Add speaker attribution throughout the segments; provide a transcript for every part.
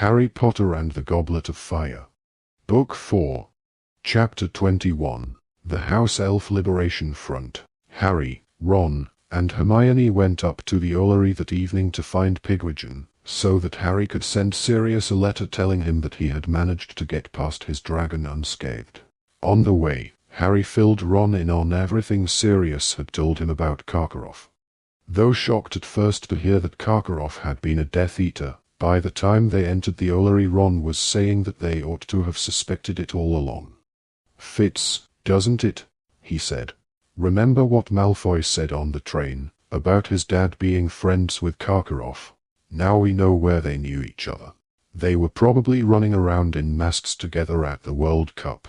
Speaker 1: Harry Potter and the Goblet of Fire. Book 4. Chapter 21. The House Elf Liberation Front. Harry, Ron, and Hermione went up to the Orrery that evening to find Pigwidgeon, so that Harry could send Sirius a letter telling him that he had managed to get past his dragon unscathed. On the way, Harry filled Ron in on everything Sirius had told him about Karkaroff. Though shocked at first to hear that Karkaroff had been a Death Eater, by the time they entered the Orrery Ron was saying that they ought to have suspected it all along. "Fits, doesn't it?" he said. "Remember what Malfoy said on the train, about his dad being friends with Karkaroff? Now we know where they knew each other. They were probably running around in masks together at the World Cup.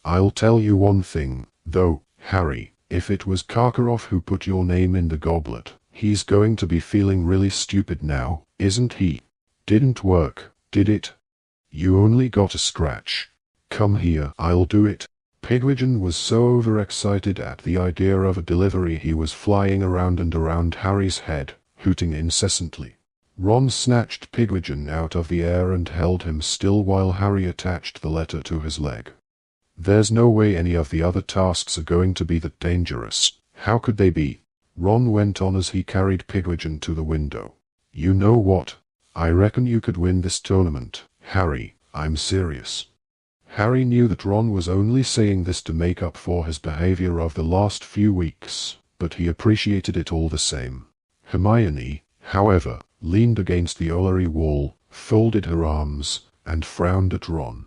Speaker 1: I'll tell you one thing, though, Harry, if it was Karkaroff who put your name in the goblet, he's going to be feeling really stupid now, isn't he? Didn't work, did it? You only got a scratch. Come here, I'll do it." Pigwidgeon was so overexcited at the idea of a delivery he was flying around and around Harry's head, hooting incessantly. Ron snatched Pigwidgeon out of the air and held him still while Harry attached the letter to his leg. "There's no way any of the other tasks are going to be that dangerous. How could they be?" Ron went on as he carried Pigwidgeon to the window. "You know what? I reckon you could win this tournament, Harry. I'm serious." Harry knew that Ron was only saying this to make up for his behavior of the last few weeks, but he appreciated it all the same. Hermione, however, leaned against the Orrery wall, folded her arms, and frowned at Ron.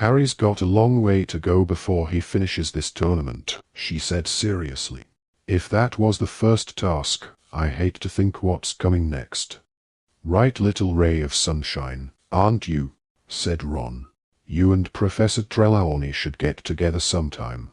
Speaker 1: "Harry's got a long way to go before he finishes this tournament," she said seriously. "If that was the first task, I hate to think what's coming next." "Right, little ray of sunshine, aren't you?" said Ron. "You and Professor Trelawney should get together sometime."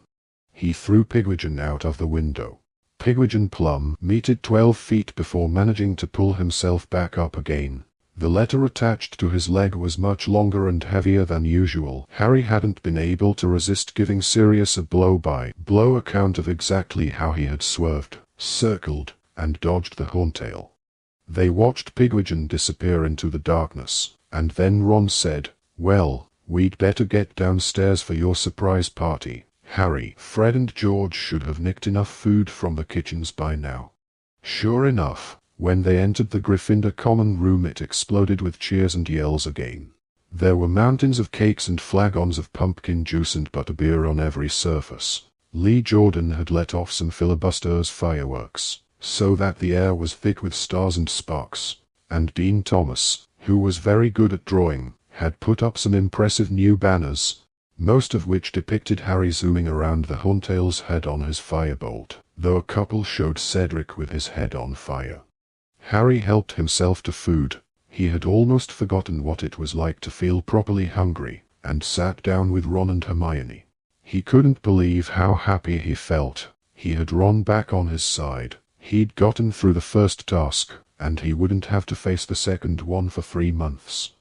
Speaker 1: He threw Pigwidgeon out of the window. Pigwidgeon plumb meted 12 feet before managing to pull himself back up again. The letter attached to his leg was much longer and heavier than usual. Harry hadn't been able to resist giving Sirius a blow-by-blow account of exactly how he had swerved, circled, and dodged the Horntail. They watched Pigwidgeon disappear into the darkness, and then Ron said, "Well, we'd better get downstairs for your surprise party, Harry. Fred and George should have nicked enough food from the kitchens by now." Sure enough, when they entered the Gryffindor common room it exploded with cheers and yells again. There were mountains of cakes and flagons of pumpkin juice and butterbeer on every surface. Lee Jordan had let off some filibusters fireworks, so that the air was thick with stars and sparks, and Dean Thomas, who was very good at drawing, had put up some impressive new banners, most of which depicted Harry zooming around the Horntail's head on his firebolt, though a couple showed Cedric with his head on fire. Harry helped himself to food. He had almost forgotten what it was like to feel properly hungry, and sat down with Ron and Hermione. He couldn't believe how happy he felt. He had Ron back on his side. He'd gotten through the first task, and he wouldn't have to face the second one for 3 months.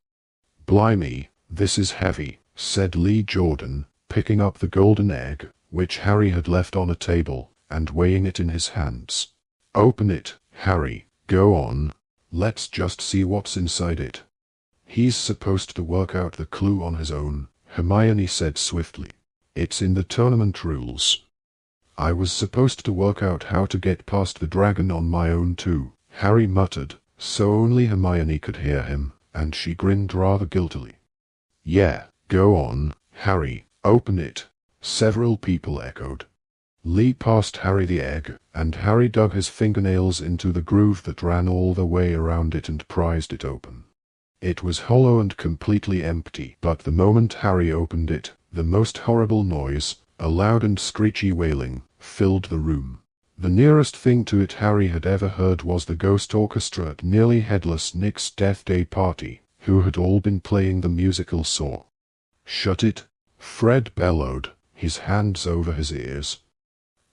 Speaker 1: "Blimey, this is heavy," said Lee Jordan, picking up the golden egg, which Harry had left on a table, and weighing it in his hands. "Open it, Harry. Go on. Let's just see what's inside it." "He's supposed to work out the clue on his own," Hermione said swiftly. "It's in the tournament rules." "I was supposed to work out how to get past the dragon on my own too," Harry muttered, so only Hermione could hear him, and she grinned rather guiltily. "Yeah, go on, Harry, open it," several people echoed. Lee passed Harry the egg, and Harry dug his fingernails into the groove that ran all the way around it and prized it open. It was hollow and completely empty, but the moment Harry opened it, the most horrible noise, a loud and screechy wailing, filled the room. The nearest thing to it Harry had ever heard was the ghost orchestra at Nearly Headless Nick's Death Day party, who had all been playing the musical Saw. "Shut it!" Fred bellowed, his hands over his ears.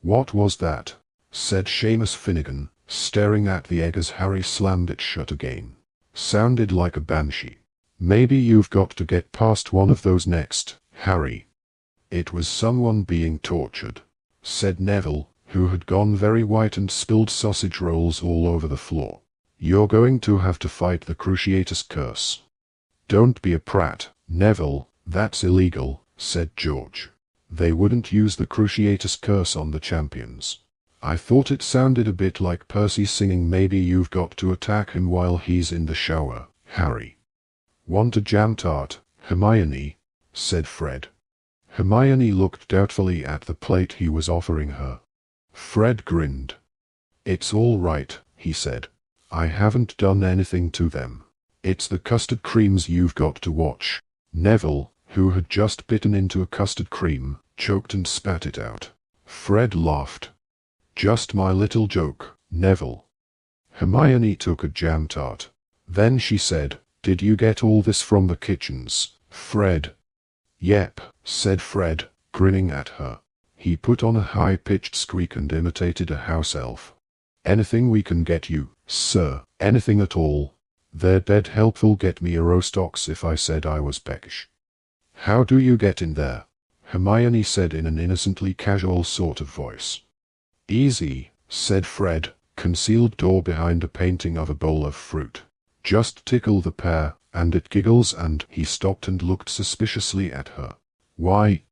Speaker 1: "What was that?" said Seamus Finnegan, staring at the egg as Harry slammed it shut again. "Sounded like a banshee. Maybe you've got to get past one of those next, Harry." "It was someone being tortured," said Neville, who had gone very white and spilled sausage rolls all over the floor. You're going to have to fight the Cruciatus Curse. Don't be a prat, Neville, that's illegal, said George. They wouldn't use the Cruciatus Curse on the champions. I thought it sounded a bit like Percy singing maybe you've got to attack him while he's in the shower, Harry. Want a jam tart, Hermione? Said Fred. Hermione looked doubtfully at the plate he was offering her. Fred grinned. It's all right, he said. I haven't done anything to them. It's the custard creams you've got to watch. Neville, who had just bitten into a custard cream, choked and spat it out. Fred laughed. Just my little joke, Neville. Hermione took a jam tart. Then she said, Did you get all this from the kitchens, Fred? Yep, said Fred, grinning at her. He put on a high-pitched squeak and imitated a house elf. Anything we can get you, sir, anything at all. They're dead helpful get me a roast ox if I said I was peckish. How do you get in there? Hermione said in an innocently casual sort of voice. Easy, said Fred, concealed door behind a painting of a bowl of fruit. Just tickle the pear, and it giggles and he stopped and looked suspiciously at her. Why?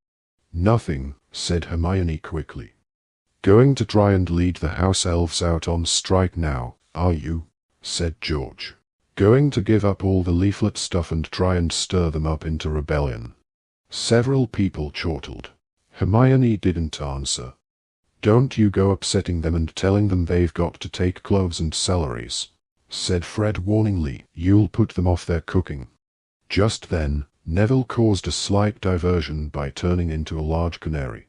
Speaker 1: Nothing, said Hermione quickly. Going to try and lead the house elves out on strike now, are you? Said George. Going to give up all the leaflet stuff and try and stir them up into rebellion? Several people chortled. Hermione didn't answer. Don't you go upsetting them and telling them they've got to take cloves and celeries, said Fred warningly. You'll put them off their cooking. Just then, Neville caused a slight diversion by turning into a large canary.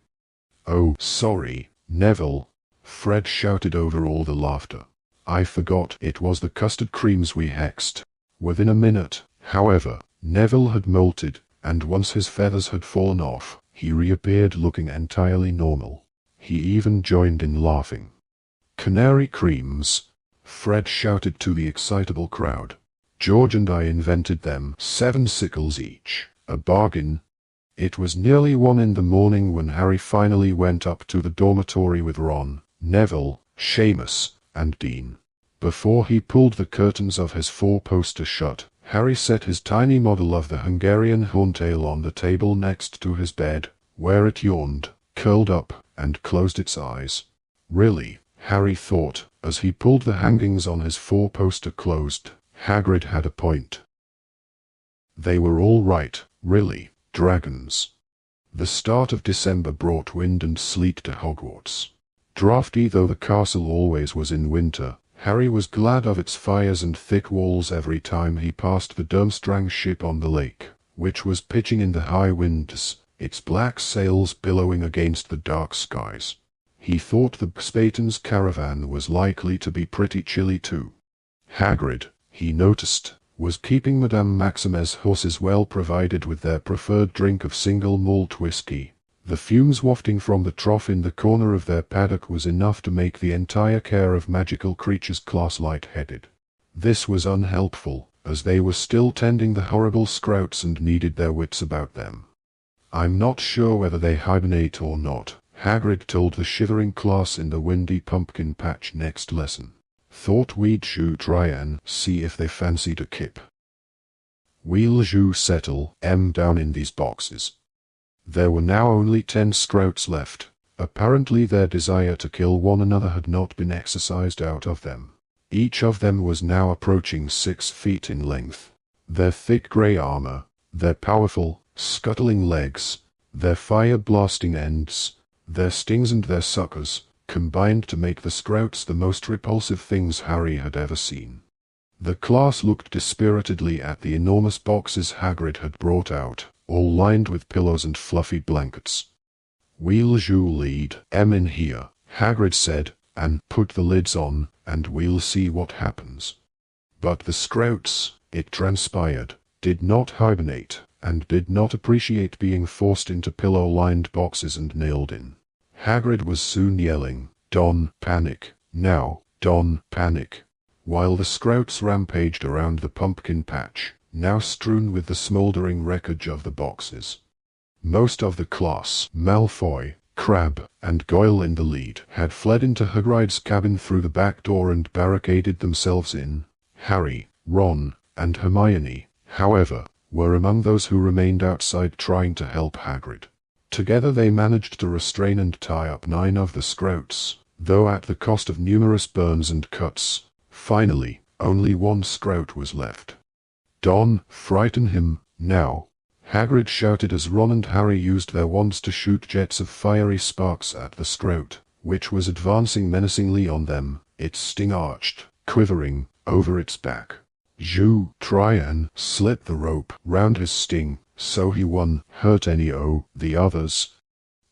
Speaker 1: Oh, sorry, Neville, Fred shouted over all the laughter. I forgot it was the custard creams we hexed. Within a minute, however, Neville had molted, and once his feathers had fallen off, he reappeared looking entirely normal. He even joined in laughing. Canary creams, Fred shouted to the excitable crowd. George and I invented them, 7 sickles each, a bargain. It was nearly 1 in the morning when Harry finally went up to the dormitory with Ron, Neville, Seamus, and Dean. Before he pulled the curtains of his 4-poster shut, Harry set his tiny model of the Hungarian horntail on the table next to his bed, where it yawned, curled up, and closed its eyes. Really, Harry thought, as he pulled the hangings on his 4-poster closed, Hagrid had a point. They were all right, really, dragons. The start of December brought wind and sleet to Hogwarts. Drafty though the castle always was in winter, Harry was glad of its fires and thick walls every time he passed the Durmstrang ship on the lake, which was pitching in the high winds, its black sails billowing against the dark skies. He thought the Spaten's caravan was likely to be pretty chilly too. Hagrid, he noticed, was keeping Madame Maxime's horses well provided with their preferred drink of single malt whiskey. The fumes wafting from the trough in the corner of their paddock was enough to make the entire care of magical creatures class light-headed. This was unhelpful, as they were still tending the horrible scrouts and needed their wits about them. I'm not sure whether they hibernate or not, Hagrid told the shivering class in the windy pumpkin patch next lesson. Thought we'd try and see if they fancied a kip. We'll settle down in these boxes. There were now only 10 scrouts left. Apparently their desire to kill one another had not been exercised out of them. Each of them was now approaching 6 feet in length. Their thick grey armor, their powerful, scuttling legs, their fire-blasting ends, their stings and their suckers, combined to make the scrouts the most repulsive things Harry had ever seen. The class looked dispiritedly at the enormous boxes Hagrid had brought out, all lined with pillows and fluffy blankets. We'll lead in here, Hagrid said, and put the lids on, and we'll see what happens. But the scrouts, it transpired, did not hibernate, and did not appreciate being forced into pillow-lined boxes and nailed in. Hagrid was soon yelling, "Don, panic, now, Don, panic," while the scrouts rampaged around the pumpkin patch, now strewn with the smouldering wreckage of the boxes. Most of the class, Malfoy, Crabbe, and Goyle in the lead, had fled into Hagrid's cabin through the back door and barricaded themselves in. Harry, Ron, and Hermione, however, were among those who remained outside trying to help Hagrid. Together they managed to restrain and tie up 9 of the Scrouts, though at the cost of numerous burns and cuts. Finally, only 1 Scrout was left. "Don't frighten him, now," Hagrid shouted as Ron and Harry used their wands to shoot jets of fiery sparks at the Scrout, which was advancing menacingly on them, its sting arched, quivering, over its back. "You try and slit the rope round his sting, so he won't hurt any o' the others."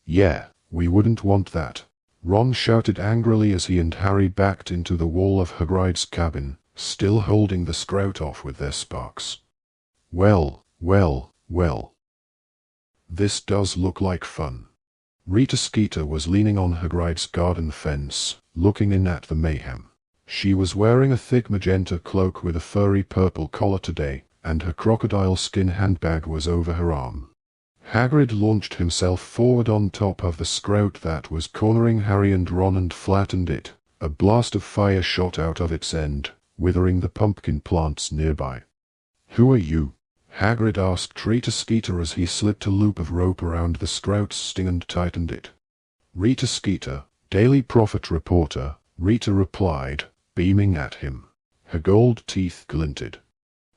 Speaker 1: "Yeah, we wouldn't want that," Ron shouted angrily as he and Harry backed into the wall of Hagrid's cabin, still holding the Scrout off with their sparks. Well. This does look like fun." Rita Skeeter was leaning on Hagrid's garden fence, looking in at the mayhem. She was wearing a thick magenta cloak with a furry purple collar today, and her crocodile skin handbag was over her arm. Hagrid launched himself forward on top of the Scrout that was cornering Harry and Ron and flattened it. A blast of fire shot out of its end, withering the pumpkin plants nearby. "Who are you?" Hagrid asked Rita Skeeter as he slipped a loop of rope around the Scrout's sting and tightened it. "Rita Skeeter, Daily Prophet reporter," Rita replied, beaming at him. Her gold teeth glinted.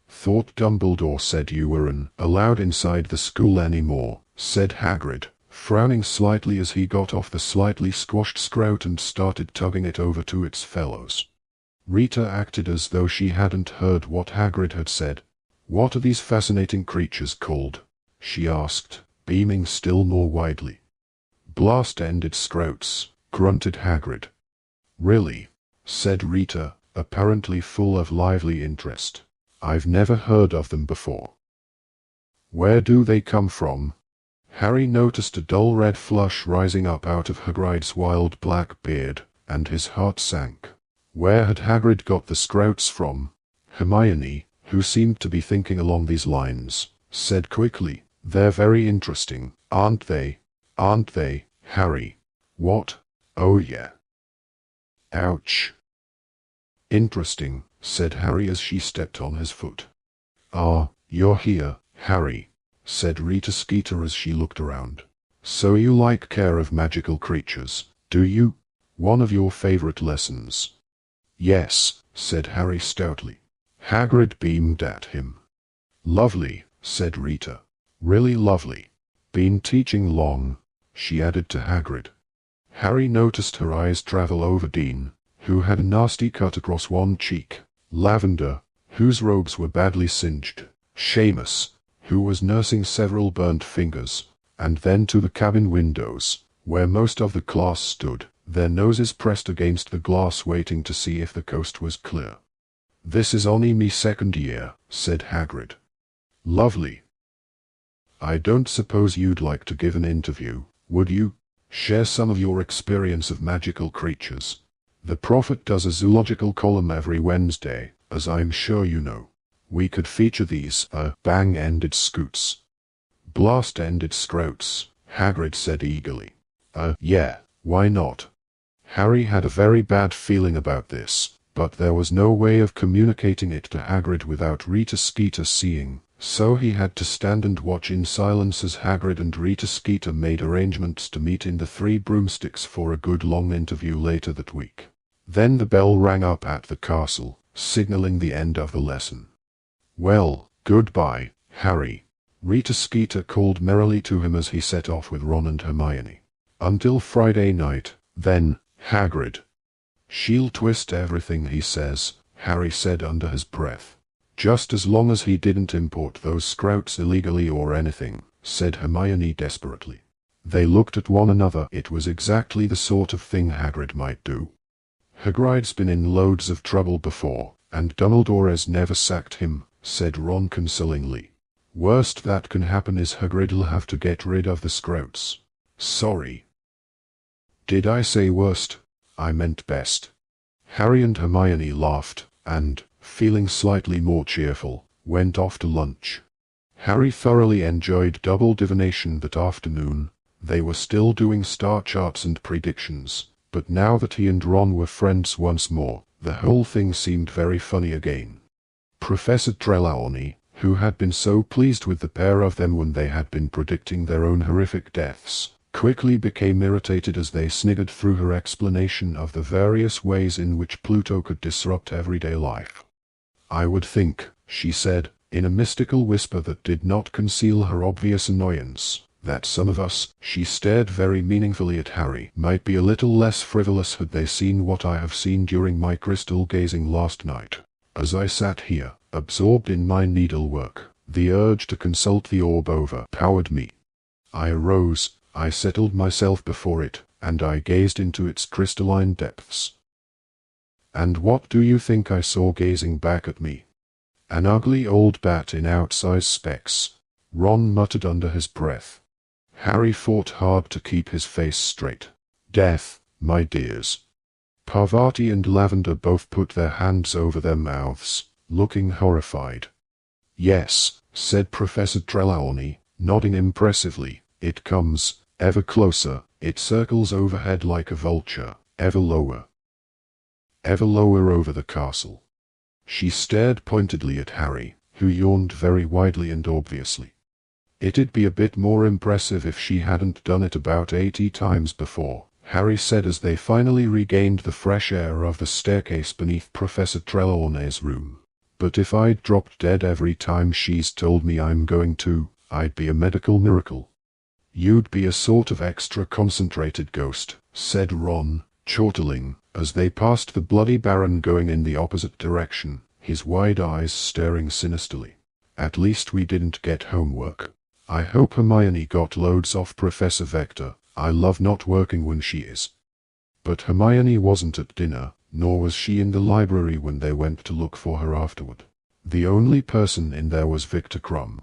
Speaker 1: "Thought Dumbledore said you weren't allowed inside the school anymore," said Hagrid, frowning slightly as he got off the slightly squashed Scrout and started tugging it over to its fellows. Rita acted as though she hadn't heard what Hagrid had said. "What are these fascinating creatures called?" she asked, beaming still more widely. "Blast-ended Scrouts," grunted Hagrid. "Really?" said Rita, apparently full of lively interest. "I've never heard of them before." "Where do they come from?" Harry noticed a dull red flush rising up out of Hagrid's wild black beard, and his heart sank. Where had Hagrid got the Scrouts from? Hermione, who seemed to be thinking along these lines, said quickly, "They're very interesting, aren't they? Aren't they, Harry?" "What? Oh yeah." "Ouch." "Interesting," said Harry as she stepped on his foot. "Ah, you're here, Harry," said Rita Skeeter as she looked around. "So you like care of magical creatures, do you? One of your favorite lessons." "Yes," said Harry stoutly. Hagrid beamed at him. "Lovely," said Rita. "Really lovely. Been teaching long?" she added to Hagrid. Harry noticed her eyes travel over Dean, who had a nasty cut across one cheek, Lavender, whose robes were badly singed, Seamus, who was nursing several burnt fingers, and then to the cabin windows, where most of the class stood, their noses pressed against the glass waiting to see if the coast was clear. "This is only me second year," said Hagrid. "Lovely. I don't suppose you'd like to give an interview, would you? Share some of your experience of magical creatures. The Prophet does a zoological column every Wednesday, as I'm sure you know. We could feature these, bang-ended scoots." "Blast-ended Scrouts," Hagrid said eagerly. Yeah, why not?" Harry had a very bad feeling about this, but there was no way of communicating it to Hagrid without Rita Skeeter seeing, so he had to stand and watch in silence as Hagrid and Rita Skeeter made arrangements to meet in the Three Broomsticks for a good long interview later that week. Then the bell rang up at the castle, signaling the end of the lesson. "Well, goodbye, Harry," Rita Skeeter called merrily to him as he set off with Ron and Hermione. "Until Friday night, then, Hagrid." "She'll twist everything he says," Harry said under his breath. "Just as long as he didn't import those Scrouts illegally or anything," said Hermione desperately. They looked at one another. It was exactly the sort of thing Hagrid might do. "Hagrid's been in loads of trouble before, and Dumbledore has never sacked him," said Ron consolingly. "Worst that can happen is Hagrid'll have to get rid of the Scrouts." "Sorry. Did I say worst? I meant best." Harry and Hermione laughed, and, feeling slightly more cheerful, went off to lunch. Harry thoroughly enjoyed double divination that afternoon, They were still doing star charts and predictions, but now that he and Ron were friends once more, the whole thing seemed very funny again. Professor Trelawney, who had been so pleased with the pair of them when they had been predicting their own horrific deaths, quickly became irritated as they sniggered through her explanation of the various ways in which Pluto could disrupt everyday life. "I would think," she said, in a mystical whisper that did not conceal her obvious annoyance, "that some of us," she stared very meaningfully at Harry, "might be a little less frivolous had they seen what I have seen during my crystal gazing last night. As I sat here, absorbed in my needlework, the urge to consult the orb overpowered me. I arose, I settled myself before it, and I gazed into its crystalline depths. And what do you think I saw gazing back at me? An ugly old bat in outsize specs," Ron muttered under his breath. Harry fought hard to keep his face straight. "Death, my dears." Parvati and Lavender both put their hands over their mouths, looking horrified. "Yes," said Professor Trelawney, nodding impressively. "It comes, ever closer, it circles overhead like a vulture, ever lower over the castle." She stared pointedly at Harry, who yawned very widely and obviously. "It'd be a bit more impressive if she hadn't done it about 80 times before," Harry said as they finally regained the fresh air of the staircase beneath Professor Trelawney's room. "But if I'd dropped dead every time she's told me I'm going to, I'd be a medical miracle." "You'd be a sort of extra concentrated ghost," said Ron, chortling, as they passed the Bloody Baron going in the opposite direction, his wide eyes staring sinisterly. "At least we didn't get homework. I hope Hermione got loads off Professor Vector. I love not working when she is." But Hermione wasn't at dinner, nor was she in the library when they went to look for her afterward. The only person in there was Victor Crumb.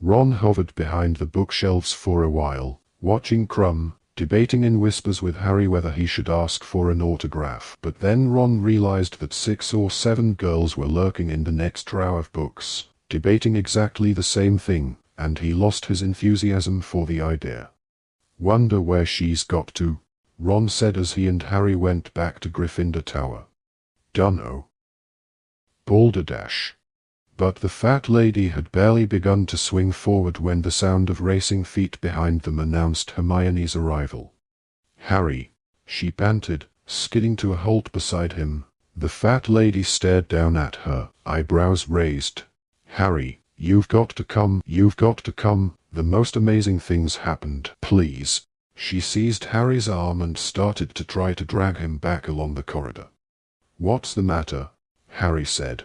Speaker 1: Ron hovered behind the bookshelves for a while, watching Crumb, debating in whispers with Harry whether he should ask for an autograph. But then Ron realized that 6 or 7 girls were lurking in the next row of books, debating exactly the same thing, and he lost his enthusiasm for the idea. "Wonder where she's got to," Ron said as he and Harry went back to Gryffindor Tower. "Dunno." Balderdash. But the fat lady had barely begun to swing forward when the sound of racing feet behind them announced Hermione's arrival. "Harry," she panted, skidding to a halt beside him. The fat lady stared down at her, eyebrows raised. "Harry, you've got to come, the most amazing things happened, please." She seized Harry's arm and started to try to drag him back along the corridor. "What's the matter?" Harry said.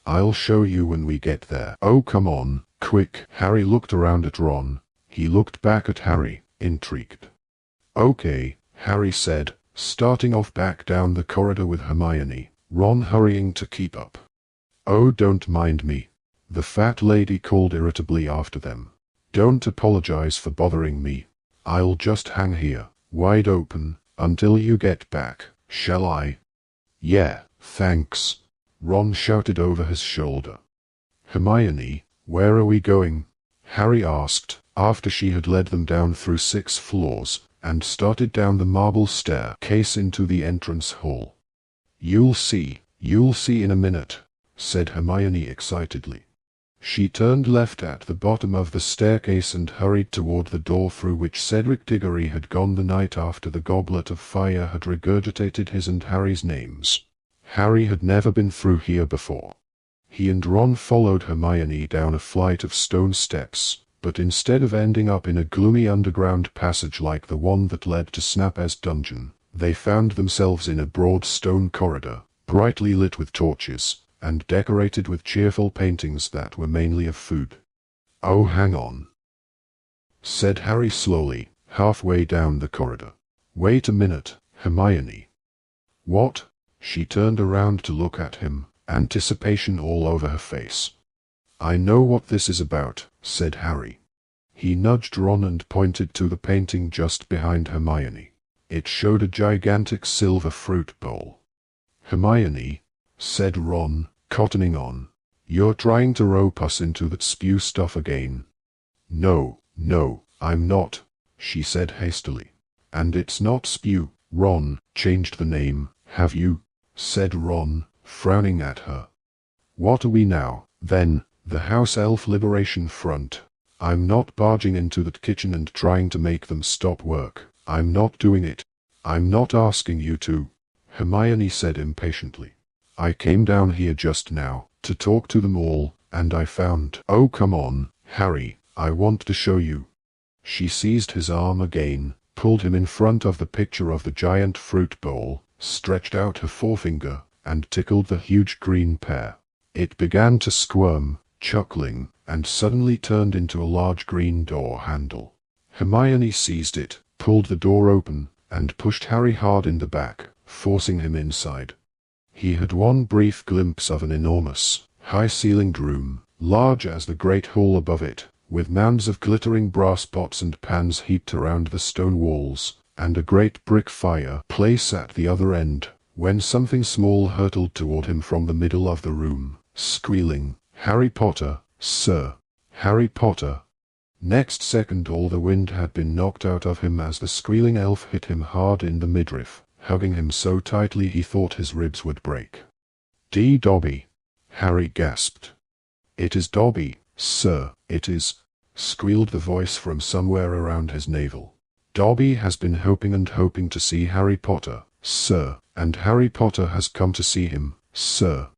Speaker 1: "I'll show you when we get there." "Oh, come on, quick." Harry looked around at Ron. He looked back at Harry, intrigued. "Okay," Harry said, starting off back down the corridor with Hermione, Ron hurrying to keep up. "Oh, don't mind me," the fat lady called irritably after them. "Don't apologize for bothering me. I'll just hang here, wide open, until you get back, shall I?" "Yeah, thanks," Ron shouted over his shoulder. "Hermione, where are we going?" Harry asked, after she had led them down through 6 floors, and started down the marble staircase into the entrance hall. You'll see in a minute," said Hermione excitedly. She turned left at the bottom of the staircase and hurried toward the door through which Cedric Diggory had gone the night after the Goblet of Fire had regurgitated his and Harry's names. Harry had never been through here before. He and Ron followed Hermione down a flight of stone steps, but instead of ending up in a gloomy underground passage like the one that led to Snap's dungeon, they found themselves in a broad stone corridor, brightly lit with torches, and decorated with cheerful paintings that were mainly of food. "Oh, hang on," said Harry slowly, halfway down the corridor. "Wait a minute, Hermione." "What?" She turned around to look at him, anticipation all over her face. "I know what this is about," said Harry. He nudged Ron and pointed to the painting just behind Hermione. It showed a gigantic silver fruit bowl. "Hermione," said Ron, cottoning on, "you're trying to rope us into that spew stuff again." No, I'm not," she said hastily. And it's not Spew, Ron, changed the name, have you? Said Ron, frowning at her. What are we now, then, the House Elf Liberation Front? I'm not barging into that kitchen and trying to make them stop work. I'm not doing it. I'm not asking you to, Hermione said impatiently. I came down here just now, to talk to them all, and I found— Oh come on, Harry, I want to show you. She seized his arm again, pulled him in front of the picture of the giant fruit bowl, stretched out her forefinger, and tickled the huge green pear. It began to squirm, chuckling, and suddenly turned into a large green door handle. Hermione seized it, pulled the door open, and pushed Harry hard in the back, forcing him inside. He had one brief glimpse of an enormous, high-ceilinged room, large as the great hall above it, with mounds of glittering brass pots and pans heaped around the stone walls, and a great brick fireplace at the other end, when something small hurtled toward him from the middle of the room, squealing, "Harry Potter, sir! Harry Potter!" Next second all the wind had been knocked out of him as the squealing elf hit him hard in the midriff, hugging him so tightly he thought his ribs would break. Dobby!" Harry gasped. "It is Dobby, sir, it is," squealed the voice from somewhere around his navel. "Dobby has been hoping and hoping to see Harry Potter, sir, and Harry Potter has come to see him, sir."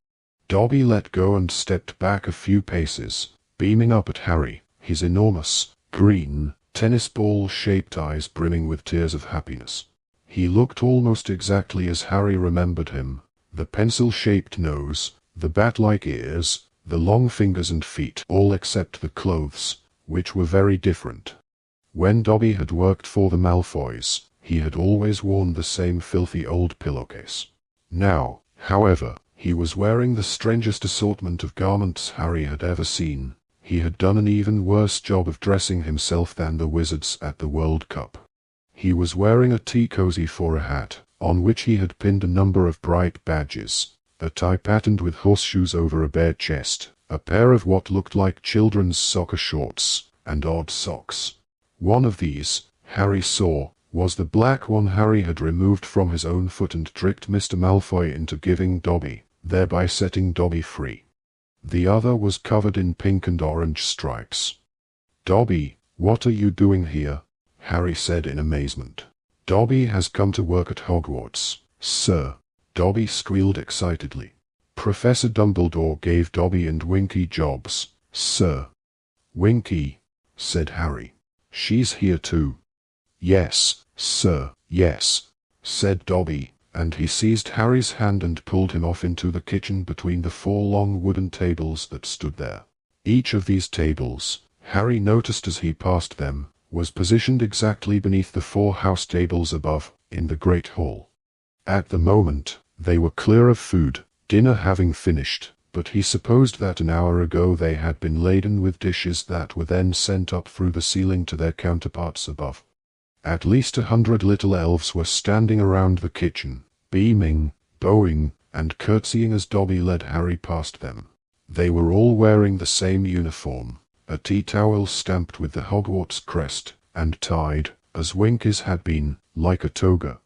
Speaker 1: Dobby let go and stepped back a few paces, beaming up at Harry, his enormous, green, tennis ball-shaped eyes brimming with tears of happiness. He looked almost exactly as Harry remembered him, the pencil-shaped nose, the bat-like ears, the long fingers and feet, all except the clothes, which were very different. When Dobby had worked for the Malfoys, he had always worn the same filthy old pillowcase. Now, however, he was wearing the strangest assortment of garments Harry had ever seen. He had done an even worse job of dressing himself than the wizards at the World Cup. He was wearing a tea cozy for a hat, on which he had pinned a number of bright badges, a tie patterned with horseshoes over a bare chest, a pair of what looked like children's soccer shorts, and odd socks. One of these, Harry saw, was the black one Harry had removed from his own foot and tricked Mr. Malfoy into giving Dobby, thereby setting Dobby free. The other was covered in pink and orange stripes. "Dobby, what are you doing here?" Harry said in amazement. "Dobby has come to work at Hogwarts, sir," Dobby squealed excitedly. "Professor Dumbledore gave Dobby and Winky jobs, sir." "Winky," said Harry. "She's here too." "Yes, sir, yes," said Dobby, and he seized Harry's hand and pulled him off into the kitchen between the 4 long wooden tables that stood there. Each of these tables, Harry noticed as he passed them, was positioned exactly beneath the 4 house tables above, in the great hall. At the moment, they were clear of food, dinner having finished, but he supposed that an hour ago they had been laden with dishes that were then sent up through the ceiling to their counterparts above. At least 100 little elves were standing around the kitchen, beaming, bowing, and curtsying as Dobby led Harry past them. They were all wearing the same uniform, a tea towel stamped with the Hogwarts crest, and tied, as Winky's had been, like a toga.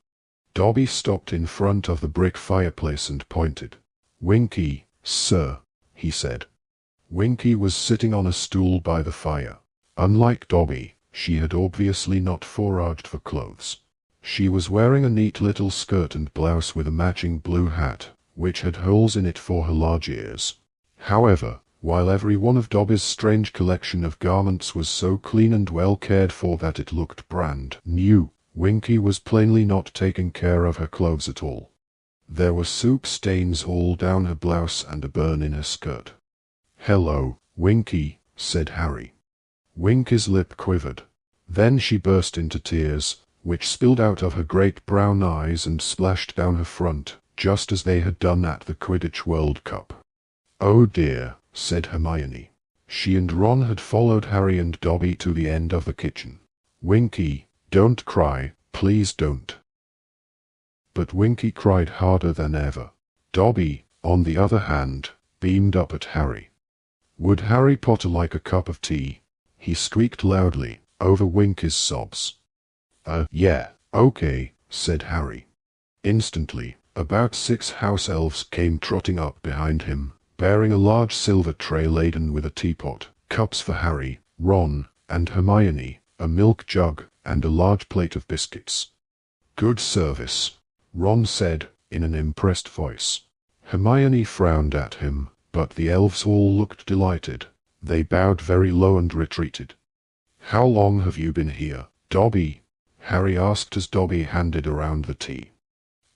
Speaker 1: Dobby stopped in front of the brick fireplace and pointed. "Winky, sir," he said. Winky was sitting on a stool by the fire. Unlike Dobby, she had obviously not foraged for clothes. She was wearing a neat little skirt and blouse with a matching blue hat, which had holes in it for her large ears. However, while every one of Dobby's strange collection of garments was so clean and well cared for that it looked brand new, Winky was plainly not taking care of her clothes at all. There were soup stains all down her blouse and a burn in her skirt. "Hello, Winky," said Harry. Winky's lip quivered. Then she burst into tears, which spilled out of her great brown eyes and splashed down her front, just as they had done at the Quidditch World Cup. "Oh dear," said Hermione. She and Ron had followed Harry and Dobby to the end of the kitchen. "Winky, don't cry, please don't." But Winky cried harder than ever. Dobby, on the other hand, beamed up at Harry. "Would Harry Potter like a cup of tea?" he squeaked loudly, over Winky's sobs. Yeah, okay, said Harry. Instantly, about 6 house elves came trotting up behind him, bearing a large silver tray laden with a teapot, cups for Harry, Ron, and Hermione, a milk jug, and a large plate of biscuits. Good service, Ron said, in an impressed voice. Hermione frowned at him, but the elves all looked delighted. They bowed very low and retreated. How long have you been here, Dobby? Harry asked as Dobby handed around the tea.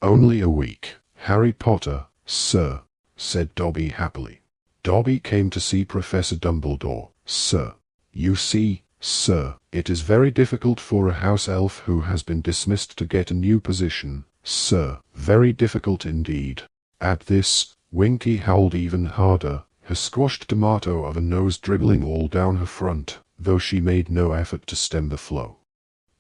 Speaker 1: Only a week, Harry Potter, sir, said Dobby happily. Dobby came to see Professor Dumbledore, sir. You see, sir, it is very difficult for a house elf who has been dismissed to get a new position, sir, very difficult indeed. At this, Winky howled even harder, her squashed tomato of a nose dribbling all down her front, though she made no effort to stem the flow.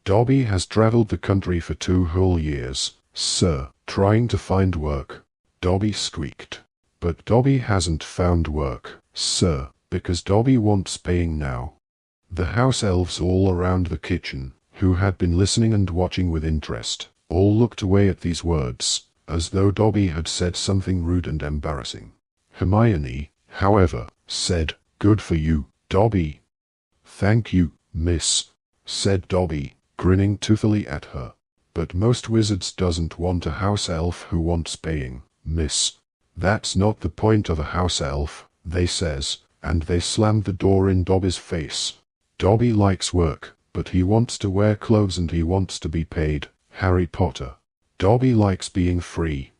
Speaker 1: Dobby has traveled the country for 2 whole years, sir, trying to find work, Dobby squeaked. But Dobby hasn't found work, sir, because Dobby wants paying now. The house elves all around the kitchen, who had been listening and watching with interest, all looked away at these words, as though Dobby had said something rude and embarrassing. Hermione, however, said, "Good for you, Dobby." "Thank you, miss," said Dobby, grinning toothily at her. "But most wizards doesn't want a house elf who wants paying, miss. That's not the point of a house elf, they says," and they slammed the door in Dobby's face. "Dobby likes work, but he wants to wear clothes and he wants to be paid, Harry Potter. Dobby likes being free."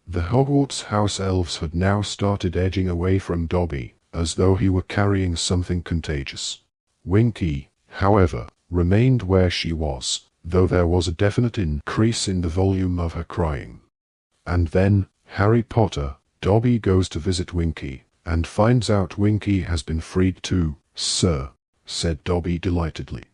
Speaker 1: The Hogwarts house elves had now started edging away from Dobby, as though he were carrying something contagious. Winky, however, remained where she was, though there was a definite increase in the volume of her crying. And then, Harry Potter, Dobby goes to visit Winky, and finds out Winky has been freed too, sir, said Dobby delightedly.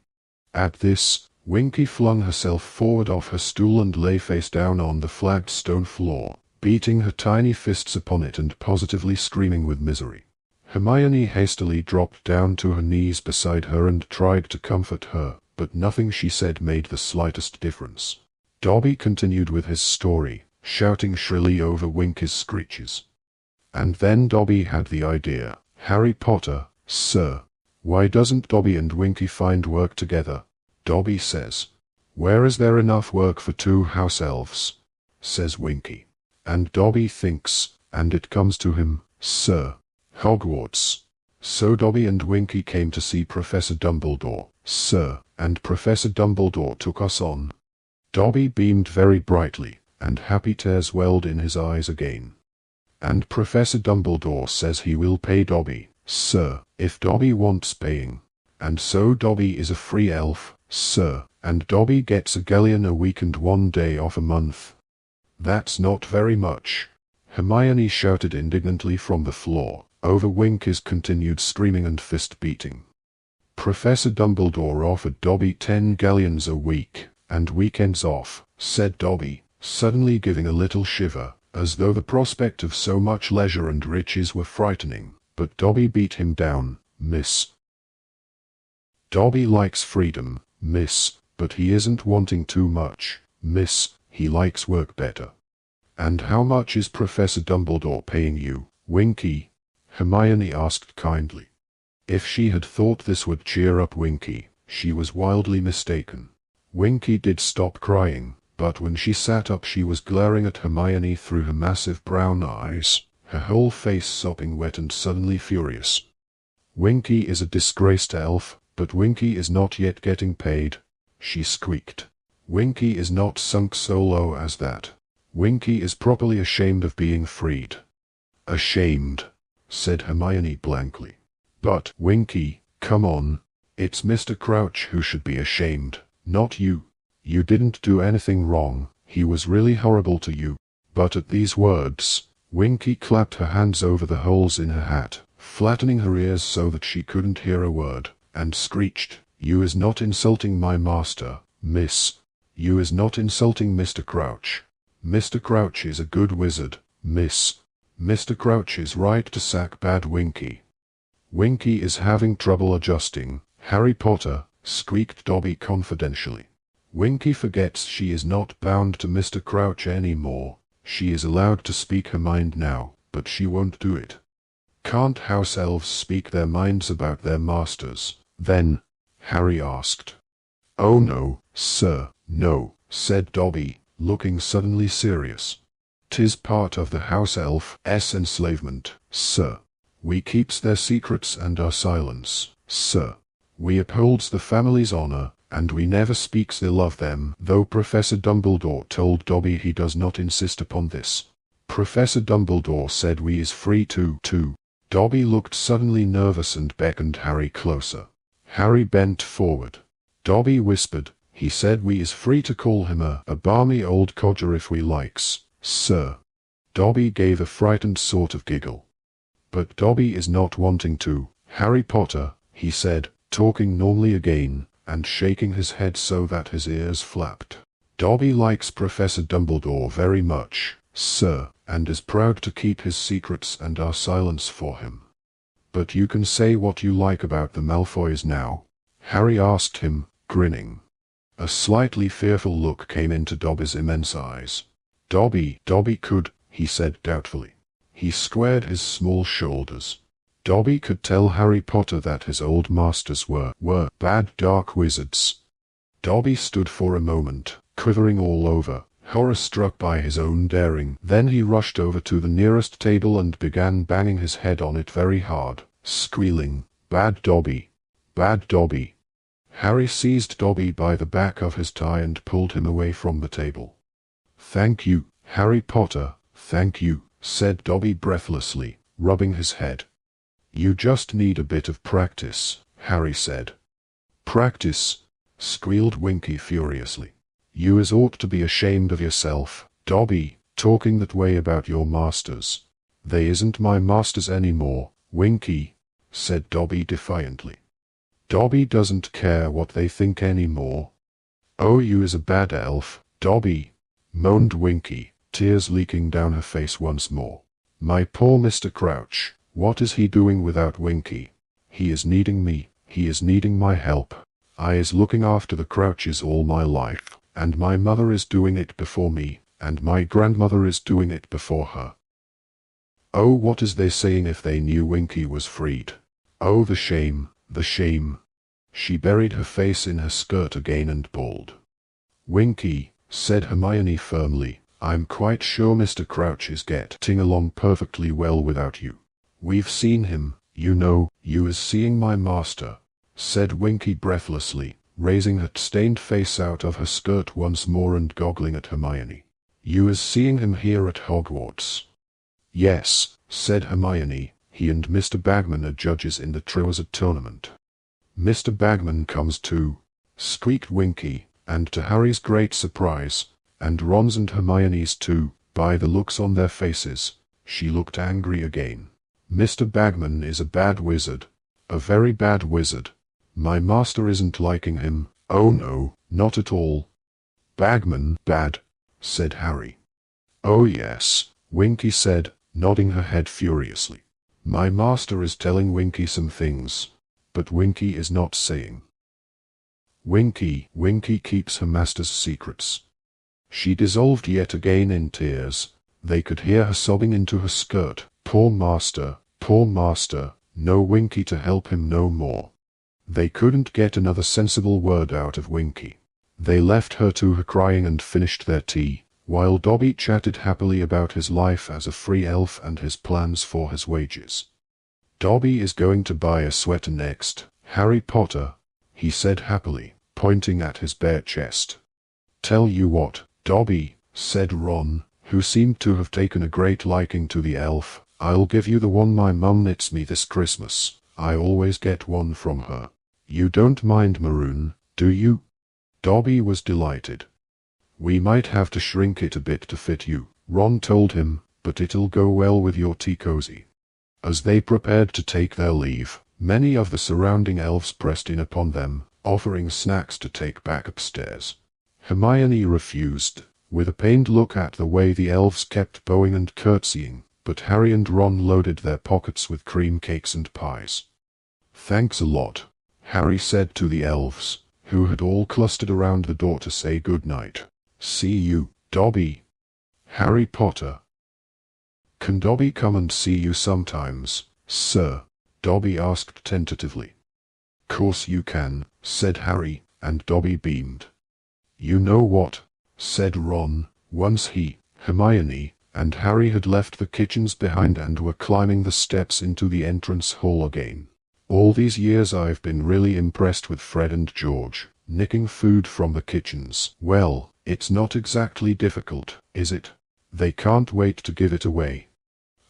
Speaker 1: At this, Winky flung herself forward off her stool and lay face down on the flagged stone floor, beating her tiny fists upon it and positively screaming with misery. Hermione hastily dropped down to her knees beside her and tried to comfort her, but nothing she said made the slightest difference. Dobby continued with his story, shouting shrilly over Winky's screeches. And then Dobby had the idea. "Harry Potter, sir, why doesn't Dobby and Winky find work together?" Dobby says. "Where is there enough work for 2 house elves?" says Winky. And Dobby thinks, and it comes to him, "Sir, Hogwarts." So Dobby and Winky came to see Professor Dumbledore, sir, and Professor Dumbledore took us on. Dobby beamed very brightly, and happy tears welled in his eyes again. And Professor Dumbledore says he will pay Dobby, sir, if Dobby wants paying. And so Dobby is a free elf, sir, and Dobby gets a galleon a week and 1 day off a month. That's not very much, Hermione shouted indignantly from the floor, over Winky's continued screaming and fist-beating. Professor Dumbledore offered Dobby 10 galleons a week, and weekends off, said Dobby, suddenly giving a little shiver, as though the prospect of so much leisure and riches were frightening. But Dobby beat him down, miss. Dobby likes freedom, miss, but he isn't wanting too much, miss, he likes work better. And how much is Professor Dumbledore paying you, Winky? Hermione asked kindly. If she had thought this would cheer up Winky, she was wildly mistaken. Winky did stop crying, but when she sat up she was glaring at Hermione through her massive brown eyes, her whole face sopping wet and suddenly furious. "Winky is a disgraced elf, but Winky is not yet getting paid," she squeaked. "Winky is not sunk so low as that. Winky is properly ashamed of being freed." "Ashamed," said Hermione blankly. "But, Winky, come on. It's Mr. Crouch who should be ashamed, not you. You didn't do anything wrong, he was really horrible to you." But at these words, Winky clapped her hands over the holes in her hat, flattening her ears so that she couldn't hear a word, and screeched, "You is not insulting my master, miss. You is not insulting Mr. Crouch. Mr. Crouch is a good wizard, miss. Mr. Crouch is right to sack bad Winky." "Winky is having trouble adjusting, Harry Potter," squeaked Dobby confidentially. Winky forgets she is not bound to Mr. Crouch anymore. She is allowed to speak her mind now, but she won't do it. Can't house elves speak their minds about their masters, then? Harry asked. Oh no, sir, no, said Dobby, looking suddenly serious. 'Tis part of the house elf's enslavement, sir. We keeps their secrets and our silence, sir. We upholds the family's honor, and we never speaks ill of them, though Professor Dumbledore told Dobby he does not insist upon this. Professor Dumbledore said we is free to. Dobby looked suddenly nervous and beckoned Harry closer. Harry bent forward. Dobby whispered, he said we is free to call him a balmy old codger if we likes, sir. Dobby gave a frightened sort of giggle. But Dobby is not wanting to, Harry Potter, he said, talking normally again, and shaking his head so that his ears flapped. Dobby likes Professor Dumbledore very much, sir, and is proud to keep his secrets and our silence for him. But you can say what you like about the Malfoys now? Harry asked him, grinning. A slightly fearful look came into Dobby's immense eyes. Dobby could, he said doubtfully. He squared his small shoulders. Dobby could tell Harry Potter that his old masters were bad dark wizards. Dobby stood for a moment, quivering all over, horror-struck by his own daring. Then he rushed over to the nearest table and began banging his head on it very hard, squealing, "Bad Dobby! Bad Dobby!" Harry seized Dobby by the back of his tie and pulled him away from the table. "Thank you, Harry Potter, thank you," said Dobby breathlessly, rubbing his head. "You just need a bit of practice," Harry said. "Practice?" squealed Winky furiously. "You ought to be ashamed of yourself, Dobby, talking that way about your masters." "They isn't my masters anymore, Winky," said Dobby defiantly. "Dobby doesn't care what they think anymore." "Oh, you is a bad elf, Dobby," moaned Winky, tears leaking down her face once more. "My poor Mr. Crouch, what is he doing without Winky? He is needing me, he is needing my help. I is looking after the Crouches all my life, and my mother is doing it before me, and my grandmother is doing it before her. Oh, what is they saying if they knew Winky was freed? Oh, the shame, the shame." She buried her face in her skirt again and bawled. "Winky," said Hermione firmly, "I'm quite sure Mr. Crouch is getting along perfectly well without you. We've seen him, you know." "You is seeing my master," said Winky breathlessly, raising her stained face out of her skirt once more and goggling at Hermione. "You is seeing him here at Hogwarts." "Yes," said Hermione, "he and Mr. Bagman are judges in the Triwizard Tournament." "Mr. Bagman comes too," squeaked Winky, and to Harry's great surprise, and Ron's and Hermione's too, by the looks on their faces, she looked angry again. "Mr. Bagman is a bad wizard. A very bad wizard. My master isn't liking him. Oh no, not at all." "Bagman bad," said Harry. "Oh yes," Winky said, nodding her head furiously. "My master is telling Winky some things, but Winky is not saying. Winky keeps her master's secrets." She dissolved yet again in tears. They could hear her sobbing into her skirt. Poor master, no Winky to help him no more. They couldn't get another sensible word out of Winky. They left her to her crying and finished their tea, while Dobby chatted happily about his life as a free elf and his plans for his wages. "Dobby is going to buy a sweater next, Harry Potter," he said happily, pointing at his bare chest. "Tell you what, Dobby," said Ron, who seemed to have taken a great liking to the elf, "I'll give you the one my mum knits me this Christmas. I always get one from her. You don't mind maroon, do you?" Dobby was delighted. "We might have to shrink it a bit to fit you," Ron told him, "but it'll go well with your tea cozy." As they prepared to take their leave, many of the surrounding elves pressed in upon them, offering snacks to take back upstairs. Hermione refused, with a pained look at the way the elves kept bowing and curtsying, but Harry and Ron loaded their pockets with cream cakes and pies. "Thanks a lot," Harry said to the elves, who had all clustered around the door to say goodnight. "See you, Dobby." "Harry Potter." "Can Dobby come and see you sometimes, sir?" Dobby asked tentatively. "Course you can," said Harry, and Dobby beamed. "You know what?" said Ron. Once he, Hermione, and Harry had left the kitchens behind and were climbing the steps into the entrance hall again. "All these years I've been really impressed with Fred and George, nicking food from the kitchens. Well, it's not exactly difficult, is it? They can't wait to give it away.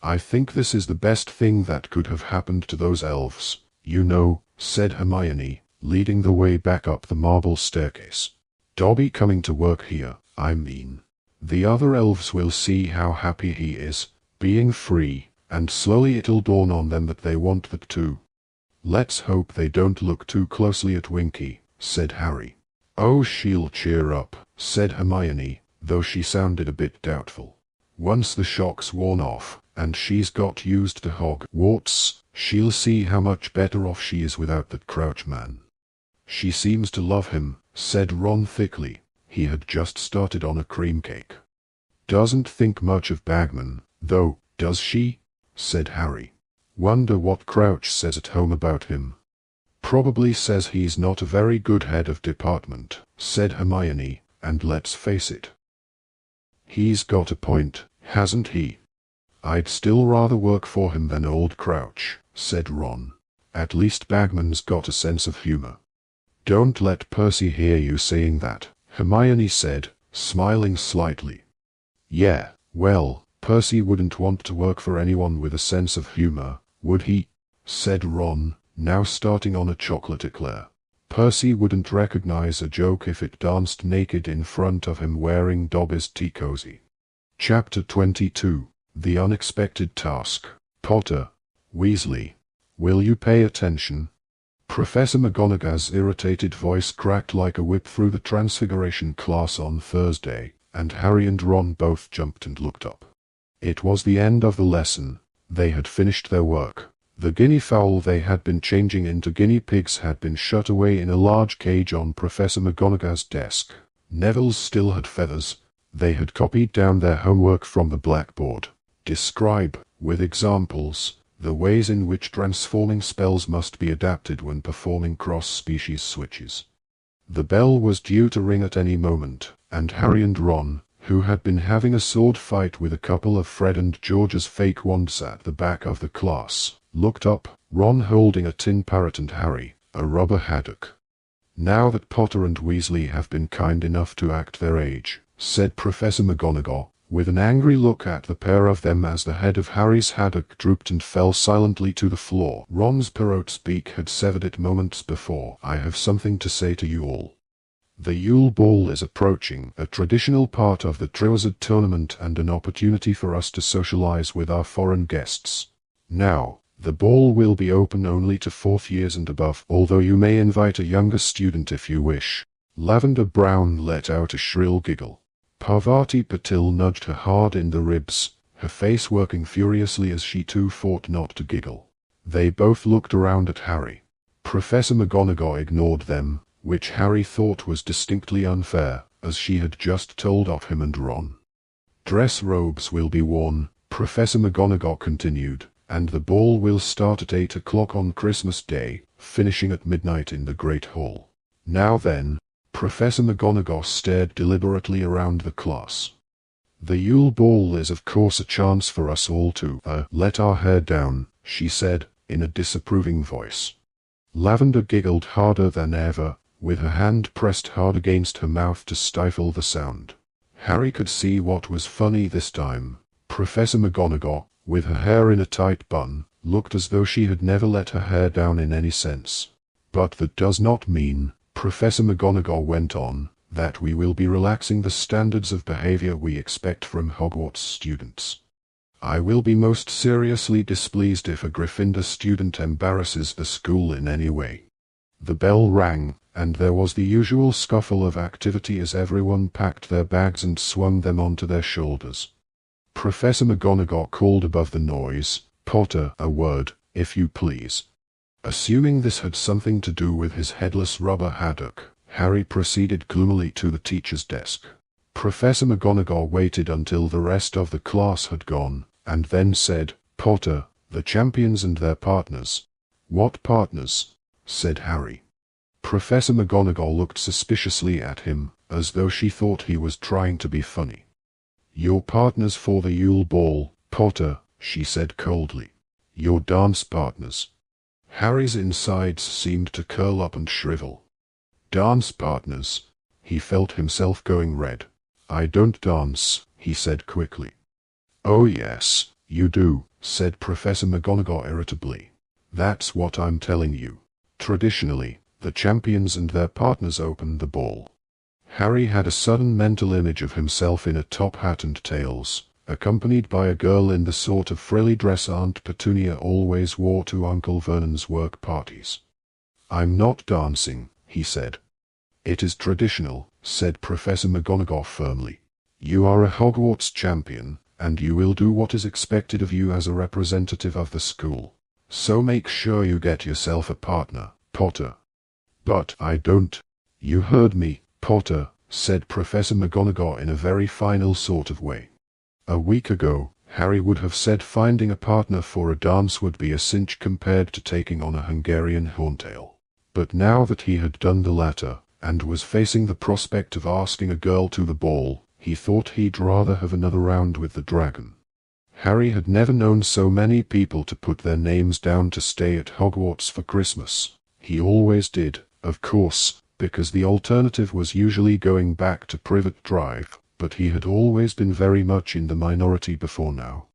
Speaker 1: I think this is the best thing that could have happened to those elves, you know," said Hermione, leading the way back up the marble staircase. "Dobby coming to work here, I mean. The other elves will see how happy he is, being free, and slowly it'll dawn on them that they want that too." "Let's hope they don't look too closely at Winky," said Harry. "Oh, she'll cheer up," said Hermione, though she sounded a bit doubtful. "Once the shock's worn off, and she's got used to Hogwarts, she'll see how much better off she is without that Crouch man." "She seems to love him," said Ron thickly. He had just started on a cream cake. "Doesn't think much of Bagman, though, does she?" said Harry. "Wonder what Crouch says at home about him." "Probably says he's not a very good head of department," said Hermione, "and let's face it. He's got a point, hasn't he?" "I'd still rather work for him than old Crouch," said Ron. "At least Bagman's got a sense of humor." "Don't let Percy hear you saying that," Hermione said, smiling slightly. "Yeah, well, Percy wouldn't want to work for anyone with a sense of humor, would he?" said Ron, now starting on a chocolate eclair. "Percy wouldn't recognize a joke if it danced naked in front of him wearing Dobby's tea cozy." Chapter 22. The Unexpected Task. "Potter, Weasley, will you pay attention?" Professor McGonagall's irritated voice cracked like a whip through the Transfiguration class on Thursday, and Harry and Ron both jumped and looked up. It was the end of the lesson. They had finished their work. The guinea fowl they had been changing into guinea pigs had been shut away in a large cage on Professor McGonagall's desk. Neville's still had feathers. They had copied down their homework from the blackboard. Describe, with examples, the ways in which transforming spells must be adapted when performing cross-species switches. The bell was due to ring at any moment, and Harry and Ron, who had been having a sword fight with a couple of Fred and George's fake wands at the back of the class, looked up, Ron holding a tin parrot and Harry, a rubber haddock. "Now that Potter and Weasley have been kind enough to act their age," said Professor McGonagall, with an angry look at the pair of them as the head of Harry's haddock drooped and fell silently to the floor. Ron's parrot's beak had severed it moments before. "I have something to say to you all. The Yule Ball is approaching, a traditional part of the Triwizard Tournament and an opportunity for us to socialize with our foreign guests. Now, the ball will be open only to 4th years and above, although you may invite a younger student if you wish." Lavender Brown let out a shrill giggle. Parvati Patil nudged her hard in the ribs, her face working furiously as she too fought not to giggle. They both looked around at Harry. Professor McGonagall ignored them, which Harry thought was distinctly unfair, as she had just told of him and Ron. "Dress robes will be worn," Professor McGonagall continued, "and the ball will start at 8 o'clock on Christmas Day, finishing at midnight in the Great Hall. Now then." Professor McGonagall stared deliberately around the class. "The Yule Ball is of course a chance for us all to let our hair down," she said, in a disapproving voice. Lavender giggled harder than ever, with her hand pressed hard against her mouth to stifle the sound. Harry could see what was funny this time. Professor McGonagall, with her hair in a tight bun, looked as though she had never let her hair down in any sense. "But that does not mean," Professor McGonagall went on, "that we will be relaxing the standards of behavior we expect from Hogwarts students. I will be most seriously displeased if a Gryffindor student embarrasses the school in any way." The bell rang, and there was the usual scuffle of activity as everyone packed their bags and swung them onto their shoulders. Professor McGonagall called above the noise, "Potter, a word, if you please." Assuming this had something to do with his headless rubber haddock, Harry proceeded gloomily to the teacher's desk. Professor McGonagall waited until the rest of the class had gone, and then said, "Potter, the champions and their partners." "What partners?" said Harry. Professor McGonagall looked suspiciously at him, as though she thought he was trying to be funny. "Your partners for the Yule Ball, Potter," she said coldly. "Your dance partners." Harry's insides seemed to curl up and shrivel. Dance partners? He felt himself going red. "I don't dance," he said quickly. "Oh yes, you do," said Professor McGonagall irritably. "That's what I'm telling you. Traditionally, the champions and their partners open the ball." Harry had a sudden mental image of himself in a top hat and tails, accompanied by a girl in the sort of frilly dress Aunt Petunia always wore to Uncle Vernon's work parties. "I'm not dancing," he said. "It is traditional," said Professor McGonagall firmly. "You are a Hogwarts champion, and you will do what is expected of you as a representative of the school. So make sure you get yourself a partner, Potter." "But I don't." "You heard me, Potter," said Professor McGonagall in a very final sort of way. A week ago, Harry would have said finding a partner for a dance would be a cinch compared to taking on a Hungarian horntail. But now that he had done the latter, and was facing the prospect of asking a girl to the ball, he thought he'd rather have another round with the dragon. Harry had never known so many people to put their names down to stay at Hogwarts for Christmas. He always did, of course, because the alternative was usually going back to Privet Drive, but he had always been very much in the minority before now.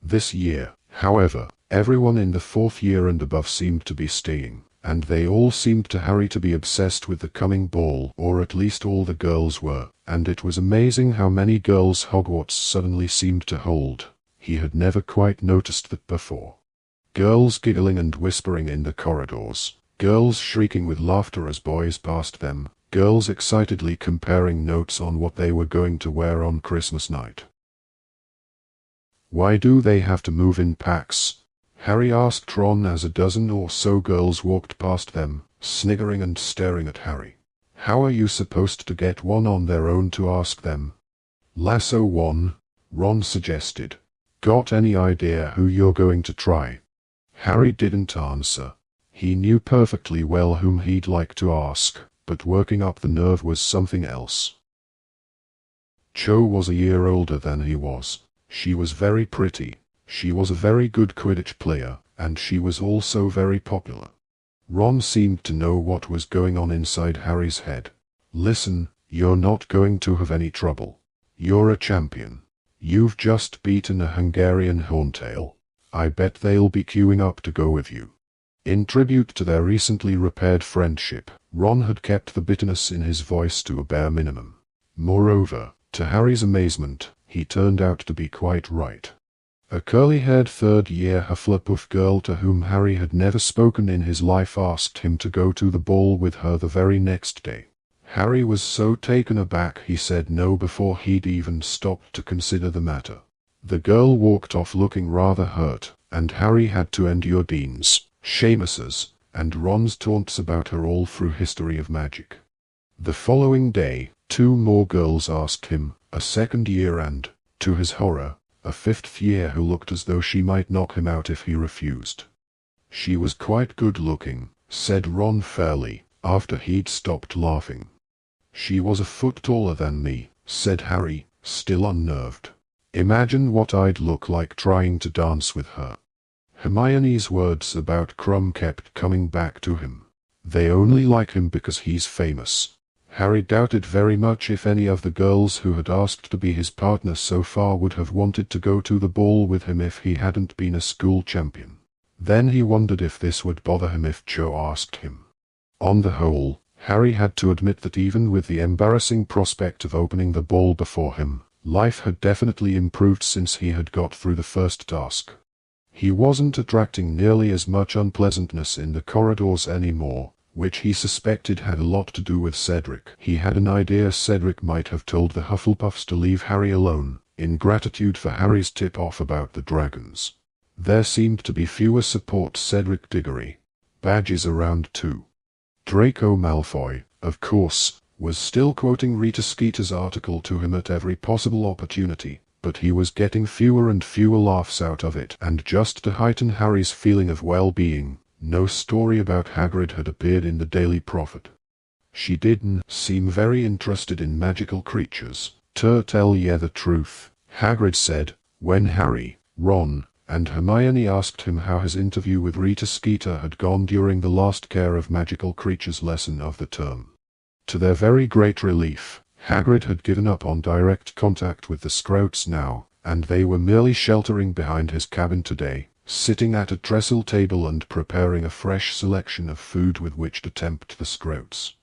Speaker 1: This year, however, everyone in the fourth year and above seemed to be staying, and they all seemed to Harry to be obsessed with the coming ball, or at least all the girls were, and it was amazing how many girls Hogwarts suddenly seemed to hold. He had never quite noticed that before. Girls giggling and whispering in the corridors, girls shrieking with laughter as boys passed them, girls excitedly comparing notes on what they were going to wear on Christmas night. "Why do they have to move in packs?" Harry asked Ron as a dozen or so girls walked past them, sniggering and staring at Harry. "How are you supposed to get one on their own to ask them?" "Lasso one," Ron suggested. "Got any idea who you're going to try?" Harry didn't answer. He knew perfectly well whom he'd like to ask, but working up the nerve was something else. Cho was a year older than he was. She was very pretty. She was a very good Quidditch player, and she was also very popular. Ron seemed to know what was going on inside Harry's head. "Listen, you're not going to have any trouble. You're a champion. You've just beaten a Hungarian horntail. I bet they'll be queuing up to go with you." In tribute to their recently repaired friendship, Ron had kept the bitterness in his voice to a bare minimum. Moreover, to Harry's amazement, he turned out to be quite right. A curly-haired third-year Hufflepuff girl to whom Harry had never spoken in his life asked him to go to the ball with her the very next day. Harry was so taken aback he said no before he'd even stopped to consider the matter. The girl walked off looking rather hurt, and Harry had to endure Dean's, Seamus's, and Ron's taunts about her all through History of Magic. The following day, two more girls asked him, a second year and, to his horror, a fifth year who looked as though she might knock him out if he refused. "She was quite good-looking," said Ron fairly, after he'd stopped laughing. "She was a foot taller than me," said Harry, still unnerved. "Imagine what I'd look like trying to dance with her." Hermione's words about Krum kept coming back to him. "They only like him because he's famous." Harry doubted very much if any of the girls who had asked to be his partner so far would have wanted to go to the ball with him if he hadn't been a school champion. Then he wondered if this would bother him if Cho asked him. On the whole, Harry had to admit that even with the embarrassing prospect of opening the ball before him, life had definitely improved since he had got through the first task. He wasn't attracting nearly as much unpleasantness in the corridors anymore, which he suspected had a lot to do with Cedric. He had an idea Cedric might have told the Hufflepuffs to leave Harry alone, in gratitude for Harry's tip-off about the dragons. There seemed to be fewer support Cedric Diggory badges around too. Draco Malfoy, of course, was still quoting Rita Skeeter's article to him at every possible opportunity, but he was getting fewer and fewer laughs out of it, and just to heighten Harry's feeling of well-being, no story about Hagrid had appeared in the Daily Prophet. She didn't seem very interested in magical creatures. "To tell ye the truth," Hagrid said, when Harry, Ron, and Hermione asked him how his interview with Rita Skeeter had gone during the last Care of Magical Creatures lesson of the term. To their very great relief, Hagrid had given up on direct contact with the Scrouts now, and they were merely sheltering behind his cabin today, sitting at a trestle table and preparing a fresh selection of food with which to tempt the Scrouts.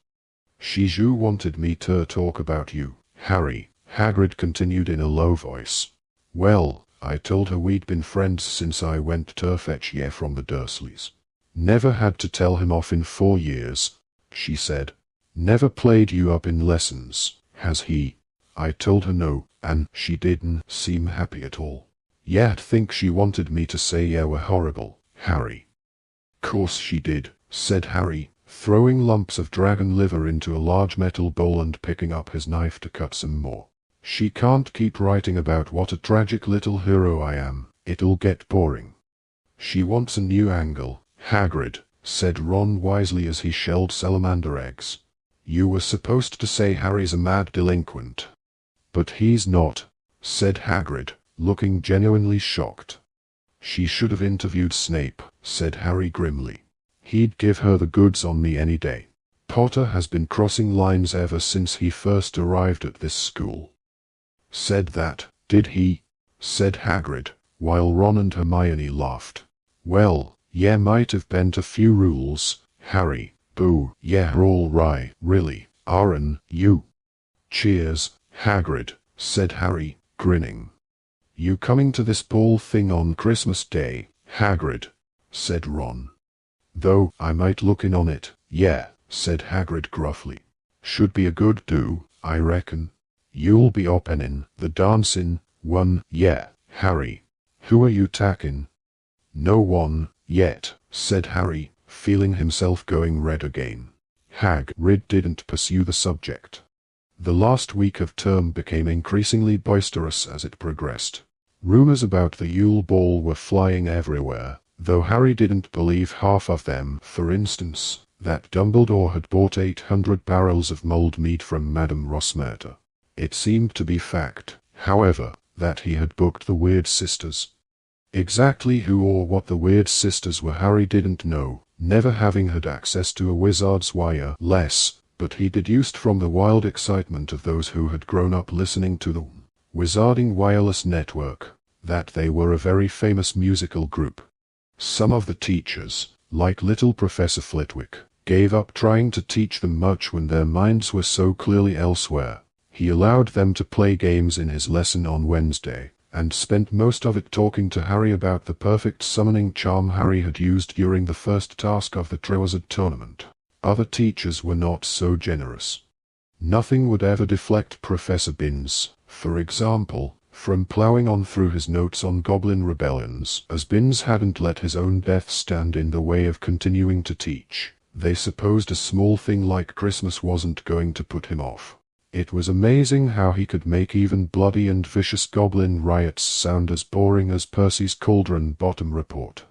Speaker 1: "Shiju wanted me to talk about you, Harry," Hagrid continued in a low voice. "Well, I told her we'd been friends since I went to fetch ye from the Dursleys. Never had to tell him off in 4 years," she said. "Never played you up in lessons, has he?" I told her no, and she didn't seem happy at all. "Yet think she wanted me to say ye were horrible, Harry." "Course she did," said Harry, throwing lumps of dragon liver into a large metal bowl and picking up his knife to cut some more. "She can't keep writing about what a tragic little hero I am. It'll get boring." "She wants a new angle, Hagrid," said Ron wisely as he shelled salamander eggs. "You were supposed to say Harry's a mad delinquent." "But he's not," said Hagrid, looking genuinely shocked. "She should have interviewed Snape," said Harry grimly. "He'd give her the goods on me any day. Potter has been crossing lines ever since he first arrived at this school." "Said that, did he?" said Hagrid, while Ron and Hermione laughed. "Well, ye might have bent a few rules, Harry. Boo, ye're all right, really, aren't you?" "Cheers, Hagrid," said Harry, grinning. "You coming to this ball thing on Christmas Day, Hagrid?" said Ron. "Though I might look in on it." "Yeah," said Hagrid gruffly. "Should be a good do, I reckon. You'll be opening the dancing one." "Yeah, Harry. Who are you tacking?" "No one, yet," said Harry, feeling himself going red again. Hagrid didn't pursue the subject. The last week of term became increasingly boisterous as it progressed. Rumors about the Yule Ball were flying everywhere, though Harry didn't believe half of them. For instance, that Dumbledore had bought 800 barrels of mulled mead from Madame Rosmerta. It seemed to be fact, however, that he had booked the Weird Sisters. Exactly who or what the Weird Sisters were Harry didn't know, never having had access to a wizard's wireless, but he deduced from the wild excitement of those who had grown up listening to the Wizarding Wireless Network, that they were a very famous musical group. Some of the teachers, like little Professor Flitwick, gave up trying to teach them much when their minds were so clearly elsewhere. He allowed them to play games in his lesson on Wednesday, and spent most of it talking to Harry about the perfect summoning charm Harry had used during the first task of the Triwizard Tournament. Other teachers were not so generous. Nothing would ever deflect Professor Binns, for example, from plowing on through his notes on goblin rebellions, as Binns hadn't let his own death stand in the way of continuing to teach. They supposed a small thing like Christmas wasn't going to put him off. It was amazing how he could make even bloody and vicious goblin riots sound as boring as Percy's Cauldron Bottom report.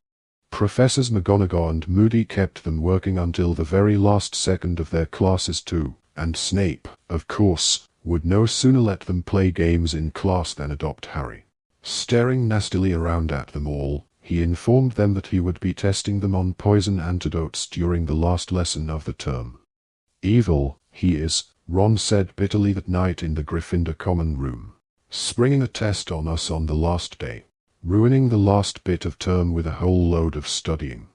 Speaker 1: Professors McGonagall and Moody kept them working until the very last second of their classes too, and Snape, of course, would no sooner let them play games in class than adopt Harry. Staring nastily around at them all, he informed them that he would be testing them on poison antidotes during the last lesson of the term. "Evil, he is," Ron said bitterly that night in the Gryffindor common room. "Springing a test on us on the last day. Ruining the last bit of term with a whole load of studying."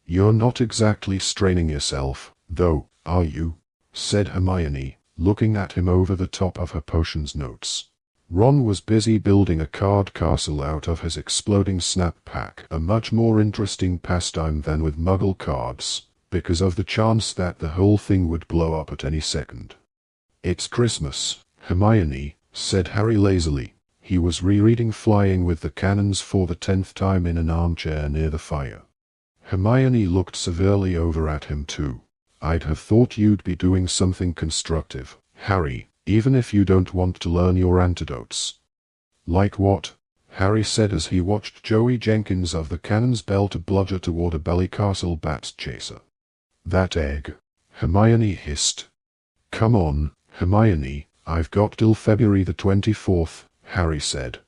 Speaker 1: "You're not exactly straining yourself, though, are you?" said Hermione, looking at him over the top of her potions notes. Ron was busy building a card castle out of his exploding snap pack, a much more interesting pastime than with Muggle cards, because of the chance that the whole thing would blow up at any second. "It's Christmas, Hermione," said Harry lazily. He was rereading Flying with the Cannons for the 10th time in an armchair near the fire. Hermione looked severely over at him too. I'd have thought you'd be doing something constructive, Harry, even if you don't want to learn your antidotes. Like what? Harry said as he watched Joey Jenkins of the Cannon's Belt bludger toward a Ballycastle bat chaser. That egg, Hermione hissed. Come on, Hermione, I've got till February the 24th, Harry said.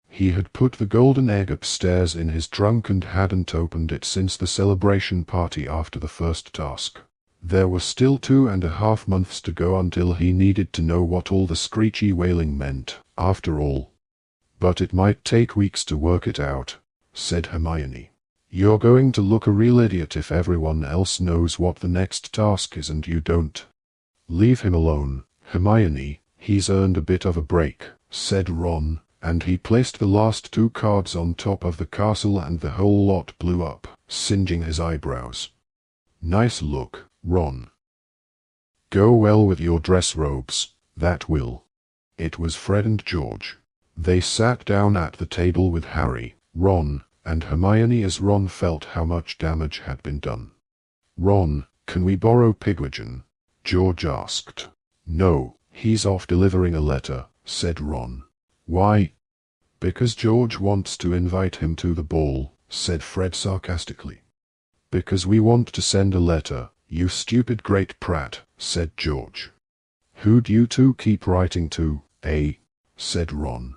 Speaker 1: He had put the golden egg upstairs in his trunk and hadn't opened it since the celebration party after the first task. There were still 2.5 months to go until he needed to know what all the screechy wailing meant, after all. But it might take weeks to work it out, said Hermione. You're going to look a real idiot if everyone else knows what the next task is and you don't. Leave him alone, Hermione, he's earned a bit of a break, said Ron, and he placed the last 2 cards on top of the castle and the whole lot blew up, singeing his eyebrows. Nice look, Ron. Go well with your dress robes, that will. It was Fred and George. They sat down at the table with Harry, Ron, and Hermione as Ron felt how much damage had been done. Ron, can we borrow Pigwidgeon? George asked. No, he's off delivering a letter, said Ron. Why? Because George wants to invite him to the ball, said Fred sarcastically. Because we want to send a letter, you stupid great prat, said George. Who'd you two keep writing to, eh? Said Ron.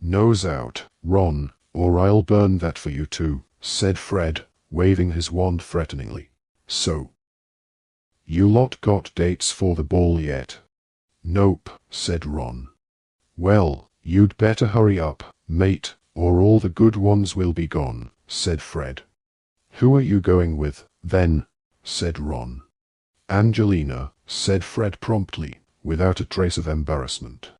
Speaker 1: Nose out, Ron, or I'll burn that for you too, said Fred, waving his wand threateningly. So, you lot got dates for the ball yet? Nope, said Ron. Well, you'd better hurry up, mate, or all the good ones will be gone, said Fred. Who are you going with, then? Said Ron. Angelina, said Fred promptly, without a trace of embarrassment.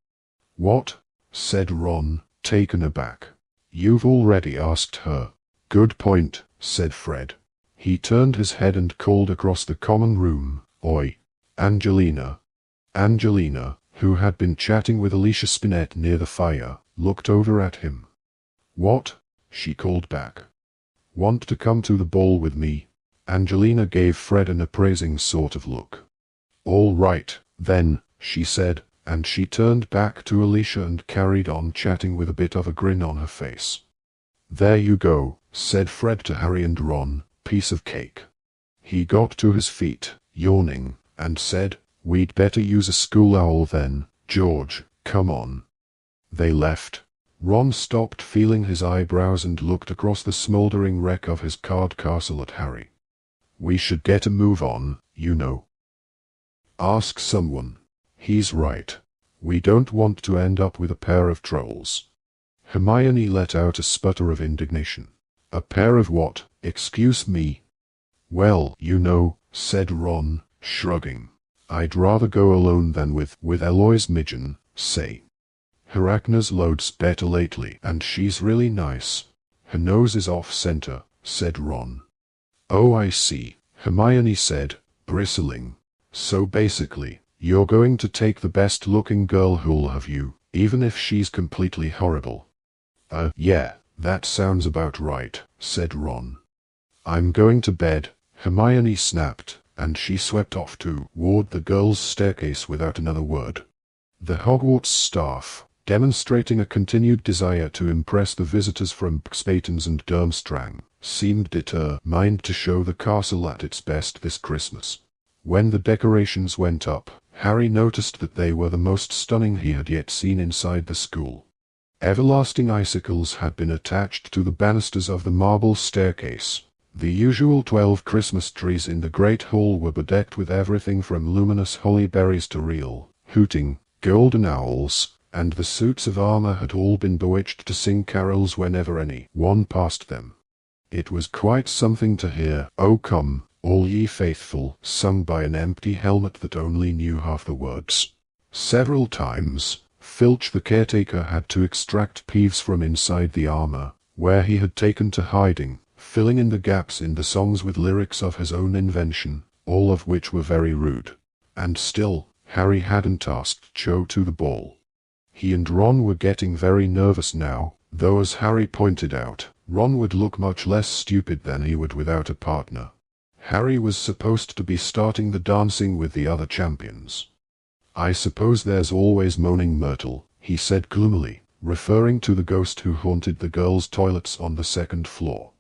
Speaker 1: What? Said Ron, taken aback. You've already asked her. Good point, said Fred. He turned his head and called across the common room, Oi, Angelina. Angelina, who had been chatting with Alicia Spinett near the fire, looked over at him. What? She called back. Want to come to the ball with me? Angelina gave Fred an appraising sort of look. All right, then, she said, and she turned back to Alicia and carried on chatting with a bit of a grin on her face. There you go, said Fred to Harry and Ron, piece of cake. He got to his feet, yawning, and said, We'd better use a school owl then, George, come on. They left. Ron stopped feeling his eyebrows and looked across the smouldering wreck of his card castle at Harry. We should get a move on, you know. Ask someone. He's right. We don't want to end up with a pair of trolls. Hermione let out a sputter of indignation. A pair of what? Excuse me. Well, you know, said Ron, shrugging. I'd rather go alone than with Eloise Midgen, say. Her acne's loads better lately, and she's really nice. Her nose is off-center, said Ron. Oh, I see, Hermione said, bristling. So basically, you're going to take the best-looking girl who'll have you, even if she's completely horrible. Yeah, that sounds about right, said Ron. I'm going to bed, Hermione snapped, and she swept off toward the girls' staircase without another word. The Hogwarts staff, demonstrating a continued desire to impress the visitors from Buxbatons and Durmstrang, seemed determined to show the castle at its best this Christmas. When the decorations went up, Harry noticed that they were the most stunning he had yet seen inside the school. Everlasting icicles had been attached to the banisters of the marble staircase. The usual 12 Christmas trees in the Great Hall were bedecked with everything from luminous holly berries to real, hooting, golden owls, and the suits of armor had all been bewitched to sing carols whenever any one passed them. It was quite something to hear, "O come, all ye faithful," sung by an empty helmet that only knew half the words. Several times, Filch the caretaker had to extract Peeves from inside the armor, where he had taken to hiding, filling in the gaps in the songs with lyrics of his own invention, all of which were very rude. And still, Harry hadn't asked Cho to the ball. He and Ron were getting very nervous now, though as Harry pointed out, Ron would look much less stupid than he would without a partner. Harry was supposed to be starting the dancing with the other champions. I suppose there's always Moaning Myrtle, he said gloomily, referring to the ghost who haunted the girls' toilets on the second floor.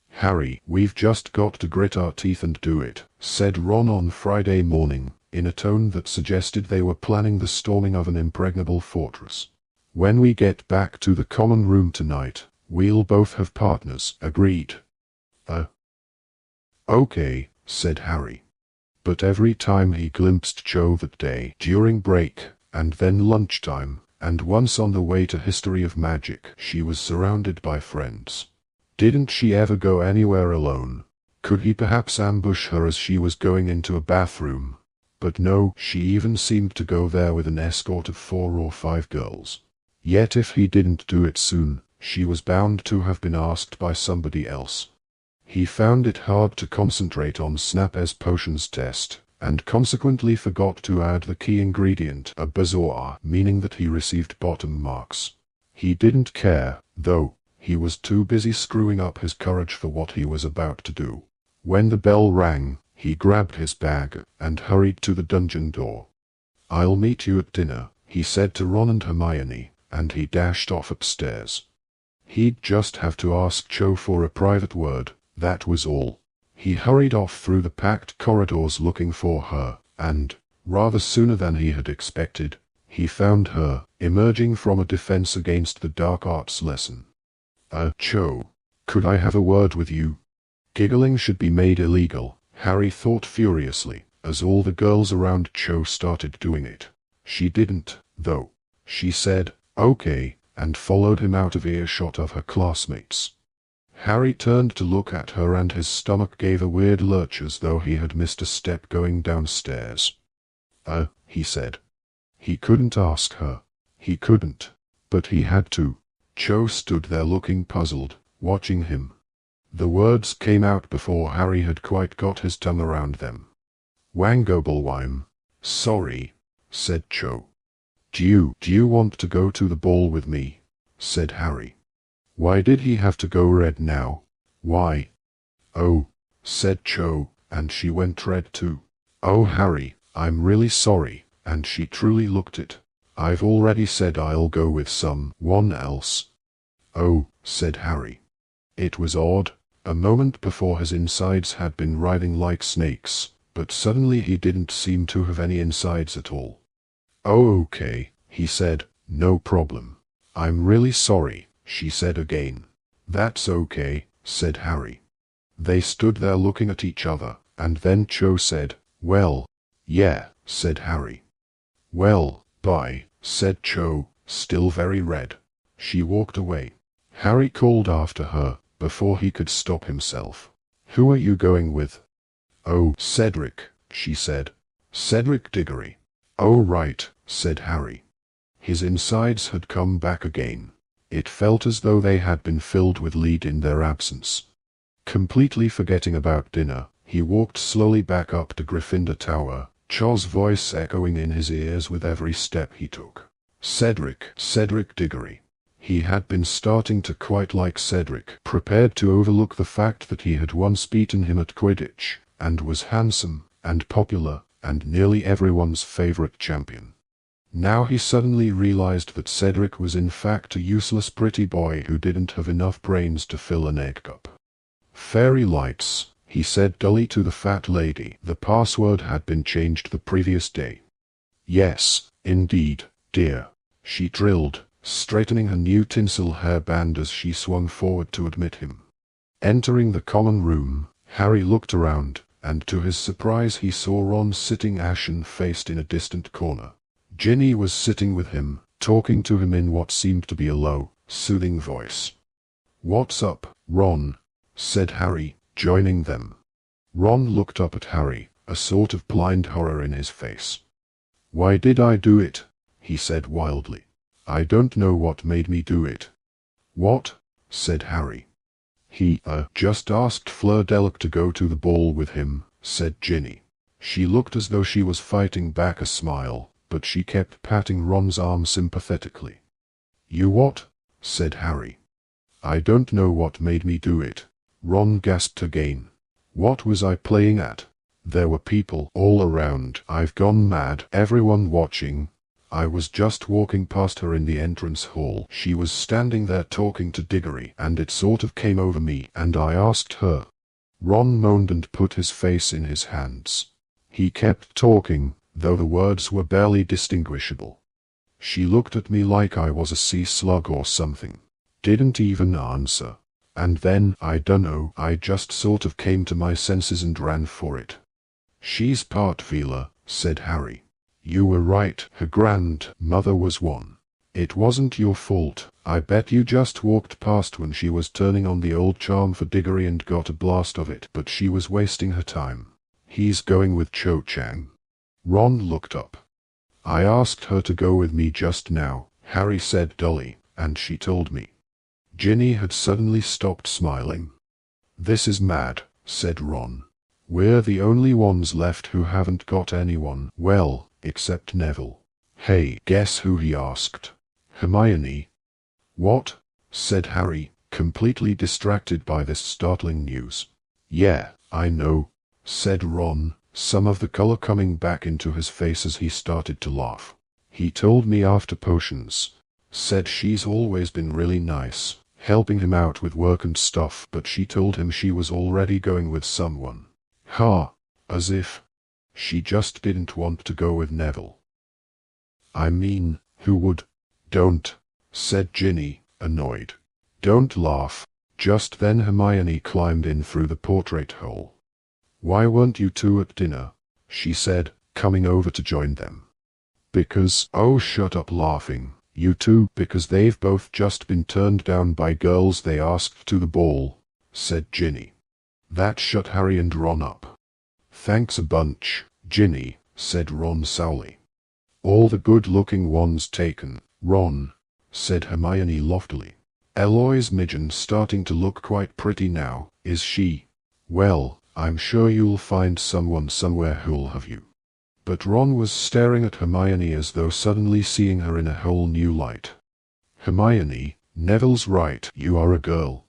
Speaker 1: Harry, we've just got to grit our teeth and do it, said Ron on Friday morning, in a tone that suggested they were planning the storming of an impregnable fortress. When we get back to the common room tonight, we'll both have partners, agreed. Okay, said Harry. But every time he glimpsed Cho that day, during break, and then lunchtime, and once on the way to History of Magic, she was surrounded by friends. Didn't she ever go anywhere alone? Could he perhaps ambush her as she was going into a bathroom? But no, she even seemed to go there with an escort of 4 or 5 girls. Yet if he didn't do it soon, she was bound to have been asked by somebody else. He found it hard to concentrate on Snap's potions test, and consequently forgot to add the key ingredient, a bazoar, meaning that he received bottom marks. He didn't care, though. He was too busy screwing up his courage for what he was about to do. When the bell rang, he grabbed his bag and hurried to the dungeon door. "I'll meet you at dinner," he said to Ron and Hermione, and he dashed off upstairs. He'd just have to ask Cho for a private word, that was all. He hurried off through the packed corridors looking for her, and, rather sooner than he had expected, he found her, emerging from a defense against the dark arts lesson. Cho, could I have a word with you?" Giggling should be made illegal, Harry thought furiously, as all the girls around Cho started doing it. She didn't, though. She said, "Okay," and followed him out of earshot of her classmates. Harry turned to look at her and his stomach gave a weird lurch as though he had missed a step going downstairs. He said. He couldn't ask her. He couldn't. But he had to. Cho stood there looking puzzled, watching him. The words came out before Harry had quite got his tongue around them. "Wangobelwime. Sorry," said Cho. Do you want to go to the ball with me?" said Harry. Why did he have to go red now? Why? "Oh," said Cho, and she went red too. "Oh Harry, I'm really sorry," and she truly looked it. "I've already said I'll go with someone else." "Oh," said Harry. It was odd. A moment before his insides had been writhing like snakes, but suddenly he didn't seem to have any insides at all. "Oh okay," he said, "no problem." "I'm really sorry," she said again. "That's okay," said Harry. They stood there looking at each other, and then Cho said, "Well, yeah," said Harry. "Well, bye," said Cho, still very red. She walked away. Harry called after her, before he could stop himself. "Who are you going with?" "Oh, Cedric," she said. "Cedric Diggory." "Oh right," said Harry. His insides had come back again. It felt as though they had been filled with lead in their absence. Completely forgetting about dinner, he walked slowly back up to Gryffindor Tower, Cho's voice echoing in his ears with every step he took. Cedric Diggory. He had been starting to quite like Cedric, prepared to overlook the fact that he had once beaten him at Quidditch, and was handsome, and popular, and nearly everyone's favorite champion. Now he suddenly realized that Cedric was in fact a useless pretty boy who didn't have enough brains to fill an egg cup. "Fairy lights," he said dully to the fat lady. The password had been changed the previous day. "Yes, indeed, dear," she trilled, straightening her new tinsel hairband as she swung forward to admit him. Entering the common room, Harry looked around, and to his surprise he saw Ron sitting ashen-faced in a distant corner. Ginny was sitting with him, talking to him in what seemed to be a low, soothing voice. "What's up, Ron?" said Harry, joining them. Ron looked up at Harry, a sort of blind horror in his face. "Why did I do it?" he said wildly. "I don't know what made me do it." "What?" said Harry. He just asked Fleur Delac to go to the ball with him," said Ginny. She looked as though she was fighting back a smile, but she kept patting Ron's arm sympathetically. "You what?" said Harry. "I don't know what made me do it," Ron gasped again. What was I playing at? There were people all around. I've gone mad. Everyone watching. I was just walking past her in the entrance hall. She was standing there talking to Diggory, and it sort of came over me, and I asked her. Ron moaned and put his face in his hands. He kept talking, though the words were barely distinguishable. She looked at me like I was a sea slug or something. Didn't even answer. And then, I dunno, I just sort of came to my senses and ran for it. She's part Veela, said Harry. You were right, her grandmother was one. It wasn't your fault. I bet you just walked past when she was turning on the old charm for Diggory and got a blast of it, but she was wasting her time. He's going with Cho Chang. Ron looked up. I asked her to go with me just now, Harry said dully, and she told me. Ginny had suddenly stopped smiling. This is mad, said Ron. We're the only ones left who haven't got anyone, well, except Neville. Hey, guess who he asked? Hermione. What? Said Harry, completely distracted by this startling news. Yeah, I know, said Ron, some of the color coming back into his face as he started to laugh. He told me after potions. Said she's always been really nice, helping him out with work and stuff, but she told him she was already going with someone. Ha, as if. She just didn't want to go with Neville. I mean, who would? Don't, said Ginny, annoyed. Don't laugh. Just then Hermione climbed in through the portrait hole. Why weren't you two at dinner? She said, coming over to join them. Because, oh shut up laughing, you two, because they've both just been turned down by girls they asked to the ball, said Ginny. That shut Harry and Ron up. Thanks a bunch, Ginny, said Ron sourly. All the good-looking ones taken, Ron, said Hermione loftily. Eloise Midgen's starting to look quite pretty now, is she? Well, I'm sure you'll find someone somewhere who'll have you. But Ron was staring at Hermione as though suddenly seeing her in a whole new light. Hermione, Neville's right, you are a girl.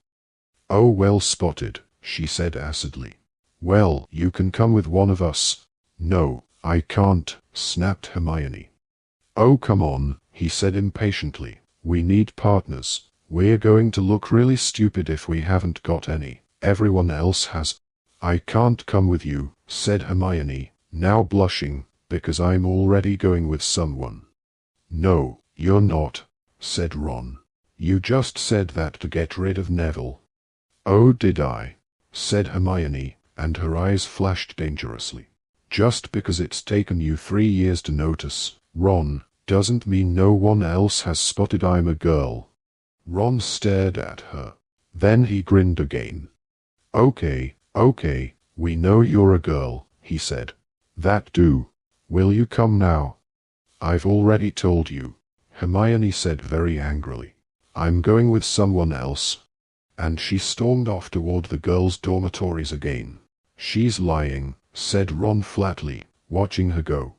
Speaker 1: Oh well spotted, she said acidly. Well, you can come with one of us. No, I can't, snapped Hermione. Oh come on, he said impatiently. We need partners. We're going to look really stupid if we haven't got any. Everyone else has. I can't come with you, said Hermione, now blushing, because I'm already going with someone. No, you're not, said Ron. You just said that to get rid of Neville. Oh did I? Said Hermione, and her eyes flashed dangerously. Just because it's taken you 3 years to notice, Ron, doesn't mean no one else has spotted I'm a girl. Ron stared at her. Then he grinned again. Okay, we know you're a girl, he said. That do. Will you come now? I've already told you, Hermione said very angrily. I'm going with someone else. And she stormed off toward the girls' dormitories again. She's lying, said Ron flatly, watching her go.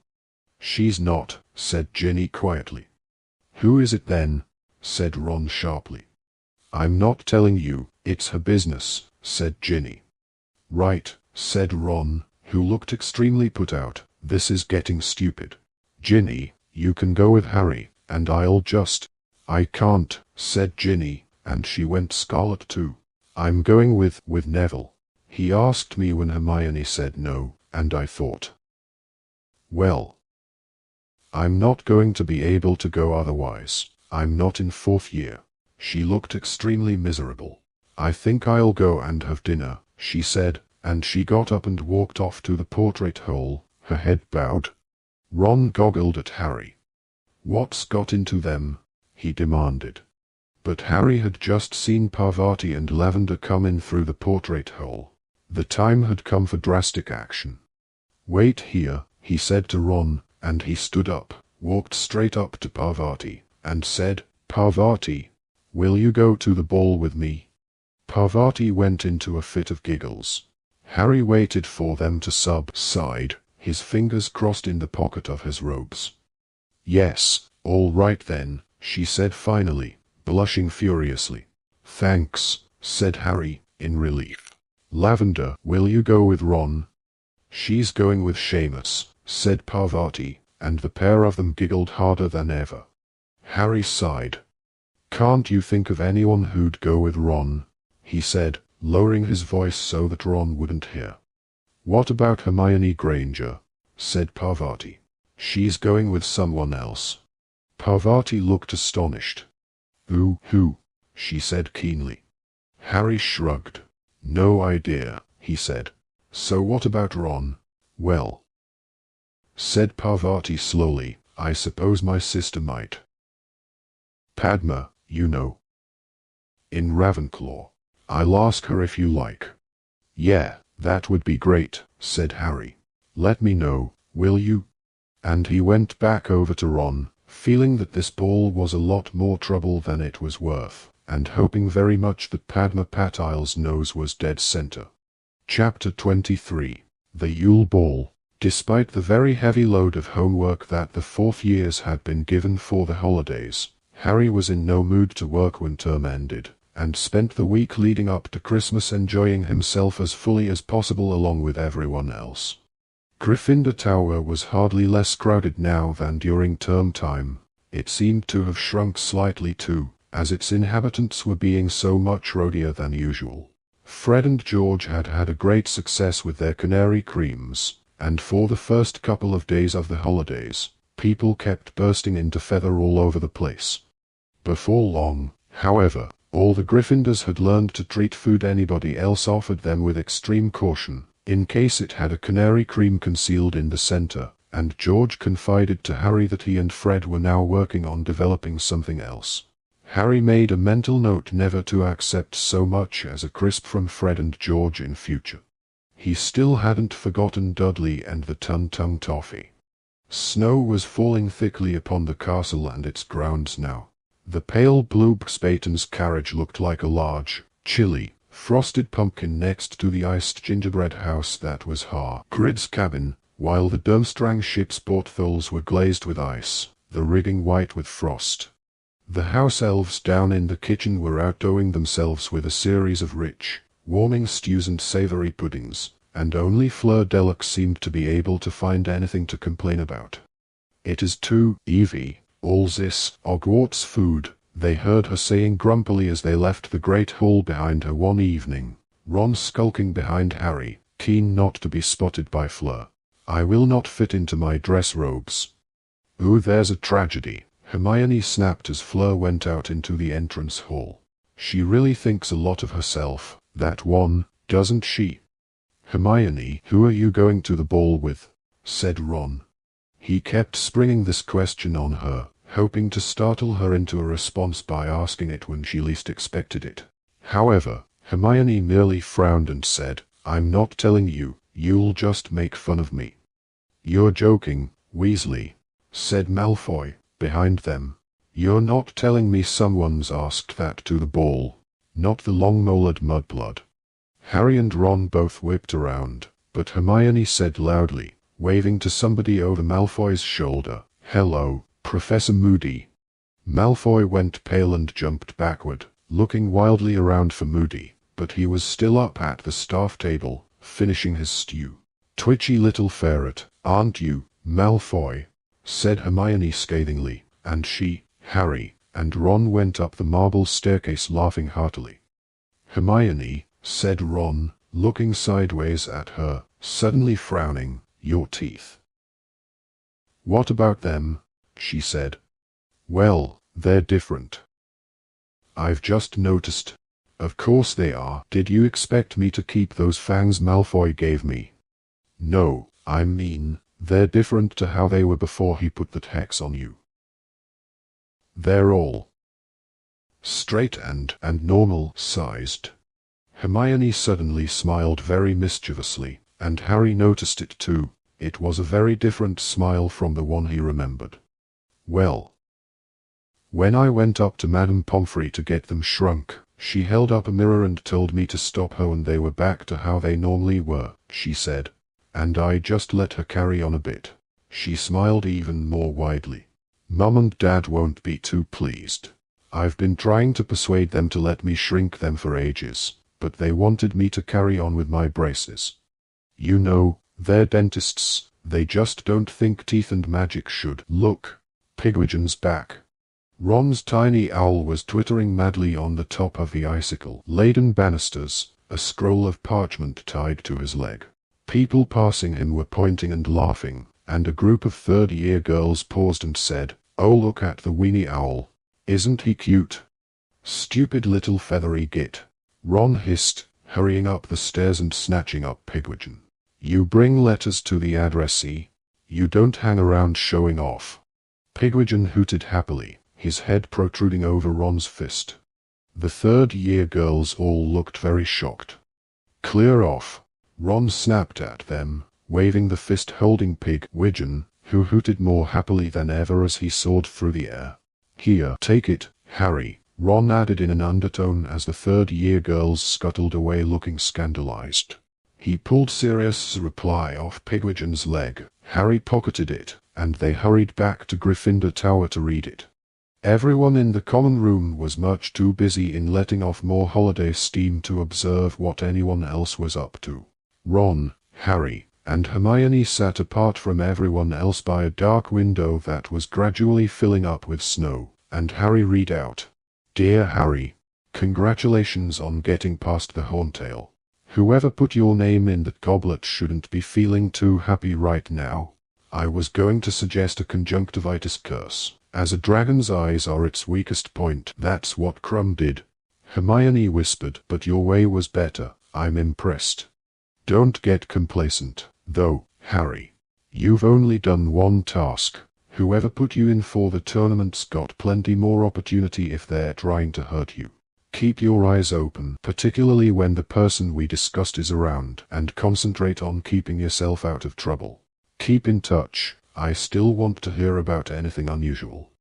Speaker 1: She's not, said Ginny quietly. Who is it then? Said Ron sharply. I'm not telling you, it's her business, said Ginny. Right, said Ron, who looked extremely put out. This is getting stupid. Ginny, you can go with Harry, and I'll just. I can't, said Ginny, and she went scarlet too. I'm going with Neville. He asked me when Hermione said no, and I thought. Well, I'm not going to be able to go otherwise. I'm not in 4th year. She looked extremely miserable. I think I'll go and have dinner, she said, and she got up and walked off to the portrait hole, her head bowed. Ron goggled at Harry. What's got into them? He demanded. But Harry had just seen Parvati and Lavender come in through the portrait hole. The time had come for drastic action. Wait here, he said to Ron, and he stood up, walked straight up to Parvati, and said, Parvati, will you go to the ball with me? Parvati went into a fit of giggles. Harry waited for them to subside, his fingers crossed in the pocket of his robes. Yes, all right then, she said finally, blushing furiously. Thanks, said Harry, in relief. Lavender, will you go with Ron? She's going with Seamus, said Parvati, and the pair of them giggled harder than ever. Harry sighed. Can't you think of anyone who'd go with Ron? He said, lowering his voice so that Ron wouldn't hear. What about Hermione Granger? Said Parvati. She's going with someone else. Parvati looked astonished. Who? She said keenly. Harry shrugged. No idea, he said. So what about Ron? Well, said Parvati slowly, I suppose my sister might. Padma, you know. In Ravenclaw. I'll ask her if you like. Yeah, that would be great, said Harry. Let me know, will you? And he went back over to Ron, feeling that this ball was a lot more trouble than it was worth, and hoping very much that Padma Patile's nose was dead center. Chapter 23. The Yule Ball. Despite the very heavy load of homework that the fourth years had been given for the holidays, Harry was in no mood to work when term ended, and spent the week leading up to Christmas enjoying himself as fully as possible along with everyone else. Gryffindor Tower was hardly less crowded now than during term time. It seemed to have shrunk slightly too, as its inhabitants were being so much rowdier than usual. Fred and George had had a great success with their canary creams, and for the first couple of days of the holidays, people kept bursting into feather all over the place. Before long, however, all the Gryffindors had learned to treat food anybody else offered them with extreme caution, in case it had a canary cream concealed in the center, and George confided to Harry that he and Fred were now working on developing something else. Harry made a mental note never to accept so much as a crisp from Fred and George in future. He still hadn't forgotten Dudley and the Tung-Tung Toffee. Snow was falling thickly upon the castle and its grounds now. The pale blue Spaten's carriage looked like a large, chilly, frosted pumpkin next to the iced gingerbread house that was Hagrid's cabin, while the Durmstrang ship's portholes were glazed with ice, the rigging white with frost. The house elves down in the kitchen were outdoing themselves with a series of rich, warming stews and savory puddings, and only Fleur Deluxe seemed to be able to find anything to complain about. It is too, Evie, all this Hogwarts food, they heard her saying grumpily as they left the great hall behind her one evening, Ron skulking behind Harry, keen not to be spotted by Fleur. I will not fit into my dress robes. Ooh, there's a tragedy, Hermione snapped as Fleur went out into the entrance hall. She really thinks a lot of herself, that one, doesn't she? Hermione, who are you going to the ball with? Said Ron. He kept springing this question on her, hoping to startle her into a response by asking it when she least expected it. However, Hermione merely frowned and said, I'm not telling you, you'll just make fun of me. You're joking, Weasley, said Malfoy, behind them. You're not telling me someone's asked that to the ball. Not the long-moled mudblood. Harry and Ron both whipped around, but Hermione said loudly, waving to somebody over Malfoy's shoulder, Hello, Professor Moody. Malfoy went pale and jumped backward, looking wildly around for Moody, but he was still up at the staff table, finishing his stew. Twitchy little ferret, aren't you, Malfoy? Said Hermione scathingly, and she, Harry, and Ron went up the marble staircase laughing heartily. Hermione, said Ron, looking sideways at her, suddenly frowning, your teeth. What about them? She said. Well, they're different. I've just noticed. Of course they are. Did you expect me to keep those fangs Malfoy gave me? No, I mean, they're different to how they were before he put that hex on you. They're all straight and normal-sized. Hermione suddenly smiled very mischievously, and Harry noticed it too. It was a very different smile from the one he remembered. Well, when I went up to Madame Pomfrey to get them shrunk, she held up a mirror and told me to stop her when they were back to how they normally were, she said. And I just let her carry on a bit. She smiled even more widely. Mum and Dad won't be too pleased. I've been trying to persuade them to let me shrink them for ages, but they wanted me to carry on with my braces. You know, they're dentists, they just don't think teeth and magic should. Look, Pigwidgeon's back. Ron's tiny owl was twittering madly on the top of the icicle-laden banisters, a scroll of parchment tied to his leg. People passing him were pointing and laughing, and a group of third-year girls paused and said, "Oh, look at the weenie owl. Isn't he cute?" "Stupid little feathery git," Ron hissed, hurrying up the stairs and snatching up Pigwidgeon. "You bring letters to the addressee. You don't hang around showing off." Pigwidgeon hooted happily, his head protruding over Ron's fist. The third-year girls all looked very shocked. "Clear off," Ron snapped at them, waving the fist holding Pigwidgeon, who hooted more happily than ever as he soared through the air. "Here, take it, Harry," Ron added in an undertone as the third-year girls scuttled away looking scandalized. He pulled Sirius's reply off Pigwidgeon's leg, Harry pocketed it, and they hurried back to Gryffindor Tower to read it. Everyone in the common room was much too busy in letting off more holiday steam to observe what anyone else was up to. Ron, Harry, and Hermione sat apart from everyone else by a dark window that was gradually filling up with snow, and Harry read out, "Dear Harry, congratulations on getting past the Horntail. Whoever put your name in that goblet shouldn't be feeling too happy right now. I was going to suggest a conjunctivitis curse, as a dragon's eyes are its weakest point. That's what Krum did," Hermione whispered, "but your way was better. I'm impressed. Don't get complacent, though, Harry. You've only done one task. Whoever put you in for the tournament's got plenty more opportunity if they're trying to hurt you. Keep your eyes open, particularly when the person we discussed is around, and concentrate on keeping yourself out of trouble. Keep in touch. I still want to hear about anything unusual."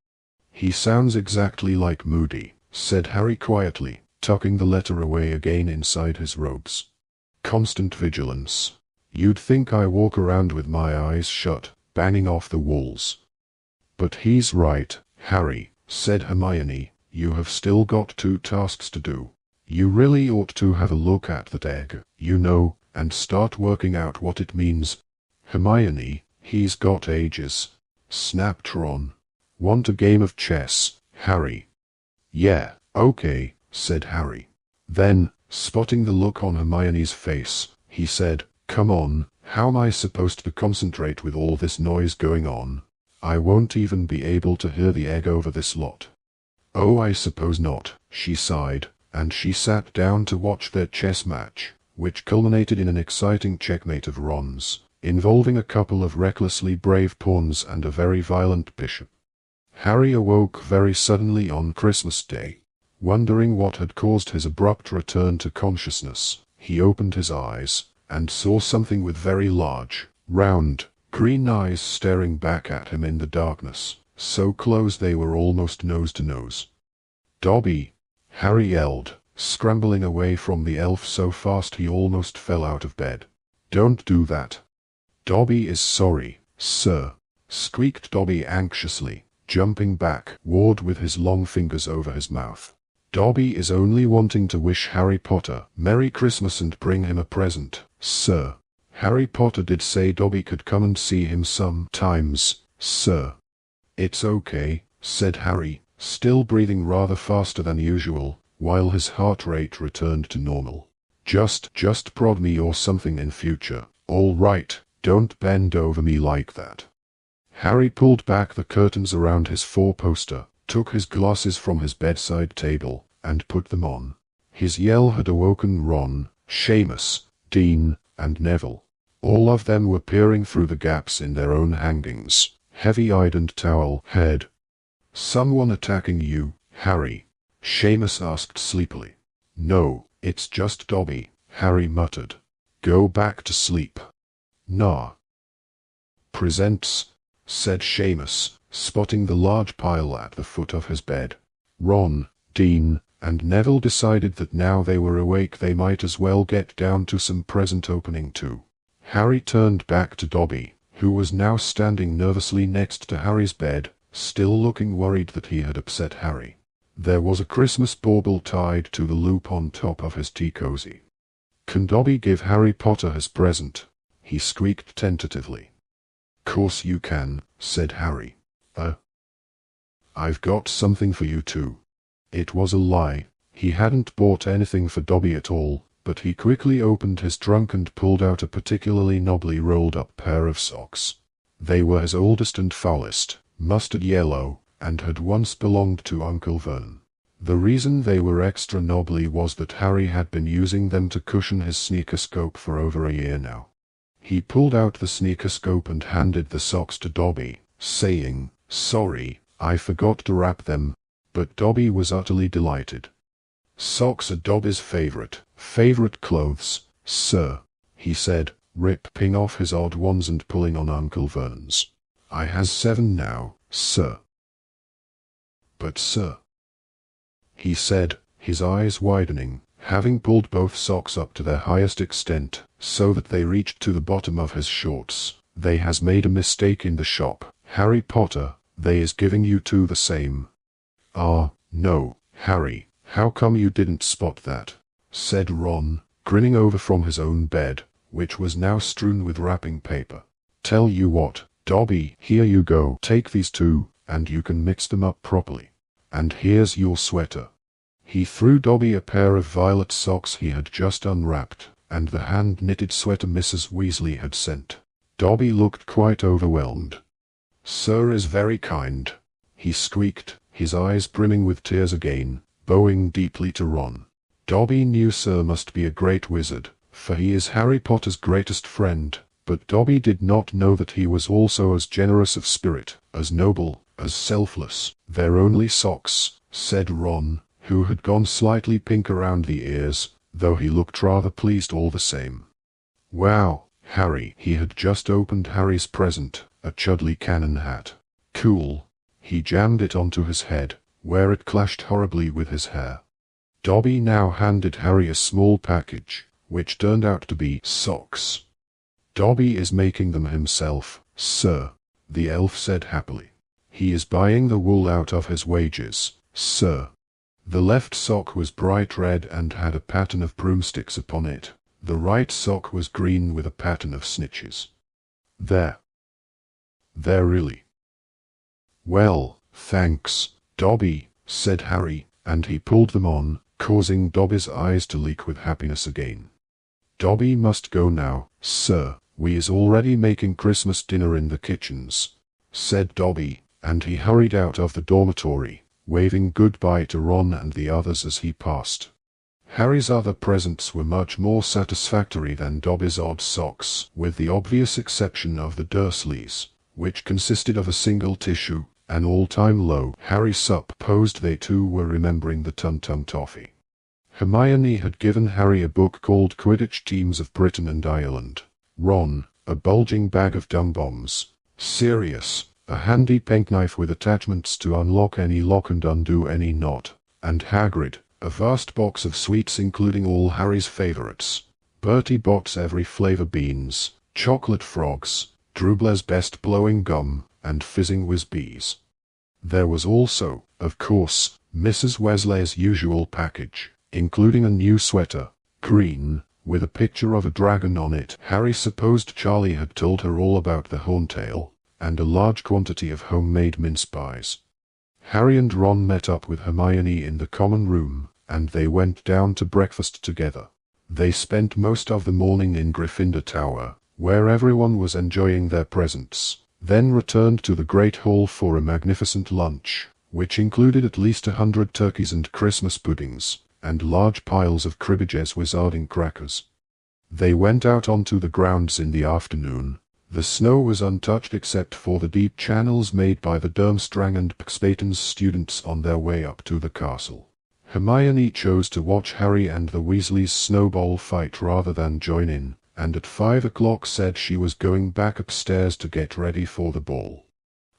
Speaker 1: "He sounds exactly like Moody," said Harry quietly, tucking the letter away again inside his robes. "Constant vigilance. You'd think I walk around with my eyes shut, banging off the walls." "But he's right, Harry," said Hermione. "You have still got 2 tasks to do. You really ought to have a look at that egg, you know, and start working out what it means." "Hermione, he's got ages," snapped Ron. "Want a game of chess, Harry?" "Yeah, okay," said Harry. Then, spotting the look on Hermione's face, he said, "Come on, how am I supposed to concentrate with all this noise going on? I won't even be able to hear the egg over this lot." "Oh, I suppose not," she sighed, and she sat down to watch their chess match, which culminated in an exciting checkmate of Ron's, involving a couple of recklessly brave pawns and a very violent bishop. Harry awoke very suddenly on Christmas Day. Wondering what had caused his abrupt return to consciousness, he opened his eyes, and saw something with very large, round, green eyes staring back at him in the darkness, so close they were almost nose to nose. "Dobby!" Harry yelled, scrambling away from the elf so fast he almost fell out of bed. "Don't do that." "Dobby is sorry, sir," squeaked Dobby anxiously, jumping backward with his long fingers over his mouth. "Dobby is only wanting to wish Harry Potter Merry Christmas and bring him a present, sir. Harry Potter did say Dobby could come and see him sometimes, sir." "It's okay," said Harry, still breathing rather faster than usual, while his heart rate returned to normal. Just prod me or something in future, all right? Don't bend over me like that." Harry pulled back the curtains around his 4-poster, took his glasses from his bedside table, and put them on. His yell had awoken Ron, Seamus, Dean, and Neville. All of them were peering through the gaps in their own hangings, heavy-eyed and towel-head. "Someone attacking you, Harry?" Seamus asked sleepily. "No, it's just Dobby," Harry muttered. "Go back to sleep." "Nah." "Presents," said Seamus, spotting the large pile at the foot of his bed. Ron, Dean, and Neville decided that now they were awake they might as well get down to some present opening too. Harry turned back to Dobby, who was now standing nervously next to Harry's bed, still looking worried that he had upset Harry. There was a Christmas bauble tied to the loop on top of his tea cozy. "Can Dobby give Harry Potter his present?" he squeaked tentatively. "Course you can," said Harry. I've got something for you too." It was a lie. He hadn't bought anything for Dobby at all, but he quickly opened his trunk and pulled out a particularly nobly rolled-up pair of socks. They were his oldest and foulest, mustard yellow, and had once belonged to Uncle Vernon. The reason they were extra knobbly was that Harry had been using them to cushion his sneakerscope for over a year now. He pulled out the sneakerscope and handed the socks to Dobby, saying, "Sorry, I forgot to wrap them," but Dobby was utterly delighted. "Socks are Dobby's favorite clothes, sir," he said, ripping off his odd ones and pulling on Uncle Vernon's. "I has 7 now, sir." "But sir," he said, his eyes widening, having pulled both socks up to their highest extent, so that they reached to the bottom of his shorts, "they has made a mistake in the shop, Harry Potter, they is giving you 2 the same." "Ah, no, Harry, how come you didn't spot that?" said Ron, grinning over from his own bed, which was now strewn with wrapping paper. "Tell you what, Dobby, here you go, take these 2, and you can mix them up properly. And here's your sweater." He threw Dobby a pair of violet socks he had just unwrapped, and the hand-knitted sweater Mrs. Weasley had sent. Dobby looked quite overwhelmed. "Sir is very kind," he squeaked, his eyes brimming with tears again, bowing deeply to Ron. Dobby knew Sir must be a great wizard, for he is Harry Potter's greatest friend, but Dobby did not know that he was also as generous of spirit, as noble, as selfless. "They're only socks," said Ron, who had gone slightly pink around the ears, though he looked rather pleased all the same. "Wow, Harry," he had just opened Harry's present, a Chudley cannon hat. "Cool." He jammed it onto his head, where it clashed horribly with his hair. Dobby now handed Harry a small package, which turned out to be socks. "Dobby is making them himself, sir," the elf said happily. "He is buying the wool out of his wages, sir." The left sock was bright red and had a pattern of broomsticks upon it. The right sock was green with a pattern of snitches. There really." "Well, thanks, Dobby," said Harry, and he pulled them on, causing Dobby's eyes to leak with happiness again. "Dobby must go now, sir. We is already making Christmas dinner in the kitchens," said Dobby, and he hurried out of the dormitory, waving goodbye to Ron and the others as he passed. Harry's other presents were much more satisfactory than Dobby's odd socks, with the obvious exception of the Dursleys, which consisted of a single tissue, an all-time low. Harry supposed they too were remembering the Tum-Tum Toffee. Hermione had given Harry a book called Quidditch Teams of Britain and Ireland. Ron, a bulging bag of dung bombs. Sirius, a handy penknife with attachments to unlock any lock and undo any knot. And Hagrid, a vast box of sweets including all Harry's favorites. Bertie Bott's every flavor beans, chocolate frogs, Drubler's best blowing gum, and fizzing whiz-bees. There was also, of course, Mrs. Weasley's usual package, including a new sweater, green, with a picture of a dragon on it. Harry supposed Charlie had told her all about the horntail, and a large quantity of homemade mince pies. Harry and Ron met up with Hermione in the common room, and they went down to breakfast together. They spent most of the morning in Gryffindor Tower, where everyone was enjoying their presents, then returned to the Great Hall for a magnificent lunch, which included at least 100 turkeys and Christmas puddings, and large piles of Cribbage's wizarding crackers. They went out onto the grounds in the afternoon. The snow was untouched except for the deep channels made by the Durmstrang and Paxton's students on their way up to the castle. Hermione chose to watch Harry and the Weasleys snowball fight rather than join in, and at 5 o'clock said she was going back upstairs to get ready for the ball.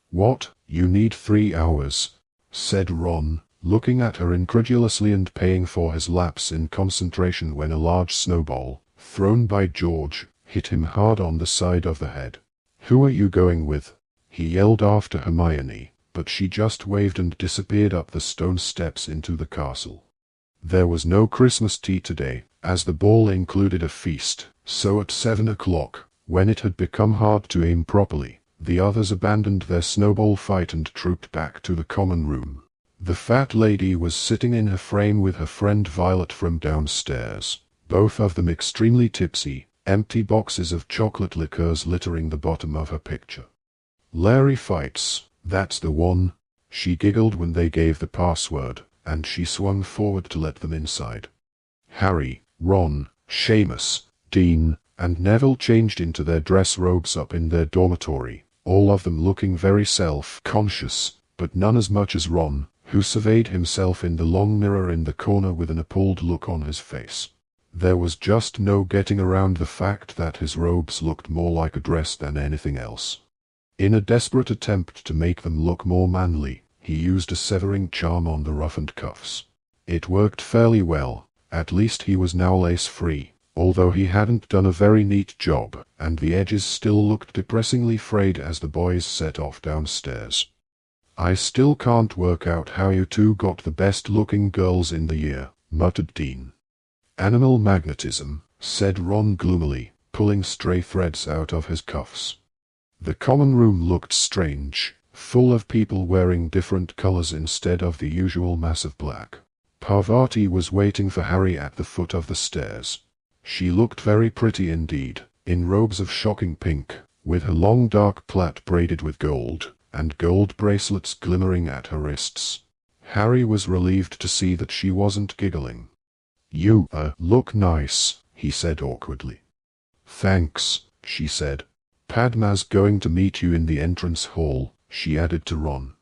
Speaker 1: "What, you need 3 hours?" said Ron, looking at her incredulously and paying for his lapse in concentration when a large snowball, thrown by George, hit him hard on the side of the head. "Who are you going with?" he yelled after Hermione, but she just waved and disappeared up the stone steps into the castle. There was no Christmas tea today, as the ball included a feast, so at 7 o'clock, when it had become hard to aim properly, the others abandoned their snowball fight and trooped back to the common room. The fat lady was sitting in her frame with her friend Violet from downstairs, both of them extremely tipsy, empty boxes of chocolate liqueurs littering the bottom of her picture. "Larry fights, that's the one," she giggled when they gave the password, and she swung forward to let them inside. Harry, Ron, Seamus, Dean, and Neville changed into their dress robes up in their dormitory, all of them looking very self-conscious, but none as much as Ron, who surveyed himself in the long mirror in the corner with an appalled look on his face. There was just no getting around the fact that his robes looked more like a dress than anything else. In a desperate attempt to make them look more manly, he used a severing charm on the roughened cuffs. It worked fairly well, at least he was now lace-free, although he hadn't done a very neat job, and the edges still looked depressingly frayed as the boys set off downstairs. "I still can't work out how you two got the best-looking girls in the year," muttered Dean. "Animal magnetism," said Ron gloomily, pulling stray threads out of his cuffs. The common room looked strange, full of people wearing different colors instead of the usual mass of black. Parvati was waiting for Harry at the foot of the stairs. She looked very pretty indeed, in robes of shocking pink, with her long dark plait braided with gold, and gold bracelets glimmering at her wrists. Harry was relieved to see that she wasn't giggling. "You, look nice," he said awkwardly. "Thanks," she said. "Padma's going to meet you in the entrance hall," she added to Ron.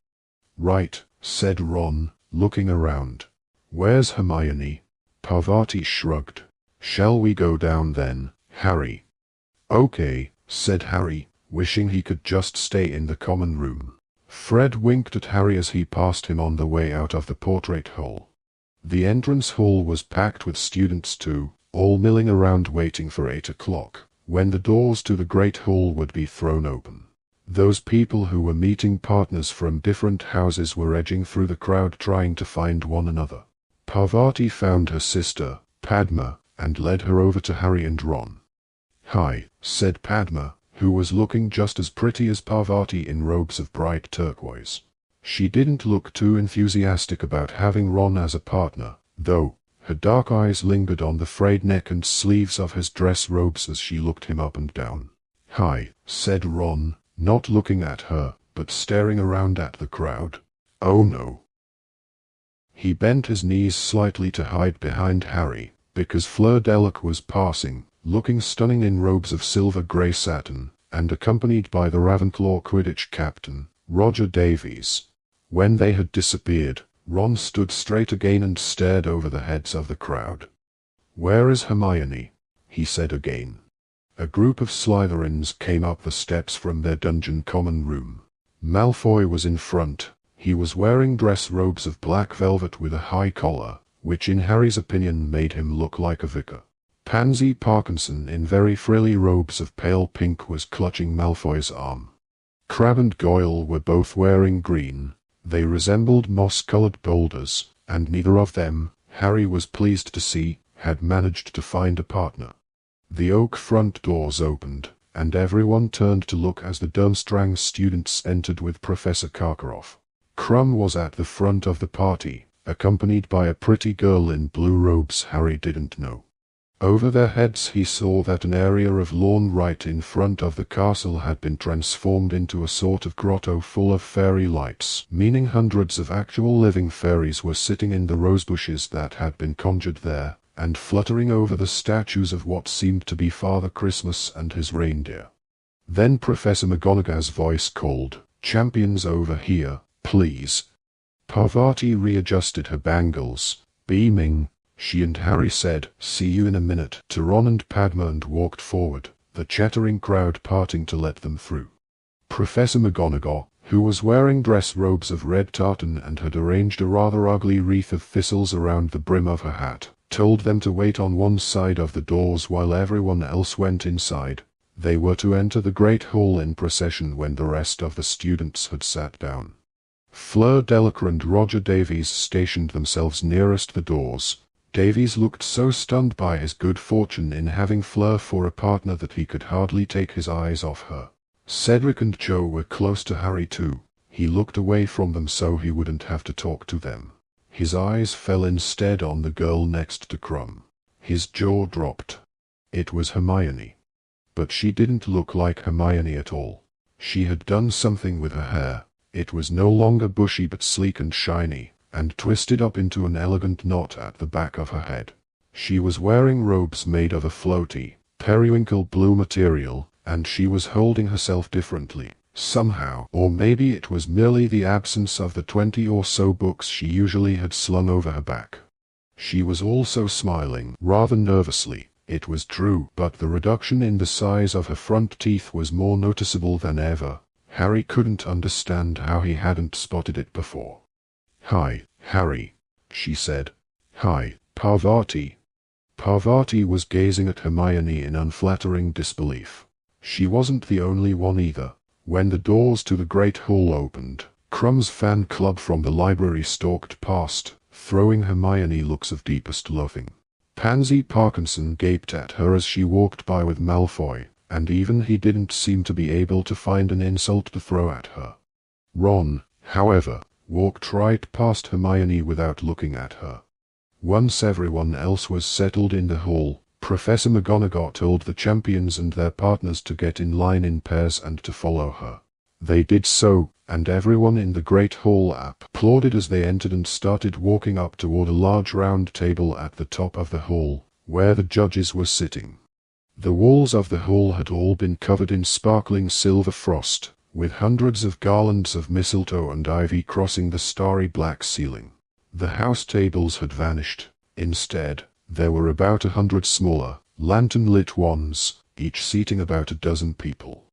Speaker 1: "Right," said Ron, looking around. "Where's Hermione?" Parvati shrugged. "Shall we go down then, Harry?" "Okay," said Harry, wishing he could just stay in the common room. Fred winked at Harry as he passed him on the way out of the portrait hall. The entrance hall was packed with students too, all milling around waiting for 8 o'clock, when the doors to the great hall would be thrown open. Those people who were meeting partners from different houses were edging through the crowd trying to find one another. Parvati found her sister, Padma, and led her over to Harry and Ron. "Hi," said Padma, who was looking just as pretty as Parvati in robes of bright turquoise. She didn't look too enthusiastic about having Ron as a partner, though. Her dark eyes lingered on the frayed neck and sleeves of his dress robes as she looked him up and down. "Hi," said Ron, not looking at her, but staring around at the crowd. "Oh no." He bent his knees slightly to hide behind Harry, because Fleur Delac was passing, looking stunning in robes of silver-grey satin, and accompanied by the Ravenclaw Quidditch captain, Roger Davies. When they had disappeared, Ron stood straight again and stared over the heads of the crowd. "Where is Hermione?" he said again. A group of Slytherins came up the steps from their dungeon common room. Malfoy was in front. He was wearing dress robes of black velvet with a high collar, which in Harry's opinion made him look like a vicar. Pansy Parkinson in very frilly robes of pale pink was clutching Malfoy's arm. Crabbe and Goyle were both wearing green. They resembled moss-colored boulders, and neither of them, Harry was pleased to see, had managed to find a partner. The oak front doors opened, and everyone turned to look as the Durmstrang students entered with Professor Karkaroff. Krum was at the front of the party, accompanied by a pretty girl in blue robes Harry didn't know. Over their heads he saw that an area of lawn right in front of the castle had been transformed into a sort of grotto full of fairy lights, meaning hundreds of actual living fairies were sitting in the rosebushes that had been conjured there, and fluttering over the statues of what seemed to be Father Christmas and his reindeer. Then Professor McGonagall's voice called, "Champions over here, please." Parvati readjusted her bangles, beaming. She and Harry said, "See you in a minute," to Ron and Padma and walked forward, the chattering crowd parting to let them through. Professor McGonagall, who was wearing dress robes of red tartan and had arranged a rather ugly wreath of thistles around the brim of her hat, told them to wait on one side of the doors while everyone else went inside. They were to enter the great hall in procession when the rest of the students had sat down. Fleur Delacour and Roger Davies stationed themselves nearest the doors. Davies looked so stunned by his good fortune in having Fleur for a partner that he could hardly take his eyes off her. Cedric and Joe were close to Harry too. He looked away from them so he wouldn't have to talk to them. His eyes fell instead on the girl next to Krum. His jaw dropped. It was Hermione. But she didn't look like Hermione at all. She had done something with her hair. It was no longer bushy but sleek and shiny, and twisted up into an elegant knot at the back of her head. She was wearing robes made of a floaty, periwinkle blue material, and she was holding herself differently, somehow, or maybe it was merely the absence of the 20 or so books she usually had slung over her back. She was also smiling, rather nervously, it was true, but the reduction in the size of her front teeth was more noticeable than ever. Harry couldn't understand how he hadn't spotted it before. "Hi, Harry," she said. "Hi, Parvati." Parvati was gazing at Hermione in unflattering disbelief. She wasn't the only one either. When the doors to the Great Hall opened, Krum's fan club from the library stalked past, throwing Hermione looks of deepest loathing. Pansy Parkinson gaped at her as she walked by with Malfoy, and even he didn't seem to be able to find an insult to throw at her. Ron, however, walked right past Hermione without looking at her. Once everyone else was settled in the hall, Professor McGonagall told the champions and their partners to get in line in pairs and to follow her. They did so, and everyone in the Great Hall applauded as they entered and started walking up toward a large round table at the top of the hall, where the judges were sitting. The walls of the hall had all been covered in sparkling silver frost, with hundreds of garlands of mistletoe and ivy crossing the starry black ceiling. The house tables had vanished. Instead, there were about 100 smaller, lantern-lit ones, each seating about a dozen people.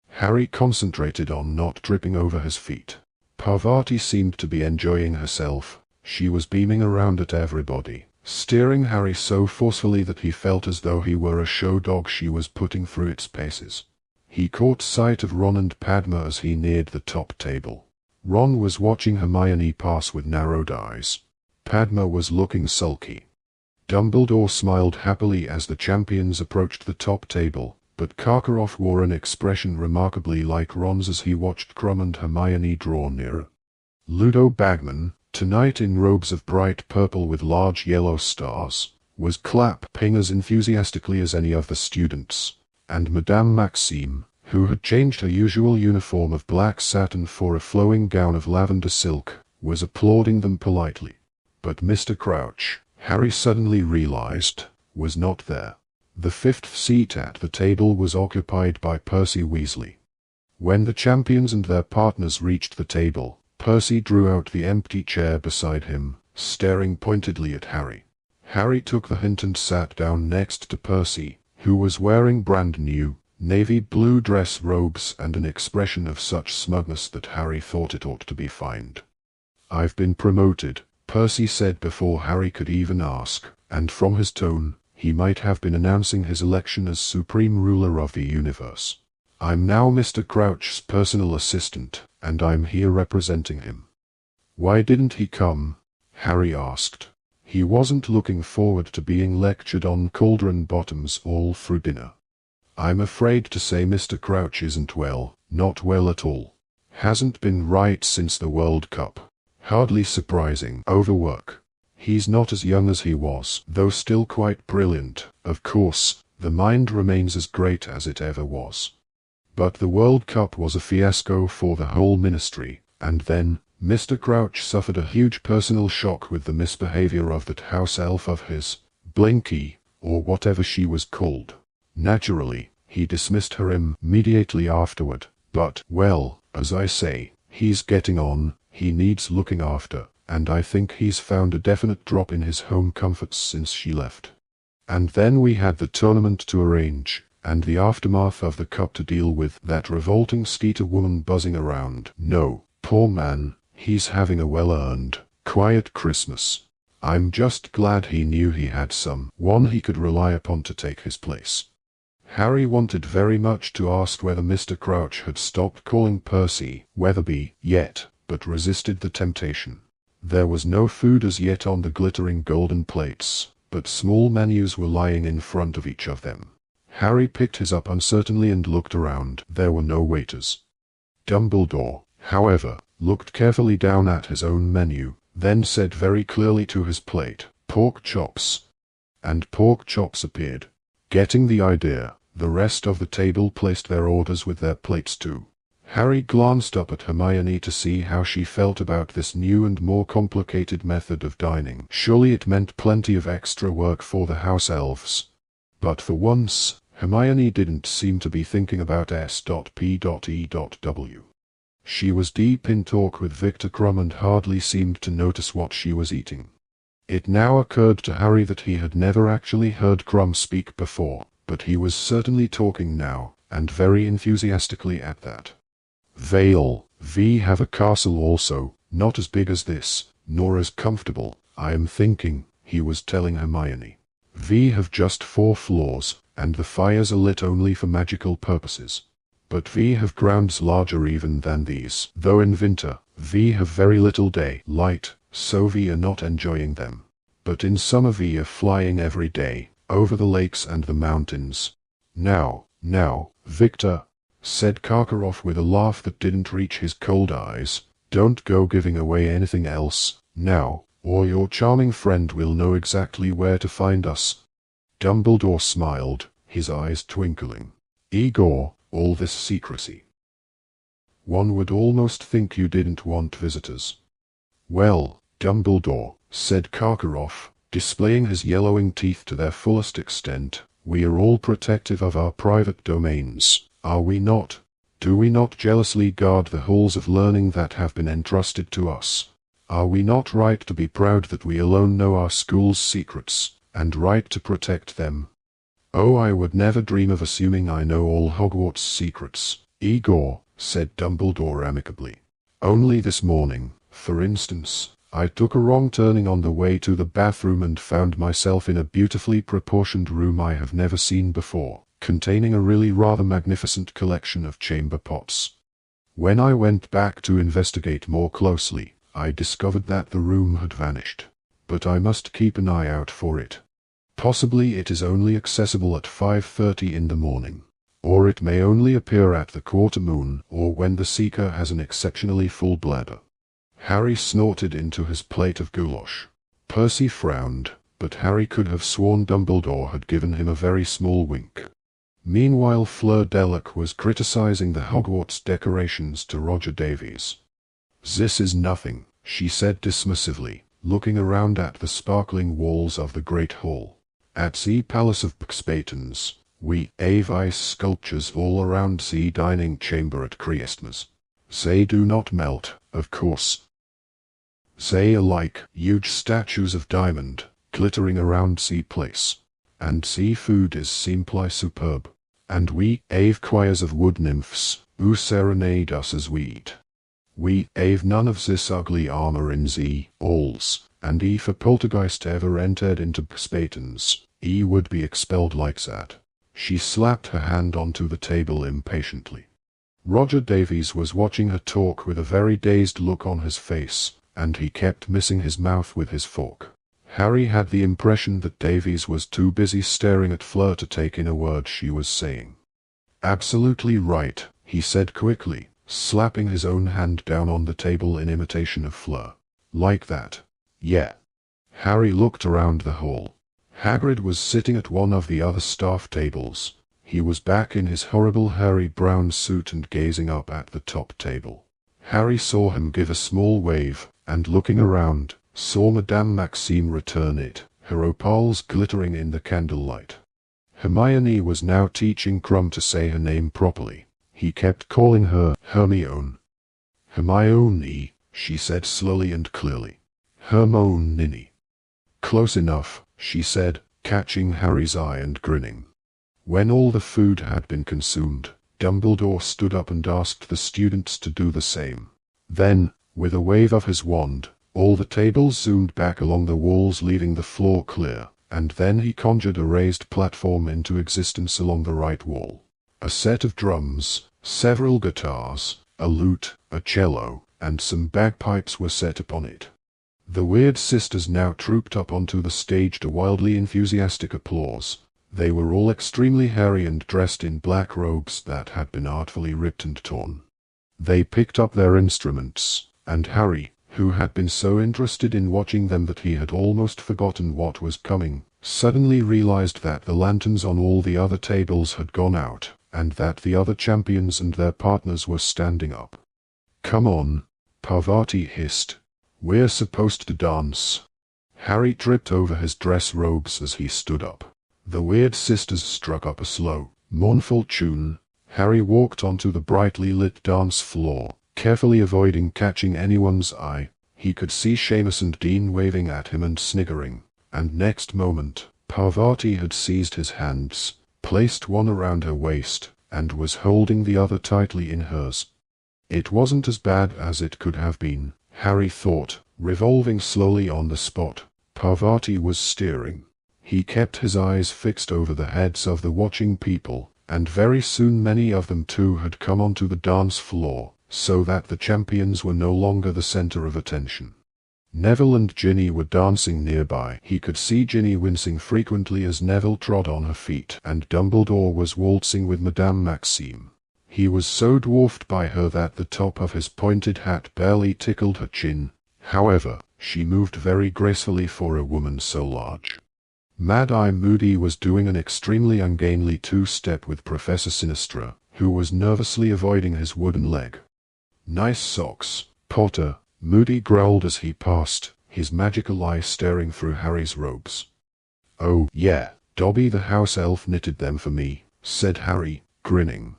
Speaker 1: Harry concentrated on not tripping over his feet. Parvati seemed to be enjoying herself. She was beaming around at everybody, steering Harry so forcefully that he felt as though he were a show dog she was putting through its paces. He caught sight of Ron and Padma as he neared the top table. Ron was watching Hermione pass with narrowed eyes. Padma was looking sulky. Dumbledore smiled happily as the champions approached the top table, but Karkaroff wore an expression remarkably like Ron's as he watched Krum and Hermione draw nearer. Ludo Bagman, tonight in robes of bright purple with large yellow stars, was clapping as enthusiastically as any of the students, and Madame Maxime, who had changed her usual uniform of black satin for a flowing gown of lavender silk, was applauding them politely. But Mr. Crouch, Harry suddenly realized, was not there. The fifth seat at the table was occupied by Percy Weasley. When the champions and their partners reached the table, Percy drew out the empty chair beside him, staring pointedly at Harry. Harry took the hint and sat down next to Percy, who was wearing brand new, navy blue dress robes and an expression of such smugness that Harry thought it ought to be fined. "I've been promoted," Percy said before Harry could even ask, and from his tone, he might have been announcing his election as supreme ruler of the universe. "I'm now Mr. Crouch's personal assistant, and I'm here representing him." "Why didn't he come?" Harry asked. He wasn't looking forward to being lectured on cauldron bottoms all through dinner. "I'm afraid to say Mr. Crouch isn't well, not well at all. Hasn't been right since the World Cup. Hardly surprising, overwork. He's not as young as he was, though still quite brilliant. Of course, the mind remains as great as it ever was. But the World Cup was a fiasco for the whole ministry, and then, Mr. Crouch suffered a huge personal shock with the misbehavior of that house elf of his, Blinky, or whatever she was called. Naturally, he dismissed her immediately afterward, but, well, as I say, he's getting on, he needs looking after, and I think he's found a definite drop in his home comforts since she left. And then we had the tournament to arrange, and the aftermath of the cup to deal with, that revolting Skeeter woman buzzing around. No, poor man, he's having a well-earned, quiet Christmas. I'm just glad he knew he had someone he could rely upon to take his place." Harry wanted very much to ask whether Mr. Crouch had stopped calling Percy Weatherby yet, but resisted the temptation. There was no food as yet on the glittering golden plates, but small menus were lying in front of each of them. Harry picked his up uncertainly and looked around. There were no waiters. Dumbledore, however, looked carefully down at his own menu, then said very clearly to his plate, "Pork chops." And pork chops appeared. Getting the idea, the rest of the table placed their orders with their plates too. Harry glanced up at Hermione to see how she felt about this new and more complicated method of dining. Surely it meant plenty of extra work for the house elves. But for once, Hermione didn't seem to be thinking about S.P.E.W. She was deep in talk with Victor Krum and hardly seemed to notice what she was eating. It now occurred to Harry that he had never actually heard Krum speak before, but he was certainly talking now, and very enthusiastically at that. We have a castle also, not as big as this, nor as comfortable, I am thinking, he was telling Hermione. We have just 4 floors, and the fires are lit only for magical purposes. But we have grounds larger even than these, though in winter, we have very little daylight, so we are not enjoying them. But in summer we are flying every day, over the lakes and the mountains. Now, Victor, said Karkaroff with a laugh that didn't reach his cold eyes, don't go giving away anything else, now, or your charming friend will know exactly where to find us. Dumbledore smiled, his eyes twinkling. Igor, all this secrecy. One would almost think you didn't want visitors. Well, Dumbledore, said Karkaroff, displaying his yellowing teeth to their fullest extent, we are all protective of our private domains, are we not? Do we not jealously guard the halls of learning that have been entrusted to us? Are we not right to be proud that we alone know our school's secrets, and right to protect them? Oh, I would never dream of assuming I know all Hogwarts' secrets, Igor, said Dumbledore amicably. Only this morning, for instance, I took a wrong turning on the way to the bathroom and found myself in a beautifully proportioned room I have never seen before, containing a really rather magnificent collection of chamber pots. When I went back to investigate more closely, I discovered that the room had vanished. But I must keep an eye out for it. Possibly it is only accessible at 5:30 in the morning. Or it may only appear at the quarter moon, or when the seeker has an exceptionally full bladder. Harry snorted into his plate of goulash. Percy frowned, but Harry could have sworn Dumbledore had given him a very small wink. Meanwhile Fleur Delac was criticizing the Hogwarts decorations to Roger Davies. This is nothing, she said dismissively, looking around at the sparkling walls of the great hall. At the Palace of Buxbatons, we have ice sculptures all around the dining chamber at Christmas. They do not melt, of course. They are like huge statues of diamond, glittering around the place. And the food is simply superb. And we have choirs of wood nymphs, who serenade us as we eat. We have none of this ugly armor in the halls, and if a poltergeist ever entered into Buxbatons, he would be expelled like that. She slapped her hand onto the table impatiently. Roger Davies was watching her talk with a very dazed look on his face, and he kept missing his mouth with his fork. Harry had the impression that Davies was too busy staring at Fleur to take in a word she was saying. Absolutely right, he said quickly, slapping his own hand down on the table in imitation of Fleur. Like that. Yeah. Harry looked around the hall. Hagrid was sitting at one of the other staff tables. He was back in his horrible hairy brown suit and gazing up at the top table. Harry saw him give a small wave, and looking around, saw Madame Maxime return it, her opals glittering in the candlelight. Hermione was now teaching Krum to say her name properly. He kept calling her Hermione. Hermione, she said slowly and clearly. Hermione. Close enough, she said, catching Harry's eye and grinning. When all the food had been consumed, Dumbledore stood up and asked the students to do the same. Then, with a wave of his wand, all the tables zoomed back along the walls leaving the floor clear, and then he conjured a raised platform into existence along the right wall. A set of drums, several guitars, a lute, a cello, and some bagpipes were set upon it. The weird sisters now trooped up onto the stage to wildly enthusiastic applause. They were all extremely hairy and dressed in black robes that had been artfully ripped and torn. They picked up their instruments, and Harry, who had been so interested in watching them that he had almost forgotten what was coming, suddenly realized that the lanterns on all the other tables had gone out, and that the other champions and their partners were standing up. "Come on," Parvati hissed. "We're supposed to dance." Harry tripped over his dress robes as he stood up. The weird sisters struck up a slow, mournful tune. Harry walked onto the brightly lit dance floor, carefully avoiding catching anyone's eye. He could see Seamus and Dean waving at him and sniggering, and next moment, Parvati had seized his hands, placed one around her waist, and was holding the other tightly in hers. It wasn't as bad as it could have been, Harry thought, revolving slowly on the spot. Parvati was steering. He kept his eyes fixed over the heads of the watching people, and very soon many of them too had come onto the dance floor, so that the champions were no longer the center of attention. Neville and Ginny were dancing nearby. He could see Ginny wincing frequently as Neville trod on her feet, and Dumbledore was waltzing with Madame Maxime. He was so dwarfed by her that the top of his pointed hat barely tickled her chin. However, she moved very gracefully for a woman so large. Mad-Eye Moody was doing an extremely ungainly two-step with Professor Sinistra, who was nervously avoiding his wooden leg. "Nice socks, Potter," Moody growled as he passed, his magical eye staring through Harry's robes. "Oh, yeah, Dobby the house elf knitted them for me," said Harry, grinning.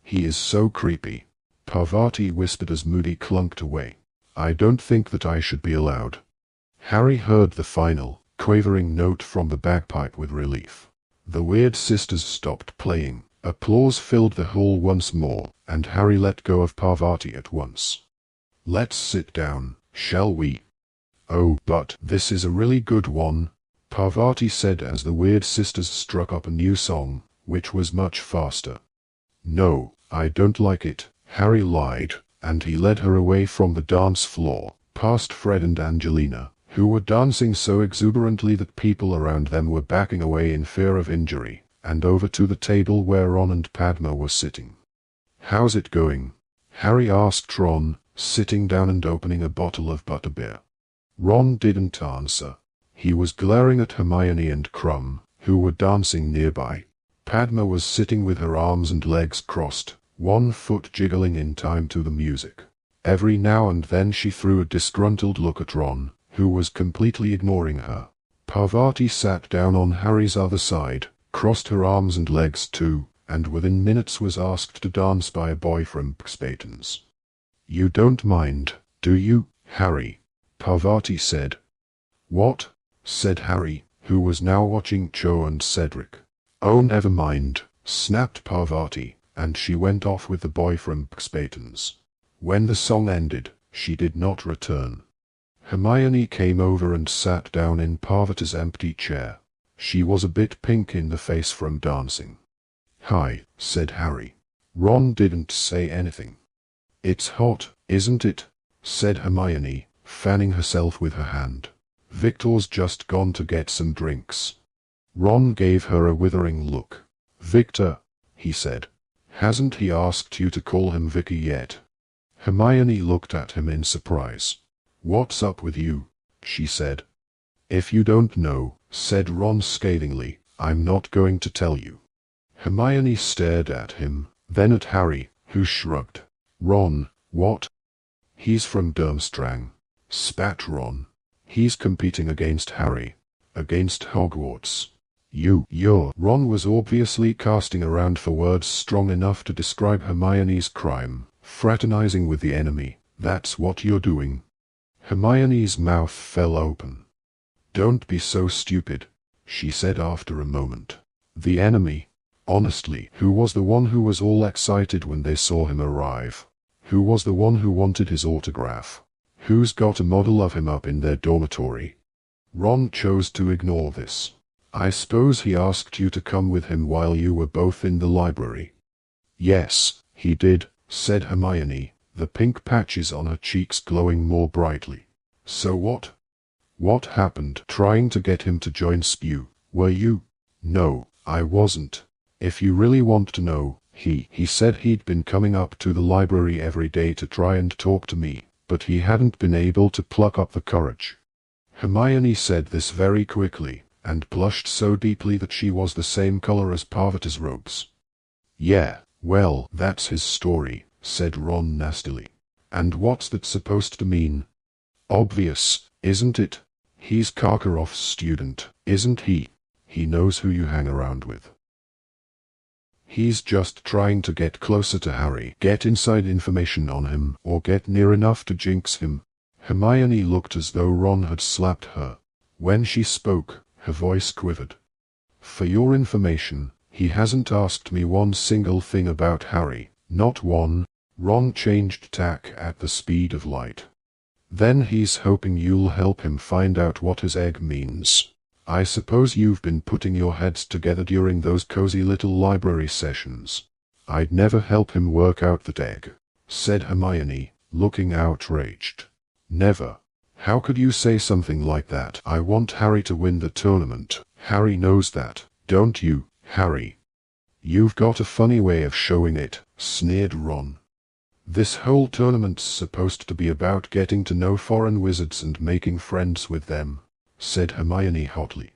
Speaker 1: "He is so creepy," Parvati whispered as Moody clunked away. "I don't think that I should be allowed." Harry heard the final, quavering note from the bagpipe with relief. The weird sisters stopped playing. Applause filled the hall once more, and Harry let go of Parvati at once. "Let's sit down, shall we?" "Oh, but this is a really good one," Parvati said as the weird sisters struck up a new song, which was much faster. "No, I don't like it," Harry lied, and he led her away from the dance floor, past Fred and Angelina, who were dancing so exuberantly that people around them were backing away in fear of injury, and over to the table where Ron and Padma were sitting. "How's it going?" Harry asked Ron, sitting down and opening a bottle of butterbeer. Ron didn't answer. He was glaring at Hermione and Crumb, who were dancing nearby. Padma was sitting with her arms and legs crossed, one foot jiggling in time to the music. Every now and then she threw a disgruntled look at Ron, who was completely ignoring her. Parvati sat down on Harry's other side, crossed her arms and legs too, and within minutes was asked to dance by a boy from Spatens. "You don't mind, do you, Harry?" Parvati said. "What?" said Harry, who was now watching Cho and Cedric. "Oh, never mind," snapped Parvati, and she went off with the boy from Spatens. When the song ended, she did not return. Hermione came over and sat down in Parvati's empty chair. She was a bit pink in the face from dancing. "Hi," said Harry. Ron didn't say anything. "It's hot, isn't it?" said Hermione, fanning herself with her hand. "Victor's just gone to get some drinks." Ron gave her a withering look. "Victor," he said. "Hasn't he asked you to call him Vicky yet?" Hermione looked at him in surprise. "What's up with you?" she said. "If you don't know," said Ron scathingly, "I'm not going to tell you." Hermione stared at him, then at Harry, who shrugged. "Ron, what?" "He's from Durmstrang," spat Ron. "He's competing against Harry. Against Hogwarts. You're—" Ron was obviously casting around for words strong enough to describe Hermione's crime. "Fraternizing with the enemy, that's what you're doing." Hermione's mouth fell open. "Don't be so stupid," she said after a moment. "The enemy? Honestly, who was the one who was all excited when they saw him arrive? Who was the one who wanted his autograph? Who's got a model of him up in their dormitory?" Ron chose to ignore this. "I suppose he asked you to come with him while you were both in the library." "Yes, he did," said Hermione. the pink patches on her cheeks glowing more brightly. So what? What happened? Trying to get him to join Spew, were you? No, I wasn't. If you really want to know, he said he'd been coming up to the library every day to try and talk to me, but he hadn't been able to pluck up the courage. Hermione said this very quickly, and blushed so deeply that she was the same color as Parvati's robes. Yeah, well, that's his story, said Ron nastily. And what's that supposed to mean? Obvious, isn't it? He's Karkaroff's student, isn't he? He knows who you hang around with. He's just trying to get closer to Harry, get inside information on him, or get near enough to jinx him. Hermione looked as though Ron had slapped her. When she spoke, her voice quivered. For your information, he hasn't asked me one single thing about Harry, not one. Ron changed tack at the speed of light. Then he's hoping you'll help him find out what his egg means. I suppose you've been putting your heads together during those cozy little library sessions. I'd never help him work out that egg, said Hermione, looking outraged. Never. How could you say something like that? I want Harry to win the tournament. Harry knows that, don't you, Harry? You've got a funny way of showing it, sneered Ron. This whole tournament's supposed to be about getting to know foreign wizards and making friends with them, said Hermione hotly.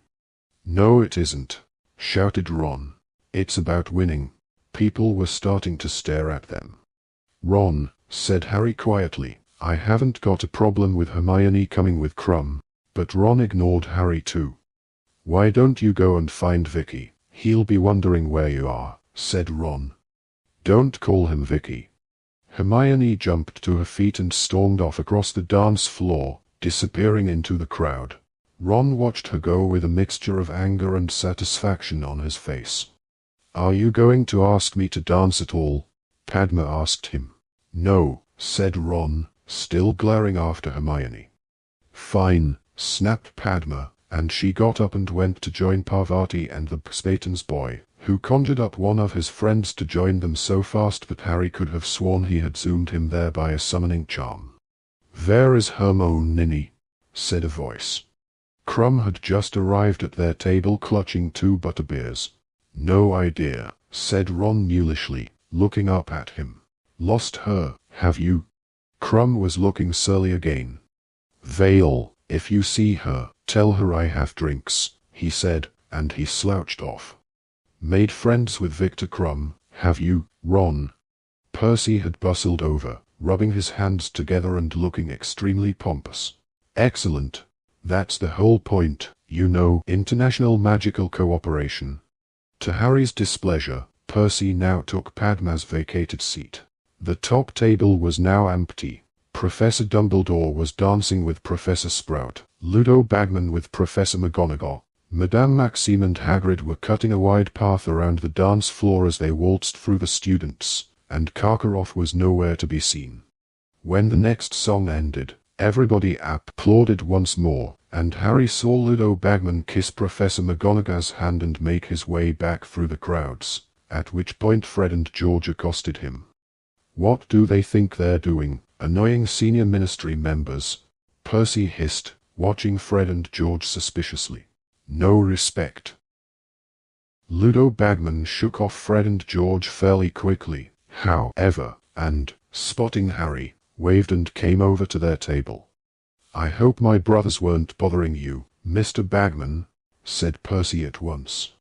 Speaker 1: No it isn't, shouted Ron. It's about winning. People were starting to stare at them. Ron, said Harry quietly, I haven't got a problem with Hermione coming with Krum, but Ron ignored Harry too. Why don't you go and find Vicky? He'll be wondering where you are, said Ron. Don't call him Vicky. Hermione jumped to her feet and stormed off across the dance floor, disappearing into the crowd. Ron watched her go with a mixture of anger and satisfaction on his face. Are you going to ask me to dance at all? Padma asked him. No, said Ron, still glaring after Hermione. Fine, snapped Padma, and she got up and went to join Parvati and the Spatans boy, who conjured up one of his friends to join them so fast that Harry could have sworn he had zoomed him there by a summoning charm. Where is Hermione? Said a voice. Krum had just arrived at their table clutching 2 butterbeers. No idea, said Ron mulishly, looking up at him. Lost her, have you? Krum was looking surly again. Vale, if you see her, tell her I have drinks, he said, and he slouched off. Made friends with Victor Krum, have you, Ron? Percy had bustled over, rubbing his hands together and looking extremely pompous. Excellent. That's the whole point, you know, international magical cooperation. To Harry's displeasure, Percy now took Padma's vacated seat. The top table was now empty. Professor Dumbledore was dancing with Professor Sprout, Ludo Bagman with Professor McGonagall. Madame Maxime and Hagrid were cutting a wide path around the dance floor as they waltzed through the students, and Karkaroff was nowhere to be seen. When the next song ended, everybody applauded once more, and Harry saw Ludo Bagman kiss Professor McGonagall's hand and make his way back through the crowds, at which point Fred and George accosted him. What do they think they're doing, annoying senior ministry members? Percy hissed, watching Fred and George suspiciously. No respect. Ludo Bagman shook off Fred and George fairly quickly, however, and, spotting Harry, waved and came over to their table. I hope my brothers weren't bothering you, Mr. Bagman, said Percy at once.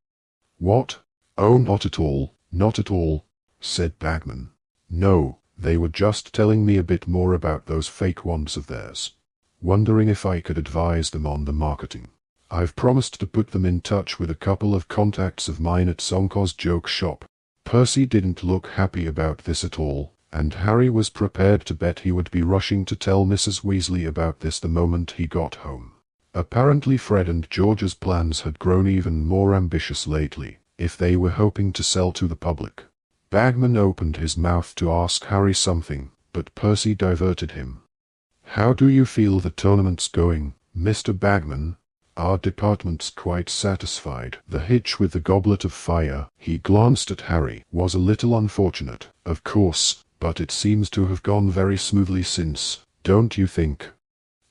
Speaker 1: What? Oh, not at all, said Bagman. No, they were just telling me a bit more about those fake wands of theirs. Wondering if I could advise them on the marketing. I've promised to put them in touch with a couple of contacts of mine at Sonko's joke shop. Percy didn't look happy about this at all, and Harry was prepared to bet he would be rushing to tell Mrs. Weasley about this the moment he got home. Apparently Fred and George's plans had grown even more ambitious lately, if they were hoping to sell to the public. Bagman opened his mouth to ask Harry something, but Percy diverted him. How do you feel the tournament's going, Mr. Bagman? Our department's quite satisfied. The hitch with the Goblet of Fire, he glanced at Harry, was a little unfortunate. Of course, but it seems to have gone very smoothly since, don't you think?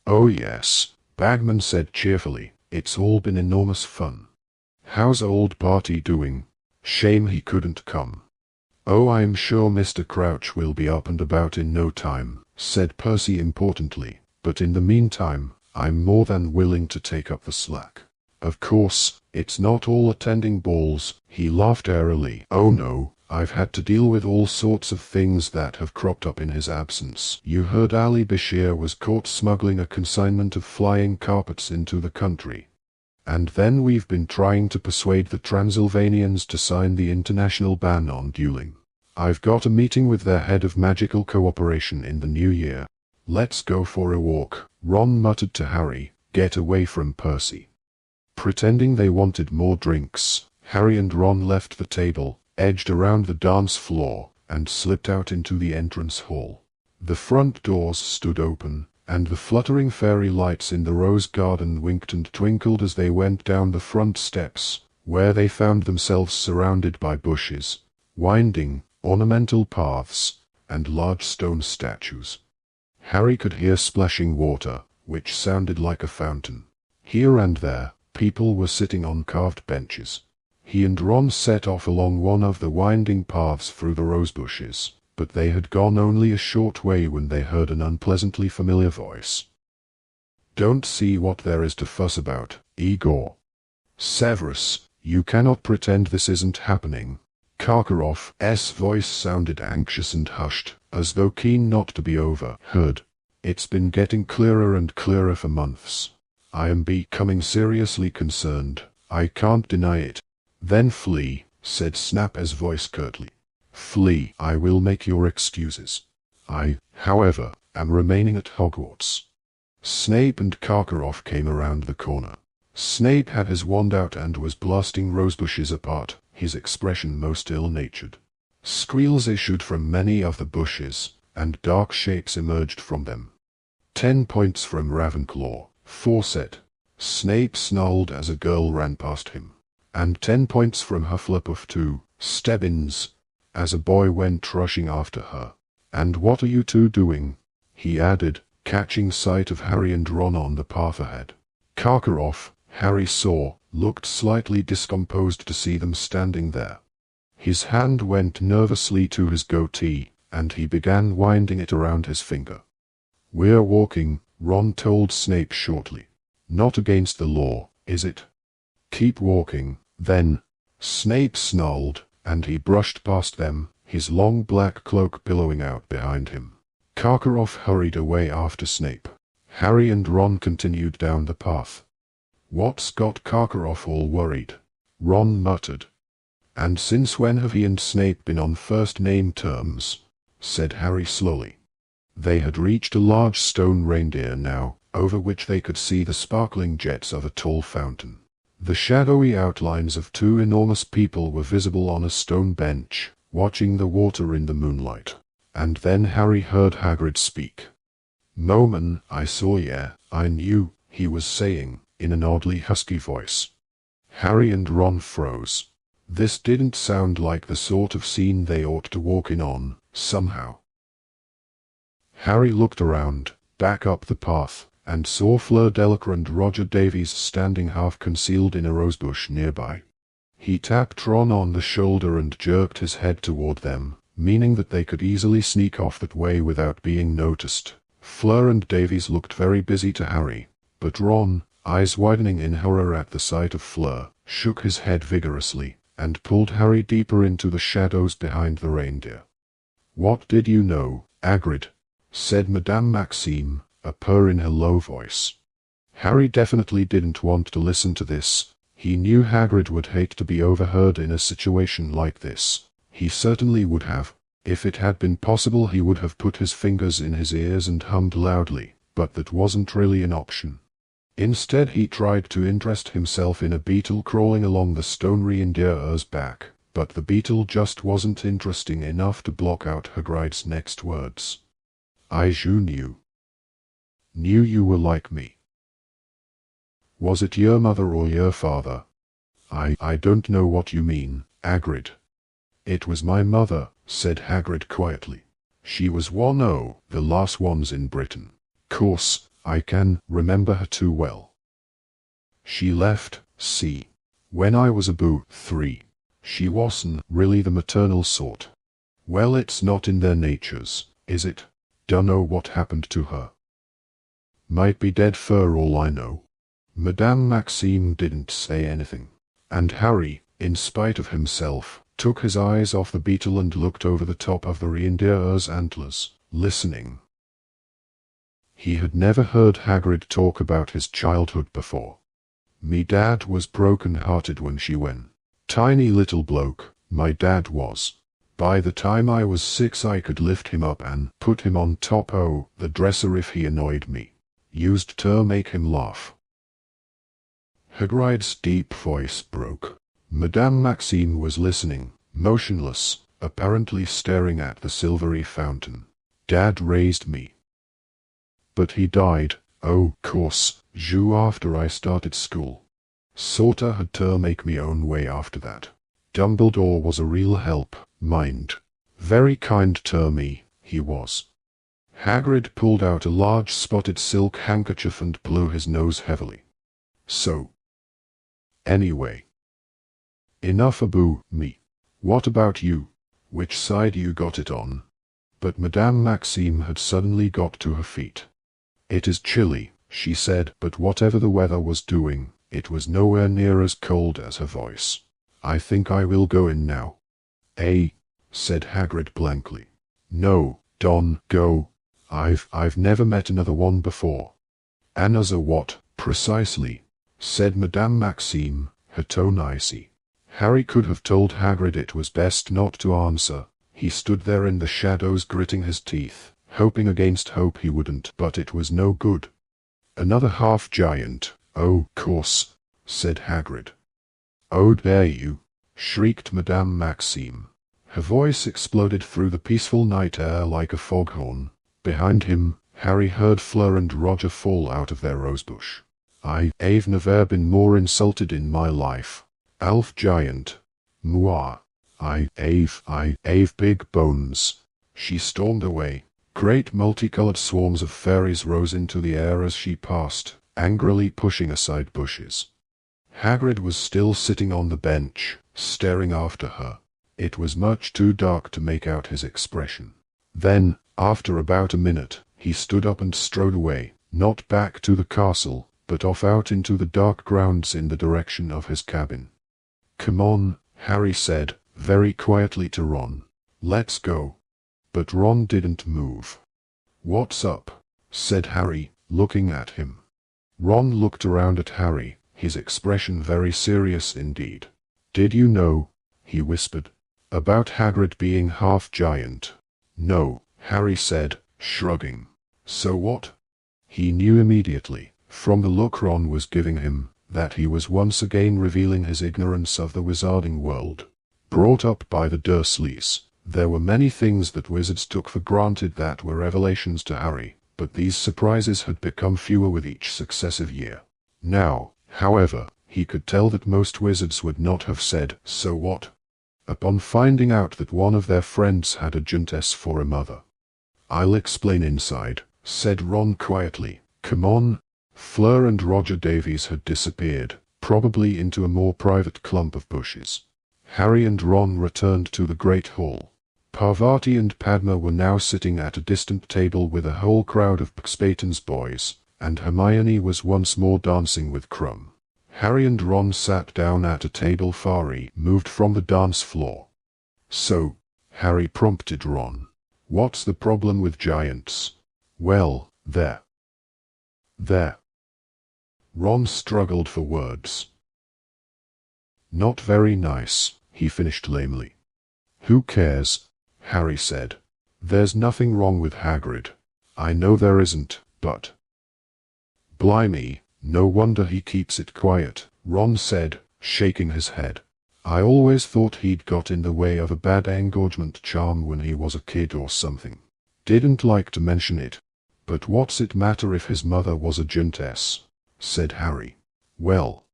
Speaker 1: Oh yes, Bagman said cheerfully, it's all been enormous fun. How's old Barty doing? Shame he couldn't come. Oh, I'm sure Mr. Crouch will be up and about in no time, said Percy importantly, but in the meantime, I'm more than willing to take up the slack. Of course, it's not all attending balls, he laughed airily. Oh no, I've had to deal with all sorts of things that have cropped up in his absence. You heard Ali Bashir was caught smuggling a consignment of flying carpets into the country. And then we've been trying to persuade the Transylvanians to sign the international ban on dueling. I've got a meeting with their head of magical cooperation in the new year. Let's go for a walk, Ron muttered to Harry, get away from Percy. Pretending they wanted more drinks, Harry and Ron left the table, edged around the dance floor, and slipped out into the entrance hall. The front doors stood open, and the fluttering fairy lights in the rose garden winked and twinkled as they went down the front steps, where they found themselves surrounded by bushes, winding, ornamental paths, and large stone statues. Harry could hear splashing water, which sounded like a fountain. Here and there, people were sitting on carved benches. He and Ron set off along one of the winding paths through the rose bushes, but they had gone only a short way when they heard an unpleasantly familiar voice. Don't see what there is to fuss about, Igor. Severus, you cannot pretend this isn't happening. Karkaroff's voice sounded anxious and hushed, as though keen not to be overheard. It's been getting clearer and clearer for months. I am becoming seriously concerned, I can't deny it. Then flee, said Snap's voice curtly. Flee. I will make your excuses. I, however, am remaining at Hogwarts. Snape and Karkaroff came around the corner. Snape had his wand out and was blasting rosebushes apart, his expression most ill-natured. Squeals issued from many of the bushes, and dark shapes emerged from them. 10 points from Ravenclaw, 4 said. Snape snarled as a girl ran past him. And 10 points from Hufflepuff 2, Stebbins, as a boy went rushing after her. And what are you two doing? He added, catching sight of Harry and Ron on the path ahead. Karkaroff, Harry saw, looked slightly discomposed to see them standing there. His hand went nervously to his goatee, and he began winding it around his finger. We're walking, Ron told Snape shortly. Not against the law, is it? Keep walking, then. Snape snarled, and he brushed past them, his long black cloak billowing out behind him. Karkaroff hurried away after Snape. Harry and Ron continued down the path. What's got Karkaroff all worried? Ron muttered. And since when have he and Snape been on first-name terms? Said Harry slowly. They had reached a large stone reindeer now, over which they could see the sparkling jets of a tall fountain. The shadowy outlines of 2 enormous people were visible on a stone bench, watching the water in the moonlight. And then Harry heard Hagrid speak. Moman, I saw ya, I knew, he was saying, in an oddly husky voice. Harry and Ron froze. This didn't sound like the sort of scene they ought to walk in on, somehow. Harry looked around, back up the path, and saw Fleur Delacour and Roger Davies standing half-concealed in a rosebush nearby. He tapped Ron on the shoulder and jerked his head toward them, meaning that they could easily sneak off that way without being noticed. Fleur and Davies looked very busy to Harry, but Ron, eyes widening in horror at the sight of Fleur, shook his head vigorously, and pulled Harry deeper into the shadows behind the reindeer. What did you know, Hagrid? Said Madame Maxime, a purr in her low voice. Harry definitely didn't want to listen to this. He knew Hagrid would hate to be overheard in a situation like this. He certainly would have. If it had been possible he would have put his fingers in his ears and hummed loudly, but that wasn't really an option. Instead he tried to interest himself in a beetle crawling along the stone reindeer's back, but the beetle just wasn't interesting enough to block out Hagrid's next words. I knew. Knew you were like me. Was it your mother or your father? I don't know what you mean, Hagrid. It was my mother, said Hagrid quietly. She was one o' the last ones in Britain. Course, I can remember her too well. She left, see, when I was about 3. She wasn't really the maternal sort. Well, it's not in their natures, is it? Dunno what happened to her. Might be dead for all I know. Madame Maxime didn't say anything, and Harry, in spite of himself, took his eyes off the beetle and looked over the top of the reindeer's antlers, listening. He had never heard Hagrid talk about his childhood before. "Me dad was broken-hearted when she went. Tiny little bloke, my dad was. By the time I was 6 I could lift him up and put him on top o' the dresser if he annoyed me. Used to make him laugh." Hagrid's deep voice broke. Madame Maxime was listening, motionless, apparently staring at the silvery fountain. "Dad raised me. But he died, oh, course, after I started school. Sorta had to make me own way after that. Dumbledore was a real help, mind. Very kind to me, he was." Hagrid pulled out a large spotted silk handkerchief and blew his nose heavily. "So. Anyway. Enough about me. What about you? Which side you got it on?" But Madame Maxime had suddenly got to her feet. "It is chilly," she said, but whatever the weather was doing, it was nowhere near as cold as her voice. "I think I will go in now." "Eh?" said Hagrid blankly. "No, don't go. I've never met another one before." "Another what, precisely?" said Madame Maxime, her tone icy. Harry could have told Hagrid it was best not to answer. He stood there in the shadows gritting his teeth, hoping against hope he wouldn't, but it was no good. "Another half-giant, oh, course," said Hagrid. "Oh, dare you!" shrieked Madame Maxime. Her voice exploded through the peaceful night air like a foghorn. Behind him, Harry heard Fleur and Roger fall out of their rosebush. "I've never been more insulted in my life. Elf giant. Moi. I've big bones." She stormed away. Great multicolored swarms of fairies rose into the air as she passed, angrily pushing aside bushes. Hagrid was still sitting on the bench, staring after her. It was much too dark to make out his expression. Then, after about a minute, he stood up and strode away, not back to the castle, but off out into the dark grounds in the direction of his cabin. "Come on," Harry said, very quietly to Ron. "Let's go." But Ron didn't move. "What's up?" said Harry, looking at him. Ron looked around at Harry, his expression very serious indeed. "Did you know," he whispered, "about Hagrid being half-giant?" "No," Harry said, shrugging. "So what?" He knew immediately, from the look Ron was giving him, that he was once again revealing his ignorance of the wizarding world. Brought up by the Dursleys, there were many things that wizards took for granted that were revelations to Harry, but these surprises had become fewer with each successive year. Now, however, he could tell that most wizards would not have said, "So what?" upon finding out that one of their friends had a giantess for a mother. "I'll explain inside," said Ron quietly. "Come on." Fleur and Roger Davies had disappeared, probably into a more private clump of bushes. Harry and Ron returned to the Great Hall. Parvati and Padma were now sitting at a distant table with a whole crowd of Paxpaton's boys, and Hermione was once more dancing with Krum. Harry and Ron sat down at a table far removed from the dance floor. "So," Harry prompted Ron, "what's the problem with giants?" "Well, there. Ron struggled for words. "Not very nice," he finished lamely. "Who cares?" Harry said. "There's nothing wrong with Hagrid. I know there isn't, but—" "Blimey, no wonder he keeps it quiet," Ron said, shaking his head. "I always thought he'd got in the way of a bad engagement charm when he was a kid or something. Didn't like to mention it. But what's it matter if his mother was a giantess?" said Harry. "Well,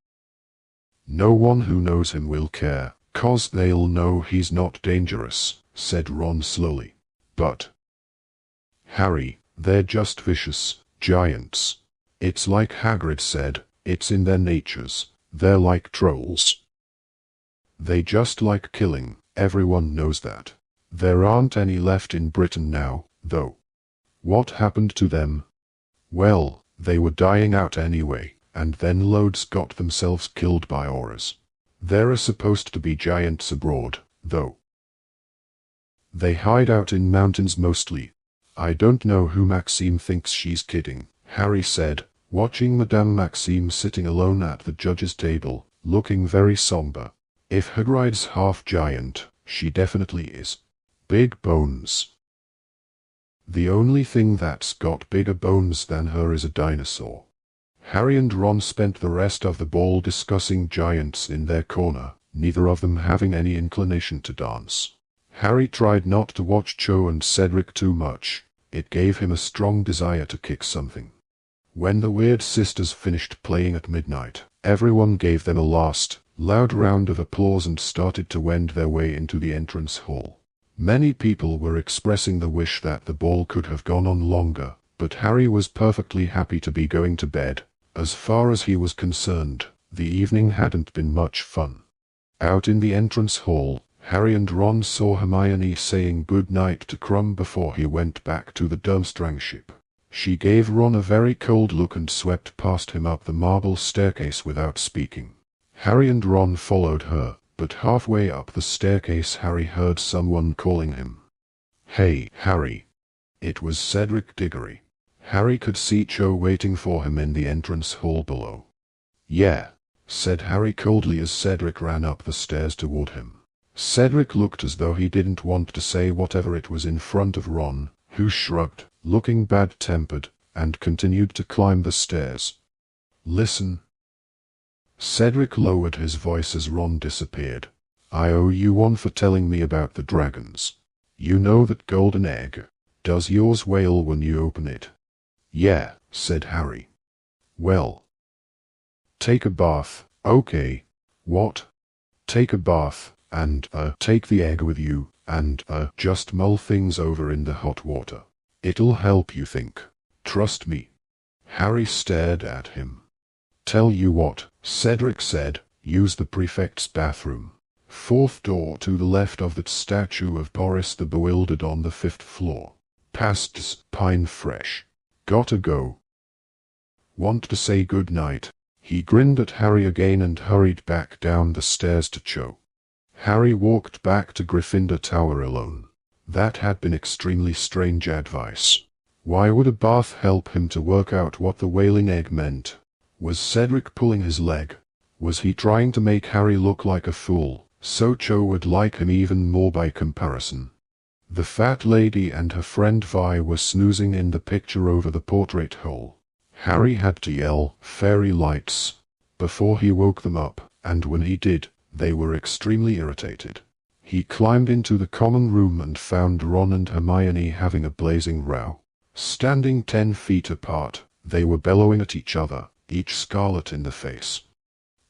Speaker 1: no one who knows him will care, 'cause they'll know he's not dangerous," said Ron slowly. "But Harry, they're just vicious giants. It's like Hagrid said, it's in their natures. They're like trolls. They just like killing, everyone knows that. There aren't any left in Britain now, though. What happened to them? Well, they were dying out anyway, and then loads got themselves killed by auras. There are supposed to be giants abroad, though. They hide out in mountains mostly. I don't know who Maxime thinks she's kidding, Harry said, watching Madame Maxime sitting alone at the judge's table, looking very somber. If Hagrid's half giant, she definitely is. Big bones. The only thing that's got bigger bones than her is a dinosaur. Harry and Ron spent the rest of the ball discussing giants in their corner, neither of them having any inclination to dance. Harry tried not to watch Cho and Cedric too much. It gave him a strong desire to kick something. When the Weird Sisters finished playing at midnight, everyone gave them a last, loud round of applause and started to wend their way into the entrance hall. Many people were expressing the wish that the ball could have gone on longer, but Harry was perfectly happy to be going to bed. As far as he was concerned, the evening hadn't been much fun. Out in the entrance hall, Harry and Ron saw Hermione saying good night to Krum before he went back to the Durmstrang ship. She gave Ron a very cold look and swept past him up the marble staircase without speaking. Harry and Ron followed her, but halfway up the staircase Harry heard someone calling him. "Hey, Harry." It was Cedric Diggory. Harry could see Cho waiting for him in the entrance hall below. "Yeah," said Harry coldly as Cedric ran up the stairs toward him. Cedric looked as though he didn't want to say whatever it was in front of Ron, who shrugged, looking bad-tempered, and continued to climb the stairs. "Listen." Cedric lowered his voice as Ron disappeared. "I owe you one for telling me about the dragons. You know that golden egg? Does yours wail when you open it?" "Yeah," said Harry. "Well, take a bath, okay?" "What?" "Take a bath, and, take the egg with you, and, just mull things over in the hot water. It'll help you think. Trust me." Harry stared at him. "Tell you what," Cedric said, "use the prefect's bathroom. Fourth door to the left of that statue of Boris the Bewildered on the 5th floor. Past's Pine Fresh. Gotta go. Want to say good night?" He grinned at Harry again and hurried back down the stairs to Cho. Harry walked back to Gryffindor Tower alone. That had been extremely strange advice. Why would a bath help him to work out what the wailing egg meant? Was Cedric pulling his leg? Was he trying to make Harry look like a fool, so Cho would like him even more by comparison? The fat lady and her friend Vi were snoozing in the picture over the portrait hole. Harry had to yell, "Fairy lights," before he woke them up, and when he did, they were extremely irritated. He climbed into the common room and found Ron and Hermione having a blazing row. Standing 10 feet apart, they were bellowing at each other, each scarlet in the face.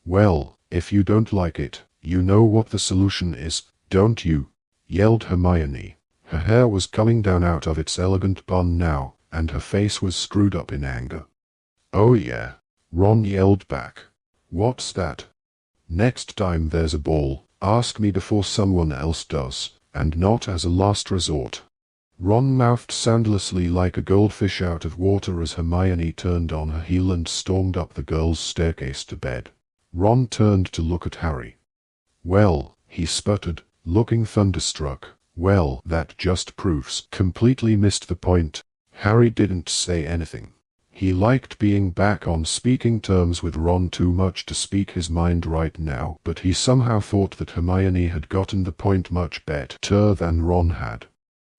Speaker 1: "Well, if you don't like it, you know what the solution is, don't you?" yelled Hermione. Her hair was coming down out of its elegant bun now, and her face was screwed up in anger. "Oh yeah," Ron yelled back. "What's that? Next time there's a ball, ask me before someone else does, and not as a last resort." Ron mouthed soundlessly like a goldfish out of water as Hermione turned on her heel and stormed up the girls' staircase to bed. Ron turned to look at Harry. "Well," he sputtered, looking thunderstruck. "Well, that just proves." Completely missed the point. Harry didn't say anything. He liked being back on speaking terms with Ron too much to speak his mind right now, but he somehow thought that Hermione had gotten the point much better than Ron had.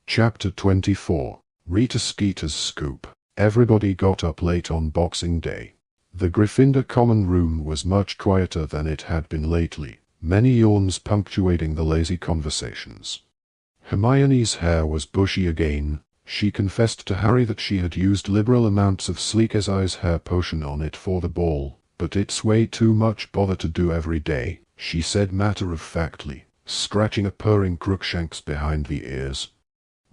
Speaker 1: Chapter 24. Rita Skeeter's Scoop. Everybody got up late on Boxing Day. The Gryffindor common room was much quieter than it had been lately, many yawns punctuating the lazy conversations. Hermione's hair was bushy again. She confessed to Harry that she had used liberal amounts of Sleek as Eyes hair potion on it for the ball, but it's way too much bother to do every day, she said matter-of-factly, scratching a purring Crookshanks behind the ears.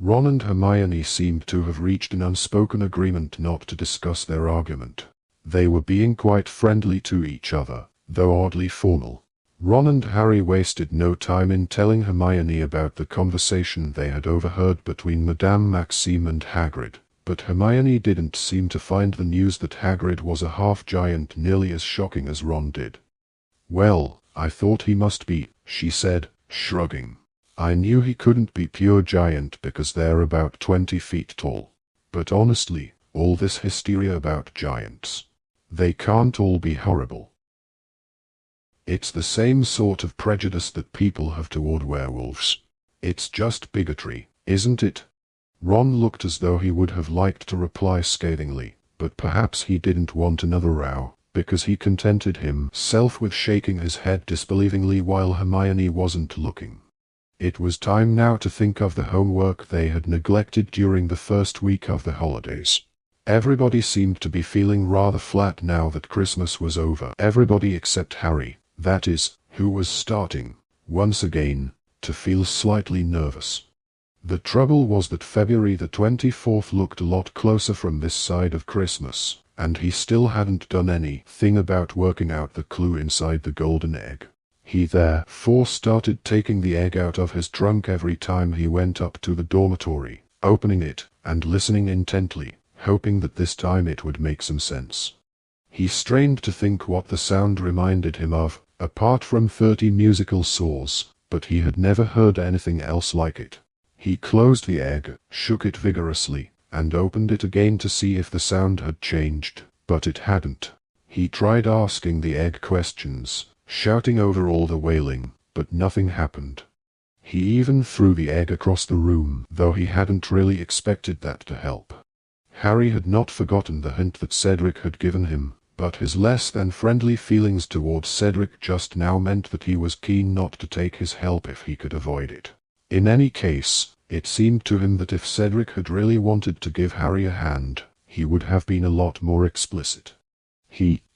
Speaker 1: Ron and Hermione seemed to have reached an unspoken agreement not to discuss their argument. They were being quite friendly to each other, though oddly formal. Ron and Harry wasted no time in telling Hermione about the conversation they had overheard between Madame Maxime and Hagrid, but Hermione didn't seem to find the news that Hagrid was a half-giant nearly as shocking as Ron did. "Well, I thought he must be," she said, shrugging. "I knew he couldn't be pure giant because they're about 20 feet tall. But honestly, all this hysteria about giants. They can't all be horrible. It's the same sort of prejudice that people have toward werewolves. It's just bigotry, isn't it?" Ron looked as though he would have liked to reply scathingly, but perhaps he didn't want another row, because he contented himself with shaking his head disbelievingly while Hermione wasn't looking. It was time now to think of the homework they had neglected during the first week of the holidays. Everybody seemed to be feeling rather flat now that Christmas was over. Everybody except Harry, that is, who was starting, once again, to feel slightly nervous. The trouble was that February the 24th looked a lot closer from this side of Christmas, and he still hadn't done anything about working out the clue inside the golden egg. He therefore started taking the egg out of his trunk every time he went up to the dormitory, opening it, and listening intently, hoping that this time it would make some sense. He strained to think what the sound reminded him of, apart from 30 musical saws, but he had never heard anything else like it. He closed the egg, shook it vigorously, and opened it again to see if the sound had changed, but it hadn't. He tried asking the egg questions, shouting over all the wailing, but nothing happened. He even threw the egg across the room, though he hadn't really expected that to help. Harry had not forgotten the hint that Cedric had given him, but his less than friendly feelings towards Cedric just now meant that he was keen not to take his help if he could avoid it. In any case, it seemed to him that if Cedric had really wanted to give Harry a hand, he would have been a lot more explicit.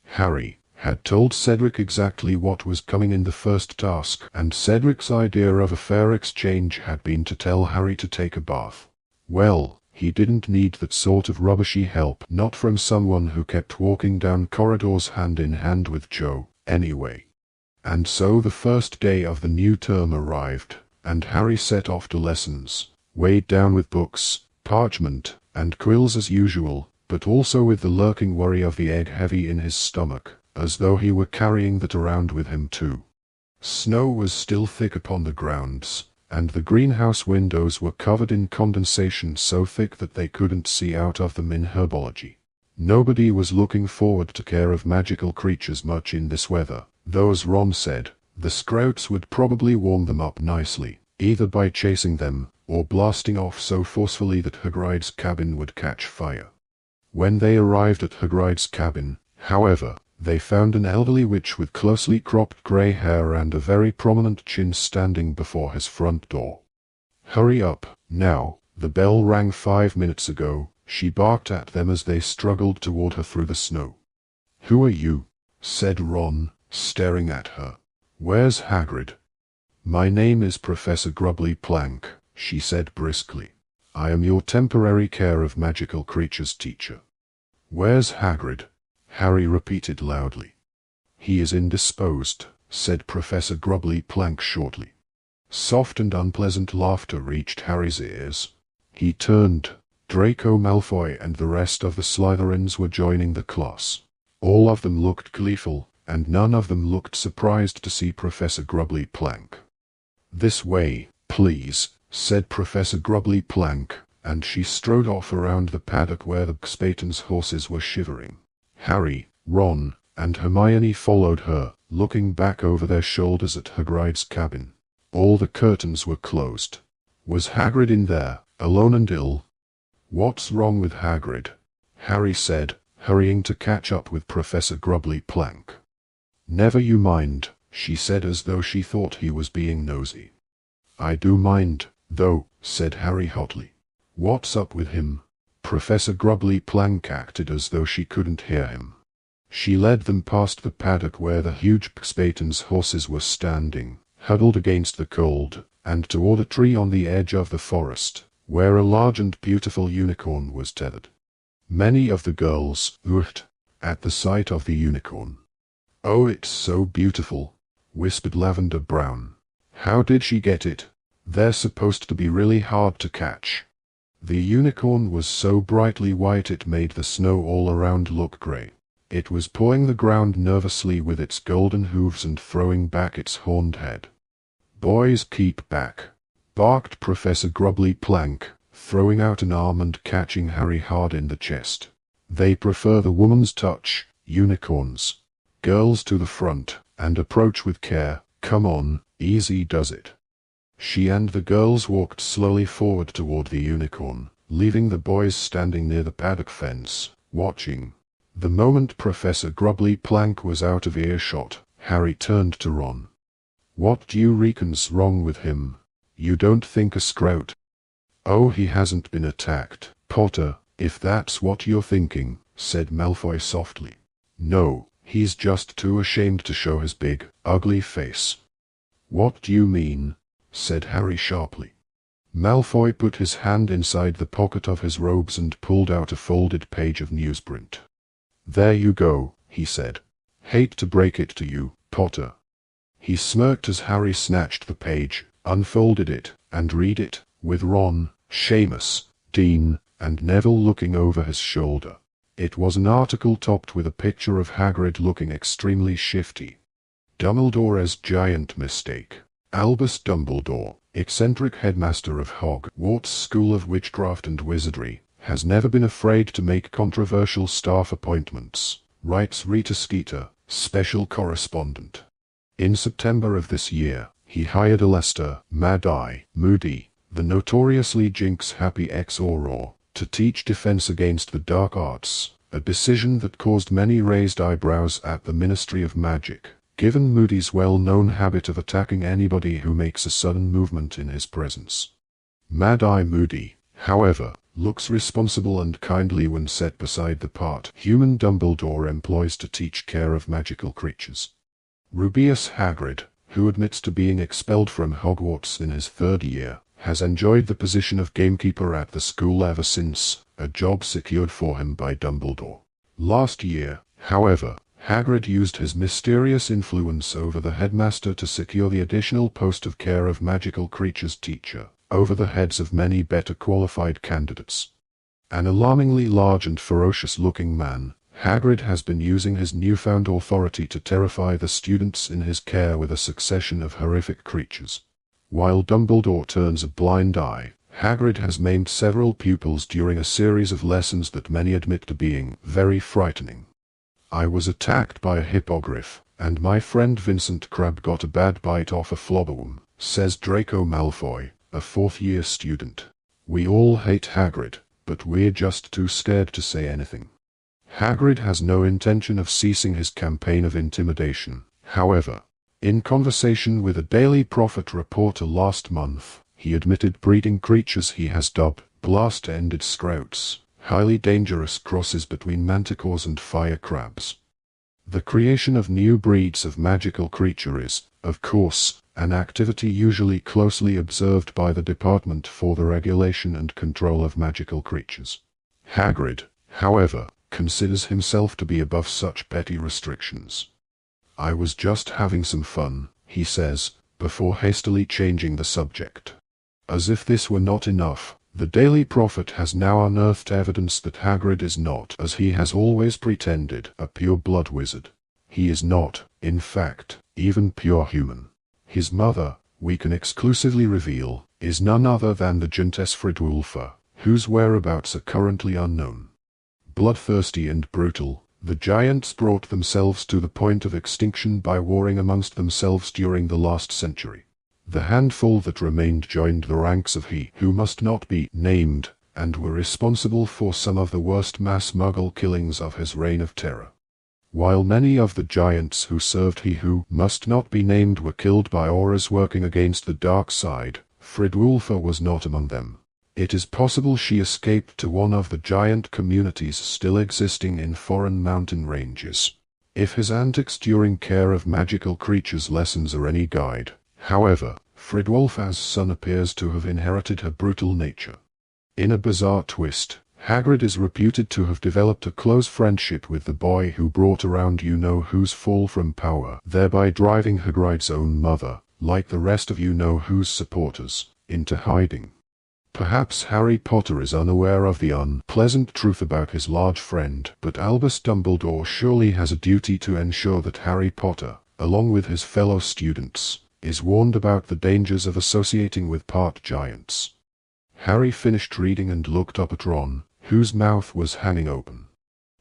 Speaker 1: Harry, had told Cedric exactly what was coming in the first task, and Cedric's idea of a fair exchange had been to tell Harry to take a bath. Well, he didn't need that sort of rubbishy help, not from someone who kept walking down corridors hand in hand with Joe, anyway. And so the first day of the new term arrived, and Harry set off to lessons, weighed down with books, parchment, and quills as usual, but also with the lurking worry of the egg heavy in his stomach, as though he were carrying that around with him too. Snow was still thick upon the grounds, and the greenhouse windows were covered in condensation so thick that they couldn't see out of them in herbology. Nobody was looking forward to care of magical creatures much in this weather, though as Ron said, the Scrouts would probably warm them up nicely, either by chasing them, or blasting off so forcefully that Hagrid's cabin would catch fire. When they arrived at Hagrid's cabin, however, they found an elderly witch with closely cropped grey hair and a very prominent chin standing before his front door. "Hurry up, now, the bell rang 5 minutes ago," she barked at them as they struggled toward her through the snow. "Who are you?" said Ron, staring at her. "Where's Hagrid?" "My name is Professor Grubbly Plank," she said briskly. "I am your temporary care of magical creatures teacher." "Where's Hagrid?" Harry repeated loudly. "He is indisposed," said Professor Grubbly Plank shortly. Soft and unpleasant laughter reached Harry's ears. He turned. Draco Malfoy and the rest of the Slytherins were joining the class. All of them looked gleeful, and none of them looked surprised to see Professor Grubbly Plank. "This way, please," said Professor Grubbly Plank, and she strode off around the paddock where the Spayton's horses were shivering. Harry, Ron, and Hermione followed her, looking back over their shoulders at Hagrid's cabin. All the curtains were closed. Was Hagrid in there, alone and ill? "What's wrong with Hagrid?" Harry said, hurrying to catch up with Professor Grubbly Plank. "Never you mind," she said as though she thought he was being nosy. "I do mind, though," said Harry hotly. "What's up with him?" Professor Grubbly Plank acted as though she couldn't hear him. She led them past the paddock where the huge Spayton's horses were standing, huddled against the cold, and toward a tree on the edge of the forest, where a large and beautiful unicorn was tethered. Many of the girls oohed at the sight of the unicorn. "Oh, it's so beautiful," whispered Lavender Brown. "How did she get it? They're supposed to be really hard to catch." The unicorn was so brightly white it made the snow all around look gray. It was pawing the ground nervously with its golden hooves and throwing back its horned head. "Boys, keep back," barked Professor Grubbly Plank, throwing out an arm and catching Harry hard in the chest. "They prefer the woman's touch, unicorns. Girls to the front, and approach with care. Come on, easy does it." She and the girls walked slowly forward toward the unicorn, leaving the boys standing near the paddock fence, watching. The moment Professor Grubbly Plank was out of earshot, Harry turned to Ron. "What do you reckon's wrong with him? You don't think a sprout?" "Oh, he hasn't been attacked, Potter, if that's what you're thinking," said Malfoy softly. "No, he's just too ashamed to show his big, ugly face." "What do you mean?" said Harry sharply. Malfoy put his hand inside the pocket of his robes and pulled out a folded page of newsprint. "There you go," he said. "Hate to break it to you, Potter." He smirked as Harry snatched the page, unfolded it, and read it, with Ron, Seamus, Dean, and Neville looking over his shoulder. It was an article topped with a picture of Hagrid looking extremely shifty. Dumbledore's giant mistake. Albus Dumbledore, eccentric headmaster of Hogwarts School of Witchcraft and Wizardry, has never been afraid to make controversial staff appointments, writes Rita Skeeter, special correspondent. In September of this year, he hired Aleister Mad-Eye Moody, the notoriously jinx-happy ex-Auror, to teach defense against the dark arts, a decision that caused many raised eyebrows at the Ministry of Magic, given Moody's well-known habit of attacking anybody who makes a sudden movement in his presence. Mad-Eye Moody, however, looks responsible and kindly when set beside the part human Dumbledore employs to teach care of magical creatures. Rubeus Hagrid, who admits to being expelled from Hogwarts in his third year, has enjoyed the position of gamekeeper at the school ever since, a job secured for him by Dumbledore. Last year, however, Hagrid used his mysterious influence over the headmaster to secure the additional post of care of magical creatures teacher, over the heads of many better qualified candidates. An alarmingly large and ferocious-looking man, Hagrid has been using his newfound authority to terrify the students in his care with a succession of horrific creatures. While Dumbledore turns a blind eye, Hagrid has maimed several pupils during a series of lessons that many admit to being very frightening. "I was attacked by a hippogriff, and my friend Vincent Crabbe got a bad bite off a flobberworm," says Draco Malfoy, a fourth-year student. "We all hate Hagrid, but we're just too scared to say anything." Hagrid has no intention of ceasing his campaign of intimidation, however. In conversation with a Daily Prophet reporter last month, he admitted breeding creatures he has dubbed blast-ended scrouts, highly dangerous crosses between manticores and fire crabs. The creation of new breeds of magical creature is, of course, an activity usually closely observed by the Department for the Regulation and Control of Magical Creatures. Hagrid, however, considers himself to be above such petty restrictions. "I was just having some fun," he says, before hastily changing the subject. As if this were not enough, the Daily Prophet has now unearthed evidence that Hagrid is not, as he has always pretended, a pure-blood wizard. He is not, in fact, even pure human. His mother, we can exclusively reveal, is none other than the Giantess Fridwulfa, whose whereabouts are currently unknown. Bloodthirsty and brutal, the giants brought themselves to the point of extinction by warring amongst themselves during the last century. The handful that remained joined the ranks of he who must not be named, and were responsible for some of the worst mass Muggle killings of his reign of terror. While many of the giants who served he who must not be named were killed by auras working against the dark side, Fridwulfa was not among them. It is possible she escaped to one of the giant communities still existing in foreign mountain ranges. If his antics during care of magical creatures lessons are any guide, however, Fridwulfa's son appears to have inherited her brutal nature. In a bizarre twist, Hagrid is reputed to have developed a close friendship with the boy who brought around you-know-who's fall from power, thereby driving Hagrid's own mother, like the rest of you-know-who's supporters, into hiding. Perhaps Harry Potter is unaware of the unpleasant truth about his large friend, but Albus Dumbledore surely has a duty to ensure that Harry Potter, along with his fellow students, is warned about the dangers of associating with part giants. Harry finished reading and looked up at Ron, whose mouth was hanging open.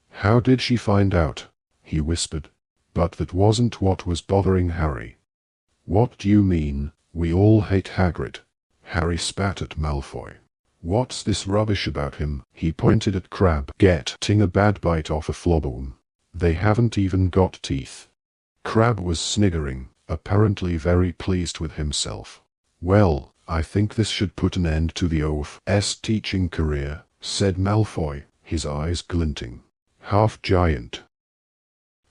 Speaker 1: "How did she find out?" he whispered. But that wasn't what was bothering Harry. "What do you mean, we all hate Hagrid?" Harry spat at Malfoy. "What's this rubbish about him?" He pointed at Crabbe, getting a bad bite off a Flobberworm. "They haven't even got teeth." Crabbe was sniggering, apparently very pleased with himself. "Well, I think this should put an end to the OF's teaching career," said Malfoy, his eyes glinting. "Half giant.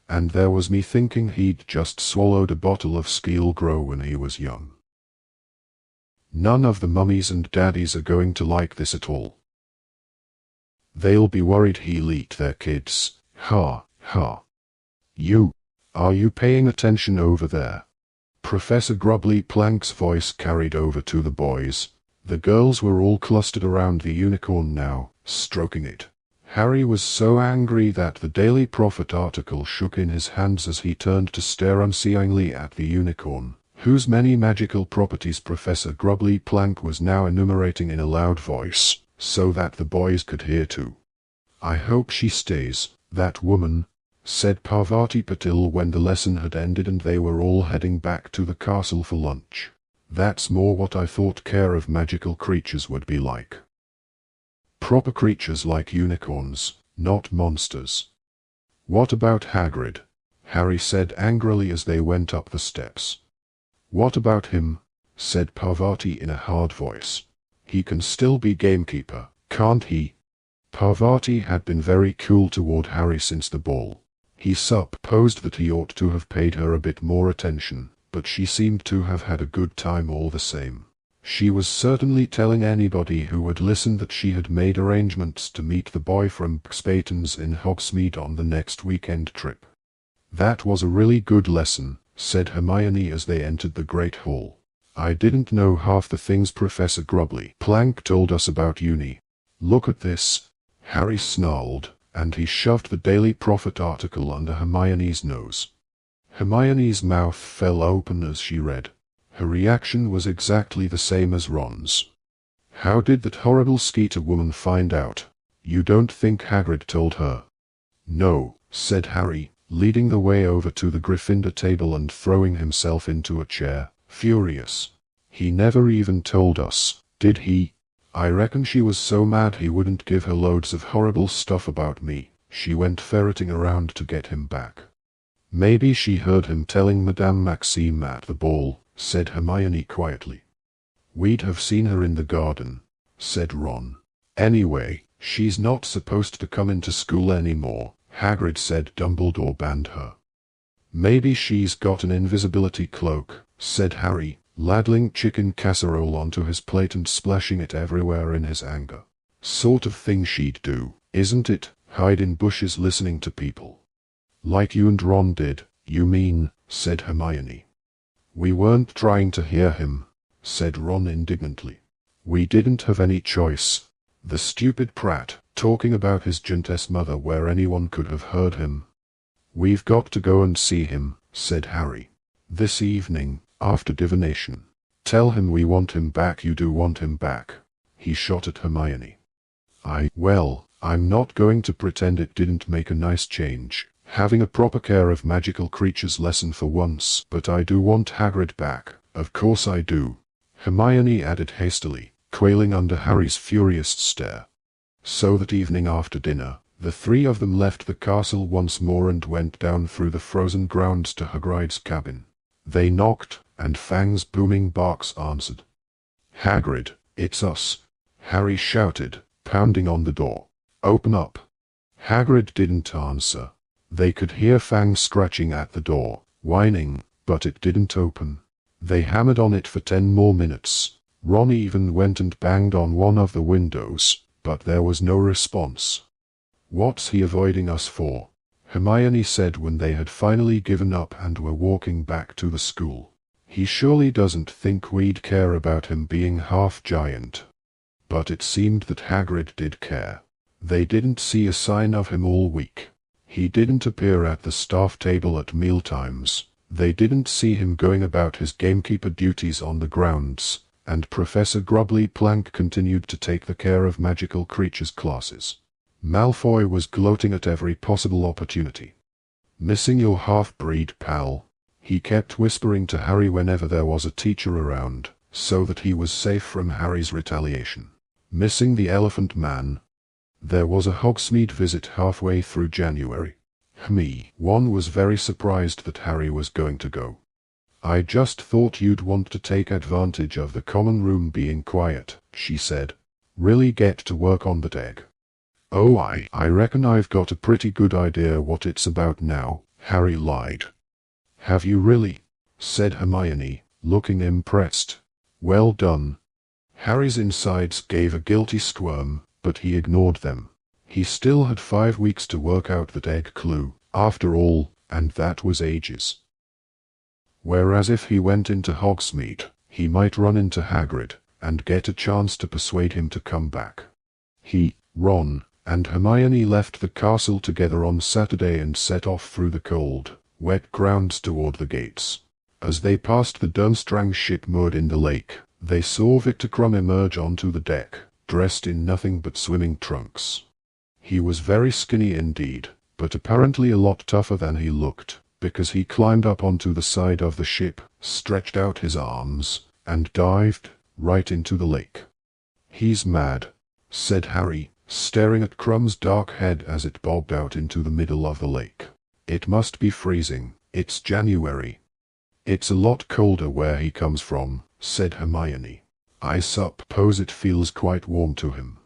Speaker 1: And there was me thinking he'd just swallowed a bottle of Skeel-Gro when he was young. None of the mummies and daddies are going to like this at all. They'll be worried he'll eat their kids. Ha, ha. Are you paying attention over there?" Professor Grubbly Plank's voice carried over to the boys. The girls were all clustered around the unicorn now, stroking it. Harry was so angry that the Daily Prophet article shook in his hands as he turned to stare unseeingly at the unicorn, whose many magical properties Professor Grubbly Plank was now enumerating in a loud voice, so that the boys could hear too. "I hope she stays, that woman," said Parvati Patil when the lesson had ended and they were all heading back to the castle for lunch. "That's more what I thought care of magical creatures would be like. Proper creatures like unicorns, not monsters." "What about Hagrid?" Harry said angrily as they went up the steps. "What about him?" said Parvati in a hard voice. "He can still be gamekeeper, can't he?" Parvati had been very cool toward Harry since the ball. He supposed that he ought to have paid her a bit more attention, but she seemed to have had a good time all the same. She was certainly telling anybody who would listen that she had made arrangements to meet the boy from Spayton's in Hogsmeade on the next weekend trip. "That was a really good lesson," said Hermione as they entered the Great Hall. "I didn't know half the things Professor Grubbly Plank told us about uni. Look at this." Harry snarled, and he shoved the Daily Prophet article under Hermione's nose. Hermione's mouth fell open as she read. Her reaction was exactly the same as Ron's. "How did that horrible Skeeter woman find out? You don't think Hagrid told her?" "No," said Harry, leading the way over to the Gryffindor table and throwing himself into a chair, furious. "He never even told us, did he? I reckon she was so mad he wouldn't give her loads of horrible stuff about me. She went ferreting around to get him back." "Maybe she heard him telling Madame Maxime at the ball," said Hermione quietly. "We'd have seen her in the garden," said Ron. "Anyway, she's not supposed to come into school anymore," Hagrid said. "Dumbledore banned her." "Maybe she's got an invisibility cloak," said Harry, ladling chicken casserole onto his plate and splashing it everywhere in his anger. "Sort of thing she'd do, isn't it? Hide in bushes listening to people." "Like you and Ron did, you mean," said Hermione. "We weren't trying to hear him," said Ron indignantly. "We didn't have any choice. The stupid prat, talking about his giantess mother where anyone could have heard him." "We've got to go and see him," said Harry. "This evening, after divination. Tell him we want him back. You do want him back." He shot at Hermione. Well, I'm not going to pretend it didn't make a nice change, having a proper care of magical creatures lesson for once, but I do want Hagrid back, of course I do," Hermione added hastily, quailing under Harry's furious stare. So that evening after dinner, the three of them left the castle once more and went down through the frozen grounds to Hagrid's cabin. They knocked, and Fang's booming barks answered. "Hagrid, it's us," Harry shouted, pounding on the door. "Open up." Hagrid didn't answer. They could hear Fang scratching at the door, whining, but it didn't open. They hammered on it for 10 more minutes. Ron even went and banged on one of the windows, but there was no response. "What's he avoiding us for?" Hermione said when they had finally given up and were walking back to the school. "He surely doesn't think we'd care about him being half giant." But it seemed that Hagrid did care. They didn't see a sign of him all week. He didn't appear at the staff table at mealtimes. They didn't see him going about his gamekeeper duties on the grounds, and Professor Grubbly Plank continued to take the care of magical creatures classes. Malfoy was gloating at every possible opportunity. "Missing your half-breed pal," he kept whispering to Harry whenever there was a teacher around, so that he was safe from Harry's retaliation. "Missing the Elephant Man." There was a Hogsmeade visit halfway through January. Ron was very surprised that Harry was going to go. "I just thought you'd want to take advantage of the common room being quiet," she said. "Really get to work on that egg." "Oh, I reckon I've got a pretty good idea what it's about now," Harry lied. "Have you really?" said Hermione, looking impressed. "Well done." Harry's insides gave a guilty squirm, but he ignored them. He still had 5 weeks to work out that egg clue, after all, and that was ages. Whereas if he went into Hogsmeade, he might run into Hagrid, and get a chance to persuade him to come back. Ron, and Hermione left the castle together on Saturday and set off through the cold, wet grounds toward the gates. As they passed the Durmstrang ship moored in the lake, they saw Victor Krum emerge onto the deck, dressed in nothing but swimming trunks. He was very skinny indeed, but apparently a lot tougher than he looked, because he climbed up onto the side of the ship, stretched out his arms, and dived right into the lake. "He's mad," said Harry, staring at Krum's dark head as it bobbed out into the middle of the lake. "It must be freezing. It's January." "It's a lot colder where he comes from," said Hermione. "I suppose it feels quite warm to him."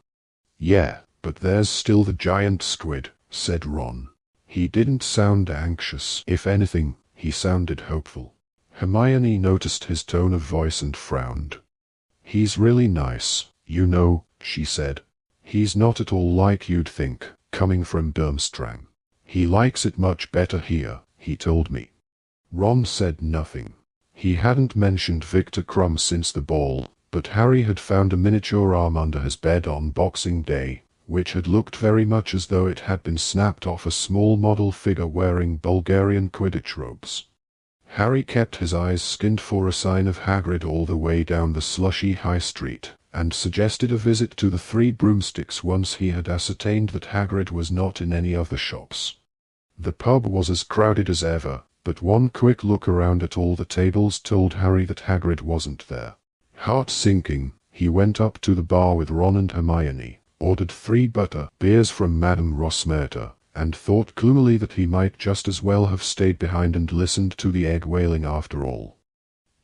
Speaker 1: "Yeah, but there's still the giant squid," said Ron. He didn't sound anxious. If anything, he sounded hopeful. Hermione noticed his tone of voice and frowned. "He's really nice, you know," she said. "He's not at all like you'd think, coming from Durmstrang. He likes it much better here, he told me." Ron said nothing. He hadn't mentioned Victor Krum since the ball, but Harry had found a miniature arm under his bed on Boxing Day, which had looked very much as though it had been snapped off a small model figure wearing Bulgarian Quidditch robes. Harry kept his eyes skinned for a sign of Hagrid all the way down the slushy high street, and suggested a visit to the Three Broomsticks once he had ascertained that Hagrid was not in any of the shops. The pub was as crowded as ever, but one quick look around at all the tables told Harry that Hagrid wasn't there. Heart sinking, he went up to the bar with Ron and Hermione, ordered 3 butter beers from Madame Rosmerta, and thought gloomily that he might just as well have stayed behind and listened to the egg wailing after all.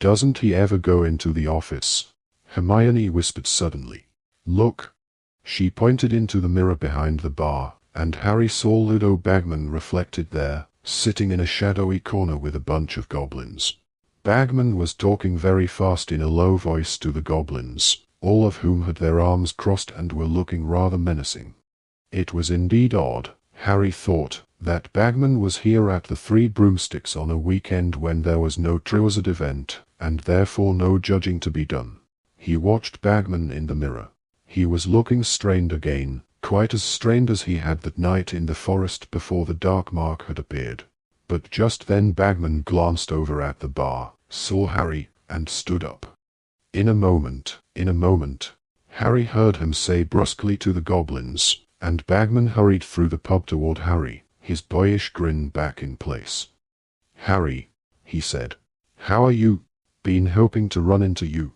Speaker 1: "Doesn't he ever go into the office?" Hermione whispered suddenly. "Look." She pointed into the mirror behind the bar, and Harry saw Ludo Bagman reflected there, sitting in a shadowy corner with a bunch of goblins. Bagman was talking very fast in a low voice to the goblins, all of whom had their arms crossed and were looking rather menacing. It was indeed odd, Harry thought, that Bagman was here at the Three Broomsticks on a weekend when there was no Triwizard event, and therefore no judging to be done. He watched Bagman in the mirror. He was looking strained again, quite as strained as he had that night in the forest before the dark mark had appeared. But just then Bagman glanced over at the bar, saw Harry, and stood up. In a moment, Harry heard him say brusquely to the goblins, and Bagman hurried through the pub toward Harry, his boyish grin back in place. "Harry," he said, "how are you? Been hoping to run into you.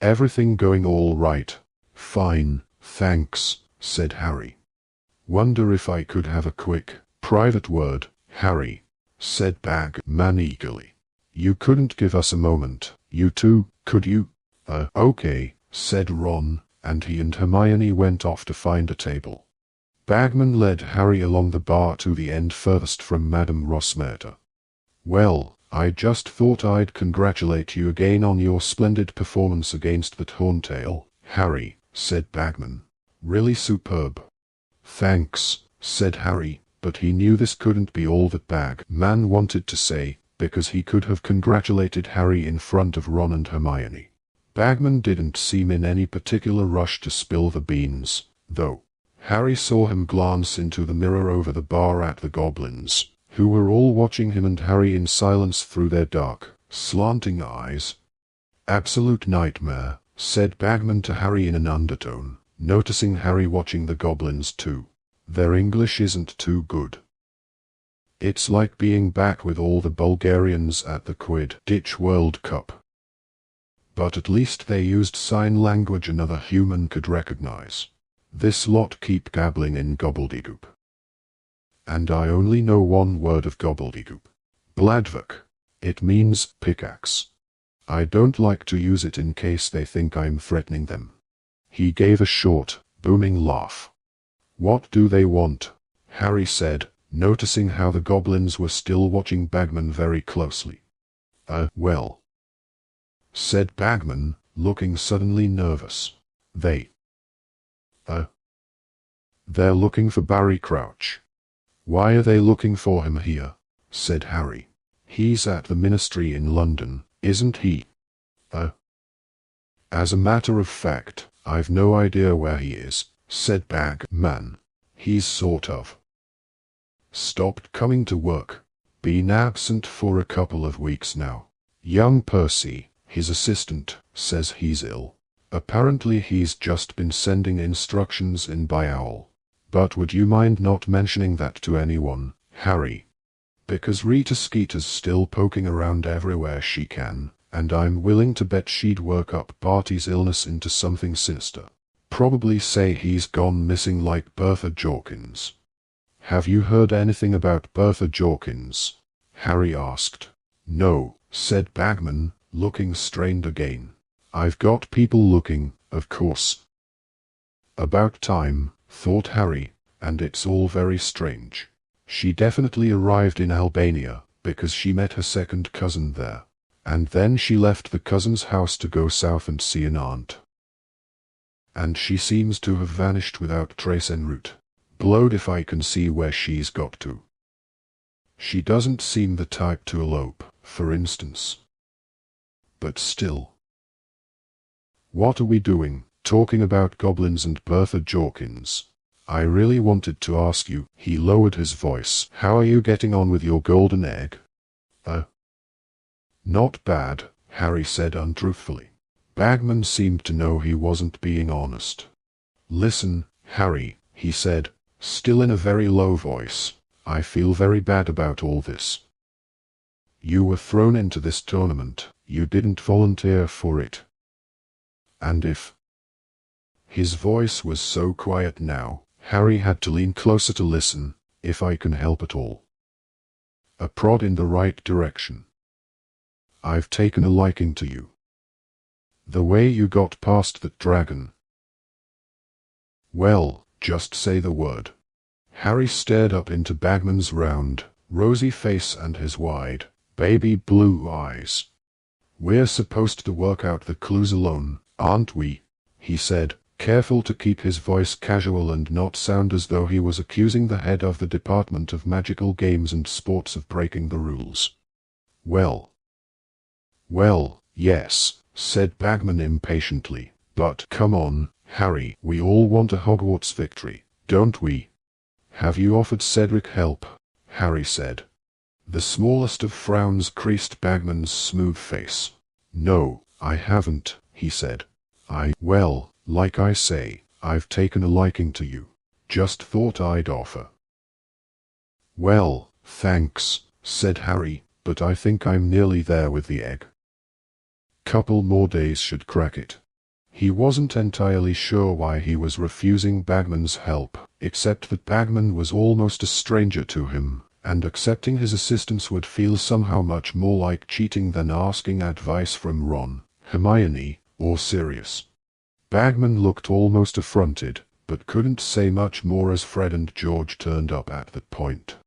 Speaker 1: Everything going all right?" "Fine, thanks," said Harry. "Wonder if I could have a quick, private word, Harry," said Bagman eagerly. "You couldn't give us a moment, you two, could you?" Okay," said Ron, and he and Hermione went off to find a table. Bagman led Harry along the bar to the end furthest from Madame Rosmerta. "Well, I just thought I'd congratulate you again on your splendid performance against that Horntail, Harry, said Bagman. Really superb. Thanks, said Harry, but he knew this couldn't be all that Bagman wanted to say, because he could have congratulated Harry in front of Ron and Hermione. Bagman didn't seem in any particular rush to spill the beans, though. Harry saw him glance into the mirror over the bar at the goblins, who were all watching him and Harry in silence through their dark, slanting eyes. Absolute nightmare, said Bagman to Harry in an undertone, noticing Harry watching the goblins too. Their English isn't too good. It's like being back with all the Bulgarians at the Quidditch World Cup. But at least they used sign language another human could recognize. This lot keep gabbling in gobbledygook. And I only know one word of gobbledygook. Bladvuk. It means pickaxe. I don't like to use it in case they think I'm threatening them. He gave a short, booming laugh. What do they want? Harry said, noticing how the goblins were still watching Bagman very closely. Well, said Bagman, looking suddenly nervous. They're looking for Barry Crouch. Why are they looking for him here? Said Harry. He's at the Ministry in London, isn't he? As a matter of fact, I've no idea where he is, said Bagman. He's sort of stopped coming to work. Been absent for a couple of weeks now. Young Percy, his assistant, says he's ill. Apparently he's just been sending instructions in by owl. But would you mind not mentioning that to anyone, Harry? Because Rita Skeeter's still poking around everywhere she can, and I'm willing to bet she'd work up Barty's illness into something sinister. Probably say he's gone missing like Bertha Jorkins. Have you heard anything about Bertha Jorkins? Harry asked. No, said Bagman, looking strained again. I've got people looking, of course. About time, thought Harry, and it's all very strange. She definitely arrived in Albania, because she met her second cousin there. And then she left the cousin's house to go south and see an aunt. And she seems to have vanished without trace en route. Blowed if I can see where she's got to. She doesn't seem the type to elope, for instance. But still. What are we doing, talking about goblins and Bertha Jorkins? I really wanted to ask you, he lowered his voice. How are you getting on with your golden egg? Not bad, Harry said untruthfully. Bagman seemed to know he wasn't being honest. Listen, Harry, he said, still in a very low voice, I feel very bad about all this. You were thrown into this tournament, you didn't volunteer for it. And if... His voice was so quiet now, Harry had to lean closer to listen, if I can help at all. A prod in the right direction. I've taken a liking to you. The way you got past that dragon. Well, just say the word. Harry stared up into Bagman's round, rosy face and his wide, baby blue eyes. We're supposed to work out the clues alone, aren't we? He said, careful to keep his voice casual and not sound as though he was accusing the head of the Department of Magical Games and Sports of breaking the rules. Well, yes, said Bagman impatiently, but come on, Harry, we all want a Hogwarts victory, don't we? Have you offered Cedric help? Harry said. The smallest of frowns creased Bagman's smooth face. No, I haven't, he said. Well, like I say, I've taken a liking to you. Just thought I'd offer. Well, thanks, said Harry, but I think I'm nearly there with the egg. Couple more days should crack it. He wasn't entirely sure why he was refusing Bagman's help, except that Bagman was almost a stranger to him, and accepting his assistance would feel somehow much more like cheating than asking advice from Ron, Hermione, or Sirius. Bagman looked almost affronted, but couldn't say much more as Fred and George turned up at that point.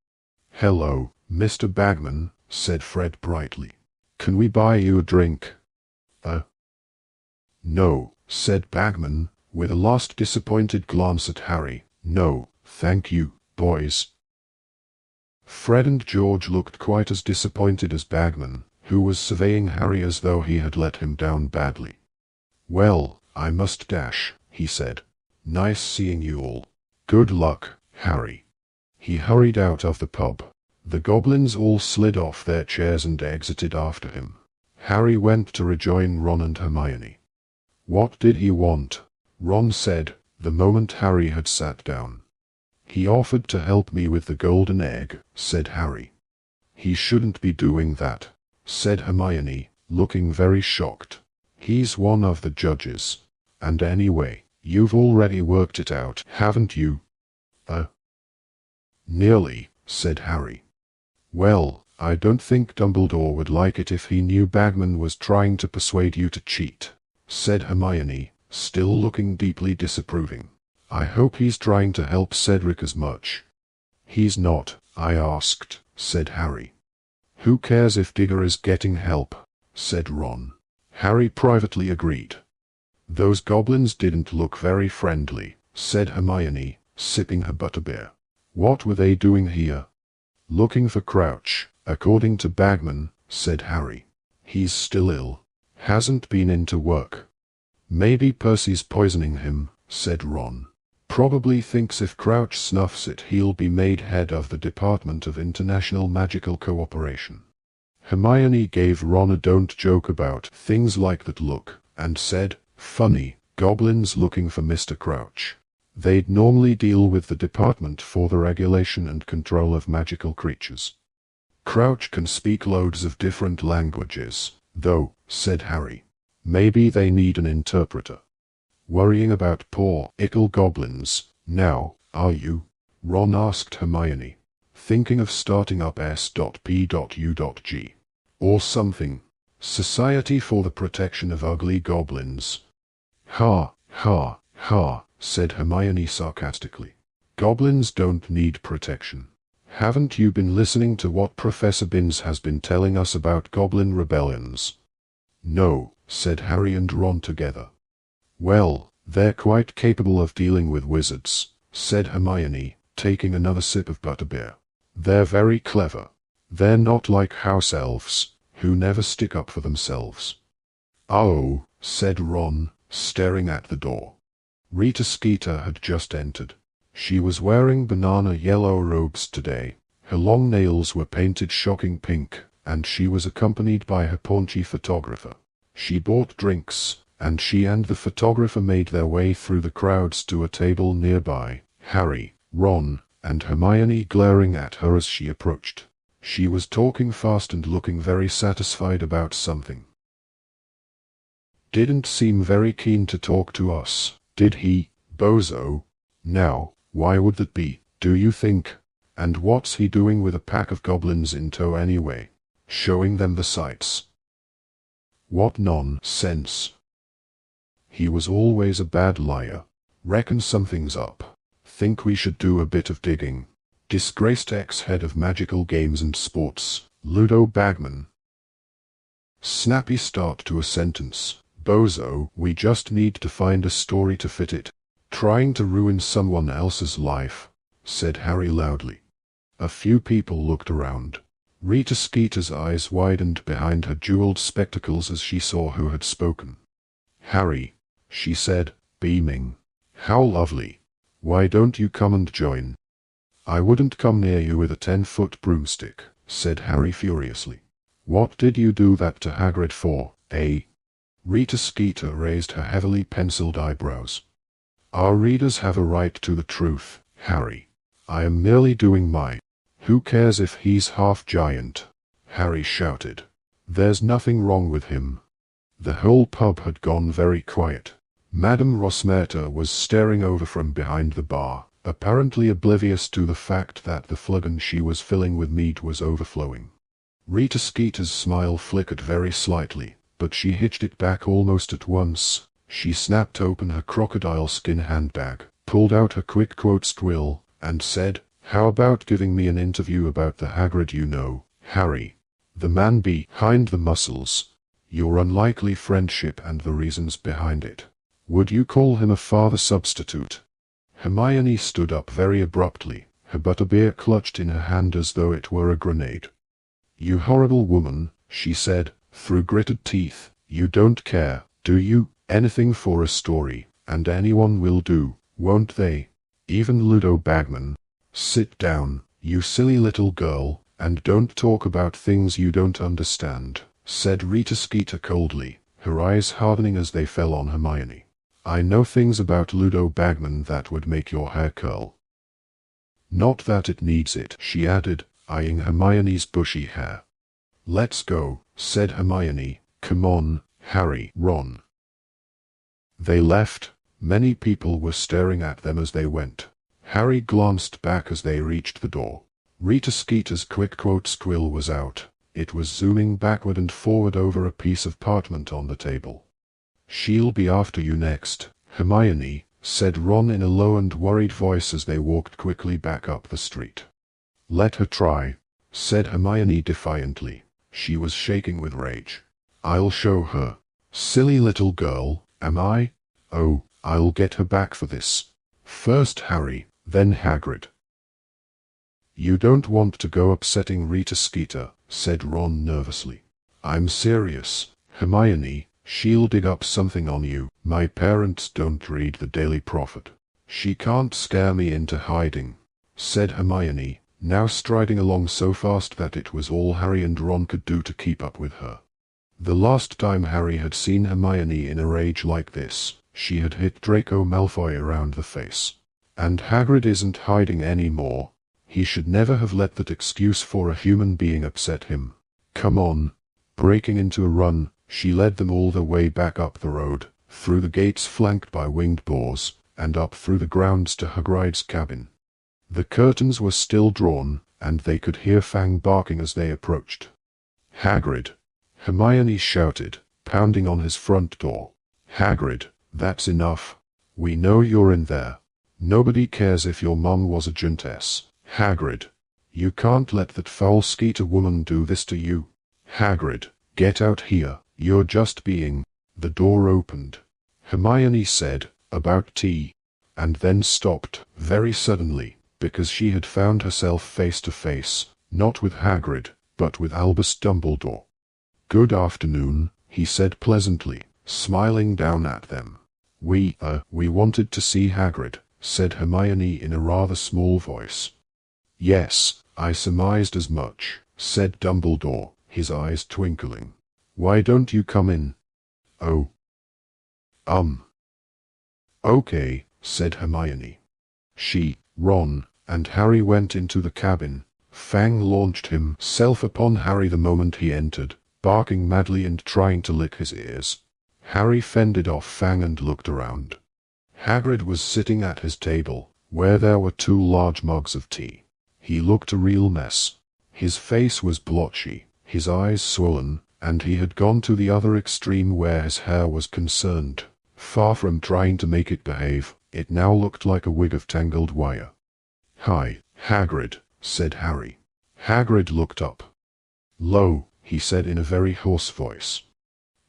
Speaker 1: Hello, Mr. Bagman, said Fred brightly. "Can we buy you a drink?" No, said Bagman, with a last disappointed glance at Harry. "No, thank you, boys." Fred and George looked quite as disappointed as Bagman, who was surveying Harry as though he had let him down badly. "Well, I must dash," he said. "Nice seeing you all. Good luck, Harry." He hurried out of the pub. The goblins all slid off their chairs and exited after him. Harry went to rejoin Ron and Hermione. "What did he want?" Ron said, the moment Harry had sat down. "He offered to help me with the golden egg," said Harry. "He shouldn't be doing that," said Hermione, looking very shocked. "He's one of the judges. And anyway, you've already worked it out, haven't you?" "Nearly," said Harry. "Well, I don't think Dumbledore would like it if he knew Bagman was trying to persuade you to cheat," said Hermione, still looking deeply disapproving. "I hope he's trying to help Cedric as much." "He's not, I asked," said Harry. "Who cares if Digger is getting help?" said Ron. Harry privately agreed. "Those goblins didn't look very friendly," said Hermione, sipping her butterbeer. "What were they doing here?" "Looking for Crouch, according to Bagman," said Harry. "He's still ill. Hasn't been into work." "Maybe Percy's poisoning him," said Ron. "Probably thinks if Crouch snuffs it he'll be made head of the Department of International Magical Cooperation." Hermione gave Ron a don't joke about things like that look, and said, "Funny, goblins looking for Mr. Crouch. They'd normally deal with the Department for the Regulation and Control of Magical Creatures." "Crouch can speak loads of different languages, though," said Harry. "Maybe they need an interpreter." "Worrying about poor, ickle goblins, now, are you?" Ron asked Hermione. "Thinking of starting up S.P.U.G. or something? Society for the Protection of Ugly Goblins." "Ha, ha, ha," said Hermione sarcastically. "Goblins don't need protection. Haven't you been listening to what Professor Binns has been telling us about goblin rebellions?" "No," said Harry and Ron together. "Well, they're quite capable of dealing with wizards," said Hermione, taking another sip of butterbeer. "They're very clever. They're not like house elves, who never stick up for themselves." "Oh," said Ron, staring at the door. Rita Skeeter had just entered. She was wearing banana yellow robes today. Her long nails were painted shocking pink, and she was accompanied by her paunchy photographer. She bought drinks, and she and the photographer made their way through the crowds to a table nearby, Harry, Ron, and Hermione glaring at her as she approached. She was talking fast and looking very satisfied about something. "Didn't seem very keen to talk to us, did he, bozo? Now, why would that be, do you think? And what's he doing with a pack of goblins in tow anyway? Showing them the sights? What nonsense. He was always a bad liar. Reckon something's up. Think we should do a bit of digging." Disgraced ex-head of magical games and sports, Ludo Bagman. Snappy start to a sentence. "Bozo, we just need to find a story to fit it." "Trying to ruin someone else's life," said Harry loudly. A few people looked around. Rita Skeeter's eyes widened behind her jeweled spectacles as she saw who had spoken. "Harry," she said, beaming. "How lovely. Why don't you come and join?" "I wouldn't come near you with a 10-foot broomstick," said Harry furiously. "What did you do that to Hagrid for, eh?" Rita Skeeter raised her heavily penciled eyebrows. "Our readers have a right to the truth, Harry. I am merely doing my—" "Who cares if he's half giant?" Harry shouted. "There's nothing wrong with him." The whole pub had gone very quiet. Madame Rosmerta was staring over from behind the bar, apparently oblivious to the fact that the flagon she was filling with mead was overflowing. Rita Skeeter's smile flickered very slightly, but she hitched it back almost at once. She snapped open her crocodile skin handbag, pulled out her quick quote squill, and said, "How about giving me an interview about the Hagrid you know, Harry?" The man behind the muscles. Your unlikely friendship and the reasons behind it. Would you call him a father substitute? Hermione stood up very abruptly, her butterbeer clutched in her hand as though it were a grenade. You horrible woman, she said, through gritted teeth. You don't care, do you? Anything for a story, and anyone will do, won't they? Even Ludo Bagman. Sit down, you silly little girl, and don't talk about things you don't understand, said Rita Skeeter coldly, her eyes hardening as they fell on Hermione. I know things about Ludo Bagman that would make your hair curl. Not that it needs it, she added, eyeing Hermione's bushy hair. Let's go, said Hermione. Come on, Harry, Ron. They left. Many people were staring at them as they went. Harry glanced back as they reached the door. Rita Skeeter's quick quote squill was out. It was zooming backward and forward over a piece of parchment on the table. She'll be after you next, Hermione, said Ron in a low and worried voice as they walked quickly back up the street. Let her try, said Hermione defiantly. She was shaking with rage. I'll show her. Silly little girl, am I? Oh, I'll get her back for this. First Harry, then Hagrid. You don't want to go upsetting Rita Skeeter, said Ron nervously. I'm serious, Hermione, she'll dig up something on you. My parents don't read the Daily Prophet. She can't scare me into hiding, said Hermione, now striding along so fast that it was all Harry and Ron could do to keep up with her. The last time Harry had seen Hermione in a rage like this, she had hit Draco Malfoy around the face. And Hagrid isn't hiding anymore. He should never have let that excuse for a human being upset him. Come on. Breaking into a run, she led them all the way back up the road, through the gates flanked by winged boars, and up through the grounds to Hagrid's cabin. The curtains were still drawn, and they could hear Fang barking as they approached. Hagrid! Hermione shouted, pounding on his front door. Hagrid, that's enough. We know you're in there. Nobody cares if your mum was a giantess. Hagrid, you can't let that foul Skeeter woman do this to you. Hagrid, get out here, you're just being... The door opened. Hermione said, about tea, and then stopped, very suddenly, because she had found herself face to face, not with Hagrid, but with Albus Dumbledore. Good afternoon, he said pleasantly, smiling down at them. We wanted to see Hagrid, said Hermione in a rather small voice. Yes, I surmised as much, said Dumbledore, his eyes twinkling. Why don't you come in? Oh. Okay, said Hermione. She, Ron, and Harry went into the cabin. Fang launched himself upon Harry the moment he entered, barking madly and trying to lick his ears. Harry fended off Fang and looked around. Hagrid was sitting at his table, where there were 2 large mugs of tea. He looked a real mess. His face was blotchy, his eyes swollen, and he had gone to the other extreme where his hair was concerned. Far from trying to make it behave, it now looked like a wig of tangled wire. Hi, Hagrid, said Harry. Hagrid looked up. Lo, he said in a very hoarse voice.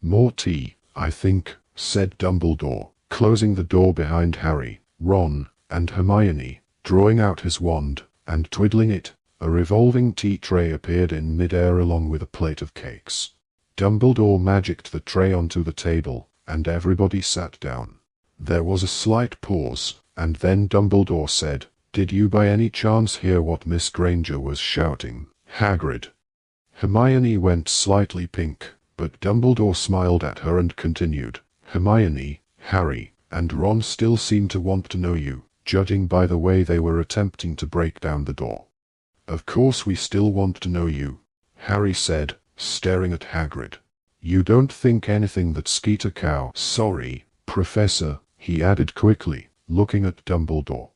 Speaker 1: More tea, I think, said Dumbledore, closing the door behind Harry, Ron, and Hermione, drawing out his wand, and twiddling it. A revolving tea tray appeared in mid-air along with a plate of cakes. Dumbledore magicked the tray onto the table, and everybody sat down. There was a slight pause, and then Dumbledore said, Did you by any chance hear what Miss Granger was shouting, Hagrid? Hermione went slightly pink, but Dumbledore smiled at her and continued, Hermione, Harry, and Ron still seem to want to know you, judging by the way they were attempting to break down the door. Of course we still want to know you, Harry said, staring at Hagrid. You don't think anything that Skeeter Cow... Sorry, Professor, he added quickly, looking at Dumbledore.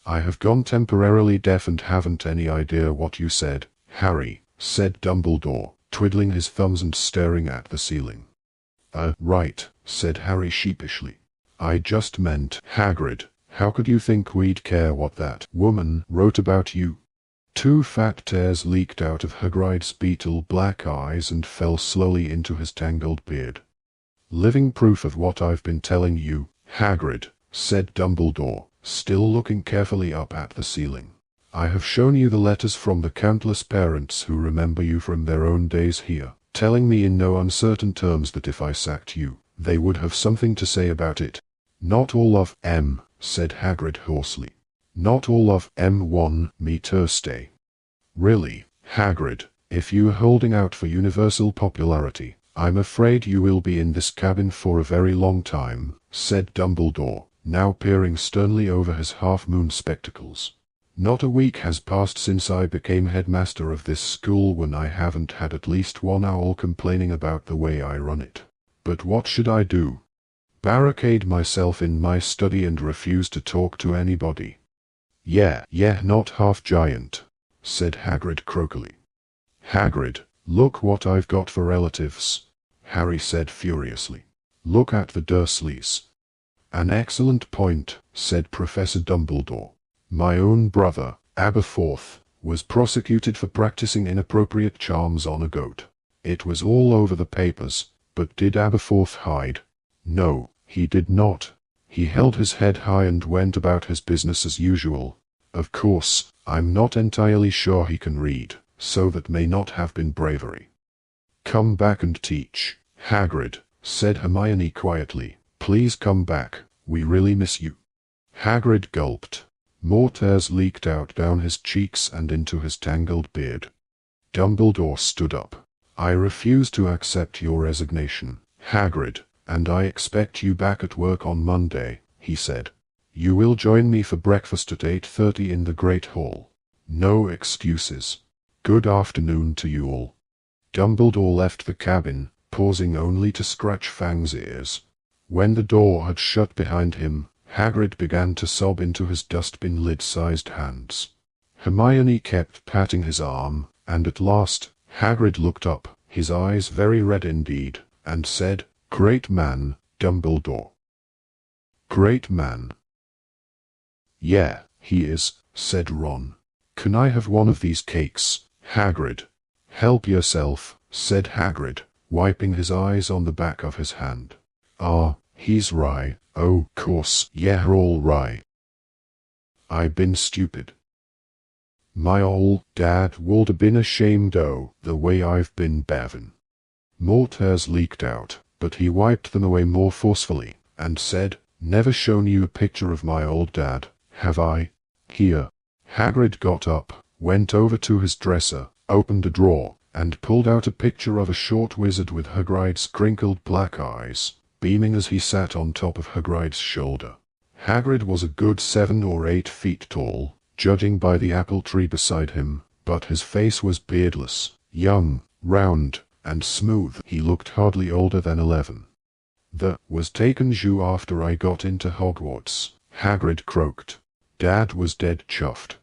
Speaker 1: I have gone temporarily deaf and haven't any idea what you said, Harry, said Dumbledore, twiddling his thumbs and staring at the ceiling. Right, said Harry sheepishly. I just meant, Hagrid, how could you think we'd care what that woman wrote about you? 2 fat tears leaked out of Hagrid's beetle black eyes and fell slowly into his tangled beard. "Living proof of what I've been telling you, Hagrid," said Dumbledore, still looking carefully up at the ceiling. "I have shown you the letters from the countless parents who remember you from their own days here, telling me in no uncertain terms that if I sacked you, they would have something to say about it." "Not all of 'em," said Hagrid hoarsely. "Not all of 'em won me Thursday." "Really, Hagrid, if you are holding out for universal popularity, I'm afraid you will be in this cabin for a very long time," said Dumbledore, now peering sternly over his half-moon spectacles. "Not a week has passed since I became headmaster of this school when I haven't had at least one owl complaining about the way I run it. But what should I do? Barricade myself in my study and refuse to talk to anybody?" Yeah, not half giant," said Hagrid croakily. "Hagrid, look what I've got for relatives," Harry said furiously. "Look at the Dursleys." "An excellent point," said Professor Dumbledore. "My own brother, Aberforth, was prosecuted for practicing inappropriate charms on a goat. It was all over the papers, but did Aberforth hide? No, he did not. He held his head high and went about his business as usual. Of course, I'm not entirely sure he can read, so that may not have been bravery." "Come back and teach, Hagrid," said Hermione quietly. "Please come back, we really miss you." Hagrid gulped. More tears leaked out down his cheeks and into his tangled beard. Dumbledore stood up. "I refuse to accept your resignation, Hagrid, and I expect you back at work on Monday," he said. "You will join me for breakfast at 8:30 in the Great Hall. No excuses. Good afternoon to you all." Dumbledore left the cabin, pausing only to scratch Fang's ears. When the door had shut behind him, Hagrid began to sob into his dustbin lid-sized hands. Hermione kept patting his arm, and at last, Hagrid looked up, his eyes very red indeed, and said, "Great man, Dumbledore." "Great man." "Yeah, he is," said Ron. "Can I have one of these cakes, Hagrid?" "Help yourself," said Hagrid, wiping his eyes on the back of his hand. "Ah, he's right. Oh, course, yeah, all right. I been stupid. My ol' dad would have been ashamed the way I've been bavin'." More tears leaked out, but he wiped them away more forcefully, and said, "Never shown you a picture of my old dad, have I? Here." Hagrid got up, went over to his dresser, opened a drawer, and pulled out a picture of a short wizard with Hagrid's crinkled black eyes, beaming as he sat on top of Hagrid's shoulder. Hagrid was a good 7 or 8 feet tall, judging by the apple tree beside him, but his face was beardless, young, round, and smooth. He looked hardly older than 11. "That was taken you after I got into Hogwarts," Hagrid croaked. "Dad was dead chuffed.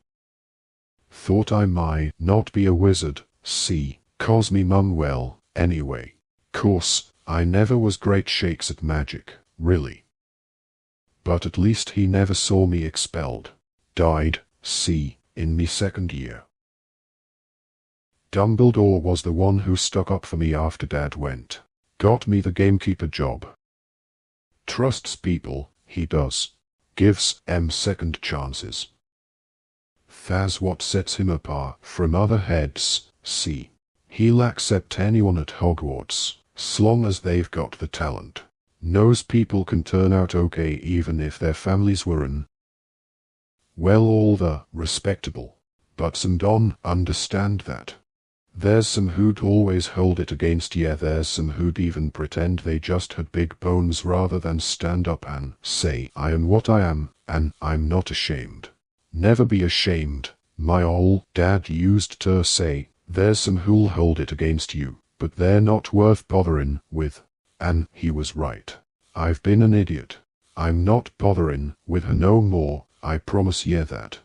Speaker 1: Thought I might not be a wizard, see, 'cause me mum well, anyway. Course, I never was great shakes at magic, really. But at least he never saw me expelled. Died, see, in me 2nd year. Dumbledore was the one who stuck up for me after Dad went. Got me the gamekeeper job. Trusts people, he does. Gives 'em second chances. That's what sets him apart from other heads, see. He'll accept anyone at Hogwarts, s'long as they've got the talent. Knows people can turn out okay even if their families weren't. Well, all the respectable. But some don't understand that. There's some who'd always hold it against ye, there's some who'd even pretend they just had big bones rather than stand up and say, I am what I am, and I'm not ashamed. Never be ashamed, my ol' dad used to say. There's some who'll hold it against you, but they're not worth botherin' with. And he was right. I've been an idiot. I'm not botherin' with her no more, I promise ye that.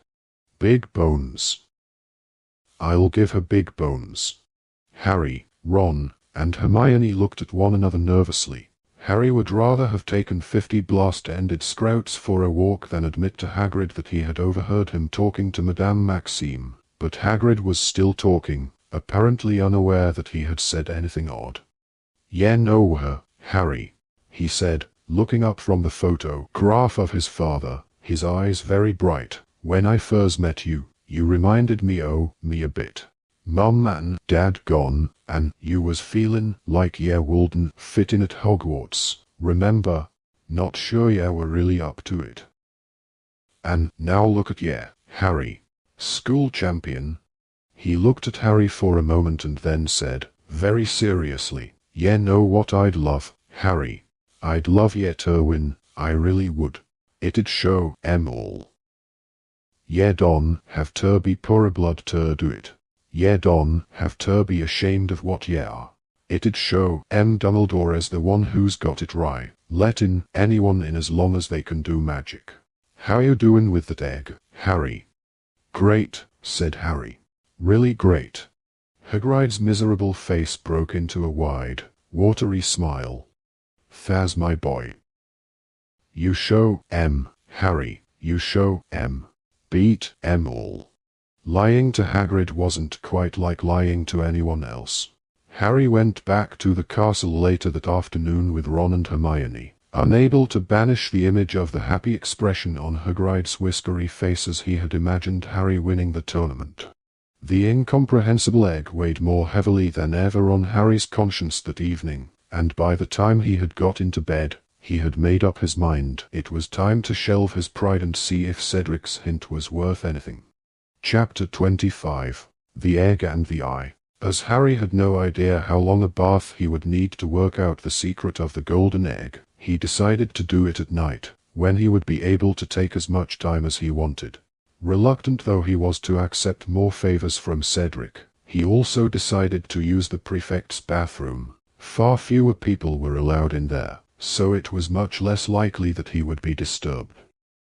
Speaker 1: Big bones. I'll give her big bones. Harry, Ron, and Hermione looked at one another nervously. Harry would rather have taken 50 blast-ended scrouts for a walk than admit to Hagrid that he had overheard him talking to Madame Maxime, But Hagrid was still talking, apparently unaware that he had said anything odd. "You know her, Harry," he said, looking up from the photograph of his father, his eyes very bright. "When I first met you, you reminded me a bit. Mum and Dad gone, and you was feelin' like ye wouldn't fit in at Hogwarts, remember? Not sure ye were really up to it. And now look at ye, Harry. School champion." He looked at Harry for a moment and then said, very seriously, "Ye know what I'd love, Harry? I'd love ye to win, I really would. It'd show 'em all. Ye don't have to be pure blood to do it. Ye don't have to be ashamed of what ye are. It'd show 'em Dumbledore as the one who's got it right, letting anyone in as long as they can do magic. How you doing with that egg, Harry?" "Great," said Harry. "Really great." Hagrid's miserable face broke into a wide, watery smile. "Thas my boy. You show 'em, Harry, you show 'em. Beat 'em all." Lying to Hagrid wasn't quite like lying to anyone else. Harry went back to the castle later that afternoon with Ron and Hermione, unable to banish the image of the happy expression on Hagrid's whiskery face as he had imagined Harry winning the tournament. The incomprehensible egg weighed more heavily than ever on Harry's conscience that evening, and by the time he had got into bed, he had made up his mind it was time to shelve his pride and see if Cedric's hint was worth anything. Chapter 25. The Egg and the Eye. As Harry had no idea how long a bath he would need to work out the secret of the golden egg, he decided to do it at night, when he would be able to take as much time as he wanted. Reluctant though he was to accept more favors from Cedric, he also decided to use the prefect's bathroom. Far fewer people were allowed in there, so it was much less likely that he would be disturbed.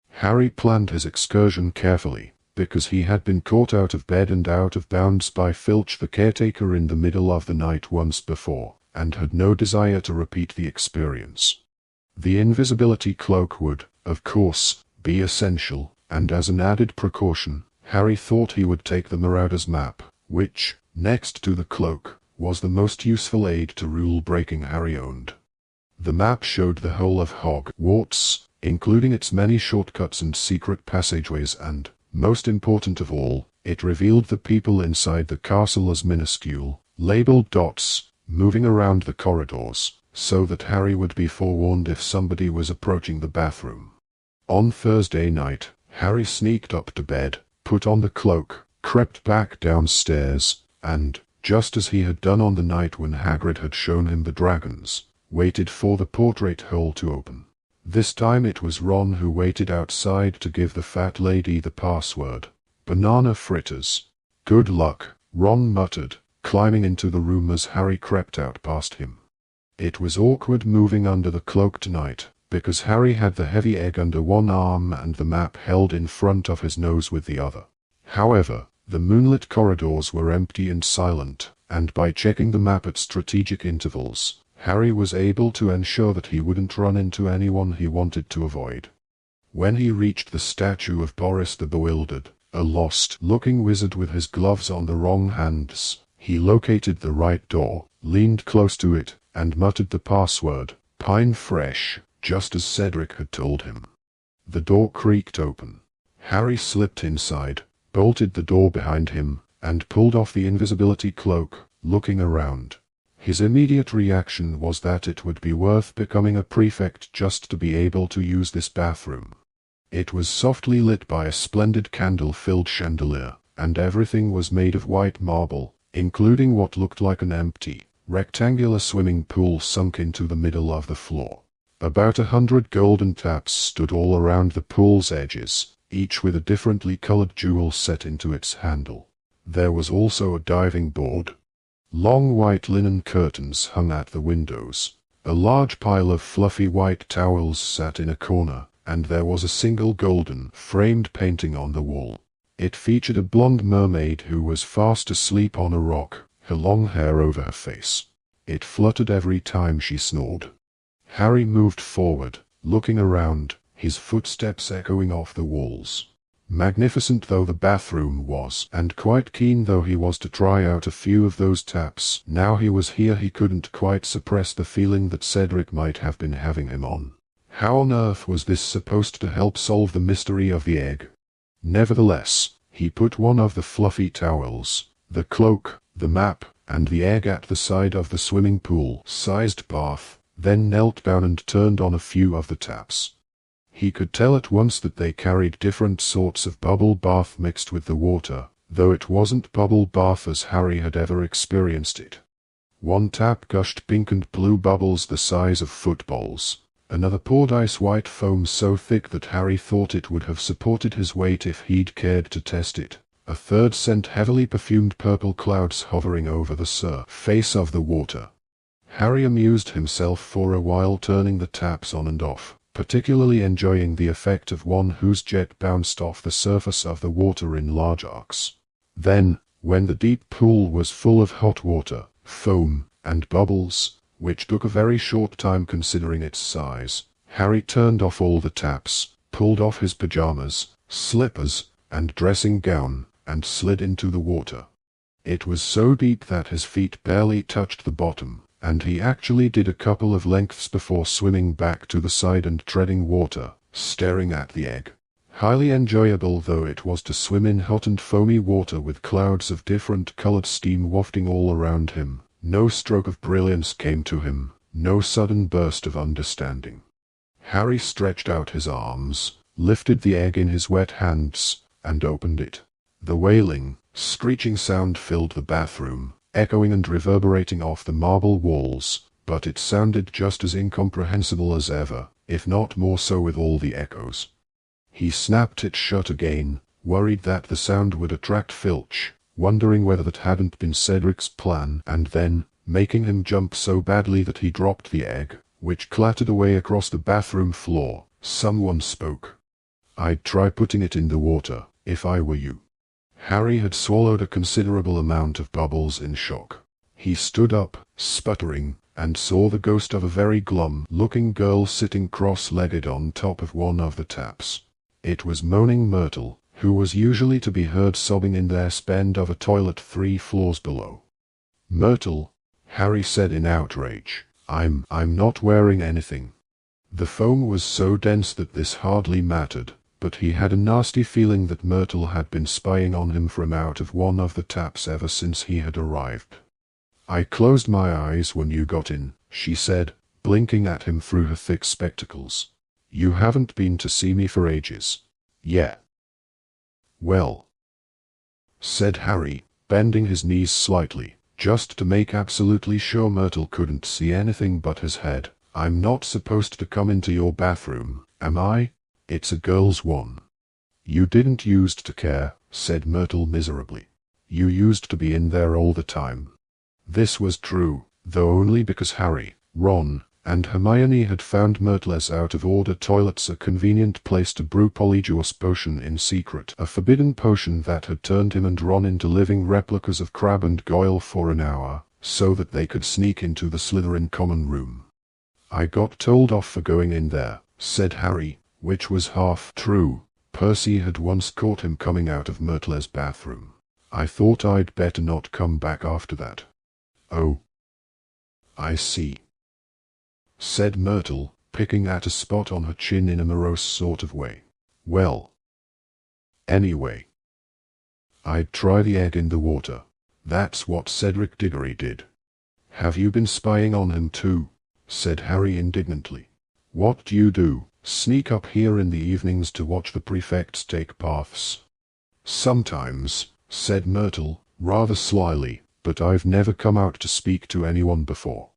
Speaker 1: Harry planned his excursion carefully, because he had been caught out of bed and out of bounds by Filch the caretaker in the middle of the night once before, and had no desire to repeat the experience. The invisibility cloak would, of course, be essential, and as an added precaution, Harry thought he would take the Marauder's map, which, next to the cloak, was the most useful aid to rule-breaking Harry owned. The map showed the whole of Hogwarts, including its many shortcuts and secret passageways and, most important of all, it revealed the people inside the castle as minuscule, labeled dots, moving around the corridors, so that Harry would be forewarned if somebody was approaching the bathroom. On Thursday night, Harry sneaked up to bed, put on the cloak, crept back downstairs, and, just as he had done on the night when Hagrid had shown him the dragons, waited for the portrait hole to open. This time it was Ron who waited outside to give the fat lady the password. "Banana fritters." "Good luck," Ron muttered, climbing into the room as Harry crept out past him. It was awkward moving under the cloak tonight, because Harry had the heavy egg under one arm and the map held in front of his nose with the other. However, the moonlit corridors were empty and silent, and by checking the map at strategic intervals, Harry was able to ensure that he wouldn't run into anyone he wanted to avoid. When he reached the statue of Boris the Bewildered, a lost-looking wizard with his gloves on the wrong hands, he located the right door, leaned close to it, and muttered the password, "Pine Fresh," just as Cedric had told him. The door creaked open. Harry slipped inside, bolted the door behind him, and pulled off the invisibility cloak, looking around. His immediate reaction was that it would be worth becoming a prefect just to be able to use this bathroom. It was softly lit by a splendid candle-filled chandelier, and everything was made of white marble, including what looked like an empty, rectangular swimming pool sunk into the middle of the floor. About 100 golden taps stood all around the pool's edges, each with a differently colored jewel set into its handle. There was also a diving board. Long white linen curtains hung at the windows. A large pile of fluffy white towels sat in a corner, and there was a single golden, framed painting on the wall. It featured a blonde mermaid who was fast asleep on a rock, her long hair over her face. It fluttered every time she snored. Harry moved forward, looking around, his footsteps echoing off the walls. Magnificent though the bathroom was, and quite keen though he was to try out a few of those taps, now he was here he couldn't quite suppress the feeling that Cedric might have been having him on. How on earth was this supposed to help solve the mystery of the egg? Nevertheless, he put one of the fluffy towels, the cloak, the map, and the egg at the side of the swimming pool-sized bath, then knelt down and turned on a few of the taps. He could tell at once that they carried different sorts of bubble bath mixed with the water, though it wasn't bubble bath as Harry had ever experienced it. One tap gushed pink and blue bubbles the size of footballs. Another poured ice-white foam so thick that Harry thought it would have supported his weight if he'd cared to test it. A third sent heavily perfumed purple clouds hovering over the surface of the water. Harry amused himself for a while turning the taps on and off, particularly enjoying the effect of one whose jet bounced off the surface of the water in large arcs. Then, when the deep pool was full of hot water, foam, and bubbles, which took a very short time considering its size, Harry turned off all the taps, pulled off his pajamas, slippers, and dressing gown, and slid into the water. It was so deep that his feet barely touched the bottom, and he actually did a couple of lengths before swimming back to the side and treading water, staring at the egg. Highly enjoyable though it was to swim in hot and foamy water with clouds of different colored steam wafting all around him, no stroke of brilliance came to him, no sudden burst of understanding. Harry stretched out his arms, lifted the egg in his wet hands, and opened it. The wailing, screeching sound filled the bathroom, echoing and reverberating off the marble walls, but it sounded just as incomprehensible as ever, if not more so with all the echoes. He snapped it shut again, worried that the sound would attract Filch, wondering whether that hadn't been Cedric's plan, and then, making him jump so badly that he dropped the egg, which clattered away across the bathroom floor, someone spoke. "I'd try putting it in the water, if I were you." Harry had swallowed a considerable amount of bubbles in shock. He stood up, sputtering, and saw the ghost of a very glum-looking girl sitting cross-legged on top of one of the taps. It was moaning Myrtle, who was usually to be heard sobbing in their spend of a toilet 3 floors below. "Myrtle," Harry said in outrage, I'm not wearing anything." The foam was so dense that this hardly mattered, but he had a nasty feeling that Myrtle had been spying on him from out of one of the taps ever since he had arrived. "I closed my eyes when you got in," she said, blinking at him through her thick spectacles. "You haven't been to see me for ages." "Yeah." "Well," said Harry, bending his knees slightly, just to make absolutely sure Myrtle couldn't see anything but his head, "I'm not supposed to come into your bathroom, am I? It's a girl's one." "You didn't used to care," said Myrtle miserably. "You used to be in there all the time." This was true, though only because Harry, Ron, and Hermione had found Myrtle's out-of-order toilets a convenient place to brew Polyjuice Potion in secret, a forbidden potion that had turned him and Ron into living replicas of Crabbe and Goyle for an hour, so that they could sneak into the Slytherin common room. "I got told off for going in there," said Harry, which was half true. Percy had once caught him coming out of Myrtle's bathroom. "I thought I'd better not come back after that." "Oh, I see," said Myrtle, picking at a spot on her chin in a morose sort of way. "Well, anyway, I'd try the egg in the water. That's what Cedric Diggory did." "Have you been spying on him too?" said Harry indignantly. "What do you do? Sneak up here in the evenings to watch the prefects take baths?" "Sometimes," said Myrtle, rather slyly, "but I've never come out to speak to anyone before."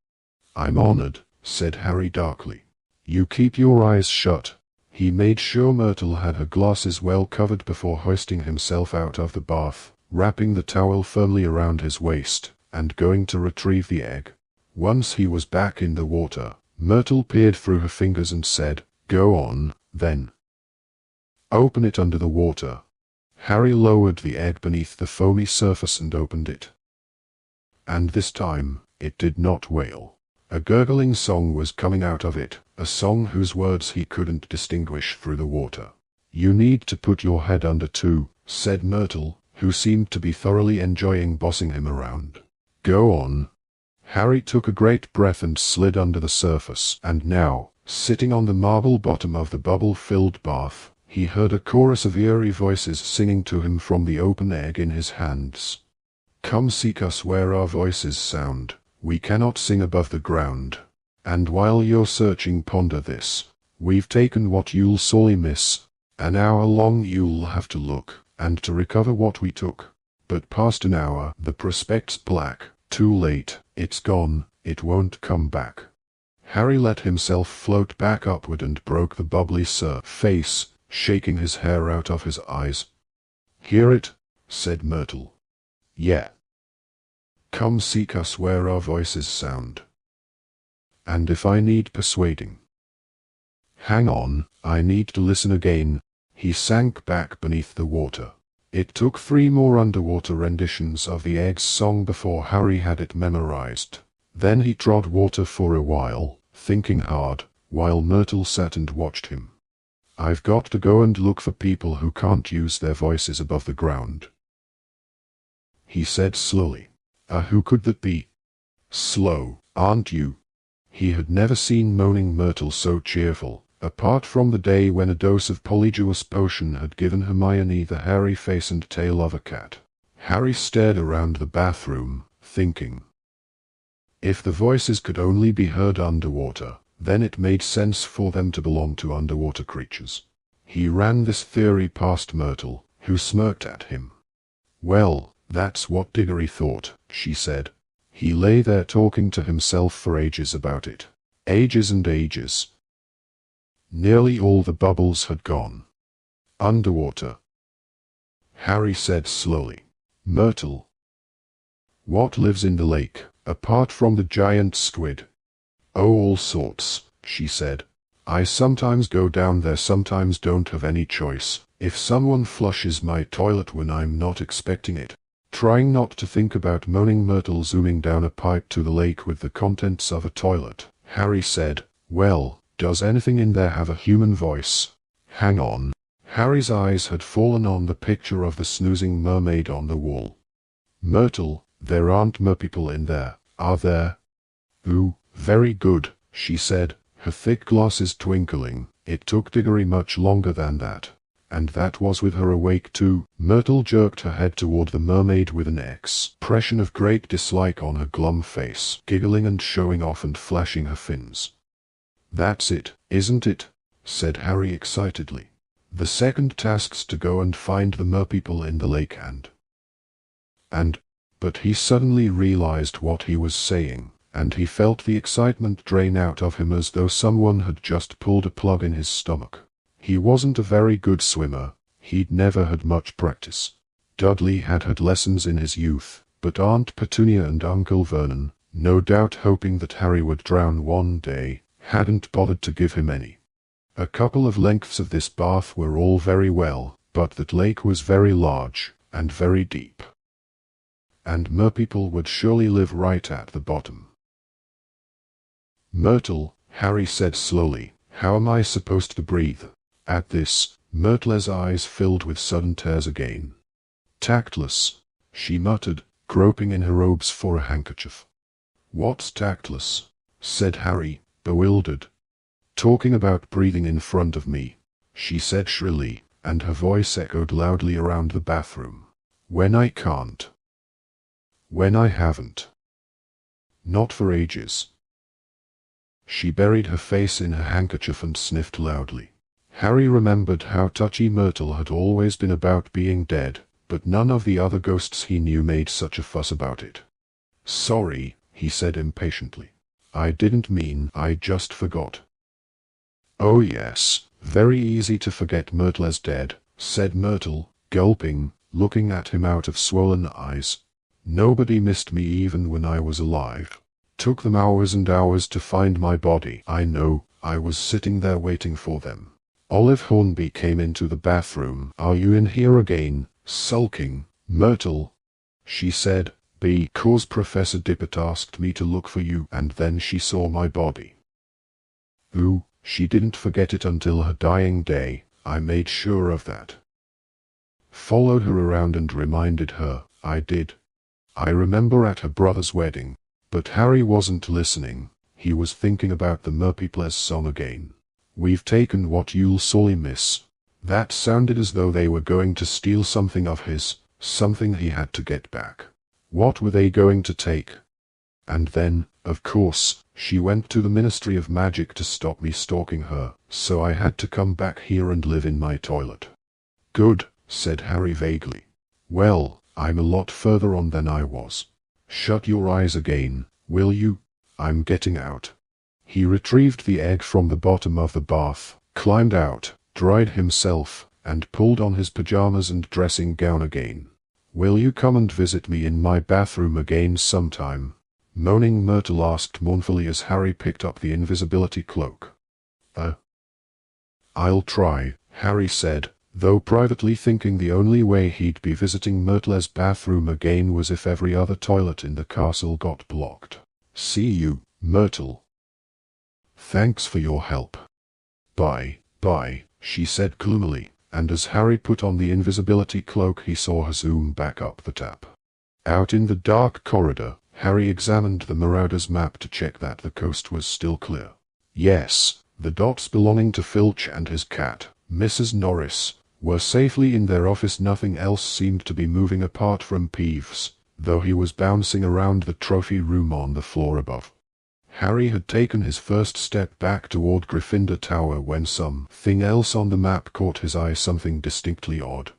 Speaker 1: "I'm honored," said Harry darkly. "You keep your eyes shut." He made sure Myrtle had her glasses well covered before hoisting himself out of the bath, wrapping the towel firmly around his waist, and going to retrieve the egg. Once he was back in the water, Myrtle peered through her fingers and said, "Go on, then. Open it under the water." Harry lowered the egg beneath the foamy surface and opened it. And this time, it did not wail. A gurgling song was coming out of it, a song whose words he couldn't distinguish through the water. You need to put your head under too, said Myrtle, who seemed to be thoroughly enjoying bossing him around. Go on. Harry took a great breath and slid under the surface, and now, sitting on the marble bottom of the bubble-filled bath, he heard a chorus of eerie voices singing to him from the open egg in his hands. Come seek us where our voices sound, we cannot sing above the ground. And while you're searching ponder this, we've taken what you'll sorely miss. An hour long you'll have to look, and to recover what we took. But past an hour, the prospect's black, too late, it's gone, it won't come back. Harry let himself float back upward and broke the bubbly face, shaking his hair out of his eyes. Hear it? Said Myrtle. Yeah. Come seek us where our voices sound. And if I need persuading. Hang on, I need to listen again. He sank back beneath the water. It took 3 more underwater renditions of the egg's song before Harry had it memorized. Then he trod water for a while, thinking hard, while Myrtle sat and watched him. I've got to go and look for people who can't use their voices above the ground, he said slowly. Who could that be? Slow, aren't you? He had never seen moaning Myrtle so cheerful, apart from the day when a dose of polyjuice potion had given Hermione the hairy face and tail of a cat. Harry stared around the bathroom, thinking. If the voices could only be heard underwater, then it made sense for them to belong to underwater creatures. He ran this theory past Myrtle, who smirked at him. Well, that's what Diggory thought, she said. He lay there talking to himself for ages about it. Ages and ages. Nearly all the bubbles had gone underwater. Harry said slowly. Myrtle. What lives in the lake, apart from the giant squid? Oh, all sorts, she said. I sometimes go down there, sometimes don't have any choice. If someone flushes my toilet when I'm not expecting it. Trying not to think about moaning Myrtle zooming down a pipe to the lake with the contents of a toilet, Harry said, well, does anything in there have a human voice? Hang on. Harry's eyes had fallen on the picture of the snoozing mermaid on the wall. Myrtle, there aren't merpeople in there, are there? Ooh, very good, she said, her thick glasses twinkling. It took Diggory much longer than that. And that was with her awake too. Myrtle jerked her head toward the mermaid with an expression of great dislike on her glum face, giggling and showing off and flashing her fins. That's it, isn't it? Said Harry excitedly. The second task's to go and find the merpeople in the lake but he suddenly realized what he was saying, and he felt the excitement drain out of him as though someone had just pulled a plug in his stomach. He wasn't a very good swimmer, he'd never had much practice. Dudley had had lessons in his youth, but Aunt Petunia and Uncle Vernon, no doubt hoping that Harry would drown one day, hadn't bothered to give him any. A couple of lengths of this bath were all very well, but that lake was very large, and very deep. And merpeople would surely live right at the bottom. Myrtle, Harry said slowly, how am I supposed to breathe? At this, Myrtle's eyes filled with sudden tears again. Tactless, she muttered, groping in her robes for a handkerchief. What's tactless? Said Harry, bewildered. Talking about breathing in front of me, she said shrilly, and her voice echoed loudly around the bathroom. When I can't. When I haven't. Not for ages. She buried her face in her handkerchief and sniffed loudly. Harry remembered how touchy Myrtle had always been about being dead, but none of the other ghosts he knew made such a fuss about it. Sorry, he said impatiently. I didn't mean, I just forgot. Oh yes, very easy to forget Myrtle's dead, said Myrtle, gulping, looking at him out of swollen eyes. Nobody missed me even when I was alive. Took them hours and hours to find my body. I know, I was sitting there waiting for them. Olive Hornby came into the bathroom. Are you in here again, sulking, Myrtle? She said, because Professor Dippet asked me to look for you, and then she saw my body. Ooh, she didn't forget it until her dying day. I made sure of that. Followed her around and reminded her, I did. I remember at her brother's wedding. But Harry wasn't listening. He was thinking about the Merpeoples song again. We've taken what you'll sorely miss. That sounded as though they were going to steal something of his, something he had to get back. What were they going to take? And then, of course, she went to the Ministry of Magic to stop me stalking her, so I had to come back here and live in my toilet. Good, said Harry vaguely. Well, I'm a lot further on than I was. Shut your eyes again, will you? I'm getting out. He retrieved the egg from the bottom of the bath, climbed out, dried himself, and pulled on his pajamas and dressing gown again. Will you come and visit me in my bathroom again sometime? Moaning Myrtle asked mournfully as Harry picked up the invisibility cloak. I'll try, Harry said, though privately thinking the only way he'd be visiting Myrtle's bathroom again was if every other toilet in the castle got blocked. See you, Myrtle. Thanks for your help. Bye, she said gloomily, and as Harry put on the invisibility cloak he saw her zoom back up the tap. Out in the dark corridor, Harry examined the Marauder's map to check that the coast was still clear. Yes, the dots belonging to Filch and his cat, Mrs. Norris, were safely in their office. Nothing else seemed to be moving apart from Peeves, though he was bouncing around the trophy room on the floor above. Harry had taken his first step back toward Gryffindor Tower when something else on the map caught his eye, something distinctly odd.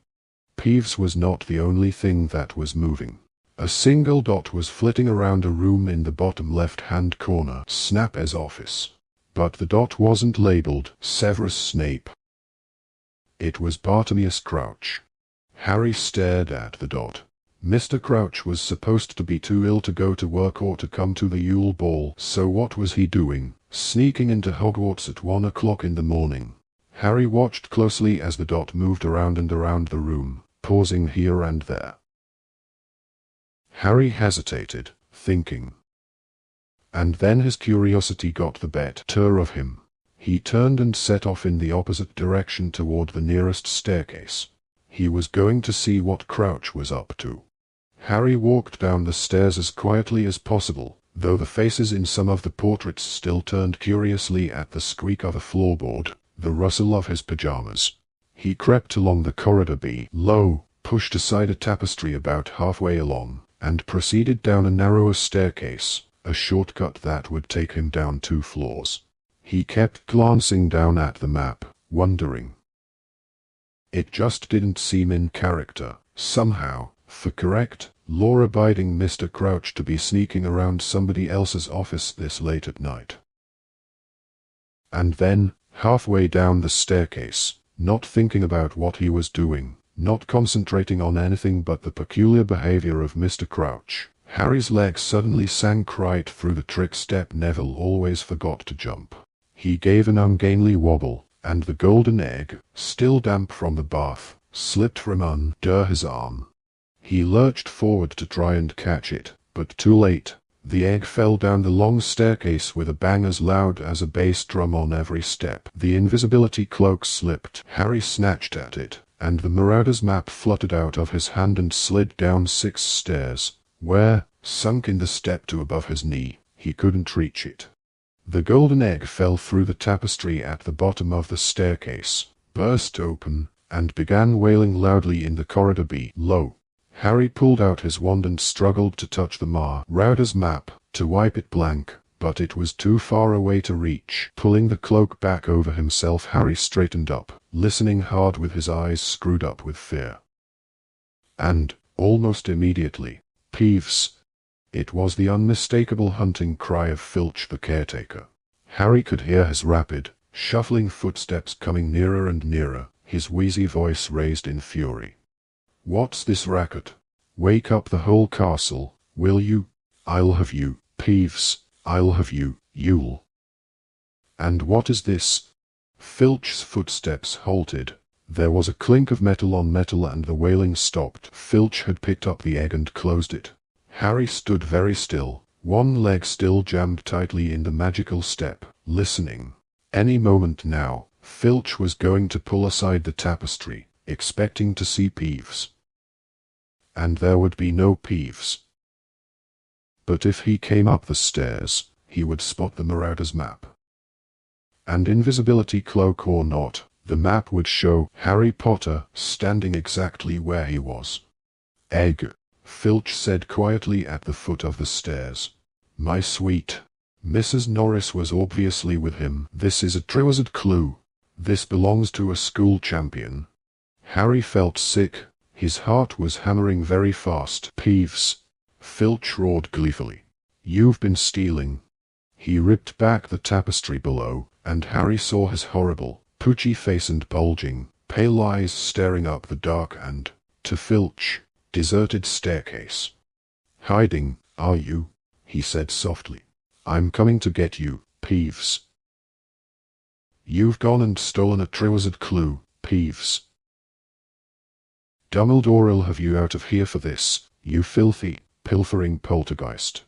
Speaker 1: Peeves was not the only thing that was moving. A single dot was flitting around a room in the bottom left-hand corner, Snape's office. But the dot wasn't labeled Severus Snape. It was Bartemius Crouch. Harry stared at the dot. Mr. Crouch was supposed to be too ill to go to work or to come to the Yule Ball, so what was he doing, sneaking into Hogwarts at 1 o'clock in the morning? Harry watched closely as the dot moved around and around the room, pausing here and there. Harry hesitated, thinking. And then his curiosity got the better of him. He turned and set off in the opposite direction toward the nearest staircase. He was going to see what Crouch was up to. Harry walked down the stairs as quietly as possible, though the faces in some of the portraits still turned curiously at the squeak of a floorboard, the rustle of his pajamas. He crept along the corridor below, pushed aside a tapestry about halfway along, and proceeded down a narrower staircase, a shortcut that would take him down 2 floors. He kept glancing down at the map, wondering. It just didn't seem in character, somehow, for correct, law-abiding Mr. Crouch to be sneaking around somebody else's office this late at night. And then, halfway down the staircase, not thinking about what he was doing, not concentrating on anything but the peculiar behavior of Mr. Crouch, Harry's legs suddenly sank right through the trick step Neville always forgot to jump. He gave an ungainly wobble, and the golden egg, still damp from the bath, slipped from under his arm. He lurched forward to try and catch it, but too late. The egg fell down the long staircase with a bang as loud as a bass drum on every step. The invisibility cloak slipped. Harry snatched at it, and the Marauder's map fluttered out of his hand and slid down 6 stairs, where, sunk in the step to above his knee, he couldn't reach it. The golden egg fell through the tapestry at the bottom of the staircase, burst open, and began wailing loudly in the corridor below. Harry pulled out his wand and struggled to touch the Marauder's map, to wipe it blank, but it was too far away to reach. Pulling the cloak back over himself, Harry straightened up, listening hard with his eyes screwed up with fear. And, almost immediately, Peeves. It was the unmistakable hunting cry of Filch the caretaker. Harry could hear his rapid, shuffling footsteps coming nearer and nearer, his wheezy voice raised in fury. What's this racket? Wake up the whole castle, will you? I'll have you, Peeves, I'll have you, you'll. And what is this? Filch's footsteps halted. There was a clink of metal on metal and the wailing stopped. Filch had picked up the egg and closed it. Harry stood very still, one leg still jammed tightly in the magical step, listening. Any moment now, Filch was going to pull aside the tapestry, expecting to see Peeves. And there would be no Peeves. But if he came up the stairs, he would spot the Marauder's map. And invisibility cloak or not, the map would show Harry Potter standing exactly where he was. "Egg," Filch said quietly at the foot of the stairs. "My sweet." Mrs. Norris was obviously with him. "This is a Triwizard clue. This belongs to a school champion." Harry felt sick. His heart was hammering very fast. "Peeves," Filch roared gleefully. "You've been stealing." He ripped back the tapestry below, and Harry saw his horrible, poochy face and bulging, pale eyes staring up the dark and, to Filch, deserted staircase. "Hiding, are you?" he said softly. "I'm coming to get you, Peeves." "You've gone and stolen a Triwizard clue, Peeves. Dumbledore'll have you out of here for this, you filthy, pilfering poltergeist."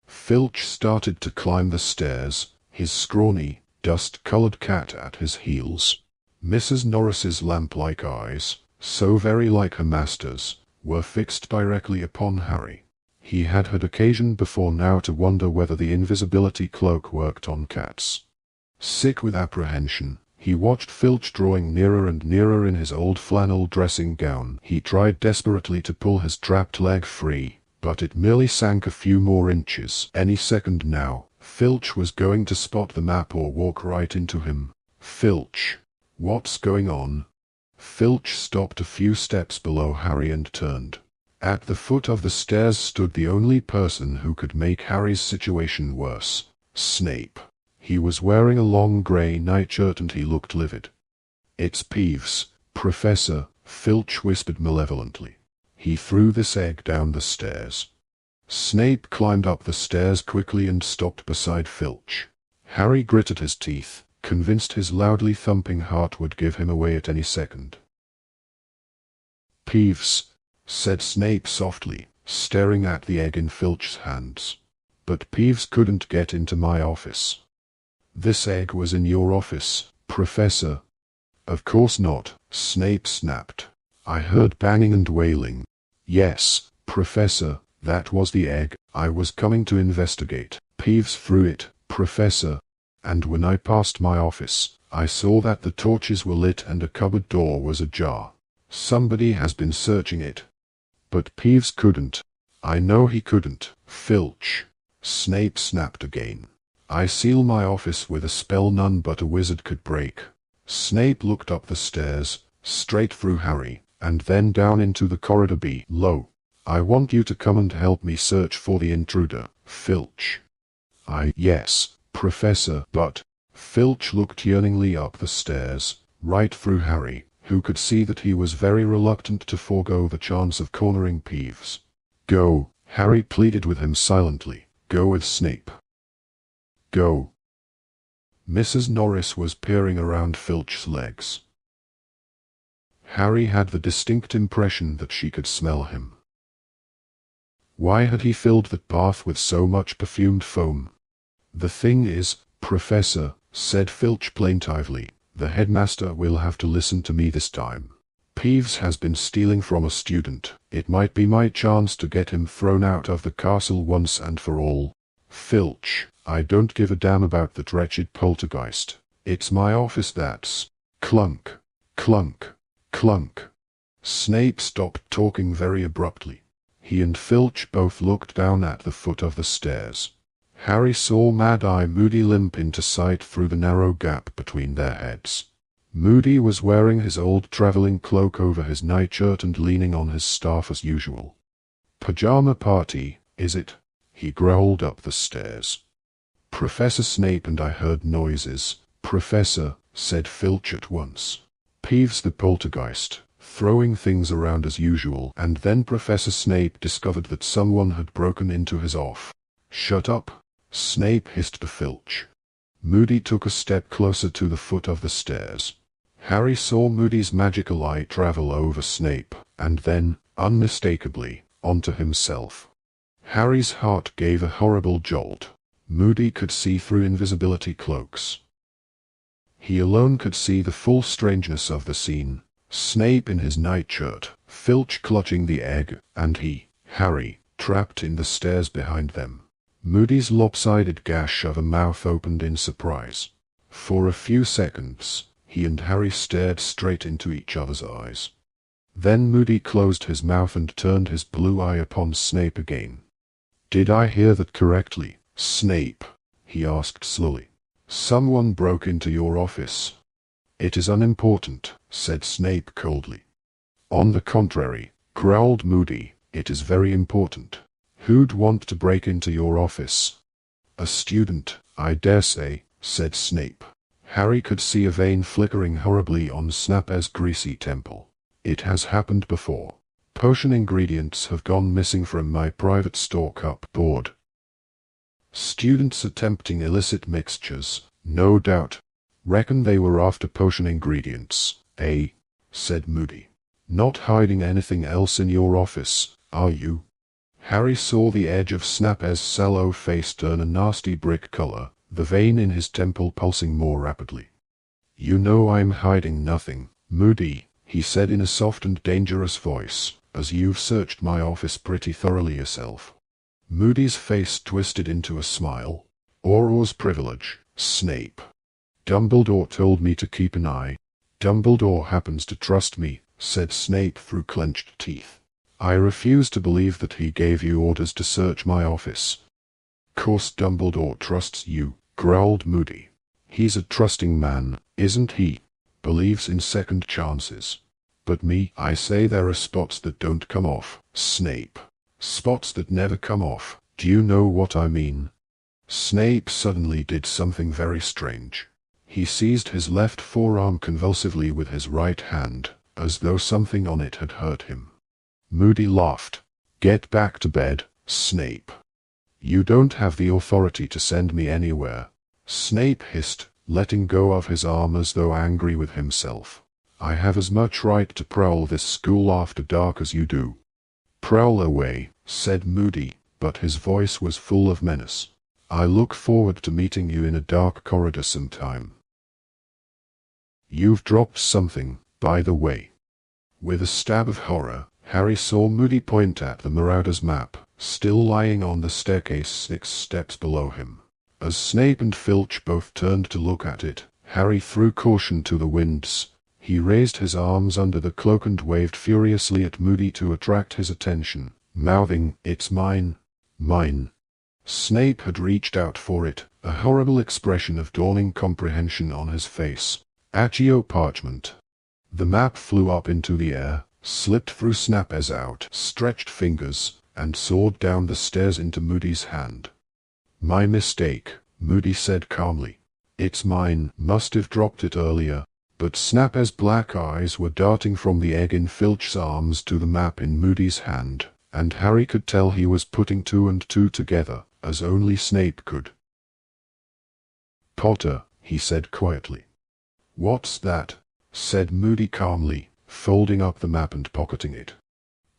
Speaker 1: Filch started to climb the stairs, his scrawny, dust-colored cat at his heels. Mrs. Norris's lamp-like eyes, so very like her master's, were fixed directly upon Harry. He had had occasion before now to wonder whether the invisibility cloak worked on cats. Sick with apprehension, he watched Filch drawing nearer and nearer in his old flannel dressing gown. He tried desperately to pull his trapped leg free, but it merely sank a few more inches. Any second now, Filch was going to spot the map or walk right into him. "Filch, what's going on?" Filch stopped a few steps below Harry and turned. At the foot of the stairs stood the only person who could make Harry's situation worse: Snape. He was wearing a long grey nightshirt and he looked livid. "It's Peeves, Professor," Filch whispered malevolently. "He threw this egg down the stairs." Snape climbed up the stairs quickly and stopped beside Filch. Harry gritted his teeth, convinced his loudly thumping heart would give him away at any second. "Peeves," said Snape softly, staring at the egg in Filch's hands. "But Peeves couldn't get into my office." "This egg was in your office, Professor." "Of course not," Snape snapped. "I heard banging and wailing." "Yes, Professor, that was the egg. I was coming to investigate. Peeves threw it, Professor. And when I passed my office, I saw that the torches were lit and a cupboard door was ajar. Somebody has been searching it." "But Peeves couldn't." "I know he couldn't, Filch," Snape snapped again. "I seal my office with a spell none but a wizard could break." Snape looked up the stairs, straight through Harry, and then down into the corridor below. "I want you to come and help me search for the intruder, Filch." Yes, Professor, but..." Filch looked yearningly up the stairs, right through Harry, who could see that he was very reluctant to forego the chance of cornering Peeves. "Go," Harry pleaded with him silently. "Go with Snape. Go." Mrs. Norris was peering around Filch's legs. Harry had the distinct impression that she could smell him. Why had he filled that bath with so much perfumed foam? "The thing is, Professor," said Filch plaintively, "the headmaster will have to listen to me this time. Peeves has been stealing from a student. It might be my chance to get him thrown out of the castle once and for all." "Filch, I don't give a damn about that wretched poltergeist. It's my office that's..." Clunk, clunk, clunk. Snape stopped talking very abruptly. He and Filch both looked down at the foot of the stairs. Harry saw Mad Eye Moody limp into sight through the narrow gap between their heads. Moody was wearing his old traveling cloak over his nightshirt and leaning on his staff as usual. "Pajama party, is it?" he growled up the stairs. "Professor Snape and I heard noises." "Professor," said Filch at once. "Peeves the poltergeist, throwing things around as usual." And then Professor Snape discovered that someone had broken into his office. "Shut up," Snape hissed to Filch. Moody took a step closer to the foot of the stairs. Harry saw Moody's magical eye travel over Snape, and then, unmistakably, onto himself. Harry's heart gave a horrible jolt. Moody could see through invisibility cloaks. He alone could see the full strangeness of the scene. Snape in his nightshirt, Filch clutching the egg, and Harry, trapped in the stairs behind them. Moody's lopsided gash of a mouth opened in surprise. For a few seconds, he and Harry stared straight into each other's eyes. Then Moody closed his mouth and turned his blue eye upon Snape again. "Did I hear that correctly, Snape?" he asked slowly. "Someone broke into your office." "It is unimportant," said Snape coldly. "On the contrary," growled Moody, "it is very important. Who'd want to break into your office?" "A student, I dare say," said Snape. Harry could see a vein flickering horribly on Snape's greasy temple. "It has happened before. Potion ingredients have gone missing from my private store cupboard." "Students attempting illicit mixtures, no doubt. Reckon they were after potion ingredients, eh?" said Moody. "Not hiding anything else in your office, are you?" Harry saw the edge of Snape's sallow face turn a nasty brick color, the vein in his temple pulsing more rapidly. "You know I'm hiding nothing, Moody," he said in a soft and dangerous voice, "as you've searched my office pretty thoroughly yourself." Moody's face twisted into a smile. "Auror's privilege, Snape. Dumbledore told me to keep an eye." "Dumbledore happens to trust me," said Snape through clenched teeth. "I refuse to believe that he gave you orders to search my office." "Course Dumbledore trusts you," growled Moody. "He's a trusting man, isn't he? Believes in second chances. But me, I say there are spots that don't come off, Snape. Spots that never come off, do you know what I mean?" Snape suddenly did something very strange. He seized his left forearm convulsively with his right hand, as though something on it had hurt him. Moody laughed. "Get back to bed, Snape. You don't have the authority to send me anywhere," Snape hissed, letting go of his arm as though angry with himself. "I have as much right to prowl this school after dark as you do." "Prowl away," said Moody, but his voice was full of menace. "I look forward to meeting you in a dark corridor sometime." "You've dropped something, by the way." With a stab of horror, Harry saw Moody point at the Marauder's map, still lying on the staircase 6 steps below him. As Snape and Filch both turned to look at it, Harry threw caution to the winds. He raised his arms under the cloak and waved furiously at Moody to attract his attention, mouthing, "It's mine. Mine." Snape had reached out for it, a horrible expression of dawning comprehension on his face. "Accio parchment." The map flew up into the air, slipped through Snape's outstretched fingers, and soared down the stairs into Moody's hand. "My mistake," Moody said calmly. "It's mine. Must have dropped it earlier." But Snape's black eyes were darting from the egg in Filch's arms to the map in Moody's hand, and Harry could tell he was putting 2 and 2 together, as only Snape could. "Potter," he said quietly. "What's that?" said Moody calmly, folding up the map and pocketing it.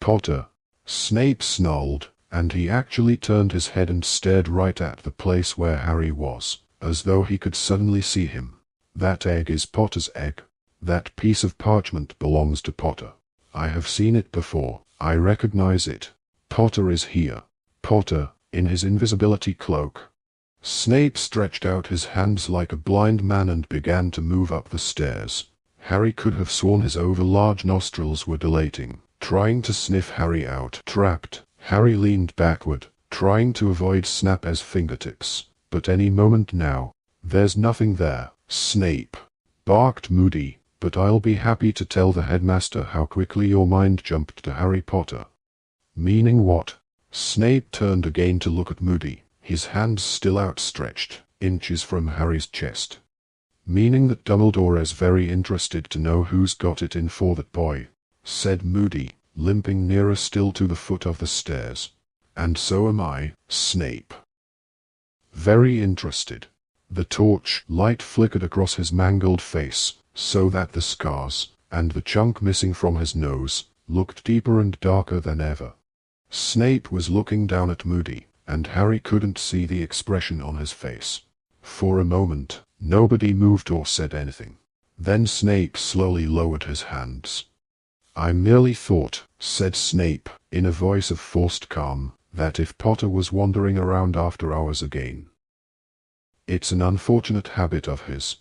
Speaker 1: "Potter." Snape snarled, and he actually turned his head and stared right at the place where Harry was, as though he could suddenly see him. "That egg is Potter's egg. That piece of parchment belongs to Potter. I have seen it before. I recognize it. Potter is here. Potter, in his invisibility cloak." Snape stretched out his hands like a blind man and began to move up the stairs. Harry could have sworn his over-large nostrils were dilating, trying to sniff Harry out. Trapped, Harry leaned backward, trying to avoid Snape's fingertips. "But any moment now." "There's nothing there, Snape," barked Moody, "but I'll be happy to tell the headmaster how quickly your mind jumped to Harry Potter." "Meaning what?" Snape turned again to look at Moody, his hands still outstretched, inches from Harry's chest. "Meaning that Dumbledore is very interested to know who's got it in for that boy," said Moody, limping nearer still to the foot of the stairs. "And so am I, Snape. Very interested." The torch light flickered across his mangled face, so that the scars, and the chunk missing from his nose, looked deeper and darker than ever. Snape was looking down at Moody, and Harry couldn't see the expression on his face. For a moment, Nobody moved or said anything. Then Snape slowly lowered his hands. "I merely thought," said Snape, in a voice of forced calm, "that if Potter was wandering around after hours again, it's an unfortunate habit of his.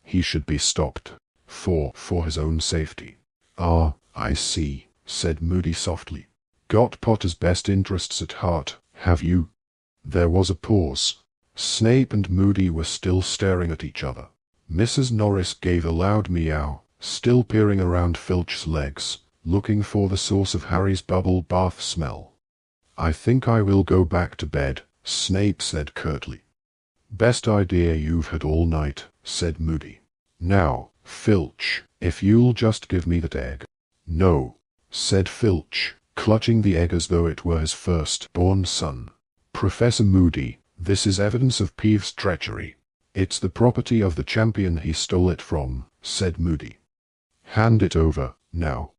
Speaker 1: He should be stopped. For his own safety." "Ah, I see," said Moody softly. "Got Potter's best interests at heart, have you?" There was a pause. Snape and Moody were still staring at each other. Mrs. Norris gave a loud meow, still peering around Filch's legs, looking for the source of Harry's bubble bath smell. "I think I will go back to bed," Snape said curtly. "Best idea you've had all night," said Moody. "Now, Filch, if you'll just give me that egg." "No," said Filch, clutching the egg as though it were his first-born son. "Professor Moody, this is evidence of Peeves' treachery. It's the property of the champion he stole it from," said Moody. "Hand it over, now."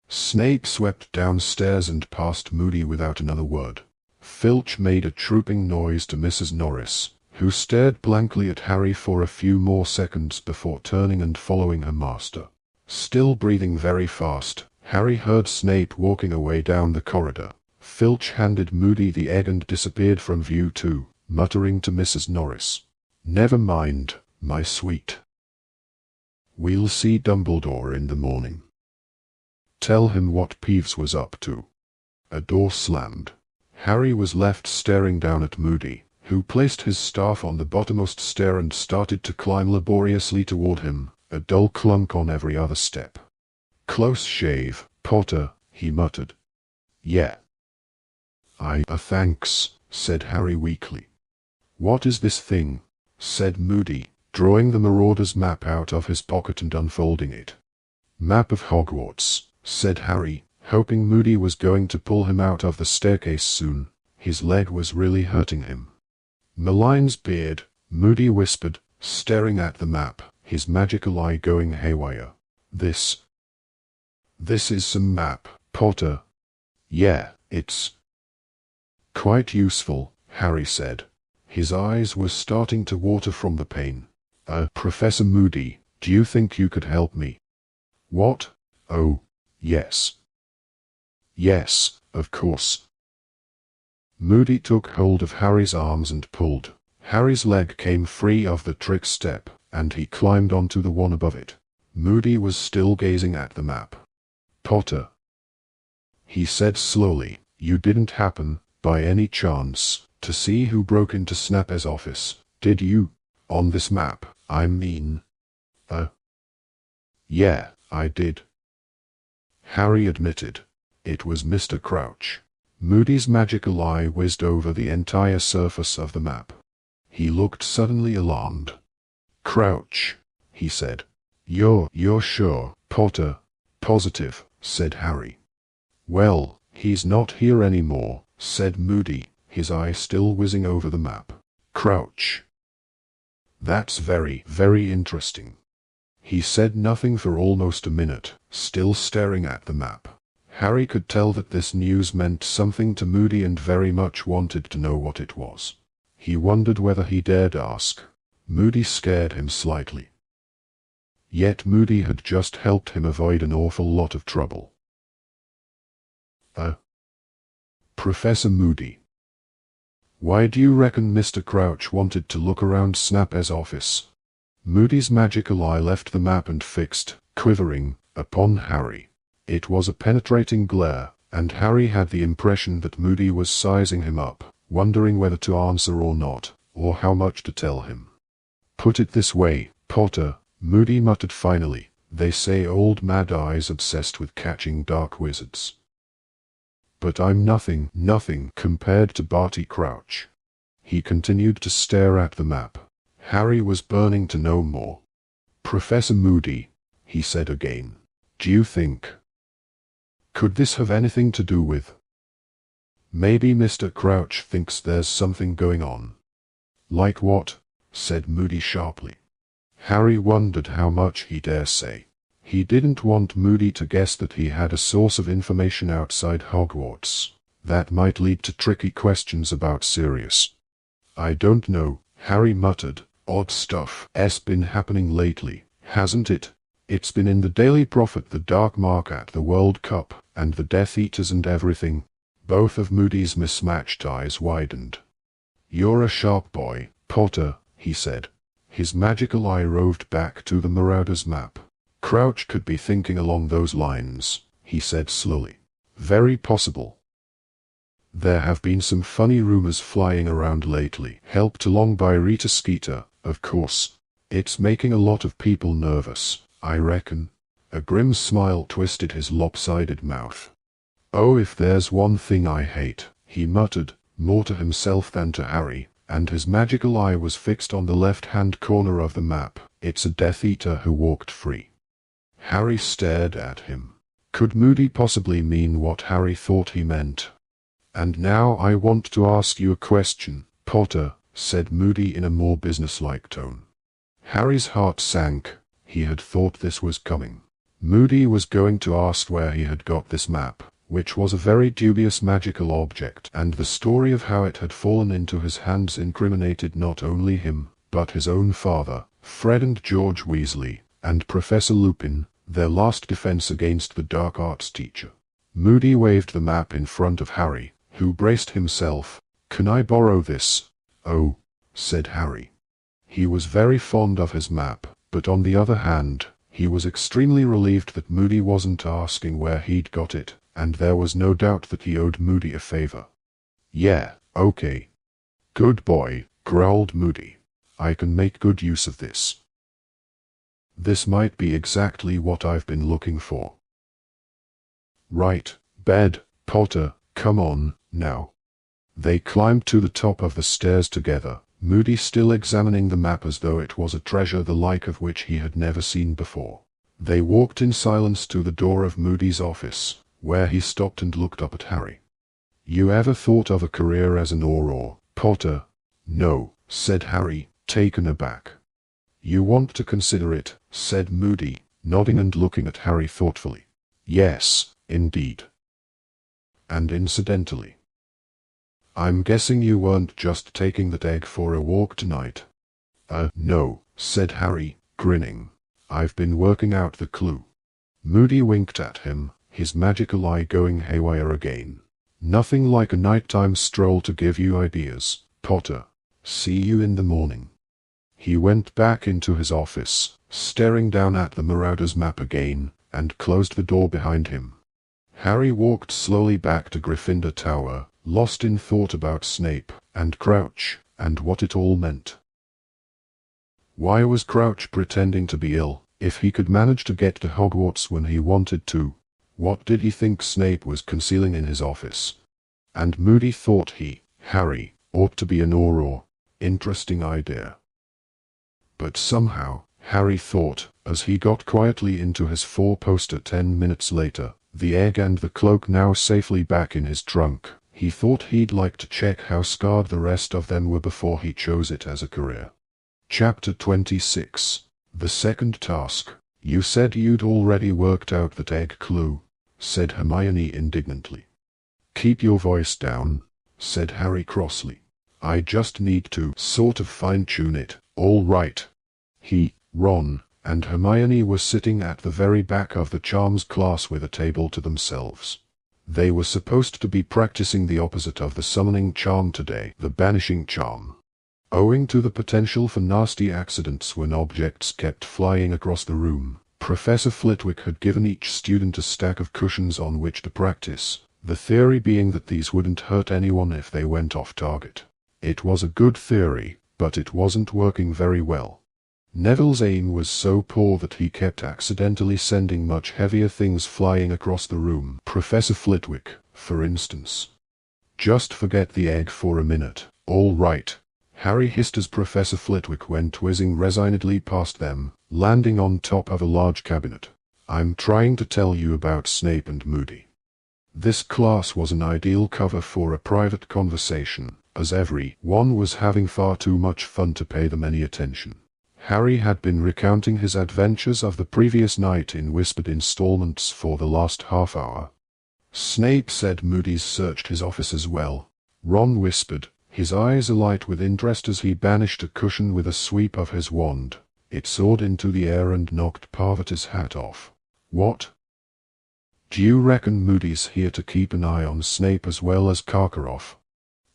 Speaker 1: Snape swept downstairs and past Moody without another word. Filch made a trooping noise to Mrs. Norris, who stared blankly at Harry for a few more seconds before turning and following her master. Still breathing very fast, Harry heard Snape walking away down the corridor. Filch handed Moody the egg and disappeared from view too, muttering to Mrs. Norris, "Never mind, my sweet. We'll see Dumbledore in the morning. Tell him what Peeves was up to." A door slammed. Harry was left staring down at Moody, who placed his staff on the bottommost stair and started to climb laboriously toward him, a dull clunk on every other step. "Close shave, Potter," he muttered. "Yeah. Thanks," said Harry weakly. "What is this thing?" said Moody, drawing the Marauder's map out of his pocket and unfolding it. "Map of Hogwarts," said Harry, hoping Moody was going to pull him out of the staircase soon. His leg was really hurting him. "Malign's beard," Moody whispered, staring at the map, his magical eye going haywire. This is some map, Potter." "Yeah, it's quite useful," Harry said. His eyes were starting to water from the pain. Professor Moody, do you think you could help me?" "What? Oh, yes. Yes, of course." Moody took hold of Harry's arms and pulled. Harry's leg came free of the trick step, and he climbed onto the one above it. Moody was still gazing at the map. "Potter," he said slowly, "you didn't happen, by any chance, to see who broke into Snape's office, did you? On this map, I mean." Yeah, I did," Harry admitted. It was Mr. Crouch. Moody's magical eye whizzed over the entire surface of the map. He looked suddenly alarmed. "Crouch," he said. You're sure, Potter?" "Positive," said Harry. "Well, he's not here anymore," said Moody, his eye still whizzing over the map. "Crouch. That's very, very interesting." He said nothing for almost a minute, still staring at the map. Harry could tell that this news meant something to Moody and very much wanted to know what it was. He wondered whether he dared ask. Moody scared him slightly. Yet Moody had just helped him avoid an awful lot of trouble. Professor Moody, why do you reckon Mr. Crouch wanted to look around Snape's office?" Moody's magical eye left the map and fixed, quivering, upon Harry. It was a penetrating glare, and Harry had the impression that Moody was sizing him up, wondering whether to answer or not, or how much to tell him. "Put it this way, Potter," Moody muttered finally, "they say old Mad Eye's obsessed with catching dark wizards. But I'm nothing compared to Barty Crouch." He continued to stare at the map. Harry was burning to know more. "Professor Moody," he said again, "do you think could this have anything to do with maybe Mr. Crouch thinks there's something going on?" "Like what?" said Moody sharply. Harry wondered how much he dare say. He didn't want Moody to guess that he had a source of information outside Hogwarts. That might lead to tricky questions about Sirius. "I don't know," Harry muttered, Odd stuff's been happening lately, hasn't it? It's been in the Daily Prophet, the Dark Mark at the World Cup, and the Death Eaters and everything. Both of Moody's mismatched eyes widened. You're a sharp boy, Potter, he said. His magical eye roved back to the Marauder's map. Crouch could be thinking along those lines, he said slowly. Very possible. There have been some funny rumors flying around lately, helped along by Rita Skeeter, of course. It's making a lot of people nervous, I reckon. A grim smile twisted his lopsided mouth. Oh, if there's one thing I hate, he muttered, more to himself than to Harry, and his magical eye was fixed on the left-hand corner of the map. It's a Death Eater who walked free. Harry stared at him. Could Moody possibly mean what Harry thought he meant? And now I want to ask you a question, Potter, said Moody in a more businesslike tone. Harry's heart sank. He had thought this was coming. Moody was going to ask where he had got this map, which was a very dubious magical object, and the story of how it had fallen into his hands incriminated not only him, but his own father, Fred and George Weasley, and Professor Lupin, their last defense against the dark arts teacher. Moody waved the map in front of Harry, who braced himself. Can I borrow this? Oh, said Harry. He was very fond of his map, but on the other hand, he was extremely relieved that Moody wasn't asking where he'd got it, and there was no doubt that he owed Moody a favor. Yeah, okay. Good boy, growled Moody. I can make good use of this. This might be exactly what I've been looking for. Right, bed, Potter, come on, now. They climbed to the top of the stairs together, Moody still examining the map as though it was a treasure the like of which he had never seen before. They walked in silence to the door of Moody's office, where he stopped and looked up at Harry. You ever thought of a career as an Auror, Potter? No, said Harry, taken aback. You want to consider it, said Moody, nodding and looking at Harry thoughtfully. Yes, indeed. And incidentally, I'm guessing you weren't just taking that egg for a walk tonight. No, said Harry, grinning. I've been working out the clue. Moody winked at him, his magical eye going haywire again. Nothing like a nighttime stroll to give you ideas, Potter. See you in the morning. He went back into his office, staring down at the Marauder's map again, and closed the door behind him. Harry walked slowly back to Gryffindor Tower, lost in thought about Snape, and Crouch, and what it all meant. Why was Crouch pretending to be ill, if he could manage to get to Hogwarts when he wanted to? What did he think Snape was concealing in his office? And Moody thought he, Harry, ought to be an Auror. Interesting idea. But somehow, Harry thought, as he got quietly into his four-poster 10 minutes later, the egg and the cloak now safely back in his trunk, he thought he'd like to check how scarred the rest of them were before he chose it as a career. Chapter 26. The Second Task. You said you'd already worked out that egg clue, said Hermione indignantly. Keep your voice down, said Harry crossly. I just need to sort of fine-tune it, all right. He, Ron, and Hermione were sitting at the very back of the charms class with a table to themselves. They were supposed to be practicing the opposite of the summoning charm today, the banishing charm. Owing to the potential for nasty accidents when objects kept flying across the room, Professor Flitwick had given each student a stack of cushions on which to practice, the theory being that these wouldn't hurt anyone if they went off target. It was a good theory, but it wasn't working very well. Neville's aim was so poor that he kept accidentally sending much heavier things flying across the room. Professor Flitwick, for instance. Just forget the egg for a minute, all right. Harry hissed as Professor Flitwick went whizzing resignedly past them, landing on top of a large cabinet. I'm trying to tell you about Snape and Moody. This class was an ideal cover for a private conversation, as every one was having far too much fun to pay them any attention. Harry had been recounting his adventures of the previous night in whispered installments for the last half hour. Snape said Moody's searched his office as well. Ron whispered, his eyes alight with interest as he banished a cushion with a sweep of his wand. It soared into the air and knocked Parvati's hat off. "What? Do you reckon Moody's here to keep an eye on Snape as well as Karkaroff?"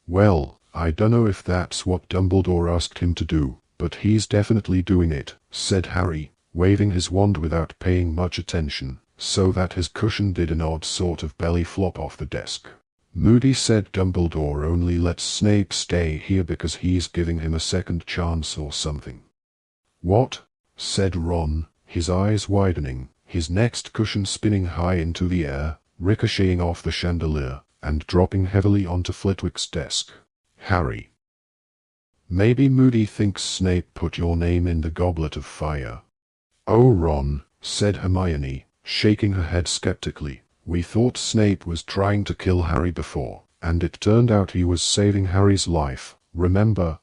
Speaker 1: "Well, I dunno if that's what Dumbledore asked him to do, but he's definitely doing it," said Harry, waving his wand without paying much attention, so that his cushion did an odd sort of belly flop off the desk. "Moody said Dumbledore only lets Snape stay here because he's giving him a second chance or something." "What?" said Ron, his eyes widening, his next cushion spinning high into the air, ricocheting off the chandelier, and dropping heavily onto Flitwick's desk. "Harry, maybe Moody thinks Snape put your name in the Goblet of Fire." "Oh, Ron," said Hermione, shaking her head skeptically, "we thought Snape was trying to kill Harry before, and it turned out he was saving Harry's life, remember?"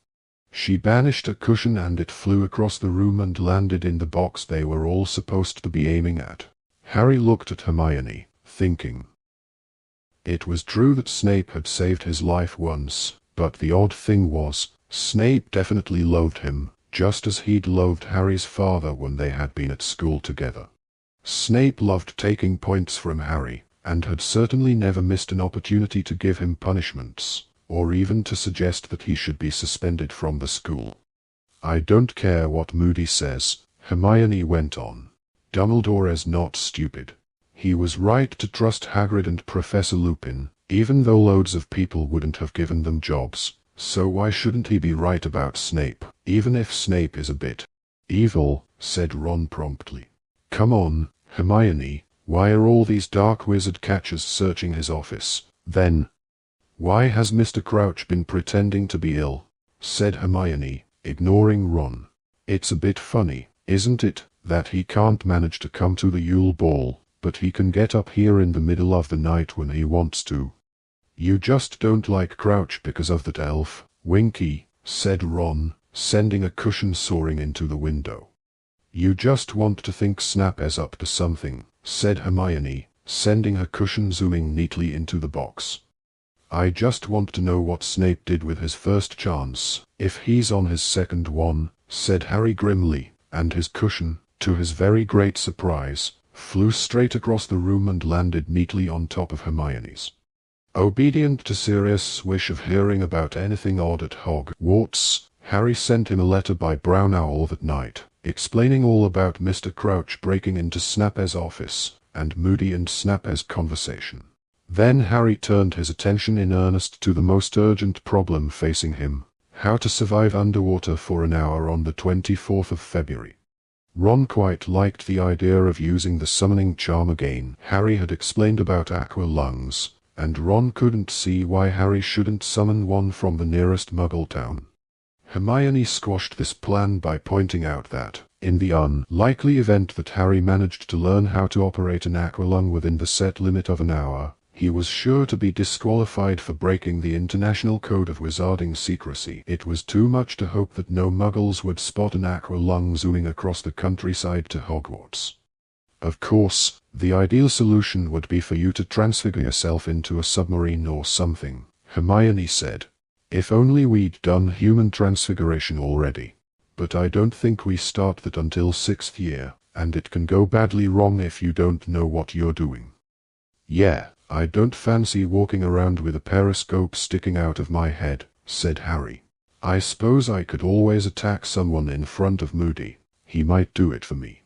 Speaker 1: She banished a cushion and it flew across the room and landed in the box they were all supposed to be aiming at. Harry looked at Hermione, thinking. It was true that Snape had saved his life once, but the odd thing was, Snape definitely loathed him, just as he'd loathed Harry's father when they had been at school together. Snape loved taking points from Harry, and had certainly never missed an opportunity to give him punishments, or even to suggest that he should be suspended from the school. "I don't care what Moody says," Hermione went on. "Dumbledore is not stupid. He was right to trust Hagrid and Professor Lupin, even though loads of people wouldn't have given them jobs, so why shouldn't he be right about Snape, even if Snape is a bit evil?" said Ron promptly. "Come on, Hermione, why are all these dark wizard catchers searching his office, then? Why has Mr. Crouch been pretending to be ill?" said Hermione, ignoring Ron. "It's a bit funny, isn't it, that he can't manage to come to the Yule Ball, but he can get up here in the middle of the night when he wants to." "You just don't like Crouch because of that elf, Winky," said Ron, sending a cushion soaring into the window. "You just want to think Snap is up to something," said Hermione, sending her cushion zooming neatly into the box. "I just want to know what Snape did with his first chance, if he's on his second one," said Harry grimly, and his cushion, to his very great surprise, flew straight across the room and landed neatly on top of Hermione's. Obedient to Sirius' wish of hearing about anything odd at Hogwarts, Harry sent him a letter by Brown Owl that night, explaining all about Mr. Crouch breaking into Snape's office, and Moody and Snape's conversation. Then Harry turned his attention in earnest to the most urgent problem facing him: how to survive underwater for an hour on the 24th of February. Ron quite liked the idea of using the summoning charm again. Harry had explained about aqua lungs, and Ron couldn't see why Harry shouldn't summon one from the nearest Muggle town. Hermione squashed this plan by pointing out that, in the unlikely event that Harry managed to learn how to operate an aqua lung within the set limit of an hour, he was sure to be disqualified for breaking the International Code of Wizarding Secrecy. It was too much to hope that no Muggles would spot an aqua lung zooming across the countryside to Hogwarts. Of course, the ideal solution would be for you to transfigure yourself into a submarine or something, Hermione said. "If only we'd done human transfiguration already. But I don't think we start that until 6th year, and it can go badly wrong if you don't know what you're doing." "Yeah, I don't fancy walking around with a periscope sticking out of my head," said Harry. "I suppose I could always attack someone in front of Moody. He might do it for me."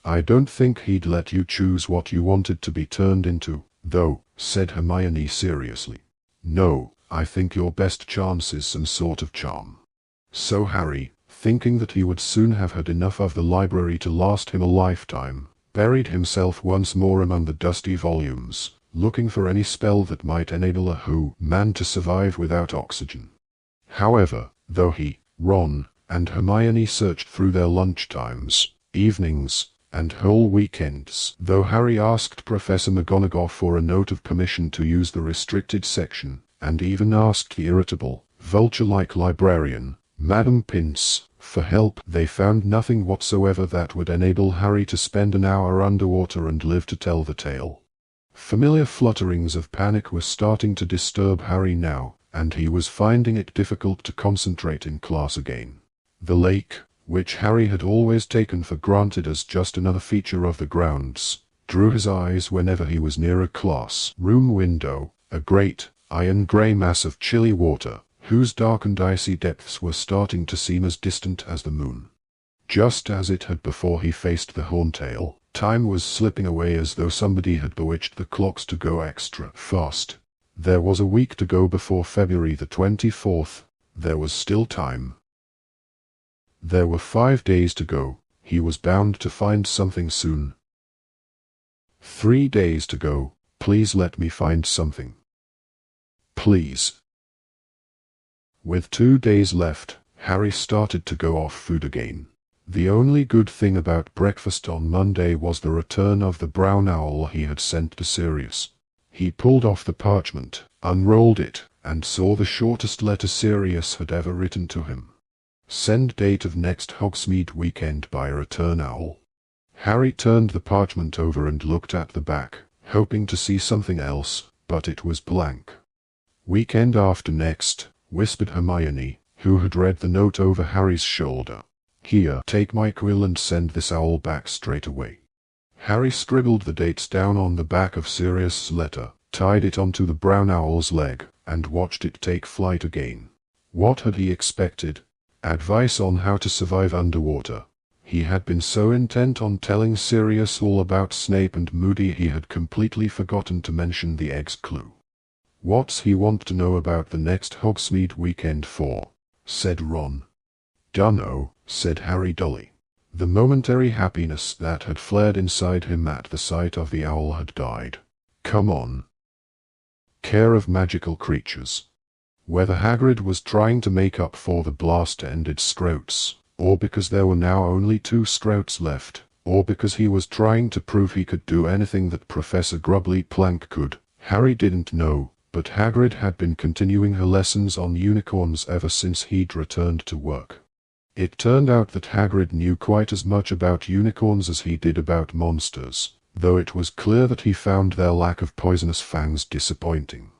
Speaker 1: "I don't think he'd let you choose what you wanted to be turned into, though," said Hermione seriously. "No, I think your best chance is some sort of charm." So Harry, thinking that he would soon have had enough of the library to last him a lifetime, buried himself once more among the dusty volumes, looking for any spell that might enable a man to survive without oxygen. However, though he, Ron, and Hermione searched through their lunchtimes, evenings, and whole weekends, though Harry asked Professor McGonagall for a note of permission to use the restricted section, and even asked the irritable, vulture-like librarian, Madame Pince, for help, they found nothing whatsoever that would enable Harry to spend an hour underwater and live to tell the tale. Familiar flutterings of panic were starting to disturb Harry now, and he was finding it difficult to concentrate in class again. The lake, which Harry had always taken for granted as just another feature of the grounds, drew his eyes whenever he was near a classroom window, a great, iron-grey mass of chilly water, whose dark and icy depths were starting to seem as distant as the moon. Just as it had before he faced the Horntail, time was slipping away as though somebody had bewitched the clocks to go extra fast. There was a week to go before February the 24th. There was still time. There were 5 days to go. He was bound to find something soon. 3 days to go. Please let me find something. Please. With 2 days left, Harry started to go off food again. The only good thing about breakfast on Monday was the return of the brown owl he had sent to Sirius. He pulled off the parchment, unrolled it, and saw the shortest letter Sirius had ever written to him. Send date of next Hogsmeade weekend by return owl. Harry turned the parchment over and looked at the back, hoping to see something else, but it was blank. Weekend after next, whispered Hermione, who had read the note over Harry's shoulder. Here, take my quill and send this owl back straight away. Harry scribbled the dates down on the back of Sirius's letter, tied it onto the brown owl's leg, and watched it take flight again. What had he expected? Advice on how to survive underwater. He had been so intent on telling Sirius all about Snape and Moody he had completely forgotten to mention the egg's clue. What's he want to know about the next Hogsmeade weekend for? Said Ron. Dunno, said Harry dully. The momentary happiness that had flared inside him at the sight of the owl had died. Come on. Care of magical creatures. Whether Hagrid was trying to make up for the blast-ended Scroats, or because there were now only 2 Scroats left, or because he was trying to prove he could do anything that Professor Grubbly Plank could, Harry didn't know, but Hagrid had been continuing her lessons on unicorns ever since he'd returned to work. It turned out that Hagrid knew quite as much about unicorns as he did about monsters, though it was clear that he found their lack of poisonous fangs disappointing.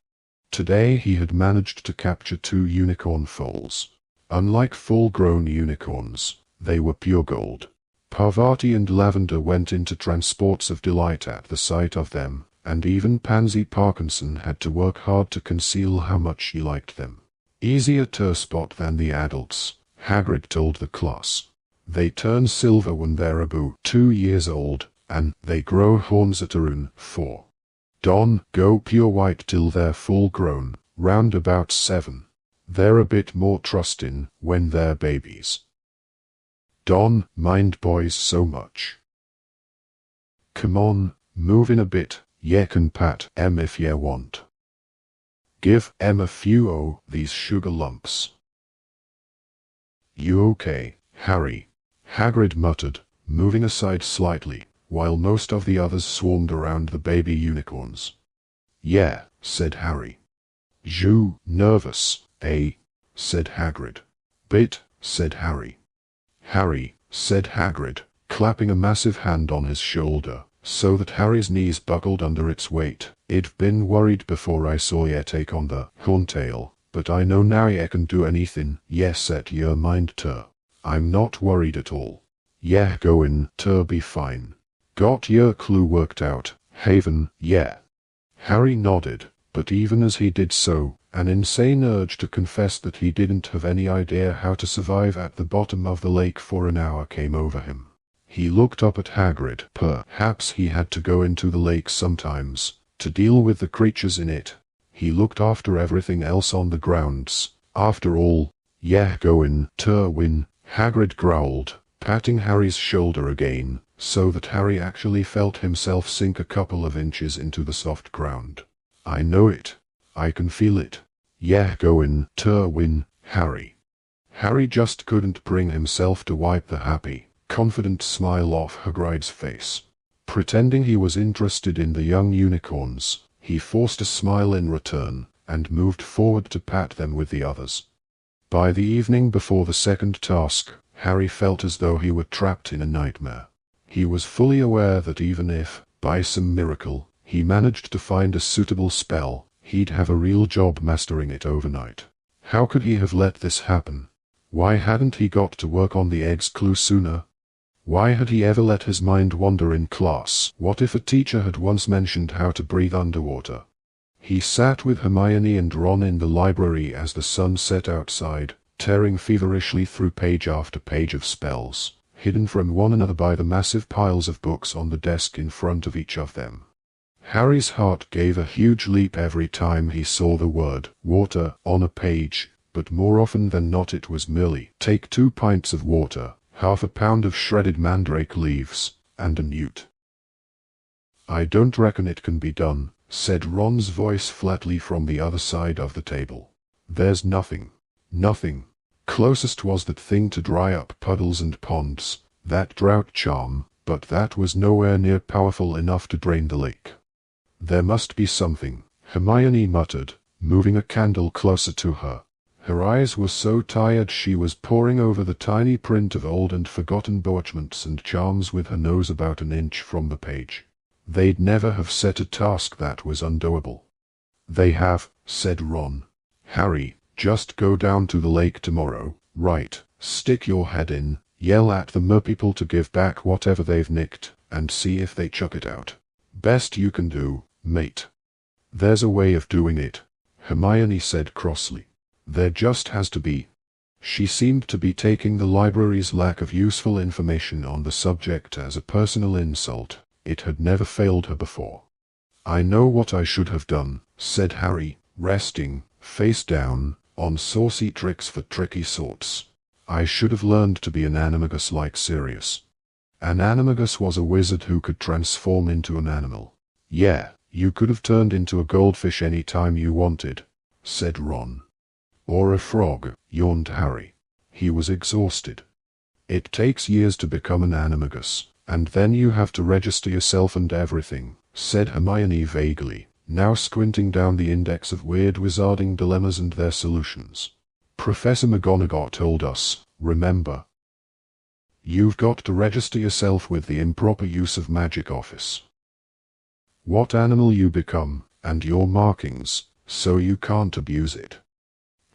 Speaker 1: Today he had managed to capture 2 unicorn foals. Unlike full-grown unicorns, they were pure gold. Parvati and Lavender went into transports of delight at the sight of them, and even Pansy Parkinson had to work hard to conceal how much she liked them. Easier to spot than the adults, Hagrid told the class. They turn silver when they're about 2 years old, and they grow horns at around 4. Don go pure white till they're full grown, round about 7. They're a bit more trustin' when they're babies. Don mind boys so much. Come on, move in a bit, ye can pat em if ye want. Give em a few o' these sugar lumps. You okay, Harry? Hagrid muttered, moving aside slightly, while most of the others swarmed around the baby unicorns. Yeah, said Harry. You nervous, eh? Said Hagrid. Bit, said Harry. Harry, said Hagrid, clapping a massive hand on his shoulder, so that Harry's knees buckled under its weight. I'd been worried before I saw ye take on the Horntail, but I know now ye can do anything ye set your mind to. I'm not worried at all. Ye goin' to be fine. Got your clue worked out, Haven, yeah. Harry nodded, but even as he did so, an insane urge to confess that he didn't have any idea how to survive at the bottom of the lake for an hour came over him. He looked up at Hagrid. Perhaps he had to go into the lake sometimes, to deal with the creatures in it. He looked after everything else on the grounds. After all, yeah goin' to win, Hagrid growled, patting Harry's shoulder again, so that Harry actually felt himself sink a couple of inches into the soft ground. I know it. I can feel it. Yeah goin' to win, Harry. Harry just couldn't bring himself to wipe the happy, confident smile off Hagrid's face. Pretending he was interested in the young unicorns, he forced a smile in return, and moved forward to pat them with the others. By the evening before the second task, Harry felt as though he were trapped in a nightmare. He was fully aware that even if, by some miracle, he managed to find a suitable spell, He'd have a real job mastering it overnight. How could he have let this happen? Why hadn't he got to work on the egg's clue sooner? Why had he ever let his mind wander in class? What if a teacher had once mentioned how to breathe underwater? He sat with Hermione and Ron in the library as the sun set outside, tearing feverishly through page after page of spells, hidden from one another by the massive piles of books on the desk in front of each of them. Harry's heart gave a huge leap every time he saw the word water on a page, but more often than not it was merely take 2 pints of water, half a pound of shredded mandrake leaves, and a newt. I don't reckon it can be done, said Ron's voice flatly from the other side of the table. There's nothing. Nothing. Closest was that thing to dry up puddles and ponds, that drought charm, but that was nowhere near powerful enough to drain the lake. There must be something, Hermione muttered, moving a candle closer to her. Her eyes were so tired she was poring over the tiny print of old and forgotten bewitchments and charms with her nose about an inch from the page. They'd never have set a task that was undoable. They have, said Ron. Harry, just go down to the lake tomorrow, right, stick your head in, yell at the merpeople to give back whatever they've nicked, and see if they chuck it out. Best you can do, mate. There's a way of doing it, Hermione said crossly. There just has to be. She seemed to be taking the library's lack of useful information on the subject as a personal insult. It had never failed her before. I know what I should have done, said Harry, resting, face down, on saucy tricks for tricky sorts. I should have learned to be an animagus like Sirius. An animagus was a wizard who could transform into an animal. Yeah, you could have turned into a goldfish any time you wanted, said Ron. Or a frog, yawned Harry. He was exhausted. It takes years to become an animagus, and then you have to register yourself and everything, said Hermione vaguely, now squinting down the index of weird wizarding dilemmas and their solutions. Professor McGonagall told us, remember. You've got to register yourself with the improper use of magic office. What animal you become, and your markings, so you can't abuse it.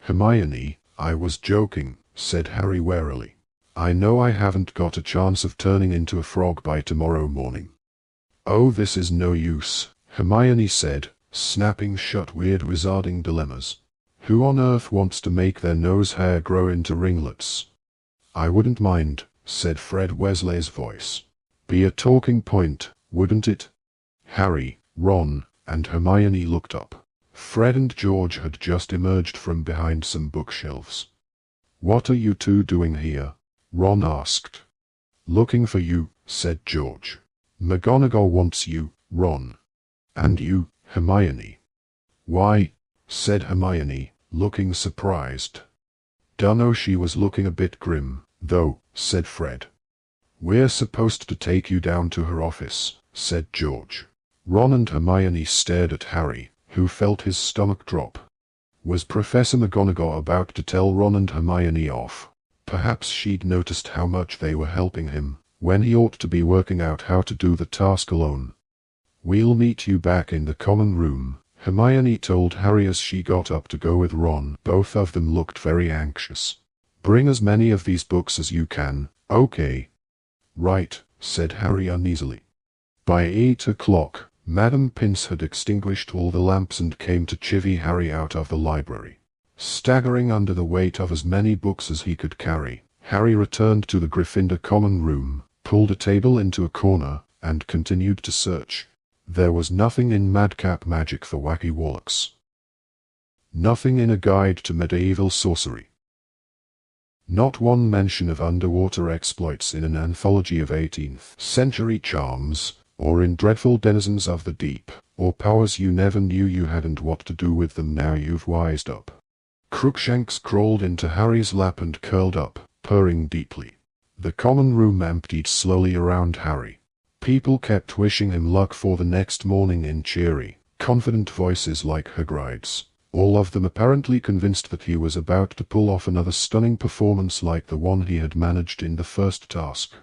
Speaker 1: Hermione, I was joking, said Harry warily. I know I haven't got a chance of turning into a frog by tomorrow morning. Oh, this is no use, Hermione said, snapping shut weird wizarding dilemmas. Who on earth wants to make their nose hair grow into ringlets? I wouldn't mind, said Fred Weasley's voice. Be a talking point, wouldn't it? Harry, Ron, and Hermione looked up. Fred and George had just emerged from behind some bookshelves. What are you two doing here? Ron asked. Looking for you, said George. McGonagall wants you, Ron. And you, Hermione. Why? Said Hermione, looking surprised. Dunno, she was looking a bit grim, though, said Fred. We're supposed to take you down to her office, said George. Ron and Hermione stared at Harry, who felt his stomach drop. Was Professor McGonagall about to tell Ron and Hermione off? Perhaps she'd noticed how much they were helping him, when he ought to be working out how to do the task alone. We'll meet you back in the common room, Hermione told Harry as she got up to go with Ron. Both of them looked very anxious. Bring as many of these books as you can, okay? Right, said Harry uneasily. By 8 o'clock, Madame Pince had extinguished all the lamps and came to chivvy Harry out of the library. Staggering under the weight of as many books as he could carry, Harry returned to the Gryffindor common room, pulled a table into a corner, and continued to search. There was nothing in Madcap Magic for Wacky Wallachs. Nothing in a guide to medieval sorcery. Not one mention of underwater exploits in an anthology of 18th century charms, or in dreadful denizens of the deep, or powers you never knew you had and what to do with them now you've wised up. Crookshanks crawled into Harry's lap and curled up, purring deeply. The common room emptied slowly around Harry. People kept wishing him luck for the next morning in cheery, confident voices like Hagrid's, all of them apparently convinced that he was about to pull off another stunning performance like the one he had managed in the first task.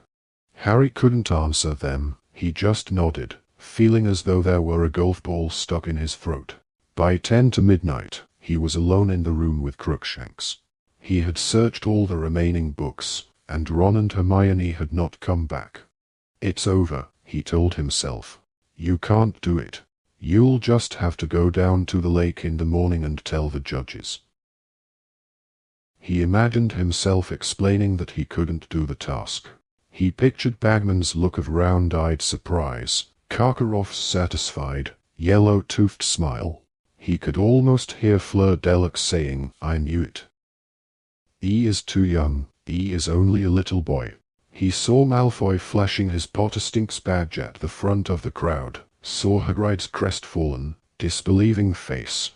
Speaker 1: Harry couldn't answer them, he just nodded, feeling as though there were a golf ball stuck in his throat. By 10 to midnight, he was alone in the room with Crookshanks. He had searched all the remaining books, and Ron and Hermione had not come back. "It's over," he told himself. "You can't do it. You'll just have to go down to the lake in the morning and tell the judges." He imagined himself explaining that he couldn't do the task. He pictured Bagman's look of round-eyed surprise, Karkaroff's satisfied, yellow-toothed smile. He could almost hear Fleur Delac saying, "I knew it. He is too young, he is only a little boy." He saw Malfoy flashing his Potter Stinks badge at the front of the crowd, saw Hagrid's crestfallen, disbelieving face.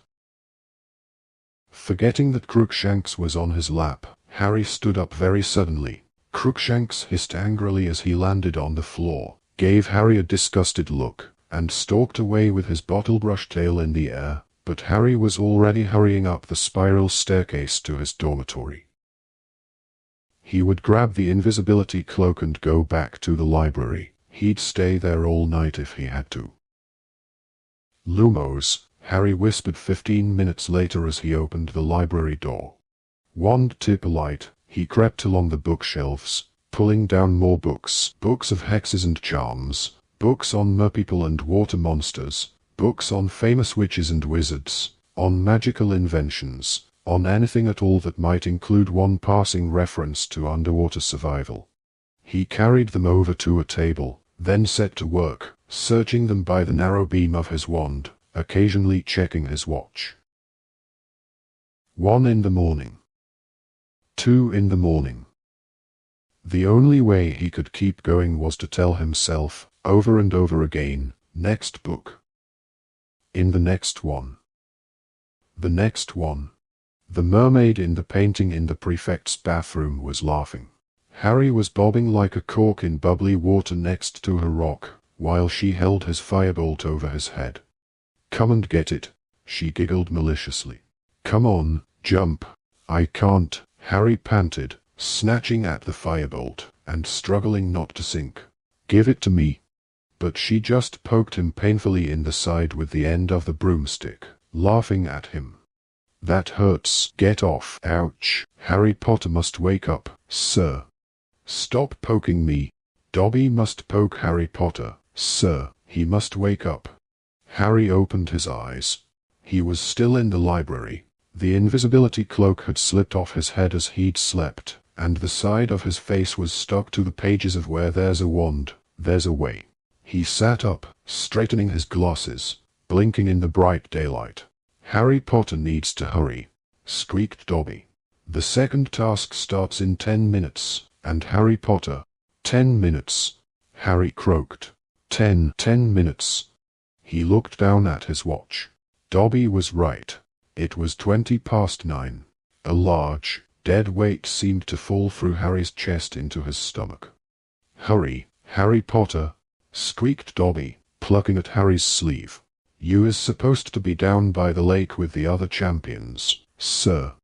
Speaker 1: Forgetting that Crookshanks was on his lap, Harry stood up very suddenly. Crookshanks hissed angrily as he landed on the floor, gave Harry a disgusted look, and stalked away with his bottle brush tail in the air, but Harry was already hurrying up the spiral staircase to his dormitory. He would grab the invisibility cloak and go back to the library. He'd stay there all night if he had to. "Lumos," Harry whispered 15 minutes later as he opened the library door. Wand tip alight, he crept along the bookshelves, pulling down more books. Books of hexes and charms, books on merpeople and water monsters, books on famous witches and wizards, on magical inventions, on anything at all that might include one passing reference to underwater survival. He carried them over to a table, then set to work, searching them by the narrow beam of his wand, occasionally checking his watch. 1 in the morning. 2 in the morning. The only way he could keep going was to tell himself, over and over again, next book. In the next one. The next one. The mermaid in the painting in the prefect's bathroom was laughing. Harry was bobbing like a cork in bubbly water next to her rock, while she held his firebolt over his head. "Come and get it," she giggled maliciously. "Come on, jump." "I can't," Harry panted, snatching at the firebolt, and struggling not to sink. "Give it to me." But she just poked him painfully in the side with the end of the broomstick, laughing at him. "That hurts. Get off." "Ouch. Harry Potter must wake up, sir." "Stop poking me." "Dobby must poke Harry Potter, sir. He must wake up." Harry opened his eyes. He was still in the library. The invisibility cloak had slipped off his head as he'd slept, and the side of his face was stuck to the pages of Where There's a Wand, There's a Way. He sat up, straightening his glasses, blinking in the bright daylight. "Harry Potter needs to hurry," squeaked Dobby. "The second task starts in 10 minutes, and Harry Potter—" "10 minutes," Harry croaked. "10 minutes." He looked down at his watch. Dobby was right. It was 20 past 9. A large, dead weight seemed to fall through Harry's chest into his stomach. "Hurry, Harry Potter," squeaked Dobby, plucking at Harry's sleeve. "You is supposed to be down by the lake with the other champions, sir."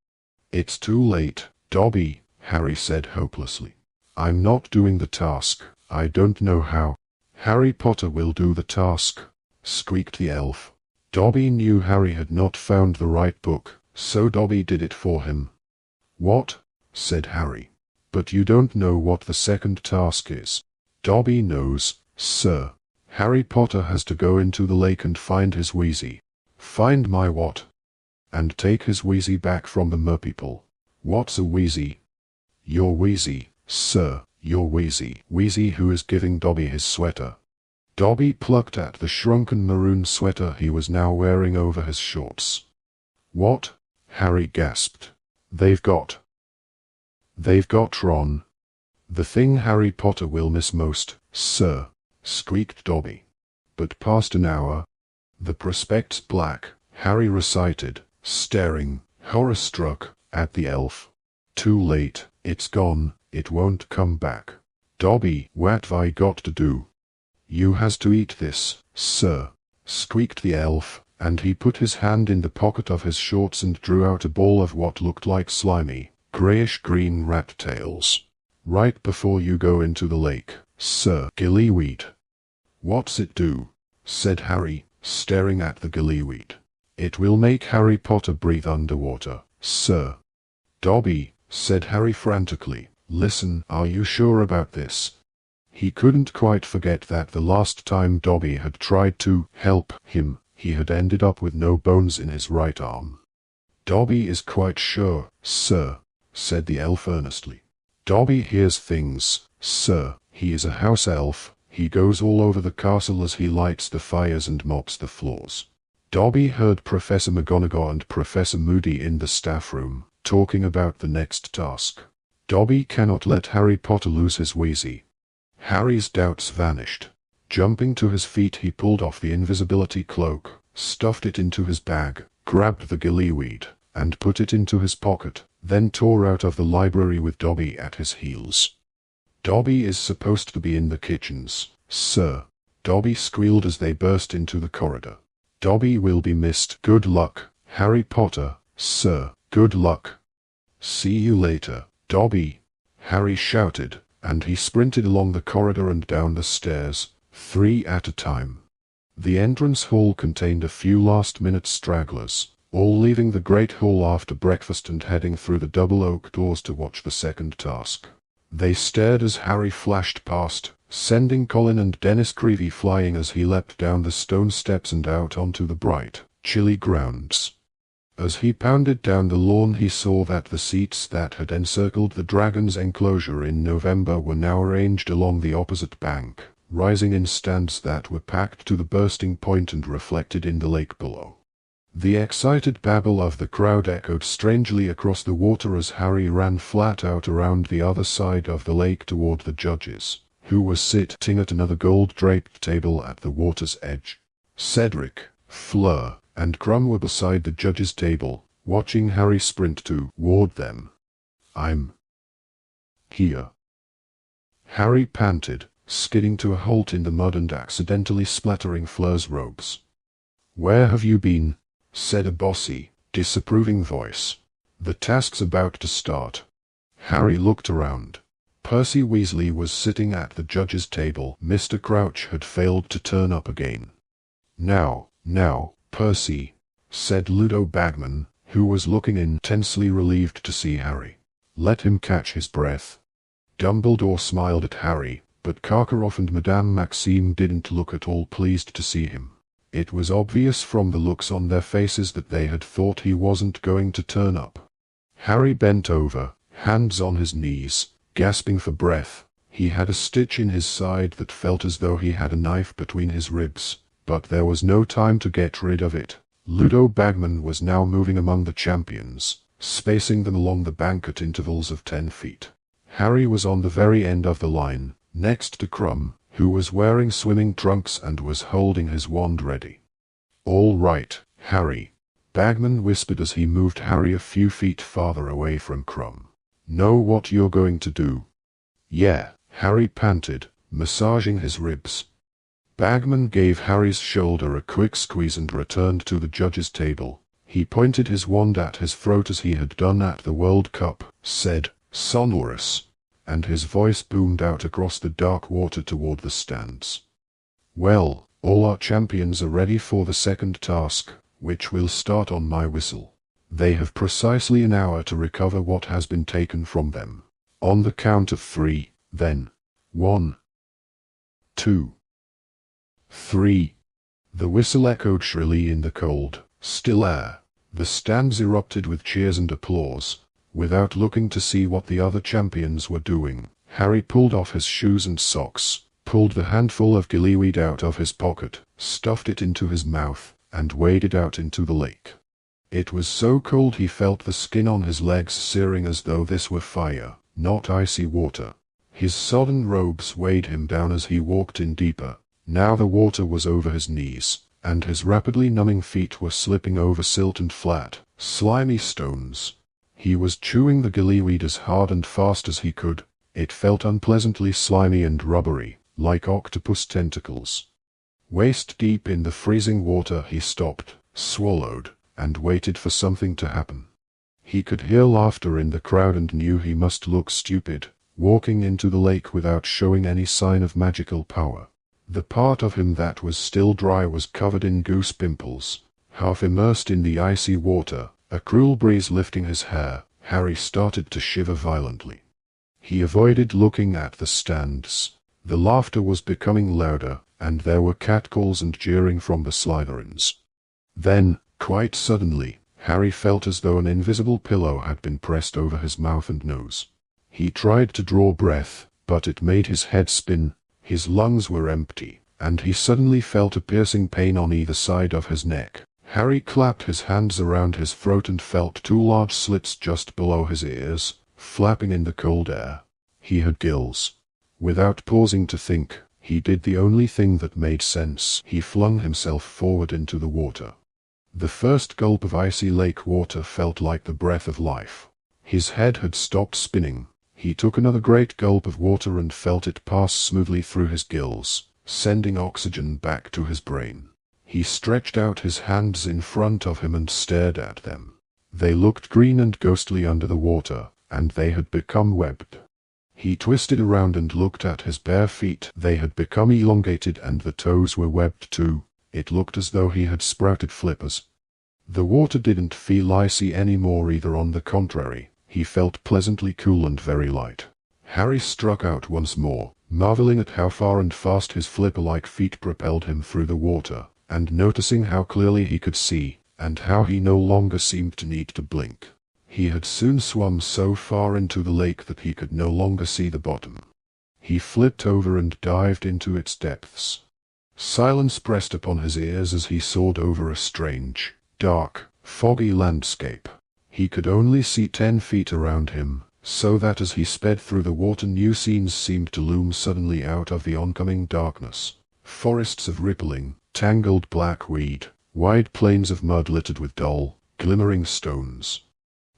Speaker 1: "It's too late, Dobby," Harry said hopelessly. "I'm not doing the task. I don't know how." "Harry Potter will do the task," squeaked the elf. Dobby knew Harry had not found the right book, so Dobby did it for him. "What?" said Harry. "But you don't know what the second task is." "Dobby knows, sir. Harry Potter has to go into the lake and find his Weasley." "Find my what?" "And take his Weasley back from the merpeople." "What's a Weasley?" "Your Weasley, sir, your Weasley." Weasley who is giving Dobby his sweater. Dobby plucked at the shrunken maroon sweater he was now wearing over his shorts. "What?" Harry gasped. They've got Ron. The thing Harry Potter will miss most, sir," squeaked Dobby. "But past an hour." "The prospect's black," Harry recited, staring, horror-struck, at the elf. "Too late, it's gone, it won't come back." "Dobby, what I got to do?" "You has to eat this, sir," squeaked the elf, and he put his hand in the pocket of his shorts and drew out a ball of what looked like slimy, grayish-green rat tails. "Right before you go into the lake, sir." "Gillyweed." "What's it do?" said Harry, staring at the gillyweed. It will make Harry Potter breathe underwater, sir. Dobby, said Harry frantically, listen, are you sure about this? He couldn't quite forget that the last time Dobby had tried to help him, he had ended up with no bones in his right arm. Dobby is quite sure, sir, said the elf earnestly. Dobby hears things, sir. He is a house elf. He goes all over the castle as he lights the fires and mops the floors. Dobby heard Professor McGonagall and Professor Moody in the staff room, talking about the next task. Dobby cannot let Harry Potter lose his Weasley. Harry's doubts vanished. Jumping to his feet, he pulled off the invisibility cloak, stuffed it into his bag, grabbed the gillyweed, and put it into his pocket, then tore out of the library with Dobby at his heels. Dobby is supposed to be in the kitchens, sir. Dobby squealed as they burst into the corridor. Dobby will be missed. Good luck, Harry Potter, sir. Good luck. See you later, Dobby, Harry shouted, and he sprinted along the corridor and down the stairs, 3 at a time. The entrance hall contained a few last-minute stragglers, all leaving the Great Hall after breakfast and heading through the double oak doors to watch the second task. They stared as Harry flashed past, sending Colin and Dennis Creevy flying as he leapt down the stone steps and out onto the bright, chilly grounds. As he pounded down the lawn, he saw that the seats that had encircled the dragon's enclosure in November were now arranged along the opposite bank, rising in stands that were packed to the bursting point and reflected in the lake below. The excited babble of the crowd echoed strangely across the water as Harry ran flat out around the other side of the lake toward the judges, who were sitting at another gold-draped table at the water's edge. Cedric, Fleur, and Crumb were beside the judges' table, watching Harry sprint toward them. I'm here. Harry panted, skidding to a halt in the mud and accidentally splattering Fleur's robes. Where have you been? Said a bossy, disapproving voice. The task's about to start. Harry looked around. Percy Weasley was sitting at the judges' table. Mr. Crouch had failed to turn up again. Now, Percy, said Ludo Bagman, who was looking intensely relieved to see Harry. Let him catch his breath. Dumbledore smiled at Harry, but Karkaroff and Madame Maxime didn't look at all pleased to see him. It was obvious from the looks on their faces that they had thought he wasn't going to turn up. Harry bent over, hands on his knees, gasping for breath. He had a stitch in his side that felt as though he had a knife between his ribs, but there was no time to get rid of it. Ludo Bagman was now moving among the champions, spacing them along the bank at intervals of 10 feet. Harry was on the very end of the line, next to Crumb, who was wearing swimming trunks and was holding his wand ready. All right, Harry, Bagman whispered as he moved Harry a few feet farther away from Crumb. Know what you're going to do? Yeah, Harry panted, massaging his ribs. Bagman gave Harry's shoulder a quick squeeze and returned to the judges' table. He pointed his wand at his throat as he had done at the World Cup, said, sonorous, and his voice boomed out across the dark water toward the stands. Well, all our champions are ready for the second task, which will start on my whistle. They have precisely an hour to recover what has been taken from them. On the count of 3, then. 1, 2, 3. The whistle echoed shrilly in the cold, still air. The stands erupted with cheers and applause. Without looking to see what the other champions were doing, Harry pulled off his shoes and socks, pulled the handful of gillyweed out of his pocket, stuffed it into his mouth, and waded out into the lake. It was so cold he felt the skin on his legs searing as though this were fire, not icy water. His sodden robes weighed him down as he walked in deeper. Now the water was over his knees, and his rapidly numbing feet were slipping over silt and flat, slimy stones. He was chewing the gillyweed as hard and fast as he could. It felt unpleasantly slimy and rubbery, like octopus tentacles. Waist deep in the freezing water, he stopped, swallowed, and waited for something to happen. He could hear laughter in the crowd and knew he must look stupid, walking into the lake without showing any sign of magical power. The part of him that was still dry was covered in goose pimples. Half immersed in the icy water, a cruel breeze lifting his hair, Harry started to shiver violently. He avoided looking at the stands. The laughter was becoming louder, and there were catcalls and jeering from the Slytherins. Then, quite suddenly, Harry felt as though an invisible pillow had been pressed over his mouth and nose. He tried to draw breath, but it made his head spin. His lungs were empty, and he suddenly felt a piercing pain on either side of his neck. Harry clapped his hands around his throat and felt two large slits just below his ears, flapping in the cold air. He had gills. Without pausing to think, he did the only thing that made sense. He flung himself forward into the water. The first gulp of icy lake water felt like the breath of life. His head had stopped spinning. He took another great gulp of water and felt it pass smoothly through his gills, sending oxygen back to his brain. He stretched out his hands in front of him and stared at them. They looked green and ghostly under the water, and they had become webbed. He twisted around and looked at his bare feet. They had become elongated and the toes were webbed too. It looked as though he had sprouted flippers. The water didn't feel icy anymore either. On the contrary, he felt pleasantly cool and very light. Harry struck out once more, marveling at how far and fast his flipper-like feet propelled him through the water, and noticing how clearly he could see, and how he no longer seemed to need to blink. He had soon swum so far into the lake that he could no longer see the bottom. He flipped over and dived into its depths. Silence pressed upon his ears as he soared over a strange, dark, foggy landscape. He could only see 10 feet around him, so that as he sped through the water new scenes seemed to loom suddenly out of the oncoming darkness. Forests of rippling, tangled black weed, wide plains of mud littered with dull, glimmering stones.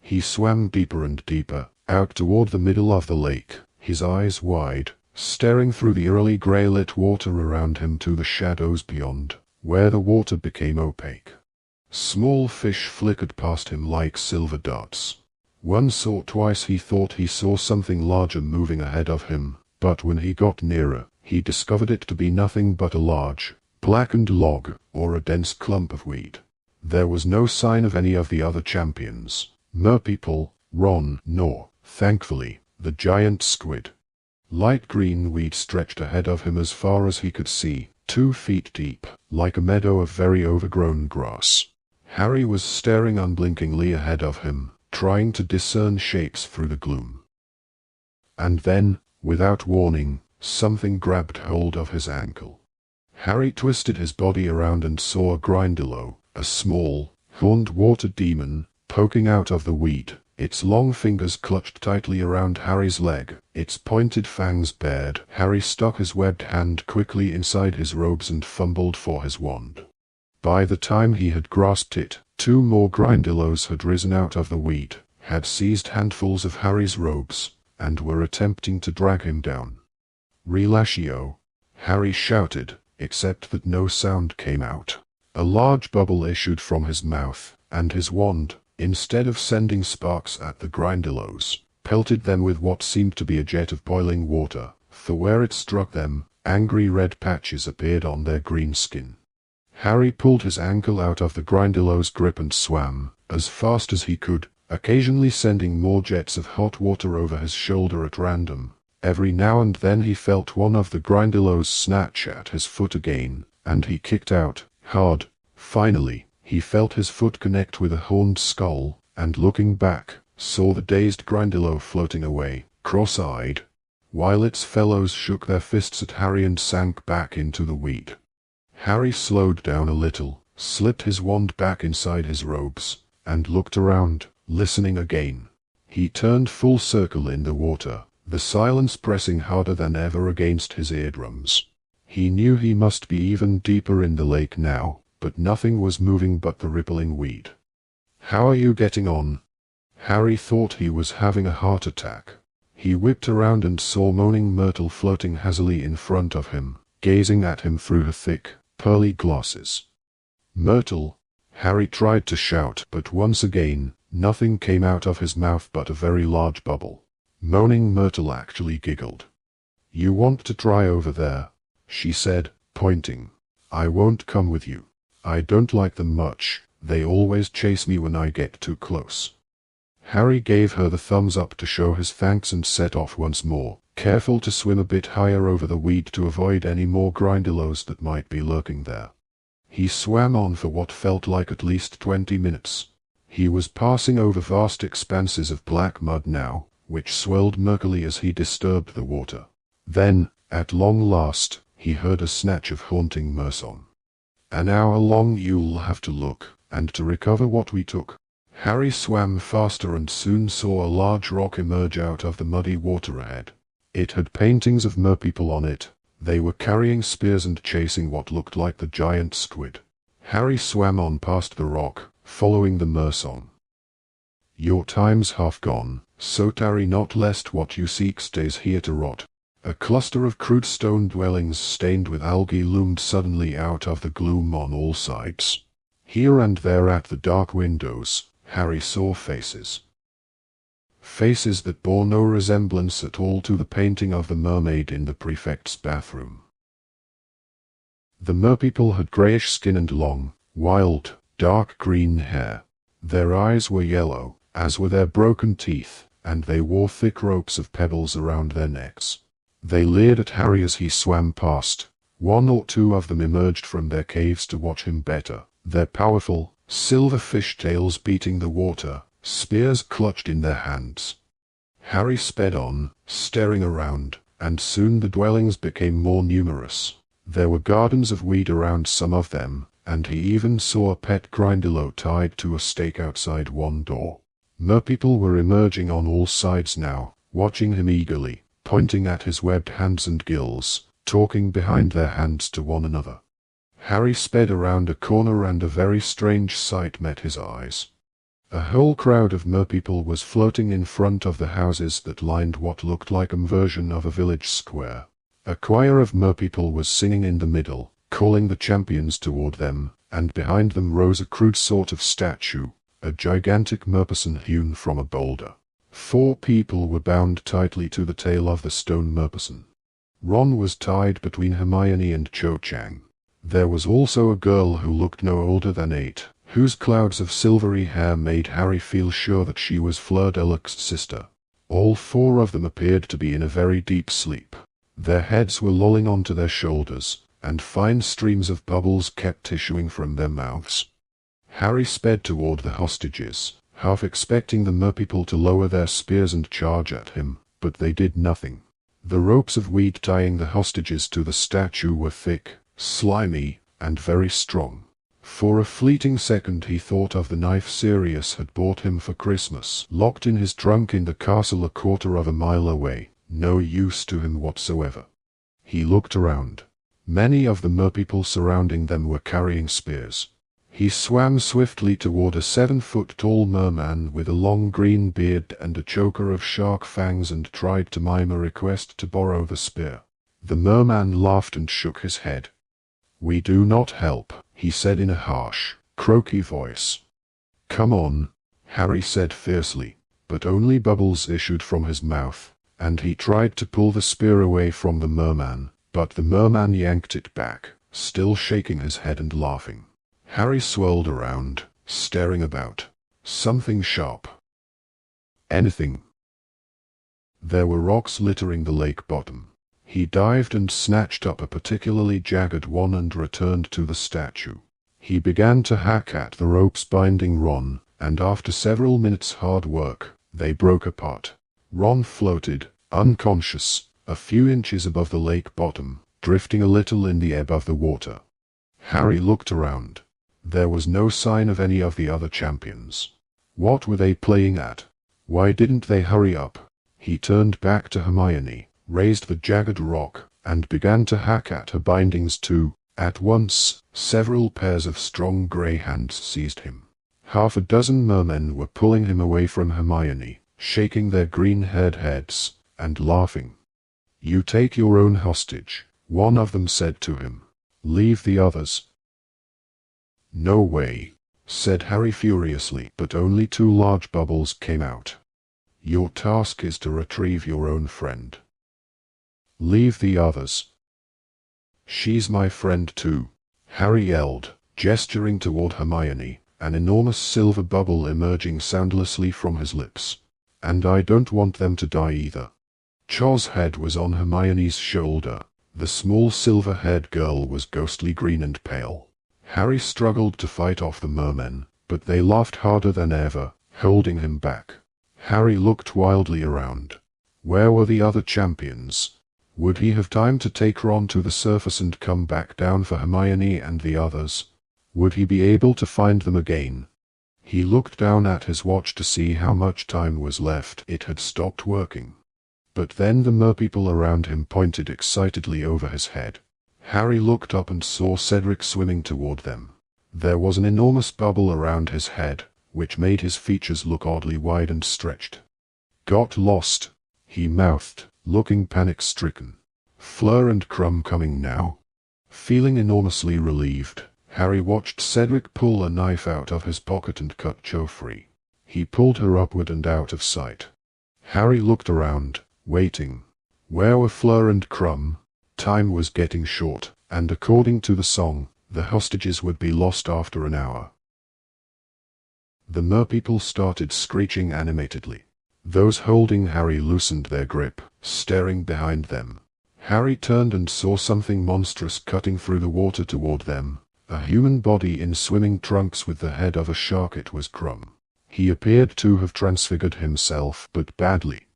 Speaker 1: He swam deeper and deeper, out toward the middle of the lake, his eyes wide, staring through the eerily grey-lit water around him to the shadows beyond, where the water became opaque. Small fish flickered past him like silver darts. Once or twice he thought he saw something larger moving ahead of him, but when he got nearer, he discovered it to be nothing but a large, blackened log, or a dense clump of weed. There was no sign of any of the other champions, Merpeople, Ron, nor, thankfully, the giant squid. Light green weed stretched ahead of him as far as he could see, 2 feet deep, like a meadow of very overgrown grass. Harry was staring unblinkingly ahead of him, trying to discern shapes through the gloom. And then, without warning, something grabbed hold of his ankle. Harry twisted his body around and saw a Grindylow, a small, horned water demon, poking out of the weed. Its long fingers clutched tightly around Harry's leg, its pointed fangs bared. Harry stuck his webbed hand quickly inside his robes and fumbled for his wand. By the time he had grasped it, 2 more Grindylows had risen out of the weed, had seized handfuls of Harry's robes, and were attempting to drag him down. "Relatio!" Harry shouted, except that no sound came out. A large bubble issued from his mouth, and his wand, instead of sending sparks at the Grindylows, pelted them with what seemed to be a jet of boiling water, for where it struck them, angry red patches appeared on their green skin. Harry pulled his ankle out of the Grindylow's grip and swam, as fast as he could, occasionally sending more jets of hot water over his shoulder at random. Every now and then he felt one of the Grindylows snatch at his foot again, and he kicked out, hard. Finally, he felt his foot connect with a horned skull, and looking back, saw the dazed Grindylow floating away, cross-eyed, while its fellows shook their fists at Harry and sank back into the weed. Harry slowed down a little, slipped his wand back inside his robes, and looked around, listening again. He turned full circle in the water, the silence pressing harder than ever against his eardrums. He knew he must be even deeper in the lake now, but nothing was moving but the rippling weed. "How are you getting on?" Harry thought he was having a heart attack. He whipped around and saw moaning Myrtle floating hazily in front of him, gazing at him through her thick, pearly glasses. "Myrtle!" Harry tried to shout, but once again, nothing came out of his mouth but a very large bubble. Moaning Myrtle actually giggled. "You want to try over there?" she said, pointing. "I won't come with you. I don't like them much, they always chase me when I get too close. Harry gave her the thumbs up to show his thanks and set off once more, careful to swim a bit higher over the weed to avoid any more Grindylows that might be lurking there. He swam on for what felt like at least 20 minutes. He was passing over vast expanses of black mud now, which swirled murkily as he disturbed the water. Then, at long last, he heard a snatch of haunting mersong. An hour long you'll have to look, and to recover what we took. Harry swam faster and soon saw a large rock emerge out of the muddy water ahead. It had paintings of merpeople on it. They were carrying spears and chasing what looked like the giant squid. Harry swam on past the rock, following the mersong. Your time's half gone, so tarry not lest what you seek stays here to rot. A cluster of crude stone dwellings stained with algae loomed suddenly out of the gloom on all sides. Here and there at the dark windows, Harry saw faces. Faces that bore no resemblance at all to the painting of the mermaid in the prefect's bathroom. The merpeople had greyish skin and long, wild, dark green hair. Their eyes were yellow, as were their broken teeth, and they wore thick ropes of pebbles around their necks. They leered at Harry as he swam past. One or two of them emerged from their caves to watch him better, their powerful, silver fish tails beating the water, spears clutched in their hands. Harry sped on, staring around, and soon the dwellings became more numerous. There were gardens of weed around some of them, and he even saw a pet Grindylow tied to a stake outside one door. Merpeople were emerging on all sides now, watching him eagerly, pointing at his webbed hands and gills, talking behind their hands to one another. Harry sped around a corner and a very strange sight met his eyes. A whole crowd of merpeople was floating in front of the houses that lined what looked like a version of a village square. A choir of merpeople was singing in the middle, calling the champions toward them, and behind them rose a crude sort of statue, a gigantic merperson hewn from a boulder. 4 people were bound tightly to the tail of the stone merperson. Ron was tied between Hermione and Cho Chang. There was also a girl who looked no older than 8, whose clouds of silvery hair made Harry feel sure that she was Fleur de Luc's sister. All 4 of them appeared to be in a very deep sleep. Their heads were lolling onto their shoulders, and fine streams of bubbles kept issuing from their mouths. Harry sped toward the hostages, half expecting the merpeople to lower their spears and charge at him, but they did nothing. The ropes of weed tying the hostages to the statue were thick, slimy, and very strong. For a fleeting second he thought of the knife Sirius had bought him for Christmas, locked in his trunk in the castle a quarter of a mile away, no use to him whatsoever. He looked around. Many of the merpeople surrounding them were carrying spears. He swam swiftly toward a 7-foot-tall merman with a long green beard and a choker of shark fangs and tried to mime a request to borrow the spear. The merman laughed and shook his head. "We do not help," he said in a harsh, croaky voice. "Come on," Harry said fiercely, but only bubbles issued from his mouth, and he tried to pull the spear away from the merman, but the merman yanked it back, still shaking his head and laughing. Harry swirled around, staring about. Something sharp. Anything. There were rocks littering the lake bottom. He dived and snatched up a particularly jagged one and returned to the statue. He began to hack at the ropes binding Ron, and after several minutes' hard work, they broke apart. Ron floated, unconscious, a few inches above the lake bottom, drifting a little in the ebb of the water. Harry looked around. There was no sign of any of the other champions. What were they playing at? Why didn't they hurry up? He turned back to Hermione, raised the jagged rock, and began to hack at her bindings too. At once, several pairs of strong grey hands seized him. Half a dozen mermen were pulling him away from Hermione, shaking their green-haired heads, and laughing. "You take your own hostage," one of them said to him. "Leave the others." "No way," said Harry furiously, but only 2 large bubbles came out. "Your task is to retrieve your own friend. Leave the others." "She's my friend too," Harry yelled, gesturing toward Hermione, an enormous silver bubble emerging soundlessly from his lips. "And I don't want them to die either." Cho's head was on Hermione's shoulder. The small silver-haired girl was ghostly green and pale. Harry struggled to fight off the mermen, but they laughed harder than ever, holding him back. Harry looked wildly around. Where were the other champions? Would he have time to take Ron to the surface and come back down for Hermione and the others? Would he be able to find them again? He looked down at his watch to see how much time was left. It had stopped working. But then the merpeople around him pointed excitedly over his head. Harry looked up and saw Cedric swimming toward them. There was an enormous bubble around his head, which made his features look oddly wide and stretched. "Got lost," he mouthed, looking panic-stricken. "Fleur and Crumb coming now?" Feeling enormously relieved, Harry watched Cedric pull a knife out of his pocket and cut Cho free. He pulled her upward and out of sight. Harry looked around, waiting. Where were Fleur and Crumb? Time was getting short, and according to the song, the hostages would be lost after an hour. The merpeople started screeching animatedly. Those holding Harry loosened their grip, staring behind them. Harry turned and saw something monstrous cutting through the water toward them. A human body in swimming trunks with the head of a shark. It was Crumb. He appeared to have transfigured himself, but badly.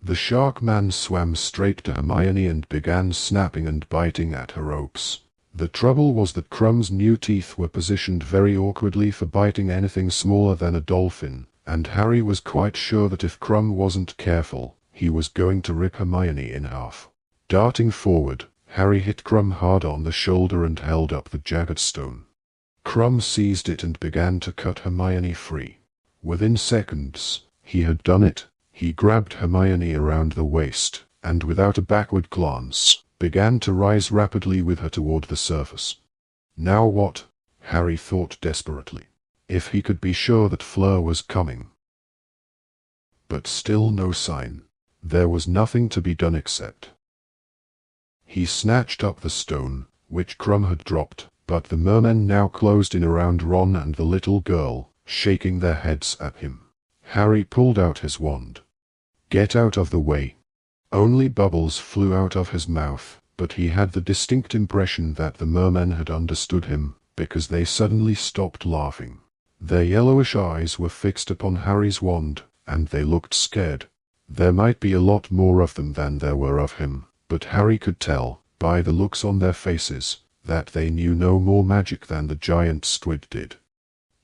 Speaker 1: The shark man swam straight to Hermione and began snapping and biting at her ropes. The trouble was that Crumb's new teeth were positioned very awkwardly for biting anything smaller than a dolphin, and Harry was quite sure that if Crumb wasn't careful, he was going to rip Hermione in half. Darting forward, Harry hit Crumb hard on the shoulder and held up the jagged stone. Crumb seized it and began to cut Hermione free. Within seconds, he had done it. He grabbed Hermione around the waist, and without a backward glance, began to rise rapidly with her toward the surface. Now what? Harry thought desperately. If he could be sure that Fleur was coming. But still no sign. There was nothing to be done except. He snatched up the stone, which Crumb had dropped, but the mermen now closed in around Ron and the little girl, shaking their heads at him. Harry pulled out his wand. "Get out of the way." Only bubbles flew out of his mouth, but he had the distinct impression that the mermen had understood him, because they suddenly stopped laughing. Their yellowish eyes were fixed upon Harry's wand, and they looked scared. There might be a lot more of them than there were of him, but Harry could tell, by the looks on their faces, that they knew no more magic than the giant squid did.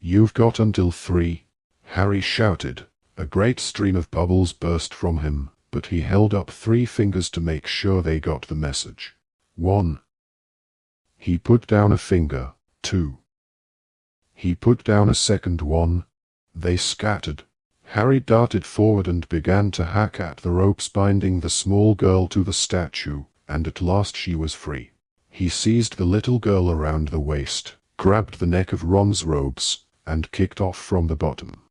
Speaker 1: "You've got until 3. Harry shouted. A great stream of bubbles burst from him, but he held up 3 fingers to make sure they got the message. 1. He put down a finger. 2. He put down a second one. They scattered. Harry darted forward and began to hack at the ropes binding the small girl to the statue, and at last she was free. He seized the little girl around the waist, grabbed the neck of Ron's robes, and kicked off from the bottom.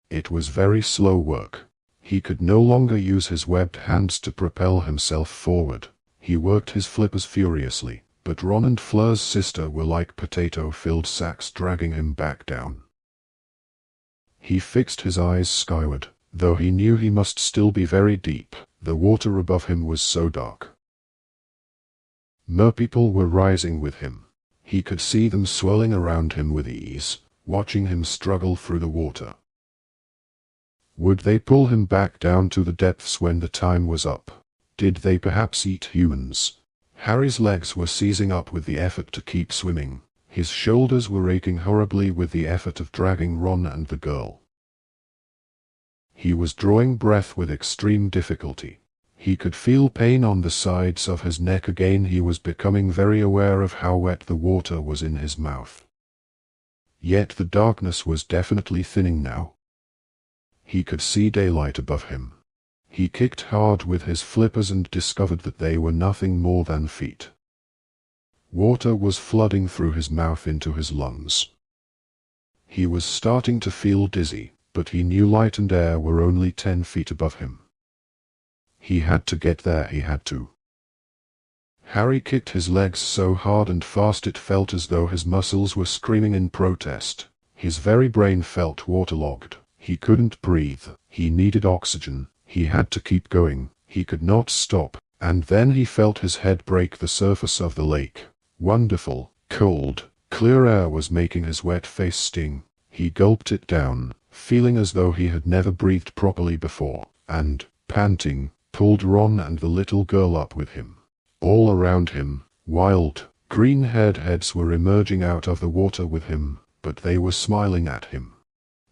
Speaker 1: It was very slow work. He could no longer use his webbed hands to propel himself forward. He worked his flippers furiously, but Ron and Fleur's sister were like potato-filled sacks dragging him back down. He fixed his eyes skyward, though he knew he must still be very deep. The water above him was so dark. Merpeople were rising with him. He could see them swirling around him with ease, watching him struggle through the water. Would they pull him back down to the depths when the time was up? Did they perhaps eat humans? Harry's legs were seizing up with the effort to keep swimming. His shoulders were aching horribly with the effort of dragging Ron and the girl. He was drawing breath with extreme difficulty. He could feel pain on the sides of his neck again. He was becoming very aware of how wet the water was in his mouth. Yet the darkness was definitely thinning now. He could see daylight above him. He kicked hard with his flippers and discovered that they were nothing more than feet. Water was flooding through his mouth into his lungs. He was starting to feel dizzy, but he knew light and air were only 10 feet above him. He had to get there, he had to. Harry kicked his legs so hard and fast it felt as though his muscles were screaming in protest. His very brain felt waterlogged. He couldn't breathe. He needed oxygen. He had to keep going. He could not stop. And then he felt his head break the surface of the lake. Wonderful, cold, clear air was making his wet face sting. He gulped it down, feeling as though he had never breathed properly before, and, panting, pulled Ron and the little girl up with him. All around him, wild, green-haired heads were emerging out of the water with him, but they were smiling at him.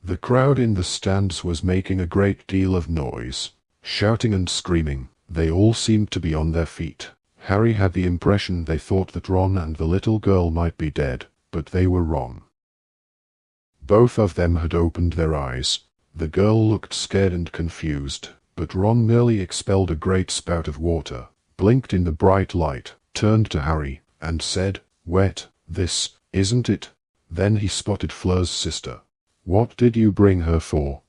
Speaker 1: The crowd in the stands was making a great deal of noise, shouting and screaming. They all seemed to be on their feet. Harry had the impression they thought that Ron and the little girl might be dead, but they were wrong. Both of them had opened their eyes. The girl looked scared and confused, but Ron merely expelled a great spout of water, blinked in the bright light, turned to Harry, and said, "Wet, this, isn't it?" Then he spotted Fleur's sister. "What did you bring her for?"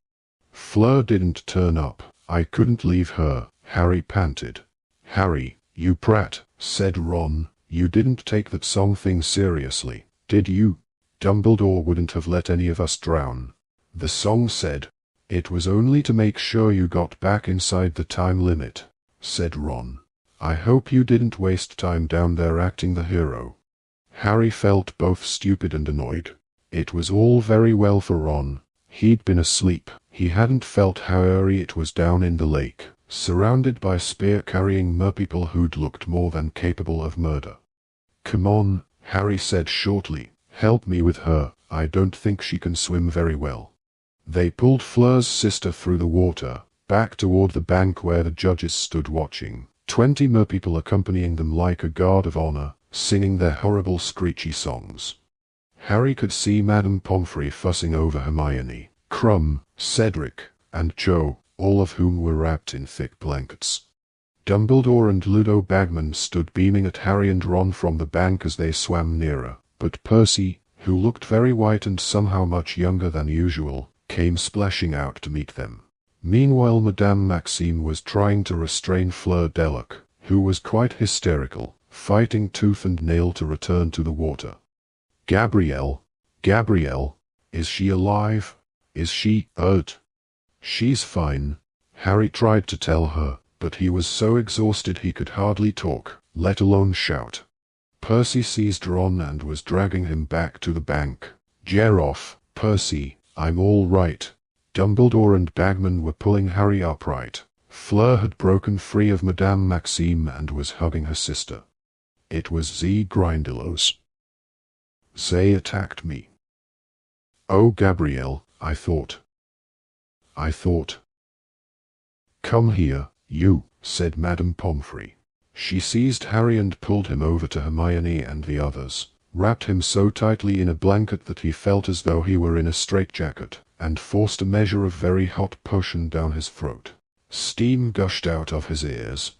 Speaker 1: "Fleur didn't turn up. I couldn't leave her," Harry panted. "Harry, you prat," said Ron, "you didn't take that song thing seriously, did you? Dumbledore wouldn't have let any of us drown." The song said, "It was only to make sure you got back inside the time limit," said Ron. "I hope you didn't waste time down there acting the hero." Harry felt both stupid and annoyed. It was all very well for Ron. He'd been asleep. He hadn't felt how airy it was down in the lake, surrounded by spear-carrying merpeople who'd looked more than capable of murder. "Come on," Harry said shortly. "Help me with her. I don't think she can swim very well." They pulled Fleur's sister through the water, back toward the bank where the judges stood watching, 20 merpeople accompanying them like a guard of honor, singing their horrible screechy songs. Harry could see Madame Pomfrey fussing over Hermione, Krum, Cedric, and Cho, all of whom were wrapped in thick blankets. Dumbledore and Ludo Bagman stood beaming at Harry and Ron from the bank as they swam nearer, but Percy, who looked very white and somehow much younger than usual, came splashing out to meet them. Meanwhile, Madame Maxime was trying to restrain Fleur Delac, who was quite hysterical, fighting tooth and nail to return to the water. Gabrielle, is she alive? Is she hurt?" "She's fine," Harry tried to tell her, but he was so exhausted he could hardly talk, let alone shout. Percy seized Ron and was dragging him back to the bank. "Get off, Percy, I'm all right." Dumbledore and Bagman were pulling Harry upright. Fleur had broken free of Madame Maxime and was hugging her sister. It was Z Grindylows. "They attacked me." "Oh, Gabrielle, I thought. "Come here, you," said Madame Pomfrey. She seized Harry and pulled him over to Hermione and the others, wrapped him so tightly in a blanket that he felt as though he were in a straitjacket, and forced a measure of very hot potion down his throat. Steam gushed out of his ears.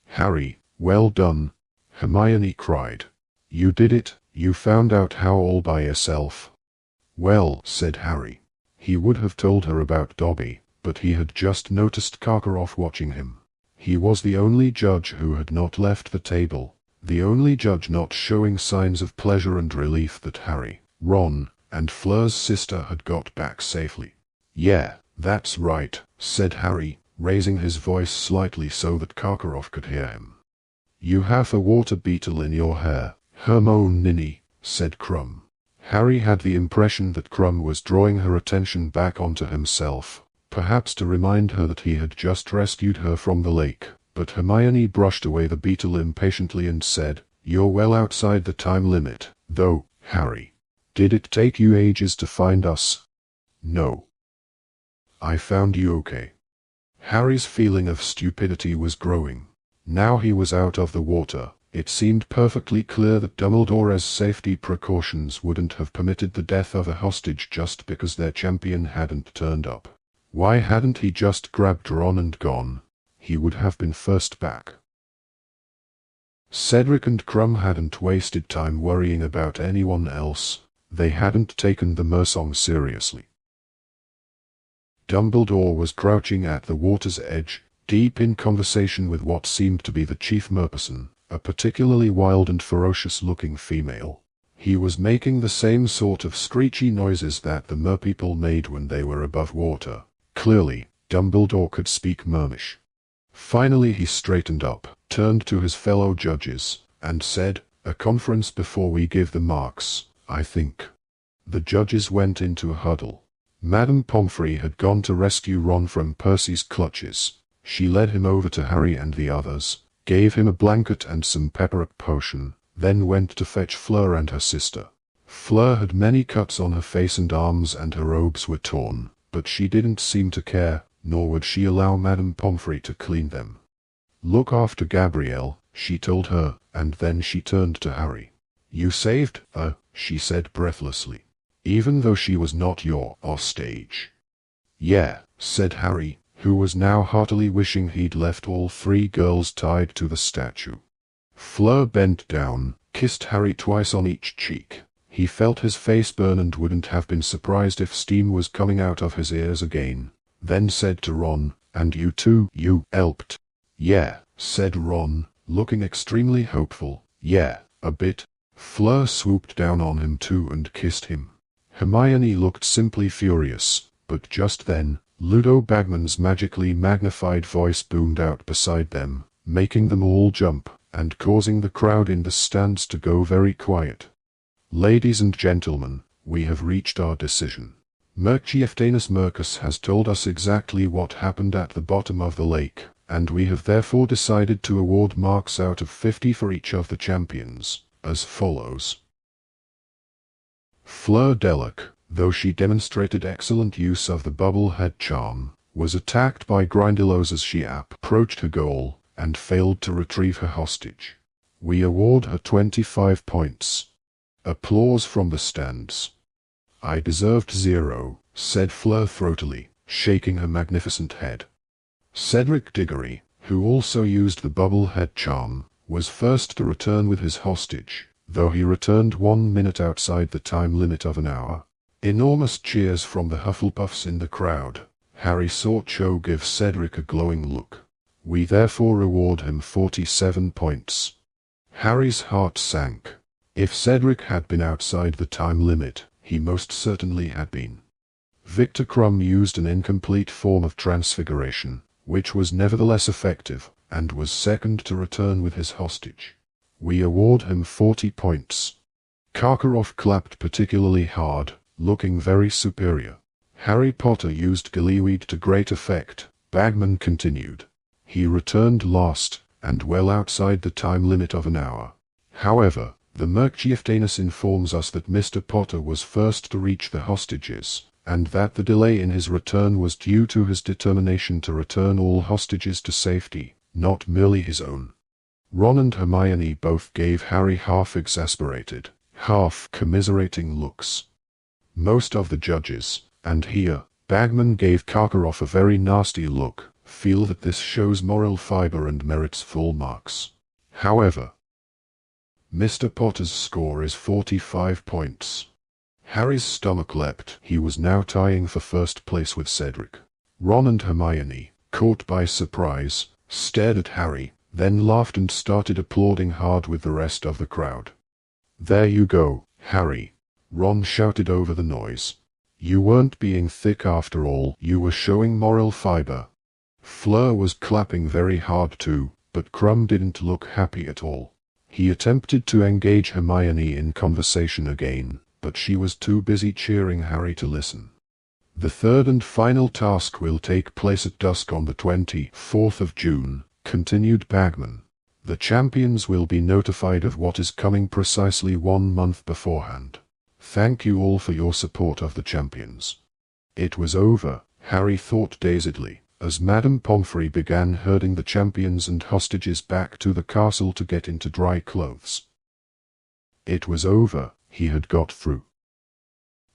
Speaker 1: "Harry, well done," Hermione cried. "You did it, you found out how all by yourself." "Well," said Harry. He would have told her about Dobby, but he had just noticed Karkaroff watching him. He was the only judge who had not left the table, the only judge not showing signs of pleasure and relief that Harry, Ron, and Fleur's sister had got back safely. "Yeah, that's right," said Harry, raising his voice slightly so that Karkaroff could hear him. "You have a water beetle in your hair, Hermione," said Krum. Harry had the impression that Krum was drawing her attention back onto himself, perhaps to remind her that he had just rescued her from the lake, but Hermione brushed away the beetle impatiently and said, "You're well outside the time limit, though, Harry. Did it take you ages to find us?" "No. I found you okay." Harry's feeling of stupidity was growing. Now he was out of the water. It seemed perfectly clear that Dumbledore's safety precautions wouldn't have permitted the death of a hostage just because their champion hadn't turned up. Why hadn't he just grabbed Ron and gone? He would have been first back. Cedric and Krum hadn't wasted time worrying about anyone else. They hadn't taken the Mersong seriously. Dumbledore was crouching at the water's edge, deep in conversation with what seemed to be the chief merperson, a particularly wild and ferocious-looking female. He was making the same sort of screechy noises that the merpeople made when they were above water. Clearly, Dumbledore could speak Mermish. Finally he straightened up, turned to his fellow judges, and said, "A conference before we give the marks, I think." The judges went into a huddle. Madame Pomfrey had gone to rescue Ron from Percy's clutches. She led him over to Harry and the others, gave him a blanket and some pepper-up potion, then went to fetch Fleur and her sister. Fleur had many cuts on her face and arms and her robes were torn, but she didn't seem to care, nor would she allow Madame Pomfrey to clean them. "Look after Gabrielle," she told her, and then she turned to Harry. "You saved her," she said breathlessly, "even though she was not your hostage." "Yeah," said Harry, who was now heartily wishing he'd left all three girls tied to the statue. Fleur bent down, kissed Harry twice on each cheek. He felt his face burn and wouldn't have been surprised if steam was coming out of his ears again. Then said to Ron, "And you too, you helped." "Yeah," said Ron, looking extremely hopeful. "Yeah, a bit." Fleur swooped down on him too and kissed him. Hermione looked simply furious, but just then, Ludo Bagman's magically magnified voice boomed out beside them, making them all jump, and causing the crowd in the stands to go very quiet. "Ladies and gentlemen, we have reached our decision. Mercieftanus Mercus has told us exactly what happened at the bottom of the lake, and we have therefore decided to award marks out of 50 for each of the champions, as follows." Fleur Delac, though she demonstrated excellent use of the bubble-head charm, was attacked by Grindylows as she approached her goal, and failed to retrieve her hostage. We award her 25 points. Applause from the stands. "I deserved 0, said Fleur throatily, shaking her magnificent head. Cedric Diggory, who also used the bubble-head charm, was first to return with his hostage, though he returned 1 minute outside the time limit of an hour. Enormous cheers from the Hufflepuffs in the crowd. Harry saw Cho give Cedric a glowing look. We therefore reward him 47 points. Harry's heart sank. If Cedric had been outside the time limit, he most certainly had been. Victor Krum used an incomplete form of transfiguration, which was nevertheless effective, and was second to return with his hostage. We award him 40 points. Karkaroff clapped particularly hard, looking very superior. Harry Potter used gillyweed to great effect, Bagman continued. He returned last, and well outside the time limit of an hour. However, the Mercieftanus informs us that Mr. Potter was first to reach the hostages, and that the delay in his return was due to his determination to return all hostages to safety, not merely his own. Ron and Hermione both gave Harry half exasperated, half commiserating looks. Most of the judges, and here, Bagman gave Karkaroff a very nasty look, feel that this shows moral fiber and merits full marks. However, Mr. Potter's score is 45 points. Harry's stomach leapt. He was now tying for first place with Cedric. Ron and Hermione, caught by surprise, stared at Harry, then laughed and started applauding hard with the rest of the crowd. "There you go, Harry," Ron shouted over the noise. "You weren't being thick after all, you were showing moral fiber." Fleur was clapping very hard too, but Krum didn't look happy at all. He attempted to engage Hermione in conversation again, but she was too busy cheering Harry to listen. "The third and final task will take place at dusk on the 24th of June, continued Bagman. "The champions will be notified of what is coming precisely 1 month beforehand. Thank you all for your support of the champions." It was over, Harry thought dazedly, as Madame Pomfrey began herding the champions and hostages back to the castle to get into dry clothes. It was over, he had got through.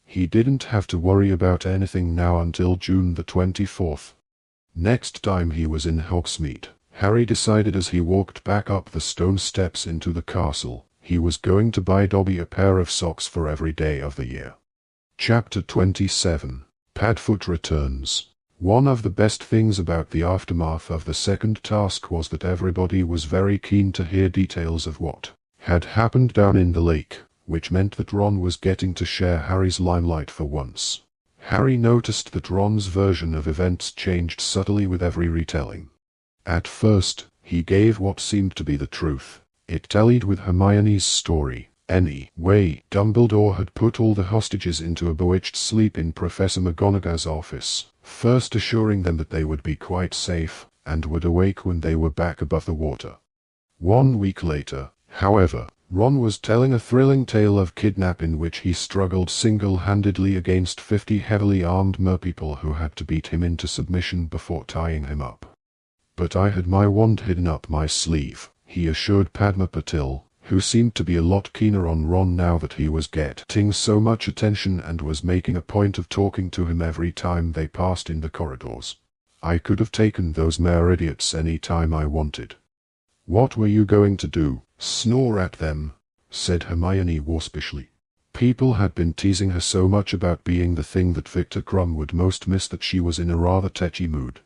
Speaker 1: He didn't have to worry about anything now until June the 24th. Next time he was in Hogsmeade, Harry decided as he walked back up the stone steps into the castle, he was going to buy Dobby a pair of socks for every day of the year. Chapter 27. Padfoot returns. One of the best things about the aftermath of the second task was that everybody was very keen to hear details of what had happened down in the lake, which meant that Ron was getting to share Harry's limelight for once. Harry noticed that Ron's version of events changed subtly with every retelling. At first, he gave what seemed to be the truth. It tallied with Hermione's story. Anyway, Dumbledore had put all the hostages into a bewitched sleep in Professor McGonagall's office, first assuring them that they would be quite safe, and would awake when they were back above the water. 1 week later, however, Ron was telling a thrilling tale of kidnapping in which he struggled single-handedly against 50 heavily armed merpeople who had to beat him into submission before tying him up. "But I had my wand hidden up my sleeve," he assured Padma Patil, who seemed to be a lot keener on Ron now that he was getting so much attention and was making a point of talking to him every time they passed in the corridors. "I could have taken those mere idiots any time I wanted." "What were you going to do? Snore at them?" said Hermione waspishly. People had been teasing her so much about being the thing that Victor Crumb would most miss that she was in a rather tetchy mood.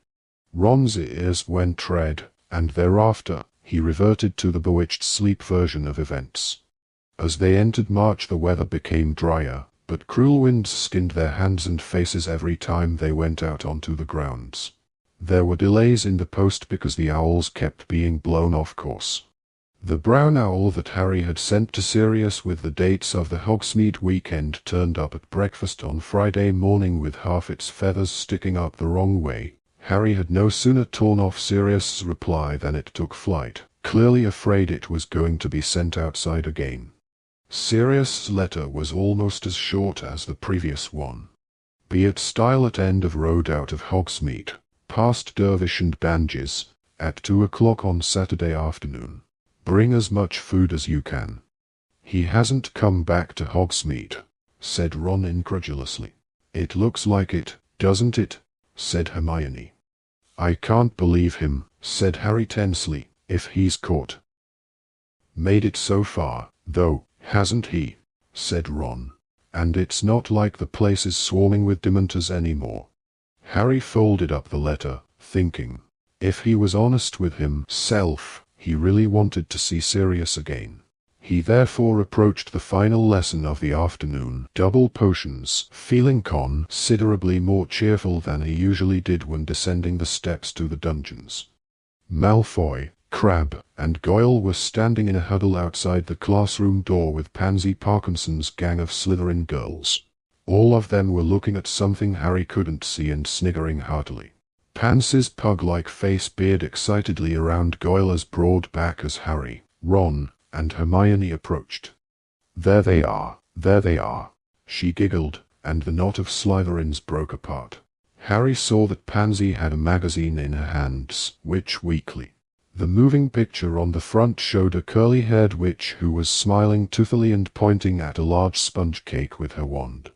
Speaker 1: Ron's ears went red, and thereafter, he reverted to the bewitched sleep version of events. As they entered March, the weather became drier, but cruel winds skinned their hands and faces every time they went out onto the grounds. There were delays in the post because the owls kept being blown off course. The brown owl that Harry had sent to Sirius with the dates of the Hogsmeade weekend turned up at breakfast on Friday morning with half its feathers sticking up the wrong way. Harry had no sooner torn off Sirius's reply than it took flight, clearly afraid it was going to be sent outside again. Sirius's letter was almost as short as the previous one. "Be at stile at end of road out of Hogsmeade, past Dervish and Banges, at 2 o'clock on Saturday afternoon. Bring as much food as you can." "He hasn't come back to Hogsmeade," said Ron incredulously. "It looks like it, doesn't it?" said Hermione. "I can't believe him," said Harry tensely, "if he's caught." "Made it so far, though, hasn't he?" said Ron. "And it's not like the place is swarming with Dementors anymore." Harry folded up the letter, thinking, if he was honest with himself, he really wanted to see Sirius again. He therefore approached the final lesson of the afternoon, double potions, feeling considerably more cheerful than he usually did when descending the steps to the dungeons. Malfoy, Crabbe, and Goyle were standing in a huddle outside the classroom door with Pansy Parkinson's gang of Slytherin girls. All of them were looking at something Harry couldn't see and sniggering heartily. Pansy's pug-like face peered excitedly around Goyle's broad back as Harry, Ron, and Hermione approached. There they are, she giggled, and the knot of Slytherins broke apart. Harry saw that Pansy had a magazine in her hands, which weakly. The moving picture on the front showed a curly-haired witch who was smiling toothily and pointing at a large sponge cake with her wand.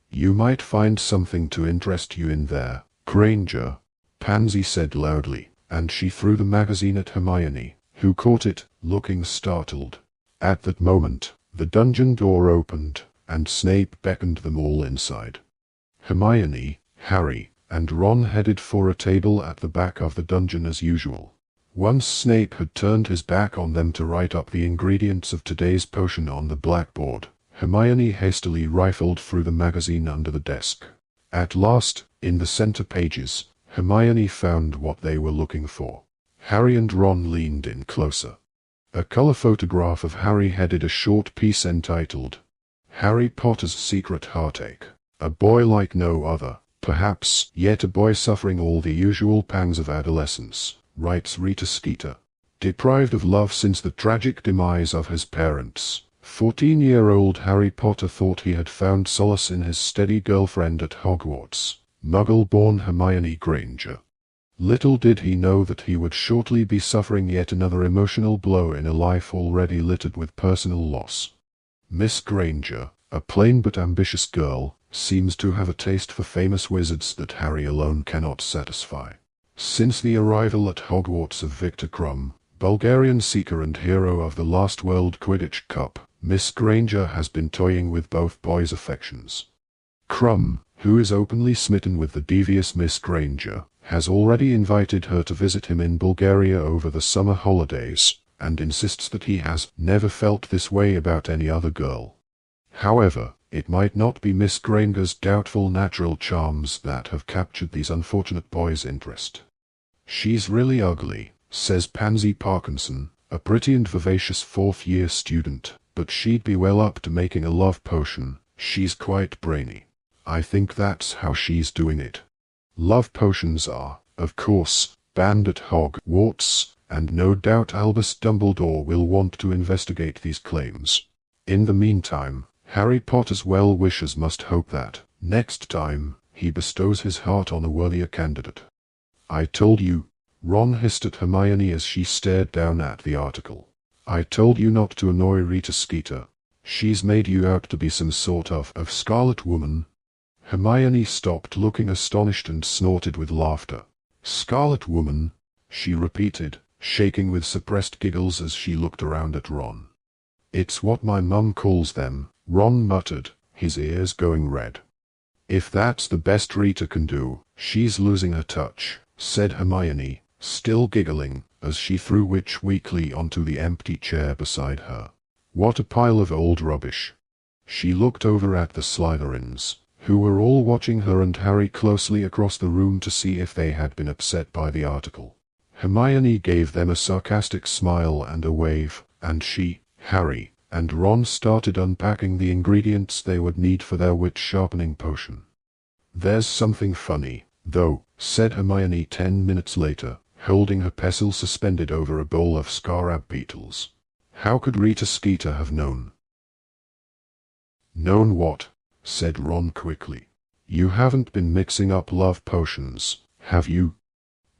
Speaker 1: "You might find something to interest you in there, Granger," Pansy said loudly, and she threw the magazine at Hermione, who caught it, looking startled. At that moment, the dungeon door opened, and Snape beckoned them all inside. Hermione, Harry, and Ron headed for a table at the back of the dungeon as usual. Once Snape had turned his back on them to write up the ingredients of today's potion on the blackboard, Hermione hastily rifled through the magazine under the desk. At last, in the center pages, Hermione found what they were looking for. Harry and Ron leaned in closer. A color photograph of Harry headed a short piece entitled, "Harry Potter's Secret Heartache. A boy like no other, perhaps, yet a boy suffering all the usual pangs of adolescence," writes Rita Skeeter. Deprived of love since the tragic demise of his parents, 14-year-old Harry Potter thought he had found solace in his steady girlfriend at Hogwarts, Muggle-born Hermione Granger. Little did he know that he would shortly be suffering yet another emotional blow in a life already littered with personal loss. Miss Granger, a plain but ambitious girl, seems to have a taste for famous wizards that Harry alone cannot satisfy. Since the arrival at Hogwarts of Victor Crumb, Bulgarian seeker and hero of the last World Quidditch Cup, Miss Granger has been toying with both boys' affections. Crumb, who is openly smitten with the devious Miss Granger, has already invited her to visit him in Bulgaria over the summer holidays, and insists that he has never felt this way about any other girl. However, it might not be Miss Granger's doubtful natural charms that have captured these unfortunate boys' interest. "She's really ugly," says Pansy Parkinson, a pretty and vivacious fourth-year student, "but she'd be well up to making a love potion. She's quite brainy. I think that's how she's doing it." Love potions are, of course, banned at Hogwarts, and no doubt Albus Dumbledore will want to investigate these claims. In the meantime, Harry Potter's well-wishers must hope that, next time, he bestows his heart on a worthier candidate. "I told you," Ron hissed at Hermione as she stared down at the article. "I told you not to annoy Rita Skeeter. She's made you out to be some sort of Scarlet Woman." Hermione stopped looking astonished and snorted with laughter. "Scarlet Woman?" she repeated, shaking with suppressed giggles as she looked around at Ron. "It's what my mum calls them," Ron muttered, his ears going red. "If that's the best Rita can do, she's losing her touch," said Hermione, still giggling, as she threw Witch weakly onto the empty chair beside her. "What a pile of old rubbish." She looked over at the Slytherins, who were all watching her and Harry closely across the room to see if they had been upset by the article. Hermione gave them a sarcastic smile and a wave, and she, Harry, and Ron started unpacking the ingredients they would need for their witch-sharpening potion. "There's something funny, though," said Hermione 10 minutes later, holding her pestle suspended over a bowl of scarab beetles. "How could Rita Skeeter have known?" "Known what?" said Ron quickly. "You haven't been mixing up love potions, have you?"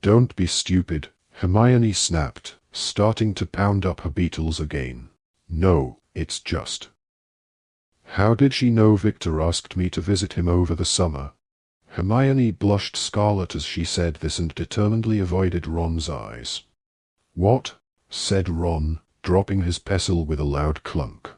Speaker 1: "Don't be stupid," Hermione snapped, starting to pound up her beetles again. "No, it's just—" "How did she know Victor asked me to visit him over the summer?" Hermione blushed scarlet as she said this and determinedly avoided Ron's eyes. "What?" said Ron, dropping his pestle with a loud clunk.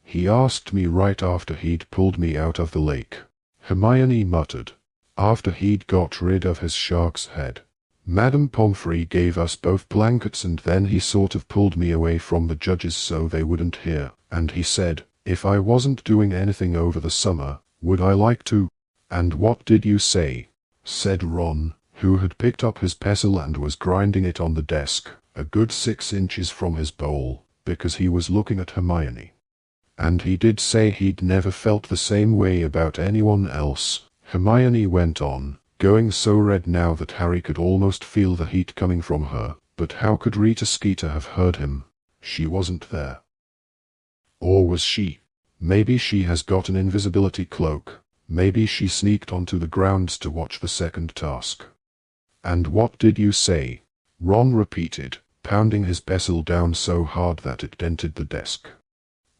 Speaker 1: "He asked me right after he'd pulled me out of the lake," Hermione muttered. "After he'd got rid of his shark's head. Madame Pomfrey gave us both blankets and then he sort of pulled me away from the judges so they wouldn't hear, and he said, if I wasn't doing anything over the summer, would I like to?" "And what did you say?" said Ron, who had picked up his pestle and was grinding it on the desk, a good 6 inches from his bowl, because he was looking at Hermione. "And he did say he'd never felt the same way about anyone else," Hermione went on, going so red now that Harry could almost feel the heat coming from her. "But how could Rita Skeeter have heard him? She wasn't there. Or was she? Maybe she has got an invisibility cloak. Maybe she sneaked onto the grounds to watch the second task." "And what did you say?" Ron repeated, pounding his pestle down so hard that it dented the desk.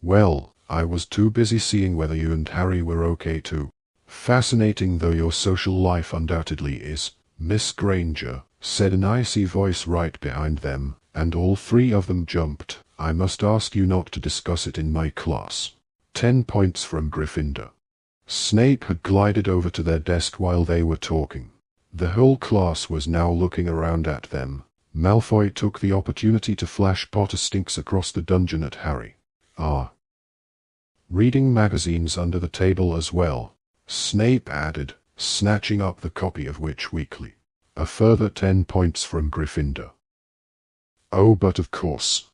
Speaker 1: "Well, I was too busy seeing whether you and Harry were okay too. Fascinating though your social life undoubtedly is, Miss Granger," said an icy voice right behind them, and all 3 of them jumped. "I must ask you not to discuss it in my class." 10 points from Gryffindor. Snape had glided over to their desk while they were talking. The whole class was now looking around at them. Malfoy took the opportunity to flash Potter stinks across the dungeon at Harry. "Ah. Reading magazines under the table as well," Snape added, snatching up the copy of Witch Weekly. A further 10 points from Gryffindor. "Oh, but of course."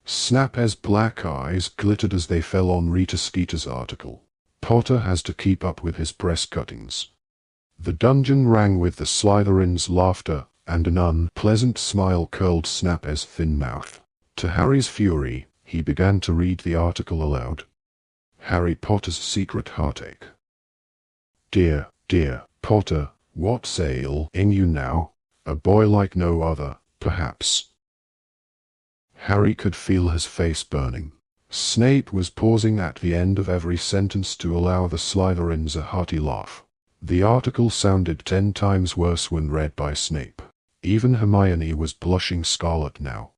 Speaker 1: Snape's black eyes glittered as they fell on Rita Skeeter's article. "Potter has to keep up with his press cuttings." The dungeon rang with the Slytherins' laughter, and an unpleasant smile curled Snape's thin mouth. To Harry's fury, he began to read the article aloud. Harry Potter's Secret Heartache. "Dear, dear Potter, what's ailing you now? A boy like no other, perhaps." Harry could feel his face burning. Snape was pausing at the end of every sentence to allow the Slytherins a hearty laugh. The article sounded 10 times worse when read by Snape. Even Hermione was blushing scarlet now.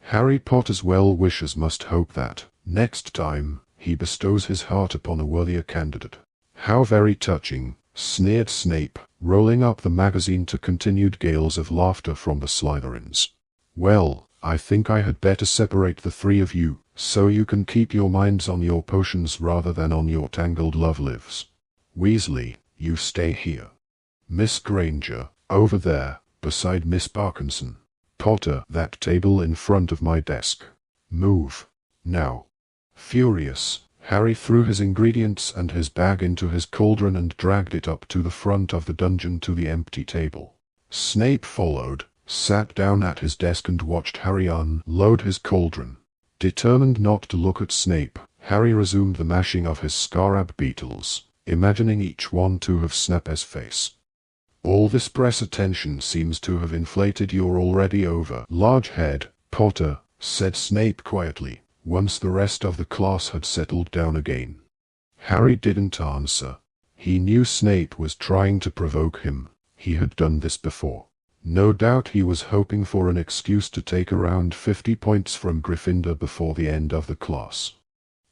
Speaker 1: Harry Potter's well-wishers must hope that, next time, He bestows his heart upon a worthier candidate. How very touching, sneered Snape, rolling up the magazine to continued gales of laughter from the Slytherins. Well, I think I had better separate the three of you, so you can keep your minds on your potions rather than on your tangled love lives. Weasley, you stay here. Miss Granger, over there, beside Miss Parkinson. Potter, that table in front of my desk. Move. Now. Furious, Harry threw his ingredients and his bag into his cauldron and dragged it up to the front of the dungeon to the empty table. Snape followed, sat down at his desk and watched Harry unload his cauldron. Determined not to look at Snape, Harry resumed the mashing of his scarab beetles, imagining each one to have Snape's face. All this press attention seems to have inflated your already large head, Potter, said Snape quietly, once the rest of the class had settled down again. Harry didn't answer. He knew Snape was trying to provoke him. He had done this before. No doubt he was hoping for an excuse to take around 50 points from Gryffindor before the end of the class.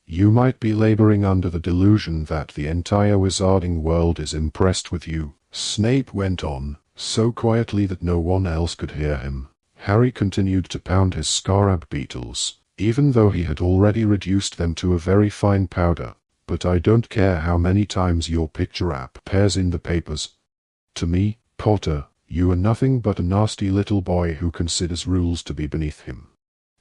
Speaker 1: You might be laboring under the delusion that the entire wizarding world is impressed with you, Snape went on, so quietly that no one else could hear him. Harry continued to pound his scarab beetles, even though he had already reduced them to a very fine powder. But I don't care how many times your picture appears in the papers. To me, Potter, you are nothing but a nasty little boy who considers rules to be beneath him.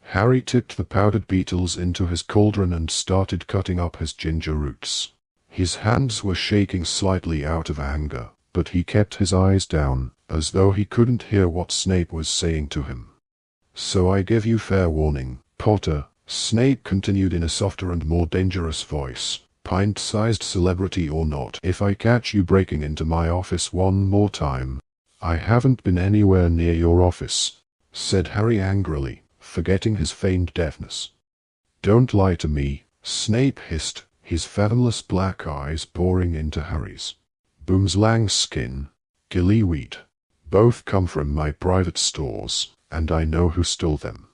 Speaker 1: Harry tipped the powdered beetles into his cauldron and started cutting up his ginger roots. His hands were shaking slightly out of anger, but he kept his eyes down, as though he couldn't hear what Snape was saying to him. So I give you fair warning, Potter, Snape continued in a softer and more dangerous voice. Pint-sized celebrity or not, if I catch you breaking into my office one more time. I haven't been anywhere near your office, said Harry angrily, forgetting his feigned deafness. Don't lie to me, Snape hissed, his fathomless black eyes boring into Harry's. Boomslang skin, gillyweed. Both come from my private stores, and I know who stole them.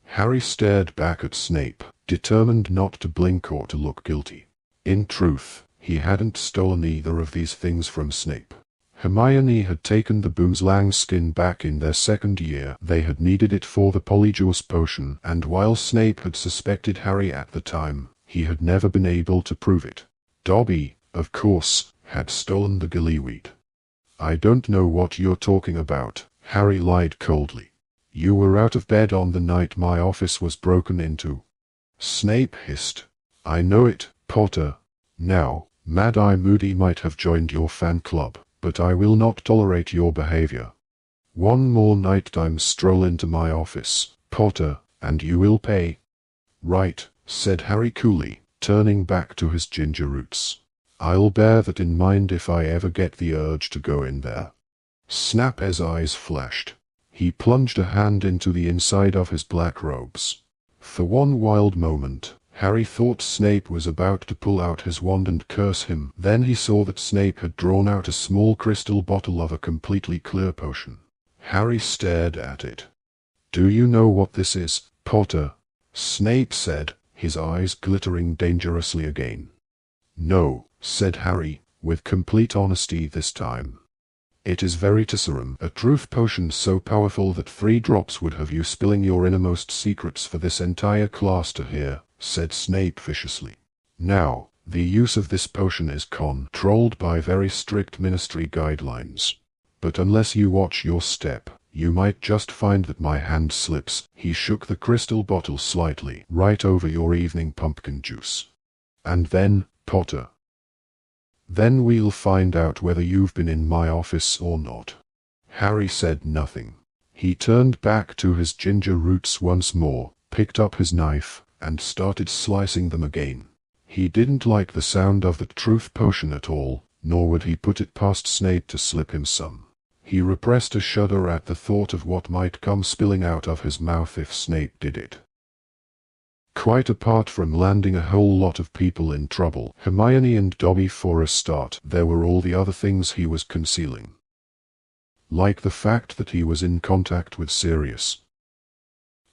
Speaker 1: Harry stared back at Snape, determined not to blink or to look guilty. In truth, he hadn't stolen either of these things from Snape. Hermione had taken the Boomslang skin back in their second year. They had needed it for the Polyjuice potion, and while Snape had suspected Harry at the time, he had never been able to prove it. Dobby, of course, had stolen the gillyweed. I don't know what you're talking about, Harry lied coldly. You were out of bed on the night my office was broken into. Snape hissed. I know it, Potter. Now, Mad-Eye Moody might have joined your fan club, but I will not tolerate your behavior. One more nighttime stroll into my office, Potter, and you will pay. Right, said Harry coolly, turning back to his ginger roots. I'll bear that in mind if I ever get the urge to go in there. Snape's eyes flashed. He plunged a hand into the inside of his black robes. For one wild moment, Harry thought Snape was about to pull out his wand and curse him. Then he saw that Snape had drawn out a small crystal bottle of a completely clear potion. Harry stared at it. Do you know what this is, Potter? Snape said, his eyes glittering dangerously again. No, said Harry, with complete honesty this time. It is Veritaserum, a truth potion so powerful that 3 drops would have you spilling your innermost secrets for this entire class to hear, said Snape viciously. Now, the use of this potion is controlled by very strict ministry guidelines. But unless you watch your step, you might just find that my hand slips. He shook the crystal bottle slightly, right over your evening pumpkin juice. And then, Potter. Then we'll find out whether you've been in my office or not. Harry said nothing. He turned back to his ginger roots once more, picked up his knife, and started slicing them again. He didn't like the sound of the truth potion at all, nor would he put it past Snape to slip him some. He repressed a shudder at the thought of what might come spilling out of his mouth if Snape did it. Quite apart from landing a whole lot of people in trouble, Hermione and Dobby for a start, there were all the other things he was concealing. Like the fact that he was in contact with Sirius.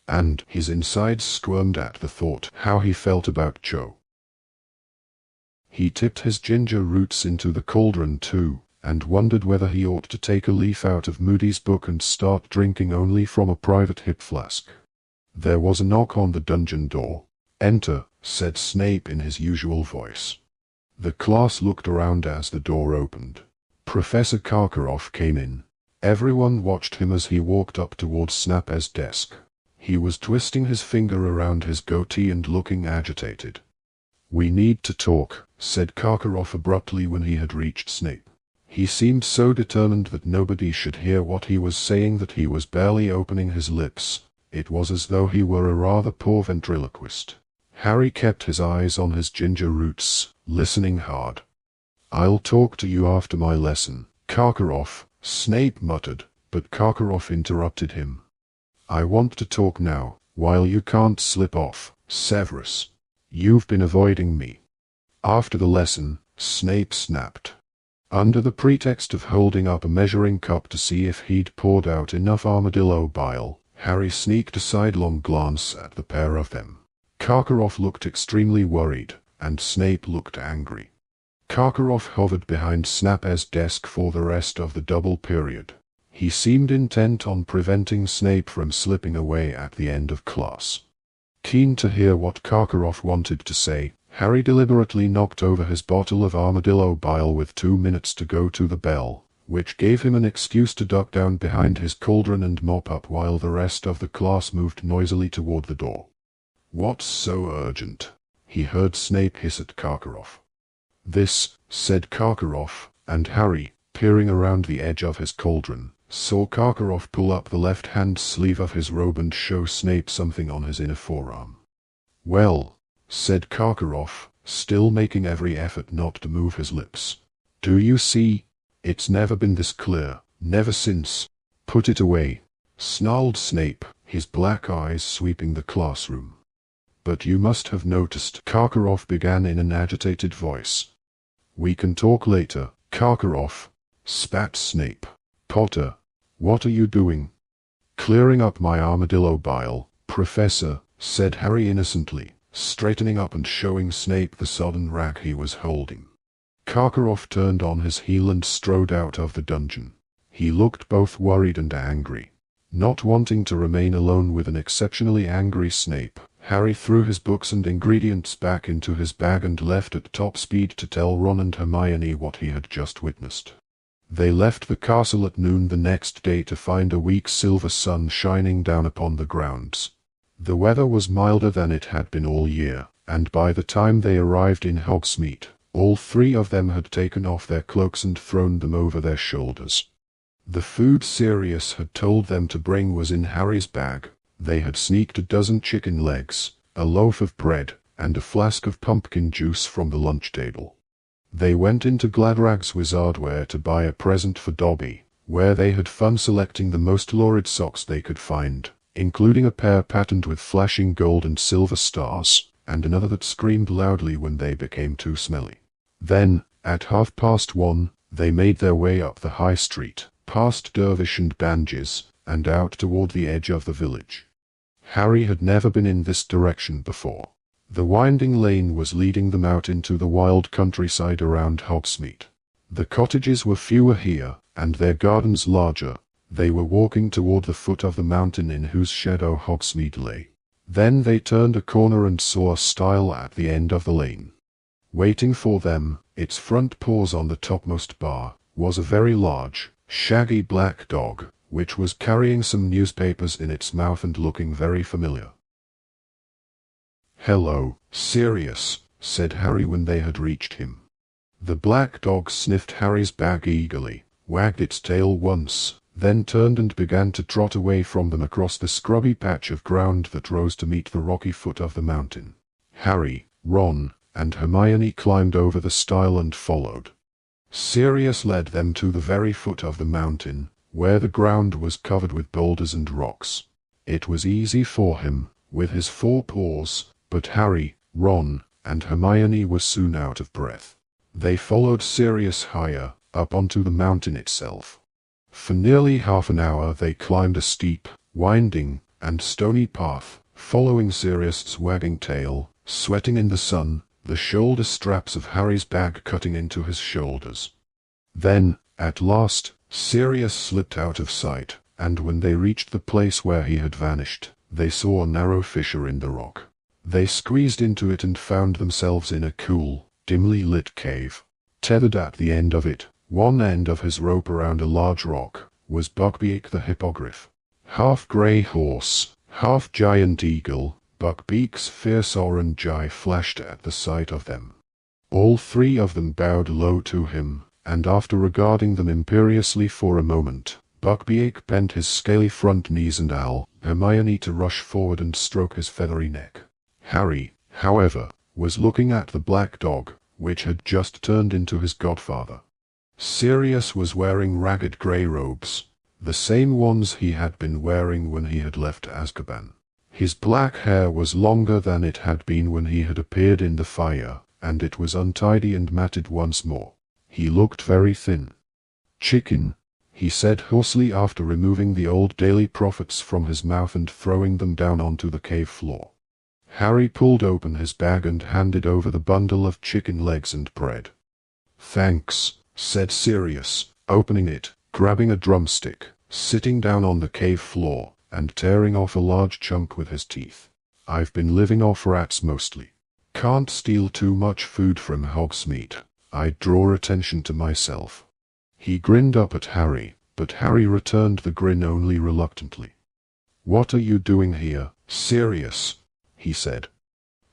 Speaker 1: And his insides squirmed at the thought how he felt about Cho. He tipped his ginger roots into the cauldron too, and wondered whether he ought to take a leaf out of Moody's book and start drinking only from a private hip flask. There was a knock on the dungeon door. "Enter," said Snape in his usual voice. The class looked around as the door opened. Professor Karkaroff came in. Everyone watched him as he walked up towards Snape's desk. He was twisting his finger around his goatee and looking agitated. "We need to talk," said Karkaroff abruptly when he had reached Snape. He seemed so determined that nobody should hear what he was saying that he was barely opening his lips. It was as though he were a rather poor ventriloquist. Harry kept his eyes on his ginger roots, listening hard. "I'll talk to you after my lesson, Karkaroff," Snape muttered, but Karkaroff interrupted him. "I want to talk now, while you can't slip off, Severus. You've been avoiding me." "After the lesson," Snape snapped. Under the pretext of holding up a measuring cup to see if he'd poured out enough armadillo bile, Harry sneaked a sidelong glance at the pair of them. Karkaroff looked extremely worried, and Snape looked angry. Karkaroff hovered behind Snape's desk for the rest of the double period. He seemed intent on preventing Snape from slipping away at the end of class. Keen to hear what Karkaroff wanted to say, Harry deliberately knocked over his bottle of armadillo bile with 2 minutes to go to the bell, which gave him an excuse to duck down behind his cauldron and mop up while the rest of the class moved noisily toward the door. "What's so urgent?" he heard Snape hiss at Karkaroff. "This," said Karkaroff, and Harry, peering around the edge of his cauldron, saw Karkaroff pull up the left-hand sleeve of his robe and show Snape something on his inner forearm. "Well," said Karkaroff, still making every effort not to move his lips. "Do you see? It's never been this clear, never since." "Put it away," snarled Snape, his black eyes sweeping the classroom. "But you must have noticed," Karkaroff began in an agitated voice. "We can talk later, Karkaroff," spat Snape. "Potter, what are you doing?" "Clearing up my armadillo bile, Professor," said Harry innocently, straightening up and showing Snape the sodden rag he was holding. Karkaroff turned on his heel and strode out of the dungeon. He looked both worried and angry. Not wanting to remain alone with an exceptionally angry Snape, Harry threw his books and ingredients back into his bag and left at top speed to tell Ron and Hermione what he had just witnessed. They left the castle at noon the next day to find a weak silver sun shining down upon the grounds. The weather was milder than it had been all year, and by the time they arrived in Hogsmeade, all three of them had taken off their cloaks and thrown them over their shoulders. The food Sirius had told them to bring was in Harry's bag. They had sneaked a dozen chicken legs, a loaf of bread, and a flask of pumpkin juice from the lunch table. They went into Gladrag's Wizardwear to buy a present for Dobby, where they had fun selecting the most lurid socks they could find, including a pair patterned with flashing gold and silver stars, and another that screamed loudly when they became too smelly. Then, at 1:30, they made their way up the high street, past Dervish and Banges, and out toward the edge of the village. Harry had never been in this direction before. The winding lane was leading them out into the wild countryside around Hogsmeade. The cottages were fewer here, and their gardens larger. They were walking toward the foot of the mountain in whose shadow Hogsmeade lay. Then they turned a corner and saw a stile at the end of the lane. Waiting for them, its front paws on the topmost bar, was a very large, shaggy black dog, which was carrying some newspapers in its mouth and looking very familiar. "Hello, Sirius," said Harry when they had reached him. The black dog sniffed Harry's bag eagerly, wagged its tail once, then turned and began to trot away from them across the scrubby patch of ground that rose to meet the rocky foot of the mountain. Harry, Ron, and Hermione climbed over the stile and followed. Sirius led them to the very foot of the mountain, where the ground was covered with boulders and rocks. It was easy for him, with his 4 paws, but Harry, Ron, and Hermione were soon out of breath. They followed Sirius higher, up onto the mountain itself. For nearly half an hour they climbed a steep, winding, and stony path, following Sirius's wagging tail, sweating in the sun, the shoulder straps of Harry's bag cutting into his shoulders. Then, at last, Sirius slipped out of sight, and when they reached the place where he had vanished, they saw a narrow fissure in the rock. They squeezed into it and found themselves in a cool, dimly lit cave. Tethered at the end of it, one end of his rope around a large rock, was Buckbeak the hippogriff. Half grey horse, half giant eagle, Buckbeak's fierce orange eye flashed at the sight of them. All three of them bowed low to him, and after regarding them imperiously for a moment, Buckbeak bent his scaly front knees and allowed Hermione to rush forward and stroke his feathery neck. Harry, however, was looking at the black dog, which had just turned into his godfather. Sirius was wearing ragged grey robes, the same ones he had been wearing when he had left Azkaban. His black hair was longer than it had been when he had appeared in the fire, and it was untidy and matted once more. He looked very thin. "Chicken," he said hoarsely after removing the old Daily Prophets from his mouth and throwing them down onto the cave floor. Harry pulled open his bag and handed over the bundle of chicken legs and bread. "Thanks," said Sirius, opening it, grabbing a drumstick, sitting down on the cave floor, and tearing off a large chunk with his teeth. "I've been living off rats mostly. Can't steal too much food from Hogsmeade. I'd draw attention to myself." He grinned up at Harry, but Harry returned the grin only reluctantly. "What are you doing here, Sirius?" he said.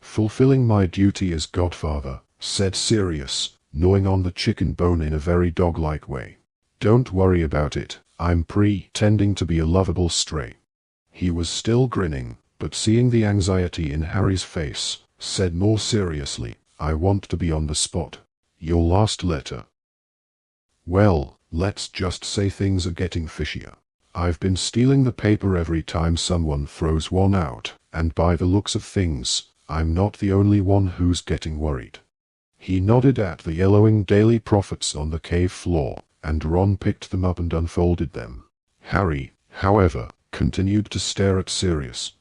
Speaker 1: "Fulfilling my duty as godfather," said Sirius, gnawing on the chicken bone in a very dog-like way. "Don't worry about it, I'm pretending to be a lovable stray." He was still grinning, but seeing the anxiety in Harry's face, said more seriously, "I want to be on the spot. Your last letter. Well, let's just say things are getting fishier. I've been stealing the paper every time someone throws one out, and by the looks of things, I'm not the only one who's getting worried." He nodded at the yellowing Daily Prophets on the cave floor, and Ron picked them up and unfolded them. Harry, however, continued to stare at Sirius.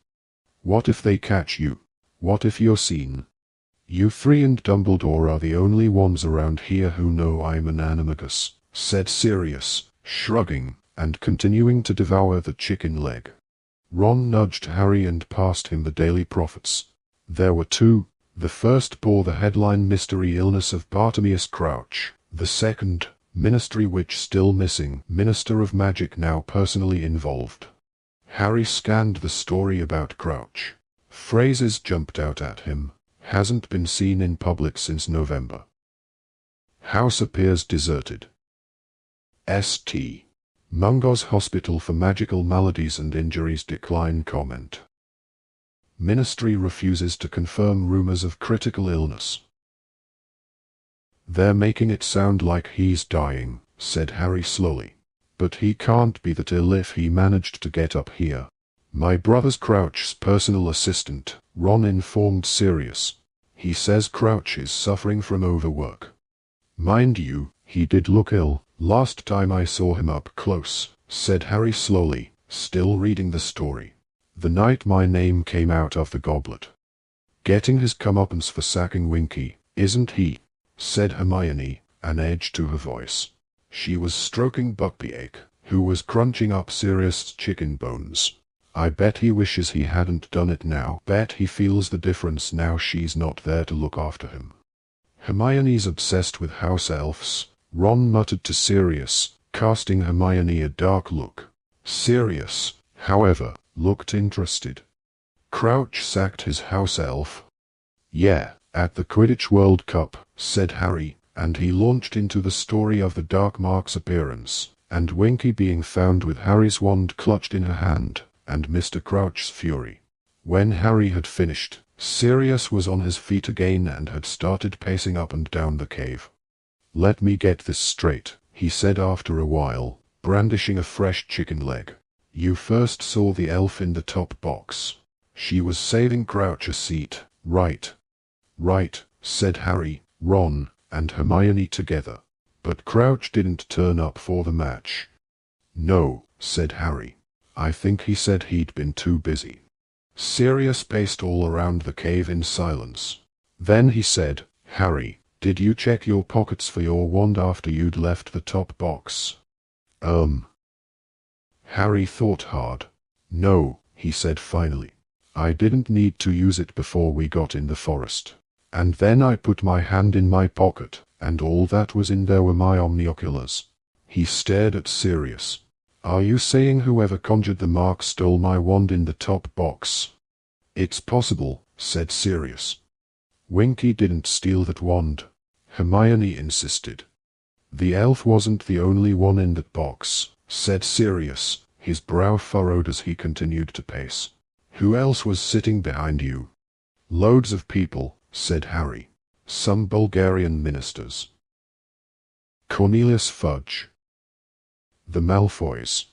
Speaker 1: "What if they catch you? What if you're seen? You three and Dumbledore are the only ones around here who know I'm an animagus," said Sirius, shrugging, and continuing to devour the chicken leg. Ron nudged Harry and passed him the Daily Prophets. There were two. The first bore the headline Mystery Illness of Bartemius Crouch, the second, Ministry Witch Still Missing, Minister of Magic Now Personally Involved. Harry scanned the story about Crouch. Phrases jumped out at him. Hasn't been seen in public since November. House appears deserted. St. Mungo's Hospital for Magical Maladies and Injuries decline comment. Ministry refuses to confirm rumors of critical illness. "They're making it sound like he's dying," said Harry slowly. "But he can't be that ill if he managed to get up here." "My brother's Crouch's personal assistant," Ron informed Sirius. "He says Crouch is suffering from overwork. Mind you, he did look ill last time I saw him up close," said Harry slowly, still reading the story. "The night my name came out of the goblet. Getting his comeuppance for sacking Winky, isn't he?" said Hermione, an edge to her voice. She was stroking Buckbeak, who was crunching up Sirius's chicken bones. "I bet he wishes he hadn't done it now. Bet he feels the difference now she's not there to look after him." "Hermione's obsessed with house elves," Ron muttered to Sirius, casting Hermione a dark look. Sirius, however, looked interested. "Crouch sacked his house elf?" "Yeah, at the Quidditch World Cup," said Harry, and he launched into the story of the Dark Mark's appearance, and Winky being found with Harry's wand clutched in her hand, and Mr. Crouch's fury. When Harry had finished, Sirius was on his feet again and had started pacing up and down the cave. "Let me get this straight," he said after a while, brandishing a fresh chicken leg. "You first saw the elf in the top box. She was saving Crouch a seat, right?" "Right," said Harry, Ron, and Hermione together. "But Crouch didn't turn up for the match." "No," said Harry. "I think he said he'd been too busy." Sirius paced all around the cave in silence. Then he said, "Harry, did you check your pockets for your wand after you'd left the top box?" Harry thought hard. "No," he said finally. "I didn't need to use it before we got in the forest. And then I put my hand in my pocket, and all that was in there were my omnioculars." He stared at Sirius. "Are you saying whoever conjured the mark stole my wand in the top box?" "It's possible," said Sirius. "Winky didn't steal that wand," Hermione insisted. "The elf wasn't the only one in that box," said Sirius, his brow furrowed as he continued to pace. "Who else was sitting behind you?" "Loads of people," said Harry. "Some Bulgarian ministers." Cornelius Fudge. "The Malfoys."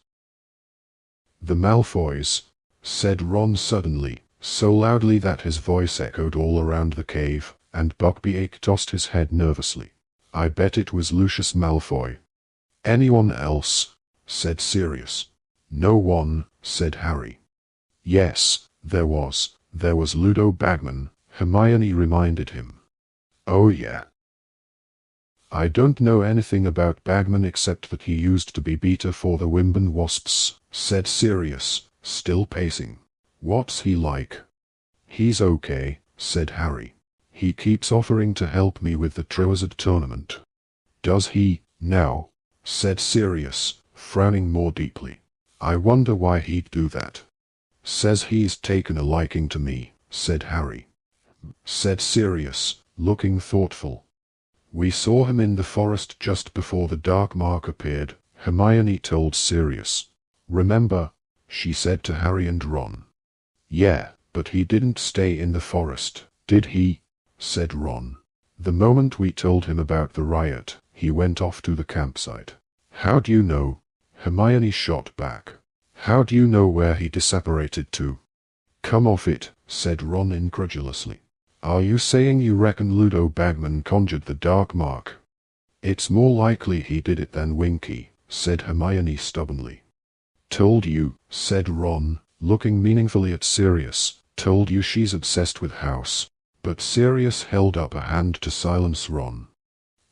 Speaker 1: "The Malfoys," said Ron suddenly, so loudly that his voice echoed all around the cave, and Buckbeak tossed his head nervously. "I bet it was Lucius Malfoy." "Anyone else?" said Sirius. "No one," said Harry. "Yes, there was. There was Ludo Bagman," Hermione reminded him. "Oh yeah." "I don't know anything about Bagman except that he used to be beater for the Wimbledon Wasps," said Sirius, still pacing. "What's he like?" "He's okay," said Harry. "He keeps offering to help me with the Triwizard Tournament." "Does he, now?" said Sirius, frowning more deeply. "I wonder why he'd do that." "Says he's taken a liking to me," said Harry. Said Sirius, looking thoughtful. "We saw him in the forest just before the dark mark appeared," Hermione told Sirius. "Remember?" she said to Harry and Ron. "Yeah, but he didn't stay in the forest, did he?" said Ron. "The moment we told him about the riot, he went off to the campsite." "How do you know?" Hermione shot back. "How do you know where he disapparated to?" "Come off it," said Ron incredulously. "Are you saying you reckon Ludo Bagman conjured the dark mark?" "It's more likely he did it than Winky," said Hermione stubbornly. "Told you," said Ron, looking meaningfully at Sirius. "Told you she's obsessed with House." But Sirius held up a hand to silence Ron.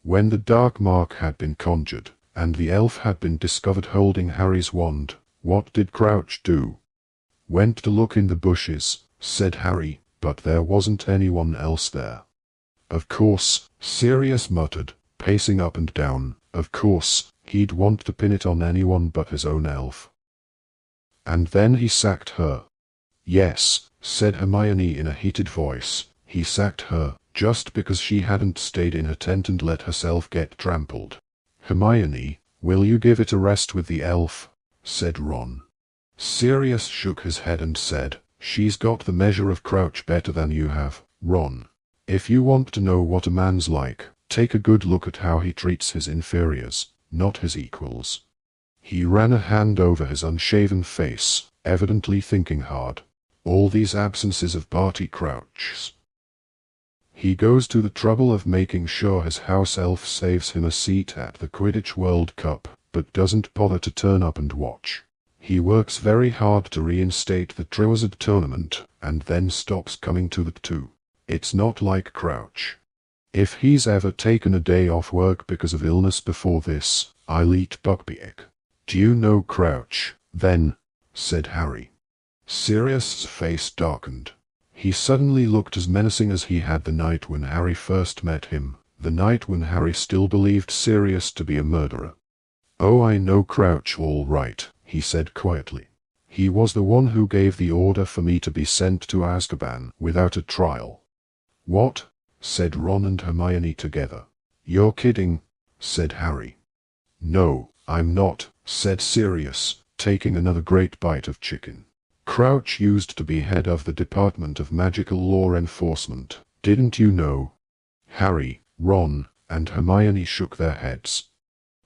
Speaker 1: When the dark mark had been conjured, and the elf had been discovered holding Harry's wand, what did Crouch do? "Went to look in the bushes," said Harry, "but there wasn't anyone else there." "Of course," Sirius muttered, pacing up and down, "of course, he'd want to pin it on anyone but his own elf." "And then he sacked her." "Yes," said Hermione in a heated voice, "he sacked her, just because she hadn't stayed in her tent and let herself get trampled." "Hermione, will you give it a rest with the elf?" said Ron. Sirius shook his head and said, "She's got the measure of Crouch better than you have, Ron. If you want to know what a man's like, take a good look at how he treats his inferiors, not his equals." He ran a hand over his unshaven face, evidently thinking hard. "All these absences of Barty Crouch's. He goes to the trouble of making sure his house elf saves him a seat at the Quidditch World Cup, but doesn't bother to turn up and watch. He works very hard to reinstate the Triwizard Tournament, and then stops coming to that too. It's not like Crouch. If he's ever taken a day off work because of illness before this, I'll eat Buckbeak." "Do you know Crouch, then?" said Harry. Sirius's face darkened. He suddenly looked as menacing as he had the night when Harry first met him, the night when Harry still believed Sirius to be a murderer. "Oh, I know Crouch all right," he said quietly. "He was the one who gave the order for me to be sent to Azkaban without a trial." "What?" said Ron and Hermione together. "You're kidding," said Harry. "No, I'm not," said Sirius, taking another great bite of chicken. "Crouch used to be head of the Department of Magical Law Enforcement, didn't you know?" Harry, Ron, and Hermione shook their heads.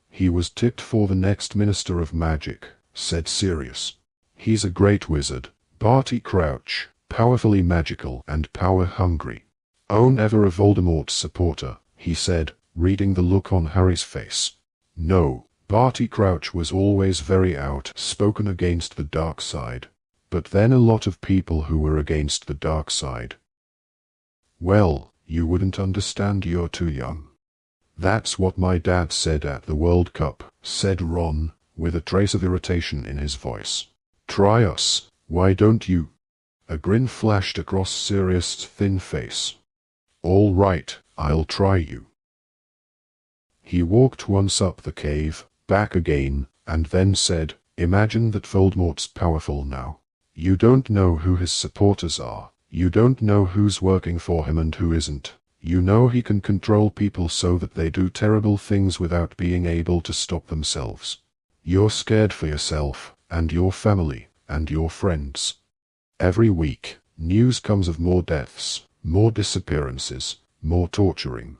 Speaker 1: "He was tipped for the next Minister of Magic," said Sirius. "He's a great wizard, Barty Crouch, powerfully magical and power-hungry. Oh, never a Voldemort supporter," he said, reading the look on Harry's face. "No, Barty Crouch was always very outspoken against the dark side. But then a lot of people who were against the dark side." "Well, You wouldn't understand, you're too young. That's what my dad said at the World Cup, said Ron, with a trace of irritation in his voice. Try us, why don't you? A grin flashed across Sirius's thin face. All right, I'll try you. He walked once up the cave, back again, and then said, Imagine that Voldemort's powerful now. You don't know who his supporters are. You don't know who's working for him and who isn't. You know he can control people so that they do terrible things without being able to stop themselves. You're scared for yourself, and your family, and your friends. Every week, news comes of more deaths, more disappearances, more torturing.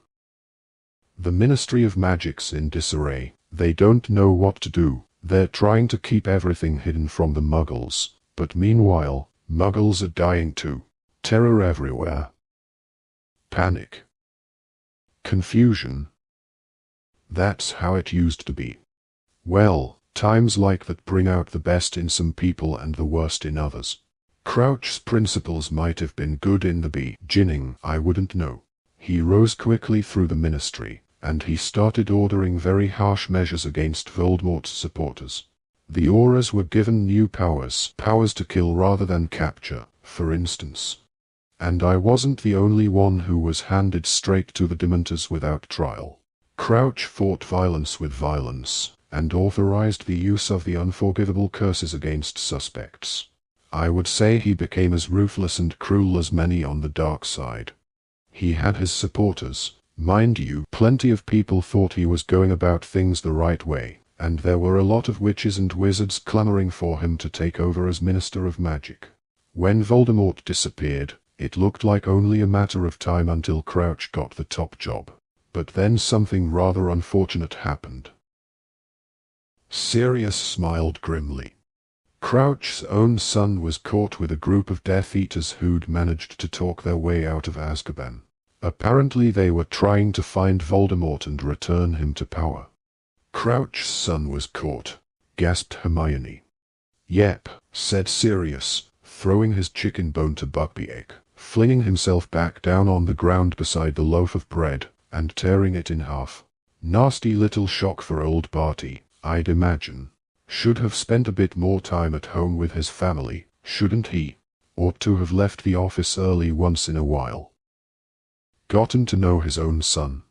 Speaker 1: The Ministry of Magic's in disarray. They don't know what to do. They're trying to keep everything hidden from the Muggles, but meanwhile, Muggles are dying too. Terror everywhere. Panic. Confusion. That's how it used to be. Well, times like that bring out the best in some people and the worst in others. Crouch's principles might have been good in the beginning, I wouldn't know. He rose quickly through the ministry, and he started ordering very harsh measures against Voldemort's supporters. The Aurors were given new powers to kill rather than capture, for instance. And I wasn't the only one who was handed straight to the Dementors without trial. Crouch fought violence with violence, and authorized the use of the unforgivable curses against suspects. I would say he became as ruthless and cruel as many on the dark side. He had his supporters. Mind you, plenty of people thought he was going about things the right way, and there were a lot of witches and wizards clamoring for him to take over as Minister of Magic. When Voldemort disappeared, it looked like only a matter of time until Crouch got the top job. But then something rather unfortunate happened. Sirius smiled grimly. Crouch's own son was caught with a group of Death Eaters who'd managed to talk their way out of Azkaban. Apparently they were trying to find Voldemort and return him to power. Crouch's son was caught, gasped Hermione. Yep, said Sirius, throwing his chicken bone to Buckbeak, flinging himself back down on the ground beside the loaf of bread, and tearing it in half. Nasty little shock for old Barty, I'd imagine. Should have spent a bit more time at home with his family, shouldn't he? Ought to have left the office early once in a while. Gotten to know his own son.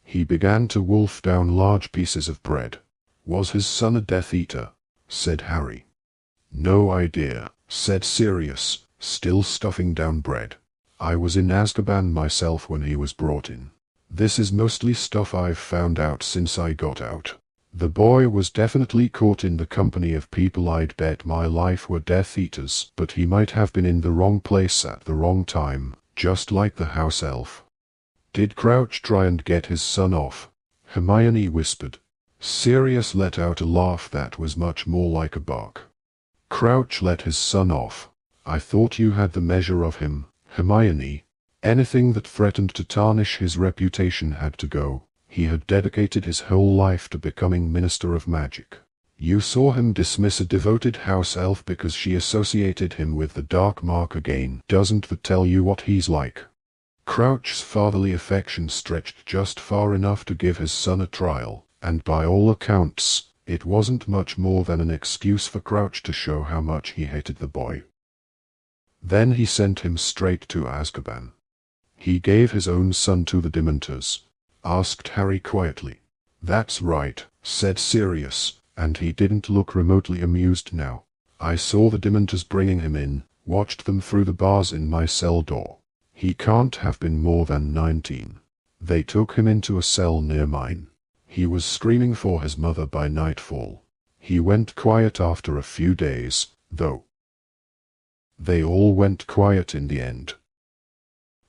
Speaker 1: He began to wolf down large pieces of bread. Was his son a Death Eater? Said Harry. No idea, said Sirius, still stuffing down bread. I was in Azkaban myself when he was brought in. This is mostly stuff I've found out since I got out. The boy was definitely caught in the company of people I'd bet my life were Death Eaters, but he might have been in the wrong place at the wrong time, just like the house elf. Did Crouch try and get his son off? Hermione whispered. Sirius let out a laugh that was much more like a bark. Crouch let his son off. I thought you had the measure of him, Hermione. Anything that threatened to tarnish his reputation had to go. He had dedicated his whole life to becoming Minister of Magic. You saw him dismiss a devoted house elf because she associated him with the Dark Mark again. Doesn't that tell you what he's like? Crouch's fatherly affection stretched just far enough to give his son a trial, and by all accounts, it wasn't much more than an excuse for Crouch to show how much he hated the boy. Then he sent him straight to Azkaban. He gave his own son to the Dementors, asked Harry quietly. That's right, said Sirius, and he didn't look remotely amused now. I saw the Dementors bringing him in, watched them through the bars in my cell door. He can't have been more than 19. They took him into a cell near mine. He was screaming for his mother by nightfall. He went quiet after a few days, though. They all went quiet in the end.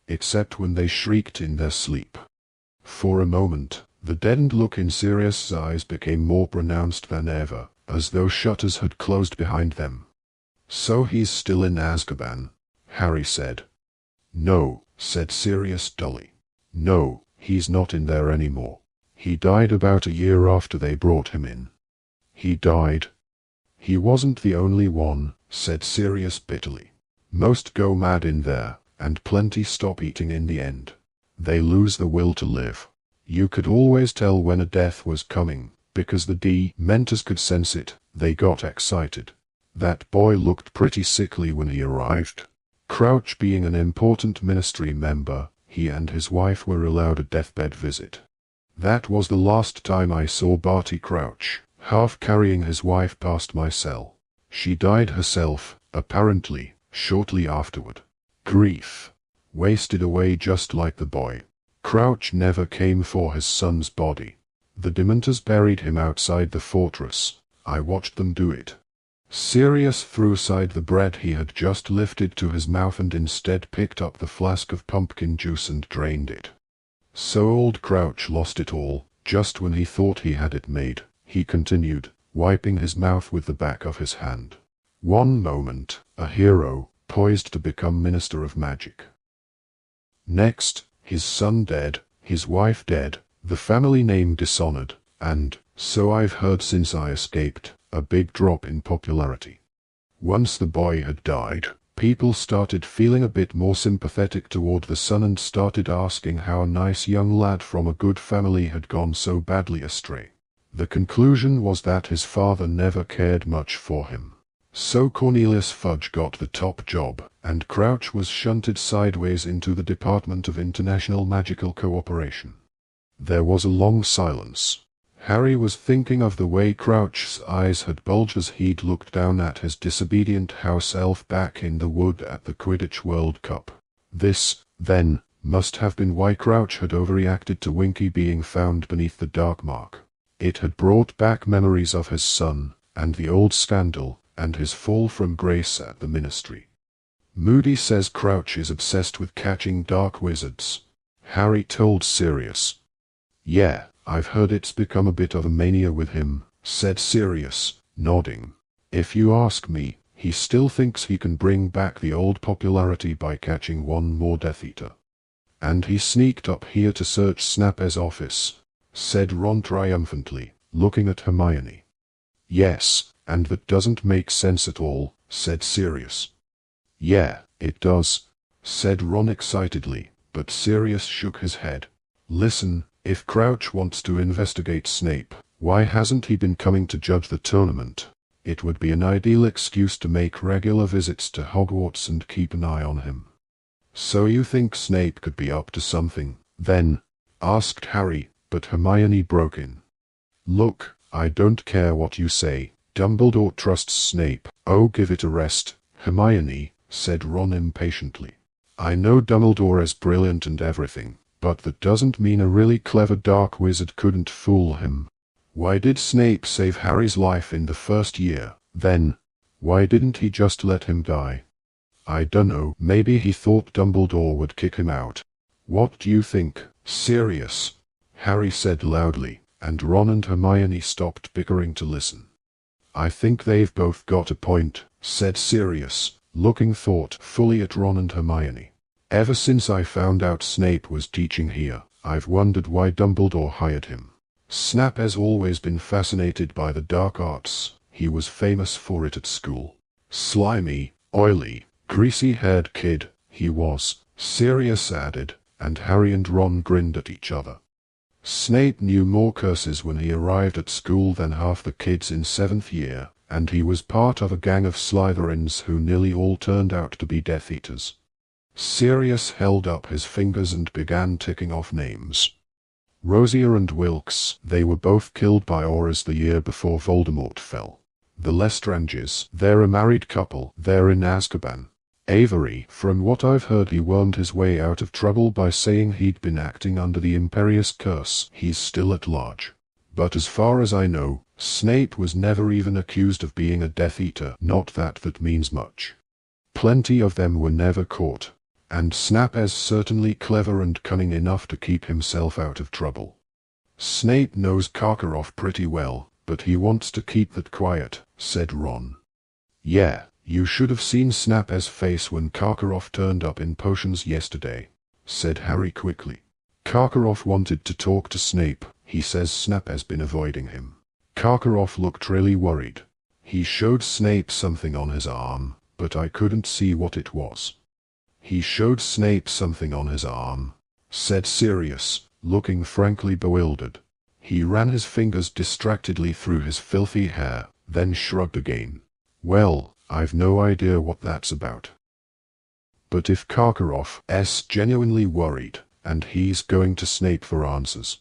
Speaker 1: Except when they shrieked in their sleep. For a moment, the deadened look in Sirius's eyes became more pronounced than ever, as though shutters had closed behind them. So he's still in Azkaban, Harry said. No, said Sirius dully. No, he's not in there anymore. He died about a year after they brought him in. He died. He wasn't the only one, said Sirius bitterly. Most go mad in there, and plenty stop eating in the end. they lose the will to live. You could always tell when a death was coming, because the Dementors could sense it. They got excited. That boy looked pretty sickly when he arrived. Crouch being an important ministry member, he and his wife were allowed a deathbed visit. That was the last time I saw Barty Crouch, half carrying his wife past my cell. She died herself, apparently, shortly afterward. Grief. Wasted away just like the boy. Crouch never came for his son's body. The Dementors buried him outside the fortress. I watched them do it. Sirius threw aside the bread he had just lifted to his mouth and instead picked up the flask of pumpkin juice and drained it. So old Crouch lost it all, just when he thought he had it made, he continued, wiping his mouth with the back of his hand. One moment, a hero, poised to become Minister of Magic. Next, his son dead, his wife dead, the family name dishonored, and, so I've heard since I escaped, a big drop in popularity. Once the boy had died, people started feeling a bit more sympathetic toward the son and started asking how a nice young lad from a good family had gone so badly astray. The conclusion was that his father never cared much for him. So Cornelius Fudge got the top job, and Crouch was shunted sideways into the Department of International Magical Cooperation. There was a long silence. Harry was thinking of the way Crouch's eyes had bulged as he'd looked down at his disobedient house elf back in the wood at the Quidditch World Cup. This, then, must have been why Crouch had overreacted to Winky being found beneath the dark mark. It had brought back memories of his son, and the old scandal, and his fall from grace at the ministry. Moody says Crouch is obsessed with catching dark wizards. Harry told Sirius. Yeah, I've heard it's become a bit of a mania with him, said Sirius, nodding. If you ask me, he still thinks he can bring back the old popularity by catching one more Death Eater. And he sneaked up here to search Snape's office, said Ron triumphantly, looking at Hermione. Yes, and that doesn't make sense at all, said Sirius. Yeah, it does, said Ron excitedly, but Sirius shook his head. Listen, if Crouch wants to investigate Snape, why hasn't he been coming to judge the tournament? It would be an ideal excuse to make regular visits to Hogwarts and keep an eye on him. So you think Snape could be up to something, then? Asked Harry, but Hermione broke in. Look, I don't care what you say. Dumbledore trusts Snape. Oh, give it a rest, Hermione, said Ron impatiently. I know Dumbledore is brilliant and everything, but that doesn't mean a really clever dark wizard couldn't fool him. Why did Snape save Harry's life in the first year, then? Why didn't he just let him die? I dunno, maybe he thought Dumbledore would kick him out. What do you think, Sirius? Harry said loudly, and Ron and Hermione stopped bickering to listen. I think they've both got a point, said Sirius, looking thoughtfully at Ron and Hermione. Ever since I found out Snape was teaching here, I've wondered why Dumbledore hired him. Snape has always been fascinated by the dark arts. He was famous for it at school. Slimy, oily, greasy-haired kid, he was, Sirius added, and Harry and Ron grinned at each other. Snape knew more curses when he arrived at school than half the kids in 7th year, and he was part of a gang of Slytherins who nearly all turned out to be Death Eaters. Sirius held up his fingers and began ticking off names. Rosier and Wilkes, they were both killed by Aurors the year before Voldemort fell. The Lestranges, they're a married couple, they're in Azkaban. Avery, from what I've heard, he wormed his way out of trouble by saying he'd been acting under the Imperious Curse. He's still at large. But as far as I know, Snape was never even accused of being a Death Eater. Not that that means much. Plenty of them were never caught. And Snape is certainly clever and cunning enough to keep himself out of trouble. Snape knows Karkaroff pretty well, but he wants to keep that quiet, said Ron. Yeah. You should have seen Snape's face when Karkaroff turned up in potions yesterday, said Harry quickly. Karkaroff wanted to talk to Snape. He says Snape has been avoiding him. Karkaroff looked really worried. He showed Snape something on his arm, but I couldn't see what it was. He showed Snape something on his arm, said Sirius, looking frankly bewildered. He ran his fingers distractedly through his filthy hair, then shrugged again. Well, I've no idea what that's about. But if Karkaroff's genuinely worried, and he's going to Snape for answers.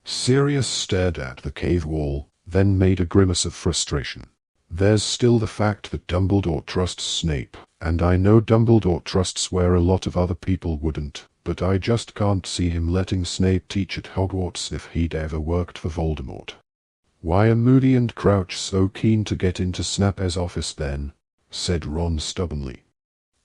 Speaker 1: Sirius stared at the cave wall, then made a grimace of frustration. There's still the fact that Dumbledore trusts Snape, and I know Dumbledore trusts where a lot of other people wouldn't, but I just can't see him letting Snape teach at Hogwarts if he'd ever worked for Voldemort. Why are Moody and Crouch so keen to get into Snape's office then? Said Ron stubbornly.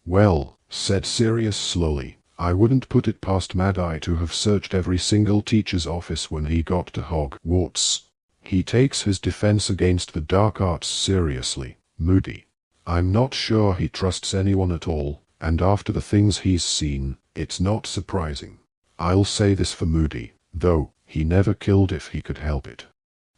Speaker 1: Well, said Sirius slowly, I wouldn't put it past Mad Eye to have searched every single teacher's office when he got to Hogwarts. He takes his defense against the dark arts seriously, Moody. I'm not sure he trusts anyone at all, and after the things he's seen, it's not surprising. I'll say this for Moody, though, he never killed if he could help it.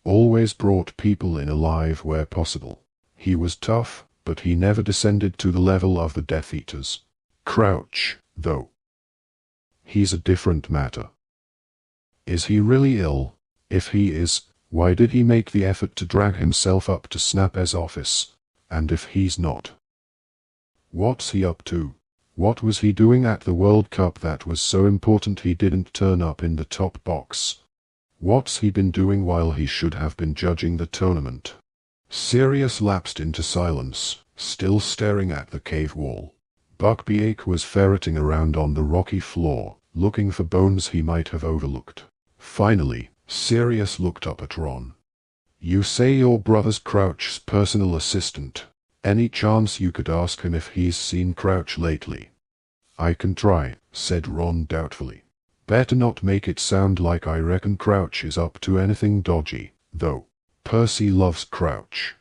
Speaker 1: Always brought people in alive where possible. He was tough, but he never descended to the level of the Death Eaters. Crouch, though. He's a different matter. Is he really ill? If he is, why did he make the effort to drag himself up to Snape's office? And if he's not, what's he up to? What was he doing at the World Cup that was so important he didn't turn up in the top box? What's he been doing while he should have been judging the tournament? Sirius lapsed into silence, still staring at the cave wall. Buckbeak was ferreting around on the rocky floor, looking for bones he might have overlooked. Finally, Sirius looked up at Ron. You say your brother's Crouch's personal assistant. Any chance you could ask him if he's seen Crouch lately? I can try, said Ron doubtfully. Better not make it sound like I reckon Crouch is up to anything dodgy, though. Percy loves Crouch.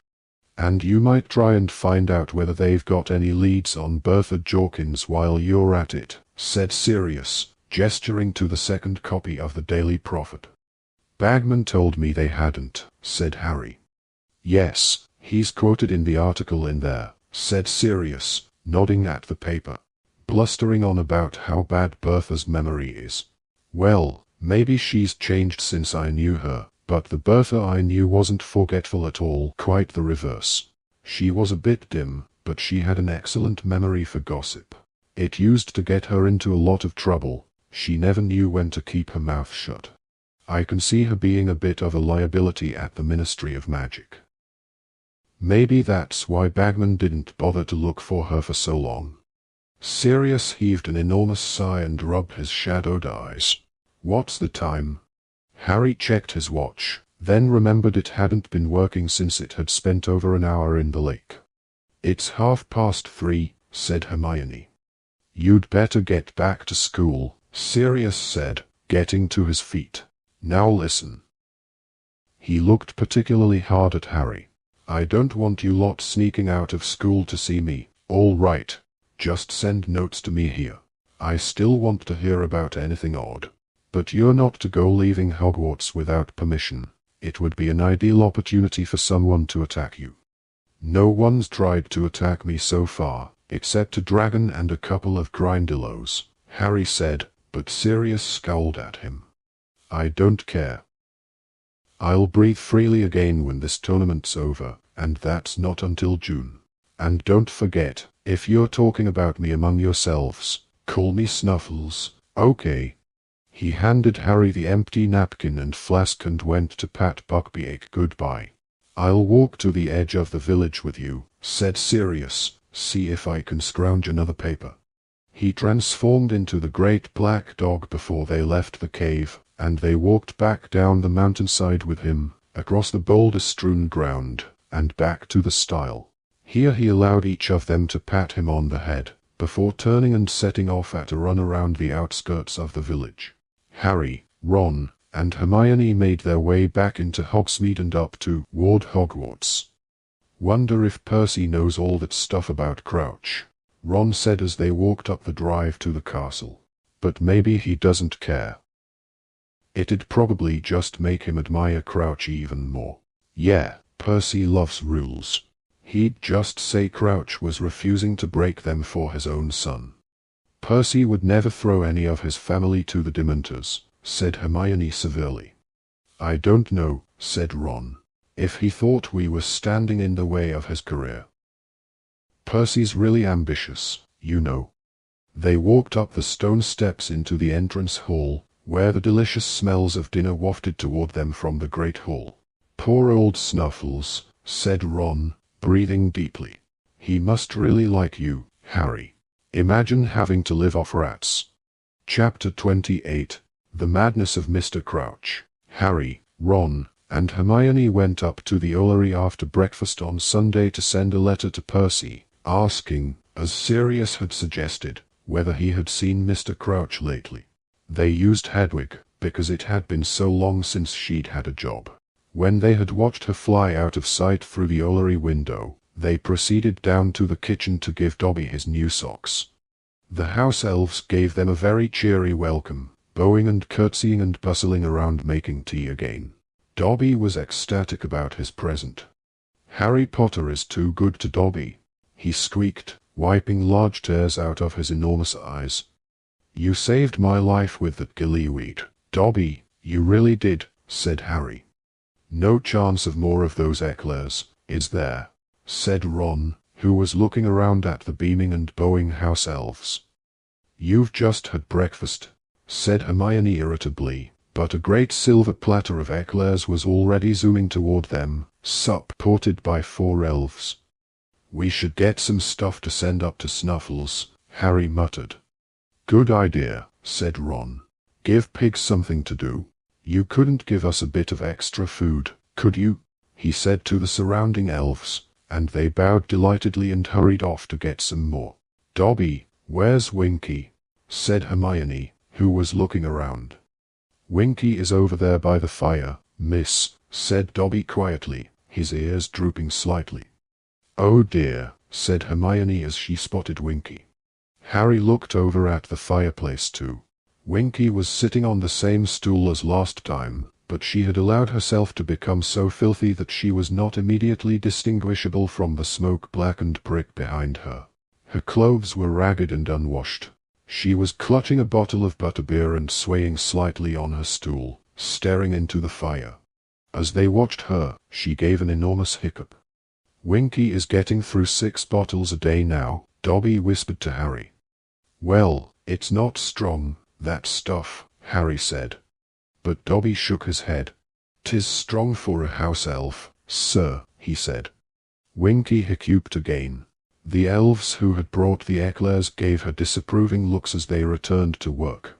Speaker 1: And you might try and find out whether they've got any leads on Bertha Jorkins while you're at it, said Sirius, gesturing to the second copy of the Daily Prophet. Bagman told me they hadn't, said Harry. Yes, he's quoted in the article in there, said Sirius, nodding at the paper. Blustering on about how bad Bertha's memory is. Well, maybe she's changed since I knew her, but the Bertha I knew wasn't forgetful at all, quite the reverse. She was a bit dim, but she had an excellent memory for gossip. It used to get her into a lot of trouble. She never knew when to keep her mouth shut. I can see her being a bit of a liability at the Ministry of Magic. Maybe that's why Bagman didn't bother to look for her for so long. Sirius heaved an enormous sigh and rubbed his shadowed eyes. What's the time? Harry checked his watch, then remembered it hadn't been working since it had spent over an hour in the lake. It's 3:30, said Hermione. You'd better get back to school, Sirius said, getting to his feet. Now listen. He looked particularly hard at Harry. I don't want you lot sneaking out of school to see me, all right? Just send notes to me here. I still want to hear about anything odd. But you're not to go leaving Hogwarts without permission. It would be an ideal opportunity for someone to attack you. No one's tried to attack me so far, except a dragon and a couple of Grindillos, Harry said, but Sirius scowled at him. I don't care. I'll breathe freely again when this tournament's over, and that's not until June. And don't forget, if you're talking about me among yourselves, call me Snuffles, okay? He handed Harry the empty napkin and flask and went to pat Buckbeak goodbye. I'll walk to the edge of the village with you, said Sirius, see if I can scrounge another paper. He transformed into the great black dog before they left the cave, and they walked back down the mountainside with him, across the boulder-strewn ground, and back to the stile. Here he allowed each of them to pat him on the head, before turning and setting off at a run around the outskirts of the village. Harry, Ron, and Hermione made their way back into Hogsmeade and up toward Hogwarts. Wonder if Percy knows all that stuff about Crouch, Ron said as they walked up the drive to the castle. But maybe he doesn't care. It'd probably just make him admire Crouch even more. Yeah, Percy loves rules. He'd just say Crouch was refusing to break them for his own son. Percy would never throw any of his family to the Dementors, said Hermione severely. I don't know, said Ron. If he thought we were standing in the way of his career. Percy's really ambitious, you know. They walked up the stone steps into the entrance hall, where the delicious smells of dinner wafted toward them from the great hall. Poor old Snuffles, said Ron, breathing deeply. He must really like you, Harry. Imagine having to live off rats. Chapter 28. The Madness of Mr. Crouch. Harry, Ron, and Hermione went up to the Orrery after breakfast on Sunday to send a letter to Percy, asking, as Sirius had suggested, whether he had seen Mr. Crouch lately. They used Hedwig, because it had been so long since she'd had a job. When they had watched her fly out of sight through the Orrery window, they proceeded down to the kitchen to give Dobby his new socks. The house elves gave them a very cheery welcome, bowing and curtsying and bustling around making tea again. Dobby was ecstatic about his present. Harry Potter is too good to Dobby, he squeaked, wiping large tears out of his enormous eyes. You saved my life with that gillyweed, Dobby, you really did, said Harry. No chance of more of those eclairs, is there? Said Ron, who was looking around at the beaming and bowing house elves. You've just had breakfast, said Hermione irritably, but a great silver platter of eclairs was already zooming toward them, supported by 4 elves. We should get some stuff to send up to Snuffles, Harry muttered. Good idea, said Ron. Give pigs something to do. You couldn't give us a bit of extra food, could you? He said to the surrounding elves, and they bowed delightedly and hurried off to get some more. Dobby, where's Winky? Said Hermione, who was looking around. Winky is over there by the fire, miss, said Dobby quietly, his ears drooping slightly. Oh dear, said Hermione as she spotted Winky. Harry looked over at the fireplace too. Winky was sitting on the same stool as last time, but she had allowed herself to become so filthy that she was not immediately distinguishable from the smoke-blackened brick behind her. Her clothes were ragged and unwashed. She was clutching a bottle of butterbeer and swaying slightly on her stool, staring into the fire. As they watched her, she gave an enormous hiccup. Winky is getting through 6 bottles a day now, Dobby whispered to Harry. Well, it's not strong, that stuff, Harry said. But Dobby shook his head. 'Tis strong for a house elf, sir, he said. Winky hiccuped again. The elves who had brought the eclairs gave her disapproving looks as they returned to work.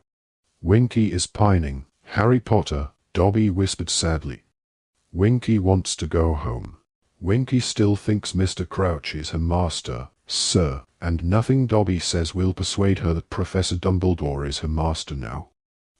Speaker 1: Winky is pining, Harry Potter, Dobby whispered sadly. Winky wants to go home. Winky still thinks Mr. Crouch is her master, sir, and nothing Dobby says will persuade her that Professor Dumbledore is her master now.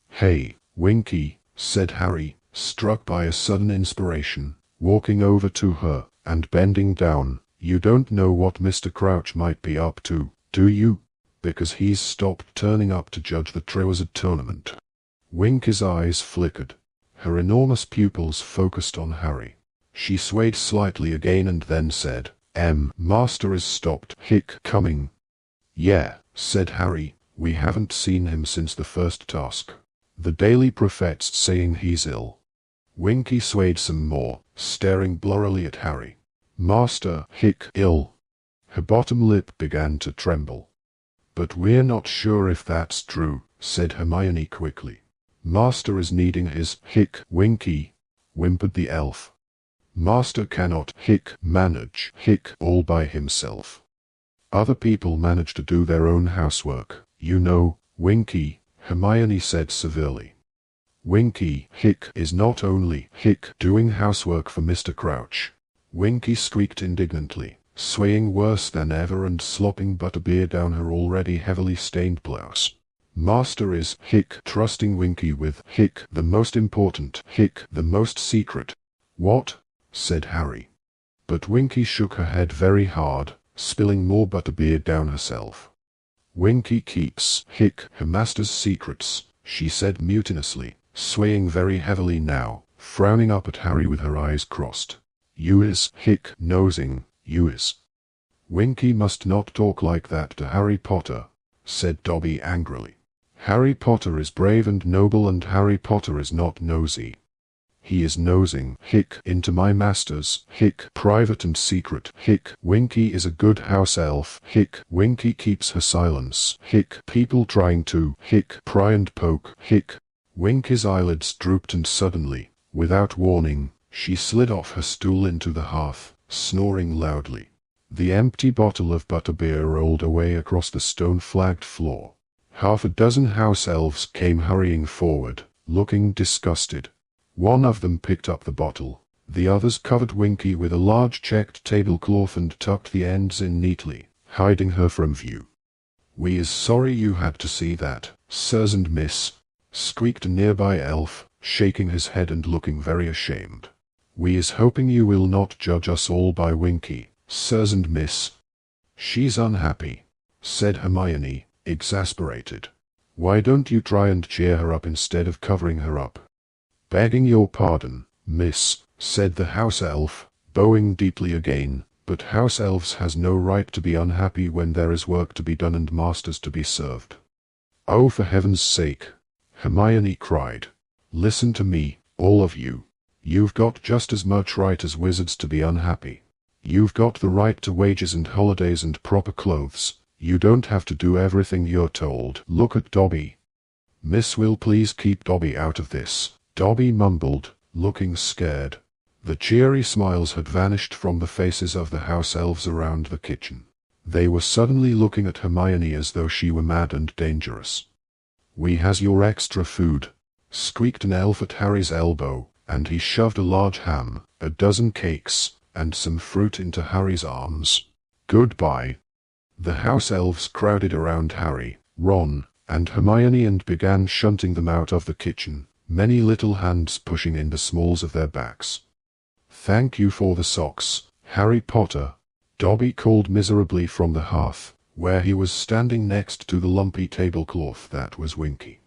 Speaker 1: Hey, Winky, said Harry, struck by a sudden inspiration, walking over to her, and bending down. You don't know what Mr. Crouch might be up to, do you? Because he's stopped turning up to judge the Triwizard Tournament. Winky's eyes flickered. Her enormous pupils focused on Harry. She swayed slightly again and then said, Master is stopped coming. Yeah, said Harry, we haven't seen him since the first task. The Daily Prophet's saying he's ill. Winky swayed some more, staring blurrily at Harry. Master, ill. Her bottom lip began to tremble. But we're not sure if that's true, said Hermione quickly. Master is needing his Winky, whimpered the elf. Master cannot manage all by himself. Other people manage to do their own housework, you know, Winky, Hermione said severely. Winky is not only doing housework for Mr. Crouch. Winky squeaked indignantly, swaying worse than ever and slopping butterbeer down her already heavily stained blouse. Master is trusting Winky with the most important the most secret. What? Said Harry. But Winky shook her head very hard, spilling more butterbeer down herself. Winky keeps her master's secrets, she said mutinously, swaying very heavily now, frowning up at Harry with her eyes crossed. You is nosing, you is. Winky must not talk like that to Harry Potter. said Dobby angrily. Harry Potter is brave and noble, and Harry Potter is not nosy. He is nosing, into my master's, private and secret, Winky is a good house elf, Winky keeps her silence, people trying to, pry and poke, Winky's eyelids drooped, and suddenly, without warning, she slid off her stool into the hearth, snoring loudly. The empty bottle of butterbeer rolled away across the stone-flagged floor. Half a dozen house elves came hurrying forward, looking disgusted. One of them picked up the bottle. The others covered Winky with a large checked tablecloth and tucked the ends in neatly, hiding her from view. "We is sorry you had to see that, sirs and miss," squeaked a nearby elf, shaking his head and looking very ashamed. "We is hoping you will not judge us all by Winky, sirs and miss." "She's unhappy," said Hermione, exasperated. "Why don't you try and cheer her up instead of covering her up?" "Begging your pardon, miss," said the house elf, bowing deeply again, "but house elves has no right to be unhappy when there is work to be done and masters to be served." "Oh, for heaven's sake," Hermione cried. "Listen to me, all of you. You've got just as much right as wizards to be unhappy. You've got the right to wages and holidays and proper clothes. You don't have to do everything you're told." "Look at Dobby." "Miss will please keep Dobby out of this," Dobby mumbled, looking scared. The cheery smiles had vanished from the faces of the house elves around the kitchen. They were suddenly looking at Hermione as though she were mad and dangerous. "We has your extra food," squeaked an elf at Harry's elbow, and he shoved a large ham, a dozen cakes, and some fruit into Harry's arms. "Goodbye." The house elves crowded around Harry, Ron, and Hermione and began shunting them out of the kitchen, many little hands pushing in the smalls of their backs. "Thank you for the socks, Harry Potter," Dobby called miserably from the hearth, where he was standing next to the lumpy tablecloth that was Winky.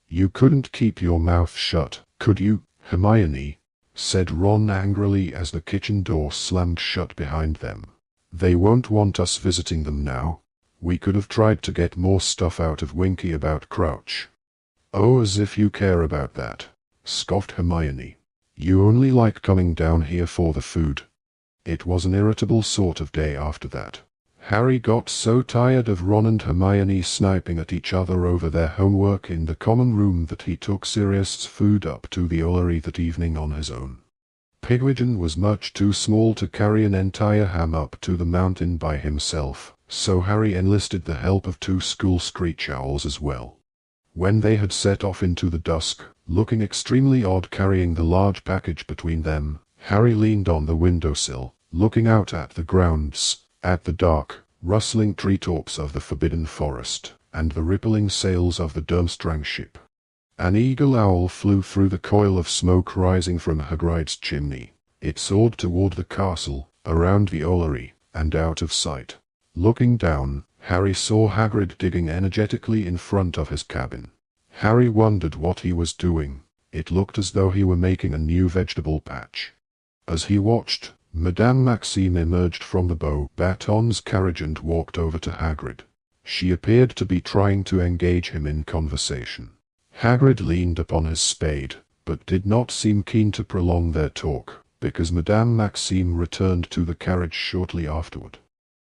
Speaker 1: "You couldn't keep your mouth shut, could you, Hermione?" said Ron angrily as the kitchen door slammed shut behind them. "They won't want us visiting them now. We could have tried to get more stuff out of Winky about Crouch." "Oh, as if you care about that," scoffed Hermione. "You only like coming down here for the food." It was an irritable sort of day after that. Harry got so tired of Ron and Hermione sniping at each other over their homework in the common room that he took Sirius's food up to the Orrery that evening on his own. Pigwidgeon was much too small to carry an entire ham up to the mountain by himself, so Harry enlisted the help of 2 school screech owls as well. When they had set off into the dusk, looking extremely odd carrying the large package between them, Harry leaned on the windowsill, looking out at the grounds, at the dark, rustling treetops of the Forbidden Forest, and the rippling sails of the Durmstrang ship. An eagle owl flew through the coil of smoke rising from Hagrid's chimney. It soared toward the castle, around the Orrery, and out of sight. Looking down, Harry saw Hagrid digging energetically in front of his cabin. Harry wondered what he was doing. It looked as though he were making a new vegetable patch. As he watched, Madame Maxime emerged from the Beau-Baton's carriage and walked over to Hagrid. She appeared to be trying to engage him in conversation. Hagrid leaned upon his spade, but did not seem keen to prolong their talk, because Madame Maxime returned to the carriage shortly afterward.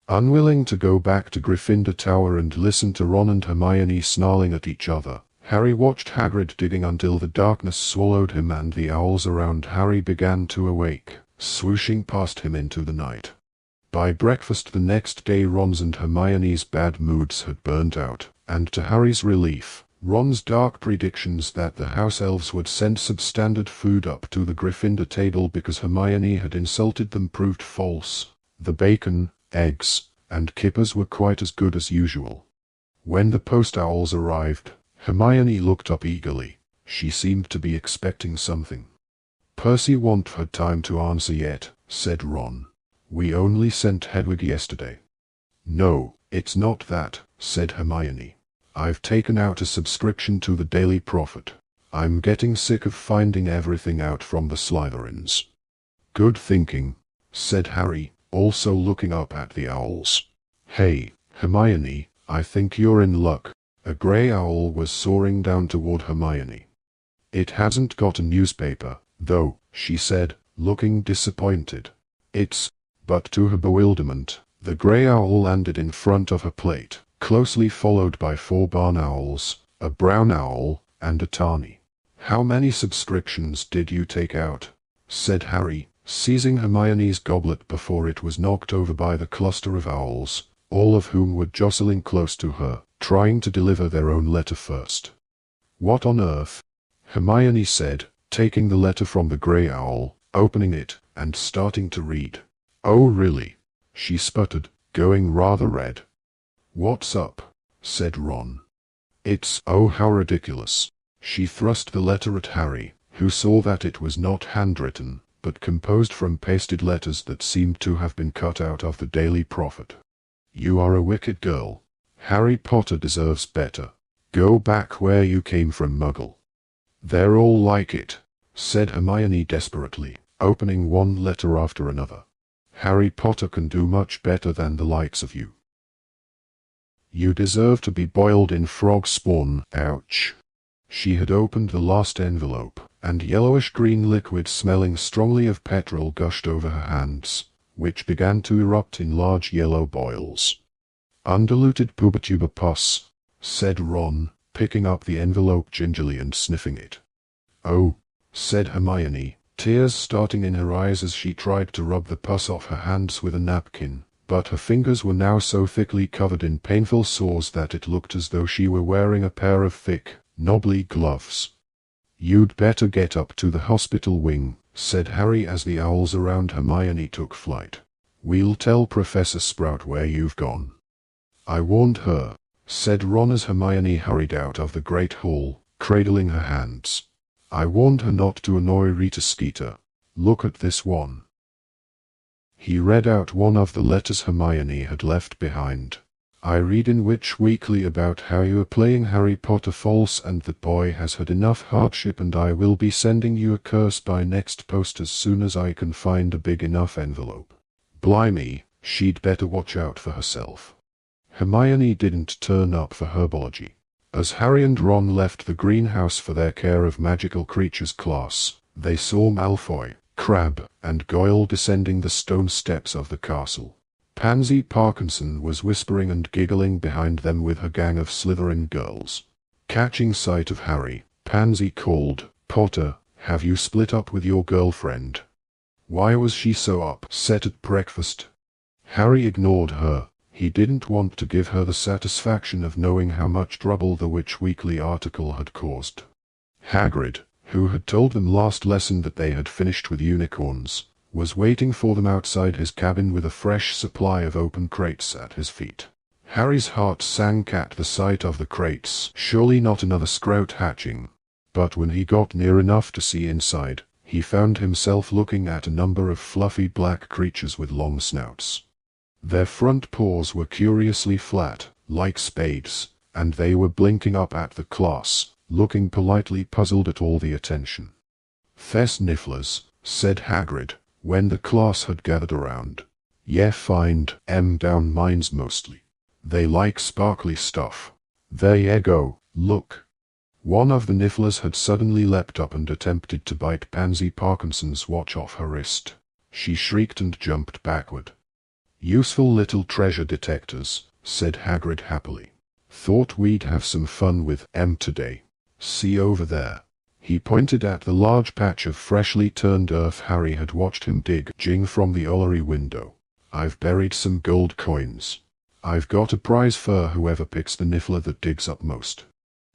Speaker 1: Unwilling to go back to Gryffindor Tower and listen to Ron and Hermione snarling at each other, Harry watched Hagrid digging until the darkness swallowed him and the owls around Harry began to awake, swooshing past him into the night. By breakfast the next day Ron's and Hermione's bad moods had burnt out, and to Harry's relief, Ron's dark predictions that the house elves would send substandard food up to the Gryffindor table because Hermione had insulted them proved false. The bacon, eggs, and kippers were quite as good as usual. When the post owls arrived, Hermione looked up eagerly. She seemed to be expecting something. "Percy won't have had time to answer yet," said Ron. "We only sent Hedwig yesterday." "No, it's not that," said Hermione. "I've taken out a subscription to the Daily Prophet. I'm getting sick of finding everything out from the Slytherins." "Good thinking," said Harry, also looking up at the owls. "Hey, Hermione, I think you're in luck. A grey owl was soaring down toward Hermione. It hasn't got a newspaper, though, she said, looking disappointed. But to her bewilderment, the grey owl landed in front of her plate, closely followed by 4 barn owls, a brown owl, and a tawny. How many subscriptions did you take out? Said Harry, seizing Hermione's goblet before it was knocked over by the cluster of owls, all of whom were jostling close to her, trying to deliver their own letter first. What on earth? Hermione said, taking the letter from the grey owl, opening it, and starting to read. Oh really? She sputtered, going rather red. What's up? Said Ron. Oh how ridiculous. She thrust the letter at Harry, who saw that it was not handwritten, but composed from pasted letters that seemed to have been cut out of the Daily Prophet. You are a wicked girl. Harry Potter deserves better. Go back where you came from, Muggle. They're all like it, said Hermione desperately, opening one letter after another. Harry Potter can do much better than the likes of you. You deserve to be boiled in frog spawn, ouch. She had opened the last envelope, and yellowish-green liquid smelling strongly of petrol gushed over her hands, which began to erupt in large yellow boils. Undiluted pubertuber pus, said Ron, picking up the envelope gingerly and sniffing it. Oh, said Hermione, tears starting in her eyes as she tried to rub the pus off her hands with a napkin, but her fingers were now so thickly covered in painful sores that it looked as though she were wearing a pair of thick, knobbly gloves. You'd better get up to the hospital wing, said Harry as the owls around Hermione took flight. We'll tell Professor Sprout where you've gone. I warned her, said Ron as Hermione hurried out of the great hall, cradling her hands. I warned her not to annoy Rita Skeeter. Look at this one. He read out one of the letters Hermione had left behind. I read in Witch Weekly about how you are playing Harry Potter false and the boy has had enough hardship, and I will be sending you a curse by next post as soon as I can find a big enough envelope. Blimey, she'd better watch out for herself. Hermione didn't turn up for herbology. As Harry and Ron left the greenhouse for their Care of Magical Creatures class, they saw Malfoy, Crabbe, and Goyle descending the stone steps of the castle. Pansy Parkinson was whispering and giggling behind them with her gang of Slytherin girls. Catching sight of Harry, Pansy called, Potter, have you split up with your girlfriend? Why was she so upset at breakfast? Harry ignored her. He didn't want to give her the satisfaction of knowing how much trouble the Witch Weekly article had caused. Hagrid, who had told them last lesson that they had finished with unicorns, was waiting for them outside his cabin with a fresh supply of open crates at his feet. Harry's heart sank at the sight of the crates. Surely not another sprout hatching. But when he got near enough to see inside, he found himself looking at a number of fluffy black creatures with long snouts. Their front paws were curiously flat, like spades, and they were blinking up at the class, looking politely puzzled at all the attention. "Fess nifflers," said Hagrid, when the class had gathered around. "Yeah, find 'em down mines mostly. They like sparkly stuff. There you go, look." One of the nifflers had suddenly leapt up and attempted to bite Pansy Parkinson's watch off her wrist. She shrieked and jumped backward. "Useful little treasure detectors," said Hagrid happily. "Thought we'd have some fun with 'em today. See over there." He pointed at the large patch of freshly turned earth Harry had watched him digging from the Ollery window. "I've buried some gold coins. I've got a prize for whoever picks the niffler that digs up most.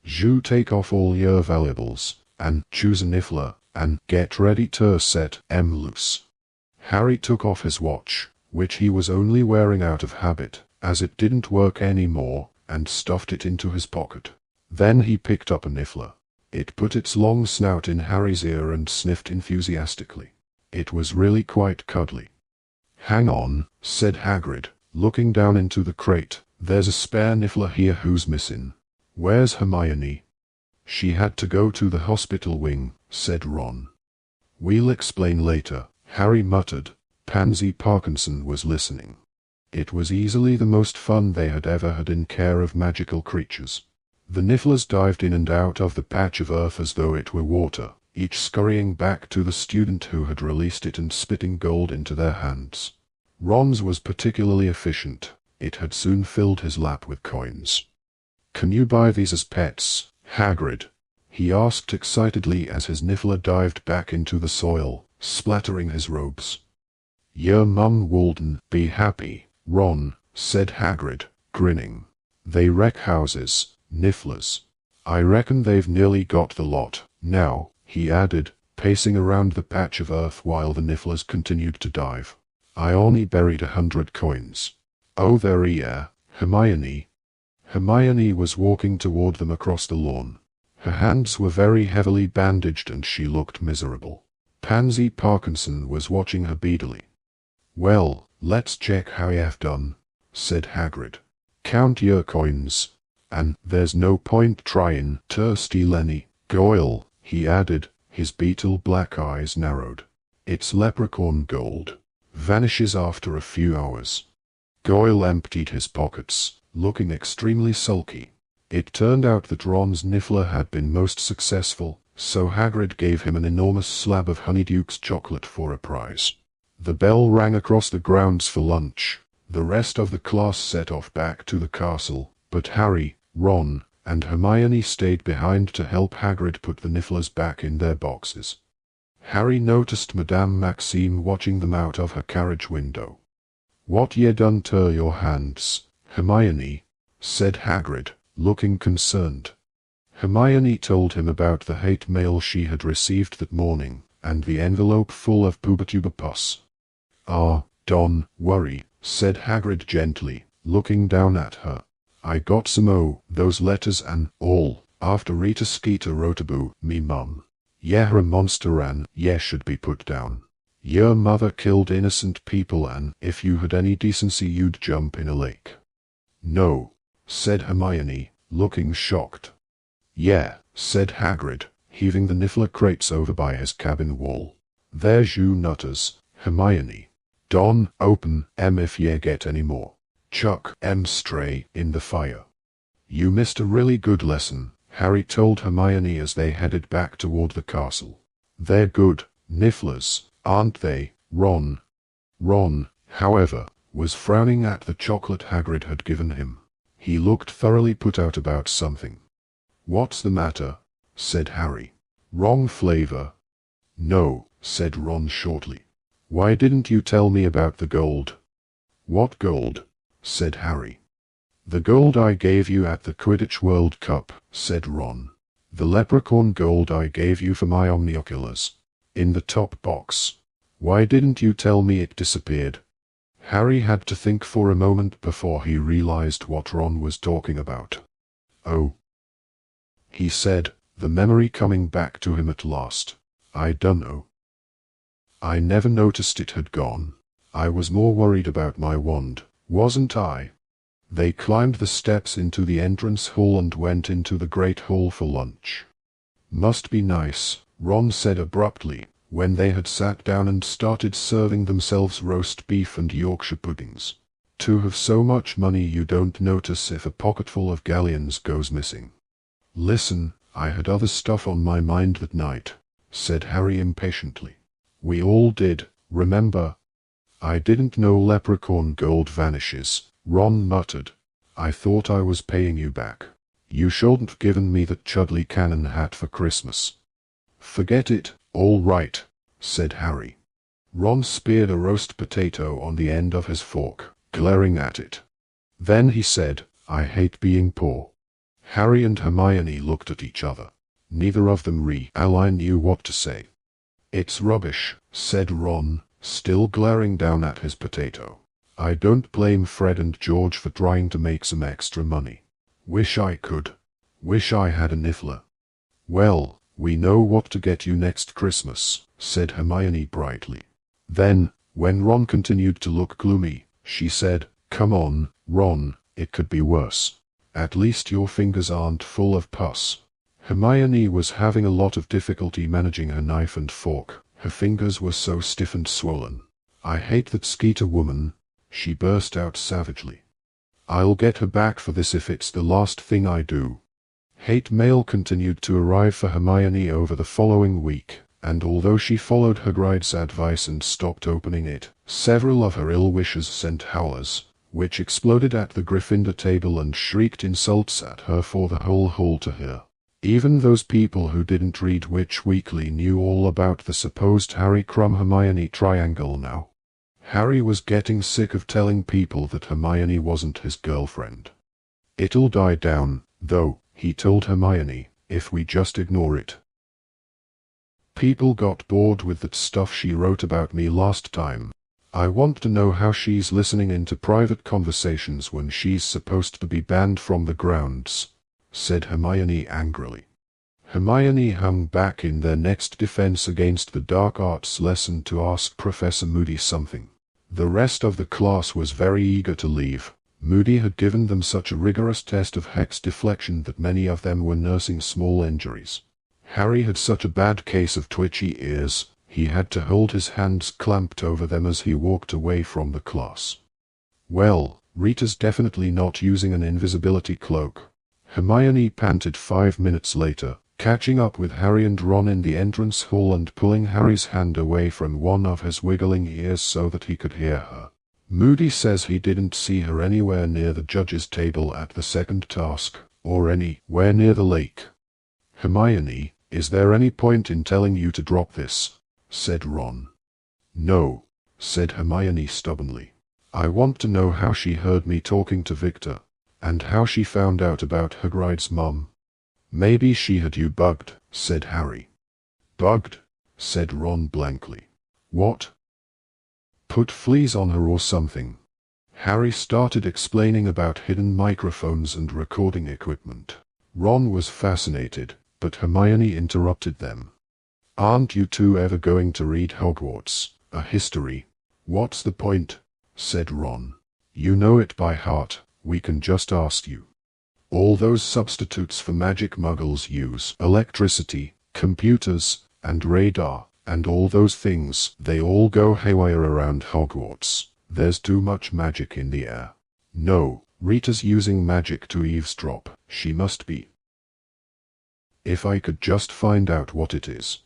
Speaker 1: You take off all your valuables, and choose a niffler, and get ready to set 'em loose." Harry took off his watch, which he was only wearing out of habit, as it didn't work anymore, and stuffed it into his pocket. Then he picked up a niffler. It put its long snout in Harry's ear and sniffed enthusiastically. It was really quite cuddly. "Hang on," said Hagrid, looking down into the crate. "There's a spare niffler here who's missing. Where's Hermione?" "She had to go to the hospital wing," said Ron. "We'll explain later," Harry muttered. Pansy Parkinson was listening. It was easily the most fun they had ever had in care of magical creatures. The Nifflers dived in and out of the patch of earth as though it were water, each scurrying back to the student who had released it and spitting gold into their hands. Ron's was particularly efficient. It had soon filled his lap with coins. "Can you buy these as pets, Hagrid?" he asked excitedly as his Niffler dived back into the soil, splattering his robes. "Your mum wouldn't be happy, Ron," said Hagrid, grinning. "They wreck houses, Nifflers. I reckon they've nearly got the lot now," he added, pacing around the patch of earth while the Nifflers continued to dive. "I only buried 100 coins. Oh, there you are, Hermione." Hermione was walking toward them across the lawn. Her hands were very heavily bandaged and she looked miserable. Pansy Parkinson was watching her beadily. "Well, let's check how you've done," said Hagrid. "Count your coins. And there's no point trying to steal any Goyle," he added, his beetle black eyes narrowed. "It's leprechaun gold. Vanishes after a few hours." Goyle emptied his pockets, looking extremely sulky. It turned out that Ron's Niffler had been most successful, so Hagrid gave him an enormous slab of Honeyduke's chocolate for a prize. The bell rang across the grounds for lunch. The rest of the class set off back to the castle, but Harry, Ron, and Hermione stayed behind to help Hagrid put the Nifflers back in their boxes. Harry noticed Madame Maxime watching them out of her carriage window. "What ye done to your hands, Hermione?" said Hagrid, looking concerned. Hermione told him about the hate mail she had received that morning, and the envelope full of Pooba pus. "Ah, don't worry," said Hagrid gently, looking down at her. "I got some o' those letters and all, after Rita Skeeter wrote about me mum. Ye're a monster and ye should be put down. Your mother killed innocent people and if you had any decency you'd jump in a lake." "No," said Hermione, looking shocked. "Yeah," said Hagrid, heaving the Niffler crates over by his cabin wall. "There's you nutters, Hermione. Don't open 'em if ye get any more. Chuck 'em straight in the fire." "You missed a really good lesson," Harry told Hermione as they headed back toward the castle. "They're good Nifflers, aren't they, Ron?" Ron, however, was frowning at the chocolate Hagrid had given him. He looked thoroughly put out about something. "What's the matter?" said Harry. "Wrong flavor?" "No," said Ron shortly. "Why didn't you tell me about the gold?" "What gold?" said Harry. "The gold I gave you at the Quidditch World Cup," said Ron. "The leprechaun gold I gave you for my omnioculars. In the top box. Why didn't you tell me it disappeared?" Harry had to think for a moment before he realized what Ron was talking about. "Oh," he said, the memory coming back to him at last. "I dunno. I never noticed it had gone. I was more worried about my wand, wasn't I?" They climbed the steps into the entrance hall and went into the great hall for lunch. "Must be nice," Ron said abruptly, when they had sat down and started serving themselves roast beef and Yorkshire puddings. "To have so much money you don't notice if a pocketful of galleons goes missing." "Listen, I had other stuff on my mind that night," said Harry impatiently. "We all did, remember?" "I didn't know leprechaun gold vanishes," Ron muttered. "I thought I was paying you back. You shouldn't given me that Chudley cannon hat for Christmas." "Forget it, all right," said Harry. Ron speared a roast potato on the end of his fork, glaring at it. Then he said, "I hate being poor." Harry and Hermione looked at each other. Neither of them really knew what to say. "It's rubbish," said Ron, still glaring down at his potato. "I don't blame Fred and George for trying to make some extra money. Wish I could. Wish I had a Niffler." "Well, we know what to get you next Christmas," said Hermione brightly. Then, when Ron continued to look gloomy, she said, "Come on, Ron, it could be worse. At least your fingers aren't full of pus." Hermione was having a lot of difficulty managing her knife and fork. Her fingers were so stiff and swollen. "I hate that Skeeter woman," she burst out savagely. "I'll get her back for this if it's the last thing I do." Hate mail continued to arrive for Hermione over the following week, and although she followed Hagrid's advice and stopped opening it, several of her ill wishers sent howlers, which exploded at the Gryffindor table and shrieked insults at her for the whole hall to hear. Even those people who didn't read Witch Weekly knew all about the supposed Harry Crumb Hermione triangle now. Harry was getting sick of telling people that Hermione wasn't his girlfriend. "It'll die down, though," he told Hermione, "if we just ignore it. People got bored with that stuff she wrote about me last time. I want to know how she's listening into private conversations when she's supposed to be banned from the grounds," said Hermione angrily. Hermione hung back in their next defense against the dark arts lesson to ask Professor Moody something. The rest of the class was very eager to leave. Moody had given them such a rigorous test of hex deflection that many of them were nursing small injuries. Harry had such a bad case of twitchy ears, he had to hold his hands clamped over them as he walked away from the class. "Well, Rita's definitely not using an invisibility cloak," Hermione panted 5 minutes later, catching up with Harry and Ron in the entrance hall and pulling Harry's hand away from one of his wiggling ears so that he could hear her. "Moody says he didn't see her anywhere near the judge's table at the second task, or anywhere near the lake." "Hermione, is there any point in telling you to drop this?" said Ron. "No," said Hermione stubbornly. "I want to know how she heard me talking to Victor, and how she found out about Hagrid's mum." "Maybe she had you bugged," said Harry. "Bugged?" said Ron blankly. "What? Put fleas on her or something?" Harry started explaining about hidden microphones and recording equipment. Ron was fascinated, but Hermione interrupted them. "Aren't you two ever going to read Hogwarts, a history?" "What's the point?" said Ron. "You know it by heart, we can just ask you. All those substitutes for magic muggles use electricity, computers, and radar, and all those things, they all go haywire around Hogwarts. There's too much magic in the air." "No, Rita's using magic to eavesdrop, she must be. If I could just find out what it is."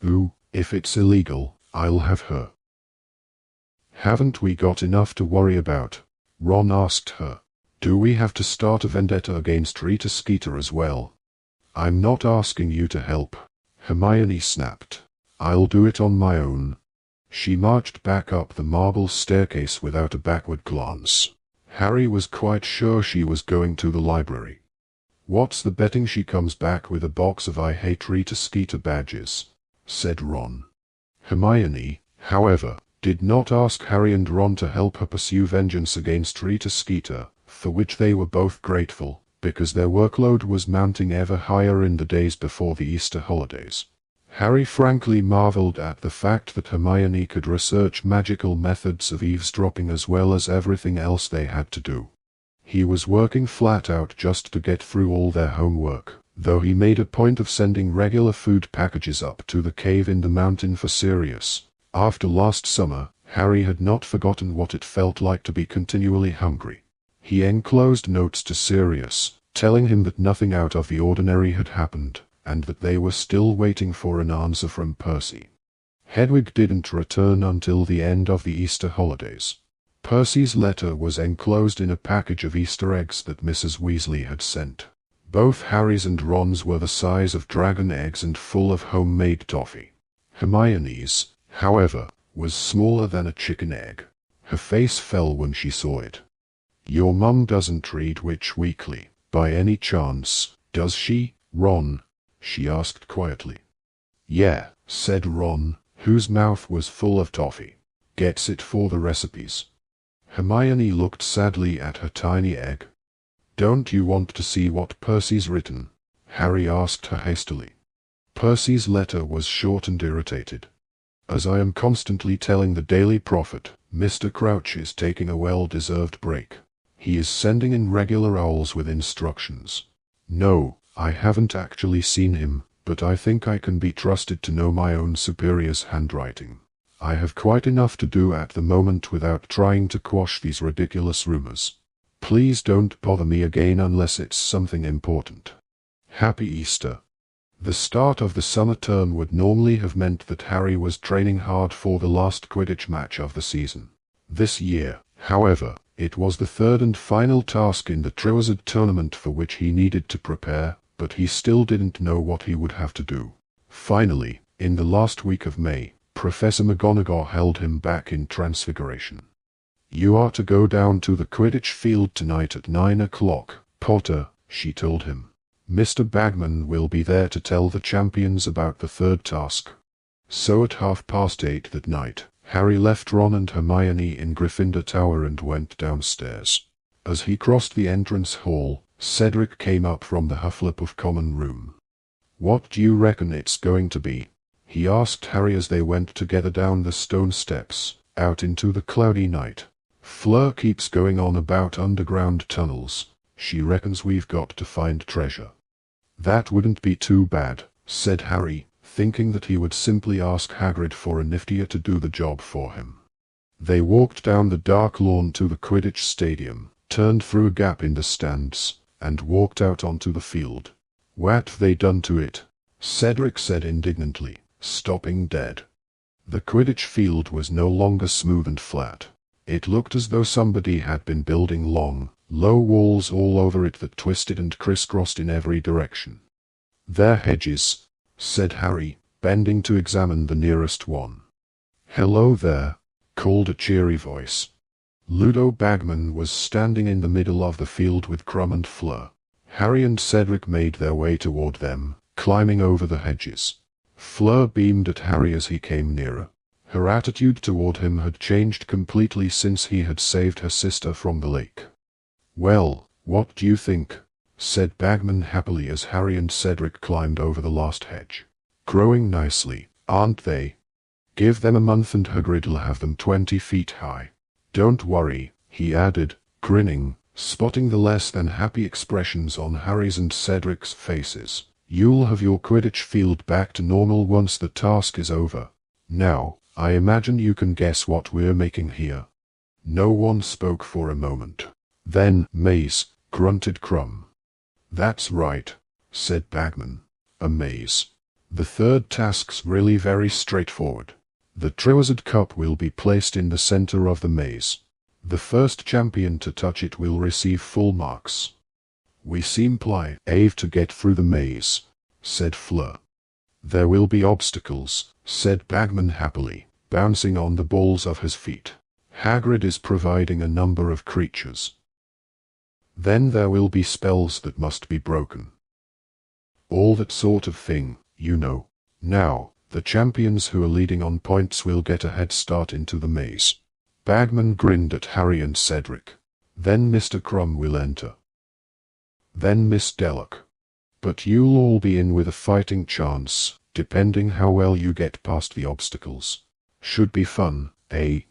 Speaker 1: "Ooh, if it's illegal, I'll have her." "Haven't we got enough to worry about?" Ron asked her. "Do we have to start a vendetta against Rita Skeeter as well?" "I'm not asking you to help," Hermione snapped. "I'll do it on my own." She marched back up the marble staircase without a backward glance. Harry was quite sure she was going to the library. "What's the betting she comes back with a box of I Hate Rita Skeeter badges?" said Ron. Hermione, however, did not ask Harry and Ron to help her pursue vengeance against Rita Skeeter, for which they were both grateful, because their workload was mounting ever higher in the days before the Easter holidays. Harry frankly marveled at the fact that Hermione could research magical methods of eavesdropping as well as everything else they had to do. He was working flat out just to get through all their homework, though he made a point of sending regular food packages up to the cave in the mountain for Sirius. After last summer, Harry had not forgotten what it felt like to be continually hungry. He enclosed notes to Sirius, telling him that nothing out of the ordinary had happened, and that they were still waiting for an answer from Percy. Hedwig didn't return until the end of the Easter holidays. Percy's letter was enclosed in a package of Easter eggs that Mrs. Weasley had sent. Both Harry's and Ron's were the size of dragon eggs and full of homemade toffee. Hermione's, however, was smaller than a chicken egg. Her face fell when she saw it. "Your mum doesn't read Witch Weekly, by any chance, does she, Ron?" she asked quietly. "Yeah," said Ron, whose mouth was full of toffee. "Gets it for the recipes." Hermione looked sadly at her tiny egg. "Don't you want to see what Percy's written?" Harry asked her hastily. Percy's letter was short and irritated. "As I am constantly telling the Daily Prophet, Mr. Crouch is taking a well-deserved break. He is sending in regular owls with instructions. No, I haven't actually seen him, but I think I can be trusted to know my own superior's handwriting. I have quite enough to do at the moment without trying to quash these ridiculous rumors. Please don't bother me again unless it's something important. Happy Easter. The start of the summer term would normally have meant that Harry was training hard for the last Quidditch match of the season. This year, however, it was the third and final task in the Triwizard Tournament for which he needed to prepare, but he still didn't know what he would have to do. Finally, in the last week of May, Professor McGonagall held him back in Transfiguration. "You are to go down to the Quidditch field tonight at 9 o'clock, Potter," she told him. "Mr. Bagman will be there to tell the champions about the third task." So at 8:30 that night, Harry left Ron and Hermione in Gryffindor Tower and went downstairs. As he crossed the entrance hall, Cedric came up from the Hufflepuff common room. "What do you reckon it's going to be?" he asked Harry as they went together down the stone steps, out into the cloudy night. "Fleur keeps going on about underground tunnels. She reckons we've got to find treasure." "That wouldn't be too bad," said Harry, thinking that he would simply ask Hagrid for a niftier to do the job for him. They walked down the dark lawn to the Quidditch stadium, turned through a gap in the stands, and walked out onto the field. "What've they done to it?" Cedric said indignantly, stopping dead. The Quidditch field was no longer smooth and flat. It looked as though somebody had been building long, low walls all over it that twisted and crisscrossed in every direction. "They're hedges," said Harry, bending to examine the nearest one. "Hello there," called a cheery voice. Ludo Bagman was standing in the middle of the field with Krum and Fleur. Harry and Cedric made their way toward them, climbing over the hedges. Fleur beamed at Harry as he came nearer. Her attitude toward him had changed completely since he had saved her sister from the lake. "Well, what do you think?" said Bagman happily as Harry and Cedric climbed over the last hedge. "Growing nicely, aren't they? Give them a month and Hagrid'll have them 20 feet high. Don't worry," he added, grinning, spotting the less than happy expressions on Harry's and Cedric's faces. "You'll have your Quidditch field back to normal once the task is over. Now, I imagine you can guess what we're making here." No one spoke for a moment. "Then, maze," grunted Krum. "That's right," said Bagman. "A maze. The third task's really very straightforward. The Triwizard Cup will be placed in the center of the maze. The first champion to touch it will receive full marks." "We simply have to get through the maze," said Fleur. "There will be obstacles," said Bagman happily, bouncing on the balls of his feet. "Hagrid is providing a number of creatures. Then there will be spells that must be broken. All that sort of thing, you know. Now, the champions who are leading on points will get a head start into the maze." Bagman grinned at Harry and Cedric. "Then Mr. Krum will enter. Then Miss Delloc. But you'll all be in with a fighting chance, depending how well you get past the obstacles. Should be fun, eh?"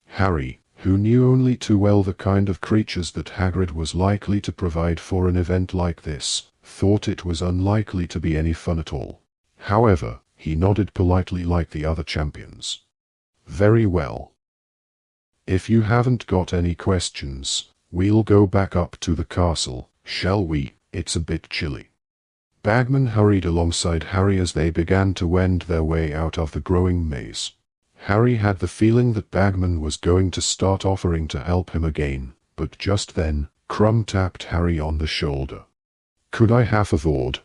Speaker 1: Harry, who knew only too well the kind of creatures that Hagrid was likely to provide for an event like this, thought it was unlikely to be any fun at all. However, he nodded politely like the other champions. "Very well. If you haven't got any questions, we'll go back up to the castle, shall we? It's a bit chilly." Bagman hurried alongside Harry as they began to wend their way out of the growing maze. Harry had the feeling that Bagman was going to start offering to help him again, but just then, Krum tapped Harry on the shoulder. "Could I have a word?"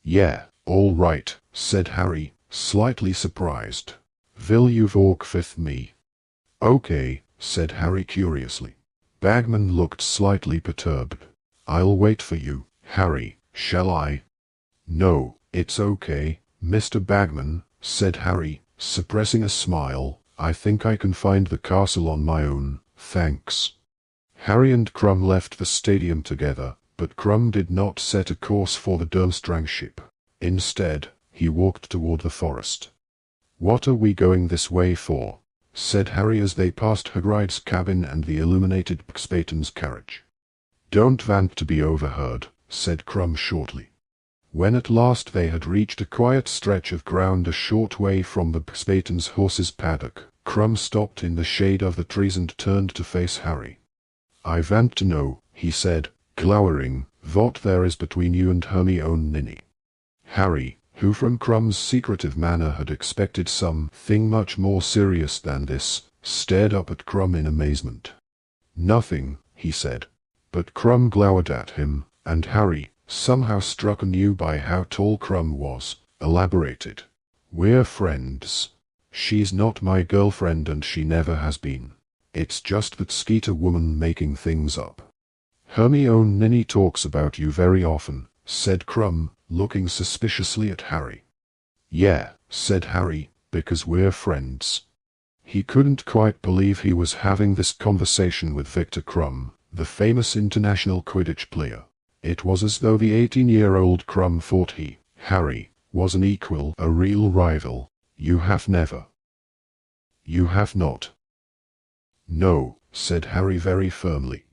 Speaker 1: "Yeah, all right," said Harry, slightly surprised. "Will you walk with me?" "Okay," said Harry curiously. Bagman looked slightly perturbed. "I'll wait for you, Harry, shall I?" "No, it's okay, Mr. Bagman," said Harry, suppressing a smile. "I think I can find the castle on my own, thanks." Harry and Krum left the stadium together, but Krum did not set a course for the Durmstrang ship. Instead, he walked toward the forest. "What are we going this way for?" said Harry as they passed Hagrid's cabin and the illuminated Buxbaton's carriage. "Don't want to be overheard," said Krum shortly. When at last they had reached a quiet stretch of ground a short way from the Spaten's horse's paddock, Crumb stopped in the shade of the trees and turned to face Harry. "I want to know," he said, glowering, "what there is between you and Hermione." Harry, who from Crumb's secretive manner had expected something much more serious than this, stared up at Crumb in amazement. "Nothing," he said. But Crumb glowered at him, and Harry, somehow struck anew by how tall Crumb was, elaborated. "We're friends. She's not my girlfriend and she never has been. It's just that Skeeter woman making things up." "Hermione talks about you very often," said Crumb, looking suspiciously at Harry. "Yeah," said Harry, "because we're friends." He couldn't quite believe he was having this conversation with Victor Crumb, the famous international Quidditch player. It was as though the 18-year-old Crumb thought he, Harry, was an equal, a real rival. "You have never." "You have not." "No," said Harry very firmly.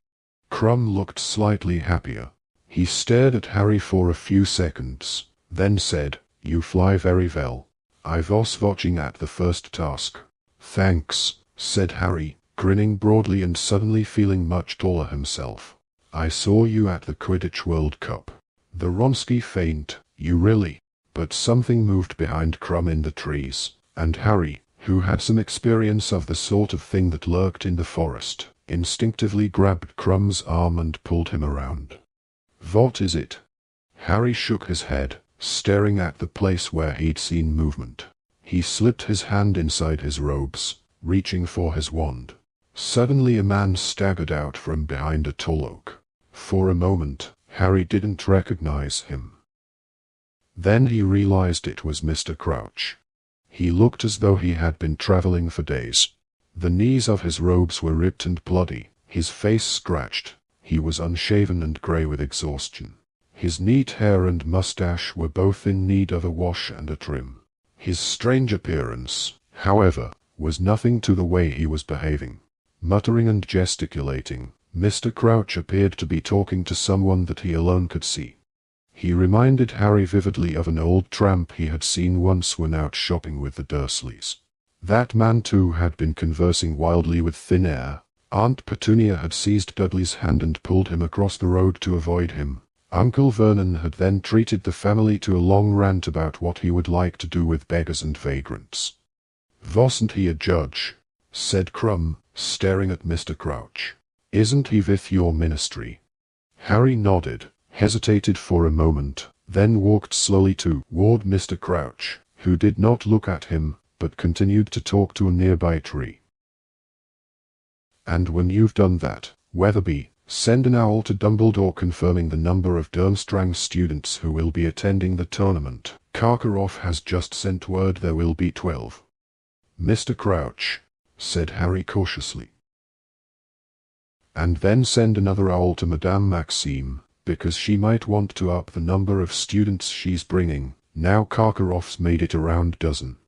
Speaker 1: Crumb looked slightly happier. He stared at Harry for a few seconds, then said, "You fly very well. I was watching at the first task." "Thanks," said Harry, grinning broadly and suddenly feeling much taller himself. "I saw you at the Quidditch World Cup. The Wronski feint, you really." But something moved behind Crumb in the trees, and Harry, who had some experience of the sort of thing that lurked in the forest, instinctively grabbed Crumb's arm and pulled him around. "What is it?" Harry shook his head, staring at the place where he'd seen movement. He slipped his hand inside his robes, reaching for his wand. Suddenly a man staggered out from behind a tall oak. For a moment, Harry didn't recognize him. Then he realized it was Mr. Crouch. He looked as though he had been traveling for days. The knees of his robes were ripped and bloody, his face scratched. He was unshaven and gray with exhaustion. His neat hair and mustache were both in need of a wash and a trim. His strange appearance, however, was nothing to the way he was behaving. Muttering and gesticulating, Mr. Crouch appeared to be talking to someone that he alone could see. He reminded Harry vividly of an old tramp he had seen once when out shopping with the Dursleys. That man too had been conversing wildly with thin air. Aunt Petunia had seized Dudley's hand and pulled him across the road to avoid him. Uncle Vernon had then treated the family to a long rant about what he would like to do with beggars and vagrants. "Wasn't he a judge?" said Crumb, staring at Mr. Crouch. "Isn't he with your ministry?" Harry nodded, hesitated for a moment, then walked slowly toward Mr. Crouch, who did not look at him, but continued to talk to a nearby tree. "And when you've done that, Weatherby, send an owl to Dumbledore confirming the number of Durmstrang students who will be attending the tournament. Karkaroff has just sent word there will be 12. "Mr. Crouch," said Harry cautiously. "And then send another owl to Madame Maxime, because she might want to up the number of students she's bringing. Now Karkaroff's made it around dozen.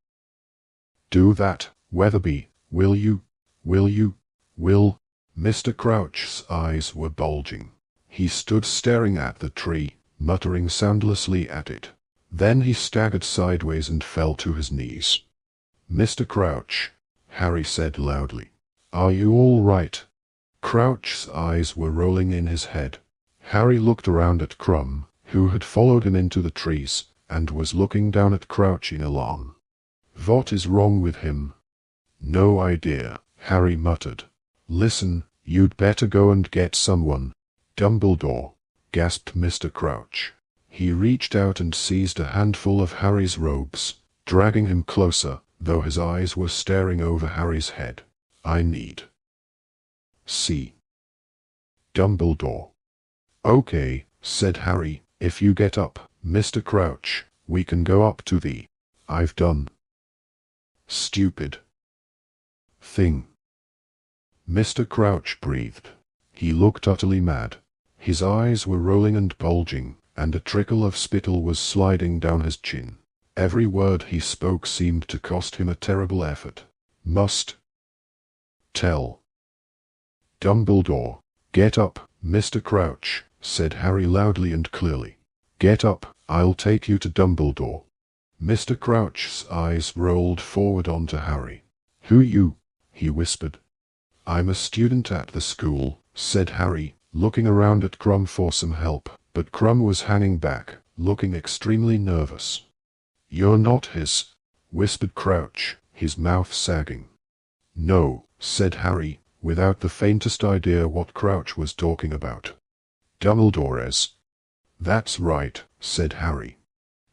Speaker 1: Do that, Weatherby, will you? Will you? Will?" Mr. Crouch's eyes were bulging. He stood staring at the tree, muttering soundlessly at it. Then he staggered sideways and fell to his knees. "Mr. Crouch," Harry said loudly, "are you all right?" Crouch's eyes were rolling in his head. Harry looked around at Crumb, who had followed him into the trees, and was looking down at Crouch in alarm. "What is wrong with him?" "No idea," Harry muttered. "Listen, you'd better go and get someone." "Dumbledore," gasped Mr. Crouch. He reached out and seized a handful of Harry's robes, dragging him closer, though his eyes were staring over Harry's head. "I need see Dumbledore." "Okay," said Harry, "if you get up, Mr. Crouch, we can go up to the I've done stupid thing." Mr. Crouch breathed. He looked utterly mad. His eyes were rolling and bulging, and a trickle of spittle was sliding down his chin. Every word he spoke seemed to cost him a terrible effort. "Must tell Dumbledore." "Get up, Mr. Crouch," said Harry loudly and clearly. "Get up, I'll take you to Dumbledore. Mr. Crouch's eyes rolled forward onto Harry. Who you? He whispered. I'm a student at the school, said Harry, looking around at Crumb for some help, but Crumb was hanging back, looking extremely nervous. You're not his, whispered Crouch, his mouth sagging. No, said Harry, without the faintest idea what Crouch was talking about. Dumbledore's. That's right, said Harry.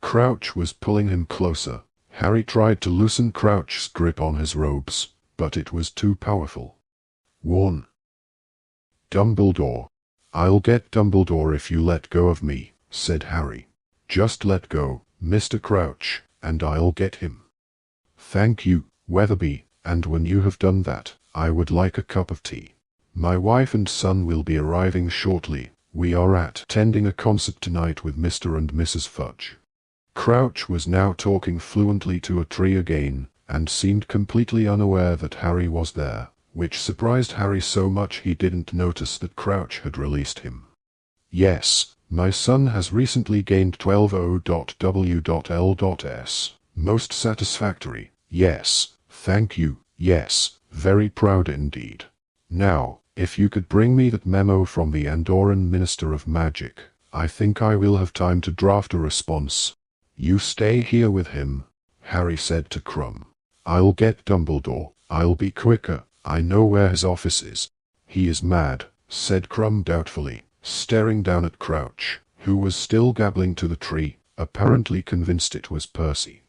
Speaker 1: Crouch was pulling him closer. Harry tried to loosen Crouch's grip on his robes, but it was too powerful. 1. Dumbledore. I'll get Dumbledore if you let go of me, said Harry. Just let go, Mr. Crouch, and I'll get him. Thank you, Weatherby, and when you have done that, I would like a cup of tea. My wife and son will be arriving shortly. We are attending a concert tonight with Mr. and Mrs. Fudge. Crouch was now talking fluently to a tree again, and seemed completely unaware that Harry was there, which surprised Harry so much he didn't notice that Crouch had released him. Yes, my son has recently gained 12O.W.L.S. Most satisfactory. Yes, thank you. Yes, very proud indeed. Now, if you could bring me that memo from the Andorran Minister of Magic, I think I will have time to draft a response. You stay here with him, Harry said to Crumb. I'll get Dumbledore. I'll be quicker. I know where his office is. He is mad, said Crumb doubtfully, staring down at Crouch, who was still gabbling to the tree, apparently convinced it was Percy.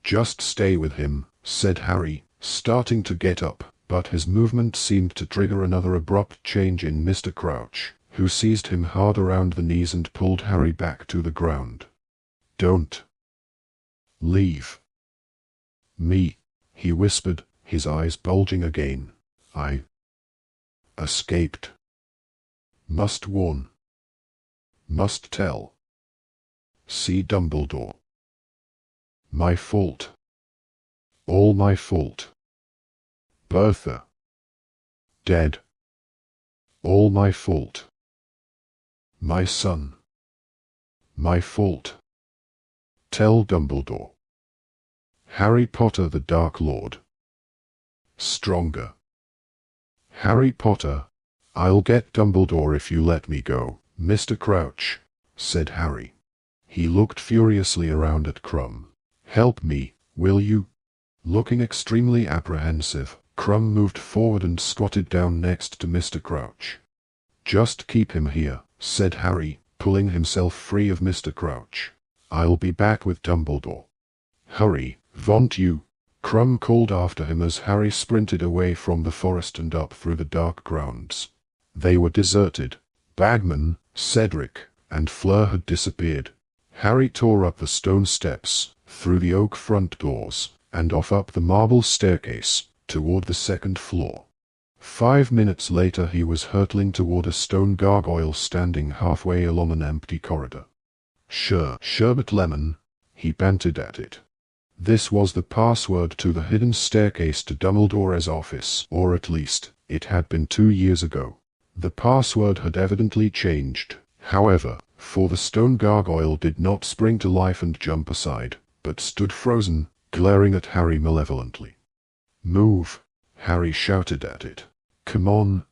Speaker 1: Just stay with him, said Harry, starting to get up, but his movement seemed to trigger another abrupt change in Mr. Crouch, who seized him hard around the knees and pulled Harry back to the ground. Don't leave me, he whispered, his eyes bulging again. I escaped. Must warn. Must tell. See Dumbledore. My fault. All my fault. Bertha. Dead. All my fault. My son. My fault. Tell Dumbledore. Harry Potter the Dark Lord. Stronger. Harry Potter. I'll get Dumbledore if you let me go, Mr. Crouch, said Harry. He looked furiously around at Crumb. Help me, will you? Looking extremely apprehensive, Crumb moved forward and squatted down next to Mr. Crouch. Just keep him here, said Harry, pulling himself free of Mr. Crouch. I'll be back with Dumbledore. Hurry, won't you? Crumb called after him as Harry sprinted away from the forest and up through the dark grounds. They were deserted. Bagman, Cedric, and Fleur had disappeared. Harry tore up the stone steps, through the oak front doors, and off up the marble staircase, toward the second floor. 5 minutes later he was hurtling toward a stone gargoyle standing halfway along an empty corridor. Sherbet lemon, he panted at it. This was the password to the hidden staircase to Dumbledore's office, or at least, it had been 2 years ago. The password had evidently changed, however, for the stone gargoyle did not spring to life and jump aside, but stood frozen, glaring at Harry malevolently. Move, Harry shouted at it. Come on.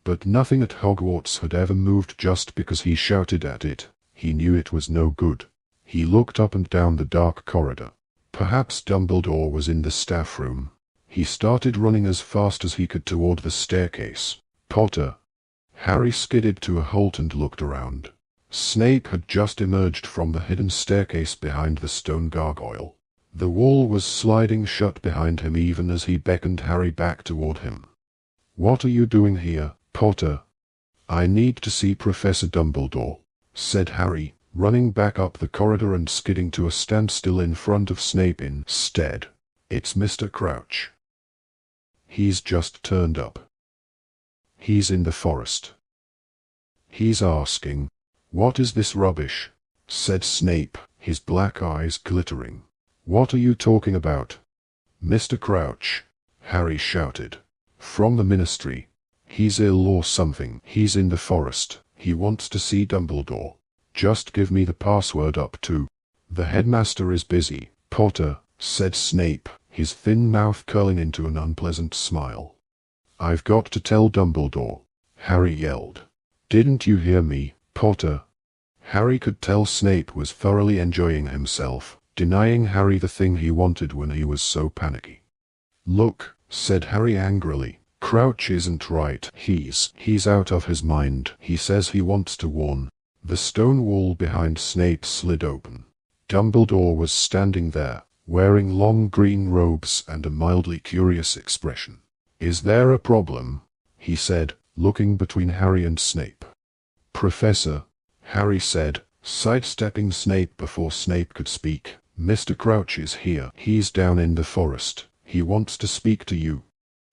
Speaker 1: But nothing at Hogwarts had ever moved just because he shouted at it. He knew it was no good. He looked up and down the dark corridor. Perhaps Dumbledore was in the staff room. He started running as fast as he could toward the staircase. Potter. Harry skidded to a halt and looked around. Snape had just emerged from the hidden staircase behind the stone gargoyle. The wall was sliding shut behind him even as he beckoned Harry back toward him. What are you doing here, Potter? I need to see Professor Dumbledore, said Harry, running back up the corridor and skidding to a standstill in front of Snape instead. It's Mr. Crouch. He's just turned up. He's in the forest. He's asking, what is this rubbish? Said Snape, his black eyes glittering. What are you talking about? Mr. Crouch, Harry shouted. From the ministry. He's ill or something. He's in the forest. He wants to see Dumbledore. Just give me the password up to. The headmaster is busy, Potter, said Snape, his thin mouth curling into an unpleasant smile. I've got to tell Dumbledore, Harry yelled. Didn't you hear me, Potter? Harry could tell Snape was thoroughly enjoying himself, denying Harry the thing he wanted when he was so panicky. Look, said Harry angrily, Crouch isn't right. He's out of his mind. He says he wants to warn. The stone wall behind Snape slid open. Dumbledore was standing there, wearing long green robes and a mildly curious expression. Is there a problem? He said, looking between Harry and Snape. Professor, Harry said, sidestepping Snape before Snape could speak. Mr. Crouch is here. He's down in the forest. He wants to speak to you.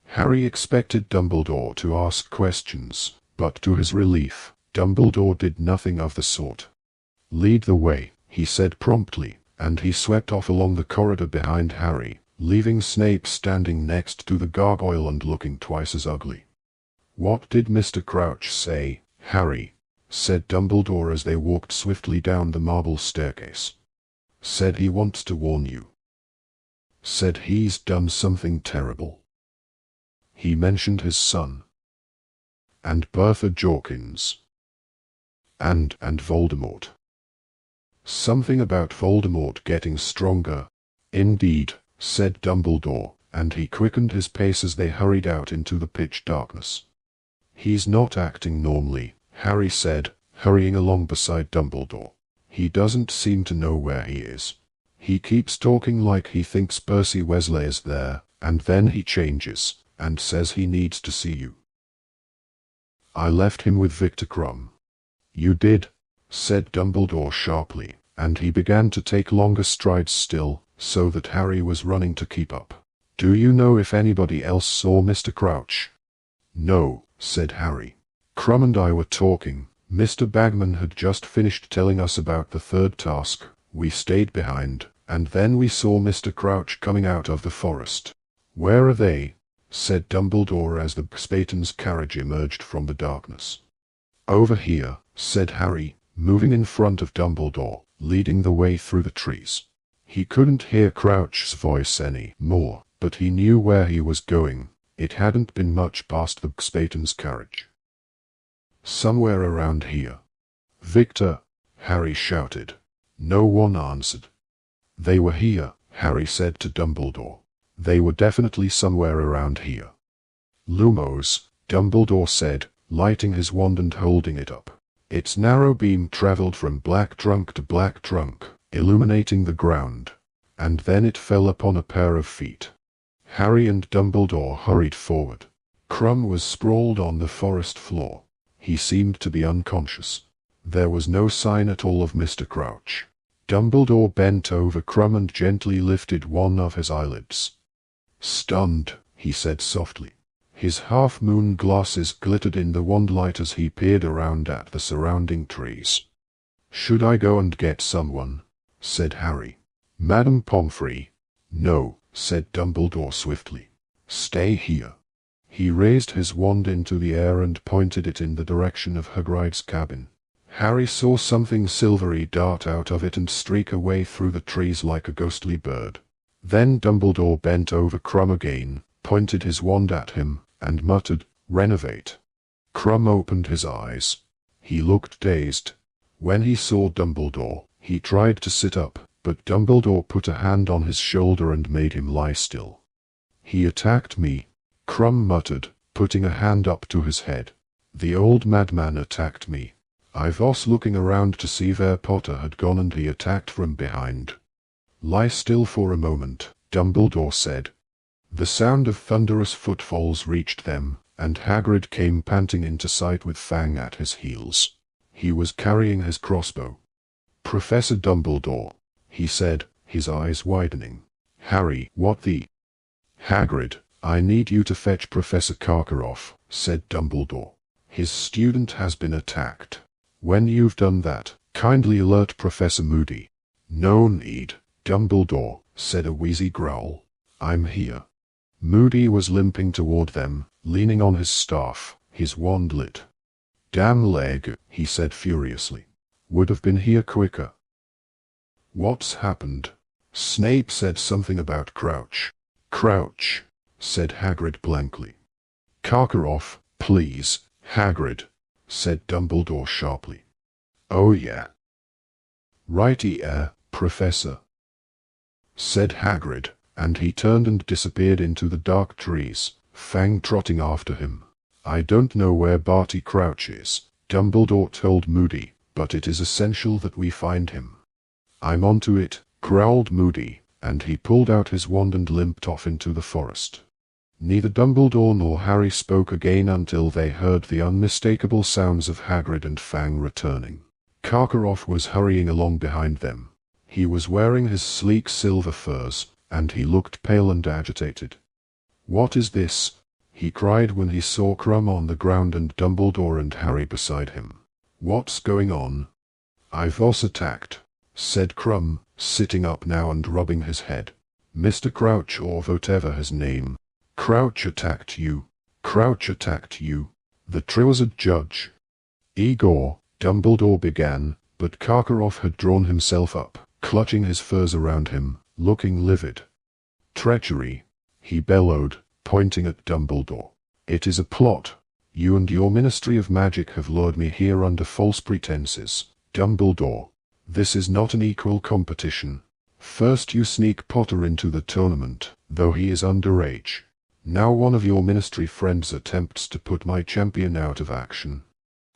Speaker 1: Harry expected Dumbledore to ask questions, but to his relief, Dumbledore did nothing of the sort. Lead the way, he said promptly, and he swept off along the corridor behind Harry, leaving Snape standing next to the gargoyle and looking twice as ugly. What did Mr. Crouch say, Harry? Said Dumbledore as they walked swiftly down the marble staircase. Said he wants to warn you. Said he's done something terrible. He mentioned his son. And Bertha Jorkins. And Voldemort. Something about Voldemort getting stronger. Indeed, said Dumbledore, and he quickened his pace as they hurried out into the pitch darkness. He's not acting normally, Harry said, hurrying along beside Dumbledore. He doesn't seem to know where he is. He keeps talking like he thinks Percy Weasley is there, and then he changes, and says he needs to see you. I left him with Victor Crumb. You did? Said Dumbledore sharply, and he began to take longer strides still, so that Harry was running to keep up. Do you know if anybody else saw Mr. Crouch? No, said Harry. Crumb and I were talking. Mr. Bagman had just finished telling us about the third task. We stayed behind, and then we saw Mr. Crouch coming out of the forest. Where are they? Said Dumbledore as the Spaten's carriage emerged from the darkness. Over here, said Harry, moving in front of Dumbledore, leading the way through the trees. He couldn't hear Crouch's voice any more, but he knew where he was going. It hadn't been much past the Spaten's carriage. Somewhere around here. Victor, Harry shouted. No one answered. They were here, Harry said to Dumbledore. They were definitely somewhere around here. Lumos, Dumbledore said, lighting his wand and holding it up. Its narrow beam traveled from black trunk to black trunk, illuminating the ground, and then it fell upon a pair of feet. Harry and Dumbledore hurried forward. Crumb was sprawled on the forest floor. He seemed to be unconscious. There was no sign at all of Mr. Crouch. Dumbledore bent over Crumb and gently lifted one of his eyelids. Stunned, he said softly. His half-moon glasses glittered in the wand light as he peered around at the surrounding trees. Should I go and get someone? Said Harry. Madame Pomfrey. No, said Dumbledore swiftly. Stay here. He raised his wand into the air and pointed it in the direction of Hagrid's cabin. Harry saw something silvery dart out of it and streak away through the trees like a ghostly bird. Then Dumbledore bent over Crumb again, pointed his wand at him, and muttered, "Renovate." Crumb opened his eyes. He looked dazed. When he saw Dumbledore, he tried to sit up, but Dumbledore put a hand on his shoulder and made him lie still. "He attacked me," Crumb muttered, putting a hand up to his head. "The old madman attacked me. I was looking around to see where Potter had gone and he attacked from behind." "Lie still for a moment," Dumbledore said. The sound of thunderous footfalls reached them, and Hagrid came panting into sight with Fang at his heels. He was carrying his crossbow. "Professor Dumbledore," he said, his eyes widening. "Harry, what the—" "Hagrid, I need you to fetch Professor Karkaroff," said Dumbledore. "His student has been attacked. When you've done that, kindly alert Professor Moody." "No need, Dumbledore," said a wheezy growl. "I'm here." Moody was limping toward them, leaning on his staff, his wand lit. "Damn leg," he said furiously. Would have been here quicker. What's happened? Snape said something about Crouch. Crouch, said Hagrid blankly. Karkaroff, please, Hagrid, said Dumbledore sharply. Oh yeah. Righty Professor, said Hagrid, and he turned and disappeared into the dark trees, Fang trotting after him. I don't know where Barty Crouch is, Dumbledore told Moody, but it is essential that we find him. I'm onto it, growled Moody, and he pulled out his wand and limped off into the forest. Neither Dumbledore nor Harry spoke again until they heard the unmistakable sounds of Hagrid and Fang returning. Karkaroff was hurrying along behind them. He was wearing his sleek silver furs, and he looked pale and agitated. What is this? He cried when he saw Krum on the ground and Dumbledore and Harry beside him. What's going on? I was attacked, said Krum, sitting up now and rubbing his head. Mr. Crouch or whatever his name. Crouch attacked you. Crouch attacked you. The Triwizard Judge. Igor, Dumbledore began, but Karkaroff had drawn himself up, clutching his furs around him, looking livid. Treachery, he bellowed, pointing at Dumbledore. It is a plot. You and your Ministry of Magic have lured me here under false pretenses, Dumbledore. This is not an equal competition. First you sneak Potter into the tournament, though he is underage. Now one of your Ministry friends attempts to put my champion out of action.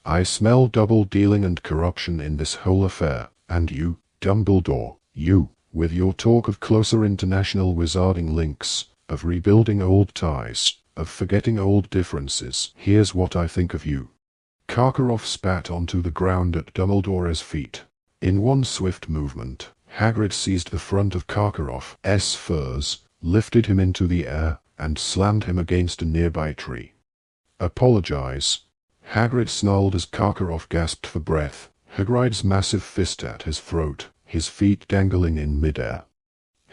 Speaker 1: I smell double dealing and corruption in this whole affair, and you, Dumbledore, you, with your talk of closer international wizarding links, of rebuilding old ties, of forgetting old differences, here's what I think of you. Karkaroff spat onto the ground at Dumbledore's feet. In one swift movement, Hagrid seized the front of Karkaroff's furs, lifted him into the air, and slammed him against a nearby tree. Apologize. Hagrid snarled as Karkaroff gasped for breath, Hagrid's massive fist at his throat, his feet dangling in midair.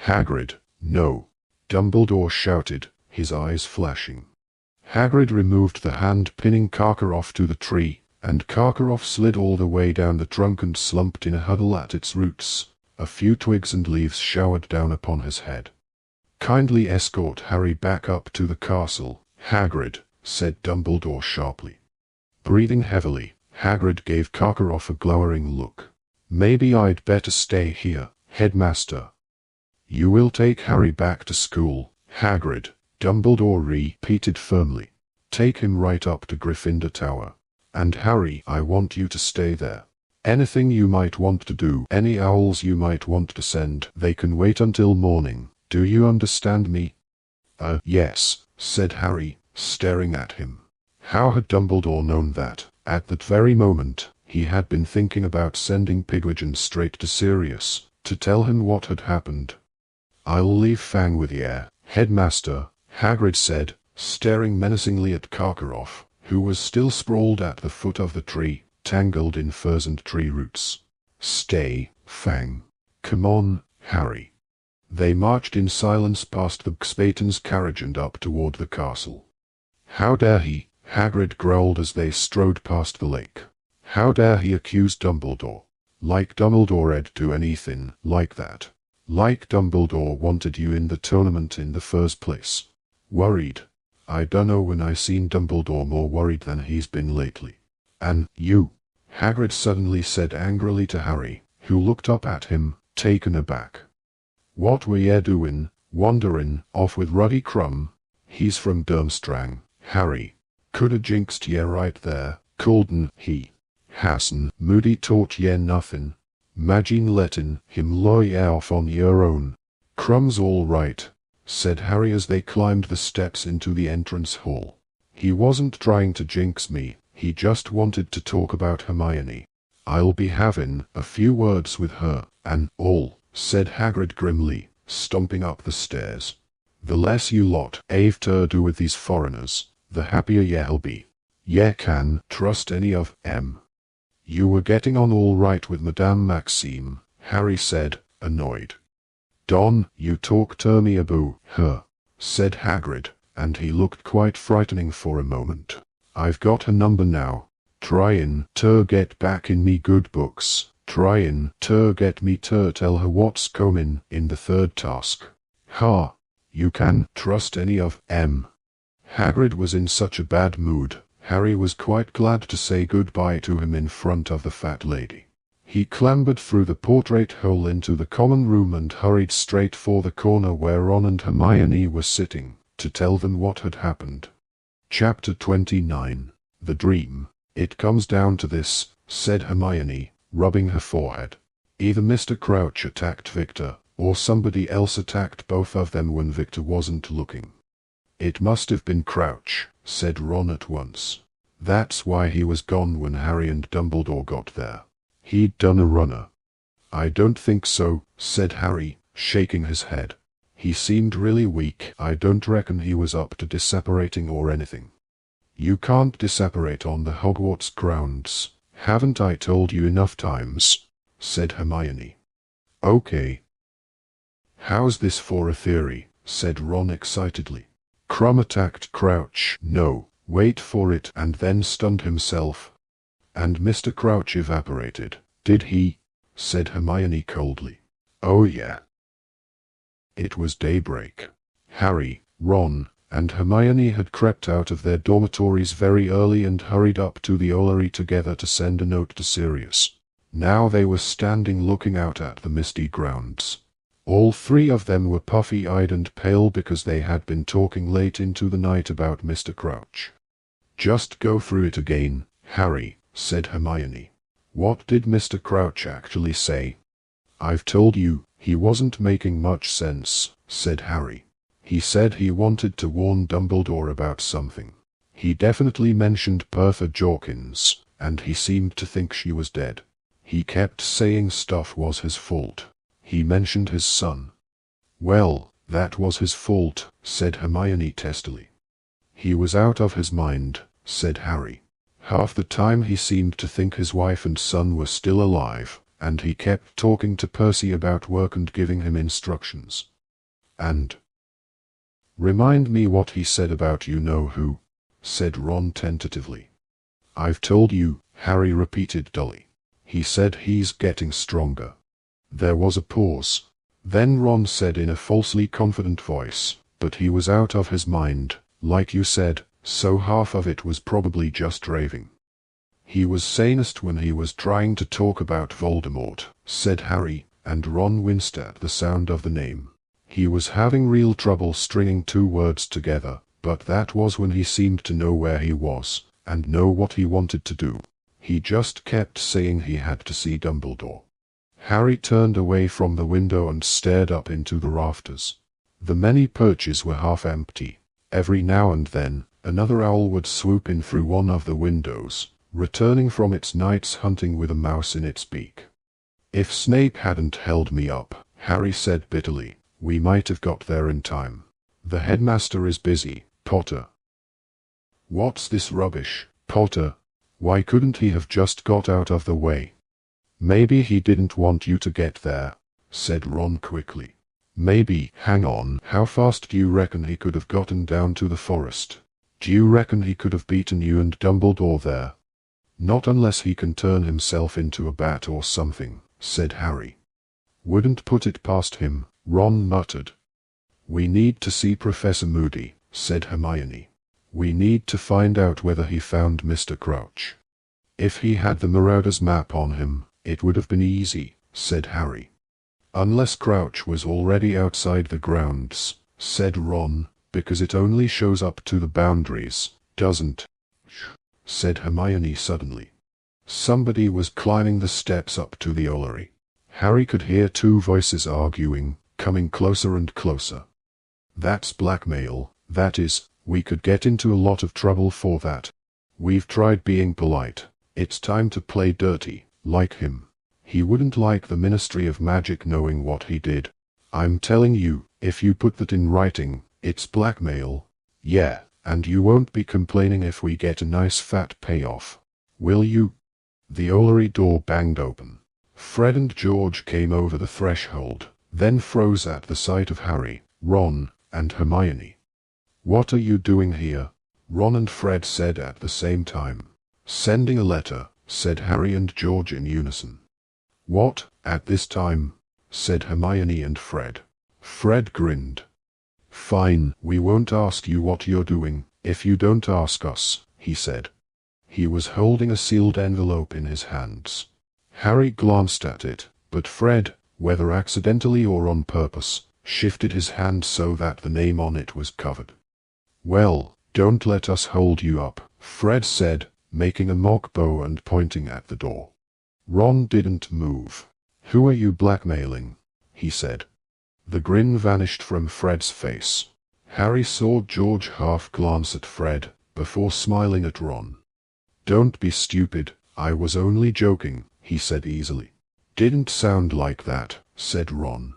Speaker 1: Hagrid, no! Dumbledore shouted, his eyes flashing. Hagrid removed the hand pinning Karkaroff to the tree, and Karkaroff slid all the way down the trunk and slumped in a huddle at its roots. A few twigs and leaves showered down upon his head. Kindly escort Harry back up to the castle, Hagrid, said Dumbledore sharply. Breathing heavily, Hagrid gave Karkaroff a glowering look. Maybe I'd better stay here, Headmaster. You will take Harry back to school, Hagrid, Dumbledore repeated firmly. Take him right up to Gryffindor Tower. And Harry, I want you to stay there. Anything you might want to do, any owls you might want to send, they can wait until morning. Do you understand me? Yes, said Harry, staring at him. How had Dumbledore known that, at that very moment, he had been thinking about sending Pigwidgeon straight to Sirius, to tell him what had happened? I'll leave Fang with ye, Headmaster, Hagrid said, staring menacingly at Karkaroff, who was still sprawled at the foot of the tree, tangled in furs and tree roots. Stay, Fang. Come on, Harry. They marched in silence past the Xpatons' carriage and up toward the castle. How dare he, Hagrid growled as they strode past the lake. How dare he accuse Dumbledore? Like Dumbledore'd do anything like that. Like Dumbledore wanted you in the tournament in the first place. Worried. I dunno when I seen Dumbledore more worried than he's been lately. And you, Hagrid suddenly said angrily to Harry, who looked up at him, taken aback. What were ye doin', wanderin' off with Ruddy Crumb? He's from Durmstrang, Harry. Coulda jinxed ye right there, couldn't he? Hasn't Moody taught ye nothin'? Magine lettin' him lure ye off on your own. Crumb's all right, said Harry as they climbed the steps into the entrance hall. He wasn't trying to jinx me, he just wanted to talk about Hermione. I'll be havin' a few words with her, and all, said Hagrid grimly, stomping up the stairs. The less you lot have to do with these foreigners, the happier ye'll be. Ye can trust any of 'em. You were getting on all right with Madame Maxime, Harry said, annoyed. Don, you talk to me about her, said Hagrid, and he looked quite frightening for a moment. I've got her number now. Tryin' to get back in me good books. Tryin' to get me to tell her what's comin' in the third task. Ha! You can trust any of 'em. Hagrid was in such a bad mood, Harry was quite glad to say goodbye to him in front of the fat lady. He clambered through the portrait hole into the common room and hurried straight for the corner where Ron and Hermione were sitting, to tell them what had happened. Chapter 29. The Dream. It comes down to this, said Hermione, rubbing her forehead. Either Mr. Crouch attacked Victor, or somebody else attacked both of them when Victor wasn't looking. It must have been Crouch, said Ron at once. That's why he was gone when Harry and Dumbledore got there. He'd done a runner. I don't think so, said Harry, shaking his head. He seemed really weak. I don't reckon he was up to disapparating or anything. You can't disapparate on the Hogwarts grounds. Haven't I told you enough times? Said Hermione. Okay. How's this for a theory? Said Ron excitedly. Krum attacked Crouch. No, wait for it, and then stunned himself. And Mr. Crouch evaporated, did he? Said Hermione coldly. Oh yeah. It was daybreak. Harry, Ron, and Hermione had crept out of their dormitories very early and hurried up to the Orrery together to send a note to Sirius. Now they were standing looking out at the misty grounds. All three of them were puffy-eyed and pale because they had been talking late into the night about Mr. Crouch. Just go through it again, Harry, said Hermione. What did Mr. Crouch actually say? I've told you, he wasn't making much sense, said Harry. He said he wanted to warn Dumbledore about something. He definitely mentioned Bertha Jorkins, and he seemed to think she was dead. He kept saying stuff was his fault. He mentioned his son. Well, that was his fault, said Hermione testily. He was out of his mind, said Harry. Half the time he seemed to think his wife and son were still alive, and he kept talking to Percy about work and giving him instructions. And remind me what he said about you-know-who, said Ron tentatively. I've told you, Harry repeated dully. He said he's getting stronger. There was a pause. Then Ron said in a falsely confident voice, but he was out of his mind, like you said, so half of it was probably just raving. He was sanest when he was trying to talk about Voldemort, said Harry, and Ron winced at the sound of the name. He was having real trouble stringing two words together, but that was when he seemed to know where he was, and know what he wanted to do. He just kept saying he had to see Dumbledore. Harry turned away from the window and stared up into the rafters. The many perches were half empty. Every now and then, another owl would swoop in through one of the windows, returning from its night's hunting with a mouse in its beak. If Snape hadn't held me up, Harry said bitterly, we might have got there in time. The headmaster is busy, Potter. What's this rubbish, Potter? Why couldn't he have just got out of the way? Maybe he didn't want you to get there, said Ron quickly. Maybe. Hang on, how fast do you reckon he could have gotten down to the forest? Do you reckon he could have beaten you and Dumbledore there? Not unless he can turn himself into a bat or something, said Harry. Wouldn't put it past him, Ron muttered. We need to see Professor Moody, said Hermione. We need to find out whether he found Mr. Crouch. If he had the Marauder's map on him, it would have been easy, said Harry. Unless Crouch was already outside the grounds, said Ron, because it only shows up to the boundaries, doesn't, said Hermione suddenly. Somebody was climbing the steps up to the Orrery. Harry could hear two voices arguing, coming closer and closer. That's blackmail, that is, we could get into a lot of trouble for that. We've tried being polite. It's time to play dirty, like him. He wouldn't like the Ministry of Magic knowing what he did. I'm telling you, if you put that in writing, it's blackmail. Yeah, and you won't be complaining if we get a nice fat payoff. Will you? The Orrery door banged open. Fred and George came over the threshold, then froze at the sight of Harry, Ron, and Hermione. What are you doing here? Ron and Fred said at the same time. "Sending a letter," said Harry and George in unison. "What, at this time?" said Hermione and Fred. Fred grinned. "Fine, we won't ask you what you're doing, if you don't ask us," he said. He was holding a sealed envelope in his hands. Harry glanced at it, but Fred, whether accidentally or on purpose, shifted his hand so that the name on it was covered. "Well, don't let us hold you up," Fred said, making a mock bow and pointing at the door. Ron didn't move. "Who are you blackmailing?" he said. The grin vanished from Fred's face. Harry saw George half glance at Fred, before smiling at Ron. "Don't be stupid, I was only joking," he said easily. "Didn't sound like that," said Ron.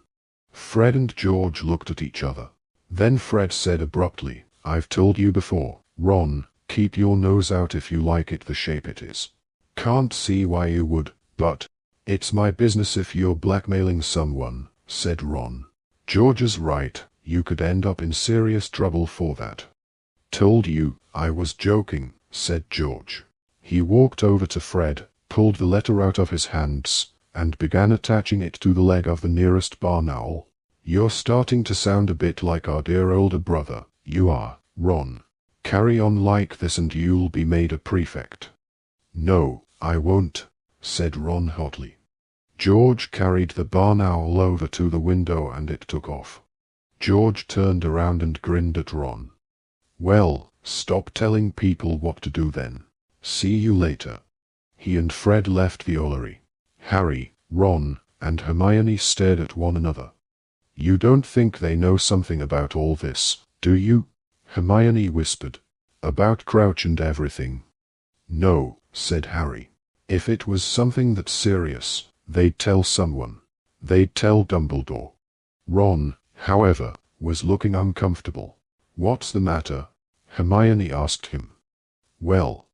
Speaker 1: Fred and George looked at each other. Then Fred said abruptly, "I've told you before, Ron, keep your nose out if you like it the shape it is. Can't see why you would, but it's my business if you're blackmailing someone," said Ron. "George is right, you could end up in serious trouble for that." "Told you, I was joking," said George. He walked over to Fred, pulled the letter out of his hands, and began attaching it to the leg of the nearest barn owl. "You're starting to sound a bit like our dear older brother, you are, Ron. Carry on like this and you'll be made a prefect." "No, I won't," said Ron hotly. George carried the barn owl over to the window and it took off. George turned around and grinned at Ron. "Well, stop telling people what to do then. See you later." He and Fred left the Orrery. Harry, Ron, and Hermione stared at one another. "You don't think they know something about all this, do you?" Hermione whispered. "About Crouch and everything?" "No," said Harry. "If it was something that serious, they'd tell someone. They'd tell Dumbledore." Ron, however, was looking uncomfortable. "What's the matter?" Hermione asked him. "Well,"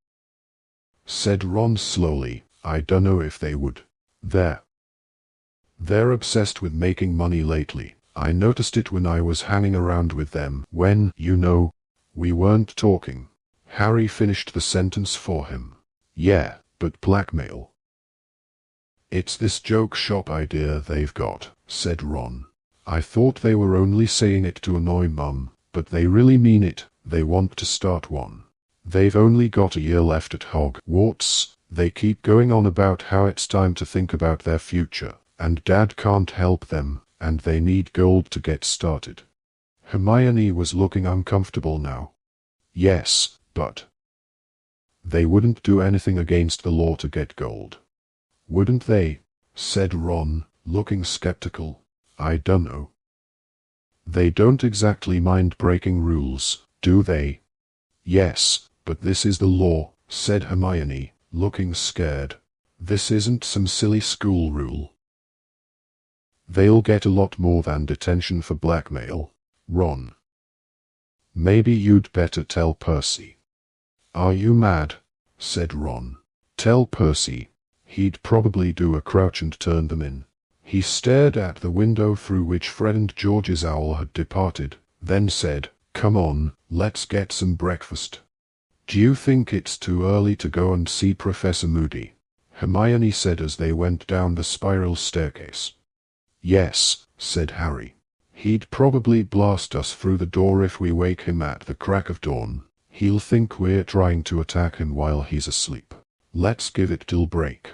Speaker 1: said Ron slowly, "I dunno if they would. They're obsessed with making money lately. I noticed it when I was hanging around with them when, you know, we weren't talking." Harry finished the sentence for him. "Yeah, but blackmail. It's this joke shop idea they've got," said Ron. "I thought they were only saying it to annoy Mum, but they really mean it. They want to start one. They've only got a year left at Hogwarts. They keep going on about how it's time to think about their future, and Dad can't help them, and they need gold to get started." Hermione was looking uncomfortable now. "Yes, but they wouldn't do anything against the law to get gold, wouldn't they?" said Ron, looking skeptical. "I dunno. They don't exactly mind breaking rules, do they?" "Yes, but this is the law," said Hermione, looking scared. "This isn't some silly school rule." "They'll get a lot more than detention for blackmail, Ron. Maybe you'd better tell Percy." "Are you mad?" said Ron. "Tell Percy. He'd probably do a crouch and turn them in." He stared at the window through which Fred and George's owl had departed, then said, "Come on, let's get some breakfast." "Do you think it's too early to go and see Professor Moody?" Hermione said as they went down the spiral staircase. "Yes," said Harry. "He'd probably blast us through the door if we wake him at the crack of dawn. He'll think we're trying to attack him while he's asleep. Let's give it till break."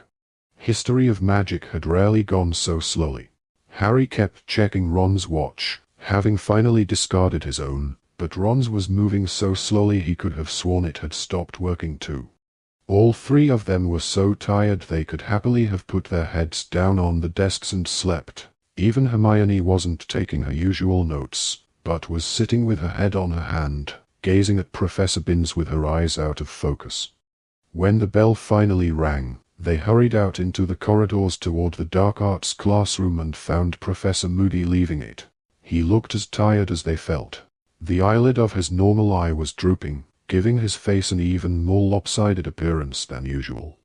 Speaker 1: History of Magic had rarely gone so slowly. Harry kept checking Ron's watch, having finally discarded his own, but Ron's was moving so slowly he could have sworn it had stopped working too. All three of them were so tired they could happily have put their heads down on the desks and slept. Even Hermione wasn't taking her usual notes, but was sitting with her head on her hand, gazing at Professor Binns with her eyes out of focus. When the bell finally rang, they hurried out into the corridors toward the dark arts classroom and found Professor Moody leaving it. He looked as tired as they felt. The eyelid of his normal eye was drooping, giving his face an even more lopsided appearance than usual.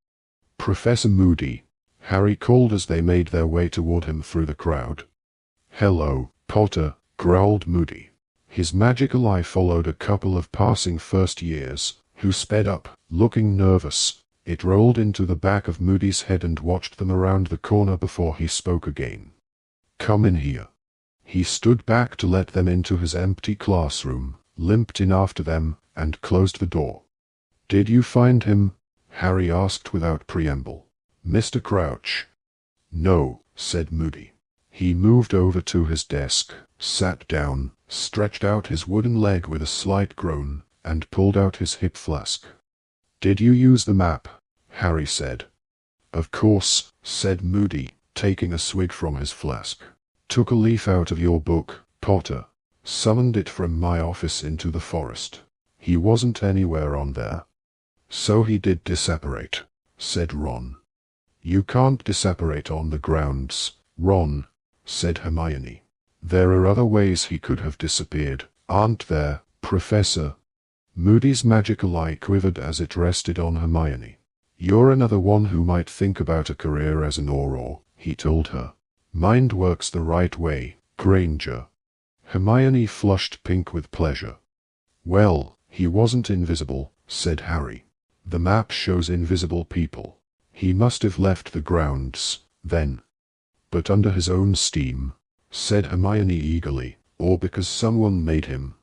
Speaker 1: "Professor Moody," Harry called as they made their way toward him through the crowd. "Hello, Potter," growled Moody. His magical eye followed a couple of passing first years, who sped up, looking nervous, It rolled into the back of Moody's head and watched them around the corner before he spoke again. "Come in here." He stood back to let them into his empty classroom, limped in after them, and closed the door. "Did you find him?" Harry asked without preamble. "Mr. Crouch?" "No," said Moody. He moved over to his desk, sat down, stretched out his wooden leg with a slight groan, and pulled out his hip flask. "Did you use the map?" Harry said. "Of course," said Moody, taking a swig from his flask. "Took a leaf out of your book, Potter. Summoned it from my office into the forest. He wasn't anywhere on there." "So he did disapparate," said Ron. "You can't disapparate on the grounds, Ron," said Hermione. "There are other ways he could have disappeared, aren't there, Professor?" Moody's magical eye quivered as it rested on Hermione. "You're another one who might think about a career as an Auror," he told her. "Mind works the right way, Granger." Hermione flushed pink with pleasure. "Well, he wasn't invisible," said Harry. "The map shows invisible people. He must have left the grounds, then." "But under his own steam," said Hermione eagerly, "or because someone made him."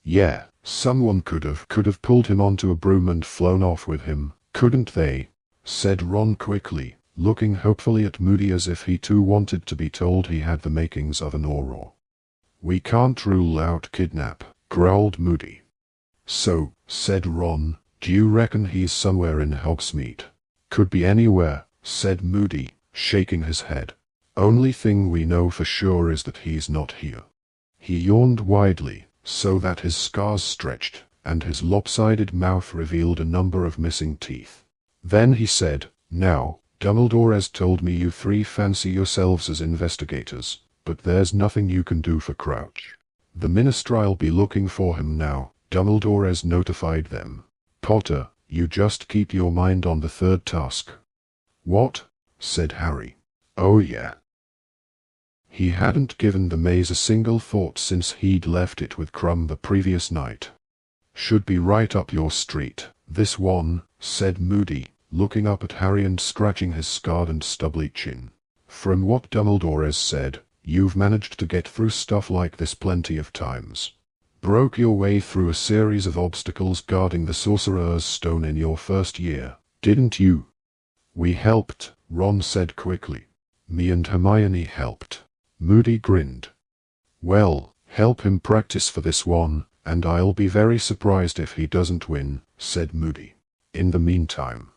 Speaker 1: "Yeah, someone could have pulled him onto a broom and flown off with him, couldn't they?" said Ron quickly, looking hopefully at Moody as if he too wanted to be told he had the makings of an Auror. "We can't rule out kidnap," growled Moody. "So," said Ron, "do you reckon he's somewhere in Hogsmeade?" "Could be anywhere," said Moody, shaking his head. "Only thing we know for sure is that he's not here." He yawned widely, so that his scars stretched, and his lopsided mouth revealed a number of missing teeth. Then he said, "Now, Dumbledore has told me you three fancy yourselves as investigators, but there's nothing you can do for Crouch. The Ministry'll be looking for him now. Dumbledore has notified them. Potter, you just keep your mind on the third task." "What?" said Harry. "Oh yeah." He hadn't given the maze a single thought since he'd left it with Crumb the previous night. "Should be right up your street, this one," said Moody, looking up at Harry and scratching his scarred and stubbly chin. "From what Dumbledore has said, you've managed to get through stuff like this plenty of times. Broke your way through a series of obstacles guarding the Sorcerer's Stone in your first year, didn't you?" "We helped," Ron said quickly. "Me and Hermione helped." Moody grinned. "Well, help him practice for this one, and I'll be very surprised if he doesn't win," said Moody. "In the meantime,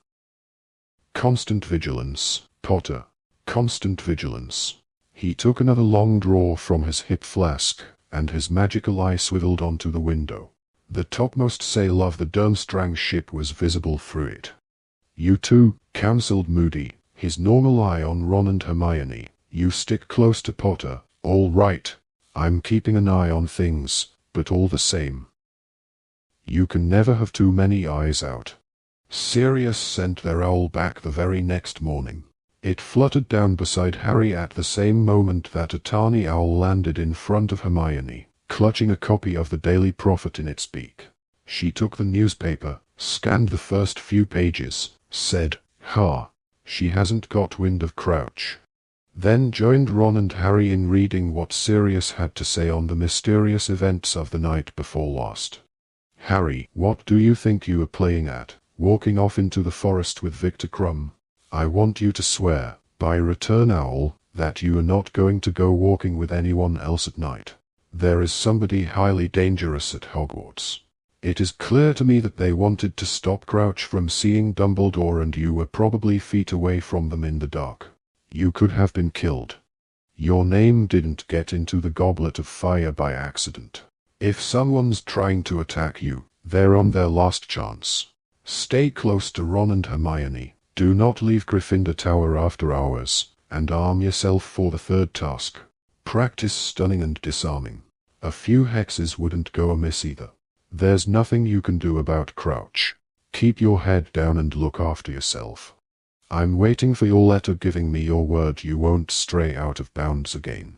Speaker 1: constant vigilance, Potter. Constant vigilance." He took another long draw from his hip flask, and his magical eye swiveled onto the window. The topmost sail of the Durmstrang ship was visible through it. "You two," counseled Moody, his normal eye on Ron and Hermione. "You stick close to Potter, all right? I'm keeping an eye on things, but all the same, you can never have too many eyes out." Sirius sent their owl back the very next morning. It fluttered down beside Harry at the same moment that a tawny owl landed in front of Hermione, clutching a copy of the Daily Prophet in its beak. She took the newspaper, scanned the first few pages, said, "Ha, she hasn't got wind of Crouch." Then joined Ron and Harry in reading what Sirius had to say on the mysterious events of the night before last. "Harry, what do you think you are playing at, walking off into the forest with Victor Crumb? I want you to swear, by Return Owl, that you are not going to go walking with anyone else at night. There is somebody highly dangerous at Hogwarts. It is clear to me that they wanted to stop Crouch from seeing Dumbledore and you were probably feet away from them in the dark. You could have been killed. Your name didn't get into the Goblet of Fire by accident. If someone's trying to attack you, they're on their last chance. Stay close to Ron and Hermione. Do not leave Gryffindor Tower after hours, and arm yourself for the third task. Practice stunning and disarming. A few hexes wouldn't go amiss either. There's nothing you can do about Crouch. Keep your head down and look after yourself. I'm waiting for your letter giving me your word you won't stray out of bounds again."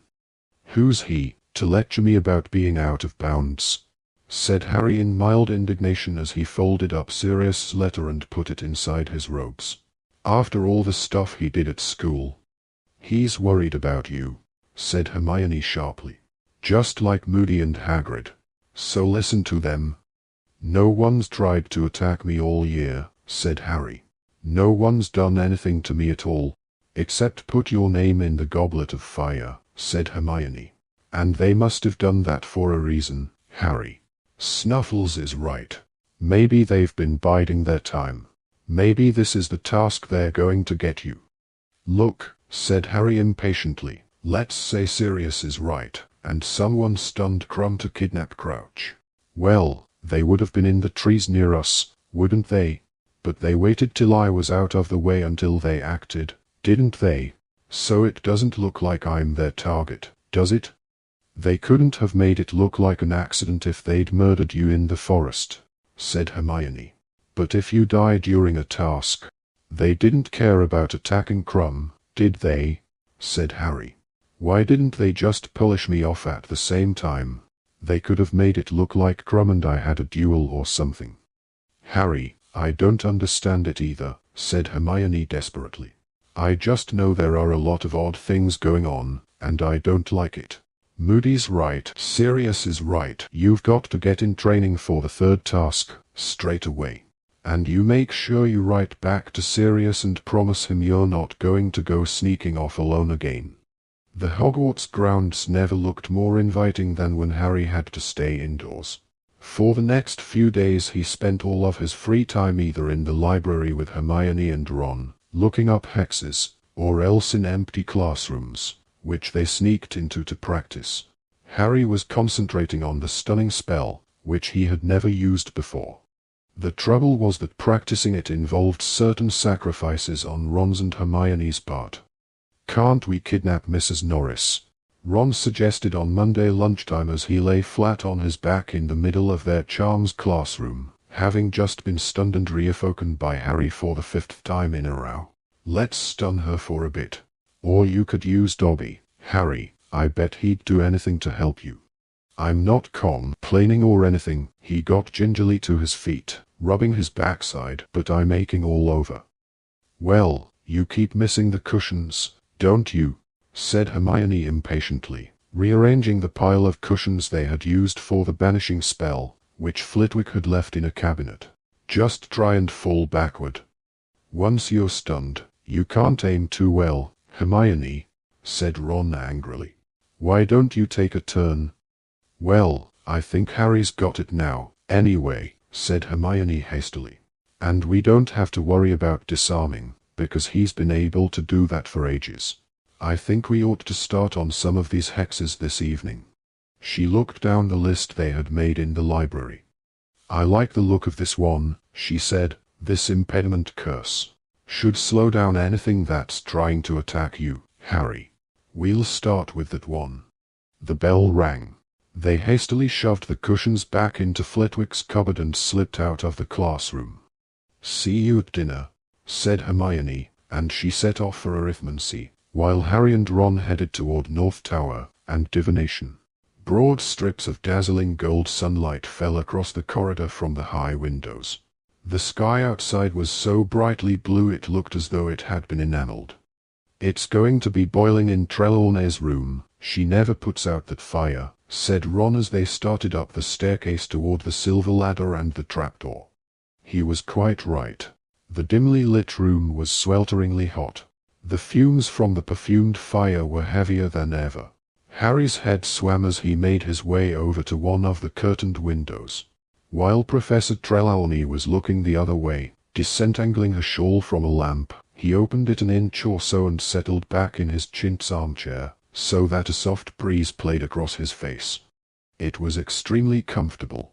Speaker 1: "Who's he, to lecture me about being out of bounds?" said Harry in mild indignation as he folded up Sirius's letter and put it inside his robes. "After all the stuff he did at school." "He's worried about you," said Hermione sharply. "Just like Moody and Hagrid. So listen to them." "No one's tried to attack me all year," said Harry. "No one's done anything to me at all, except put your name in the Goblet of Fire," said Hermione. "And they must have done that for a reason, Harry. Snuffles is right. Maybe they've been biding their time. Maybe this is the task they're going to get you." "Look," said Harry impatiently, "let's say Sirius is right, and someone stunned Krum to kidnap Crouch. Well, they would have been in the trees near us, wouldn't they? But they waited till I was out of the way until they acted, didn't they? So it doesn't look like I'm their target, does it? They couldn't have made it look like an accident if they'd murdered you in the forest," said Hermione. "But if you die during a task, they didn't care about attacking Krum, did they?" said Harry. "Why didn't they just polish me off at the same time? They could have made it look like Krum and I had a duel or something." "Harry, I don't understand it either," said Hermione desperately. "I just know there are a lot of odd things going on, and I don't like it. Moody's right, Sirius is right. You've got to get in training for the third task, straight away. And you make sure you write back to Sirius and promise him you're not going to go sneaking off alone again." The Hogwarts grounds never looked more inviting than when Harry had to stay indoors. For the next few days he spent all of his free time either in the library with Hermione and Ron, looking up hexes, or else in empty classrooms, which they sneaked into to practice. Harry was concentrating on the stunning spell, which he had never used before. The trouble was that practicing it involved certain sacrifices on Ron's and Hermione's part. "Can't we kidnap Mrs. Norris?" Ron suggested on Monday lunchtime as he lay flat on his back in the middle of their charms classroom, having just been stunned and reawoken by Harry for the 5th time in a row. "Let's stun her for a bit. Or you could use Dobby, Harry. I bet he'd do anything to help you." "I'm not complaining or anything." He got gingerly to his feet, rubbing his backside, "but I'm aching all over." "Well, you keep missing the cushions, don't you?" said Hermione impatiently, rearranging the pile of cushions they had used for the banishing spell, which Flitwick had left in a cabinet. "Just try and fall backward. Once you're stunned, you can't aim too well, Hermione," said Ron angrily. "Why don't you take a turn?" "Well, I think Harry's got it now, anyway," said Hermione hastily. "And we don't have to worry about disarming, because he's been able to do that for ages. I think we ought to start on some of these hexes this evening." She looked down the list they had made in the library. "I like the look of this one," she said. "This impediment curse should slow down anything that's trying to attack you, Harry. We'll start with that one." The bell rang. They hastily shoved the cushions back into Flitwick's cupboard and slipped out of the classroom. "See you at dinner," said Hermione, and she set off for arithmancy, while Harry and Ron headed toward North Tower and divination. Broad strips of dazzling gold sunlight fell across the corridor from the high windows. The sky outside was so brightly blue it looked as though it had been enameled. "It's going to be boiling in Trelawney's room. She never puts out that fire," said Ron as they started up the staircase toward the silver ladder and the trapdoor. He was quite right. The dimly lit room was swelteringly hot. The fumes from the perfumed fire were heavier than ever. Harry's head swam as he made his way over to one of the curtained windows. While Professor Trelawney was looking the other way, disentangling a shawl from a lamp, he opened it an inch or so and settled back in his chintz armchair, so that a soft breeze played across his face. It was extremely comfortable.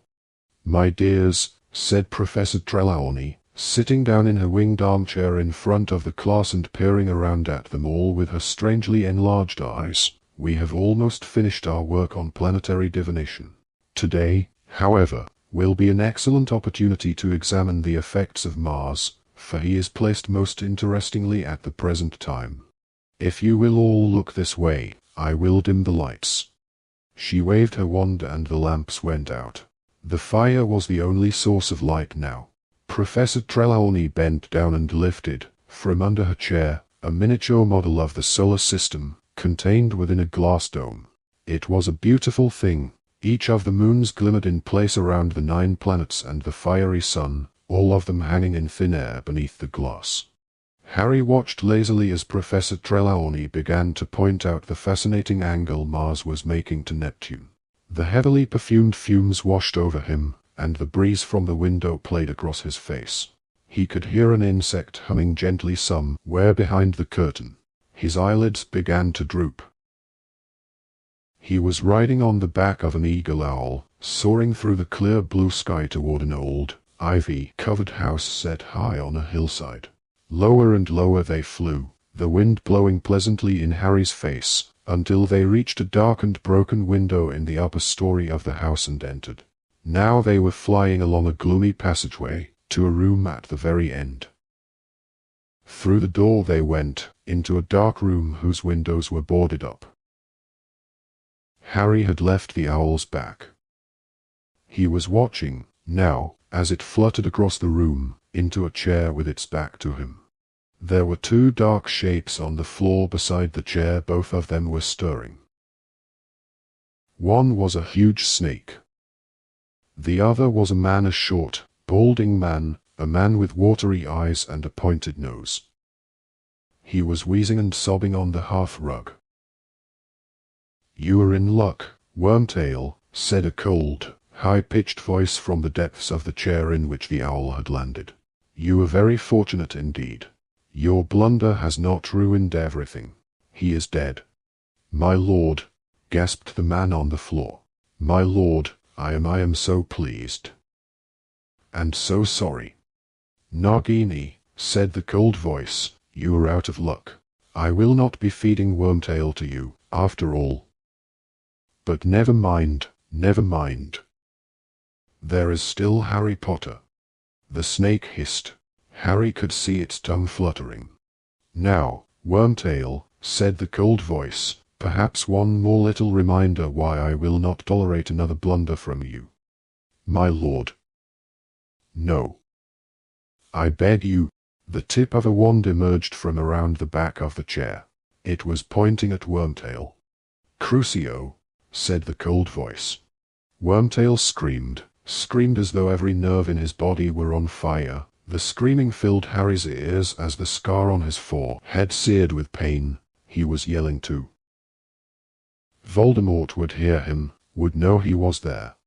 Speaker 1: "My dears," said Professor Trelawney, sitting down in her winged armchair in front of the class and peering around at them all with her strangely enlarged eyes, "we have almost finished our work on planetary divination. Today, however, will be an excellent opportunity to examine the effects of Mars, for he is placed most interestingly at the present time. If you will all look this way, I will dim the lights." She waved her wand and the lamps went out. The fire was the only source of light now. Professor Trelawney bent down and lifted, from under her chair, a miniature model of the solar system, contained within a glass dome. It was a beautiful thing. Each of the moons glimmered in place around the 9 planets and the fiery sun, all of them hanging in thin air beneath the glass. Harry watched lazily as Professor Trelawney began to point out the fascinating angle Mars was making to Neptune. The heavily perfumed fumes washed over him, and the breeze from the window played across his face. He could hear an insect humming gently somewhere behind the curtain. His eyelids began to droop. He was riding on the back of an eagle owl, soaring through the clear blue sky toward an old, ivy-covered house set high on a hillside. Lower and lower they flew, the wind blowing pleasantly in Harry's face, until they reached a darkened broken window in the upper story of the house and entered. Now they were flying along a gloomy passageway, to a room at the very end. Through the door they went, into a dark room whose windows were boarded up. Harry had left the owl's back. He was watching, now, as it fluttered across the room, into a chair with its back to him. There were 2 dark shapes on the floor beside the chair, both of them were stirring. One was a huge snake. The other was a man, a short, balding man, a man with watery eyes and a pointed nose. He was wheezing and sobbing on the hearth rug. "You are in luck, Wormtail," said a cold, high-pitched voice from the depths of the chair in which the owl had landed. "You are very fortunate indeed. Your blunder has not ruined everything. He is dead." "My lord," gasped the man on the floor. "My lord, I am so pleased. And so sorry." "Nagini," said the cold voice, "you are out of luck. I will not be feeding Wormtail to you, after all. But never mind, never mind. There is still Harry Potter." The snake hissed. Harry could see its tongue fluttering. "Now, Wormtail," said the cold voice, "perhaps one more little reminder why I will not tolerate another blunder from you." "My lord." "No. I beg you." The tip of a wand emerged from around the back of the chair. It was pointing at Wormtail. "Crucio," said the cold voice. Wormtail screamed as though every nerve in his body were on fire. The screaming filled Harry's ears as the scar on his forehead seared with pain. He was yelling too. Voldemort would hear him, would know he was there.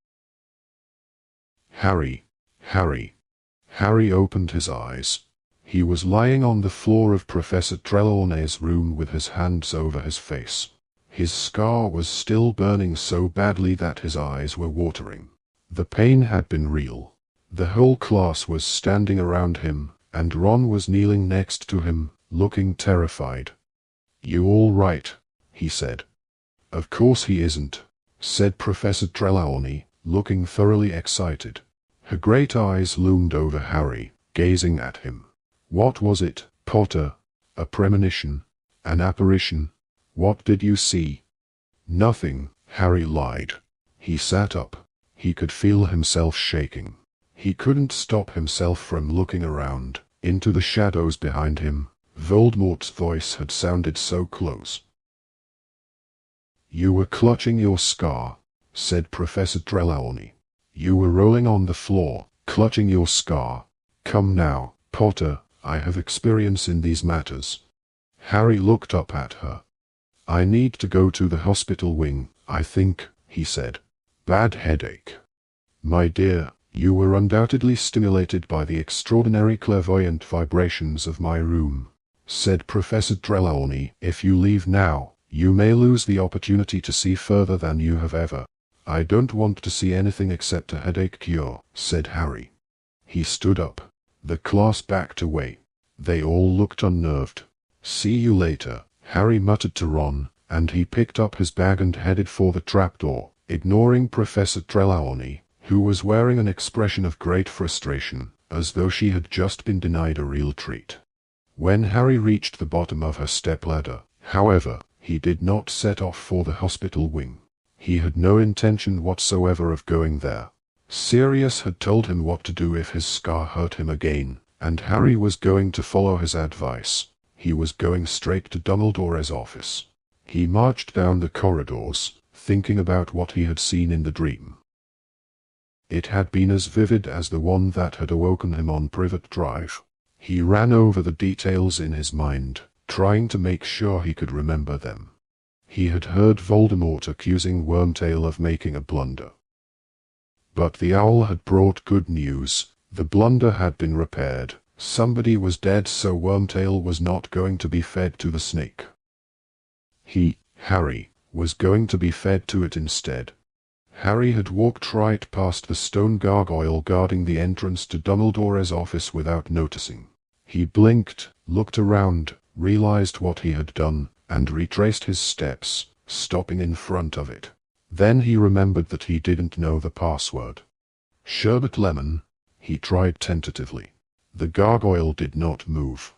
Speaker 1: Harry. Harry opened his eyes. He was lying on the floor of Professor Trelawney's room with his hands over his face. His scar was still burning so badly that his eyes were watering. The pain had been real. The whole class was standing around him, and Ron was kneeling next to him, looking terrified. "You all right?" he said. "Of course he isn't," said Professor Trelawney, looking thoroughly excited. Her great eyes loomed over Harry, gazing at him. "What was it, Potter? A premonition? An apparition? What did you see?" "Nothing," Harry lied. He sat up. He could feel himself shaking. He couldn't stop himself from looking around, into the shadows behind him. Voldemort's voice had sounded so close. "You were clutching your scar," said Professor Trelawney. "You were rolling on the floor, clutching your scar. Come now, Potter, I have experience in these matters." Harry looked up at her. "I need to go to the hospital wing, I think," he said. "Bad headache." "My dear, you were undoubtedly stimulated by the extraordinary clairvoyant vibrations of my room," said Professor Trelawney. "If you leave now, you may lose the opportunity to see further than you have ever." "I don't want to see anything except a headache cure," said Harry. He stood up. The class backed away. They all looked unnerved. "See you later," Harry muttered to Ron, and he picked up his bag and headed for the trapdoor, ignoring Professor Trelawney, who was wearing an expression of great frustration, as though she had just been denied a real treat. When Harry reached the bottom of her stepladder, however, he did not set off for the hospital wing. He had no intention whatsoever of going there. Sirius had told him what to do if his scar hurt him again, and Harry was going to follow his advice. He was going straight to Dumbledore's office. He marched down the corridors, thinking about what he had seen in the dream. It had been as vivid as the one that had awoken him on Privet Drive. He ran over the details in his mind, trying to make sure he could remember them. He had heard Voldemort accusing Wormtail of making a blunder. But the owl had brought good news. The blunder had been repaired. Somebody was dead, so Wormtail was not going to be fed to the snake. He, Harry, was going to be fed to it instead. Harry had walked right past the stone gargoyle guarding the entrance to Dumbledore's office without noticing. He blinked, looked around, realized what he had done, and retraced his steps, stopping in front of it. Then he remembered that he didn't know the password. Sherbet lemon, he tried tentatively. The gargoyle did not move.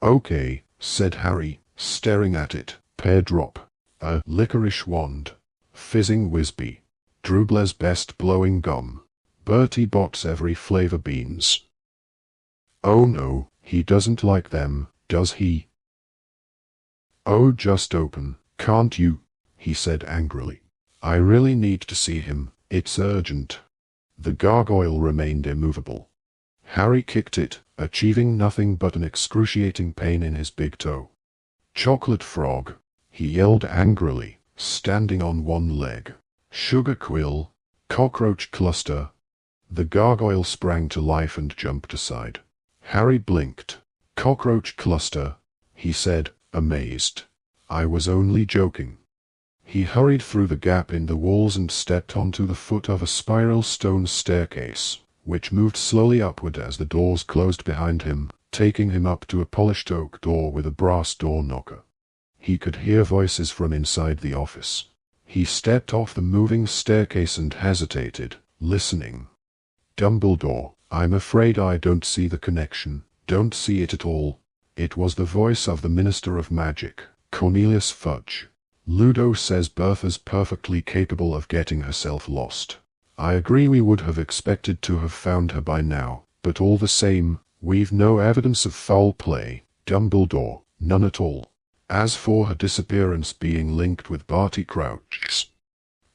Speaker 1: Okay, said Harry, staring at it. Pear drop. A licorice wand. Fizzing Whizbee. Druble's best blowing gum. Bertie Bott's every flavor beans. Oh no, he doesn't like them, does he? Oh, just open, can't you? He said angrily. I really need to see him, it's urgent. The gargoyle remained immovable. Harry kicked it, achieving nothing but an excruciating pain in his big toe. Chocolate frog, he yelled angrily, standing on one leg. Sugar quill, cockroach cluster. The gargoyle sprang to life and jumped aside. Harry blinked. Cockroach cluster, he said, amazed. I was only joking. He hurried through the gap in the walls and stepped onto the foot of a spiral stone staircase, which moved slowly upward as the doors closed behind him, taking him up to a polished oak door with a brass door knocker. He could hear voices from inside the office. He stepped off the moving staircase and hesitated, listening. Dumbledore, I'm afraid I don't see the connection, don't see it at all. It was the voice of the Minister of Magic, Cornelius Fudge. Ludo says Bertha's perfectly capable of getting herself lost. I agree we would have expected to have found her by now, but all the same, we've no evidence of foul play, Dumbledore, none at all. As for her disappearance being linked with Barty Crouch.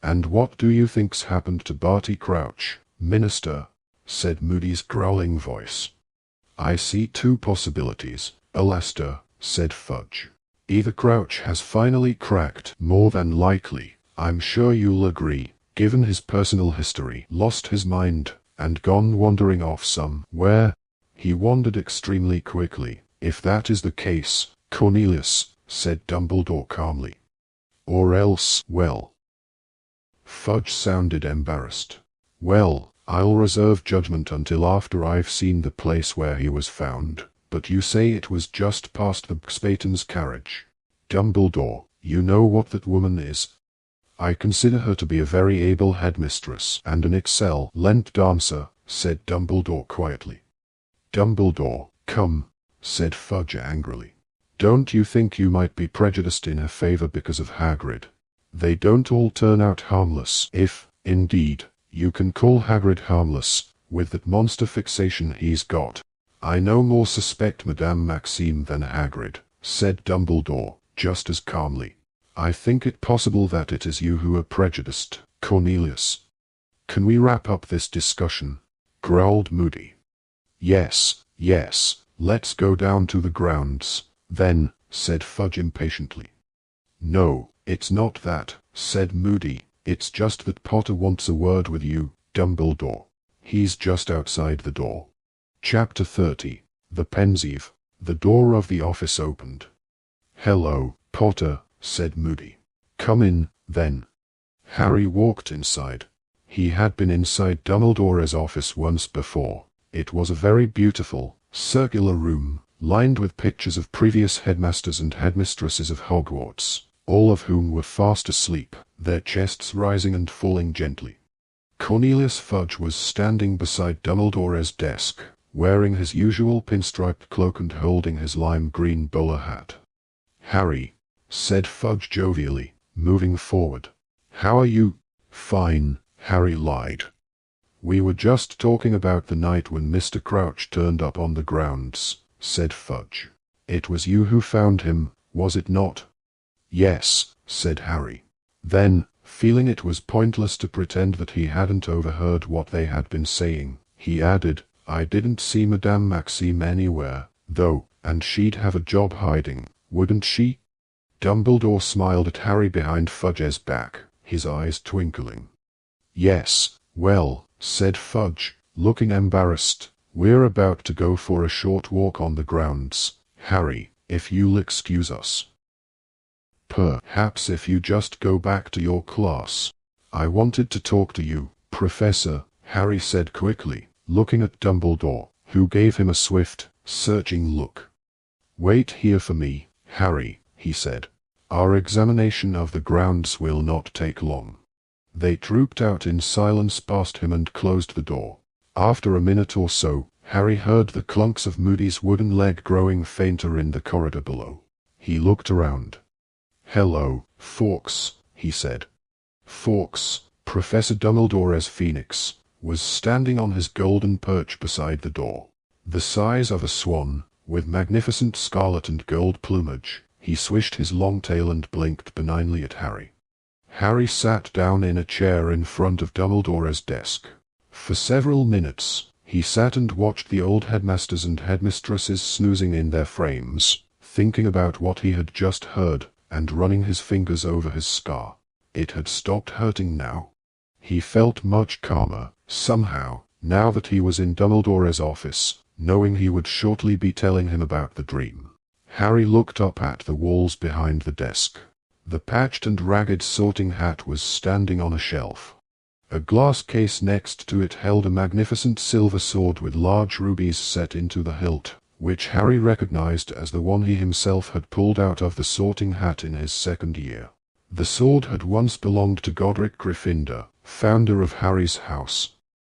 Speaker 1: And what do you think's happened to Barty Crouch, Minister? Said Moody's growling voice. I see two possibilities, Alastair, said Fudge. Either Crouch has finally cracked, more than likely, I'm sure you'll agree, given his personal history, lost his mind, and gone wandering off somewhere. He wandered extremely quickly. If that is the case, Cornelius, said Dumbledore calmly. Or else, well. Fudge sounded embarrassed. Well, I'll reserve judgment until after I've seen the place where he was found, but you say it was just past the Spayton's carriage. Dumbledore, you know what that woman is. I consider her to be a very able headmistress and an excellent dancer, said Dumbledore quietly. Dumbledore, come, said Fudge angrily. Don't you think you might be prejudiced in her favor because of Hagrid? They don't all turn out harmless, if, indeed, you can call Hagrid harmless, with that monster fixation he's got. I no more suspect Madame Maxime than Hagrid, said Dumbledore, just as calmly. I think it possible that it is you who are prejudiced, Cornelius. Can we wrap up this discussion? Growled Moody. Yes, let's go down to the grounds. Then, said Fudge impatiently. No, it's not that, said Moody. It's just that Potter wants a word with you, Dumbledore. He's just outside the door. Chapter 30. The Pensieve. The door of the office opened. Hello, Potter, said Moody. Come in, then. Harry walked inside. He had been inside Dumbledore's office once before. It was a very beautiful, circular room, lined with pictures of previous headmasters and headmistresses of Hogwarts, all of whom were fast asleep, their chests rising and falling gently. Cornelius Fudge was standing beside Dumbledore's desk, wearing his usual pinstriped cloak and holding his lime-green bowler hat. Harry, said Fudge jovially, moving forward. How are you? Fine, Harry lied. "We were just talking about the night when Mr. Crouch turned up on the grounds," said Fudge. "It was you who found him, was it not?" "Yes," said Harry. Then, feeling it was pointless to pretend that he hadn't overheard what they had been saying, he added, "I didn't see Madame Maxime anywhere, though, and she'd have a job hiding, wouldn't she?" Dumbledore smiled at Harry behind Fudge's back, his eyes twinkling. "Yes, well," said Fudge, looking embarrassed, "we're about to go for a short walk on the grounds, Harry, if you'll excuse us." "Perhaps if you just go back to your class. I wanted to talk to you, Professor," Harry said quickly, looking at Dumbledore, who gave him a swift, searching look. "Wait here for me, Harry," he said. "Our examination of the grounds will not take long." They trooped out in silence past him and closed the door. After a minute or so, Harry heard the clunks of Moody's wooden leg growing fainter in the corridor below. He looked around. "Hello, Fawkes," he said. Fawkes, Professor Dumbledore's phoenix, was standing on his golden perch beside the door. The size of a swan, with magnificent scarlet and gold plumage, he swished his long tail and blinked benignly at Harry. Harry sat down in a chair in front of Dumbledore's desk. For several minutes, he sat and watched the old headmasters and headmistresses snoozing in their frames, thinking about what he had just heard, and running his fingers over his scar. It had stopped hurting now. He felt much calmer, somehow, now that he was in Dumbledore's office, knowing he would shortly be telling him about the dream. Harry looked up at the walls behind the desk. The patched and ragged sorting hat was standing on a shelf. A glass case next to it held a magnificent silver sword with large rubies set into the hilt, which Harry recognized as the one he himself had pulled out of the sorting hat in his second year. The sword had once belonged to Godric Gryffindor, founder of Harry's house.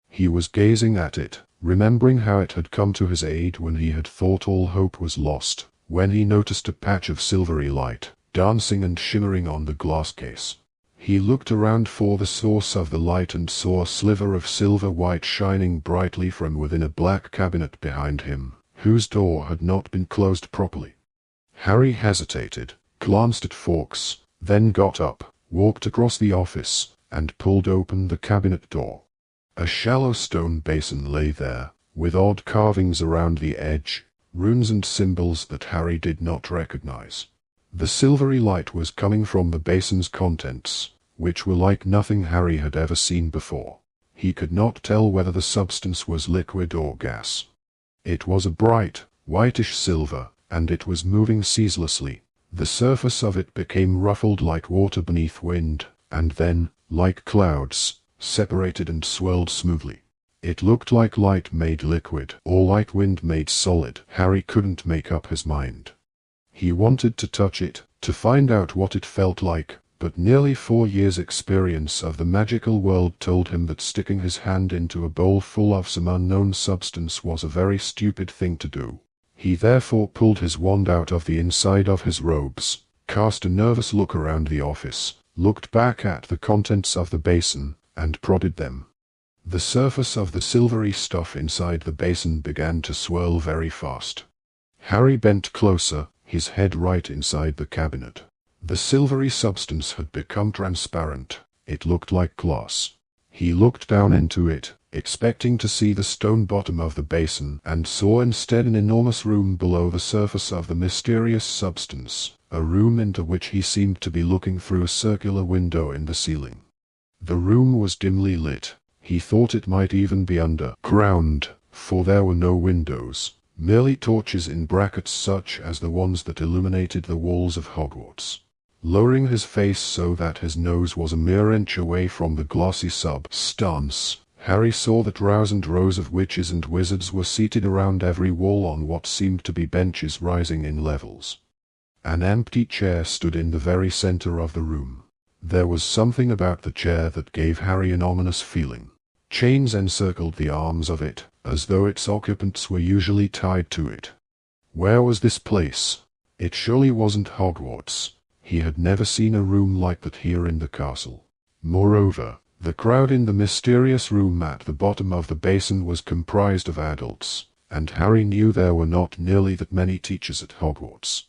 Speaker 1: He was gazing at it, remembering how it had come to his aid when he had thought all hope was lost, when he noticed a patch of silvery light, dancing and shimmering on the glass case. He looked around for the source of the light and saw a sliver of silver white shining brightly from within a black cabinet behind him, whose door had not been closed properly. Harry hesitated, glanced at Fawkes, then got up, walked across the office, and pulled open the cabinet door. A shallow stone basin lay there, with odd carvings around the edge, runes and symbols that Harry did not recognize. The silvery light was coming from the basin's contents, which were like nothing Harry had ever seen before. He could not tell whether the substance was liquid or gas. It was a bright, whitish silver, and it was moving ceaselessly. The surface of it became ruffled like water beneath wind, and then, like clouds, separated and swirled smoothly. It looked like light made liquid, or like wind made solid. Harry couldn't make up his mind. He wanted to touch it, to find out what it felt like, but nearly 4 years' experience of the magical world told him that sticking his hand into a bowl full of some unknown substance was a very stupid thing to do. He therefore pulled his wand out of the inside of his robes, cast a nervous look around the office, looked back at the contents of the basin, and prodded them. The surface of the silvery stuff inside the basin began to swirl very fast. Harry bent closer, his head right inside the cabinet. The silvery substance had become transparent. It looked like glass. He looked down into it, expecting to see the stone bottom of the basin, and saw instead an enormous room below the surface of the mysterious substance, a room into which he seemed to be looking through a circular window in the ceiling. The room was dimly lit. He thought it might even be underground, for there were no windows, merely torches in brackets such as the ones that illuminated the walls of Hogwarts. Lowering his face so that his nose was a mere inch away from the glossy substance, Harry saw that rows and rows of witches and wizards were seated around every wall on what seemed to be benches rising in levels. An empty chair stood in the very center of the room. There was something about the chair that gave Harry an ominous feeling. Chains encircled the arms of it, as though its occupants were usually tied to it. Where was this place? It surely wasn't Hogwarts. He had never seen a room like that here in the castle. Moreover, The crowd in the mysterious room at the bottom of the basin was comprised of adults, and Harry knew there were not nearly that many teachers at Hogwarts.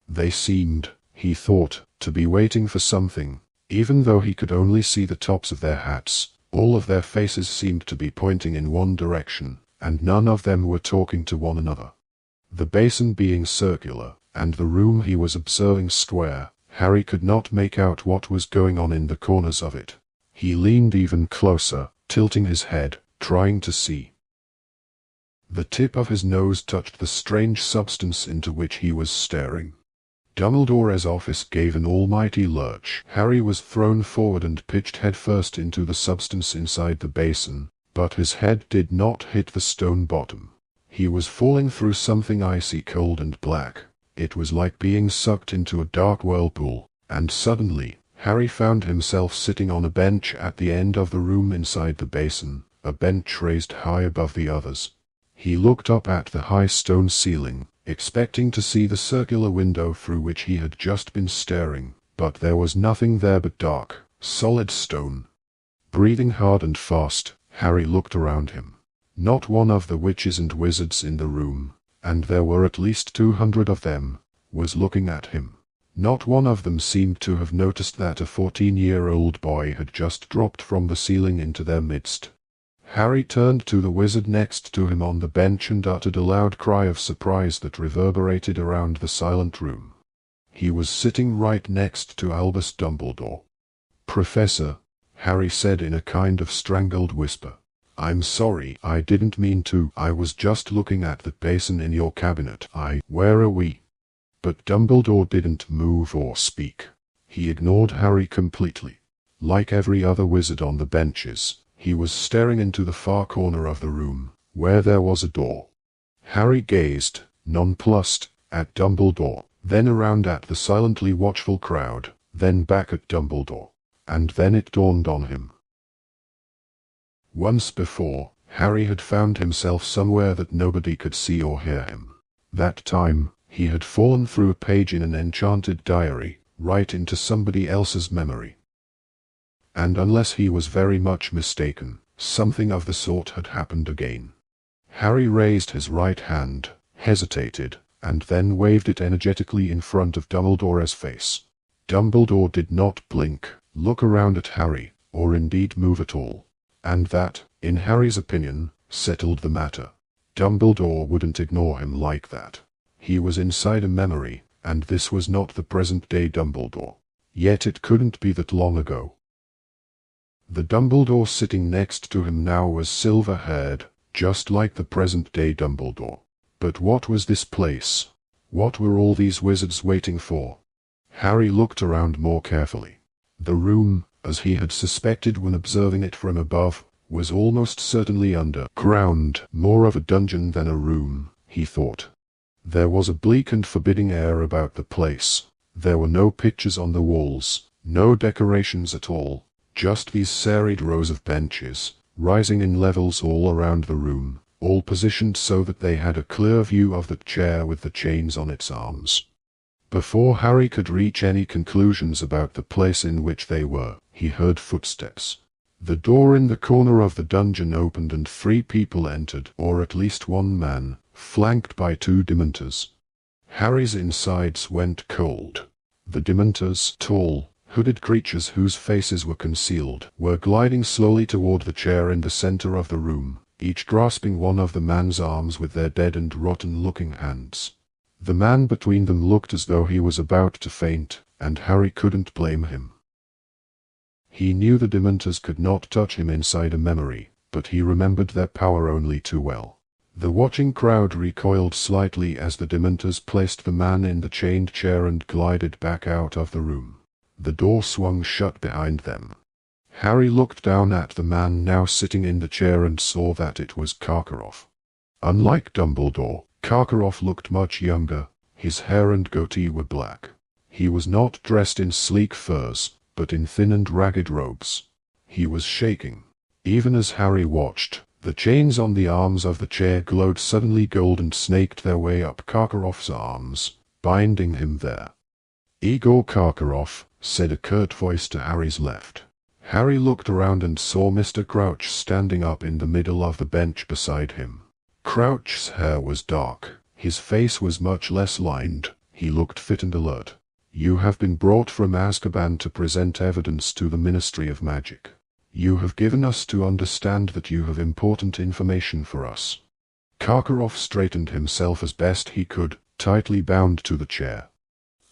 Speaker 1: They seemed, he thought, to be waiting for something, even though he could only see the tops of their hats. All of their faces seemed to be pointing in one direction, and none of them were talking to one another. The basin being circular, and the room he was observing square, Harry could not make out what was going on in the corners of it. He leaned even closer, tilting his head, trying to see. The tip of his nose touched the strange substance into which he was staring. Dumbledore's office gave an almighty lurch. Harry was thrown forward and pitched headfirst into the substance inside the basin, but his head did not hit the stone bottom. He was falling through something icy cold and black. It was like being sucked into a dark whirlpool, and suddenly, Harry found himself sitting on a bench at the end of the room inside the basin, a bench raised high above the others. He looked up at the high stone ceiling, expecting to see the circular window through which he had just been staring, but there was nothing there but dark, solid stone. Breathing hard and fast, Harry looked around him. Not one of the witches and wizards in the room, and there were at least 200 of them, was looking at him. Not one of them seemed to have noticed that a 14-year-old boy had just dropped from the ceiling into their midst. Harry turned to the wizard next to him on the bench and uttered a loud cry of surprise that reverberated around the silent room. He was sitting right next to Albus Dumbledore. "Professor," Harry said in a kind of strangled whisper, "I'm sorry, I didn't mean to. I was just looking at that basin in your cabinet. Where are we?" But Dumbledore didn't move or speak. He ignored Harry completely. Like every other wizard on the benches, he was staring into the far corner of the room, where there was a door. Harry gazed, nonplussed, at Dumbledore, then around at the silently watchful crowd, then back at Dumbledore. And then it dawned on him. Once before, Harry had found himself somewhere that nobody could see or hear him. That time, he had fallen through a page in an enchanted diary, right into somebody else's memory. And unless he was very much mistaken, something of the sort had happened again. Harry raised his right hand, hesitated, and then waved it energetically in front of Dumbledore's face. Dumbledore did not blink, look around at Harry, or indeed move at all. And that, in Harry's opinion, settled the matter. Dumbledore wouldn't ignore him like that. He was inside a memory, and this was not the present-day Dumbledore. Yet it couldn't be that long ago. The Dumbledore sitting next to him now was silver-haired, just like the present-day Dumbledore. But what was this place? What were all these wizards waiting for? Harry looked around more carefully. The room, as he had suspected when observing it from above, was almost certainly underground, more of a dungeon than a room, he thought. There was a bleak and forbidding air about the place. There were no pictures on the walls, no decorations at all, just these serried rows of benches, rising in levels all around the room, all positioned so that they had a clear view of the chair with the chains on its arms. Before Harry could reach any conclusions about the place in which they were, he heard footsteps. The door in the corner of the dungeon opened and 3 people entered, or at least 1 man, flanked by 2 Dementors. Harry's insides went cold. The Dementors, tall, hooded creatures whose faces were concealed, were gliding slowly toward the chair in the center of the room, each grasping one of the man's arms with their dead and rotten-looking hands. The man between them looked as though he was about to faint, and Harry couldn't blame him. He knew the Dementors could not touch him inside a memory, but he remembered their power only too well. The watching crowd recoiled slightly as the Dementors placed the man in the chained chair and glided back out of the room. The door swung shut behind them. Harry looked down at the man now sitting in the chair and saw that it was Karkaroff. Unlike Dumbledore, Karkaroff looked much younger. His hair and goatee were black. He was not dressed in sleek furs, but in thin and ragged robes. He was shaking. Even as Harry watched, the chains on the arms of the chair glowed suddenly gold and snaked their way up Karkaroff's arms, binding him there. "Igor Karkaroff," said a curt voice to Harry's left. Harry looked around and saw Mr. Crouch standing up in the middle of the bench beside him. Crouch's hair was dark, his face was much less lined, he looked fit and alert. "You have been brought from Azkaban to present evidence to the Ministry of Magic. You have given us to understand that you have important information for us." Karkaroff straightened himself as best he could, tightly bound to the chair.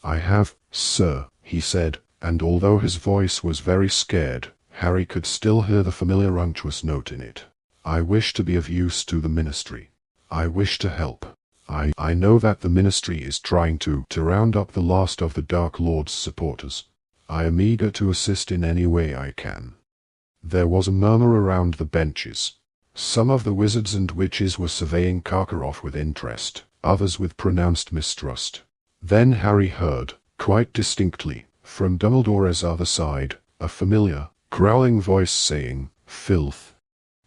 Speaker 1: "I have, sir," he said, and although his voice was very scared, Harry could still hear the familiar unctuous note in it. "I wish to be of use to the Ministry. I wish to help. I know that the Ministry is trying to round up the last of the Dark Lord's supporters. I am eager to assist in any way I can." There was a murmur around the benches. Some of the wizards and witches were surveying Karkaroff with interest, others with pronounced mistrust. Then Harry heard, quite distinctly, from Dumbledore's other side, a familiar, growling voice saying, "Filth."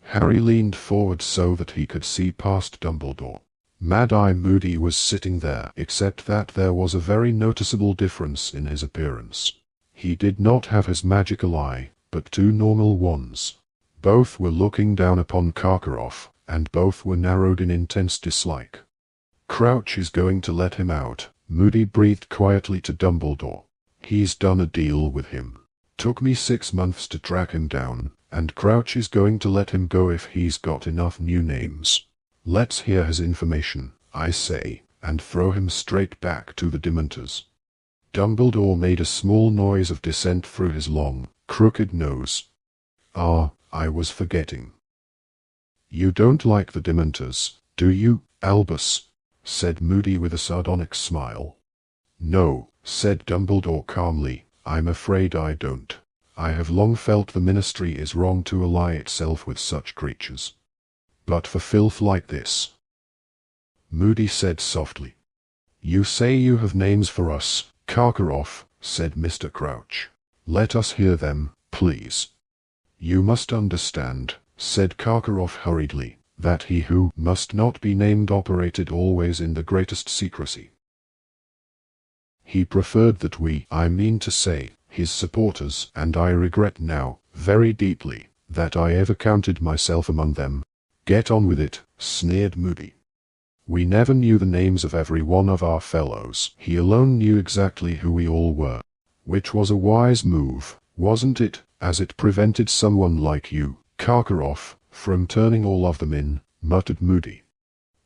Speaker 1: Harry leaned forward so that he could see past Dumbledore. Mad-Eye Moody was sitting there, except that there was a very noticeable difference in his appearance. He did not have his magical eye, but two normal ones. Both were looking down upon Karkaroff, and both were narrowed in intense dislike. "Crouch is going to let him out," Moody breathed quietly to Dumbledore. "He's done a deal with him. Took me 6 months to track him down, and Crouch is going to let him go if he's got enough new names. Let's hear his information, I say, and throw him straight back to the Dementors." Dumbledore made a small noise of dissent through his long, crooked nose. "Ah, I was forgetting. You don't like the Dementors, do you, Albus?" said Moody with a sardonic smile. "No," said Dumbledore calmly, "I'm afraid I don't. I have long felt the Ministry is wrong to ally itself with such creatures. But for filth like this," Moody said softly. "You say you have names for us, Karkaroff," said Mr. Crouch. "Let us hear them, please." "You must understand," said Karkaroff hurriedly, "that he who must not be named operated always in the greatest secrecy. He preferred that I mean to say, his supporters, and I regret now, very deeply, that I ever counted myself among them." "Get on with it," sneered Moody. "We never knew the names of every one of our fellows. He alone knew exactly who we all were. Which was a wise move, wasn't it, as it prevented someone like you, Karkaroff, from turning all of them in," muttered Moody.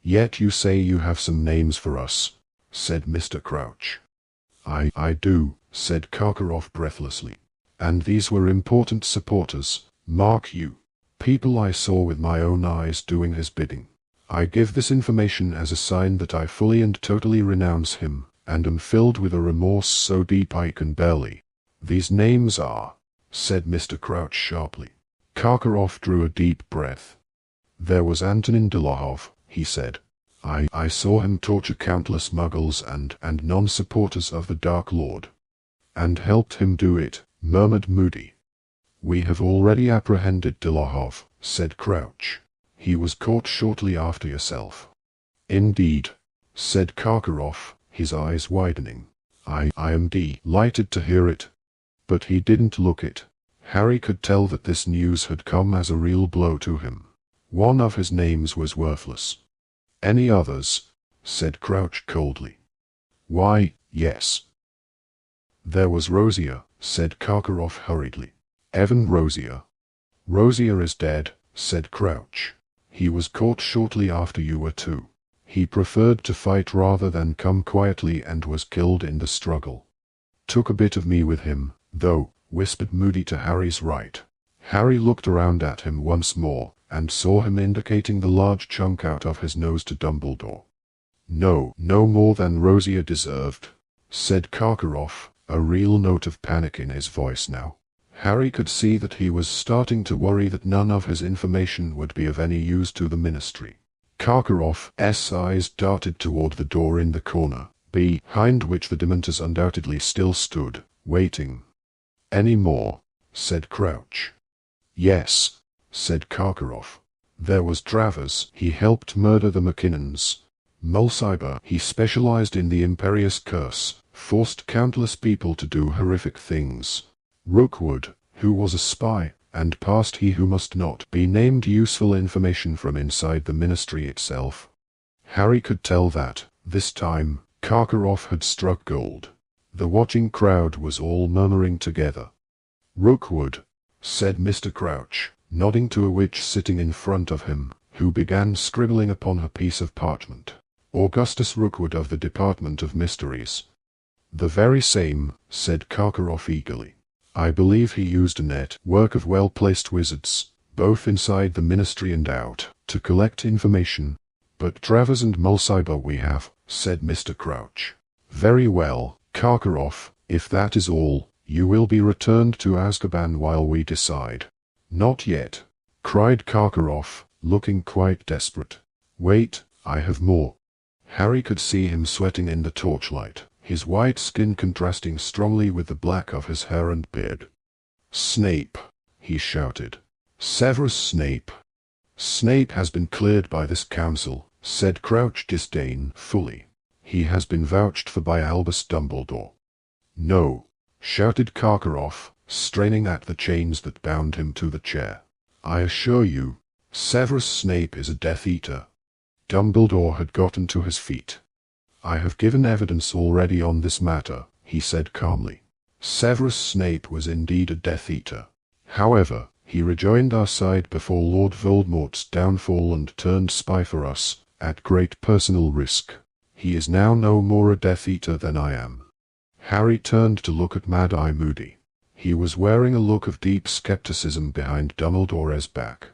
Speaker 1: "Yet you say you have some names for us," said Mr. Crouch. I do," said Karkaroff breathlessly. "And these were important supporters, mark you. People I saw with my own eyes doing his bidding. I give this information as a sign that I fully and totally renounce him, and am filled with a remorse so deep I can barely." "These names are," said Mr. Crouch sharply. Karkaroff drew a deep breath. "There was Antonin Dolohov," he said. I saw him torture countless Muggles and non-supporters of the Dark Lord." "And helped him do it," murmured Moody. "We have already apprehended Dolohov," said Crouch. "He was caught shortly after yourself." "Indeed," said Karkaroff, his eyes widening. I am delighted to hear it." But he didn't look it. Harry could tell that this news had come as a real blow to him. One of his names was worthless. "Any others?" said Crouch coldly. "Why, yes. There was Rosier," said Karkaroff hurriedly. "Evan Rosier." "Rosier is dead," said Crouch. "He was caught shortly after you were too. He preferred to fight rather than come quietly and was killed in the struggle. Took a bit of me with him, though," whispered Moody to Harry's right. Harry looked around at him once more, and saw him indicating the large chunk out of his nose to Dumbledore. No more than Rosier deserved," said Karkaroff, a real note of panic in his voice now. Harry could see that he was starting to worry that none of his information would be of any use to the Ministry. Karkaroff's eyes darted toward the door in the corner, behind which the Dementors undoubtedly still stood, waiting. "Any more?" said Crouch. "Yes," said Karkaroff. "There was Travers, he helped murder the McKinnons. Mulciber, he specialized in the Imperious Curse, forced countless people to do horrific things. Rookwood, who was a spy, and passed he who must not be named useful information from inside the ministry itself. Harry could tell that, this time, Karkaroff had struck gold. The watching crowd was all murmuring together. "Rookwood," said Mr. Crouch, nodding to a witch sitting in front of him, who began scribbling upon a piece of parchment. "Augustus Rookwood of the Department of Mysteries." "The very same," said Karkaroff eagerly. "I believe he used a network of well-placed wizards, both inside the ministry and out, to collect information. But Travers and Mulciber we have," said Mr. Crouch. "Very well, Karkaroff, if that is all, you will be returned to Azkaban while we decide." "Not yet," cried Karkaroff, looking quite desperate. "Wait, I have more." Harry could see him sweating in the torchlight, his white skin contrasting strongly with the black of his hair and beard. "Snape!" he shouted. "Severus Snape!" "Snape has been cleared by this council," said Crouch disdainfully. "He has been vouched for by Albus Dumbledore." "No!" shouted Karkaroff, straining at the chains that bound him to the chair. "I assure you, Severus Snape is a Death Eater." Dumbledore had gotten to his feet. "I have given evidence already on this matter," he said calmly. "Severus Snape was indeed a Death Eater. However, he rejoined our side before Lord Voldemort's downfall and turned spy for us, at great personal risk. He is now no more a Death Eater than I am." Harry turned to look at Mad-Eye Moody. He was wearing a look of deep skepticism behind Dumbledore's back.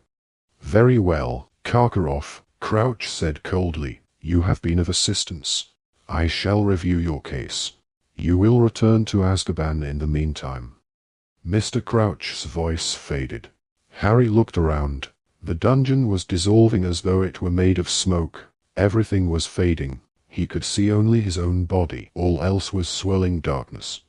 Speaker 1: "Very well, Karkaroff," Crouch said coldly, "you have been of assistance. I shall review your case. You will return to Azkaban in the meantime." Mr. Crouch's voice faded. Harry looked around. The dungeon was dissolving as though it were made of smoke. Everything was fading. He could see only his own body. All else was swirling darkness.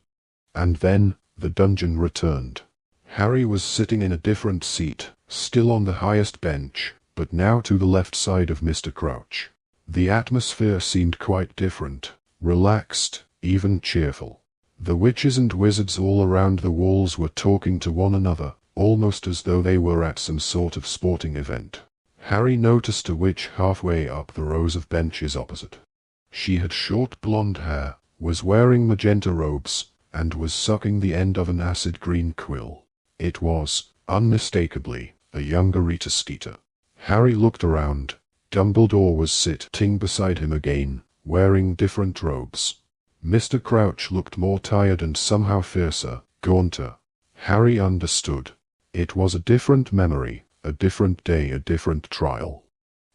Speaker 1: And then, the dungeon returned. Harry was sitting in a different seat, still on the highest bench, but now to the left side of Mr. Crouch. The atmosphere seemed quite different, relaxed, even cheerful. The witches and wizards all around the walls were talking to one another, almost as though they were at some sort of sporting event. Harry noticed a witch halfway up the rows of benches opposite. She had short blonde hair, was wearing magenta robes, and was sucking the end of an acid green quill. It was, unmistakably, a younger Rita Skeeter. Harry looked around. Dumbledore was sitting beside him again, wearing different robes. Mr. Crouch looked more tired and somehow fiercer, gaunter. Harry understood. It was a different memory, a different day, a different trial.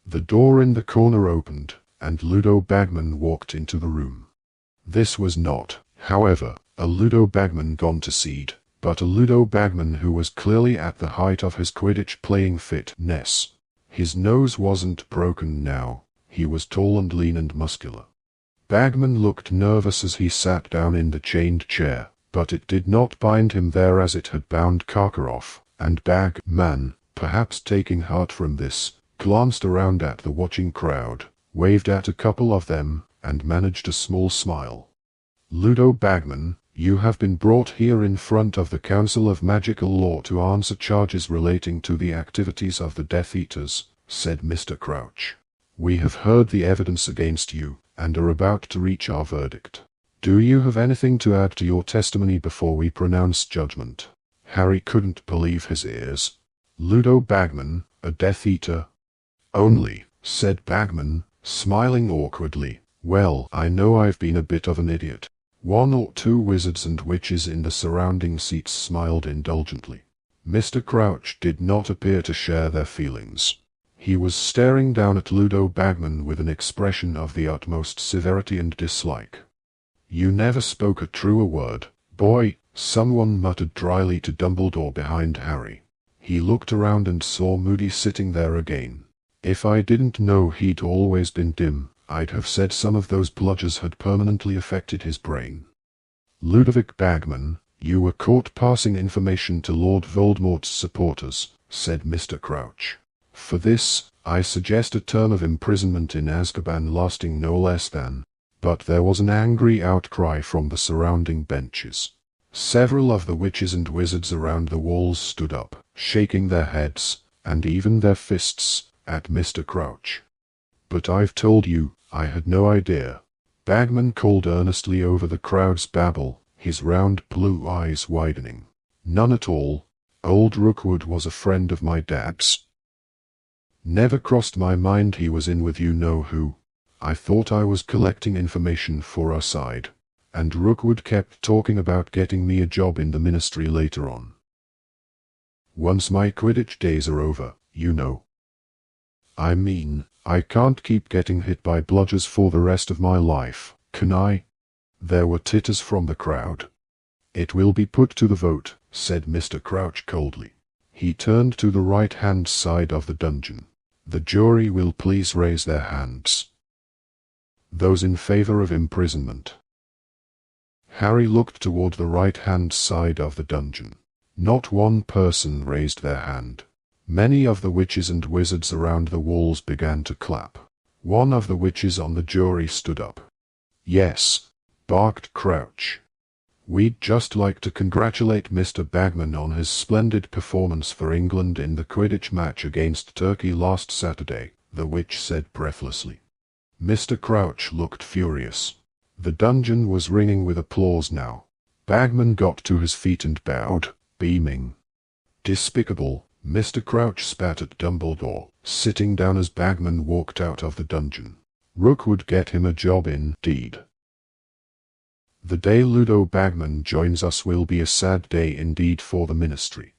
Speaker 1: The door in the corner opened, and Ludo Bagman walked into the room. This was not, however, a Ludo Bagman gone to seed, but a Ludo Bagman who was clearly at the height of his Quidditch playing fitness. His nose wasn't broken now. He was tall and lean and muscular. Bagman looked nervous as he sat down in the chained chair, but it did not bind him there as it had bound Karkaroff, and Bagman, perhaps taking heart from this, glanced around at the watching crowd, waved at a couple of them, and managed a small smile. "Ludo Bagman, you have been brought here in front of the Council of Magical Law to answer charges relating to the activities of the Death Eaters," said Mr. Crouch. "We have heard the evidence against you, and are about to reach our verdict. Do you have anything to add to your testimony before we pronounce judgment?" Harry couldn't believe his ears. Ludo Bagman, a Death Eater? "Only," said Bagman, smiling awkwardly. "Well, I know I've been a bit of an idiot." One or two wizards and witches in the surrounding seats smiled indulgently. Mr. Crouch did not appear to share their feelings. He was staring down at Ludo Bagman with an expression of the utmost severity and dislike. "You never spoke a truer word, boy," someone muttered dryly to Dumbledore behind Harry. He looked around and saw Moody sitting there again. "If I didn't know he'd always been dim, I'd have said some of those bludgers had permanently affected his brain." "Ludovic Bagman, you were caught passing information to Lord Voldemort's supporters," said Mr. Crouch. "For this, I suggest a term of imprisonment in Azkaban lasting no less than—" But there was an angry outcry from the surrounding benches. Several of the witches and wizards around the walls stood up, shaking their heads, and even their fists, at Mr. Crouch. "But I've told you, I had no idea," Bagman called earnestly over the crowd's babble, his round blue eyes widening. "None at all. Old Rookwood was a friend of my dad's. Never crossed my mind he was in with you know who. I thought I was collecting information for our side, and Rookwood kept talking about getting me a job in the ministry later on. Once my Quidditch days are over, you know. I mean, I can't keep getting hit by bludgers for the rest of my life, can I?" There were titters from the crowd. "It will be put to the vote," said Mr. Crouch coldly. He turned to the right-hand side of the dungeon. "The jury will please raise their hands. Those in favor of imprisonment." Harry looked toward the right-hand side of the dungeon. Not one person raised their hand. Many of the witches and wizards around the walls began to clap. One of the witches on the jury stood up. "Yes," barked Crouch. "We'd just like to congratulate Mr. Bagman on his splendid performance for England in the Quidditch match against Turkey last Saturday," the witch said breathlessly. Mr. Crouch looked furious. The dungeon was ringing with applause now. Bagman got to his feet and bowed, beaming. "Despicable," Mr. Crouch spat at Dumbledore, sitting down as Bagman walked out of the dungeon. "Rook would get him a job indeed. The day Ludo Bagman joins us will be a sad day indeed for the ministry."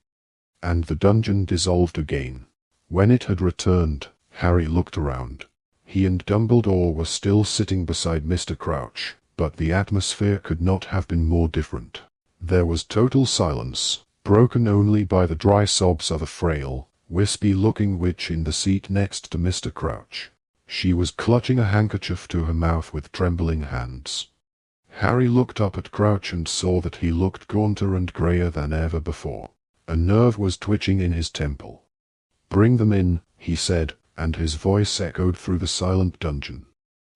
Speaker 1: And the dungeon dissolved again. When it had returned, Harry looked around. He and Dumbledore were still sitting beside Mr. Crouch, but the atmosphere could not have been more different. There was total silence, broken only by the dry sobs of a frail, wispy-looking witch in the seat next to Mr. Crouch. She was clutching a handkerchief to her mouth with trembling hands. Harry looked up at Crouch and saw that he looked gaunter and grayer than ever before. A nerve was twitching in his temple. "Bring them in," he said, and his voice echoed through the silent dungeon.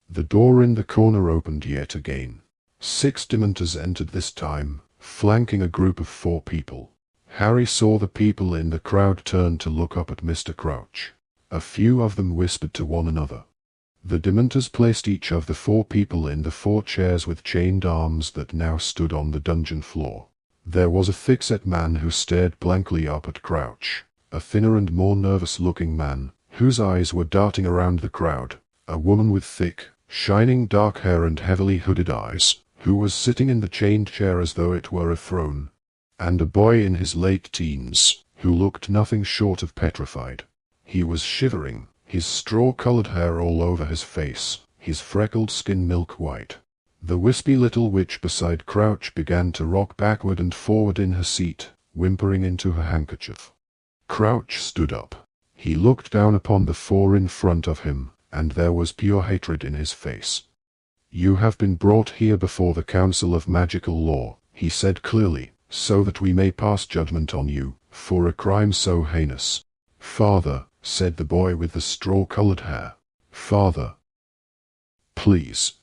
Speaker 1: The door in the corner opened yet again. 6 Dementors entered this time, flanking a group of 4 people. Harry saw the people in the crowd turn to look up at Mr. Crouch. A few of them whispered to one another. The Dementors placed each of the 4 people in the 4 chairs with chained arms that now stood on the dungeon floor. There was a thick-set man who stared blankly up at Crouch, a thinner and more nervous-looking man, whose eyes were darting around the crowd, a woman with thick, shining dark hair and heavily hooded eyes, who was sitting in the chained chair as though it were a throne, and a boy in his late teens, who looked nothing short of petrified. He was shivering, his straw-colored hair all over his face, his freckled skin milk-white. The wispy little witch beside Crouch began to rock backward and forward in her seat, whimpering into her handkerchief. Crouch stood up. He looked down upon the 4 in front of him, and there was pure hatred in his face. "You have been brought here before the Council of Magical Law," he said clearly, "so that we may pass judgment on you, for a crime so heinous." "Father," said the boy with the straw-colored hair. "Father. Please."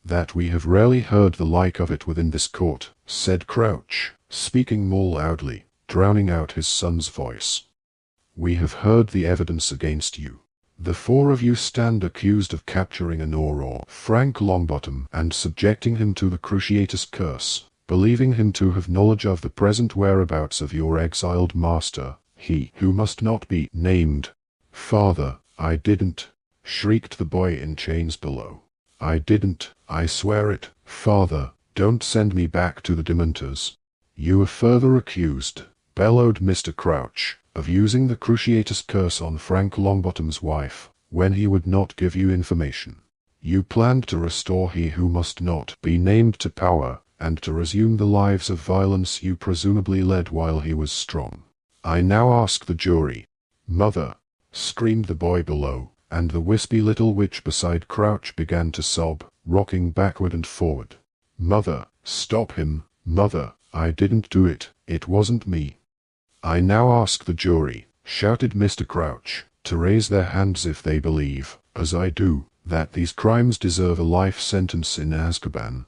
Speaker 1: "That we have rarely heard the like of it within this court," said Crouch, speaking more loudly, drowning out his son's voice. "We have heard the evidence against you. The 4 of you stand accused of capturing an Auror, Frank Longbottom, and subjecting him to the Cruciatus Curse, believing him to have knowledge of the present whereabouts of your exiled master, he who must not be named." "Father, I didn't," shrieked the boy in chains below. "I didn't, I swear it. Father, don't send me back to the Dementors." "You are further accused," bellowed Mr. Crouch, "of using the Cruciatus Curse on Frank Longbottom's wife, when he would not give you information. You planned to restore he who must not be named to power, and to resume the lives of violence you presumably led while he was strong. I now ask the jury." "Mother!" screamed the boy below, and the wispy little witch beside Crouch began to sob, rocking backward and forward. "Mother, stop him! Mother, I didn't do it, it wasn't me." "I now ask the jury," shouted Mr. Crouch, "to raise their hands if they believe, as I do, that these crimes deserve a life sentence in Azkaban."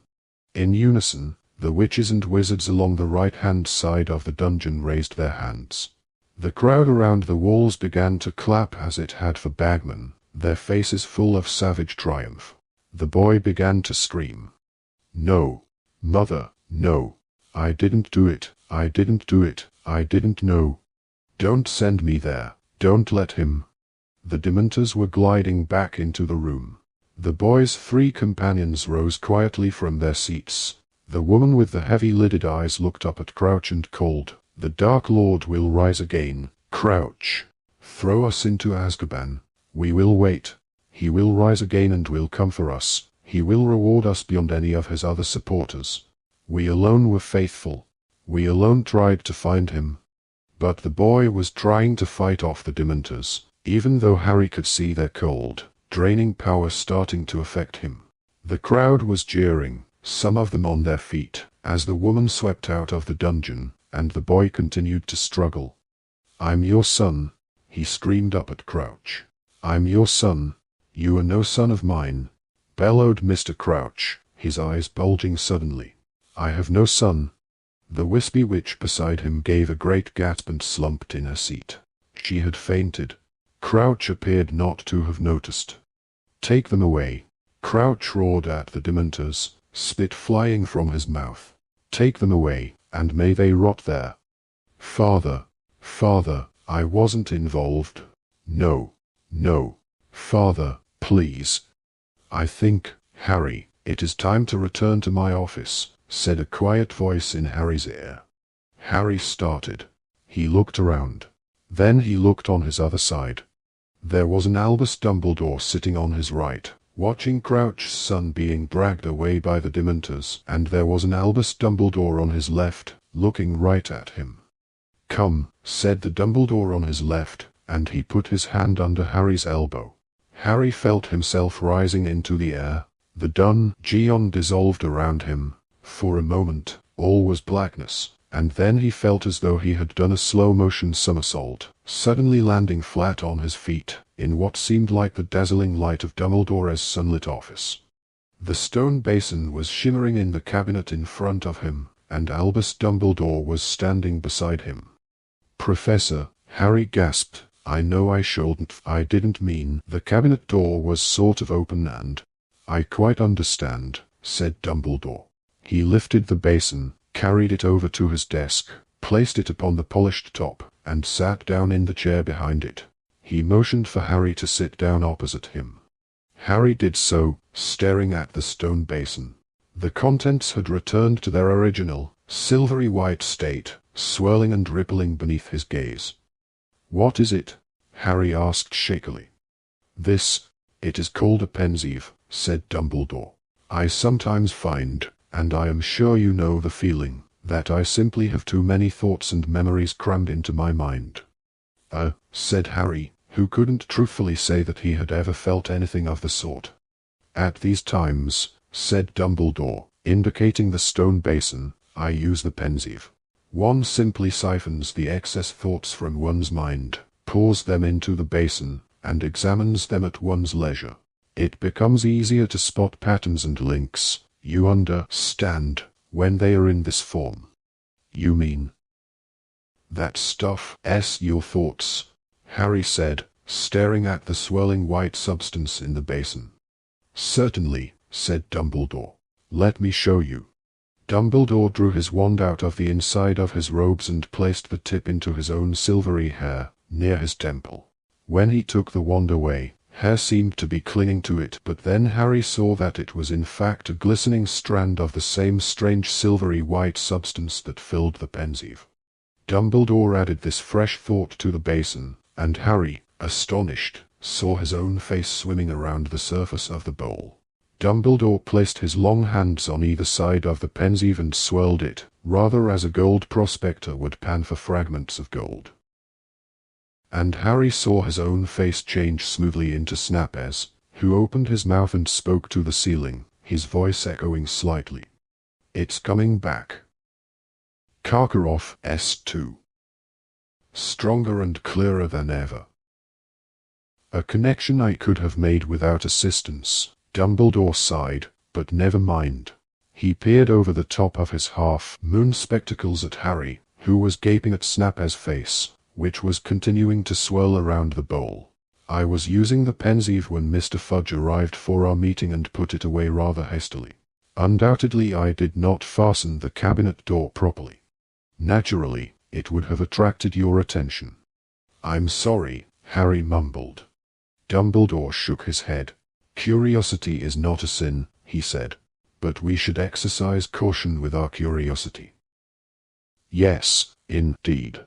Speaker 1: In unison, The witches and wizards along the right-hand side of the dungeon raised their hands. The crowd around the walls began to clap as it had for Bagman, their faces full of savage triumph. The boy began to scream. "No. Mother, no. I didn't do it. I didn't do it. I didn't know. Don't send me there. Don't let him." The Dementors were gliding back into the room. The boy's 3 companions rose quietly from their seats. The woman with the heavy-lidded eyes looked up at Crouch and called, "The Dark Lord will rise again. Crouch. Throw us into Azkaban. We will wait. He will rise again and will come for us. He will reward us beyond any of his other supporters. We alone were faithful. We alone tried to find him." But the boy was trying to fight off the Dementors, even though Harry could see their cold, draining power starting to affect him. The crowd was jeering, some of them on their feet, as the woman swept out of the dungeon, and the boy continued to struggle. "I'm your son," he screamed up at Crouch. "I'm your son. You are no son of mine," bellowed Mr. Crouch, his eyes bulging suddenly. "I have no son." The wispy witch beside him gave a great gasp and slumped in her seat. She had fainted. Crouch appeared not to have noticed. "Take them away," Crouch roared at the Dementors, spit flying from his mouth. "Take them away, and may they rot there." Father, I wasn't involved. No, Father, please." "I think, Harry, it is time to return to my office," said a quiet voice in Harry's ear. Harry started. He looked around. Then he looked on his other side. There was an Albus Dumbledore sitting on his right, watching Crouch's son being dragged away by the Dementors, and there was an Albus Dumbledore on his left, looking right at him. "Come," said the Dumbledore on his left, and he put his hand under Harry's elbow. Harry felt himself rising into the air. The dungeon dissolved around him. For a moment, all was blackness, and then he felt as though he had done a slow-motion somersault, suddenly landing flat on his feet, in what seemed like the dazzling light of Dumbledore's sunlit office. The stone basin was shimmering in the cabinet in front of him, and Albus Dumbledore was standing beside him. "Professor," Harry gasped, "I know I shouldn't. I didn't mean." The cabinet door was sort of open and... "I quite understand," said Dumbledore. He lifted the basin, carried it over to his desk, placed it upon the polished top, and sat down in the chair behind it. He motioned for Harry to sit down opposite him. Harry did so, staring at the stone basin. The contents had returned to their original, silvery white state, swirling and rippling beneath his gaze. "What is it?" Harry asked shakily. It is called a pensieve," said Dumbledore. "I sometimes find, and I am sure you know the feeling, that I simply have too many thoughts and memories crammed into my mind." Said Harry, who couldn't truthfully say that he had ever felt anything of the sort. "At these times," said Dumbledore, indicating the stone basin, "I use the pensieve. One simply siphons the excess thoughts from one's mind, pours them into the basin, and examines them at one's leisure. It becomes easier to spot patterns and links, you understand, when they are in this form." "You mean that stuff your thoughts?" Harry said, staring at the swirling white substance in the basin. "Certainly," said Dumbledore. "Let me show you." Dumbledore drew his wand out of the inside of his robes and placed the tip into his own silvery hair, near his temple. When he took the wand away, hair seemed to be clinging to it, but then Harry saw that it was in fact a glistening strand of the same strange silvery white substance that filled the pensieve. Dumbledore added this fresh thought to the basin, and Harry, astonished, saw his own face swimming around the surface of the bowl. Dumbledore placed his long hands on either side of the pensieve and swirled it, rather as a gold prospector would pan for fragments of gold. And Harry saw his own face change smoothly into Snape's, who opened his mouth and spoke to the ceiling, his voice echoing slightly. "It's coming back. Karkaroff S2. Stronger and clearer than ever." "A connection I could have made without assistance," Dumbledore sighed, "but never mind." He peered over the top of his half-moon spectacles at Harry, who was gaping at Snap's face, which was continuing to swirl around the bowl. I was using the pensieve when Mr. Fudge arrived for our meeting and put it away rather hastily. Undoubtedly I did not fasten the cabinet door properly. Naturally, it would have attracted your attention. I'm sorry, Harry mumbled. Dumbledore shook his head. Curiosity is not a sin, he said, but we should exercise caution with our curiosity. Yes, indeed.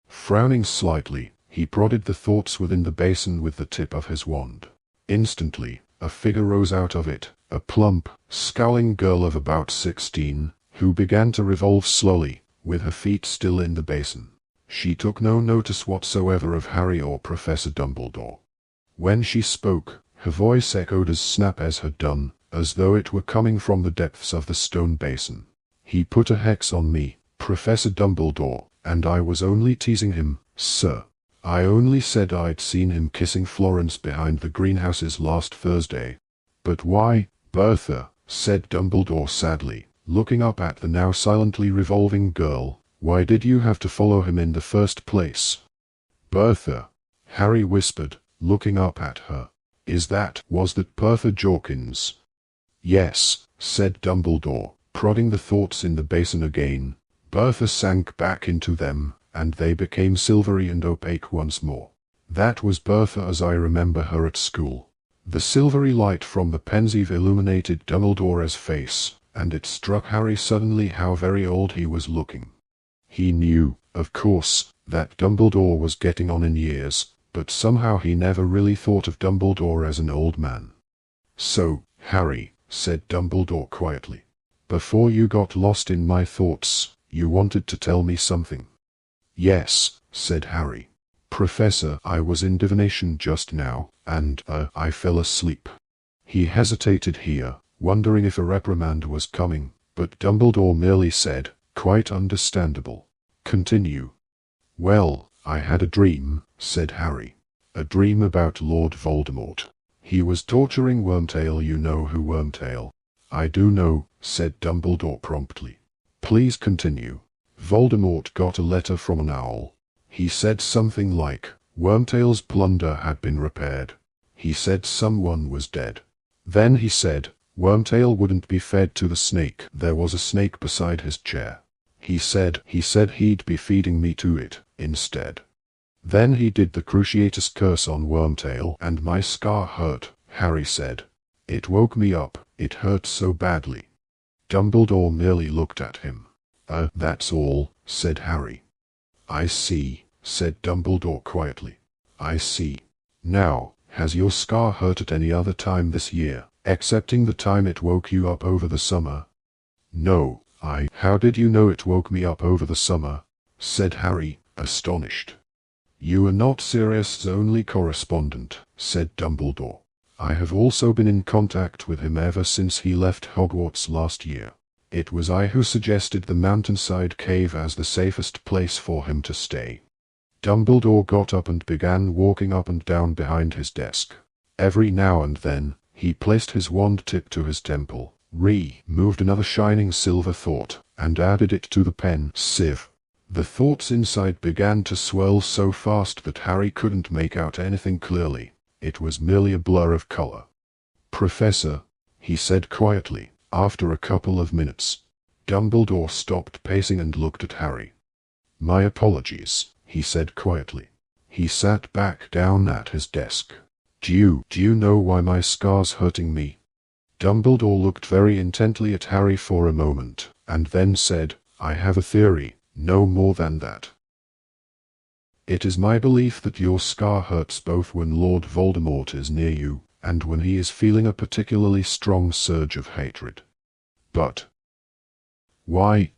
Speaker 1: Frowning slightly, he prodded the thoughts within the basin with the tip of his wand. Instantly, a figure rose out of it, a plump, scowling girl of about 16, who began to revolve slowly, with her feet still in the basin. She took no notice whatsoever of Harry or Professor Dumbledore. When she spoke, her voice echoed as Snap's had done, as though it were coming from the depths of the stone basin. He put a hex on me, Professor Dumbledore, and I was only teasing him, sir. I only said I'd seen him kissing Florence behind the greenhouses last Thursday. But why, Bertha, said Dumbledore sadly, looking up at the now silently revolving girl, why did you have to follow him in the first place? Bertha, Harry whispered, looking up at her. Was that Bertha Jorkins? Yes, said Dumbledore, prodding the thoughts in the basin again. Bertha sank back into them, and they became silvery and opaque once more. That was Bertha as I remember her at school. The silvery light from the pensieve illuminated Dumbledore's face, and it struck Harry suddenly how very old he was looking. He knew, of course, that Dumbledore was getting on in years, but somehow he never really thought of Dumbledore as an old man. So, Harry, said Dumbledore quietly, before you got lost in my thoughts, you wanted to tell me something. Yes, said Harry. Professor, I was in divination just now, and, I fell asleep. He hesitated here, wondering if a reprimand was coming, but Dumbledore merely said, quite understandable. Continue. Well, I had a dream, said Harry. A dream about Lord Voldemort. He was torturing Wormtail. You know who Wormtail? I do know, said Dumbledore promptly. Please continue. Voldemort got a letter from an owl. He said something like, Wormtail's plunder had been repaired. He said someone was dead. Then he said, Wormtail wouldn't be fed to the snake. There was a snake beside his chair. He said he'd be feeding me to it, instead. Then he did the Cruciatus curse on Wormtail, and my scar hurt, Harry said. It woke me up, it hurt so badly. Dumbledore merely looked at him. That's all, said Harry. I see, said Dumbledore quietly. I see. Now, has your scar hurt at any other time this year, excepting the time it woke you up over the summer? No, How did you know it woke me up over the summer? Said Harry, astonished. You are not Sirius's only correspondent, said Dumbledore. I have also been in contact with him ever since he left Hogwarts last year. It was I who suggested the mountainside cave as the safest place for him to stay. Dumbledore got up and began walking up and down behind his desk. Every now and then, he placed his wand tip to his temple, removed another shining silver thought, and added it to the pen sieve. The thoughts inside began to swirl so fast that Harry couldn't make out anything clearly. It was merely a blur of color. Professor, he said quietly, after a couple of minutes. Dumbledore stopped pacing and looked at Harry. My apologies, he said quietly. He sat back down at his desk. Do you know why my scar's hurting me? Dumbledore looked very intently at Harry for a moment, and then said, I have a theory, no more than that. It is my belief that your scar hurts both when Lord Voldemort is near you, and when he is feeling a particularly strong surge of hatred. But why?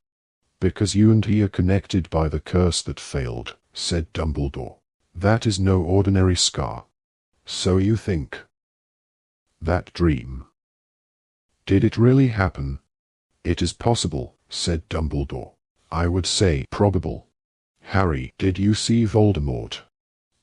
Speaker 1: Because you and he are connected by the curse that failed, said Dumbledore. That is no ordinary scar. So you think. That dream. Did it really happen? It is possible, said Dumbledore. I would say probable. Harry, did you see Voldemort?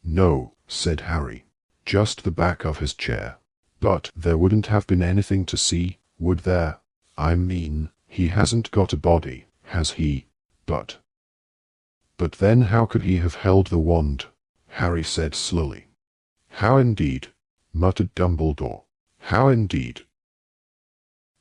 Speaker 1: No, said Harry. Just the back of his chair. But there wouldn't have been anything to see, would there? I mean, he hasn't got a body, has he? But then how could he have held the wand? Harry said slowly. How indeed? Muttered Dumbledore. How indeed?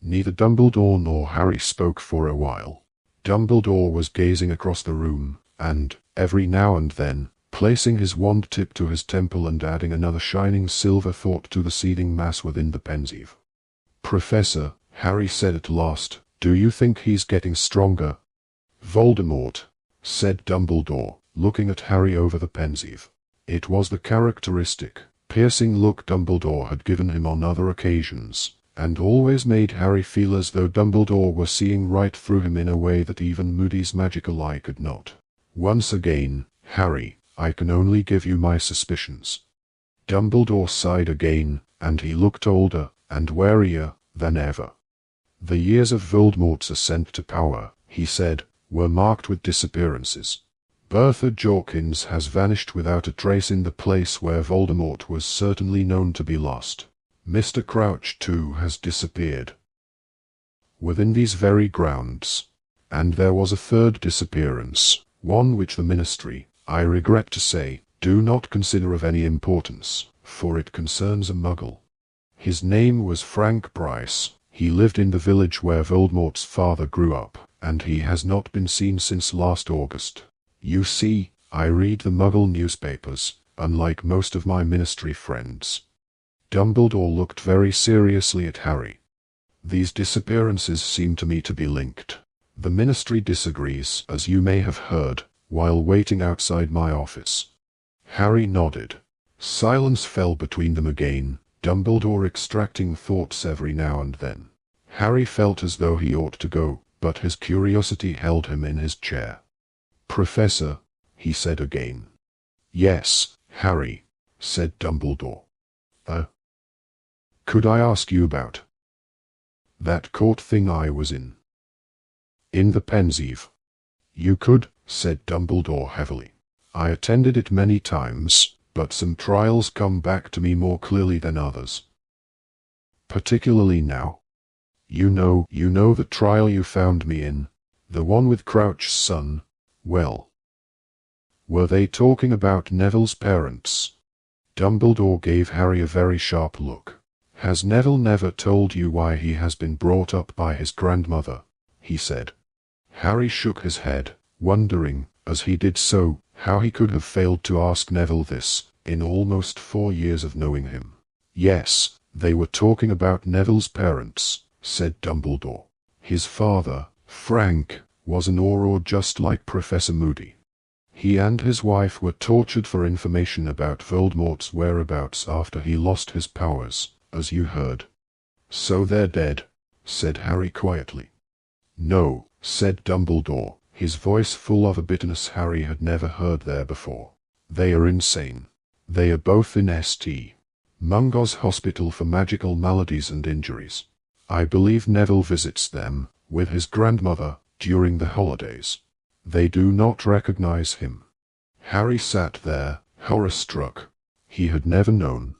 Speaker 1: Neither Dumbledore nor Harry spoke for a while. Dumbledore was gazing across the room, and, every now and then, placing his wand tip to his temple and adding another shining silver thought to the seething mass within the pensieve. Professor, Harry said at last, do you think he's getting stronger? Voldemort, said Dumbledore, looking at Harry over the pensieve. It was the characteristic, piercing look Dumbledore had given him on other occasions, and always made Harry feel as though Dumbledore were seeing right through him in a way that even Moody's magical eye could not. Once again, Harry, I can only give you my suspicions. Dumbledore sighed again, and he looked older and warier than ever. The years of Voldemort's ascent to power, he said, were marked with disappearances. Bertha Jorkins has vanished without a trace in the place where Voldemort was certainly known to be lost. Mr. Crouch, too, has disappeared within these very grounds. And there was a third disappearance, one which the Ministry, I regret to say, do not consider of any importance, for it concerns a Muggle. His name was Frank Bryce. He lived in the village where Voldemort's father grew up, and he has not been seen since last August. You see, I read the Muggle newspapers, unlike most of my Ministry friends. Dumbledore looked very seriously at Harry. These disappearances seem to me to be linked. The Ministry disagrees, as you may have heard, while waiting outside my office. Harry nodded. Silence fell between them again, Dumbledore extracting thoughts every now and then. Harry felt as though he ought to go, but his curiosity held him in his chair. Professor, he said again. Yes, Harry, said Dumbledore. Could I ask you about that court thing I was in the pensieve? You could, said Dumbledore heavily. I attended it many times, but some trials come back to me more clearly than others. Particularly now. You know the trial you found me in, the one with Crouch's son. Well, were they talking about Neville's parents? Dumbledore gave Harry a very sharp look. Has Neville never told you why he has been brought up by his grandmother? He said. Harry shook his head, wondering, as he did so, how he could have failed to ask Neville this, in almost 4 years of knowing him. Yes, they were talking about Neville's parents, said Dumbledore. His father, Frank, was an Auror just like Professor Moody. He and his wife were tortured for information about Voldemort's whereabouts after he lost his powers, as you heard. So they're dead, said Harry quietly. No, said Dumbledore, his voice full of a bitterness Harry had never heard there before. They are insane. They are both in St. Mungo's Hospital for Magical Maladies and Injuries. I believe Neville visits them, with his grandmother, during the holidays. They do not recognize him. Harry sat there, horror-struck. He had never known.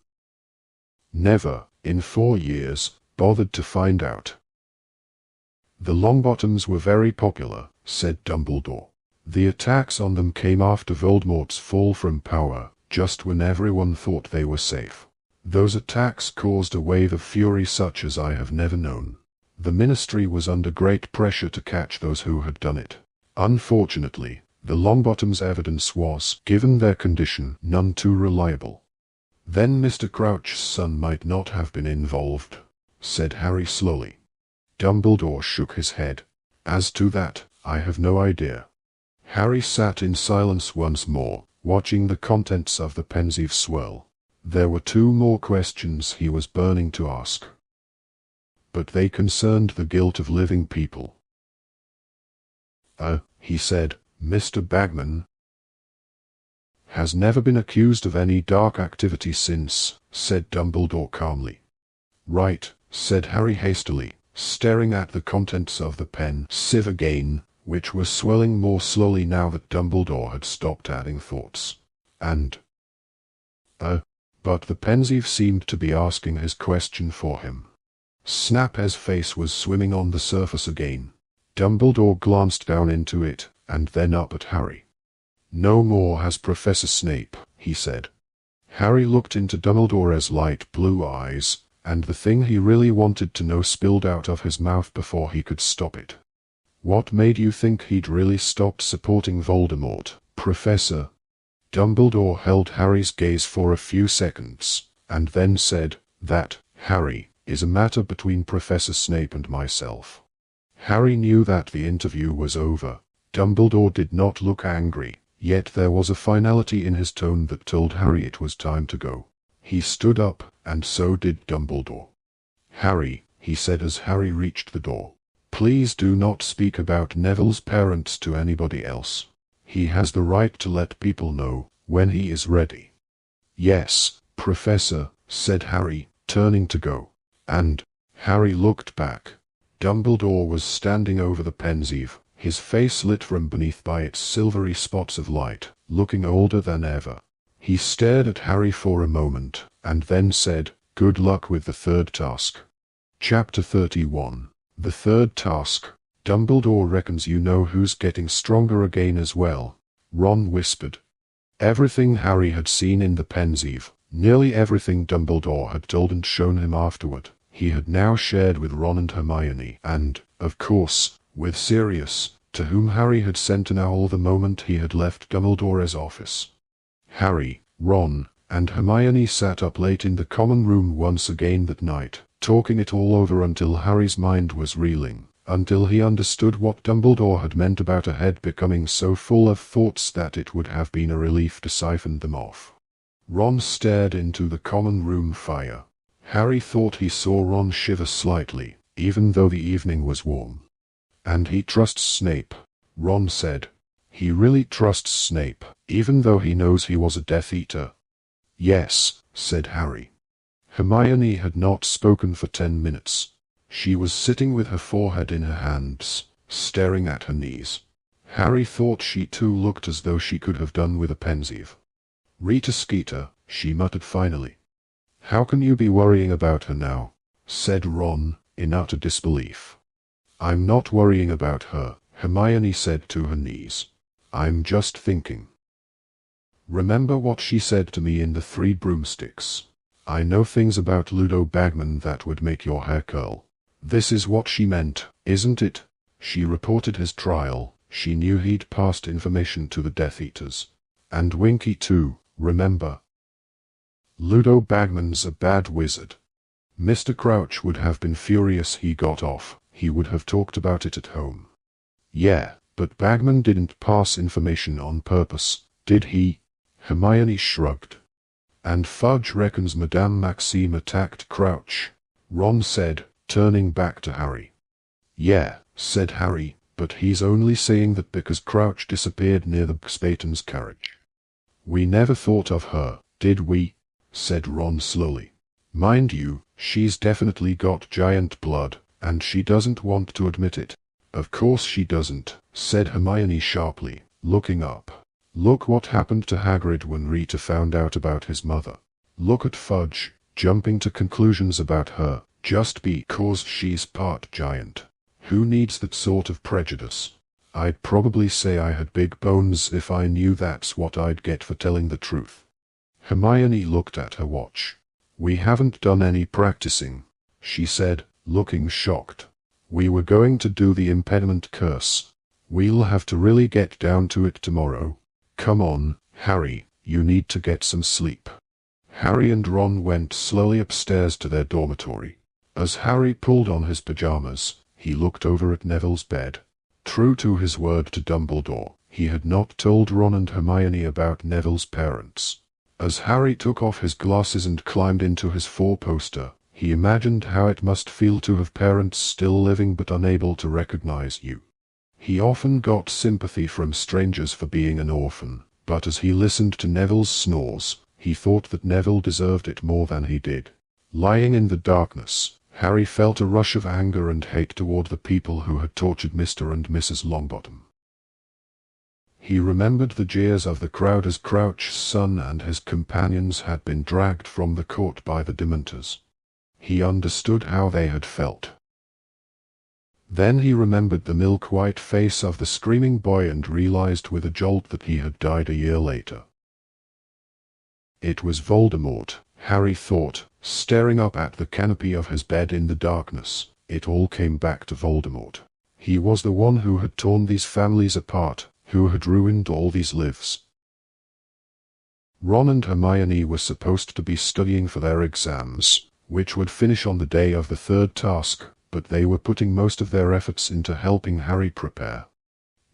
Speaker 1: Never, in 4 years, bothered to find out. The Longbottoms were very popular, said Dumbledore. The attacks on them came after Voldemort's fall from power, just when everyone thought they were safe. Those attacks caused a wave of fury such as I have never known. The Ministry was under great pressure to catch those who had done it. Unfortunately, the Longbottoms' evidence was, given their condition, none too reliable. Then Mr. Crouch's son might not have been involved, said Harry slowly. Dumbledore shook his head. As to that, I have no idea. Harry sat in silence once more, watching the contents of the pensieve swirl. There were 2 more questions he was burning to ask, but they concerned the guilt of living people. He said, Mr. Bagman has never been accused of any dark activity since, said Dumbledore calmly. Right, said Harry hastily, staring at the contents of the pensieve again, which were swelling more slowly now that Dumbledore had stopped adding thoughts. And but the pensieve seemed to be asking his question for him. Snape's face was swimming on the surface again. Dumbledore glanced down into it, and then up at Harry. "No more has Professor Snape," he said. Harry looked into Dumbledore's light blue eyes, and the thing he really wanted to know spilled out of his mouth before he could stop it. "What made you think he'd really stopped supporting Voldemort, Professor?" Dumbledore held Harry's gaze for a few seconds, and then said, "That, Harry, is a matter between Professor Snape and myself." Harry knew that the interview was over. Dumbledore did not look angry, yet there was a finality in his tone that told Harry it was time to go. He stood up, and so did Dumbledore. "Harry," he said as Harry reached the door, "please do not speak about Neville's parents to anybody else. He has the right to let people know when he is ready." "Yes, Professor," said Harry, turning to go. And Harry looked back. Dumbledore was standing over the Pensieve, his face lit from beneath by its silvery spots of light, looking older than ever. He stared at Harry for a moment, and then said, "Good luck with the third task." Chapter 31. The third task. "Dumbledore reckons you know who's getting stronger again as well," Ron whispered. Everything Harry had seen in the Pensieve, nearly everything Dumbledore had told and shown him afterward, he had now shared with Ron and Hermione and, of course, with Sirius, to whom Harry had sent an owl the moment he had left Dumbledore's office. Harry, Ron, and Hermione sat up late in the common room once again that night, talking it all over until Harry's mind was reeling, until he understood what Dumbledore had meant about a head becoming so full of thoughts that it would have been a relief to siphon them off. Ron stared into the common room fire. Harry thought he saw Ron shiver slightly, even though the evening was warm. "And he trusts Snape," Ron said. "He really trusts Snape, even though he knows he was a Death Eater." "Yes," said Harry. Hermione had not spoken for 10 minutes. She was sitting with her forehead in her hands, staring at her knees. Harry thought she too looked as though she could have done with a Pensieve. "Rita Skeeter," she muttered finally. "How can you be worrying about her now?" said Ron, in utter disbelief. "I'm not worrying about her," Hermione said to her knees. "I'm just thinking. Remember what she said to me in the Three Broomsticks? I know things about Ludo Bagman that would make your hair curl. This is what she meant, isn't it? She reported his trial. She knew he'd passed information to the Death Eaters. And Winky too, remember? Ludo Bagman's a bad wizard. Mr. Crouch would have been furious he got off. He would have talked about it at home." "Yeah, but Bagman didn't pass information on purpose, did he?" Hermione shrugged. "And Fudge reckons Madame Maxime attacked Crouch," Ron said, turning back to Harry. "Yeah," said Harry, "but he's only saying that because Crouch disappeared near the Spaten's carriage." "We never thought of her, did we?" said Ron slowly. "Mind you, she's definitely got giant blood, and she doesn't want to admit it." "Of course she doesn't," said Hermione sharply, looking up. "Look what happened to Hagrid when Rita found out about his mother. Look at Fudge, jumping to conclusions about her, just because she's part giant. Who needs that sort of prejudice? I'd probably say I had big bones if I knew that's what I'd get for telling the truth." Hermione looked at her watch. "We haven't done any practicing," she said, looking shocked. "We were going to do the impediment curse. We'll have to really get down to it tomorrow. Come on, Harry, you need to get some sleep." Harry and Ron went slowly upstairs to their dormitory. As Harry pulled on his pajamas, he looked over at Neville's bed. True to his word to Dumbledore, he had not told Ron and Hermione about Neville's parents. As Harry took off his glasses and climbed into his four-poster, he imagined how it must feel to have parents still living but unable to recognize you. He often got sympathy from strangers for being an orphan, but as he listened to Neville's snores, he thought that Neville deserved it more than he did. Lying in the darkness, Harry felt a rush of anger and hate toward the people who had tortured Mr. and Mrs. Longbottom. He remembered the jeers of the crowd as Crouch's son and his companions had been dragged from the court by the Dementors. He understood how they had felt. Then he remembered the milk-white face of the screaming boy and realized with a jolt that he had died a year later. It was Voldemort, Harry thought, staring up at the canopy of his bed in the darkness. It all came back to Voldemort. He was the one who had torn these families apart, who had ruined all these lives. Ron and Hermione were supposed to be studying for their exams, which would finish on the day of the third task, but they were putting most of their efforts into helping Harry prepare.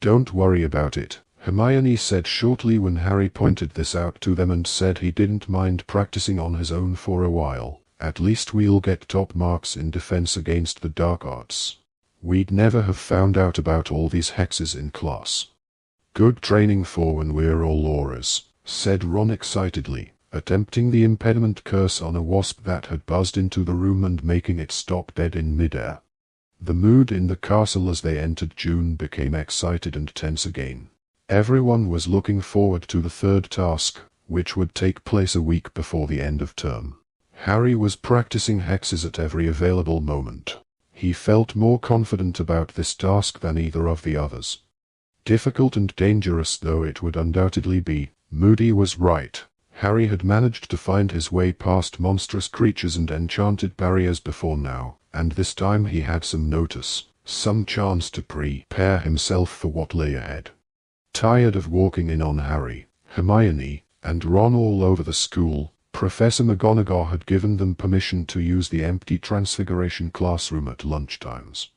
Speaker 1: "Don't worry about it," Hermione said shortly when Harry pointed this out to them and said he didn't mind practicing on his own for a while. "At least we'll get top marks in defense against the dark arts. We'd never have found out about all these hexes in class." "Good training for when we're all Aurors," said Ron excitedly, attempting the impediment curse on a wasp that had buzzed into the room and making it stop dead in midair. The mood in the castle as they entered June became excited and tense again. Everyone was looking forward to the third task, which would take place a week before the end of term. Harry was practicing hexes at every available moment. He felt more confident about this task than either of the others. Difficult and dangerous though it would undoubtedly be, Moody was right. Harry had managed to find his way past monstrous creatures and enchanted barriers before now, and this time he had some notice, some chance to prepare himself for what lay ahead. Tired of walking in on Harry, Hermione, and Ron all over the school, Professor McGonagall had given them permission to use the empty Transfiguration classroom at lunchtimes.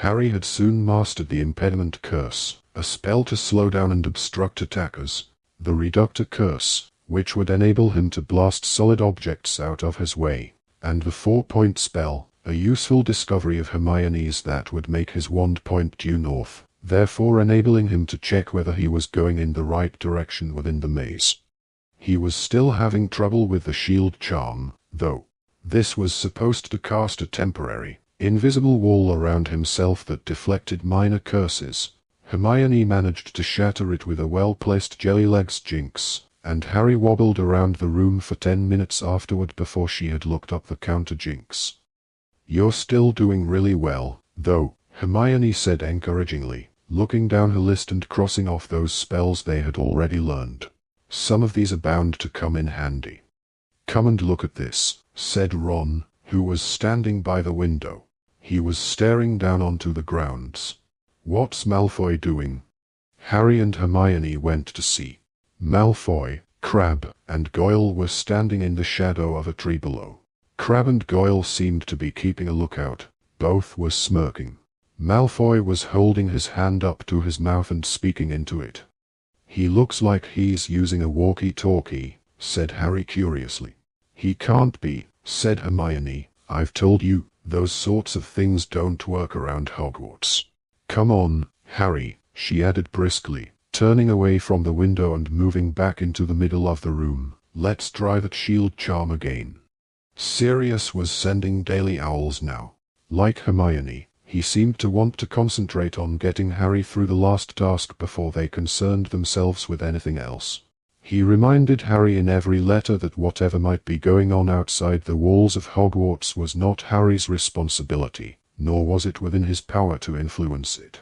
Speaker 1: Harry had soon mastered the impediment curse, a spell to slow down and obstruct attackers, the reductor curse, which would enable him to blast solid objects out of his way, and the 4-point spell, a useful discovery of Hermione's that would make his wand point due north, therefore enabling him to check whether he was going in the right direction within the maze. He was still having trouble with the shield charm, though. This was supposed to cast a temporary, invisible wall around himself that deflected minor curses. Hermione managed to shatter it with a well-placed jelly-legs jinx, and Harry wobbled around the room for 10 minutes afterward before she had looked up the counter jinx. "You're still doing really well, though," Hermione said encouragingly, looking down her list and crossing off those spells they had already learned. "Some of these are bound to come in handy." "Come and look at this," said Ron, who was standing by the window. He was staring down onto the grounds. "What's Malfoy doing?" Harry and Hermione went to see. Malfoy, Crabbe, and Goyle were standing in the shadow of a tree below. Crabbe and Goyle seemed to be keeping a lookout. Both were smirking. Malfoy was holding his hand up to his mouth and speaking into it. "He looks like he's using a walkie-talkie," said Harry curiously. "He can't be," said Hermione. "I've told you, those sorts of things don't work around Hogwarts." "Come on, Harry," she added briskly, turning away from the window and moving back into the middle of the room. "Let's try that shield charm again." Sirius was sending daily owls now. Like Hermione, he seemed to want to concentrate on getting Harry through the last task before they concerned themselves with anything else. He reminded Harry in every letter that whatever might be going on outside the walls of Hogwarts was not Harry's responsibility, nor was it within his power to influence it.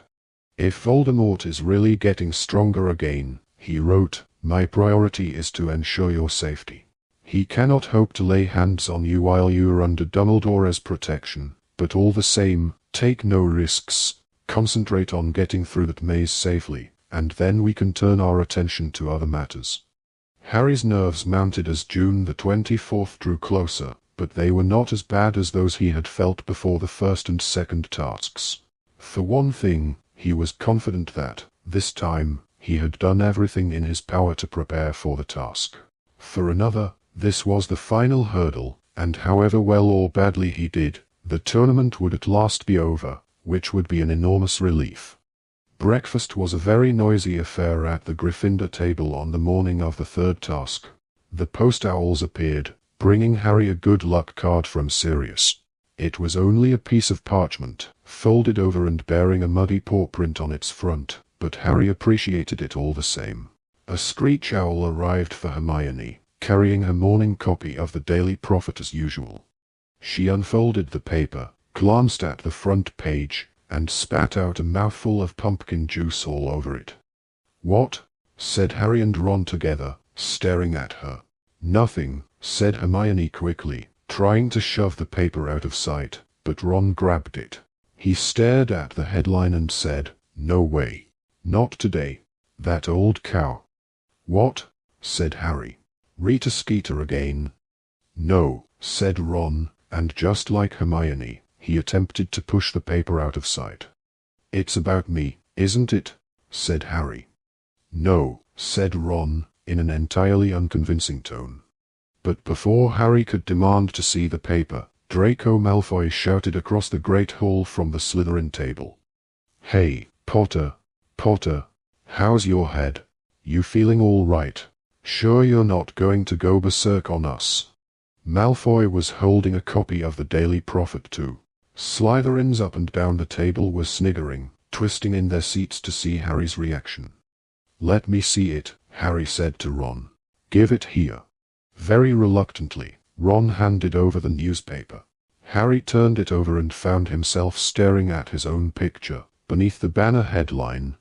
Speaker 1: "If Voldemort is really getting stronger again," he wrote, "my priority is to ensure your safety. He cannot hope to lay hands on you while you are under Dumbledore's protection, but all the same, take no risks, concentrate on getting through that maze safely, and then we can turn our attention to other matters." Harry's nerves mounted as June the 24th drew closer, but they were not as bad as those he had felt before the first and second tasks. For one thing, he was confident that, this time, he had done everything in his power to prepare for the task. For another, this was the final hurdle, and however well or badly he did, the tournament would at last be over, which would be an enormous relief. Breakfast was a very noisy affair at the Gryffindor table on the morning of the third task. The post owls appeared, bringing Harry a good luck card from Sirius. It was only a piece of parchment, folded over and bearing a muddy paw print on its front, but Harry appreciated it all the same. A screech owl arrived for Hermione, carrying her morning copy of the Daily Prophet as usual. She unfolded the paper, glanced at the front page, and spat out a mouthful of pumpkin juice all over it. "What?" said Harry and Ron together, staring at her. "Nothing," said Hermione quickly, trying to shove the paper out of sight, but Ron grabbed it. He stared at the headline and said, "No way. Not today. That old cow." "What?" said Harry. "Rita Skeeter again?" "No," said Ron, and just like Hermione, he attempted to push the paper out of sight. "It's about me, isn't it?" said Harry. "No," said Ron, in an entirely unconvincing tone. But before Harry could demand to see the paper, Draco Malfoy shouted across the Great Hall from the Slytherin table. "Hey, Potter! Potter! How's your head? You feeling all right? Sure you're not going to go berserk on us?" Malfoy was holding a copy of the Daily Prophet too. Slytherins up and down the table were sniggering, twisting in their seats to see Harry's reaction. "Let me see it," Harry said to Ron. "Give it here." Very reluctantly, Ron handed over the newspaper. Harry turned it over and found himself staring at his own picture, beneath the banner headline,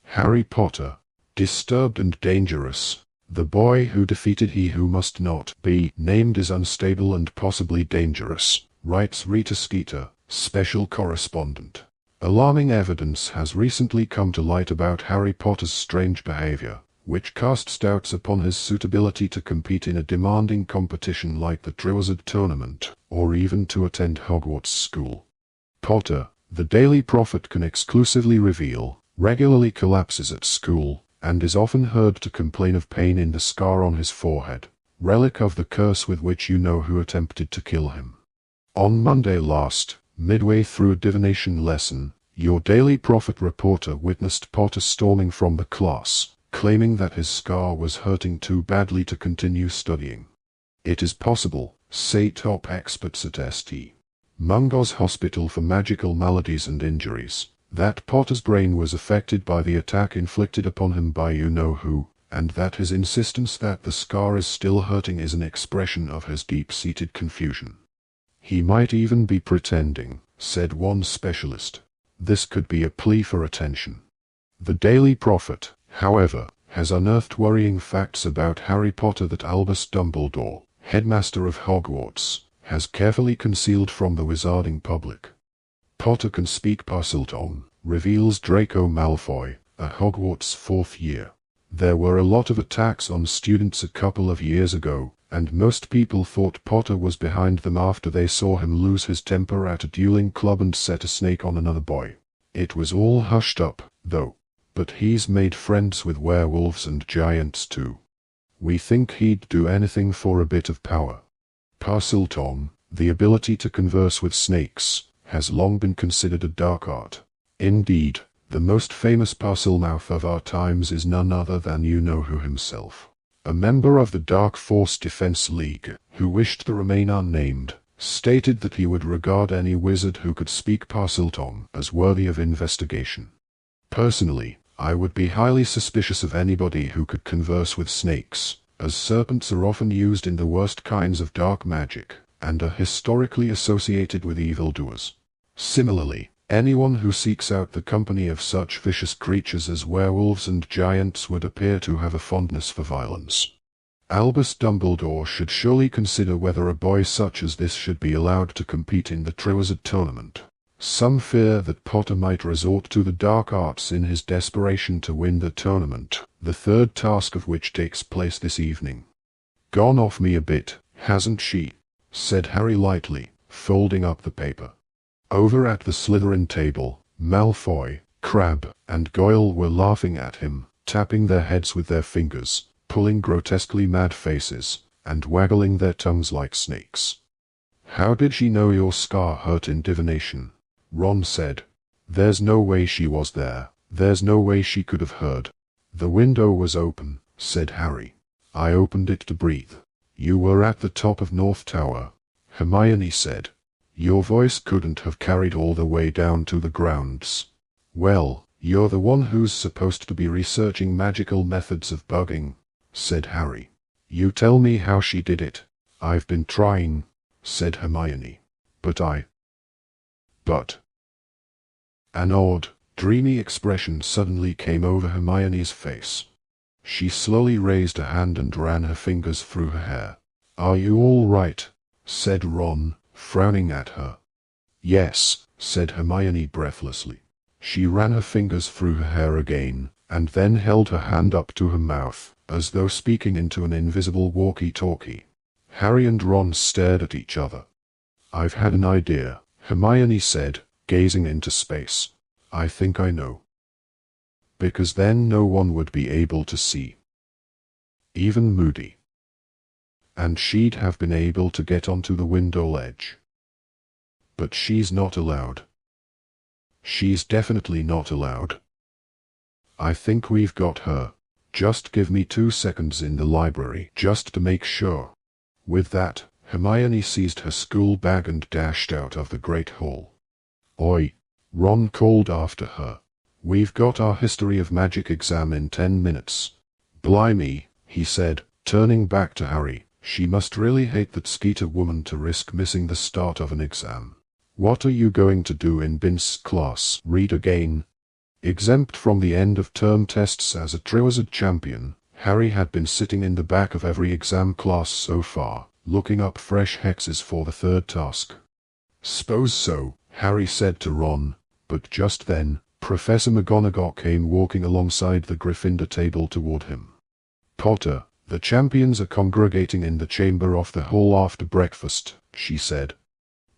Speaker 1: "Harry Potter, Disturbed and Dangerous. The boy who defeated he who must not be named is unstable and possibly dangerous," writes Rita Skeeter, special correspondent. Alarming evidence has recently come to light about Harry Potter's strange behavior, which casts doubts upon his suitability to compete in a demanding competition like the Triwizard Tournament, or even to attend Hogwarts school. Potter, the Daily Prophet can exclusively reveal, regularly collapses at school, and is often heard to complain of pain in the scar on his forehead, relic of the curse with which you know who attempted to kill him. On Monday last, midway through a divination lesson, your Daily Prophet reporter witnessed Potter storming from the class, claiming that his scar was hurting too badly to continue studying. It is possible, say top experts at St. Mungo's Hospital for Magical Maladies and Injuries, that Potter's brain was affected by the attack inflicted upon him by you-know-who, and that his insistence that the scar is still hurting is an expression of his deep-seated confusion. "He might even be pretending," said one specialist. "This could be a plea for attention." The Daily Prophet, however, has unearthed worrying facts about Harry Potter that Albus Dumbledore, headmaster of Hogwarts, has carefully concealed from the wizarding public. "Potter can speak Parseltongue," reveals Draco Malfoy, a Hogwarts fourth year. "There were a lot of attacks on students a couple of years ago, and most people thought Potter was behind them after they saw him lose his temper at a dueling club and set a snake on another boy. It was all hushed up, though. But he's made friends with werewolves and giants too. We think he'd do anything for a bit of power." Parseltongue, the ability to converse with snakes, has long been considered a dark art. Indeed, the most famous Parselmouth of our times is none other than you-know-who himself. A member of the Dark Force Defense League, who wished to remain unnamed, stated that he would regard any wizard who could speak Parseltongue as worthy of investigation. "Personally, I would be highly suspicious of anybody who could converse with snakes, as serpents are often used in the worst kinds of dark magic, and are historically associated with evildoers. Similarly, anyone who seeks out the company of such vicious creatures as werewolves and giants would appear to have a fondness for violence. Albus Dumbledore should surely consider whether a boy such as this should be allowed to compete in the Triwizard Tournament. Some fear that Potter might resort to the dark arts in his desperation to win the tournament, the third task of which takes place this evening." "Gone off me a bit, hasn't she?" said Harry lightly, folding up the paper. Over at the Slytherin table, Malfoy, Crabbe, and Goyle were laughing at him, tapping their heads with their fingers, pulling grotesquely mad faces, and waggling their tongues like snakes. "How did she know your scar hurt in divination?" Ron said. "There's no way she was there. There's no way she could have heard." "The window was open," said Harry. "I opened it to breathe." "You were at the top of North Tower," Hermione said. "Your voice couldn't have carried all the way down to the grounds." "Well, you're the one who's supposed to be researching magical methods of bugging," said Harry. "You tell me how she did it." "I've been trying," said Hermione. But an odd, dreamy expression suddenly came over Hermione's face. She slowly raised a hand and ran her fingers through her hair. "Are you all right?" said Ron, frowning at her. "Yes," said Hermione breathlessly. She ran her fingers through her hair again, and then held her hand up to her mouth, as though speaking into an invisible walkie-talkie. Harry and Ron stared at each other. "I've had an idea," Hermione said, gazing into space. "I think I know. Because then no one would be able to see. Even Moody. And she'd have been able to get onto the window ledge. But she's not allowed. She's definitely not allowed. I think we've got her. Just give me 2 seconds in the library just to make sure." With that, Hermione seized her school bag and dashed out of the Great Hall. "Oi!" Ron called after her. "We've got our History of Magic exam in 10 minutes. "Blimey," he said, turning back to Harry. "She must really hate that Skeeter woman to risk missing the start of an exam. What are you going to do in Bin's class? Read again?" Exempt from the end-of-term tests as a Triwizard champion, Harry had been sitting in the back of every exam class so far, looking up fresh hexes for the 3rd task. "Suppose so," Harry said to Ron, but just then, Professor McGonagall came walking alongside the Gryffindor table toward him. "Potter, the champions are congregating in the chamber off the hall after breakfast," she said.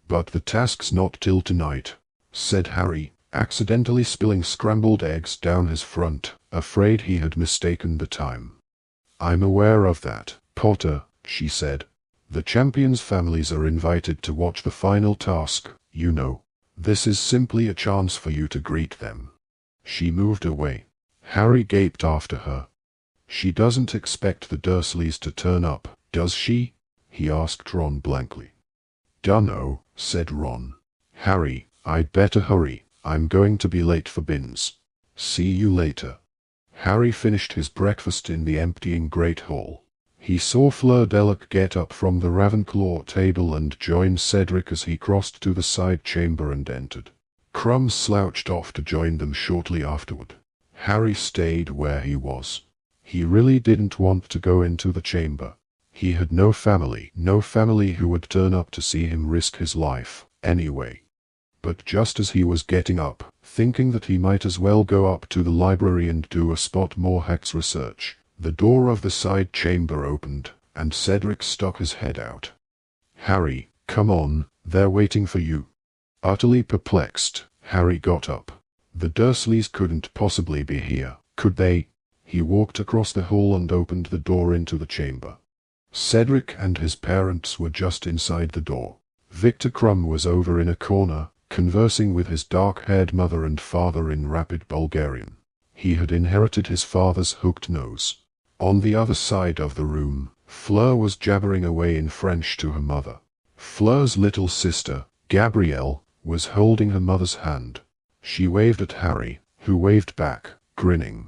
Speaker 1: "But the task's not till tonight," said Harry, accidentally spilling scrambled eggs down his front, afraid he had mistaken the time. "I'm aware of that, Potter," she said. "The champions' families are invited to watch the final task, you know. This is simply a chance for you to greet them." She moved away. Harry gaped after her. "She doesn't expect the Dursleys to turn up, does she?" he asked Ron blankly. "Dunno," said Ron. "Harry, I'd better hurry. I'm going to be late for Bin's. See you later." Harry finished his breakfast in the emptying Great Hall. He saw Fleur Delac get up from the Ravenclaw table and join Cedric as he crossed to the side chamber and entered. Crumb slouched off to join them shortly afterward. Harry stayed where he was. He really didn't want to go into the chamber. He had no family who would turn up to see him risk his life, anyway. But just as he was getting up, thinking that he might as well go up to the library and do a spot more hex research, the door of the side chamber opened, and Cedric stuck his head out. "Harry, come on, they're waiting for you." Utterly perplexed, Harry got up. The Dursleys couldn't possibly be here, could they? He walked across the hall and opened the door into the chamber. Cedric and his parents were just inside the door. Victor Crumb was over in a corner, conversing with his dark-haired mother and father in rapid Bulgarian. He had inherited his father's hooked nose. On the other side of the room, Fleur was jabbering away in French to her mother. Fleur's little sister, Gabrielle, was holding her mother's hand. She waved at Harry, who waved back, grinning.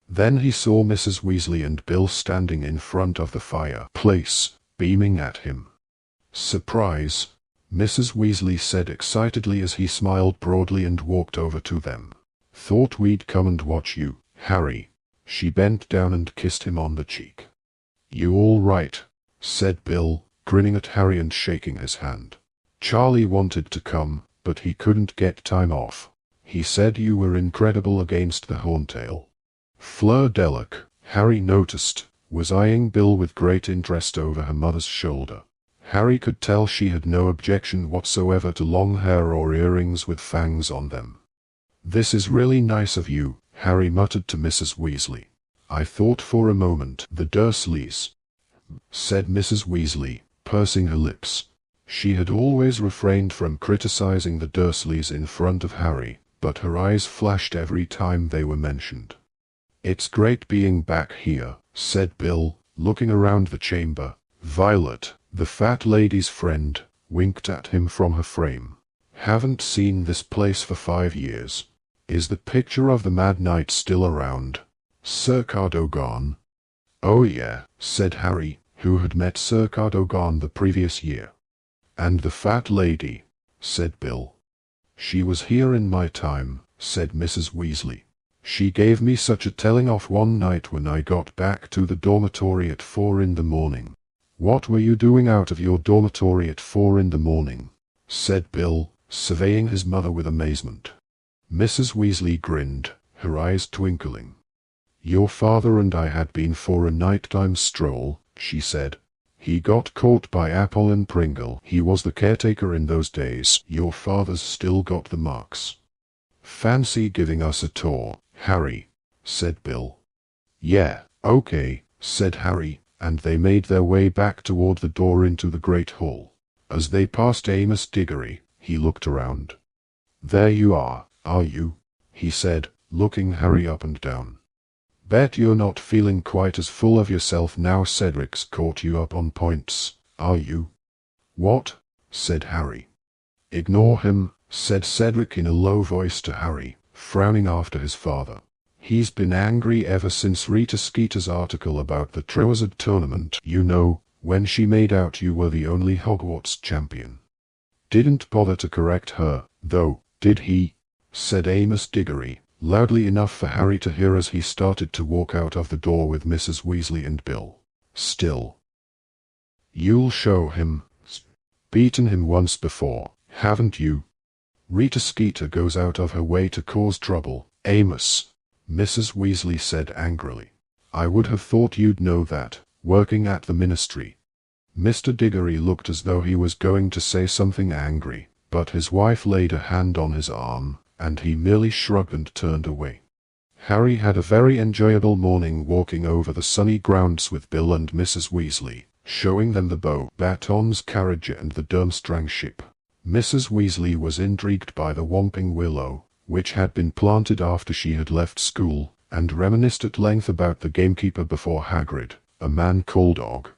Speaker 1: Then he saw Mrs. Weasley and Bill standing in front of the fireplace, beaming at him. "Surprise," Mrs. Weasley said excitedly as he smiled broadly and walked over to them. "Thought we'd come and watch you, Harry." She bent down and kissed him on the cheek. "You all right?" said Bill, grinning at Harry and shaking his hand. "Charlie wanted to come, but he couldn't get time off. He said you were incredible against the Horntail." Fleur Delac, Harry noticed, was eyeing Bill with great interest over her mother's shoulder. Harry could tell she had no objection whatsoever to long hair or earrings with fangs on them. "This is really nice of you," Harry muttered to Mrs. Weasley. "I thought for a moment the Dursleys," said Mrs. Weasley, pursing her lips. She had always refrained from criticizing the Dursleys in front of Harry, but her eyes flashed every time they were mentioned. "It's great being back here," said Bill, looking around the chamber. Violet, the fat lady's friend, winked at him from her frame. "Haven't seen this place for 5 years. Is the picture of the Mad Knight still around? Sir Cadogan?" "Oh yeah," said Harry, who had met Sir Cadogan the previous year. "And the fat lady?" said Bill. "She was here in my time," said Mrs. Weasley. "She gave me such a telling off one night when I got back to the dormitory at 4 in the morning." "What were you doing out of your dormitory at 4 in the morning?" said Bill, surveying his mother with amazement. Mrs. Weasley grinned, her eyes twinkling. "Your father and I had been for a nighttime stroll," she said. "He got caught by Apple and Pringle. He was the caretaker in those days. Your father's still got the marks." "Fancy giving us a tour, Harry?" said Bill. "Yeah, okay," said Harry, and they made their way back toward the door into the Great Hall. As they passed Amos Diggory, he looked around. "There you are you?" he said, looking Harry up and down. "Bet you're not feeling quite as full of yourself now Cedric's caught you up on points, are you?" "What?" said Harry. "Ignore him," said Cedric in a low voice to Harry, frowning after his father. "He's been angry ever since Rita Skeeter's article about the Triwizard Tournament, you know, when she made out you were the only Hogwarts champion. Didn't bother to correct her, though, did he?" said Amos Diggory, loudly enough for Harry to hear as he started to walk out of the door with Mrs. Weasley and Bill. "Still. You'll show him. Beaten him once before, haven't you? Rita Skeeter goes out of her way to cause trouble, Amos," Mrs. Weasley said angrily. "I would have thought you'd know that, working at the ministry." Mr. Diggory looked as though he was going to say something angry, but his wife laid a hand on his arm, and he merely shrugged and turned away. Harry had a very enjoyable morning walking over the sunny grounds with Bill and Mrs. Weasley, showing them the bow, batons, carriage and the Durmstrang ship. Mrs. Weasley was intrigued by the Whomping Willow, which had been planted after she had left school, and reminisced at length about the gamekeeper before Hagrid, a man called Og.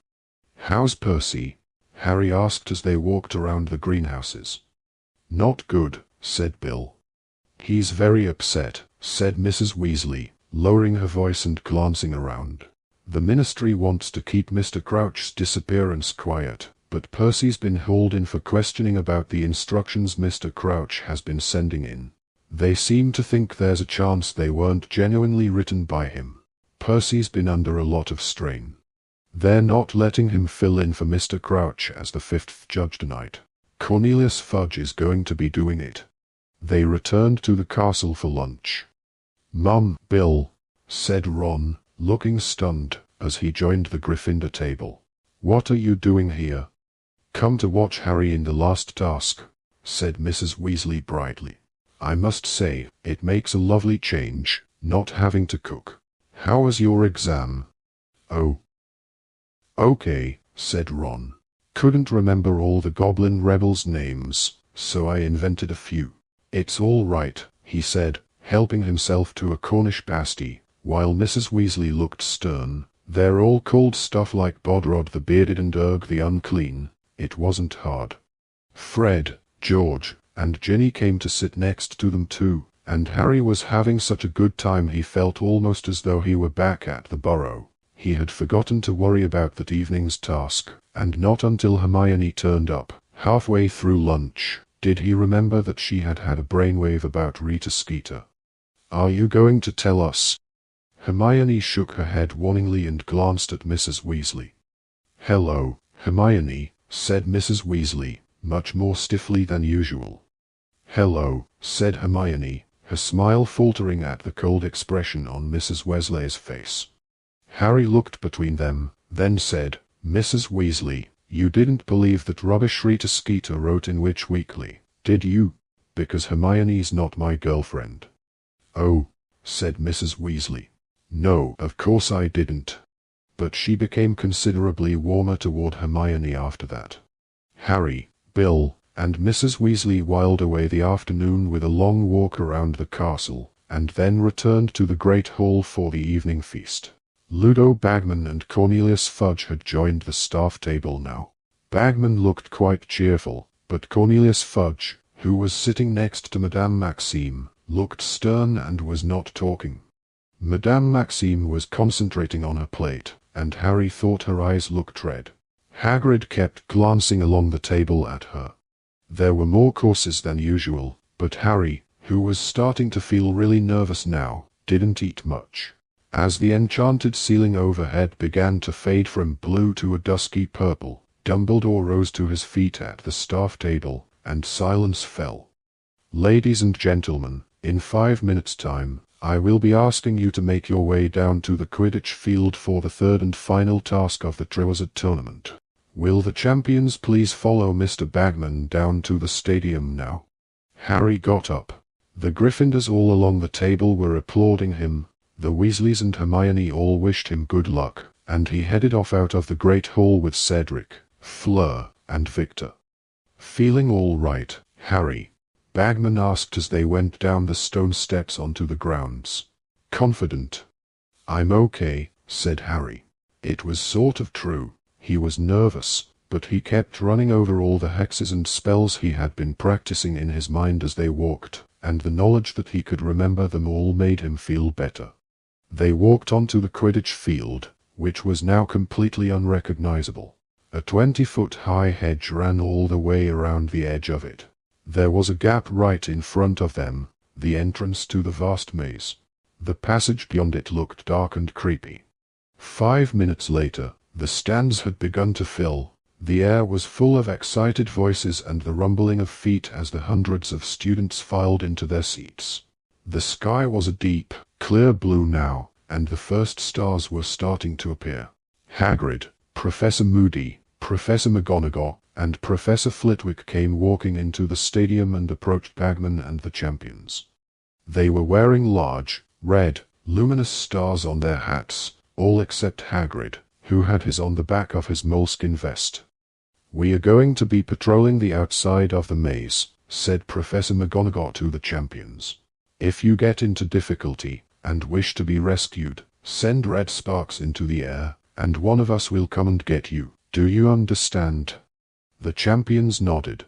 Speaker 1: "How's Percy?" Harry asked as they walked around the greenhouses. "Not good," said Bill. "He's very upset," said Mrs. Weasley, lowering her voice and glancing around. "The ministry wants to keep Mr. Crouch's disappearance quiet, but Percy's been hauled in for questioning about the instructions Mr. Crouch has been sending in. They seem to think there's a chance they weren't genuinely written by him. Percy's been under a lot of strain. They're not letting him fill in for Mr. Crouch as the fifth judge tonight. Cornelius Fudge is going to be doing it." They returned to the castle for lunch. "Mum, Bill," said Ron, looking stunned, as he joined the Gryffindor table. "What are you doing here?" "Come to watch Harry in the last task," said Mrs. Weasley brightly. "I must say, it makes a lovely change, not having to cook. How was your exam?" "Oh. Okay," said Ron. "Couldn't remember all the goblin rebels' names, so I invented a few." "It's all right," he said, helping himself to a Cornish pasty, while Mrs. Weasley looked stern. "They're all called stuff like Bodrod the Bearded and Urg the Unclean. It wasn't hard." Fred, George, and Ginny came to sit next to them too, and Harry was having such a good time he felt almost as though he were back at the Burrow. He had forgotten to worry about that evening's task, and not until Hermione turned up, halfway through lunch, did he remember that she had had a brainwave about Rita Skeeter. "Are you going to tell us?" Hermione shook her head warningly and glanced at Mrs. Weasley. "Hello, Hermione," said Mrs. Weasley, much more stiffly than usual. "Hello," said Hermione, her smile faltering at the cold expression on Mrs. Weasley's face. Harry looked between them, then said, "Mrs. Weasley, you didn't believe that rubbish Rita Skeeter wrote in Witch Weekly, did you? Because Hermione's not my girlfriend." "Oh," said Mrs. Weasley. "No, of course I didn't." But she became considerably warmer toward Hermione after that. Harry, Bill, and Mrs. Weasley whiled away the afternoon with a long walk around the castle, and then returned to the Great Hall for the evening feast. Ludo Bagman and Cornelius Fudge had joined the staff table now. Bagman looked quite cheerful, but Cornelius Fudge, who was sitting next to Madame Maxime, looked stern and was not talking. Madame Maxime was concentrating on her plate, and Harry thought her eyes looked red. Hagrid kept glancing along the table at her. There were more courses than usual, but Harry, who was starting to feel really nervous now, didn't eat much. As the enchanted ceiling overhead began to fade from blue to a dusky purple, Dumbledore rose to his feet at the staff table, and silence fell. Ladies and gentlemen, in 5 minutes' time, I will be asking you to make your way down to the Quidditch field for the third and final task of the Triwizard Tournament. Will the champions please follow Mr. Bagman down to the stadium now? Harry got up. The Gryffindors all along the table were applauding him, the Weasleys and Hermione all wished him good luck, and he headed off out of the Great Hall with Cedric, Fleur, and Victor. Feeling all right, Harry? Bagman asked as they went down the stone steps onto the grounds. Confident. I'm okay, said Harry. It was sort of true. He was nervous, but he kept running over all the hexes and spells he had been practicing in his mind as they walked, and the knowledge that he could remember them all made him feel better. They walked onto the Quidditch field, which was now completely unrecognizable. A 20-foot-high hedge ran all the way around the edge of it. There was a gap right in front of them, the entrance to the vast maze. The passage beyond it looked dark and creepy. 5 minutes later, the stands had begun to fill. The air was full of excited voices and the rumbling of feet as the hundreds of students filed into their seats. The sky was a deep, clear blue now, and the first stars were starting to appear. Hagrid, Professor Moody, Professor McGonagall, and Professor Flitwick came walking into the stadium and approached Bagman and the champions. They were wearing large, red, luminous stars on their hats, all except Hagrid, who had his on the back of his moleskin vest. "We are going to be patrolling the outside of the maze," said Professor McGonagall to the champions. "If you get into difficulty, and wish to be rescued, send red sparks into the air, and one of us will come and get you. Do you understand?" The champions nodded.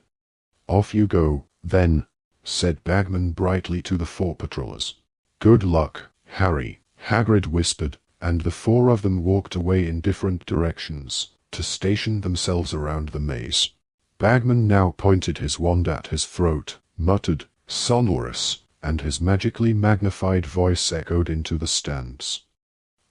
Speaker 1: "Off you go, then," said Bagman brightly to the 4 patrollers. "Good luck, Harry," Hagrid whispered, and the 4 of them walked away in different directions, to station themselves around the maze. Bagman now pointed his wand at his throat, muttered, "Sonorous," and his magically magnified voice echoed into the stands.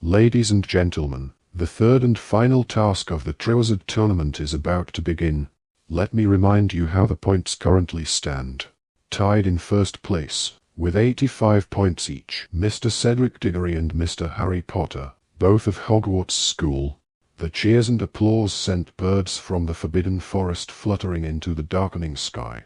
Speaker 1: "Ladies and gentlemen, the third and final task of the Triwizard Tournament is about to begin. Let me remind you how the points currently stand. Tied in first place, with 85 points each, Mr. Cedric Diggory and Mr. Harry Potter, both of Hogwarts School. The cheers and applause sent birds from the Forbidden Forest fluttering into the darkening sky.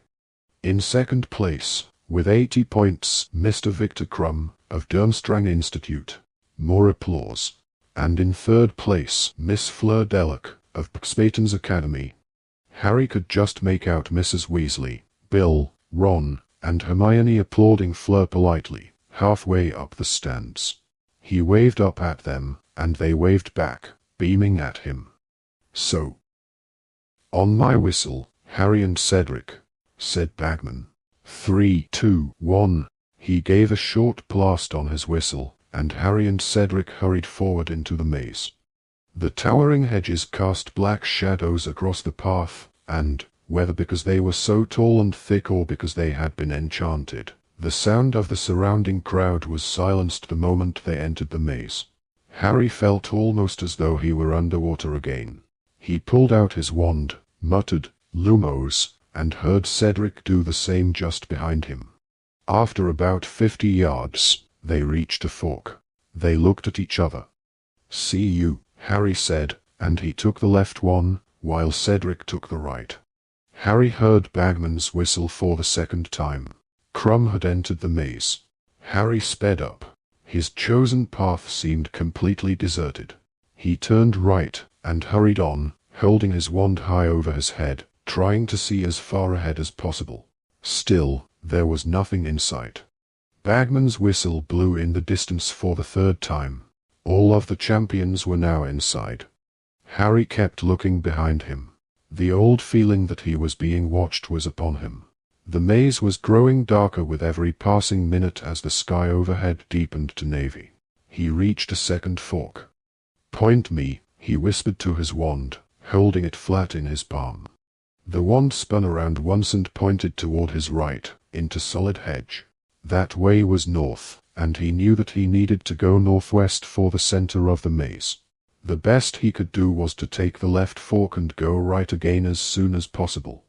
Speaker 1: In second place, with 80 points, Mr. Victor Crumb, of Durmstrang Institute. More applause. And in third place, Miss Fleur Delac, of Paxpaton's Academy. Harry could just make out Mrs. Weasley, Bill, Ron, and Hermione applauding Fleur politely, halfway up the stands. He waved up at them, and they waved back, beaming at him. "So, on my whistle, Harry and Cedric," said Bagman. 3, 2, 1. He gave a short blast on his whistle, and Harry and Cedric hurried forward into the maze. The towering hedges cast black shadows across the path, and, whether because they were so tall and thick or because they had been enchanted, the sound of the surrounding crowd was silenced the moment they entered the maze. Harry felt almost as though he were underwater again. He pulled out his wand, muttered, "Lumos," and heard Cedric do the same just behind him. After about 50 yards, they reached a fork. They looked at each other. "See you," Harry said, and he took the left one, while Cedric took the right. Harry heard Bagman's whistle for the second time. Crumb had entered the maze. Harry sped up. His chosen path seemed completely deserted. He turned right, and hurried on, holding his wand high over his head, trying to see as far ahead as possible. Still, there was nothing in sight. Bagman's whistle blew in the distance for the third time. All of the champions were now inside. Harry kept looking behind him. The old feeling that he was being watched was upon him. The maze was growing darker with every passing minute as the sky overhead deepened to navy. He reached a second fork. "Point me," he whispered to his wand, holding it flat in his palm. The wand spun around once and pointed toward his right, into solid hedge. That way was north, and he knew that he needed to go northwest for the center of the maze. The best he could do was to take the left fork and go right again as soon as possible.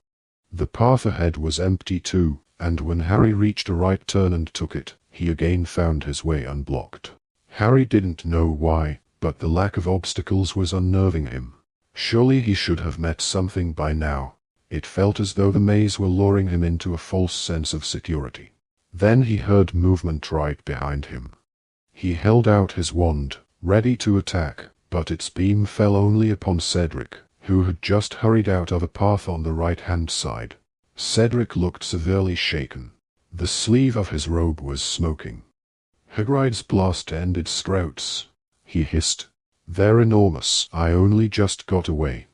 Speaker 1: The path ahead was empty too, and when Harry reached a right turn and took it, he again found his way unblocked. Harry didn't know why, but the lack of obstacles was unnerving him. Surely he should have met something by now. It felt as though the maze were luring him into a false sense of security. Then he heard movement right behind him. He held out his wand, ready to attack, but its beam fell only upon Cedric, who had just hurried out of a path on the right-hand side. Cedric looked severely shaken. The sleeve of his robe was smoking. Hagrid's blast ended Sprouts, he hissed. They're enormous. I only just got away.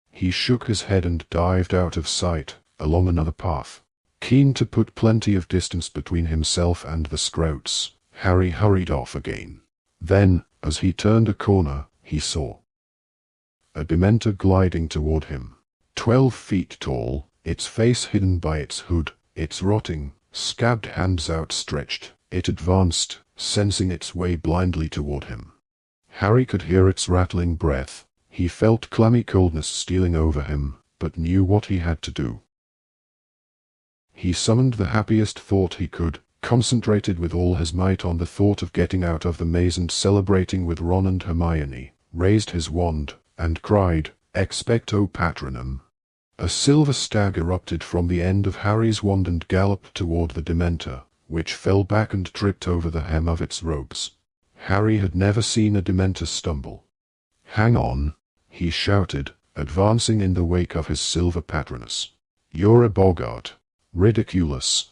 Speaker 1: He shook his head and dived out of sight, along another path. Keen to put plenty of distance between himself and the Sprouts, Harry hurried off again. Then, as he turned a corner, he saw a Dementor gliding toward him. 12 feet tall, its face hidden by its hood, its rotting, scabbed hands outstretched, it advanced, sensing its way blindly toward him. Harry could hear its rattling breath. He felt clammy coldness stealing over him, but knew what he had to do. He summoned the happiest thought he could, concentrated with all his might on the thought of getting out of the maze and celebrating with Ron and Hermione, raised his wand, and cried, "Expecto Patronum." A silver stag erupted from the end of Harry's wand and galloped toward the Dementor, which fell back and tripped over the hem of its robes. Harry had never seen a Dementor stumble. "Hang on," he shouted, advancing in the wake of his silver patroness. "You're a boggart. Ridiculous."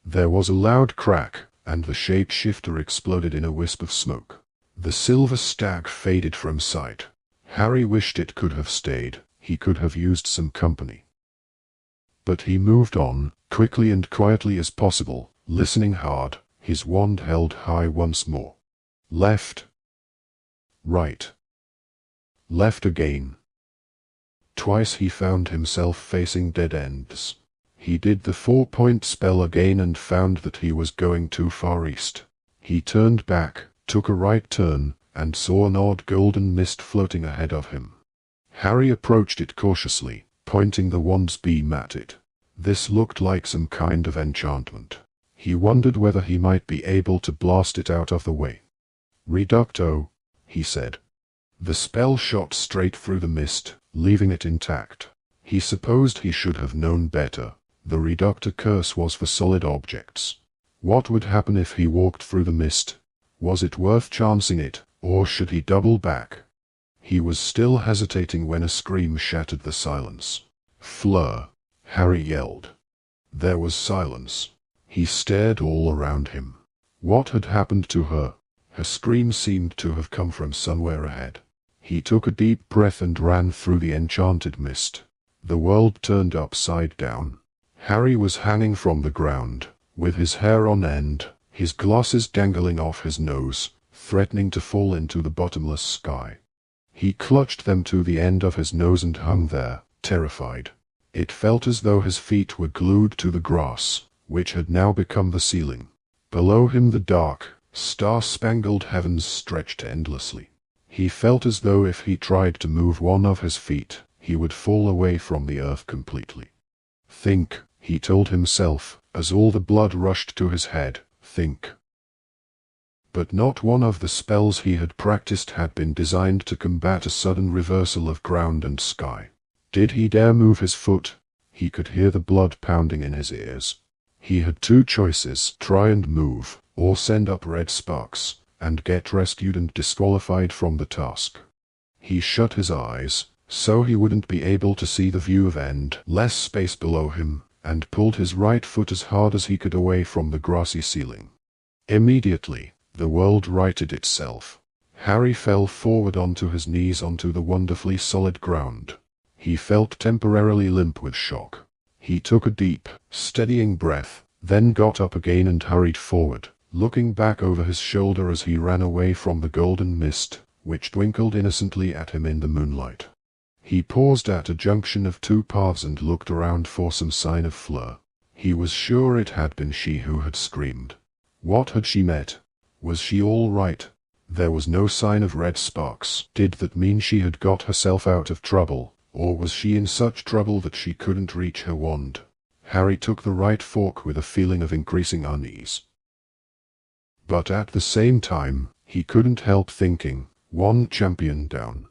Speaker 1: There was a loud crack, and the shape-shifter exploded in a wisp of smoke. The silver stag faded from sight. Harry wished it could have stayed. He could have used some company. But he moved on, quickly and quietly as possible, listening hard, his wand held high once more. Left. Right. Left again. Twice he found himself facing dead ends. He did the 4-point spell again and found that he was going too far east. He turned back, took a right turn, and saw an odd golden mist floating ahead of him. Harry approached it cautiously, pointing the wand's beam at it. This looked like some kind of enchantment. He wondered whether he might be able to blast it out of the way. "Reducto," he said. The spell shot straight through the mist, leaving it intact. He supposed he should have known better. The Reductor curse was for solid objects. What would happen if he walked through the mist? Was it worth chancing it, or should he double back? He was still hesitating when a scream shattered the silence. "Fleur!" Harry yelled. There was silence. He stared all around him. What had happened to her? Her scream seemed to have come from somewhere ahead. He took a deep breath and ran through the enchanted mist. The world turned upside down. Harry was hanging from the ground, with his hair on end, his glasses dangling off his nose, threatening to fall into the bottomless sky. He clutched them to the end of his nose and hung there, terrified. It felt as though his feet were glued to the grass, which had now become the ceiling. Below him the dark, star-spangled heavens stretched endlessly. He felt as though if he tried to move one of his feet, he would fall away from the earth completely. "Think," he told himself, as all the blood rushed to his head, "think." But not one of the spells he had practiced had been designed to combat a sudden reversal of ground and sky. Did he dare move his foot? He could hear the blood pounding in his ears. He had two choices: try and move, or send up red sparks, and get rescued and disqualified from the task. He shut his eyes, so he wouldn't be able to see the view of endless space below him, and pulled his right foot as hard as he could away from the grassy ceiling. Immediately, the world righted itself. Harry fell forward onto his knees onto the wonderfully solid ground. He felt temporarily limp with shock. He took a deep, steadying breath, then got up again and hurried forward, looking back over his shoulder as he ran away from the golden mist, which twinkled innocently at him in the moonlight. He paused at a junction of two paths and looked around for some sign of Fleur. He was sure it had been she who had screamed. What had she met? Was she all right? There was no sign of red sparks. Did that mean she had got herself out of trouble, or was she in such trouble that she couldn't reach her wand? Harry took the right fork with a feeling of increasing unease. But at the same time, he couldn't help thinking, one champion down.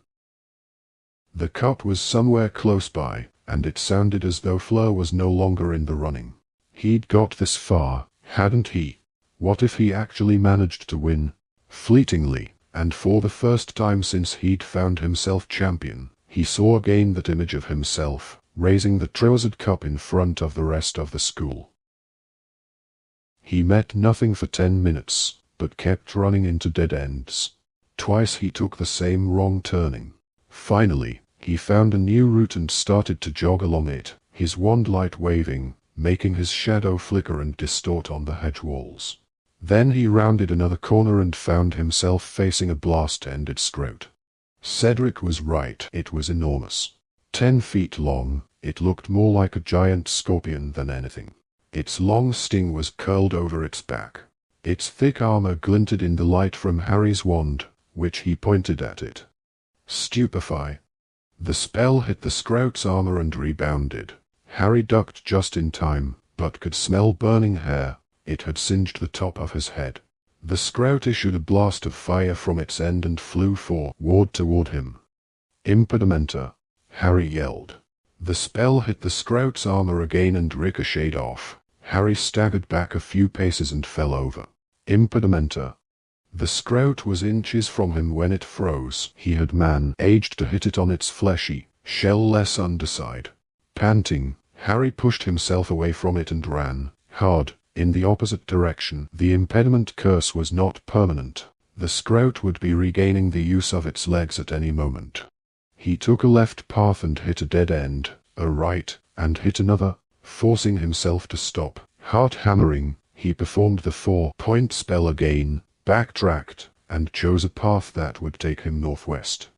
Speaker 1: The cup was somewhere close by, and it sounded as though Fleur was no longer in the running. He'd got this far, hadn't he? What if he actually managed to win? Fleetingly, and for the first time since he'd found himself champion, he saw again that image of himself, raising the Triwizard Cup in front of the rest of the school. He met nothing for 10 minutes, but kept running into dead ends. Twice he took the same wrong turning. Finally, he found a new route and started to jog along it, his wand light waving, making his shadow flicker and distort on the hedge walls. Then he rounded another corner and found himself facing a blast-ended scrote. Cedric was right, it was enormous. 10 feet long, it looked more like a giant scorpion than anything. Its long sting was curled over its back. Its thick armor glinted in the light from Harry's wand, which he pointed at it. Stupefy. The spell hit the scroute's armor and rebounded. Harry ducked just in time, but could smell burning hair. It had singed the top of his head. The scroute issued a blast of fire from its end and flew forward toward him. Impedimenta, Harry yelled. The spell hit the scroute's armor again and ricocheted off. Harry staggered back a few paces and fell over. Impedimenta. The scroute was inches from him when it froze. He had managed to hit it on its fleshy, shell-less underside. Panting, Harry pushed himself away from it and ran, hard, in the opposite direction. The impediment curse was not permanent. The scroute would be regaining the use of its legs at any moment. He took a left path and hit a dead end, a right, and hit another, forcing himself to stop. Heart hammering, he performed the 4-point spell again, backtracked, and chose a path that would take him northwest.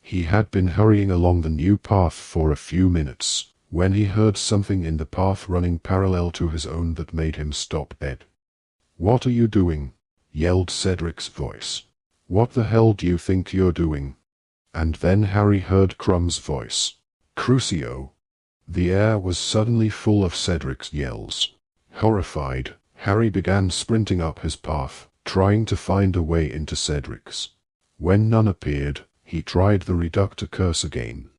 Speaker 1: He had been hurrying along the new path for a few minutes, when he heard something in the path running parallel to his own that made him stop dead. "What are you doing?" yelled Cedric's voice. "What the hell do you think you're doing?" And then Harry heard Crumb's voice. "Crucio!" The air was suddenly full of Cedric's yells. Horrified, Harry began sprinting up his path, trying to find a way into Cedric's. When none appeared, he tried the Reductor Curse again.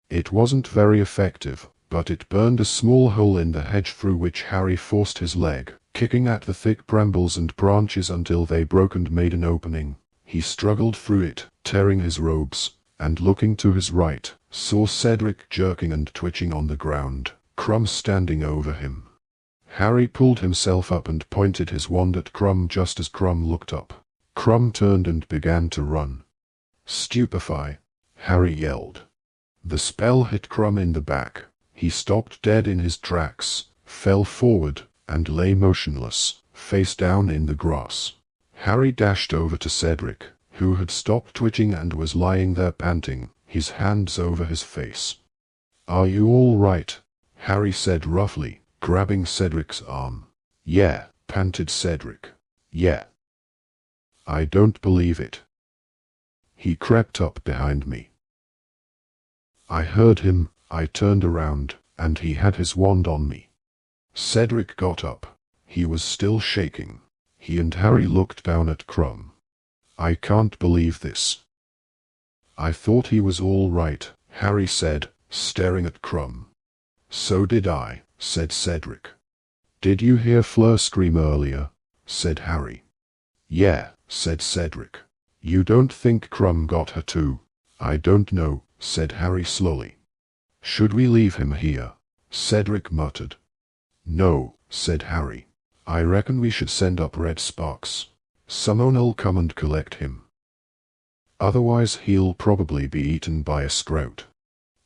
Speaker 1: It wasn't very effective, but it burned a small hole in the hedge through which Harry forced his leg, kicking at the thick brambles and branches until they broke and made an opening. He struggled through it, tearing his robes, and looking to his right, saw Cedric jerking and twitching on the ground, Crumb standing over him. Harry pulled himself up and pointed his wand at Crumb just as Crumb looked up. Crumb turned and began to run. "Stupefy!" Harry yelled. The spell hit Crumb in the back. He stopped dead in his tracks, fell forward, and lay motionless, face down in the grass. Harry dashed over to Cedric, who had stopped twitching and was lying there panting, his hands over his face. "Are you all right?" Harry said roughly, grabbing Cedric's arm. "Yeah," panted Cedric. "Yeah. I don't believe it." He crept up behind me. I heard him. I turned around, and he had his wand on me. Cedric got up. He was still shaking. He and Harry looked down at Crumb. "I can't believe this." "I thought he was all right," Harry said, staring at Crumb. "So did I," said Cedric. "Did you hear Fleur scream earlier?" said Harry. "Yeah," said Cedric. "You don't think Crumb got her too?" "I don't know," said Harry slowly. "Should we leave him here?" Cedric muttered. "No," said Harry. "I reckon we should send up red sparks. Someone'll come and collect him. Otherwise he'll probably be eaten by a scrout."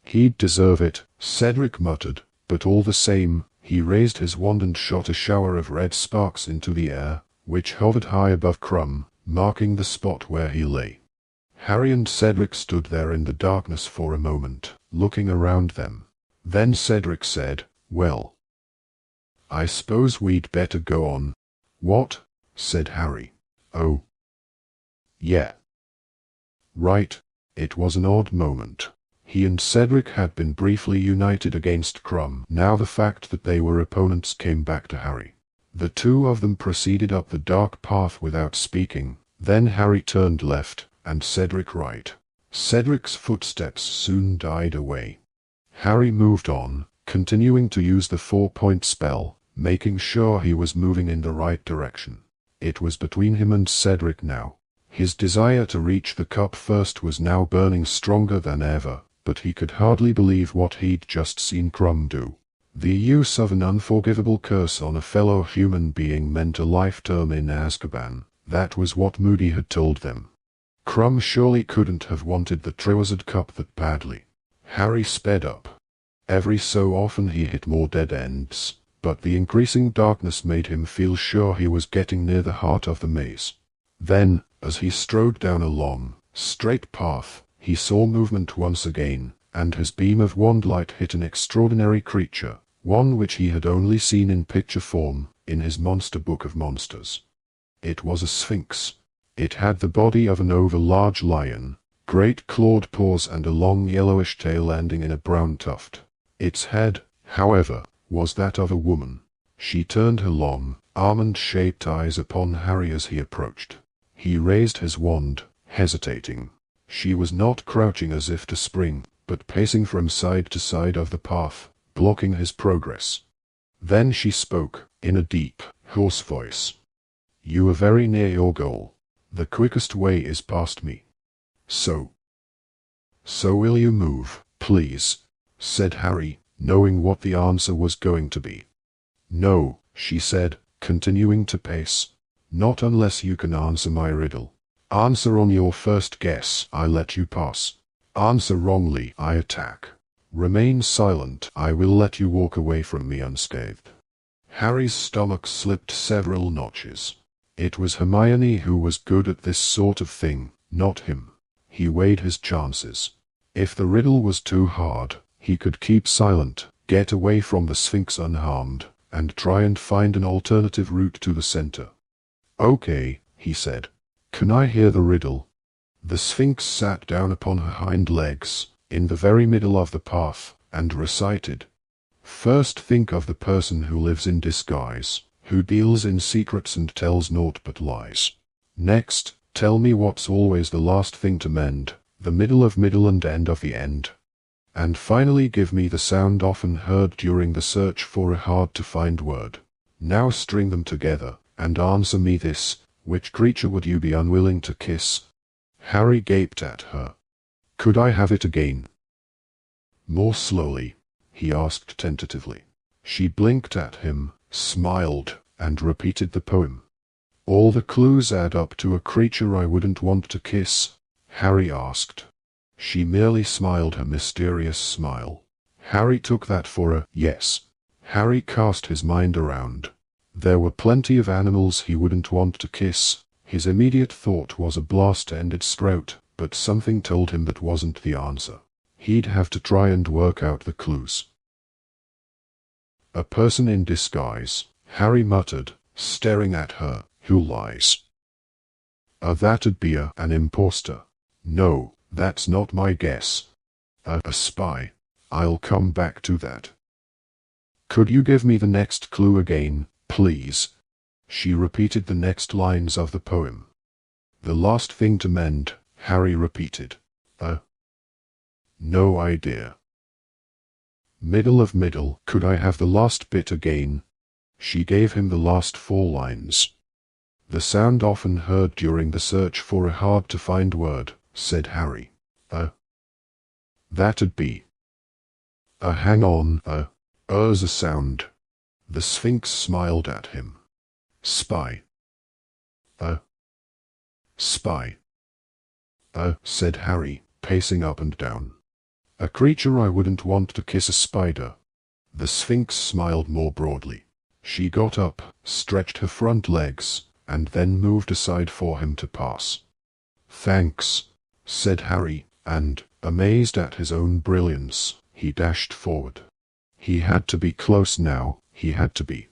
Speaker 1: "He'd deserve it," Cedric muttered, but all the same, he raised his wand and shot a shower of red sparks into the air, which hovered high above Crumb, marking the spot where he lay. Harry and Cedric stood there in the darkness for a moment, looking around them. Then Cedric said, "Well, I suppose we'd better go on." "What?" said Harry. "Oh, yeah. Right." It was an odd moment. He and Cedric had been briefly united against Krum. Now the fact that they were opponents came back to Harry. The two of them proceeded up the dark path without speaking. Then Harry turned left, and Cedric right. Cedric's footsteps soon died away. Harry moved on, continuing to use the 4-point spell, making sure he was moving in the right direction. It was between him and Cedric now. His desire to reach the cup first was now burning stronger than ever, but he could hardly believe what he'd just seen Krum do. The use of an unforgivable curse on a fellow human being meant a life term in Azkaban. That was what Moody had told them. Krum surely couldn't have wanted the Triwizard Cup that badly. Harry sped up. Every so often he hit more dead ends, but the increasing darkness made him feel sure he was getting near the heart of the maze. Then, as he strode down a long, straight path, he saw movement once again, and his beam of wand light hit an extraordinary creature, one which he had only seen in picture form, in his monster book of monsters. It was a sphinx. It had the body of an over-large lion, great clawed paws and a long yellowish tail ending in a brown tuft. Its head, however, was that of a woman. She turned her long, almond-shaped eyes upon Harry as he approached. He raised his wand, hesitating. She was not crouching as if to spring, but pacing from side to side of the path, blocking his progress. Then she spoke, in a deep, hoarse voice. "You are very near your goal. The quickest way is past me. So will you move, please?" said Harry, knowing what the answer was going to be. "No," she said, continuing to pace. "Not unless you can answer my riddle. Answer on your first guess, I let you pass. Answer wrongly, I attack. Remain silent, I will let you walk away from me unscathed." Harry's stomach slipped several notches. It was Hermione who was good at this sort of thing, not him. He weighed his chances. If the riddle was too hard, he could keep silent, get away from the Sphinx unharmed, and try and find an alternative route to the center. "Okay," he said. "Can I hear the riddle?" The Sphinx sat down upon her hind legs, in the very middle of the path, and recited. "First think of the person who lives in disguise, who deals in secrets and tells naught but lies. Next, tell me what's always the last thing to mend, the middle of middle and end of the end. And finally give me the sound often heard during the search for a hard-to-find word. Now string them together, and answer me this, which creature would you be unwilling to kiss?" Harry gaped at her. "Could I have it again?" "More slowly," he asked tentatively. She blinked at him, smiled, and repeated the poem. "All the clues add up to a creature I wouldn't want to kiss?" Harry asked. She merely smiled her mysterious smile. Harry took that for a yes. Harry cast his mind around. There were plenty of animals he wouldn't want to kiss. His immediate thought was a blast-ended sprout, but something told him that wasn't the answer. He'd have to try and work out the clues. "A person in disguise," Harry muttered, staring at her. "Who lies?" That'd be an imposter." "No, that's not my guess." A spy." "I'll come back to that." "Could you give me the next clue again, please?" She repeated the next lines of the poem. "The last thing to mend," Harry repeated. No idea." "Middle of middle, could I have the last bit again?" She gave him the last 4 lines. "The sound often heard during the search for a hard-to-find word," said Harry. That'd be. Hang on, a sound." The Sphinx smiled at him. "Spy." Spy." Said Harry, pacing up and down. "A creature I wouldn't want to kiss a spider." The Sphinx smiled more broadly. She got up, stretched her front legs, and then moved aside for him to pass. "Thanks," said Harry, and, amazed at his own brilliance, he dashed forward. He had to be close now, he had to be.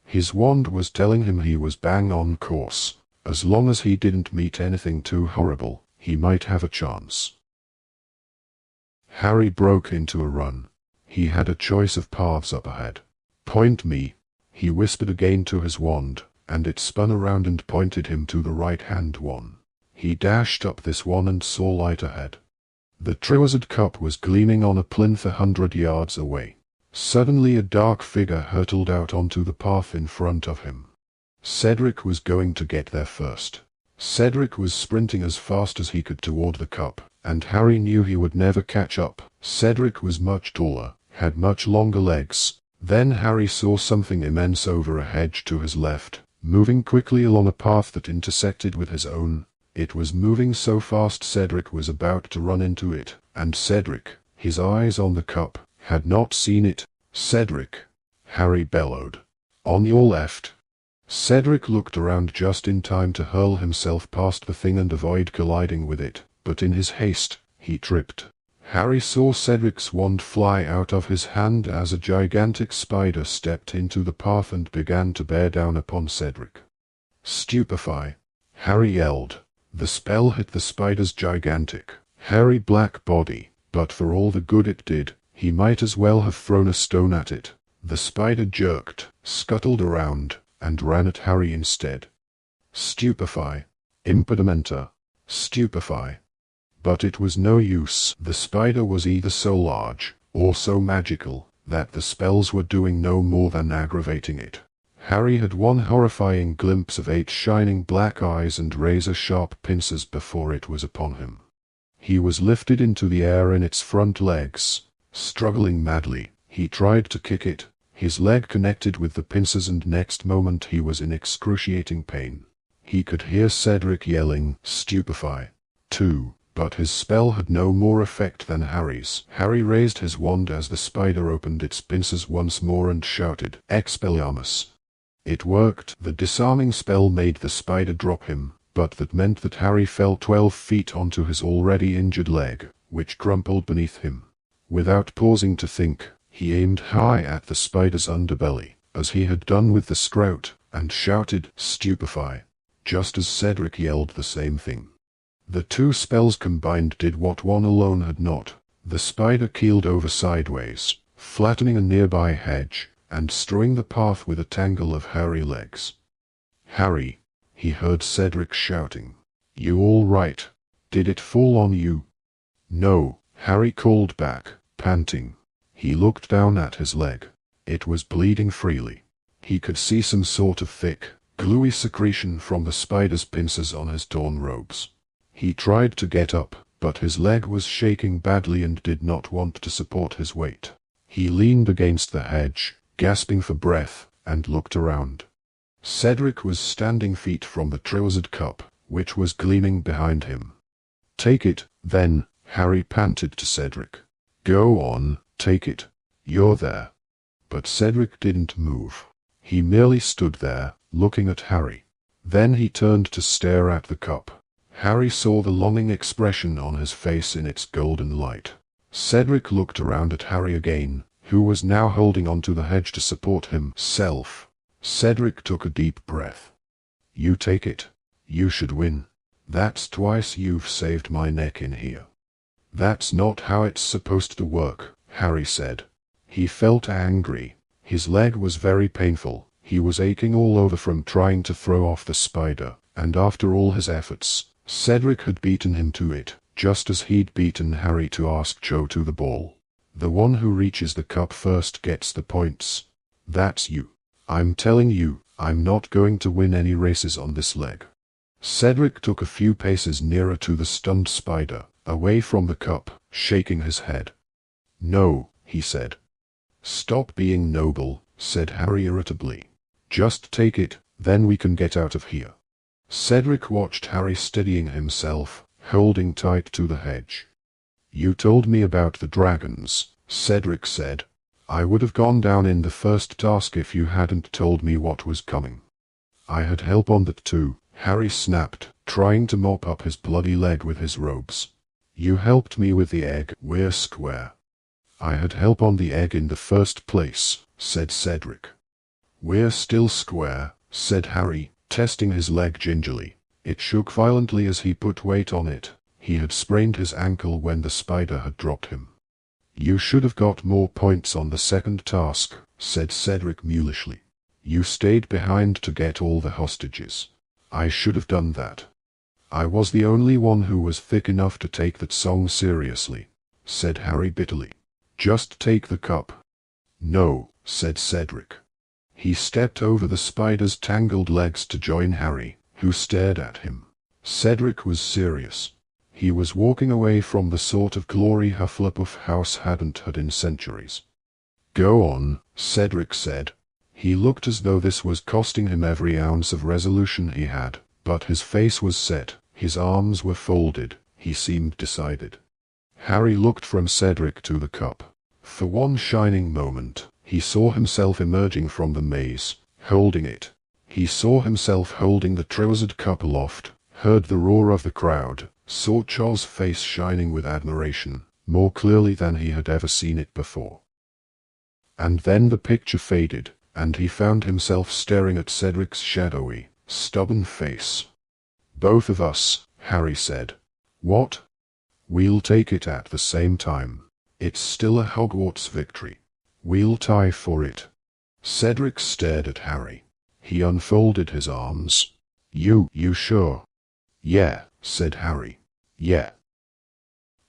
Speaker 1: His wand was telling him he was bang on course. As long as he didn't meet anything too horrible, he might have a chance. Harry broke into a run. He had a choice of paths up ahead. "Point me," he whispered again to his wand, and it spun around and pointed him to the right-hand one. He dashed up this one and saw light ahead. The Triwizard Cup was gleaming on a plinth 100 yards away. Suddenly a dark figure hurtled out onto the path in front of him. Cedric was going to get there first. Cedric was sprinting as fast as he could toward the cup, and Harry knew he would never catch up. Cedric was much taller, had much longer legs. Then Harry saw something immense over a hedge to his left, moving quickly along a path that intersected with his own. It was moving so fast Cedric was about to run into it, and Cedric, his eyes on the cup, had not seen it. "Cedric!" Harry bellowed. "On your left!" Cedric looked around just in time to hurl himself past the thing and avoid colliding with it, but in his haste, he tripped. Harry saw Cedric's wand fly out of his hand as a gigantic spider stepped into the path and began to bear down upon Cedric. "Stupefy!" Harry yelled. The spell hit the spider's gigantic, hairy black body, but for all the good it did, he might as well have thrown a stone at it. The spider jerked, scuttled around, and ran at Harry instead. "Stupefy! Impedimenta! Stupefy!" But it was no use. The spider was either so large, or so magical, that the spells were doing no more than aggravating it. Harry had one horrifying glimpse of 8 shining black eyes and razor-sharp pincers before it was upon him. He was lifted into the air in its front legs. Struggling madly, he tried to kick it. His leg connected with the pincers and next moment he was in excruciating pain. He could hear Cedric yelling, "Stupefy!" too, but his spell had no more effect than Harry's. Harry raised his wand as the spider opened its pincers once more and shouted, "Expelliarmus!" It worked. The disarming spell made the spider drop him, but that meant that Harry fell 12 feet onto his already injured leg, which crumpled beneath him. Without pausing to think, he aimed high at the spider's underbelly, as he had done with the Sprout, and shouted, "Stupefy!" just as Cedric yelled the same thing. The two spells combined did what one alone had not. The spider keeled over sideways, flattening a nearby hedge, and strewing the path with a tangle of hairy legs. "Harry," he heard Cedric shouting. "You all right? Did it fall on you?" "No," Harry called back, panting. He looked down at his leg. It was bleeding freely. He could see some sort of thick, gluey secretion from the spider's pincers on his torn robes. He tried to get up, but his leg was shaking badly and did not want to support his weight. He leaned against the hedge, gasping for breath, and looked around. Cedric was standing feet from the Triwizard Cup, which was gleaming behind him. "Take it, then," Harry panted to Cedric. "Go on, take it. You're there." But Cedric didn't move. He merely stood there, looking at Harry. Then he turned to stare at the cup. Harry saw the longing expression on his face in its golden light. Cedric looked around at Harry again, who was now holding onto the hedge to support himself. Cedric took a deep breath. "You take it. You should win. That's twice you've saved my neck in here." "That's not how it's supposed to work," Harry said. He felt angry. His leg was very painful. He was aching all over from trying to throw off the spider, and after all his efforts, Cedric had beaten him to it, just as he'd beaten Harry to ask Cho to the ball. The one who reaches the cup first gets the points. That's you. I'm telling you, I'm not going to win any races on this leg. Cedric took a few paces nearer to the stunned spider, away from the cup, shaking his head. "No," he said. "Stop being noble," said Harry irritably. "Just take it, then we can get out of here." Cedric watched Harry steadying himself, holding tight to the hedge. "You told me about the dragons," Cedric said. "I would have gone down in the first task if you hadn't told me what was coming." "I had help on that too," Harry snapped, trying to mop up his bloody leg with his robes. You helped me with the egg. We're square. I had help on the egg in the first place, said Cedric. We're still square, said Harry, testing his leg gingerly. It shook violently as he put weight on it. He had sprained his ankle when the spider had dropped him. You should have got more points on the second task, said Cedric mulishly. You stayed behind to get all the hostages. I should have done that. I was the only one who was thick enough to take that song seriously, said Harry bitterly. Just take the cup. No, said Cedric. He stepped over the spider's tangled legs to join Harry, who stared at him. Cedric was serious. He was walking away from the sort of glory Hufflepuff House hadn't had in centuries. Go on, Cedric said. He looked as though this was costing him every ounce of resolution he had, but his face was set, his arms were folded, he seemed decided. Harry looked from Cedric to the cup. For one shining moment, he saw himself emerging from the maze, holding it. He saw himself holding the Triwizard Cup aloft, heard the roar of the crowd, saw Charles' face shining with admiration, more clearly than he had ever seen it before. And then the picture faded, and he found himself staring at Cedric's shadowy, stubborn face. Both of us, Harry said. What? We'll take it at the same time. It's still a Hogwarts victory. We'll tie for it. Cedric stared at Harry. He unfolded his arms. You sure? Yeah, said Harry. Yeah.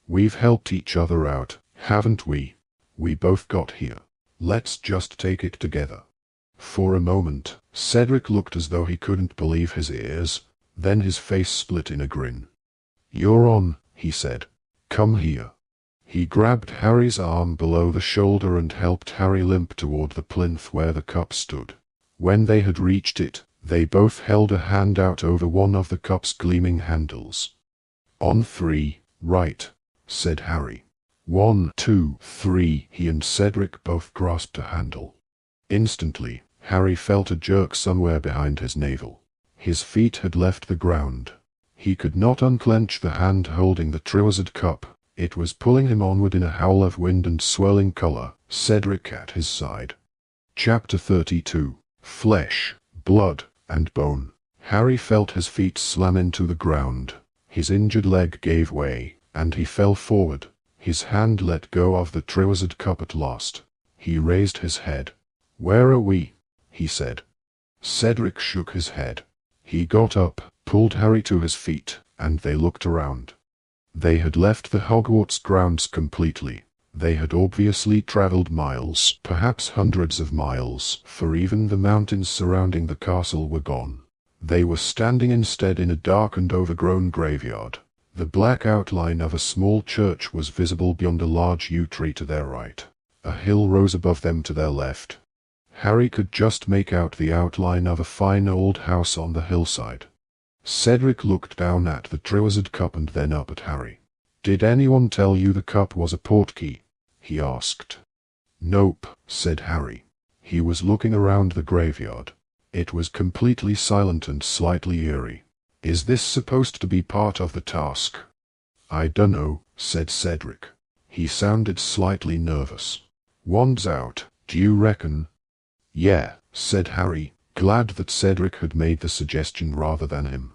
Speaker 1: We've helped each other out, haven't we? We both got here. Let's just take it together. For a moment, Cedric looked as though he couldn't believe his ears, then his face split in a grin. You're on, he said. Come here. He grabbed Harry's arm below the shoulder and helped Harry limp toward the plinth where the cup stood. When they had reached it, they both held a hand out over one of the cup's gleaming handles. On 3, right, said Harry. 1, 2, 3. He and Cedric both grasped a handle. Instantly, Harry felt a jerk somewhere behind his navel. His feet had left the ground. He could not unclench the hand holding the Triwizard Cup. It was pulling him onward in a howl of wind and swirling color, Cedric at his side. Chapter 32. Flesh, Blood, and Bone. Harry felt his feet slam into the ground. His injured leg gave way, and he fell forward. His hand let go of the Triwizard Cup at last. He raised his head. Where are we? He said. Cedric shook his head. He got up, pulled Harry to his feet, and they looked around. They had left the Hogwarts grounds completely. They had obviously traveled miles, perhaps hundreds of miles, for even the mountains surrounding the castle were gone. They were standing instead in a dark and overgrown graveyard. The black outline of a small church was visible beyond a large yew tree to their right. A hill rose above them to their left. Harry could just make out the outline of a fine old house on the hillside. Cedric looked down at the Triwizard Cup and then up at Harry. Did anyone tell you the cup was a portkey? He asked. Nope, said Harry. He was looking around the graveyard. It was completely silent and slightly eerie. Is this supposed to be part of the task? I dunno, said Cedric. He sounded slightly nervous. Wands out, do you reckon? Yeah, said Harry, glad that Cedric had made the suggestion rather than him.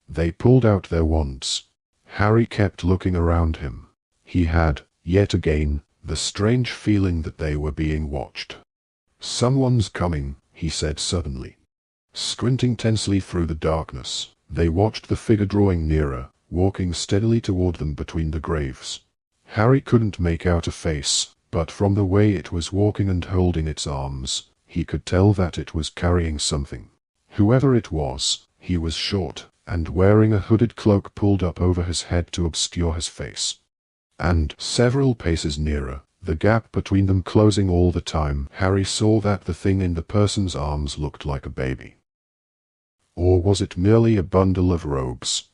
Speaker 1: They pulled out their wands. Harry kept looking around him. He had, yet again, the strange feeling that they were being watched. Someone's coming, he said suddenly. Squinting tensely through the darkness, they watched the figure drawing nearer, walking steadily toward them between the graves. Harry couldn't make out a face, but from the way it was walking and holding its arms, he could tell that it was carrying something. Whoever it was, he was short, and wearing a hooded cloak pulled up over his head to obscure his face. And, several paces nearer, the gap between them closing all the time, Harry saw that the thing in the person's arms looked like a baby. Or was it merely a bundle of robes?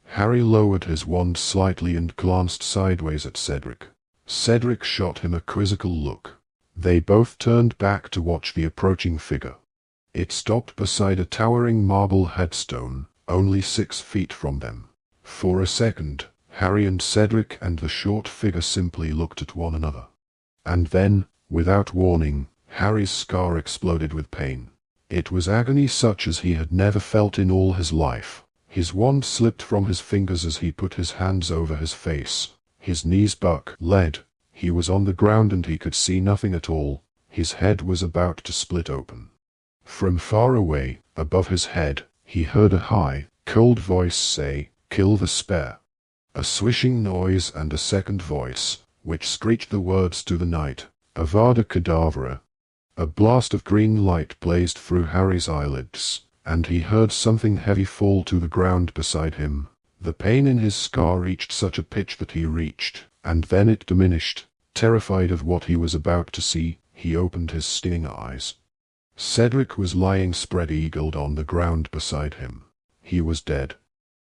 Speaker 1: Harry lowered his wand slightly and glanced sideways at Cedric. Cedric shot him a quizzical look. They both turned back to watch the approaching figure. It stopped beside a towering marble headstone, only 6 feet from them. For a second, Harry and Cedric and the short figure simply looked at one another. And then, without warning, Harry's scar exploded with pain. It was agony such as he had never felt in all his life. His wand slipped from his fingers as he put his hands over his face. His knees buck-lead. He was on the ground and he could see nothing at all. His head was about to split open. From far away, above his head, he heard a high, cold voice say, "Kill the spare." A swishing noise and a second voice, which screeched the words to the night, "Avada Kedavra." A blast of green light blazed through Harry's eyelids, and he heard something heavy fall to the ground beside him. The pain in his scar reached such a pitch that he reached, and then it diminished. Terrified of what he was about to see, he opened his stinging eyes. Cedric was lying spread-eagled on the ground beside him. He was dead.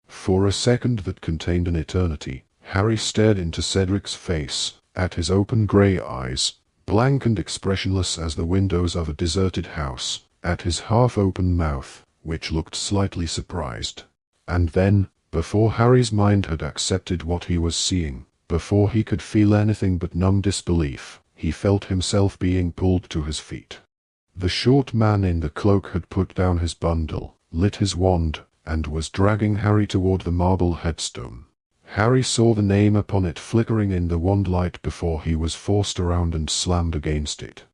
Speaker 1: For a second that contained an eternity, Harry stared into Cedric's face, at his open grey eyes, blank and expressionless as the windows of a deserted house, at his half-open mouth, which looked slightly surprised. And then, before Harry's mind had accepted what he was seeing, before he could feel anything but numb disbelief, he felt himself being pulled to his feet. The short man in the cloak had put down his bundle, lit his wand, and was dragging Harry toward the marble headstone. Harry saw the name upon it flickering in the wand light before he was forced around and slammed against it.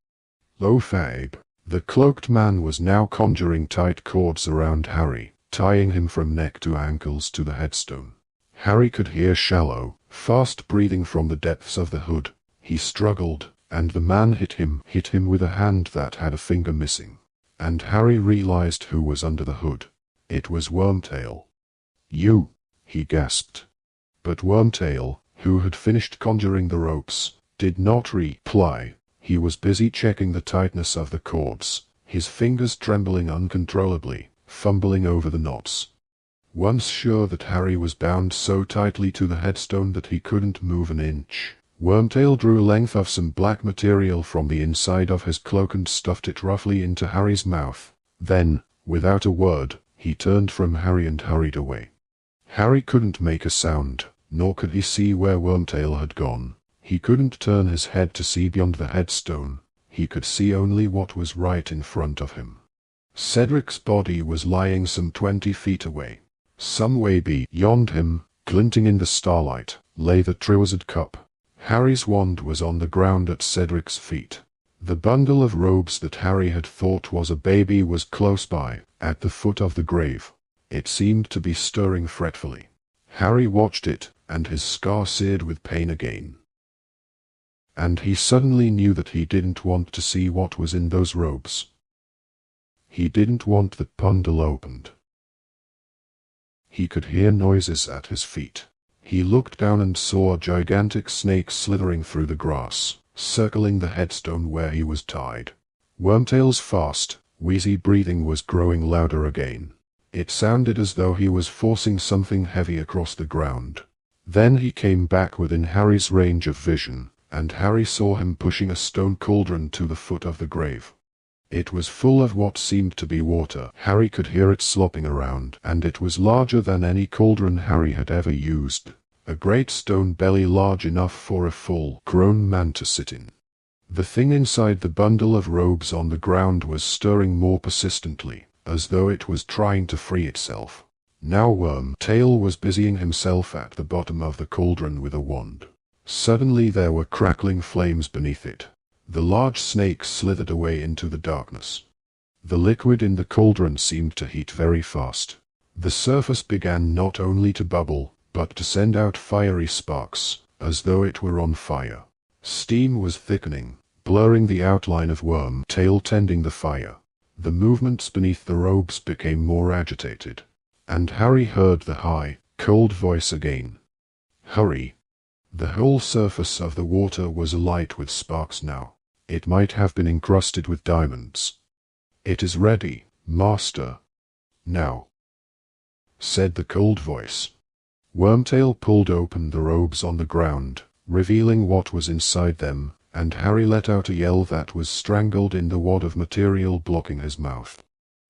Speaker 1: Lothab. The cloaked man was now conjuring tight cords around Harry, tying him from neck to ankles to the headstone. Harry could hear shallow, fast breathing from the depths of the hood. He struggled, and the man hit him with a hand that had a finger missing. And Harry realized who was under the hood. It was Wormtail. "You," he gasped. But Wormtail, who had finished conjuring the ropes, did not reply. He was busy checking the tightness of the cords, his fingers trembling uncontrollably, fumbling over the knots. Once sure that Harry was bound so tightly to the headstone that he couldn't move an inch, Wormtail drew a length of some black material from the inside of his cloak and stuffed it roughly into Harry's mouth. Then, without a word, he turned from Harry and hurried away. Harry couldn't make a sound, nor could he see where Wormtail had gone. He couldn't turn his head to see beyond the headstone. He could see only what was right in front of him. Cedric's body was lying some 20 feet away. Some way beyond him, glinting in the starlight, lay the Triwizard Cup. Harry's wand was on the ground at Cedric's feet. The bundle of robes that Harry had thought was a baby was close by, at the foot of the grave. It seemed to be stirring fretfully. Harry watched it, and his scar seared with pain again. And he suddenly knew that he didn't want to see what was in those robes. He didn't want the bundle opened. He could hear noises at his feet. He looked down and saw a gigantic snake slithering through the grass, circling the headstone where he was tied. Wormtail's fast, wheezy breathing was growing louder again. It sounded as though he was forcing something heavy across the ground. Then he came back within Harry's range of vision, and Harry saw him pushing a stone cauldron to the foot of the grave. It was full of what seemed to be water. Harry could hear it slopping around, and it was larger than any cauldron Harry had ever used. A great stone belly large enough for a full-grown man to sit in. The thing inside the bundle of robes on the ground was stirring more persistently, as though it was trying to free itself. Now Wormtail was busying himself at the bottom of the cauldron with a wand. Suddenly there were crackling flames beneath it. The large snake slithered away into the darkness. The liquid in the cauldron seemed to heat very fast. The surface began not only to bubble, but to send out fiery sparks, as though it were on fire. Steam was thickening, blurring the outline of Wormtail tending the fire. The movements beneath the robes became more agitated. And Harry heard the high, cold voice again. "Hurry!" The whole surface of the water was alight with sparks now. It might have been encrusted with diamonds. "It is ready, Master." "Now," said the cold voice. Wormtail pulled open the robes on the ground, revealing what was inside them, and Harry let out a yell that was strangled in the wad of material blocking his mouth.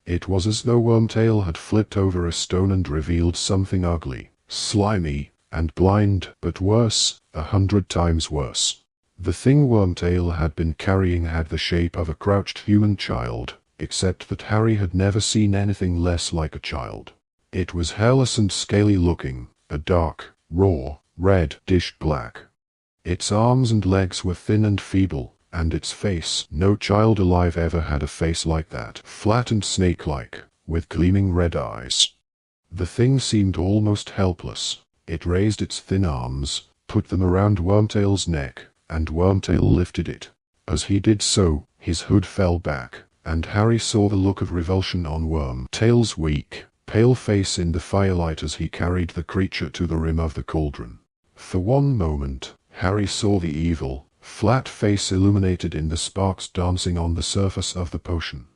Speaker 1: It was as though Wormtail had flipped over a stone and revealed something ugly, slimy, and blind, but worse, 100 times worse. The thing Wormtail had been carrying had the shape of a crouched human child, except that Harry had never seen anything less like a child. It was hairless and scaly looking, a dark, raw, red-dish black. Its arms and legs were thin and feeble, and its face, no child alive ever had a face like that, flat and snake-like, with gleaming red eyes. The thing seemed almost helpless. It raised its thin arms, put them around Wormtail's neck, and Wormtail lifted it. As he did so, his hood fell back, and Harry saw the look of revulsion on Wormtail's weak, pale face in the firelight as he carried the creature to the rim of the cauldron. For one moment, Harry saw the evil, flat face illuminated in the sparks dancing on the surface of the potion.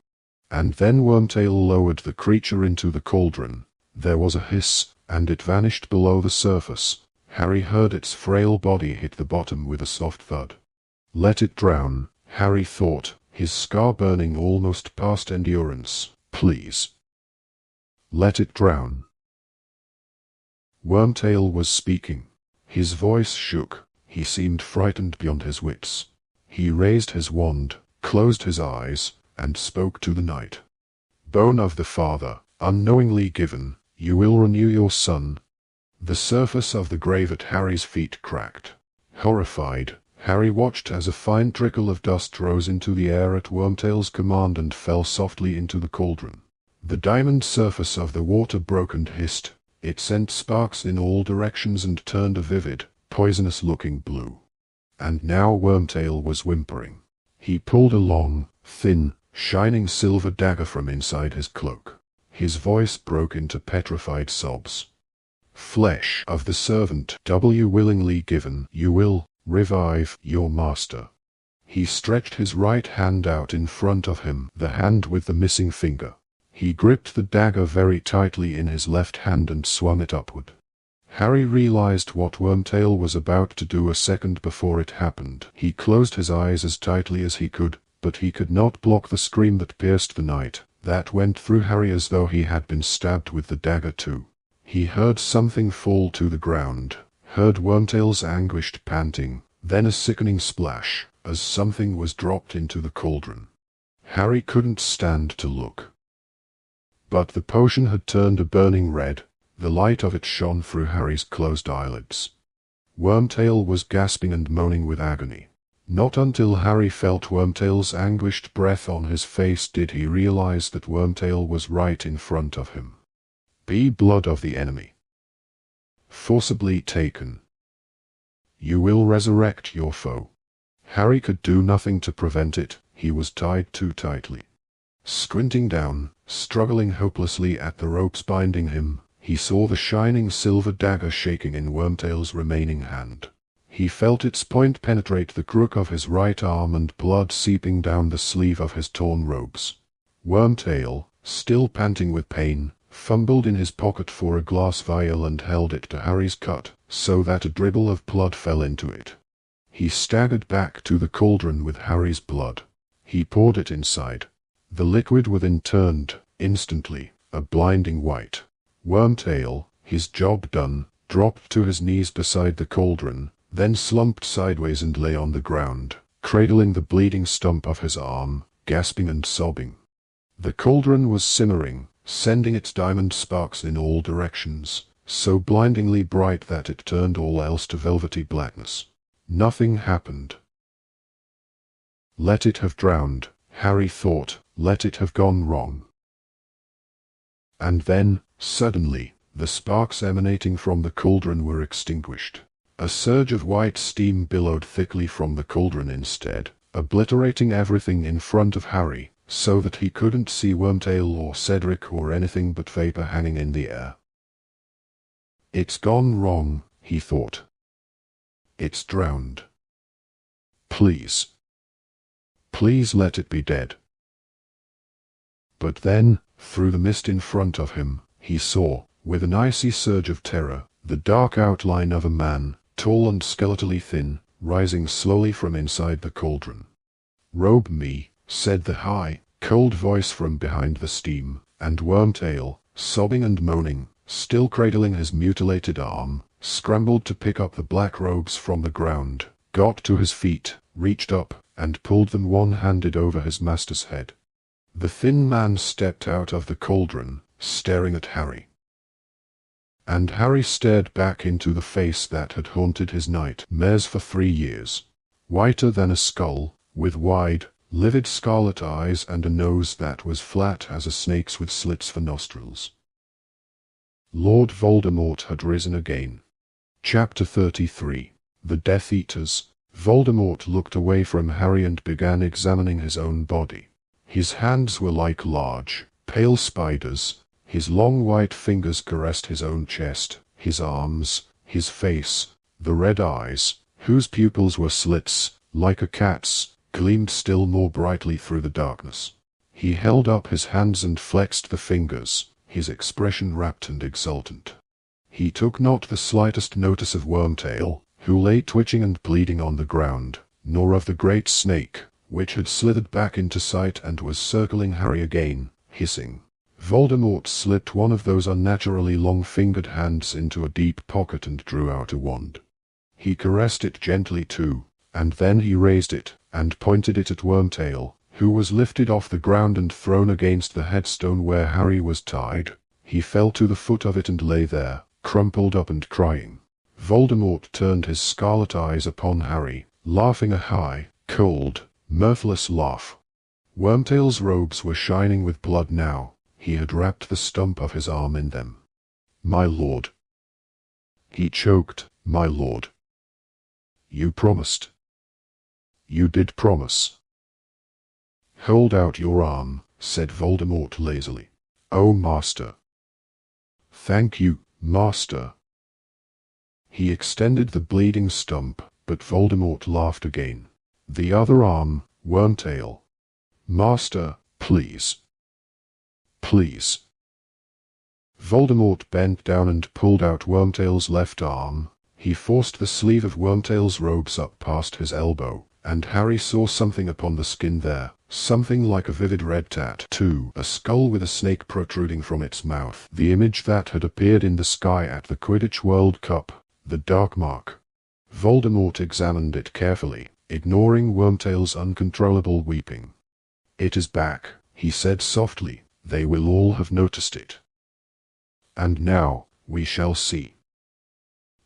Speaker 1: And then Wormtail lowered the creature into the cauldron. There was a hiss, and it vanished below the surface. Harry heard its frail body hit the bottom with a soft thud. Let it drown, Harry thought, his scar burning almost past endurance. Please. Let it drown. Wormtail was speaking. His voice shook. He seemed frightened beyond his wits. He raised his wand, closed his eyes, and spoke to the night. Bone of the Father, unknowingly given, you will renew your son. The surface of the grave at Harry's feet cracked. Horrified, Harry watched as a fine trickle of dust rose into the air at Wormtail's command and fell softly into the cauldron. The diamond surface of the water broke and hissed. It sent sparks in all directions and turned a vivid, poisonous-looking blue. And now Wormtail was whimpering. He pulled a long, thin, shining silver dagger from inside his cloak. His voice broke into petrified sobs. Flesh of the servant, willingly given, you will revive your master. He stretched his right hand out in front of him, the hand with the missing finger. He gripped the dagger very tightly in his left hand and swung it upward. Harry realized what Wormtail was about to do a second before it happened. He closed his eyes as tightly as he could, but he could not block the scream that pierced the night, that went through Harry as though he had been stabbed with the dagger too. He heard something fall to the ground, heard Wormtail's anguished panting, then a sickening splash, as something was dropped into the cauldron. Harry couldn't stand to look. But the potion had turned a burning red. The light of it shone through Harry's closed eyelids. Wormtail was gasping and moaning with agony. Not until Harry felt Wormtail's anguished breath on his face did he realize that Wormtail was right in front of him. Be blood of the enemy. Forcibly taken. You will resurrect your foe. Harry could do nothing to prevent it, he was tied too tightly. Squinting down, struggling hopelessly at the ropes binding him, he saw the shining silver dagger shaking in Wormtail's remaining hand. He felt its point penetrate the crook of his right arm and blood seeping down the sleeve of his torn robes. Wormtail, still panting with pain, fumbled in his pocket for a glass vial and held it to Harry's cut, so that a dribble of blood fell into it. He staggered back to the cauldron with Harry's blood. He poured it inside. The liquid within turned, instantly, a blinding white. Wormtail, his job done, dropped to his knees beside the cauldron, then slumped sideways and lay on the ground, cradling the bleeding stump of his arm, gasping and sobbing. The cauldron was simmering, sending its diamond sparks in all directions, so blindingly bright that it turned all else to velvety blackness. Nothing happened. Let it have drowned, Harry thought, let it have gone wrong. And then, suddenly, the sparks emanating from the cauldron were extinguished. A surge of white steam billowed thickly from the cauldron instead, obliterating everything in front of Harry, so that he couldn't see Wormtail or Cedric or anything but vapor hanging in the air. It's gone wrong, he thought. It's drowned. Please. Please let it be dead. But then, through the mist in front of him, he saw, with an icy surge of terror, the dark outline of a man, tall and skeletally thin, rising slowly from inside the cauldron. "Robe me," said the high, cold voice from behind the steam, and Wormtail, sobbing and moaning, still cradling his mutilated arm, scrambled to pick up the black robes from the ground, got to his feet, reached up, and pulled them one-handed over his master's head. The thin man stepped out of the cauldron, staring at Harry. And Harry stared back into the face that had haunted his nightmares for 3 years. Whiter than a skull, with wide, livid scarlet eyes and a nose that was flat as a snake's with slits for nostrils. Lord Voldemort had risen again. Chapter 33. The Death Eaters. Voldemort looked away from Harry and began examining his own body. His hands were like large, pale spiders. His long white fingers caressed his own chest, his arms, his face. The red eyes, whose pupils were slits, like a cat's, gleamed still more brightly through the darkness. He held up his hands and flexed the fingers, his expression rapt and exultant. He took not the slightest notice of Wormtail, who lay twitching and bleeding on the ground, nor of the great snake, which had slithered back into sight and was circling Harry again, hissing. Voldemort slipped one of those unnaturally long-fingered hands into a deep pocket and drew out a wand. He caressed it gently too, and then he raised it, and pointed it at Wormtail, who was lifted off the ground and thrown against the headstone where Harry was tied. He fell to the foot of it and lay there, crumpled up and crying. Voldemort turned his scarlet eyes upon Harry, laughing a high, cold, mirthless laugh. Wormtail's robes were shining with blood now. He had wrapped the stump of his arm in them. "My lord." He choked. "My lord. You promised. You did promise." "Hold out your arm," said Voldemort lazily. "Oh, master." "Thank you, master." He extended the bleeding stump, but Voldemort laughed again. "The other arm, Wormtail." "Master, please. Please." Voldemort bent down and pulled out Wormtail's left arm. He forced the sleeve of Wormtail's robes up past his elbow, and Harry saw something upon the skin there, something like a vivid red tattoo, a skull with a snake protruding from its mouth, the image that had appeared in the sky at the Quidditch World Cup, the Dark Mark. Voldemort examined it carefully, ignoring Wormtail's uncontrollable weeping. "It is back," he said softly. "They will all have noticed it. And now, we shall see.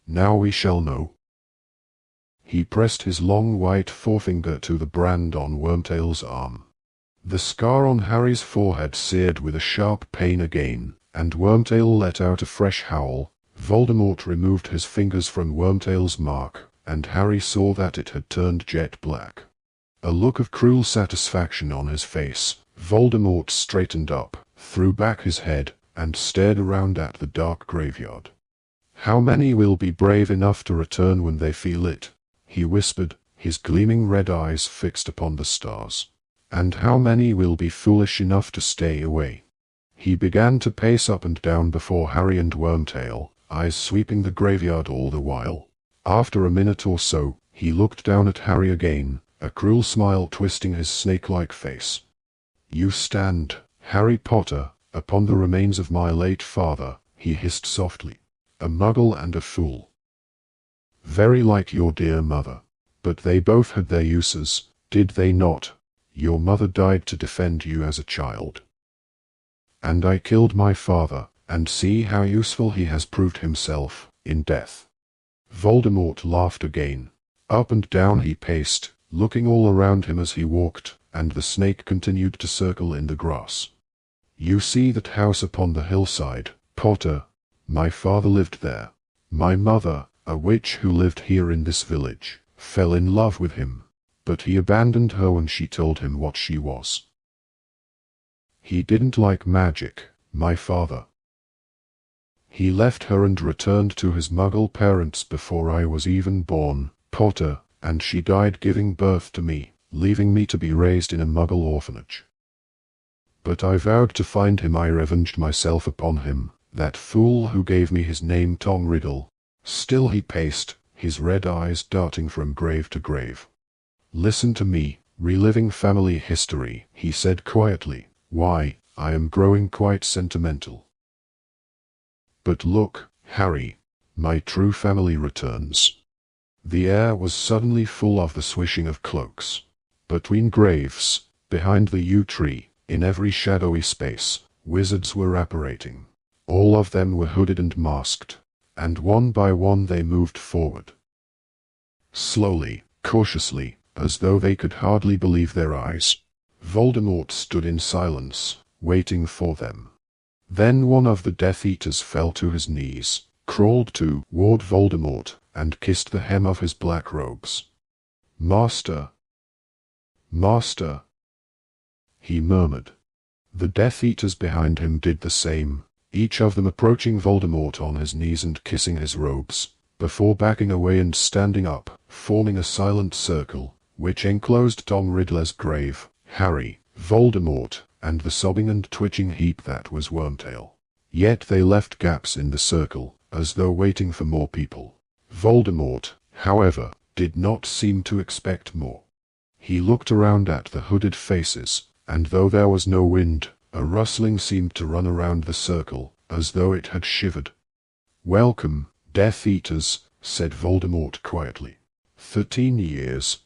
Speaker 1: Now we shall know." He pressed his long white forefinger to the brand on Wormtail's arm. The scar on Harry's forehead seared with a sharp pain again, and Wormtail let out a fresh howl. Voldemort removed his fingers from Wormtail's mark, and Harry saw that it had turned jet black. A look of cruel satisfaction on his face. Voldemort straightened up, threw back his head, and stared around at the dark graveyard. "How many will be brave enough to return when they feel it?" he whispered, his gleaming red eyes fixed upon the stars. "And how many will be foolish enough to stay away?" He began to pace up and down before Harry and Wormtail, eyes sweeping the graveyard all the while. After a minute or so, he looked down at Harry again, a cruel smile twisting his snake-like face. "You stand, Harry Potter, upon the remains of my late father," he hissed softly. "A muggle and a fool. Very like your dear mother. But they both had their uses, did they not? Your mother died to defend you as a child. And I killed my father, and see how useful he has proved himself, in death." Voldemort laughed again. Up and down he paced, looking all around him as he walked, and the snake continued to circle in the grass. "You see that house upon the hillside, Potter? My father lived there. My mother, a witch who lived here in this village, fell in love with him, but he abandoned her when she told him what she was. He didn't like magic, my father. He left her and returned to his muggle parents before I was even born, Potter, and she died giving birth to me, leaving me to be raised in a muggle orphanage. But I vowed to find him. I revenged myself upon him, that fool who gave me his name, Tom Riddle." Still he paced, his red eyes darting from grave to grave. "Listen to me, reliving family history," he said quietly. "Why, I am growing quite sentimental. But look, Harry, my true family returns. The air was suddenly full of the swishing of cloaks. Between graves, behind the yew tree, in every shadowy space, wizards were apparating. All of them were hooded and masked, and one by one they moved forward. Slowly, cautiously, as though they could hardly believe their eyes. Voldemort stood in silence, waiting for them. Then one of the Death Eaters fell to his knees, crawled toward Voldemort, and kissed the hem of his black robes. "Master! Master!" he murmured. The Death Eaters behind him did the same, each of them approaching Voldemort on his knees and kissing his robes, before backing away and standing up, forming a silent circle, which enclosed Tom Riddler's grave, Harry, Voldemort, and the sobbing and twitching heap that was Wormtail. Yet they left gaps in the circle, as though waiting for more people. Voldemort, however, did not seem to expect more. He looked around at the hooded faces, and though there was no wind, a rustling seemed to run around the circle, as though it had shivered. "Welcome, Death Eaters," said Voldemort quietly. 13 years.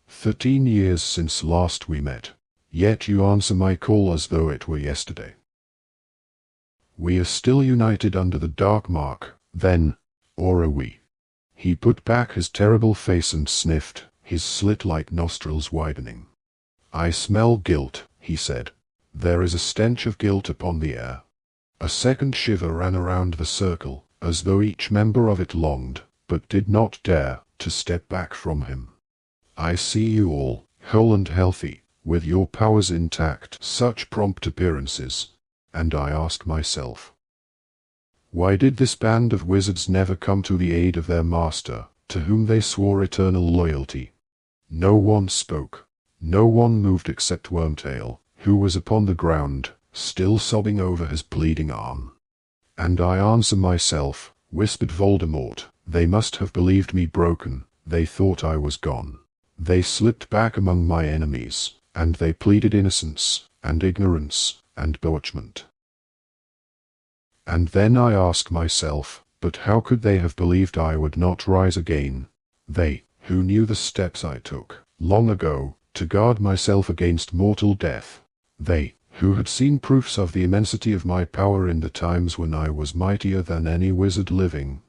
Speaker 1: 13 years since last we met. Yet you answer my call as though it were yesterday. We are still united under the dark mark, then, or are we? He put back his terrible face and sniffed, his slit-like nostrils widening. "I smell guilt," he said. "There is a stench of guilt upon the air." A second shiver ran around the circle, as though each member of it longed, but did not dare, to step back from him. "I see you all, whole and healthy, with your powers intact, such prompt appearances, and I ask myself, why did this band of wizards never come to the aid of their master, to whom they swore eternal loyalty?" No one spoke. No one moved except Wormtail, who was upon the ground, still sobbing over his bleeding arm. "And I answer myself," whispered Voldemort, "they must have believed me broken, they thought I was gone. They slipped back among my enemies, and they pleaded innocence, and ignorance, and bewitchment. And then I ask myself, but how could they have believed I would not rise again? They, who knew the steps I took, long ago, to guard myself against mortal death. They, who had seen proofs of the immensity of my power in the times when I was mightier than any wizard living.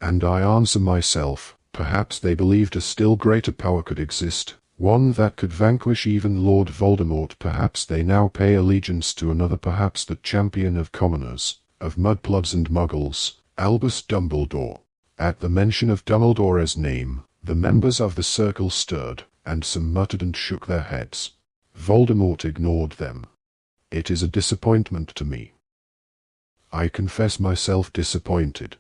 Speaker 1: And I answer myself, perhaps they believed a still greater power could exist, one that could vanquish even Lord Voldemort. Perhaps they now pay allegiance to another, perhaps the champion of commoners, of mudbloods and muggles, Albus Dumbledore. At the mention of Dumbledore's name, the members of the circle stirred, and some muttered and shook their heads. Voldemort ignored them. "It is a disappointment to me. I confess myself disappointed."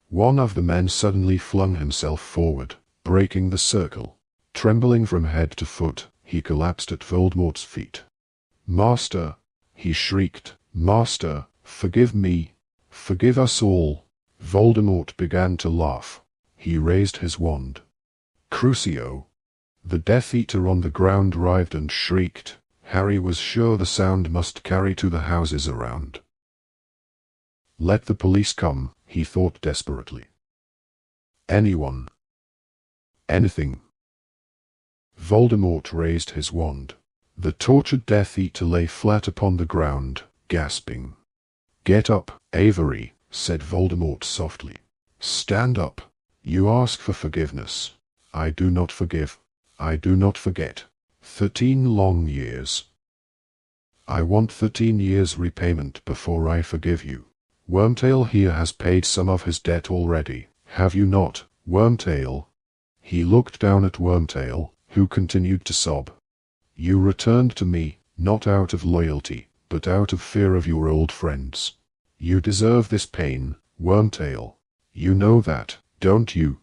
Speaker 1: One of the men suddenly flung himself forward, breaking the circle. Trembling from head to foot, he collapsed at Voldemort's feet. "Master!" he shrieked. "Master, forgive me! Forgive us all!" Voldemort began to laugh. He raised his wand. "Crucio!" The Death Eater on the ground writhed and shrieked. Harry was sure the sound must carry to the houses around. "Let the police come," he thought desperately. "Anyone. Anything." Voldemort raised his wand. The tortured Death Eater lay flat upon the ground, gasping. "Get up, Avery," said Voldemort softly. "Stand up. You ask for forgiveness. I do not forgive. I do not forget. 13 long years. I want 13 years repayment before I forgive you. Wormtail here has paid some of his debt already, have you not, Wormtail?" He looked down at Wormtail, who continued to sob. "You returned to me, not out of loyalty, but out of fear of your old friends. You deserve this pain, Wormtail. You know that, don't you?"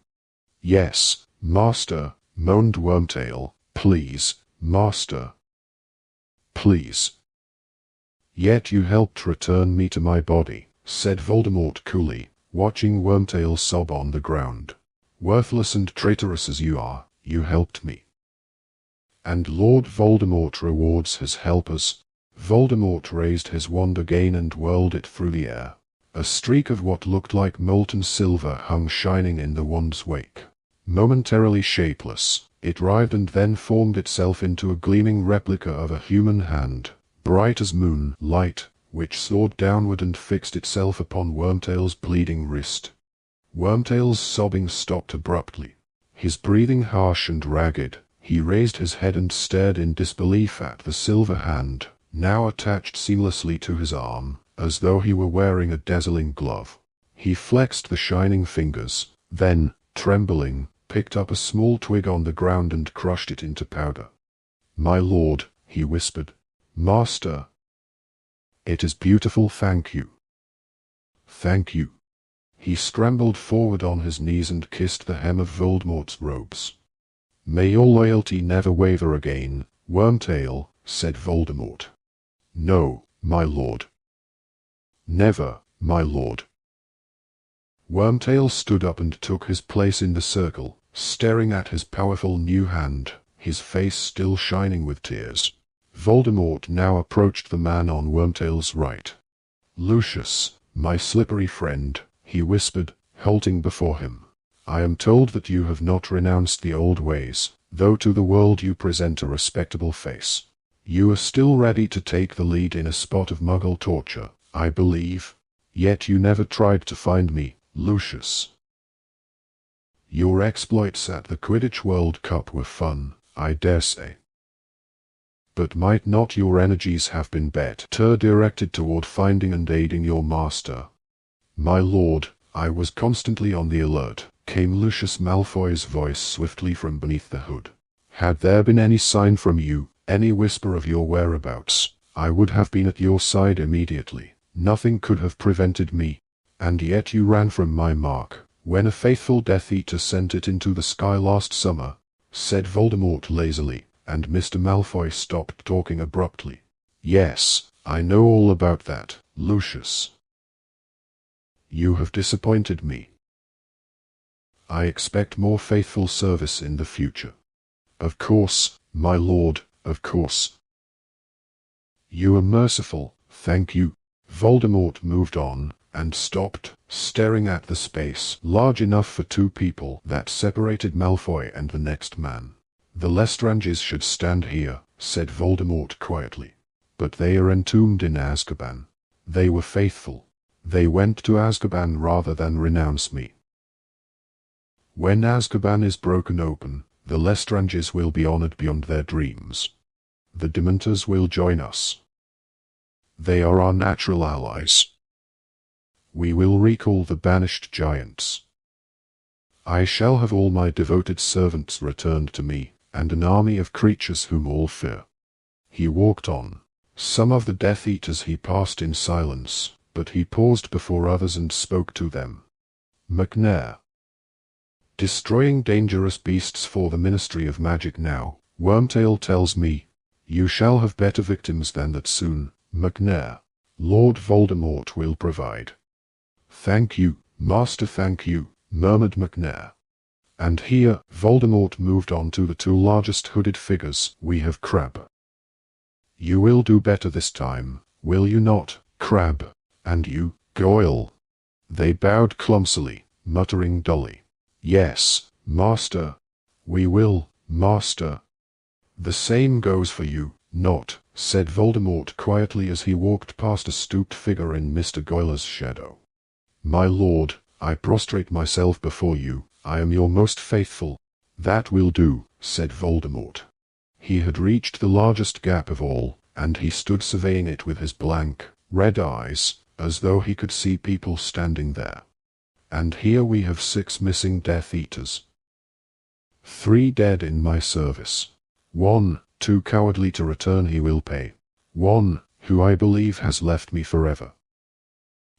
Speaker 1: "Yes, Master," moaned Wormtail. "Please, Master. Please." "Yet you helped return me to my body," said Voldemort coolly, watching Wormtail sob on the ground. "Worthless and traitorous as you are, you helped me. And Lord Voldemort rewards his helpers." Voldemort raised his wand again and whirled it through the air. A streak of what looked like molten silver hung shining in the wand's wake. Momentarily shapeless, it writhed and then formed itself into a gleaming replica of a human hand, bright as moonlight, which soared downward and fixed itself upon Wormtail's bleeding wrist. Wormtail's sobbing stopped abruptly. His breathing harsh and ragged, he raised his head and stared in disbelief at the silver hand, now attached seamlessly to his arm, as though he were wearing a dazzling glove. He flexed the shining fingers, then, trembling, picked up a small twig on the ground and crushed it into powder. "My lord," he whispered. "Master. It is beautiful, thank you. Thank you." He scrambled forward on his knees and kissed the hem of Voldemort's robes. "May your loyalty never waver again, Wormtail," said Voldemort. "No, my lord. Never, my lord." Wormtail stood up and took his place in the circle, staring at his powerful new hand, his face still shining with tears. Voldemort now approached the man on Wormtail's right. "Lucius, my slippery friend," he whispered, halting before him. "I am told that you have not renounced the old ways, though to the world you present a respectable face. You are still ready to take the lead in a spot of Muggle torture, I believe. Yet you never tried to find me, Lucius. Your exploits at the Quidditch World Cup were fun, I dare say. But might not your energies have been better directed toward finding and aiding your master?" "My lord, I was constantly on the alert," came Lucius Malfoy's voice swiftly from beneath the hood. "Had there been any sign from you, any whisper of your whereabouts, I would have been at your side immediately. Nothing could have prevented me. And yet you ran from my mark, when a faithful Death Eater sent it into the sky last summer," said Voldemort lazily, and Mr. Malfoy stopped talking abruptly. "Yes, I know all about that, Lucius. You have disappointed me. I expect more faithful service in the future." "Of course, my lord, of course." "You are merciful, thank you." Voldemort moved on, and stopped, staring at the space large enough for two people that separated Malfoy and the next man. "The Lestranges should stand here," said Voldemort quietly. "But they are entombed in Azkaban. They were faithful. They went to Azkaban rather than renounce me. When Azkaban is broken open, the Lestranges will be honored beyond their dreams. The Dementors will join us. They are our natural allies. We will recall the banished giants. I shall have all my devoted servants returned to me, and an army of creatures whom all fear." He walked on. Some of the Death Eaters he passed in silence, but he paused before others and spoke to them. "McNair. Destroying dangerous beasts for the Ministry of Magic now, Wormtail tells me. You shall have better victims than that soon, McNair. Lord Voldemort will provide." "Thank you, Master, thank you," murmured McNair. And here, Voldemort moved on to the two largest hooded figures. "We have Crabbe. You will do better this time, will you not, Crabbe? And you, Goyle?" They bowed clumsily, muttering dully. "Yes, Master. We will, Master." "The same goes for you, Not," said Voldemort quietly as he walked past a stooped figure in Mr. Goyle's shadow. "My lord, I prostrate myself before you. I am your most faithful." "That will do," said Voldemort. He had reached the largest gap of all, and he stood surveying it with his blank, red eyes, as though he could see people standing there. "And here we have 6 missing Death Eaters. 3 dead in my service. 1, too cowardly to return, he will pay. 1, who I believe has left me forever.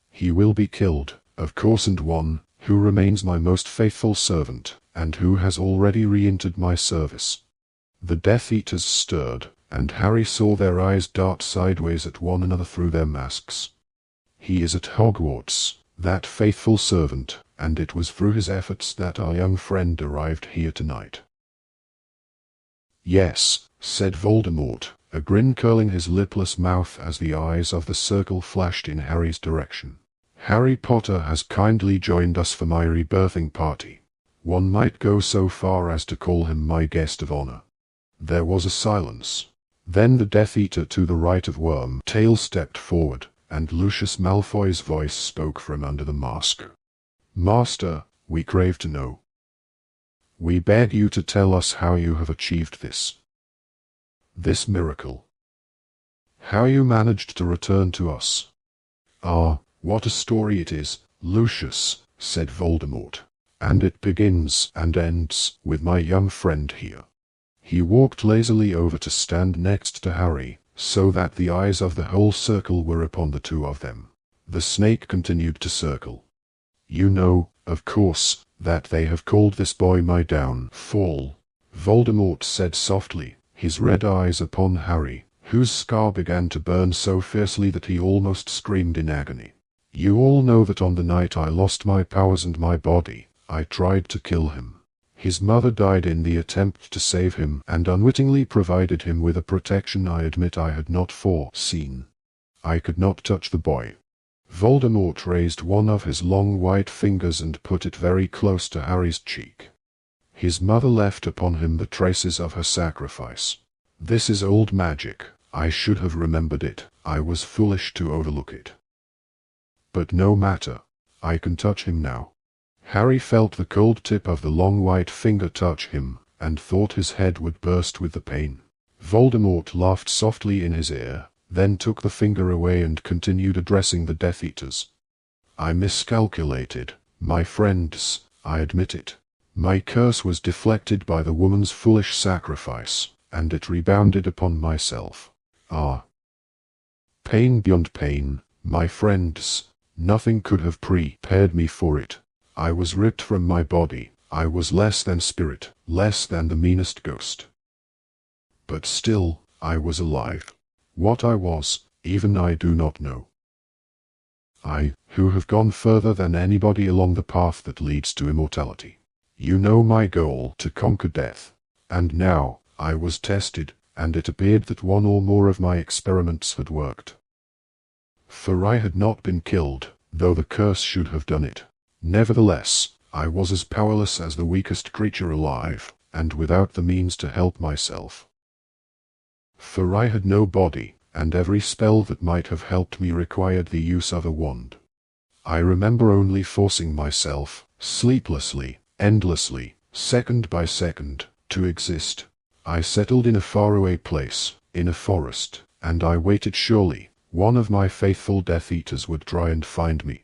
Speaker 1: He will be killed, of course, and 1, who remains my most faithful servant, and who has already re-entered my service." The Death Eaters stirred, and Harry saw their eyes dart sideways at one another through their masks. "He is at Hogwarts, that faithful servant, and it was through his efforts that our young friend arrived here tonight." "Yes," said Voldemort, a grin curling his lipless mouth as the eyes of the circle flashed in Harry's direction. Harry Potter has kindly joined us for my rebirthing party. One might go so far as to call him my guest of honor." There was a silence. Then the Death Eater to the right of Wormtail stepped forward, and Lucius Malfoy's voice spoke from under the mask. "Master, we crave to know. We beg you to tell us how you have achieved this miracle. How you managed to return to us." "Ah, what a story it is, Lucius," said Voldemort. "And it begins and ends with my young friend here." He walked lazily over to stand next to Harry, so that the eyes of the whole circle were upon the two of them. The snake continued to circle. "You know, of course, that they have called this boy my downfall," Voldemort said softly, his red eyes upon Harry, whose scar began to burn so fiercely that he almost screamed in agony. "You all know that on the night I lost my powers and my body, I tried to kill him. His mother died in the attempt to save him and unwittingly provided him with a protection I admit I had not foreseen. I could not touch the boy." Voldemort raised one of his long white fingers and put it very close to Harry's cheek. "His mother left upon him the traces of her sacrifice. This is old magic. I should have remembered it. I was foolish to overlook it. But no matter. I can touch him now." Harry felt the cold tip of the long white finger touch him, and thought his head would burst with the pain. Voldemort laughed softly in his ear, then took the finger away and continued addressing the Death Eaters. "I miscalculated, my friends, I admit it. My curse was deflected by the woman's foolish sacrifice, and it rebounded upon myself. Ah, pain beyond pain, my friends, nothing could have prepared me for it. I was ripped from my body, I was less than spirit, less than the meanest ghost. But still, I was alive. What I was, even I do not know. I, who have gone further than anybody along the path that leads to immortality. You know my goal, to conquer death. And now, I was tested, and it appeared that one or more of my experiments had worked. For I had not been killed, though the curse should have done it. Nevertheless, I was as powerless as the weakest creature alive, and without the means to help myself. For I had no body, and every spell that might have helped me required the use of a wand. I remember only forcing myself, sleeplessly, endlessly, second by second, to exist. I settled in a faraway place, in a forest, and I waited surely, one of my faithful Death Eaters would try and find me.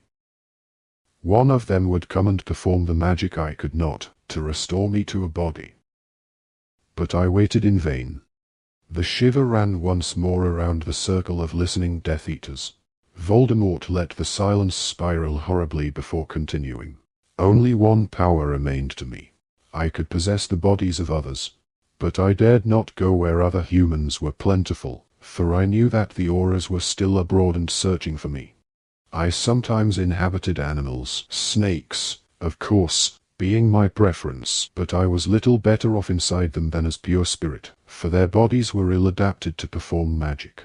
Speaker 1: One of them would come and perform the magic I could not, to restore me to a body. But I waited in vain. The shiver ran once more around the circle of listening Death Eaters. Voldemort let the silence spiral horribly before continuing. Only one power remained to me. I could possess the bodies of others. But I dared not go where other humans were plentiful, for I knew that the auras were still abroad and searching for me. I sometimes inhabited animals, snakes, of course, being my preference, but I was little better off inside them than as pure spirit, for their bodies were ill-adapted to perform magic.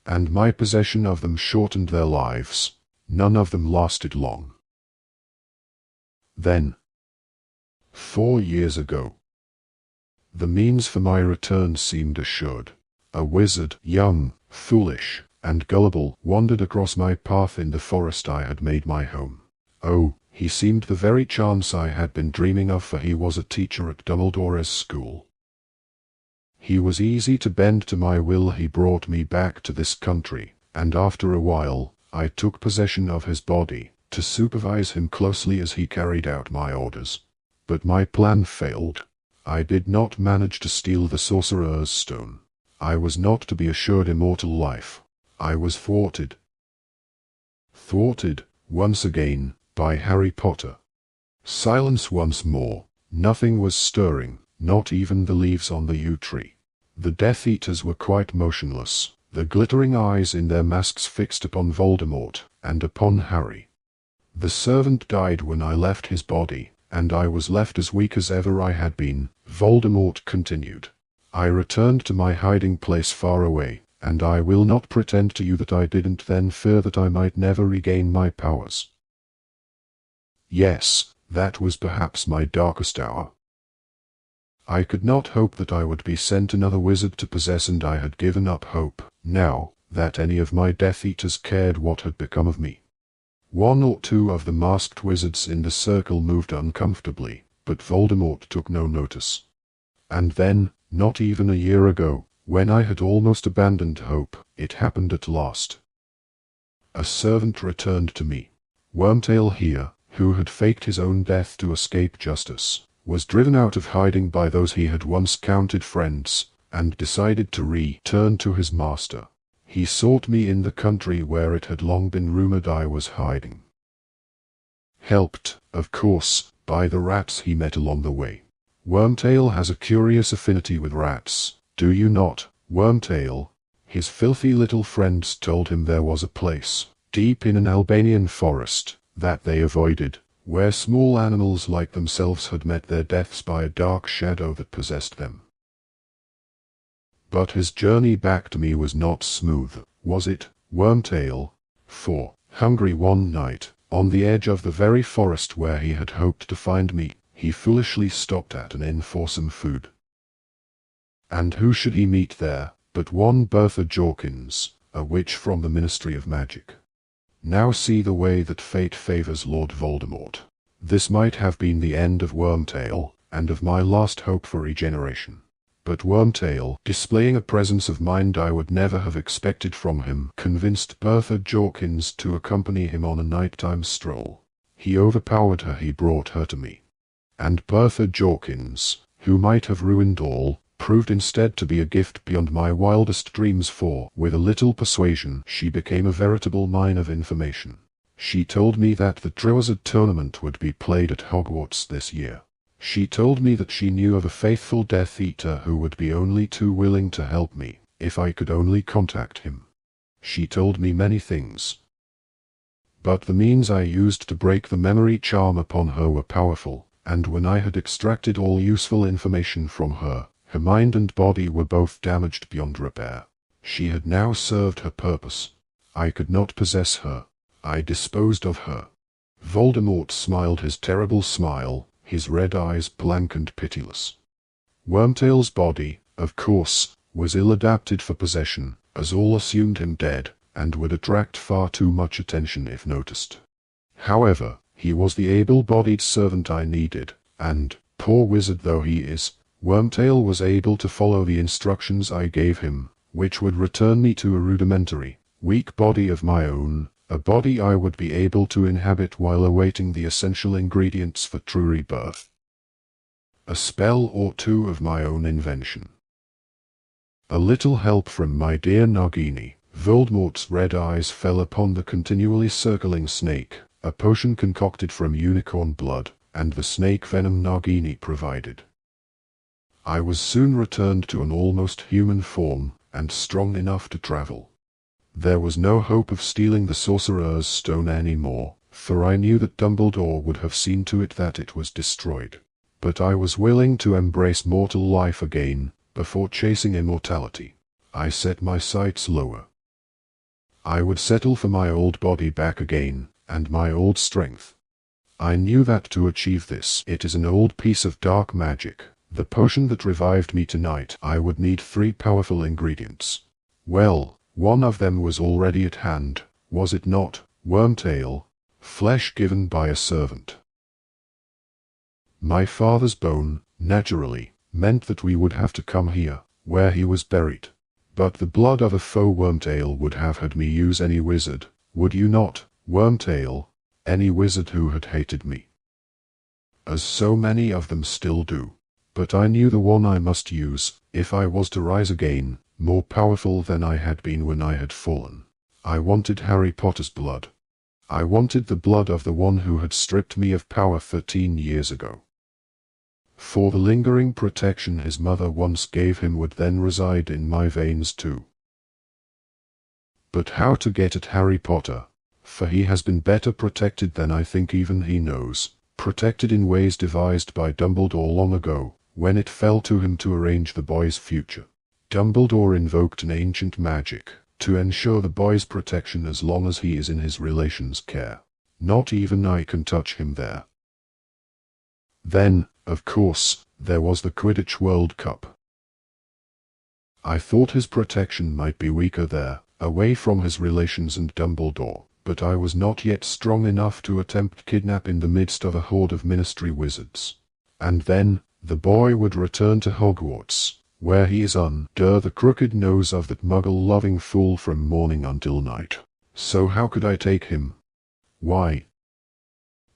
Speaker 1: And my possession of them shortened their lives. None of them lasted long. Then, 4 years ago, the means for my return seemed assured. A wizard, young, foolish, and gullible, wandered across my path in the forest I had made my home. Oh, he seemed the very chance I had been dreaming of, for he was a teacher at Dumbledore's school. He was easy to bend to my will. He brought me back to this country, and after a while, I took possession of his body, to supervise him closely as he carried out my orders. But my plan failed. I did not manage to steal the Sorcerer's Stone. I was not to be assured immortal life. I was thwarted. Thwarted, once again, by Harry Potter. Silence once more. Nothing was stirring, not even the leaves on the yew tree. The Death Eaters were quite motionless, the glittering eyes in their masks fixed upon Voldemort, and upon Harry. The servant died when I left his body, and I was left as weak as ever I had been. Voldemort continued. I returned to my hiding place far away, and I will not pretend to you that I didn't then fear that I might never regain my powers. Yes, that was perhaps my darkest hour. I could not hope that I would be sent another wizard to possess, and I had given up hope, now, that any of my Death Eaters cared what had become of me. One or two of the masked wizards in the circle moved uncomfortably, but Voldemort took no notice. And then, not even a year ago, when I had almost abandoned hope, it happened at last. A servant returned to me. Wormtail here, who had faked his own death to escape justice, was driven out of hiding by those he had once counted friends, and decided to return to his master. He sought me in the country where it had long been rumored I was hiding. Helped, of course, by the rats he met along the way. Wormtail has a curious affinity with rats, do you not, Wormtail? His filthy little friends told him there was a place, deep in an Albanian forest, that they avoided, where small animals like themselves had met their deaths by a dark shadow that possessed them. But his journey back to me was not smooth, was it, Wormtail? For, hungry one night, on the edge of the very forest where he had hoped to find me, he foolishly stopped at an inn for some food. And who should he meet there, but one Bertha Jorkins, a witch from the Ministry of Magic. Now see the way that fate favors Lord Voldemort. This might have been the end of Wormtail, and of my last hope for regeneration. But Wormtail, displaying a presence of mind I would never have expected from him, convinced Bertha Jorkins to accompany him on a nighttime stroll. He overpowered her, he brought her to me. And Bertha Jorkins, who might have ruined all, proved instead to be a gift beyond my wildest dreams, for, with a little persuasion, she became a veritable mine of information. She told me that the Triwizard Tournament would be played at Hogwarts this year. She told me that she knew of a faithful Death Eater who would be only too willing to help me, if I could only contact him. She told me many things. But the means I used to break the memory charm upon her were powerful, and when I had extracted all useful information from her, her mind and body were both damaged beyond repair. She had now served her purpose. I could not possess her. I disposed of her. Voldemort smiled his terrible smile, his red eyes blank and pitiless. Wormtail's body, of course, was ill-adapted for possession, as all assumed him dead, and would attract far too much attention if noticed. However, he was the able-bodied servant I needed, and, poor wizard though he is, Wormtail was able to follow the instructions I gave him, which would return me to a rudimentary, weak body of my own, a body I would be able to inhabit while awaiting the essential ingredients for true rebirth. A spell or two of my own invention. A little help from my dear Nagini. Voldemort's red eyes fell upon the continually circling snake, a potion concocted from unicorn blood, and the snake venom Nagini provided. I was soon returned to an almost human form, and strong enough to travel. There was no hope of stealing the Sorcerer's Stone any more, for I knew that Dumbledore would have seen to it that it was destroyed. But I was willing to embrace mortal life again, before chasing immortality. I set my sights lower. I would settle for my old body back again, and my old strength. I knew that to achieve this, it is an old piece of dark magic. The potion that revived me tonight, I would need 3 powerful ingredients. Well, one of them was already at hand, was it not, Wormtail? Flesh given by a servant. My father's bone, naturally, meant that we would have to come here, where he was buried. But the blood of a foe Wormtail would have had me use any wizard, would you not, Wormtail? Any wizard who had hated me. As so many of them still do. But I knew the one I must use, if I was to rise again, more powerful than I had been when I had fallen. I wanted Harry Potter's blood. I wanted the blood of the one who had stripped me of power 13 years ago. For the lingering protection his mother once gave him would then reside in my veins too. But how to get at Harry Potter? For he has been better protected than I think even he knows, protected in ways devised by Dumbledore long ago, when it fell to him to arrange the boy's future. Dumbledore invoked an ancient magic to ensure the boy's protection as long as he is in his relations' care. Not even I can touch him there. Then, of course, there was the Quidditch World Cup. I thought his protection might be weaker there, away from his relations and Dumbledore, but I was not yet strong enough to attempt kidnap in the midst of a horde of Ministry wizards. And then, the boy would return to Hogwarts, where he is under the crooked nose of that muggle-loving fool from morning until night. So how could I take him? Why?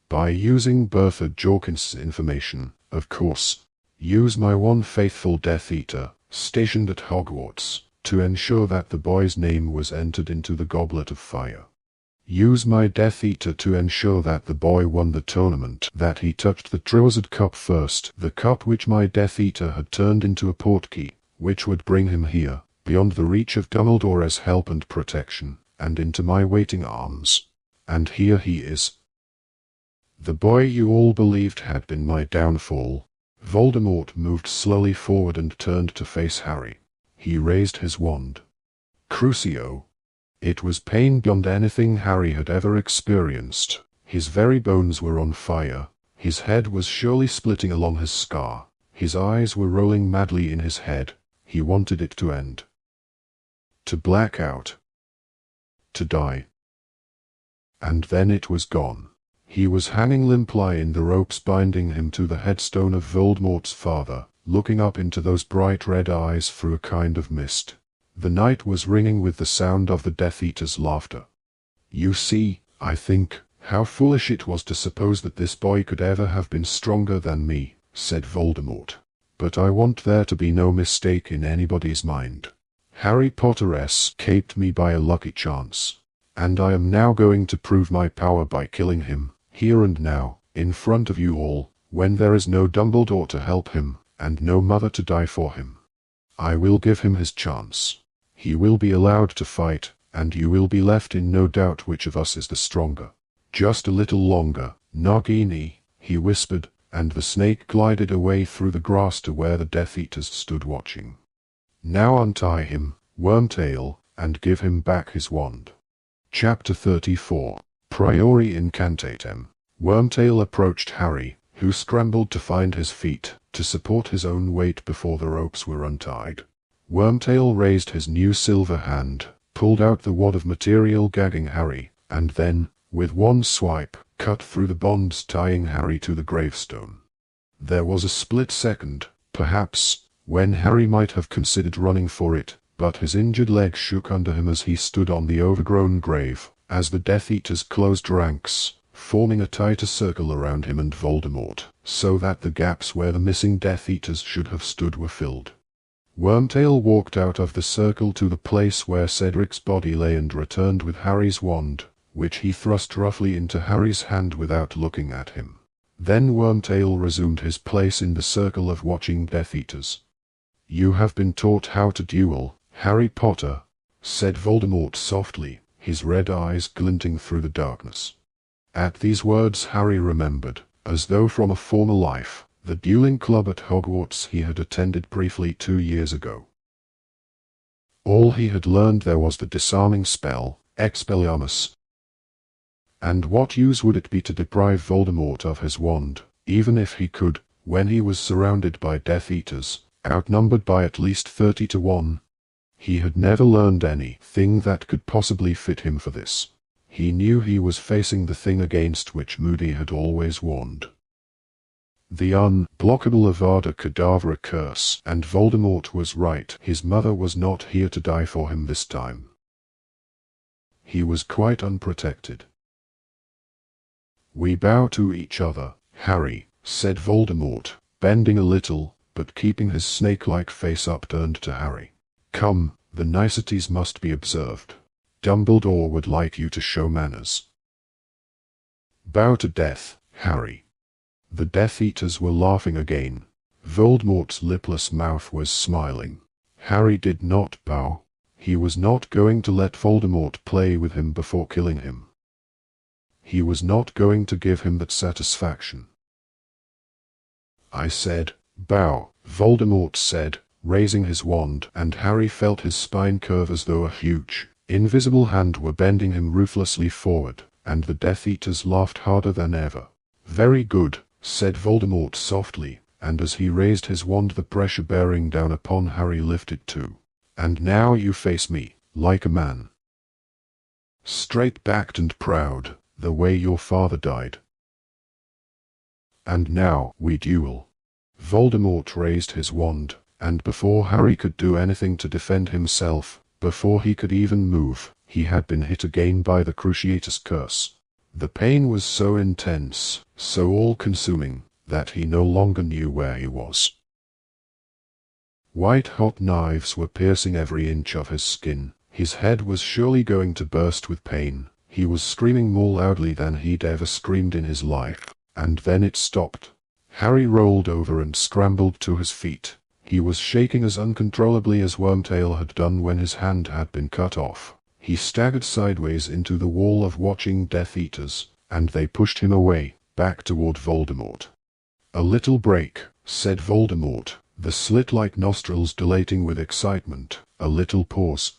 Speaker 1: By using Bertha Jorkins's information, of course. Use my one faithful Death Eater, stationed at Hogwarts, to ensure that the boy's name was entered into the Goblet of Fire. Use my Death Eater to ensure that the boy won the tournament, that he touched the Triwizard Cup first, the cup which my Death Eater had turned into a portkey, which would bring him here, beyond the reach of Dumbledore's help and protection, and into my waiting arms. And here he is. The boy you all believed had been my downfall. Voldemort moved slowly forward and turned to face Harry. He raised his wand. Crucio. It was pain beyond anything Harry had ever experienced. His very bones were on fire. His head was surely splitting along his scar. His eyes were rolling madly in his head. He wanted it to end. To black out. To die. And then it was gone. He was hanging limply in the ropes binding him to the headstone of Voldemort's father, looking up into those bright red eyes through a kind of mist. The night was ringing with the sound of the Death Eater's laughter. You see, I think, how foolish it was to suppose that this boy could ever have been stronger than me, said Voldemort. But I want there to be no mistake in anybody's mind. Harry Potter escaped me by a lucky chance. And I am now going to prove my power by killing him, here and now, in front of you all, when there is no Dumbledore to help him, and no mother to die for him. I will give him his chance. He will be allowed to fight, and you will be left in no doubt which of us is the stronger. Just a little longer, Nagini, he whispered, and the snake glided away through the grass to where the Death Eaters stood watching. Now untie him, Wormtail, and give him back his wand. Chapter 34. Priori Incantatem. Wormtail approached Harry, who scrambled to find his feet, to support his own weight before the ropes were untied. Wormtail raised his new silver hand, pulled out the wad of material gagging Harry, and then, with one swipe, cut through the bonds tying Harry to the gravestone. There was a split second, perhaps, when Harry might have considered running for it, but his injured leg shook under him as he stood on the overgrown grave, as the Death Eaters closed ranks, forming a tighter circle around him and Voldemort, so that the gaps where the missing Death Eaters should have stood were filled. Wormtail walked out of the circle to the place where Cedric's body lay and returned with Harry's wand, which he thrust roughly into Harry's hand without looking at him. Then Wormtail resumed his place in the circle of watching Death Eaters. You have been taught how to duel, Harry Potter, said Voldemort softly, his red eyes glinting through the darkness. At these words Harry remembered, as though from a former life, the dueling club at Hogwarts he had attended briefly 2 years ago. All he had learned there was the disarming spell, Expelliarmus. And what use would it be to deprive Voldemort of his wand, even if he could, when he was surrounded by Death Eaters, outnumbered by at least 30 to 1? He had never learned anything that could possibly fit him for this. He knew he was facing the thing against which Moody had always warned. The unblockable Avada Kedavra curse, and Voldemort was right. His mother was not here to die for him this time. He was quite unprotected. We bow to each other, Harry, said Voldemort, bending a little, but keeping his snake-like face upturned to Harry. Come, the niceties must be observed. Dumbledore would like you to show manners. Bow to death, Harry. The Death Eaters were laughing again. Voldemort's lipless mouth was smiling. Harry did not bow. He was not going to let Voldemort play with him before killing him. He was not going to give him that satisfaction. I said, bow, Voldemort said, raising his wand, and Harry felt his spine curve as though a huge, invisible hand were bending him ruthlessly forward, and the Death Eaters laughed harder than ever. "Very good," said Voldemort softly, and as he raised his wand the pressure bearing down upon Harry lifted too. "And now you face me, like a man. Straight-backed and proud, the way your father died. And now we duel." Voldemort raised his wand, and before Harry could do anything to defend himself, before he could even move, he had been hit again by the Cruciatus curse. The pain was so intense, so all-consuming, that he no longer knew where he was. White-hot knives were piercing every inch of his skin. His head was surely going to burst with pain. He was screaming more loudly than he'd ever screamed in his life, and then it stopped. Harry rolled over and scrambled to his feet. He was shaking as uncontrollably as Wormtail had done when his hand had been cut off. He staggered sideways into the wall of watching Death Eaters, and they pushed him away, back toward Voldemort. "A little break," said Voldemort, the slit-like nostrils dilating with excitement. "A little pause."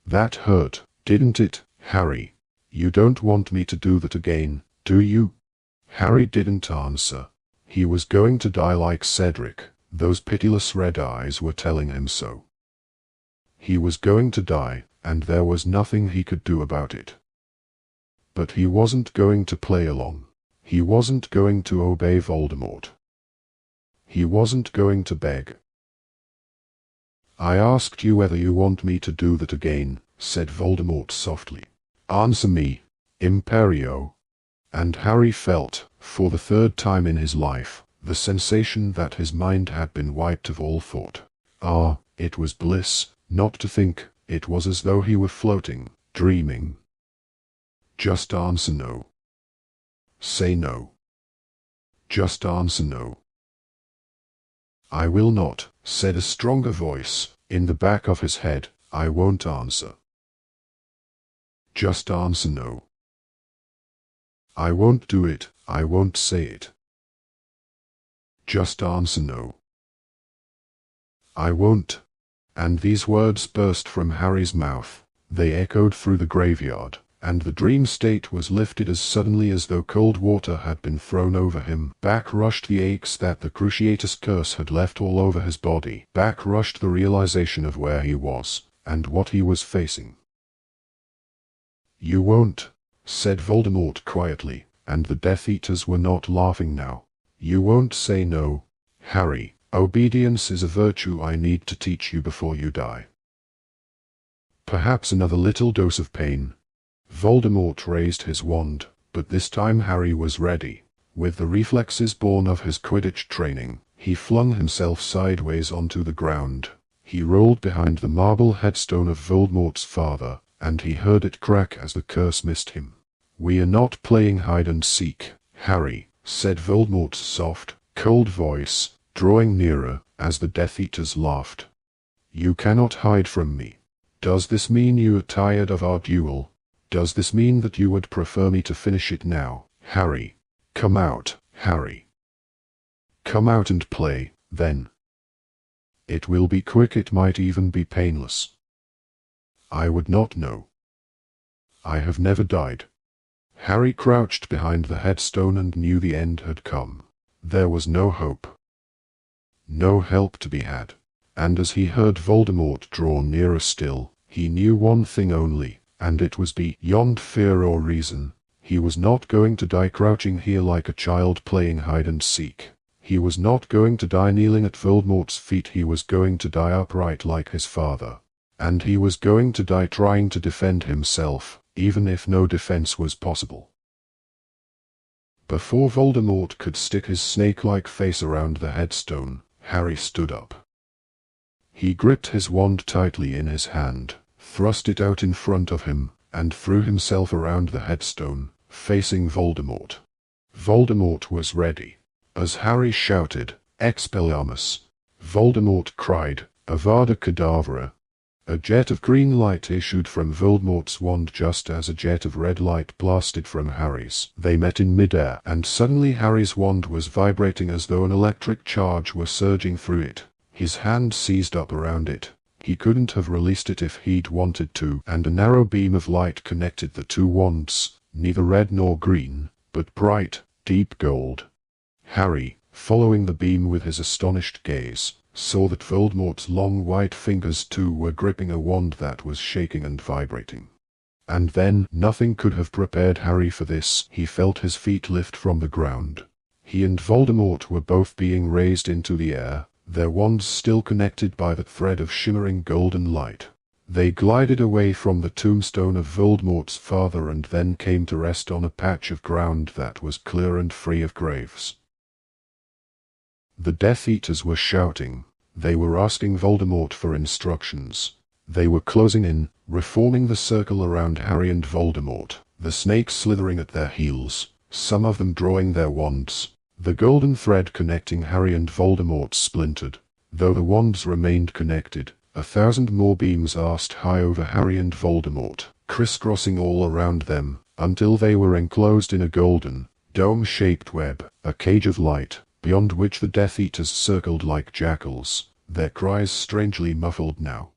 Speaker 1: "That hurt, didn't it, Harry? You don't want me to do that again, do you?" Harry didn't answer. He was going to die like Cedric. Those pitiless red eyes were telling him so. He was going to die, and there was nothing he could do about it. But he wasn't going to play along. He wasn't going to obey Voldemort. He wasn't going to beg. "I asked you whether you want me to do that again," said Voldemort softly. "Answer me, Imperio." And Harry felt, for the third time in his life, the sensation that his mind had been wiped of all thought. It was bliss, not to think. It was as though he were floating, dreaming. "Just answer no. Say no. Just answer no." "I will not," said a stronger voice, in the back of his head. "I won't answer. Just answer no. I won't do it, I won't say it. Just answer no. I won't." And these words burst from Harry's mouth. They echoed through the graveyard, and the dream state was lifted as suddenly as though cold water had been thrown over him. Back rushed the aches that the Cruciatus curse had left all over his body. Back rushed the realization of where he was, and what he was facing. "You won't," said Voldemort quietly, and the Death Eaters were not laughing now. "You won't say no, Harry. Obedience is a virtue I need to teach you before you die. Perhaps another little dose of pain." Voldemort raised his wand, but this time Harry was ready. With the reflexes born of his Quidditch training, he flung himself sideways onto the ground. He rolled behind the marble headstone of Voldemort's father, and he heard it crack as the curse missed him. "We are not playing hide-and-seek, Harry," said Voldemort's soft, cold voice, drawing nearer, as the Death Eaters laughed. "You cannot hide from me. Does this mean you are tired of our duel? Does this mean that you would prefer me to finish it now, Harry? Come out, Harry. Come out and play, then. It will be quick, it might even be painless. I would not know. I have never died." Harry crouched behind the headstone and knew the end had come. There was no hope. No help to be had. And as he heard Voldemort draw nearer still, he knew one thing only, and it was beyond fear or reason. He was not going to die crouching here like a child playing hide-and-seek. He was not going to die kneeling at Voldemort's feet. He was going to die upright like his father. And he was going to die trying to defend himself, even if no defense was possible. Before Voldemort could stick his snake-like face around the headstone, Harry stood up. He gripped his wand tightly in his hand, thrust it out in front of him, and threw himself around the headstone, facing Voldemort. Voldemort was ready. As Harry shouted, "Expelliarmus!" Voldemort cried, "Avada Kedavra!" A jet of green light issued from Voldemort's wand just as a jet of red light blasted from Harry's. They met in midair, and suddenly Harry's wand was vibrating as though an electric charge were surging through it. His hand seized up around it. He couldn't have released it if he'd wanted to, and a narrow beam of light connected the two wands, neither red nor green, but bright, deep gold. Harry, following the beam with his astonished gaze, saw that Voldemort's long white fingers too were gripping a wand that was shaking and vibrating. And then, nothing could have prepared Harry for this. He felt his feet lift from the ground. He and Voldemort were both being raised into the air, their wands still connected by the thread of shimmering golden light. They glided away from the tombstone of Voldemort's father and then came to rest on a patch of ground that was clear and free of graves. The Death Eaters were shouting. They were asking Voldemort for instructions. They were closing in, reforming the circle around Harry and Voldemort, the snakes slithering at their heels, some of them drawing their wands. The golden thread connecting Harry and Voldemort splintered. Though the wands remained connected, 1,000 more beams arced high over Harry and Voldemort, crisscrossing all around them, until they were enclosed in a golden, dome-shaped web, a cage of light, beyond which the Death Eaters circled like jackals, their cries strangely muffled now.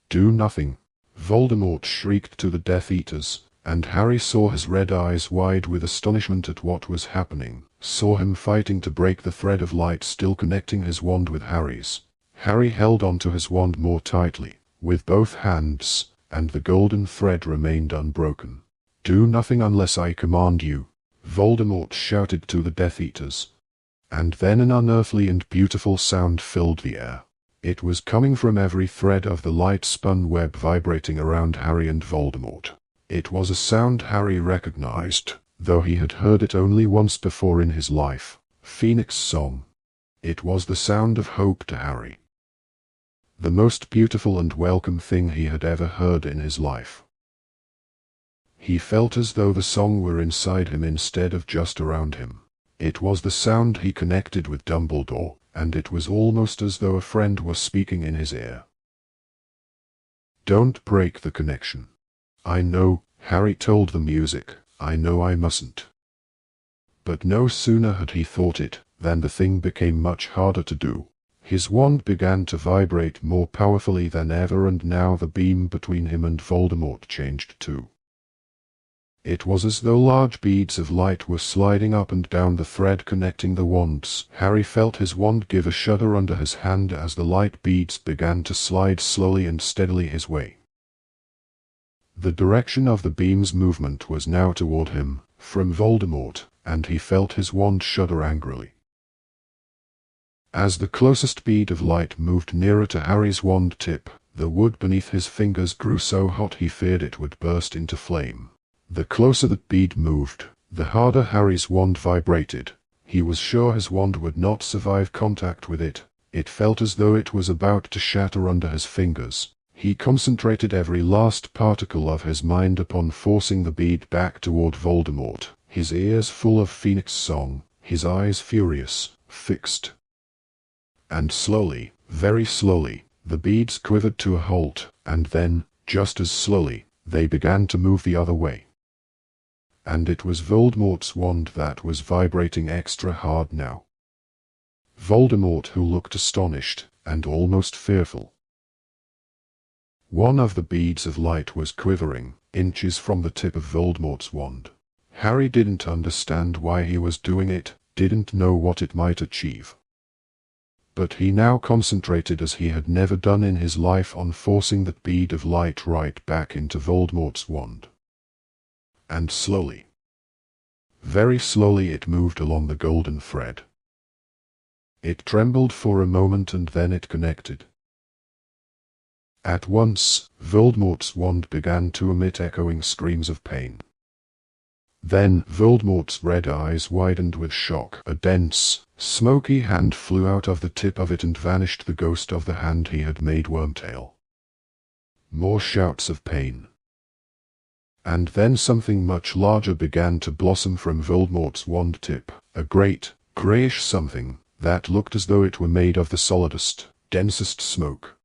Speaker 1: "Do nothing," Voldemort shrieked to the Death Eaters, and Harry saw his red eyes wide with astonishment at what was happening, saw him fighting to break the thread of light still connecting his wand with Harry's. Harry held onto his wand more tightly, with both hands, and the golden thread remained unbroken. "Do nothing unless I command you," Voldemort shouted to the Death Eaters. And then an unearthly and beautiful sound filled the air. It was coming from every thread of the light-spun web vibrating around Harry and Voldemort. It was a sound Harry recognized, though he had heard it only once before in his life. Phoenix Song. It was the sound of hope to Harry. The most beautiful and welcome thing he had ever heard in his life. He felt as though the song were inside him instead of just around him. It was the sound he connected with Dumbledore, and it was almost as though a friend was speaking in his ear. "Don't break the connection." "I know," Harry told the music, "I know I mustn't." But no sooner had he thought it, than the thing became much harder to do. His wand began to vibrate more powerfully than ever, and now the beam between him and Voldemort changed too. It was as though large beads of light were sliding up and down the thread connecting the wands. Harry felt his wand give a shudder under his hand as the light beads began to slide slowly and steadily his way. The direction of the beam's movement was now toward him, from Voldemort, and he felt his wand shudder angrily. As the closest bead of light moved nearer to Harry's wand tip, the wood beneath his fingers grew so hot he feared it would burst into flame. The closer that bead moved, the harder Harry's wand vibrated. He was sure his wand would not survive contact with it. It felt as though it was about to shatter under his fingers. He concentrated every last particle of his mind upon forcing the bead back toward Voldemort, his ears full of Phoenix Song, his eyes furious, fixed. And slowly, very slowly, the beads quivered to a halt, and then, just as slowly, they began to move the other way. And it was Voldemort's wand that was vibrating extra hard now. Voldemort, who looked astonished, and almost fearful. One of the beads of light was quivering, inches from the tip of Voldemort's wand. Harry didn't understand why he was doing it, didn't know what it might achieve. But he now concentrated as he had never done in his life on forcing that bead of light right back into Voldemort's wand. And slowly, very slowly, it moved along the golden thread. It trembled for a moment and then it connected. At once, Voldemort's wand began to emit echoing screams of pain. Then Voldemort's red eyes widened with shock. A dense, smoky hand flew out of the tip of it and vanished, the ghost of the hand he had made Wormtail. More shouts of pain. And then something much larger began to blossom from Voldemort's wand tip, a great, greyish something, that looked as though it were made of the solidest, densest smoke.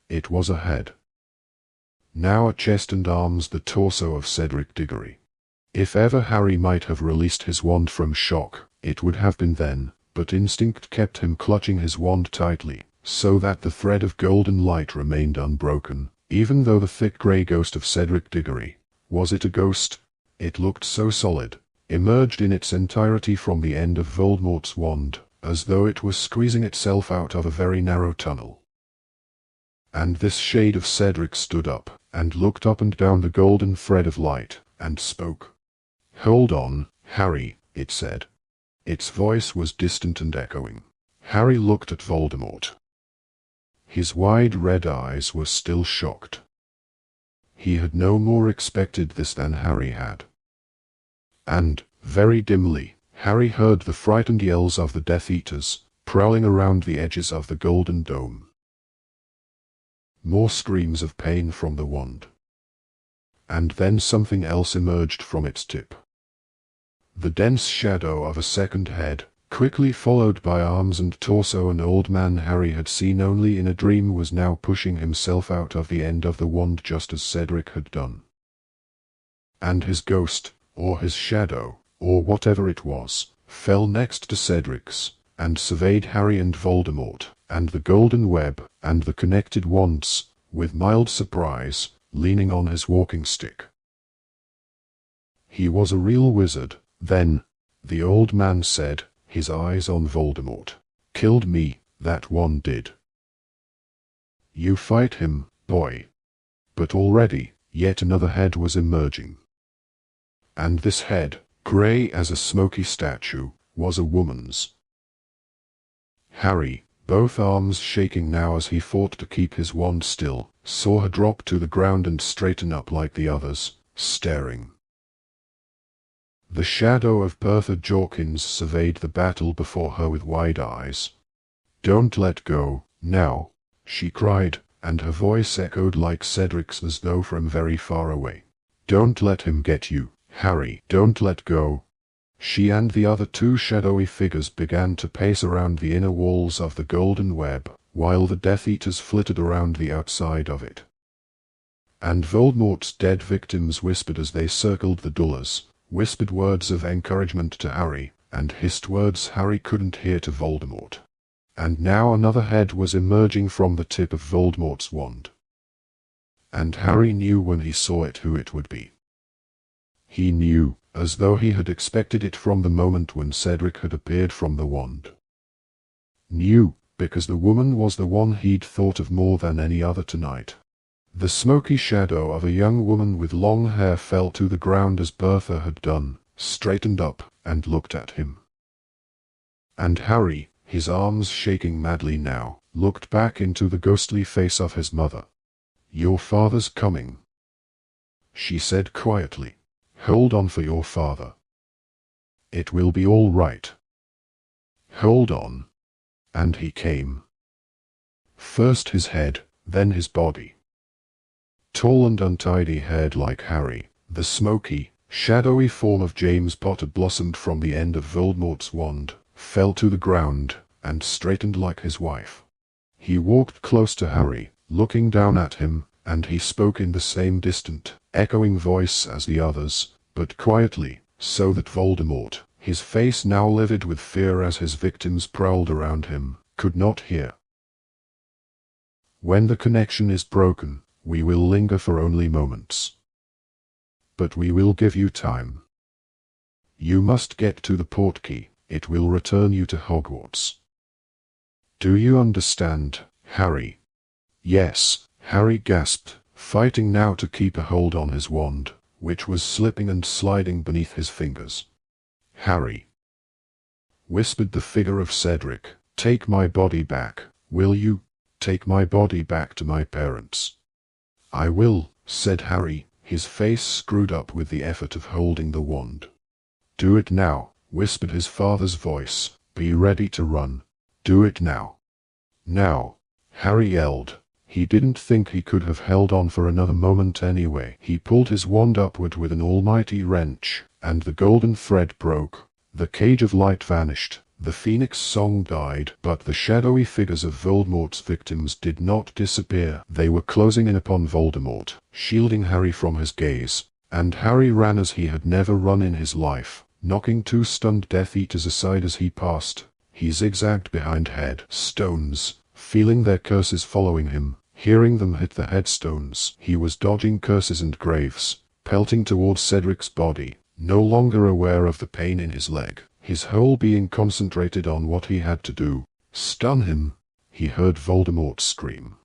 Speaker 1: It was a head. Now a chest and arms, the torso of Cedric Diggory. If ever Harry might have released his wand from shock, it would have been then, but instinct kept him clutching his wand tightly, so that the thread of golden light remained unbroken, even though the thick grey ghost of Cedric Diggory, was it a ghost? It looked so solid, emerged in its entirety from the end of Voldemort's wand, as though it was squeezing itself out of a very narrow tunnel. And this shade of Cedric stood up, and looked up and down the golden thread of light, and spoke. "Hold on, Harry," it said. Its voice was distant and echoing. Harry looked at Voldemort. His wide red eyes were still shocked. He had no more expected this than Harry had. And, very dimly, Harry heard the frightened yells of the Death Eaters, prowling around the edges of the Golden Dome. More screams of pain from the wand. And then something else emerged from its tip. The dense shadow of a second head, quickly followed by arms and torso. An old man Harry had seen only in a dream was now pushing himself out of the end of the wand just as Cedric had done. And his ghost, or his shadow, or whatever it was, fell next to Cedric's, and surveyed Harry and Voldemort, and the golden web, and the connected wands, with mild surprise, leaning on his walking stick. He was a real wizard, then, the old man said, his eyes on Voldemort. "Killed me, that one did. You fight him, boy." But already, yet another head was emerging. And this head, grey as a smoky statue, was a woman's. Harry, both arms shaking now as he fought to keep his wand still, saw her drop to the ground and straighten up like the others, staring. The shadow of Bertha Jorkins surveyed the battle before her with wide eyes. "Don't let go, now," she cried, and her voice echoed like Cedric's as though from very far away. "Don't let him get you, Harry, don't let go." She and the other two shadowy figures began to pace around the inner walls of the golden web, while the Death Eaters flitted around the outside of it. And Voldemort's dead victims whispered as they circled the dulles, whispered words of encouragement to Harry, and hissed words Harry couldn't hear to Voldemort. And now another head was emerging from the tip of Voldemort's wand. And Harry knew when he saw it who it would be. He knew, as though he had expected it from the moment when Cedric had appeared from the wand. Knew, because the woman was the one he'd thought of more than any other tonight. The smoky shadow of a young woman with long hair fell to the ground as Bertha had done, straightened up, and looked at him. And Harry, his arms shaking madly now, looked back into the ghostly face of his mother. "Your father's coming," she said quietly. "Hold on for your father. It will be all right. Hold on." And he came. First his head, then his body. Tall and untidy-haired like Harry, the smoky, shadowy form of James Potter blossomed from the end of Voldemort's wand, fell to the ground, and straightened like his wife. He walked close to Harry, looking down at him, and he spoke in the same distant, echoing voice as the others, but quietly, so that Voldemort, his face now livid with fear as his victims prowled around him, could not hear. "When the connection is broken, we will linger for only moments. But we will give you time. You must get to the portkey, it will return you to Hogwarts. Do you understand, Harry?" "Yes," Harry gasped, fighting now to keep a hold on his wand, which was slipping and sliding beneath his fingers. "Harry," whispered the figure of Cedric, "take my body back, will you? Take my body back to my parents." "I will," said Harry, his face screwed up with the effort of holding the wand. "Do it now," whispered his father's voice. "Be ready to run. Do it now." "Now," Harry yelled. He didn't think he could have held on for another moment anyway. He pulled his wand upward with an almighty wrench, and the golden thread broke. The cage of light vanished. The phoenix song died, but the shadowy figures of Voldemort's victims did not disappear. They were closing in upon Voldemort, shielding Harry from his gaze, and Harry ran as he had never run in his life, knocking two stunned Death Eaters aside as he passed, He zigzagged behind headstones, feeling their curses following him, hearing them hit the headstones. He was dodging curses and graves, pelting towards Cedric's body, no longer aware of the pain in his leg, his whole being concentrated on what he had to do. Stun him, he heard Voldemort scream.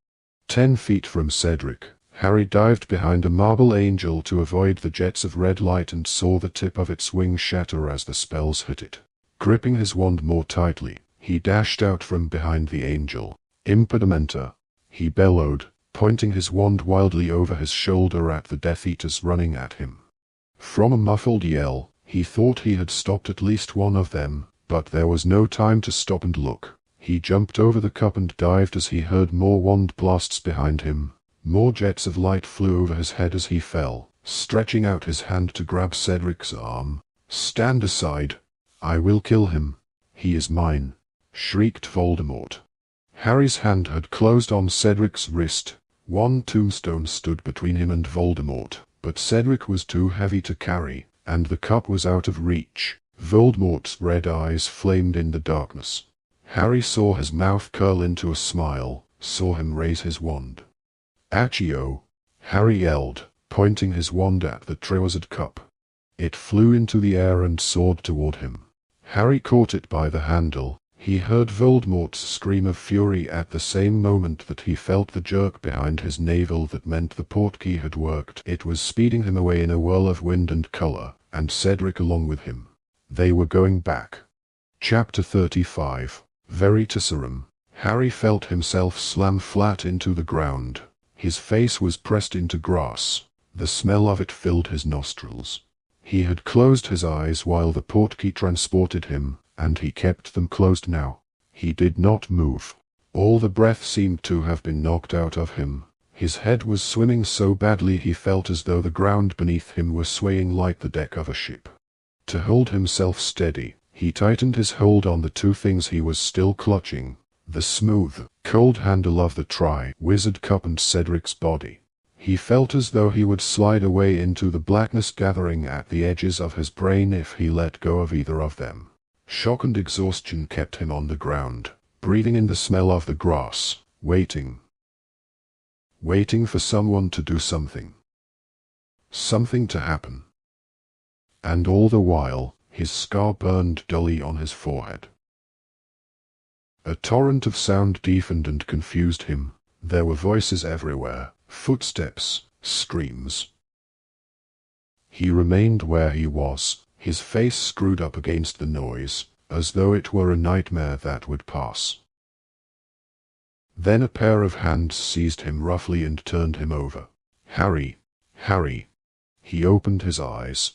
Speaker 1: 10 feet from Cedric, Harry dived behind a marble angel to avoid the jets of red light and saw the tip of its wing shatter as the spells hit it. Gripping his wand more tightly, he dashed out from behind the angel. Impedimenta, he bellowed, pointing his wand wildly over his shoulder at the Death Eaters running at him. From a muffled yell, he thought he had stopped at least one of them, but there was no time to stop and look. He jumped over the cup and dived as he heard more wand blasts behind him. More jets of light flew over his head as he fell, stretching out his hand to grab Cedric's arm. "Stand aside. I will kill him. He is mine," shrieked Voldemort. Harry's hand had closed on Cedric's wrist. One tombstone stood between him and Voldemort, but Cedric was too heavy to carry, and the cup was out of reach. Voldemort's red eyes flamed in the darkness. Harry saw his mouth curl into a smile, saw him raise his wand. "Accio!" Harry yelled, pointing his wand at the Triwizard cup. It flew into the air and soared toward him. Harry caught it by the handle. He heard Voldemort's scream of fury at the same moment that he felt the jerk behind his navel that meant the portkey had worked. It was speeding him away in a whirl of wind and color, and Cedric along with him. They were going back. Chapter 35. Veritaserum. Harry felt himself slam flat into the ground. His face was pressed into grass. The smell of it filled his nostrils. He had closed his eyes while the portkey transported him, and he kept them closed now. He did not move. All the breath seemed to have been knocked out of him. His head was swimming so badly he felt as though the ground beneath him were swaying like the deck of a ship. To hold himself steady, he tightened his hold on the two things he was still clutching, the smooth, cold handle of the Triwizard cup and Cedric's body. He felt as though he would slide away into the blackness gathering at the edges of his brain if he let go of either of them. Shock and exhaustion kept him on the ground, breathing in the smell of the grass, waiting. Waiting for someone to do something. Something to happen. And all the while, his scar burned dully on his forehead. A torrent of sound deafened and confused him. There were voices everywhere, footsteps, screams. He remained where he was, his face screwed up against the noise, as though it were a nightmare that would pass. Then a pair of hands seized him roughly and turned him over. "Harry! Harry!" He opened his eyes.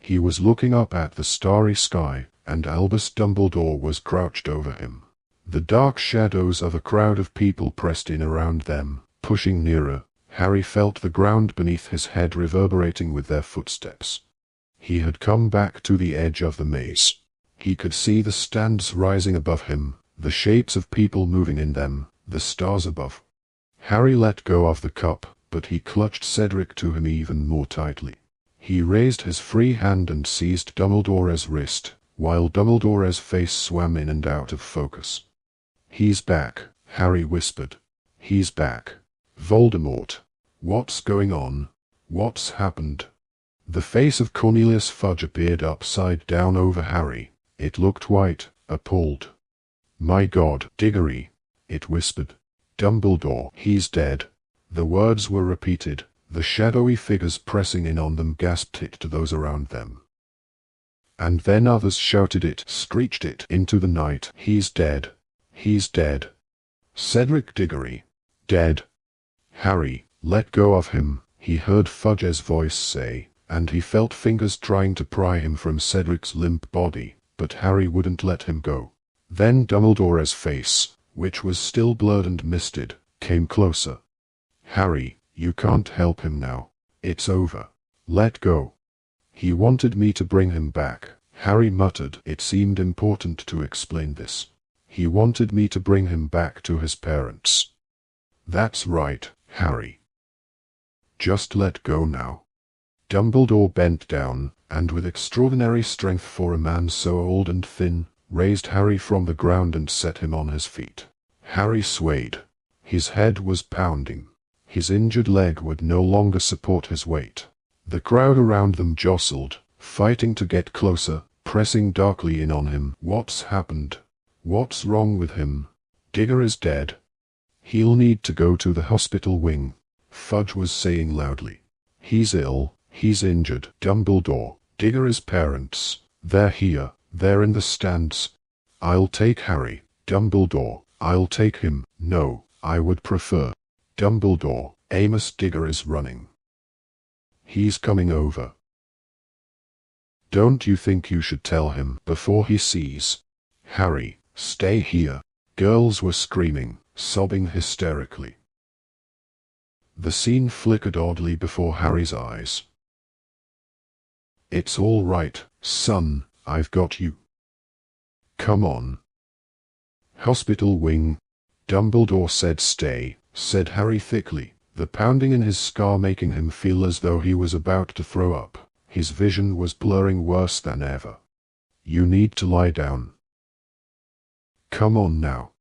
Speaker 1: He was looking up at the starry sky, and Albus Dumbledore was crouched over him. The dark shadows of a crowd of people pressed in around them, pushing nearer. Harry felt the ground beneath his head reverberating with their footsteps. He had come back to the edge of the maze. He could see the stands rising above him, the shapes of people moving in them, the stars above. Harry let go of the cup, but he clutched Cedric to him even more tightly. He raised his free hand and seized Dumbledore's wrist, while Dumbledore's face swam in and out of focus. "He's back," Harry whispered. "He's back. Voldemort. What's going on? What's happened?" The face of Cornelius Fudge appeared upside down over Harry. It looked white, appalled. "My God, Diggory," it whispered. "Dumbledore, he's dead." The words were repeated. The shadowy figures pressing in on them gasped it to those around them. And then others shouted it, screeched it into the night. "He's dead. He's dead. Cedric Diggory. Dead." "Harry, let go of him," he heard Fudge's voice say, and he felt fingers trying to pry him from Cedric's limp body, but Harry wouldn't let him go. Then Dumbledore's face, which was still blurred and misted, came closer. "Harry, you can't help him now. It's over. Let go." "He wanted me to bring him back," Harry muttered. It seemed important to explain this. "He wanted me to bring him back to his parents." "That's right, Harry. Just let go now." Dumbledore bent down, and with extraordinary strength for a man so old and thin, raised Harry from the ground and set him on his feet. Harry swayed. His head was pounding. His injured leg would no longer support his weight. The crowd around them jostled, fighting to get closer, pressing darkly in on him. What's happened? What's wrong with him? Digger is dead. He'll need to go to the hospital wing, Fudge was saying loudly. He's ill, he's injured. Dumbledore, Digger's parents, they're here, they're in the stands. I'll take Harry. Dumbledore, I'll take him. No, I would prefer. Dumbledore, Amos Digger is running. He's coming over. Don't you think you should tell him before he sees? Harry, stay here. Girls were screaming, sobbing hysterically. The scene flickered oddly before Harry's eyes. It's all right, son, I've got you. Come on. Hospital wing. Dumbledore said stay, said Harry thickly, the pounding in his scar making him feel as though he was about to throw up. His vision was blurring worse than ever. You need to lie down. Come on now.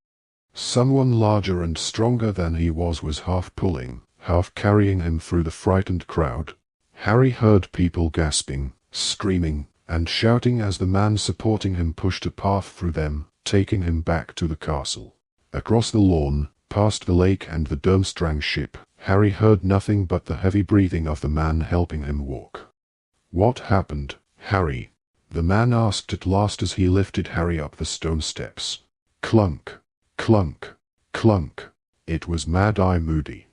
Speaker 1: Someone larger and stronger than he was half pulling, half carrying him through the frightened crowd. Harry heard people gasping, screaming, and shouting as the man supporting him pushed a path through them, taking him back to the castle. Across the lawn, past the lake and the Durmstrang ship, Harry heard nothing but the heavy breathing of the man helping him walk. What happened, Harry? The man asked at last as he lifted Harry up the stone steps. Clunk, clunk, clunk. It was Mad-Eye Moody.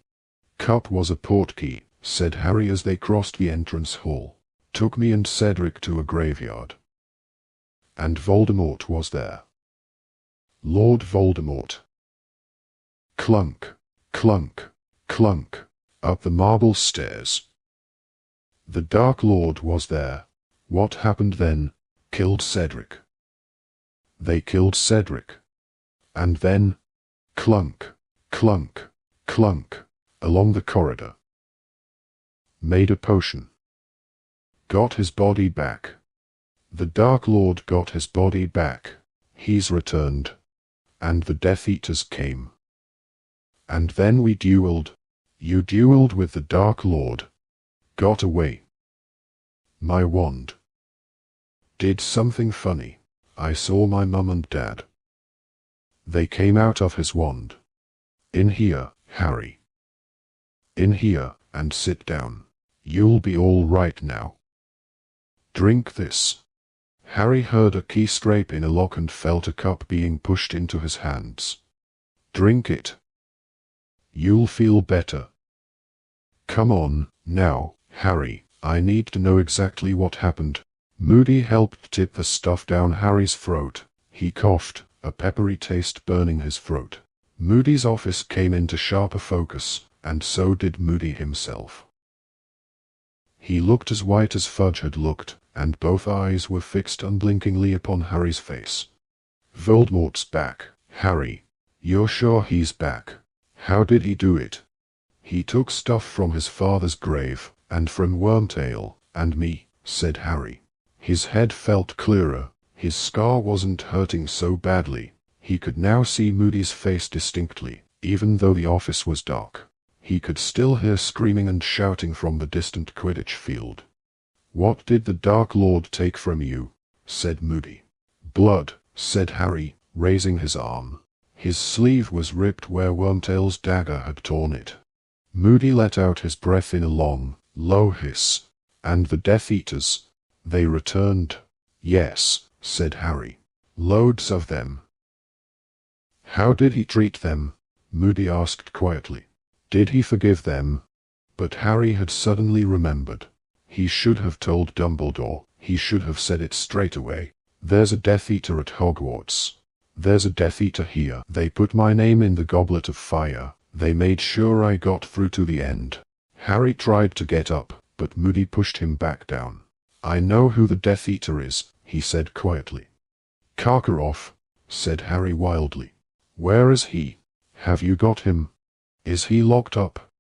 Speaker 1: Cup was a portkey, said Harry as they crossed the entrance hall. Took me and Cedric to a graveyard. And Voldemort was there. Lord Voldemort. Clunk, clunk, clunk, up the marble stairs. The Dark Lord was there. What happened then? Killed Cedric. They killed Cedric. And then, clunk, clunk, clunk, along the corridor. Made a potion. Got his body back. The Dark Lord got his body back. He's returned. And the Death Eaters came. And then we dueled. You dueled with the Dark Lord. Got away. My wand. Did something funny. I saw my mum and dad. They came out of his wand. In here, Harry. In here, and sit down. You'll be all right now. Drink this. Harry heard a key scrape in a lock and felt a cup being pushed into his hands. Drink it. You'll feel better. Come on, now, Harry, I need to know exactly what happened. Moody helped tip the stuff down Harry's throat. He coughed, a peppery taste burning his throat. Moody's office came into sharper focus, and so did Moody himself. He looked as white as Fudge had looked, and both eyes were fixed unblinkingly upon Harry's face. Voldemort's back, Harry. You're sure he's back? How did he do it? He took stuff from his father's grave, and from Wormtail, and me, said Harry. His head felt clearer. His scar wasn't hurting so badly. He could now see Moody's face distinctly, even though the office was dark. He could still hear screaming and shouting from the distant Quidditch field. What did the Dark Lord take from you? Said Moody. Blood, said Harry, raising his arm. His sleeve was ripped where Wormtail's dagger had torn it. Moody let out his breath in a long, low hiss. And the Death Eaters? They returned. Yes, said Harry. Loads of them. How did he treat them? Moody asked quietly. Did he forgive them? But Harry had suddenly remembered. He should have told Dumbledore. He should have said it straight away. There's a Death Eater at Hogwarts. There's a Death Eater here. They put my name in the Goblet of Fire. They made sure I got through to the end. Harry tried to get up, but Moody pushed him back down. I know who the Death Eater is, he said quietly. Karkaroff, said Harry wildly. Where is he? Have you got him? Is he locked up?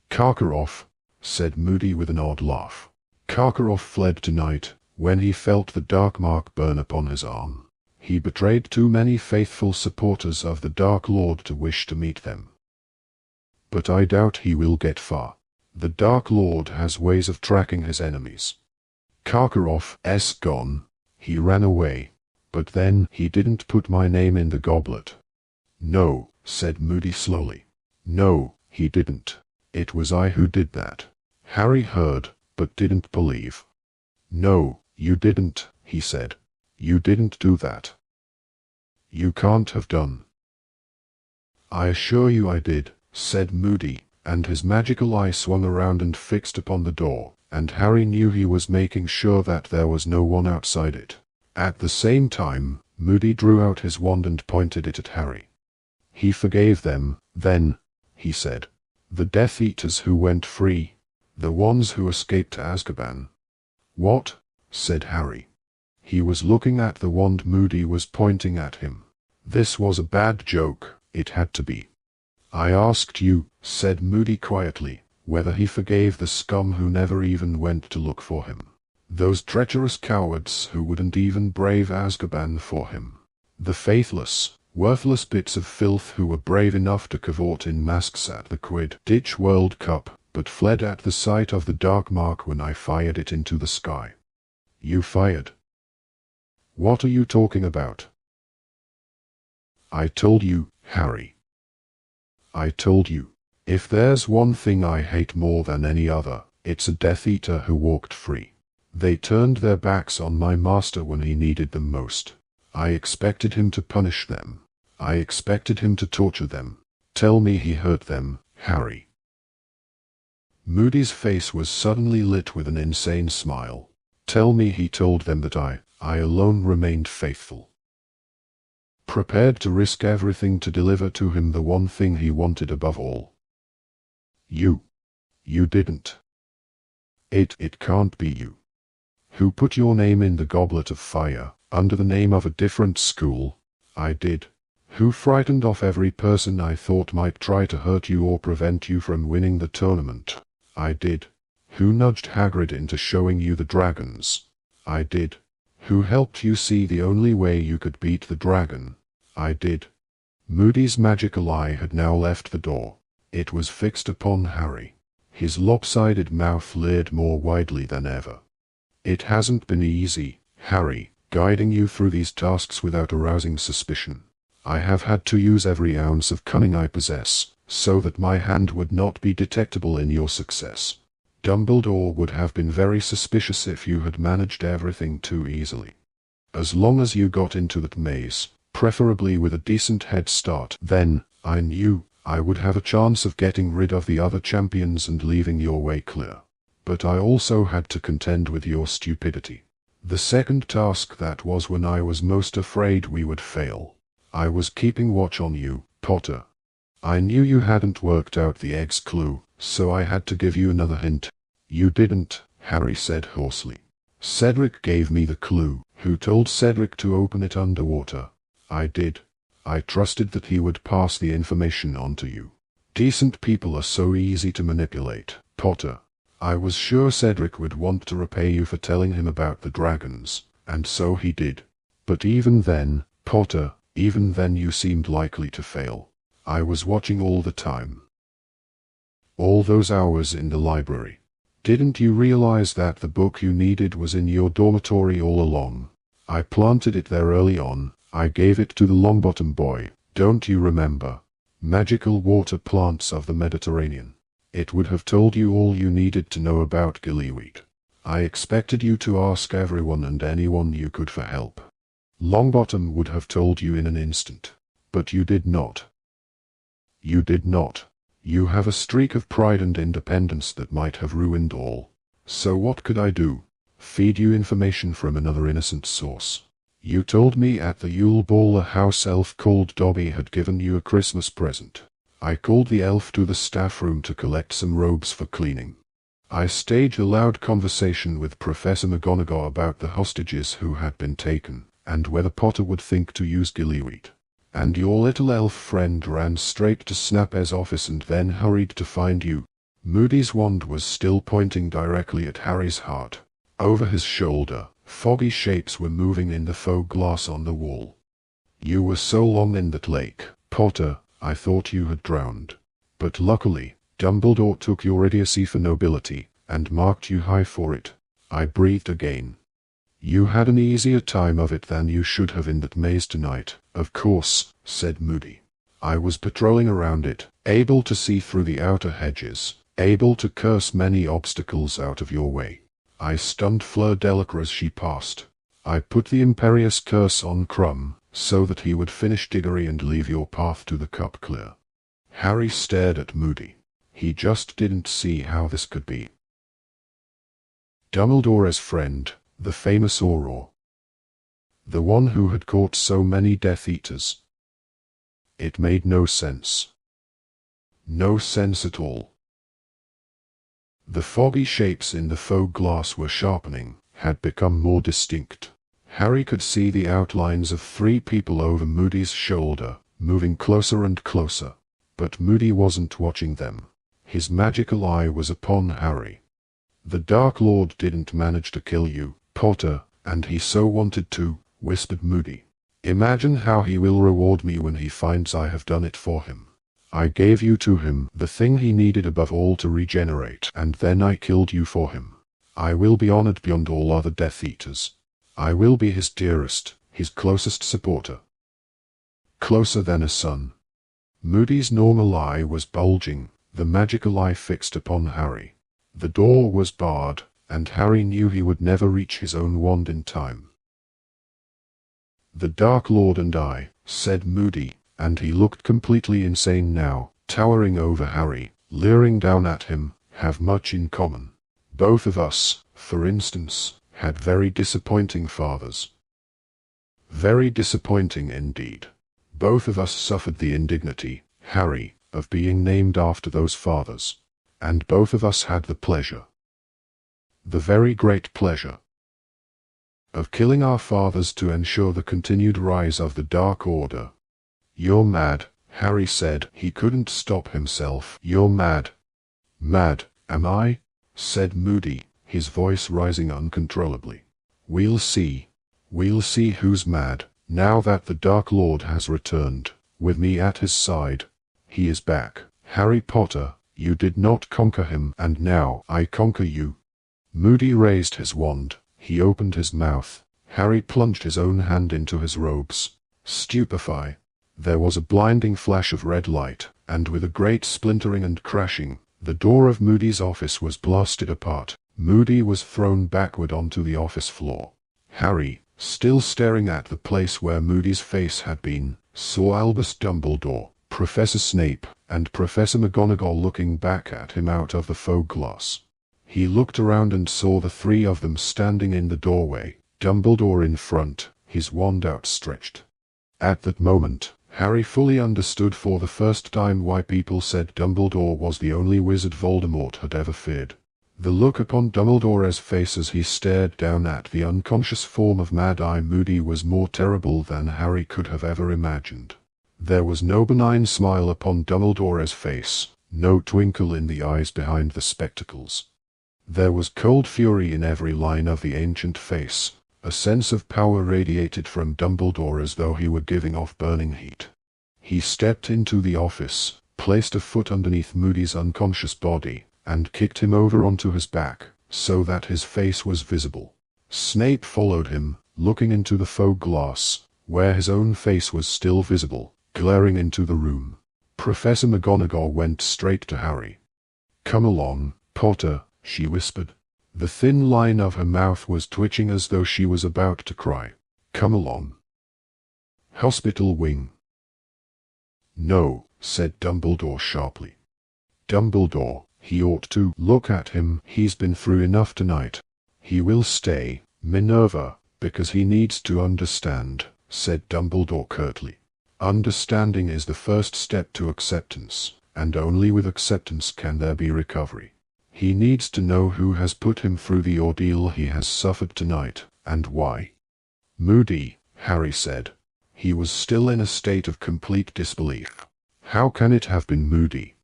Speaker 1: Karkaroff, said Moody with an odd laugh. Karkaroff fled tonight, when he felt the dark mark burn upon his arm. He betrayed too many faithful supporters of the Dark Lord to wish to meet them. But I doubt he will get far. The Dark Lord has ways of tracking his enemies. Karkaroff's gone. He ran away. But then he didn't put my name in the goblet. No, said Moody slowly. No, he didn't. It was I who did that. Harry heard, but didn't believe. No, you didn't, he said. You didn't do that. You can't have done. I assure you I did, said Moody, and his magical eye swung around and fixed upon the door, and Harry knew he was making sure that there was no one outside it. At the same time, Moody drew out his wand and pointed it at Harry. He forgave them, then, he said. The Death Eaters who went free. The ones who escaped Azkaban. What? Said Harry. He was looking at the wand Moody was pointing at him. This was a bad joke, it had to be. I asked you, said Moody quietly, whether he forgave the scum who never even went to look for him. Those treacherous cowards who wouldn't even brave Azkaban for him. The faithless, worthless bits of filth who were brave enough to cavort in masks at the Quidditch World Cup, but fled at the sight of the dark mark when I fired it into the sky. You fired? What are you talking about? I told you, Harry. I told you. If there's one thing I hate more than any other, it's a Death Eater who walked free. They turned their backs on my master when he needed them most. I expected him to punish them. I expected him to torture them. Tell me he hurt them, Harry. Moody's face was suddenly lit with an insane smile. Tell me he told them that I alone remained faithful. Prepared to risk everything to deliver to him the one thing he wanted above all. You didn't. It can't be you. Who put your name in the Goblet of Fire, under the name of a different school? I did. Who frightened off every person I thought might try to hurt you or prevent you from winning the tournament? I did. Who nudged Hagrid into showing you the dragons? I did. Who helped you see the only way you could beat the dragon? I did. Moody's magical eye had now left the door. It was fixed upon Harry. His lopsided mouth leered more widely than ever. It hasn't been easy, Harry, guiding you through these tasks without arousing suspicion. I have had to use every ounce of cunning I possess, so that my hand would not be detectable in your success. Dumbledore would have been very suspicious if you had managed everything too easily. As long as you got into that maze, preferably with a decent head start, then, I knew, I would have a chance of getting rid of the other champions and leaving your way clear. But I also had to contend with your stupidity. The second task, that was when I was most afraid we would fail. I was keeping watch on you, Potter. I knew you hadn't worked out the egg's clue, so I had to give you another hint. You didn't, Harry said hoarsely. Cedric gave me the clue. Who told Cedric to open it underwater? I did. I trusted that he would pass the information on to you. Decent people are so easy to manipulate, Potter. I was sure Cedric would want to repay you for telling him about the dragons, and so he did. But even then, Potter, even then you seemed likely to fail. I was watching all the time. All those hours in the library. Didn't you realize that the book you needed was in your dormitory all along? I planted it there early on. I gave it to the Longbottom boy, don't you remember? Magical water plants of the Mediterranean. It would have told you all you needed to know about gillyweed. I expected you to ask everyone and anyone you could for help. Longbottom would have told you in an instant. But you did not. You did not. You have a streak of pride and independence that might have ruined all. So what could I do? Feed you information from another innocent source. You told me at the Yule Ball a house elf called Dobby had given you a Christmas present. I called the elf to the staff room to collect some robes for cleaning. I staged a loud conversation with Professor McGonagall about the hostages who had been taken, and whether Potter would think to use gillyweed. And your little elf friend ran straight to Snape's office and then hurried to find you. Moody's wand was still pointing directly at Harry's heart. Over his shoulder, foggy shapes were moving in the faux glass on the wall. You were so long in that lake, Potter, I thought you had drowned. But luckily, Dumbledore took your idiocy for nobility, and marked you high for it. I breathed again. You had an easier time of it than you should have in that maze tonight. Of course, said Moody. I was patrolling around it, able to see through the outer hedges, able to curse many obstacles out of your way. I stunned Fleur Delacour as she passed. I put the imperious curse on Crumb, so that he would finish Diggory and leave your path to the cup clear. Harry stared at Moody. He just didn't see how this could be. Dumbledore's friend, the famous Auror. The one who had caught so many Death Eaters. It made no sense. No sense at all. The foggy shapes in the fog glass were sharpening, had become more distinct. Harry could see the outlines of 3 people over Moody's shoulder, moving closer and closer. But Moody wasn't watching them. His magical eye was upon Harry. The Dark Lord didn't manage to kill you, Potter, and he so wanted to, whispered Moody. Imagine how he will reward me when he finds I have done it for him. I gave you to him, the thing he needed above all to regenerate, and then I killed you for him. I will be honored beyond all other Death Eaters. I will be his dearest, his closest supporter. Closer than a son. Moody's normal eye was bulging, the magical eye fixed upon Harry. The door was barred, and Harry knew he would never reach his own wand in time. The Dark Lord and I, said Moody, and he looked completely insane now, towering over Harry, leering down at him, have much in common. Both of us, for instance, had very disappointing fathers. Very disappointing indeed. Both of us suffered the indignity, Harry, of being named after those fathers. And both of us had the pleasure. The very great pleasure. Of killing our fathers to ensure the continued rise of the Dark Order. You're mad, Harry said. He couldn't stop himself. You're mad. Mad, am I? Said Moody, his voice rising uncontrollably. We'll see. We'll see who's mad, now that the Dark Lord has returned, with me at his side. He is back. Harry Potter, you did not conquer him, and now I conquer you. Moody raised his wand. He opened his mouth. Harry plunged his own hand into his robes. Stupefy. There was a blinding flash of red light, and with a great splintering and crashing, the door of Moody's office was blasted apart. Moody was thrown backward onto the office floor. Harry, still staring at the place where Moody's face had been, saw Albus Dumbledore, Professor Snape, and Professor McGonagall looking back at him out of the fog glass. He looked around and saw the 3 of them standing in the doorway, Dumbledore in front, his wand outstretched. At that moment, Harry fully understood for the first time why people said Dumbledore was the only wizard Voldemort had ever feared. The look upon Dumbledore's face as he stared down at the unconscious form of Mad-Eye Moody was more terrible than Harry could have ever imagined. There was no benign smile upon Dumbledore's face, no twinkle in the eyes behind the spectacles. There was cold fury in every line of the ancient face. A sense of power radiated from Dumbledore as though he were giving off burning heat. He stepped into the office, placed a foot underneath Moody's unconscious body, and kicked him over onto his back, so that his face was visible. Snape followed him, looking into the fog glass, where his own face was still visible, glaring into the room. Professor McGonagall went straight to Harry. "Come along, Potter," she whispered. The thin line of her mouth was twitching as though she was about to cry. "Come along." Hospital wing. "No," said Dumbledore sharply. "Dumbledore, he ought to look at him. He's been through enough tonight. He will stay, Minerva, because he needs to understand," said Dumbledore curtly. "Understanding is the first step to acceptance, and only with acceptance can there be recovery. He needs to know who has put him through the ordeal he has suffered tonight, and why." "Moody," Harry said. He was still in a state of complete disbelief. "How can it have been Moody?"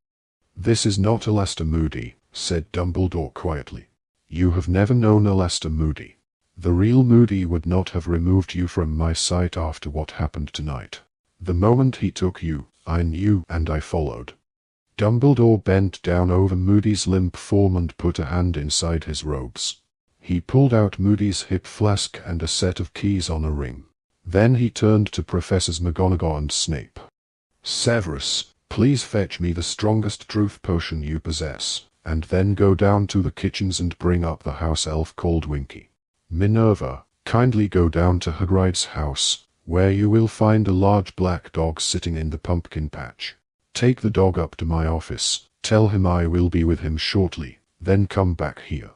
Speaker 1: "This is not Aleister Moody," said Dumbledore quietly. "You have never known Aleister Moody. The real Moody would not have removed you from my sight after what happened tonight. The moment he took you, I knew and I followed. Dumbledore bent down over Moody's limp form and put a hand inside his robes. He pulled out Moody's hip flask and a set of keys on a ring. Then he turned to Professors McGonagall and Snape. Severus, please fetch me the strongest truth potion you possess, and then go down to the kitchens and bring up the house elf called Winky. Minerva, kindly go down to Hagrid's house, where you will find a large black dog sitting in the pumpkin patch. Take the dog up to my office, tell him I will be with him shortly, then come back here.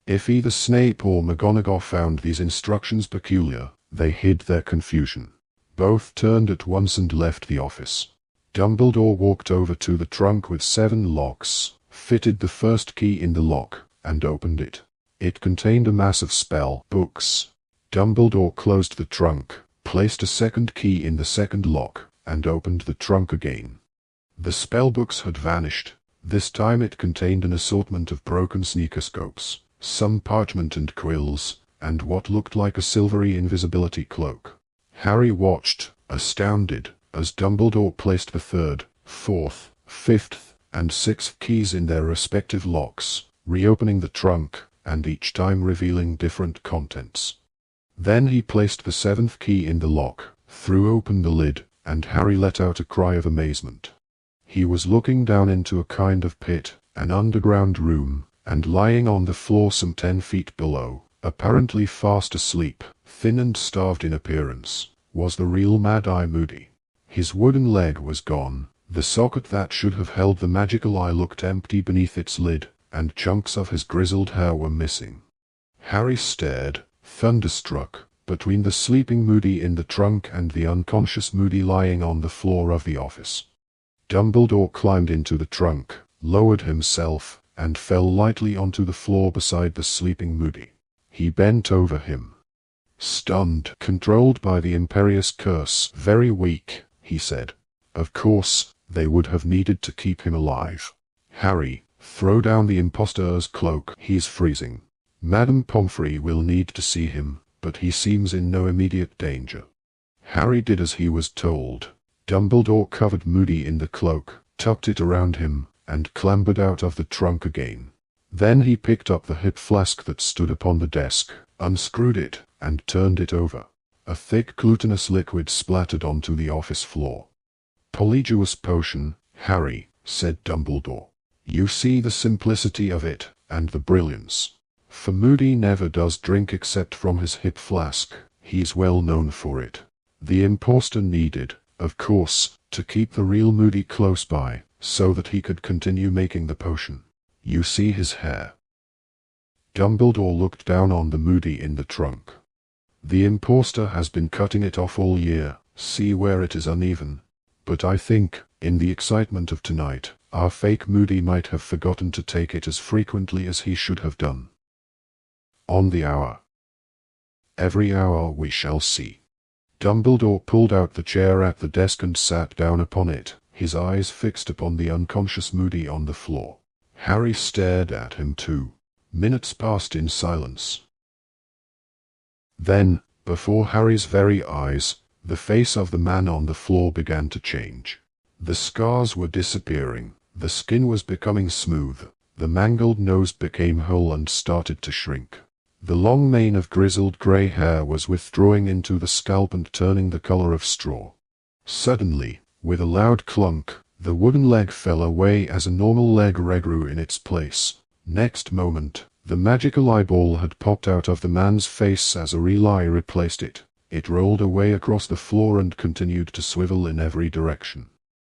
Speaker 1: If either Snape or McGonagall found these instructions peculiar, they hid their confusion. Both turned at once and left the office. Dumbledore walked over to the trunk with 7 locks, fitted the first key in the lock, and opened it. It contained a mass of spell books. Dumbledore closed the trunk, placed a second key in the second lock, and opened the trunk again. The spellbooks had vanished. This time it contained an assortment of broken sneakoscopes, some parchment and quills, and what looked like a silvery invisibility cloak. Harry watched, astounded, as Dumbledore placed the 3rd, 4th, 5th, and 6th keys in their respective locks, reopening the trunk, and each time revealing different contents. Then he placed the 7th key in the lock, threw open the lid, and Harry let out a cry of amazement. He was looking down into a kind of pit, an underground room, and lying on the floor some 10 feet below, apparently fast asleep, thin and starved in appearance, was the real Mad-Eye Moody. His wooden leg was gone, the socket that should have held the magical eye looked empty beneath its lid, and chunks of his grizzled hair were missing. Harry stared, thunderstruck, between the sleeping Moody in the trunk and the unconscious Moody lying on the floor of the office. Dumbledore climbed into the trunk, lowered himself, and fell lightly onto the floor beside the sleeping Moody. He bent over him. Stunned, controlled by the imperious curse, very weak, he said. Of course, they would have needed to keep him alive. Harry, throw down the impostor's cloak, he's freezing. Madame Pomfrey will need to see him, but he seems in no immediate danger. Harry did as he was told. Dumbledore covered Moody in the cloak, tucked it around him, and clambered out of the trunk again. Then he picked up the hip flask that stood upon the desk, unscrewed it, and turned it over. A thick glutinous liquid splattered onto the office floor. Polyjuice potion, Harry, said Dumbledore. You see the simplicity of it, and the brilliance. For Moody never does drink except from his hip flask, he's well known for it. The impostor needed, of course, to keep the real Moody close by, so that he could continue making the potion. You see his hair. Dumbledore looked down on the Moody in the trunk. The impostor has been cutting it off all year, see where it is uneven. But I think, in the excitement of tonight, our fake Moody might have forgotten to take it as frequently as he should have done. On the hour. Every hour we shall see. Dumbledore pulled out the chair at the desk and sat down upon it, his eyes fixed upon the unconscious Moody on the floor. Harry stared at him too. Minutes passed in silence. Then, before Harry's very eyes, the face of the man on the floor began to change. The scars were disappearing, the skin was becoming smooth, the mangled nose became whole and started to shrink. The long mane of grizzled grey hair was withdrawing into the scalp and turning the color of straw. Suddenly, with a loud clunk, the wooden leg fell away as a normal leg regrew in its place. Next moment, the magical eyeball had popped out of the man's face as a real eye replaced it. It rolled away across the floor and continued to swivel in every direction.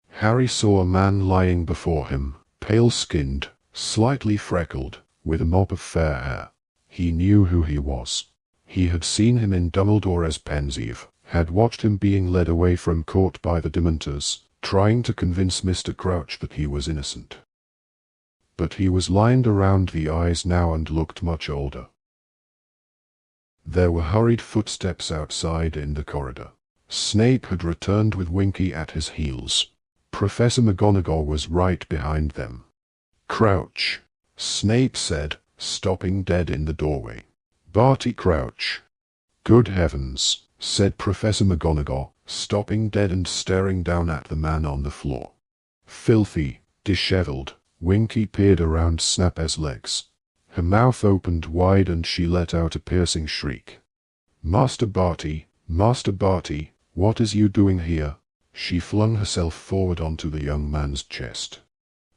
Speaker 1: Harry saw a man lying before him, pale-skinned, slightly freckled, with a mop of fair hair. He knew who he was. He had seen him in Dumbledore as Pensieve, had watched him being led away from court by the Dementors, trying to convince Mr. Crouch that he was innocent. But he was lined around the eyes now and looked much older. There were hurried footsteps outside in the corridor. Snape had returned with Winky at his heels. Professor McGonagall was right behind them. "Crouch," Snape said, stopping dead in the doorway. Barty Crouch. Good heavens, said Professor McGonagall, stopping dead and staring down at the man on the floor. Filthy, disheveled, Winky peered around Snape's legs. Her mouth opened wide and she let out a piercing shriek. Master Barty, what is you doing here? She flung herself forward onto the young man's chest.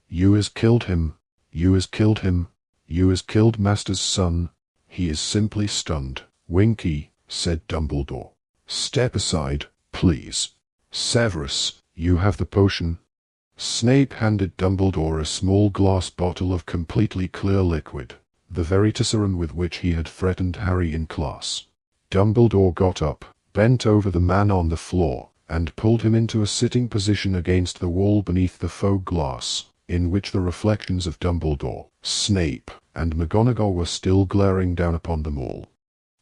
Speaker 1: You has killed him. You has killed him. You has killed Master's son. He is simply stunned. Winky, said Dumbledore. Step aside, please. Severus, you have the potion. Snape handed Dumbledore a small glass bottle of completely clear liquid, the Veritaserum with which he had threatened Harry in class. Dumbledore got up, bent over the man on the floor, and pulled him into a sitting position against the wall beneath the faux glass, in which the reflections of Dumbledore, Snape, and McGonagall were still glaring down upon them all.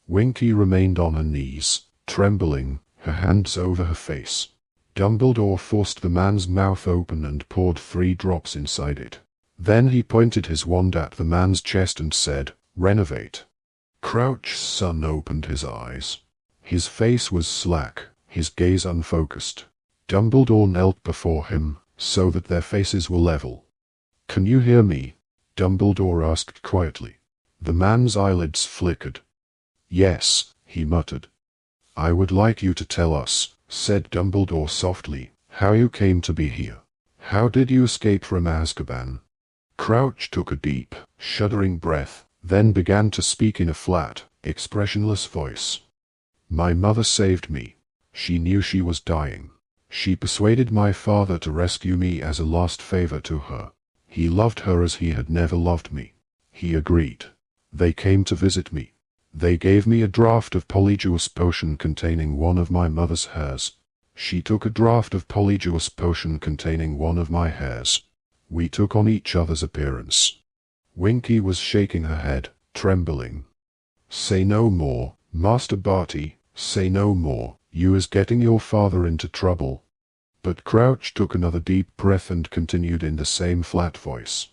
Speaker 1: Winky remained on her knees, trembling, her hands over her face. Dumbledore forced the man's mouth open and poured 3 drops inside it. Then he pointed his wand at the man's chest and said, "Renovate." Crouch's son opened his eyes. His face was slack, his gaze unfocused. Dumbledore knelt before him, so that their faces were level. "Can you hear me?" Dumbledore asked quietly. The man's eyelids flickered. "Yes," he muttered. "I would like you to tell us," said Dumbledore softly, "how you came to be here. How did you escape from Azkaban?" Crouch took a deep, shuddering breath, then began to speak in a flat, expressionless voice. "My mother saved me. She knew she was dying. She persuaded my father to rescue me as a last favor to her. He loved her as he had never loved me. He agreed. They came to visit me. They gave me a draught of Polyjuice potion containing one of my mother's hairs. She took a draught of Polyjuice potion containing one of my hairs. We took on each other's appearance." Winky was shaking her head, trembling. "Say no more, Master Barty, say no more. You is getting your father into trouble." But Crouch took another deep breath and continued in the same flat voice.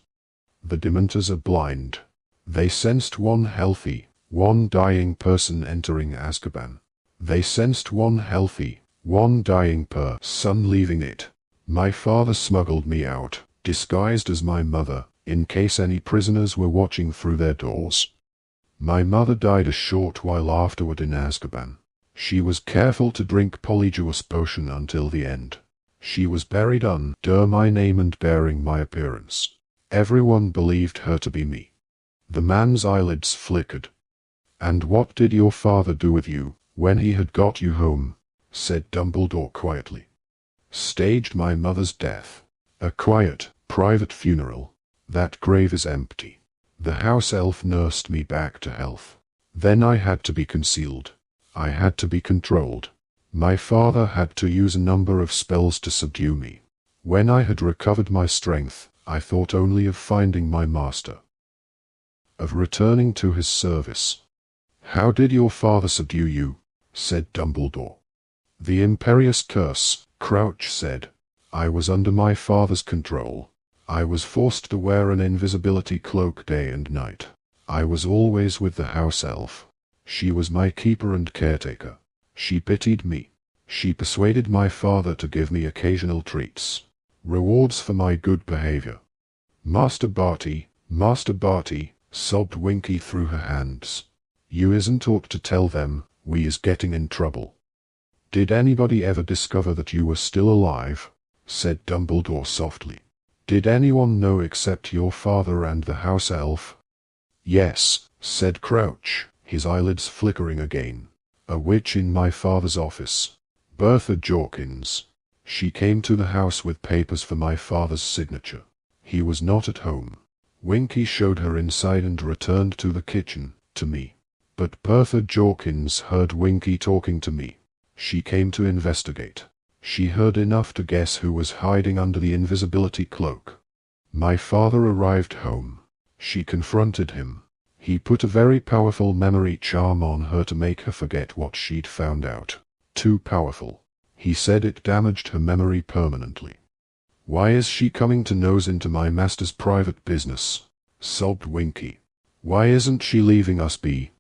Speaker 1: "The Dementors are blind. They sensed one healthy, one dying person entering Azkaban. They sensed one healthy, one dying person leaving it. My father smuggled me out, disguised as my mother, in case any prisoners were watching through their doors. My mother died a short while afterward in Azkaban. She was careful to drink Polyjuice potion until the end. She was buried under my name and bearing my appearance. Everyone believed her to be me." The man's eyelids flickered. "And what did your father do with you, when he had got you home?" said Dumbledore quietly. "Staged my mother's death. A quiet, private funeral. That grave is empty. The house elf nursed me back to health. Then I had to be concealed. I had to be controlled. My father had to use a number of spells to subdue me. When I had recovered my strength, I thought only of finding my master, of returning to his service." "How did your father subdue you?" said Dumbledore. "The imperious curse," Crouch said. "I was under my father's control. I was forced to wear an invisibility cloak day and night. I was always with the house elf. She was my keeper and caretaker. She pitied me. She persuaded my father to give me occasional treats, rewards for my good behavior." Master Barty, sobbed Winky through her hands. "You isn't ought to tell them, we is getting in trouble." "Did anybody ever discover that you were still alive?" said Dumbledore softly. "Did anyone know except your father and the house elf?" "Yes," said Crouch, his eyelids flickering again. "A witch in my father's office. Bertha Jorkins. She came to the house with papers for my father's signature. He was not at home. Winky showed her inside and returned to the kitchen, to me. But Bertha Jorkins heard Winky talking to me. She came to investigate. She heard enough to guess who was hiding under the invisibility cloak. My father arrived home. She confronted him. He put a very powerful memory charm on her to make her forget what she'd found out. Too powerful. He said it damaged her memory permanently." "Why is she coming to nose into my master's private business?" sobbed Winky. "Why isn't she leaving us be?"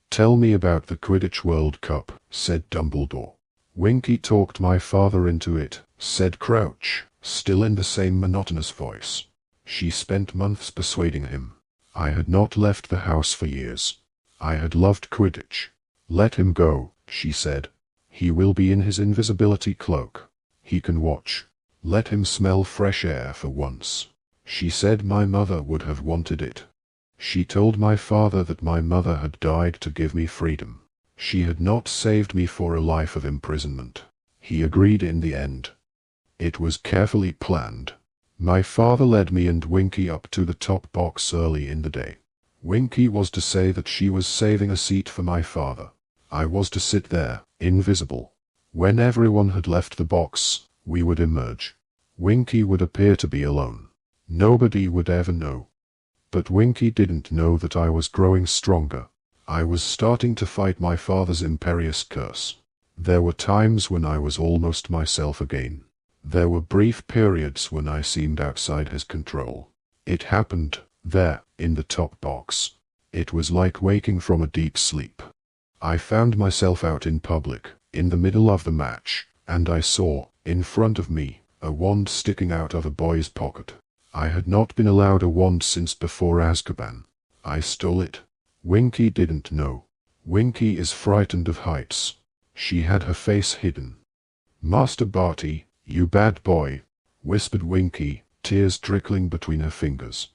Speaker 1: "Tell me about the Quidditch World Cup," said Dumbledore. "Winky talked my father into it," said Crouch, still in the same monotonous voice. "She spent months persuading him. I had not left the house for years. I had loved Quidditch. Let him go," she said. "He will be in his invisibility cloak. He can watch. Let him smell fresh air for once." She said my mother would have wanted it. She told my father that my mother had died to give me freedom. She had not saved me for a life of imprisonment. He agreed in the end. It was carefully planned. My father led me and Winky up to the top box early in the day. Winky was to say that she was saving a seat for my father. I was to sit there, invisible. When everyone had left the box, we would emerge. Winky would appear to be alone. Nobody would ever know. But Winky didn't know that I was growing stronger. I was starting to fight my father's imperious curse. There were times when I was almost myself again. There were brief periods when I seemed outside his control. It happened, there, in the top box. It was like waking from a deep sleep. I found myself out in public, in the middle of the match, and I saw, in front of me, a wand sticking out of a boy's pocket. I had not been allowed a wand since before Azkaban. I stole it. Winky didn't know. Winky is frightened of heights. She had her face hidden. "Master Barty, you bad boy," whispered Winky, tears trickling between her fingers.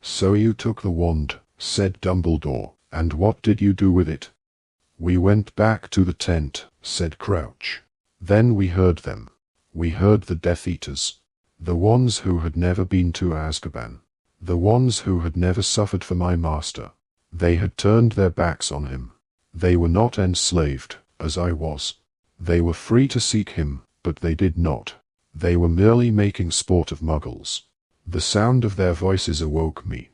Speaker 1: "So you took the wand," said Dumbledore, "and what did you do with it?" "We went back to the tent," said Crouch. "Then we heard them. We heard the Death Eaters. The ones who had never been to Azkaban. The ones who had never suffered for my master. They had turned their backs on him. They were not enslaved, as I was. They were free to seek him, but they did not. They were merely making sport of muggles." The sound of their voices awoke me.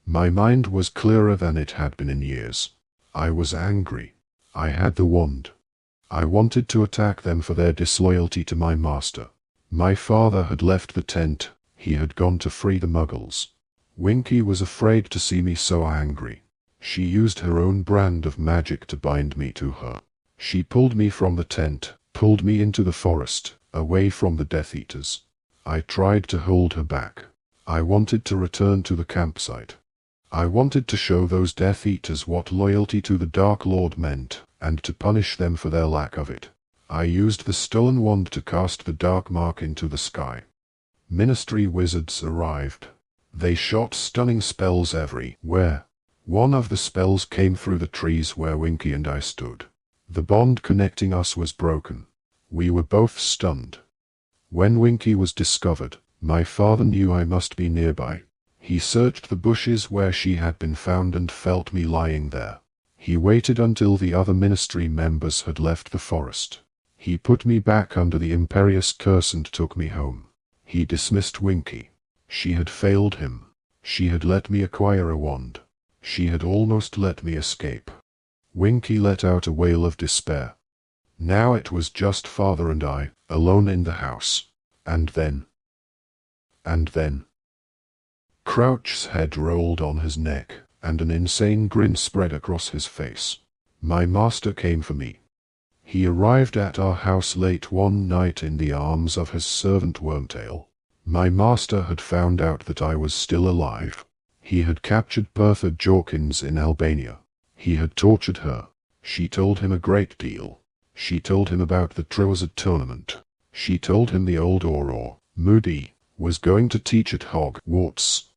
Speaker 1: My mind was clearer than it had been in years. I was angry. I had the wand. I wanted to attack them for their disloyalty to my master. My father had left the tent. He had gone to free the muggles. Winky was afraid to see me so angry. She used her own brand of magic to bind me to her. She pulled me from the tent, pulled me into the forest, away from the Death Eaters. I tried to hold her back. I wanted to return to the campsite. I wanted to show those Death Eaters what loyalty to the Dark Lord meant, and to punish them for their lack of it. I used the stolen wand to cast the dark mark into the sky. Ministry wizards arrived. They shot stunning spells everywhere. One of the spells came through the trees where Winky and I stood. The bond connecting us was broken. We were both stunned. When Winky was discovered, my father knew I must be nearby. He searched the bushes where she had been found and felt me lying there. He waited until the other ministry members had left the forest. He put me back under the imperious curse and took me home. He dismissed Winky. She had failed him. She had let me acquire a wand. She had almost let me escape. Winky let out a wail of despair. Now it was just father and I, alone in the house. And then... Crouch's head rolled on his neck, and an insane grin spread across his face. My master came for me. He arrived at our house late one night in the arms of his servant Wormtail. My master had found out that I was still alive. He had captured Bertha Jorkins in Albania. He had tortured her. She told him a great deal. She told him about the Triwizard Tournament. She told him the old Auror, Moody, was going to teach at Hogwarts.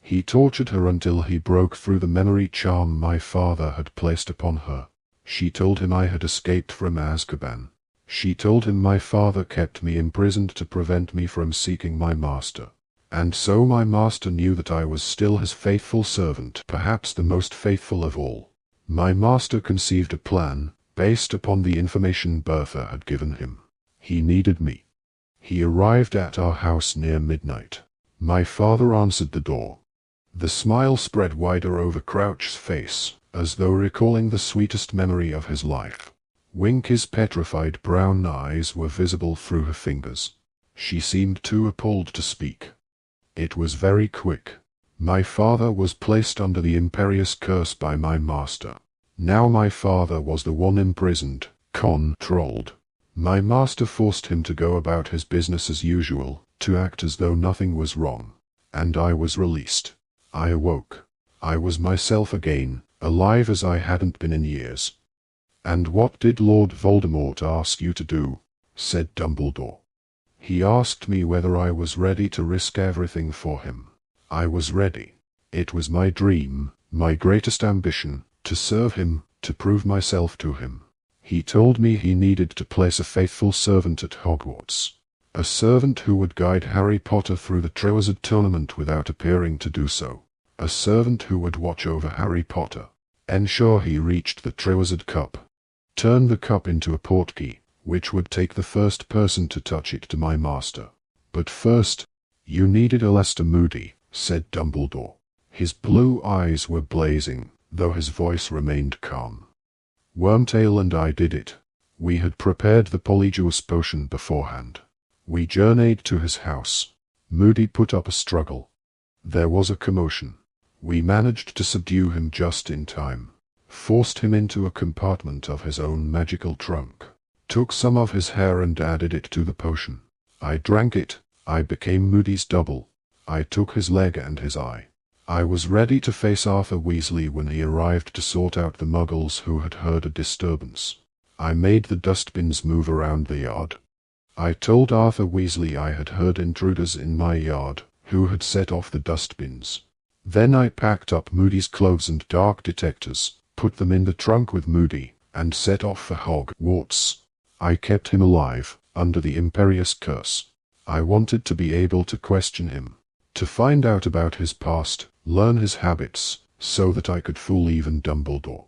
Speaker 1: He tortured her until he broke through the memory charm my father had placed upon her. She told him I had escaped from Azkaban. She told him my father kept me imprisoned to prevent me from seeking my master. And so my master knew that I was still his faithful servant, perhaps the most faithful of all. My master conceived a plan, based upon the information Bertha had given him. He needed me. He arrived at our house near midnight. My father answered the door. The smile spread wider over Crouch's face, as though recalling the sweetest memory of his life. Winky's petrified brown eyes were visible through her fingers. She seemed too appalled to speak. It was very quick. My father was placed under the imperious curse by my master. Now my father was the one imprisoned, controlled. My master forced him to go about his business as usual, to act as though nothing was wrong. And I was released. I awoke. I was myself again, alive as I hadn't been in years. "And what did Lord Voldemort ask you to do?" said Dumbledore. "He asked me whether I was ready to risk everything for him. I was ready. It was my dream, my greatest ambition, to serve him, to prove myself to him. He told me he needed to place a faithful servant at Hogwarts. A servant who would guide Harry Potter through the Triwizard Tournament without appearing to do so. A servant who would watch over Harry Potter, ensure he reached the Triwizard Cup, turn the cup into a portkey, which would take the first person to touch it to my master. But first, you needed Aleister Moody," said Dumbledore. His blue eyes were blazing, though his voice remained calm. "Wormtail and I did it. We had prepared the Polyjuice potion beforehand. We journeyed to his house. Moody put up a struggle. There was a commotion. We managed to subdue him just in time. Forced him into a compartment of his own magical trunk. Took some of his hair and added it to the potion. I drank it. I became Moody's double. I took his leg and his eye. I was ready to face Arthur Weasley when he arrived to sort out the muggles who had heard a disturbance. I made the dustbins move around the yard. I told Arthur Weasley I had heard intruders in my yard, who had set off the dustbins. Then I packed up Moody's clothes and dark detectors, put them in the trunk with Moody, and set off for Hogwarts. I kept him alive, under the Imperious Curse. I wanted to be able to question him, to find out about his past, learn his habits, so that I could fool even Dumbledore.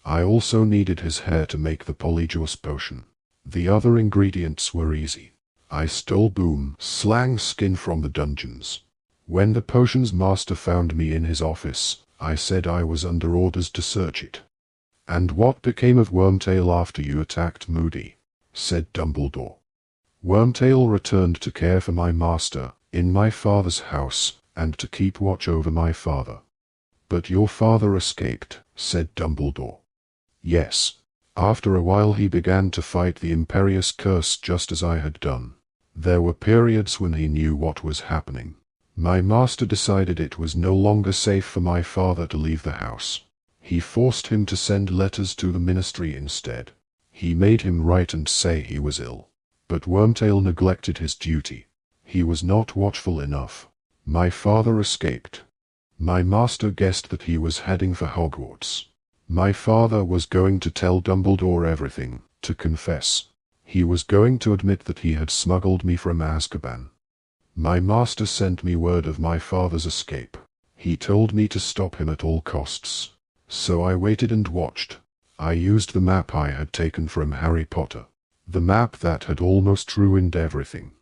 Speaker 1: I also needed his hair to make the Polyjuice potion. The other ingredients were easy. I stole Boom Slang's skin from the dungeons. When the potion's master found me in his office, I said I was under orders to search it. "And what became of Wormtail after you attacked Moody?" said Dumbledore. "Wormtail returned to care for my master, in my father's house, and to keep watch over my father." "But your father escaped," said Dumbledore. "Yes. After a while he began to fight the Imperious Curse just as I had done. There were periods when he knew what was happening. My master decided it was no longer safe for my father to leave the house. He forced him to send letters to the ministry instead. He made him write and say he was ill. But Wormtail neglected his duty. He was not watchful enough. My father escaped. My master guessed that he was heading for Hogwarts. My father was going to tell Dumbledore everything, to confess. He was going to admit that he had smuggled me from Azkaban. My master sent me word of my father's escape. He told me to stop him at all costs. So I waited and watched. I used the map I had taken from Harry Potter. The map that had almost ruined everything."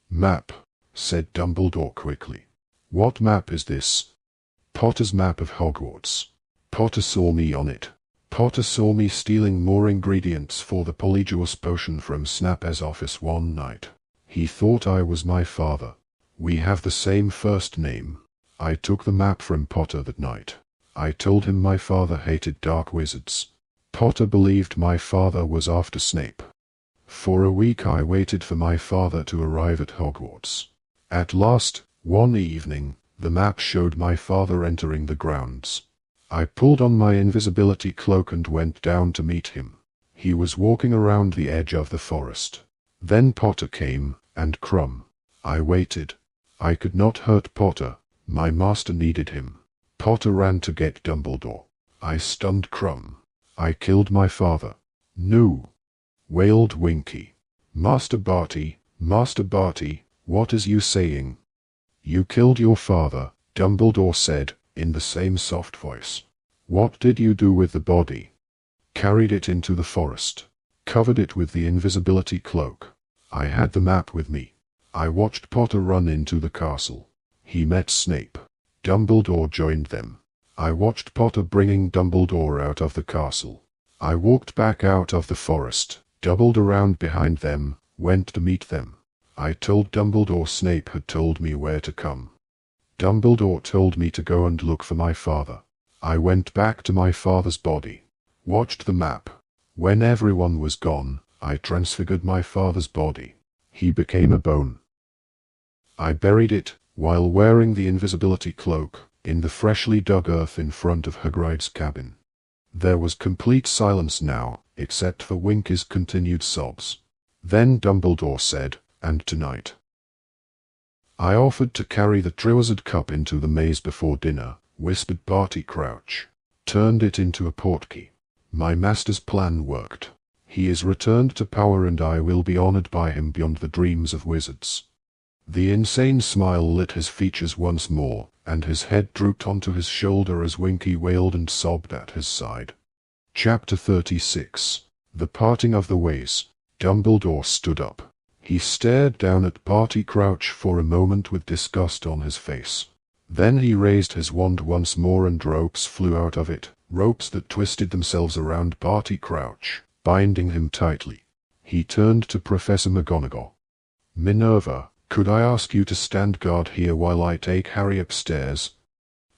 Speaker 1: "Map," said Dumbledore quickly. "What map is this?" "Potter's map of Hogwarts. Potter saw me on it. Potter saw me stealing more ingredients for the Polyjuice potion from Snape's office one night. He thought I was my father. We have the same first name. I took the map from Potter that night. I told him my father hated dark wizards. Potter believed my father was after Snape. For a week I waited for my father to arrive at Hogwarts. At last, one evening, the map showed my father entering the grounds. I pulled on my invisibility cloak and went down to meet him. He was walking around the edge of the forest. Then Potter came, and Crumb. I waited. I could not hurt Potter. My master needed him. Potter ran to get Dumbledore. I stunned Crumb. I killed my father." "No," wailed Winky. Master Barty, what is you saying?" "You killed your father," Dumbledore said, in the same soft voice. "What did you do with the body?" "Carried it into the forest. Covered it with the invisibility cloak. I had the map with me. I watched Potter run into the castle. He met Snape. Dumbledore joined them. I watched Potter bringing Dumbledore out of the castle. I walked back out of the forest, doubled around behind them, went to meet them. I told Dumbledore Snape had told me where to come. Dumbledore told me to go and look for my father. I went back to my father's body. Watched the map. When everyone was gone, I transfigured my father's body. He became a bone. I buried it, while wearing the invisibility cloak, in the freshly dug earth in front of Hagrid's cabin. There was complete silence now, except for Winky's continued sobs. Then Dumbledore said, "And tonight I offered to carry the Triwizard Cup into the maze before dinner," whispered Barty Crouch. "Turned it into a portkey. My master's plan worked. He is returned to power and I will be honored by him beyond the dreams of wizards." The insane smile lit his features once more, and his head drooped onto his shoulder as Winky wailed and sobbed at his side. Chapter 36. The Parting of the Ways. Dumbledore stood up. He stared down at Barty Crouch for a moment with disgust on his face. Then he raised his wand once more and ropes flew out of it, ropes that twisted themselves around Barty Crouch, binding him tightly. He turned to Professor McGonagall. "Minerva, could I ask you to stand guard here while I take Harry upstairs?"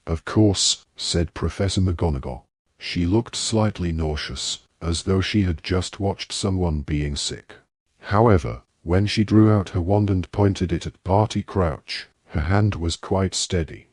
Speaker 1: "Of course," said Professor McGonagall. She looked slightly nauseous, as though she had just watched someone being sick. However, when she drew out her wand and pointed it at Barty Crouch, her hand was quite steady.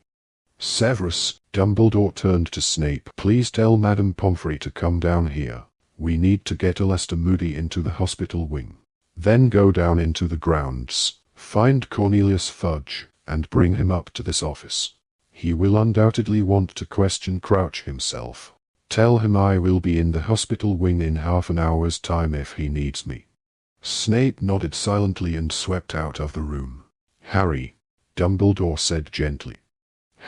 Speaker 1: "Severus," Dumbledore turned to Snape, "please tell Madame Pomfrey to come down here. We need to get Aleister Moody into the hospital wing. Then go down into the grounds, find Cornelius Fudge, and bring him up to this office. He will undoubtedly want to question Crouch himself. Tell him I will be in the hospital wing in half an hour's time if he needs me." Snape nodded silently and swept out of the room. "Harry," Dumbledore said gently.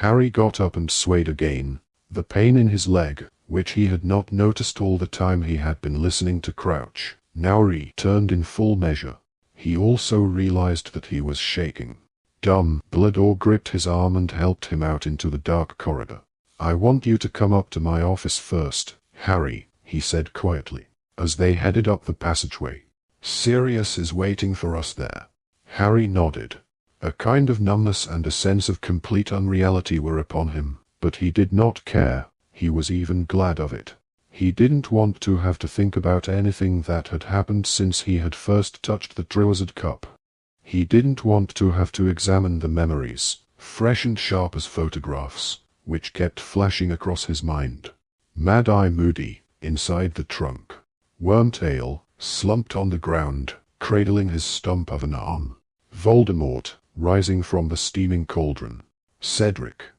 Speaker 1: Harry got up and swayed again. The pain in his leg, which he had not noticed all the time he had been listening to Crouch, now returned in full measure. He also realized that he was shaking. Dumbledore gripped his arm and helped him out into the dark corridor. "I want you to come up to my office first, Harry," he said quietly, as they headed up the passageway. "Sirius is waiting for us there." Harry nodded. A kind of numbness and a sense of complete unreality were upon him, but he did not care. He was even glad of it. He didn't want to have to think about anything that had happened since he had first touched the Triwizard Cup. He didn't want to have to examine the memories, fresh and sharp as photographs, which kept flashing across his mind. Mad-Eye Moody, inside the trunk. Wormtail, slumped on the ground, cradling his stump of an arm. Voldemort, rising from the steaming cauldron. Cedric,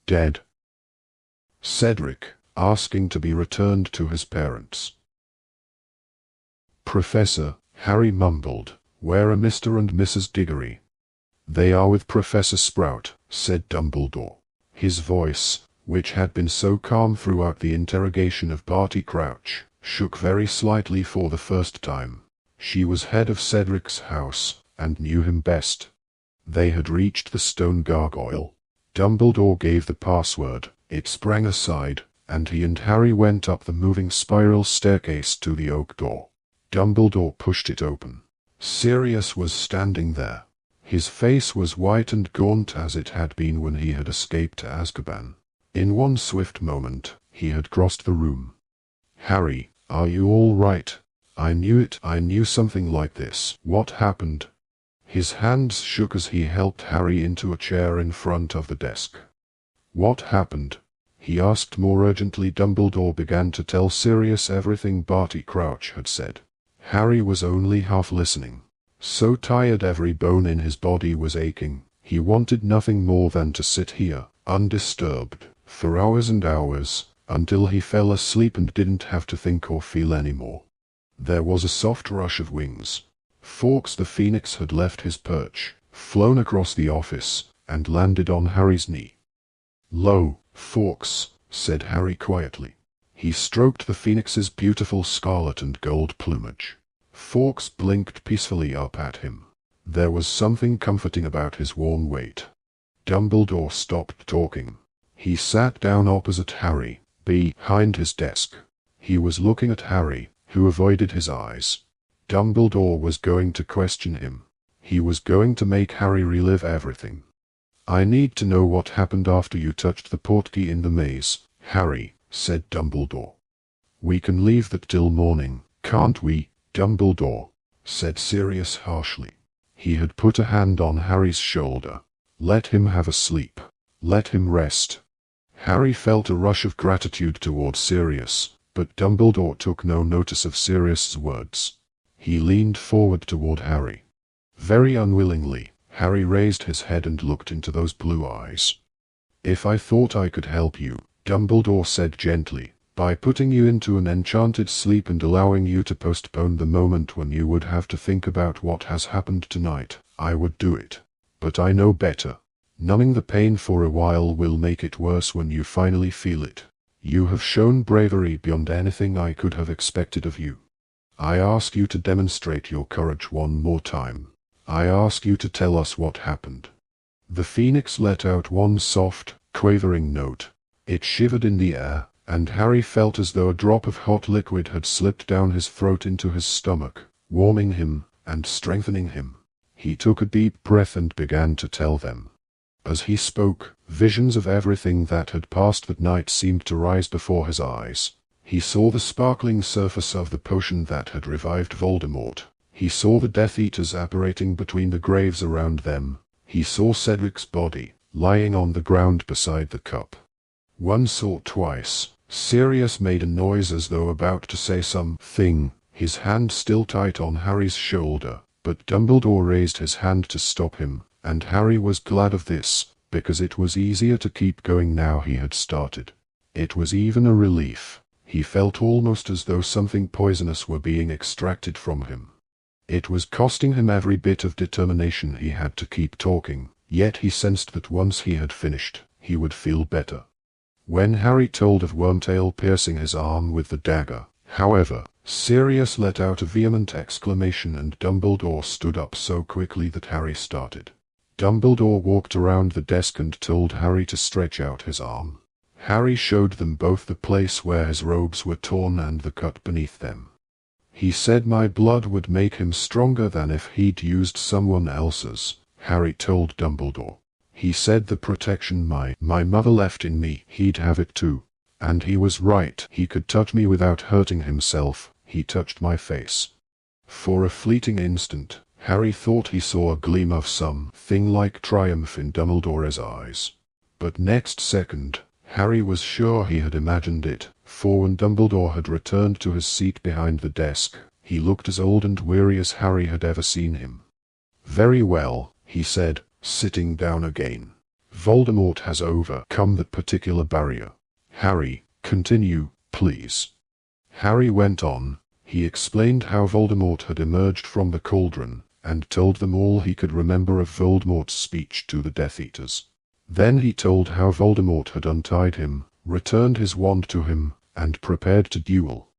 Speaker 1: dead. Cedric, asking to be returned to his parents. "Professor," Harry mumbled, "where are Mr. and Mrs. Diggory?" "They are with Professor Sprout," said Dumbledore. His voice, which had been so calm throughout the interrogation of Barty Crouch, shook very slightly for the first time. She was head of Cedric's house, and knew him best. They had reached the stone gargoyle. Dumbledore gave the password, it sprang aside, and he and Harry went up the moving spiral staircase to the oak door. Dumbledore pushed it open. Sirius was standing there. His face was white and gaunt as it had been when he had escaped to Azkaban. In one swift moment, he had crossed the room. "Harry, are you all right? I knew it. I knew something like this. What happened?" His hands shook as he helped Harry into a chair in front of the desk. "What happened?" he asked more urgently. Dumbledore began to tell Sirius everything Barty Crouch had said. Harry was only half listening. So tired every bone in his body was aching. He wanted nothing more than to sit here, undisturbed, for hours and hours, until he fell asleep and didn't have to think or feel anymore. There was a soft rush of wings. Fawkes the Phoenix had left his perch, flown across the office, and landed on Harry's knee. "Lo, Fawkes," said Harry quietly. He stroked the Phoenix's beautiful scarlet and gold plumage. Fawkes blinked peacefully up at him. There was something comforting about his warm weight. Dumbledore stopped talking. He sat down opposite Harry, behind his desk. He was looking at Harry, who avoided his eyes. Dumbledore was going to question him. He was going to make Harry relive everything. "I need to know what happened after you touched the portkey in the maze, Harry," said Dumbledore. We can leave that till morning, can't we, Dumbledore? Said Sirius harshly. He had put a hand on Harry's shoulder. Let him have a sleep. Let him rest. Harry felt a rush of gratitude toward Sirius, but Dumbledore took no notice of Sirius's words. He leaned forward toward Harry. Very unwillingly, Harry raised his head and looked into those blue eyes. If I thought I could help you, Dumbledore said gently, by putting you into an enchanted sleep and allowing you to postpone the moment when you would have to think about what has happened tonight, I would do it. But I know better. Numbing the pain for a while will make it worse when you finally feel it. You have shown bravery beyond anything I could have expected of you. I ask you to demonstrate your courage one more time. I ask you to tell us what happened. The phoenix let out one soft, quavering note. It shivered in the air, and Harry felt as though a drop of hot liquid had slipped down his throat into his stomach, warming him and strengthening him. He took a deep breath and began to tell them. As he spoke, visions of everything that had passed that night seemed to rise before his eyes. He saw the sparkling surface of the potion that had revived Voldemort. He saw the Death Eaters apparating between the graves around them. He saw Cedric's body, lying on the ground beside the cup. Once or twice, Sirius made a noise as though about to say something, his hand still tight on Harry's shoulder, but Dumbledore raised his hand to stop him, and Harry was glad of this, because it was easier to keep going now he had started. It was even a relief. He felt almost as though something poisonous were being extracted from him. It was costing him every bit of determination he had to keep talking, yet he sensed that once he had finished, he would feel better. When Harry told of Wormtail piercing his arm with the dagger, however, Sirius let out a vehement exclamation and Dumbledore stood up so quickly that Harry started. Dumbledore walked around the desk and told Harry to stretch out his arm. Harry showed them both the place where his robes were torn and the cut beneath them. He said my blood would make him stronger than if he'd used someone else's, Harry told Dumbledore. He said the protection my mother left in me, he'd have it too. And he was right. He could touch me without hurting himself. He touched my face. For a fleeting instant, Harry thought he saw a gleam of something like triumph in Dumbledore's eyes. But next second, Harry was sure he had imagined it, for when Dumbledore had returned to his seat behind the desk, he looked as old and weary as Harry had ever seen him. Very well, he said, sitting down again. Voldemort has overcome that particular barrier. Harry, continue, please. Harry went on. He explained how Voldemort had emerged from the cauldron, and told them all he could remember of Voldemort's speech to the Death Eaters. Then he told how Voldemort had untied him, returned his wand to him, and prepared to duel.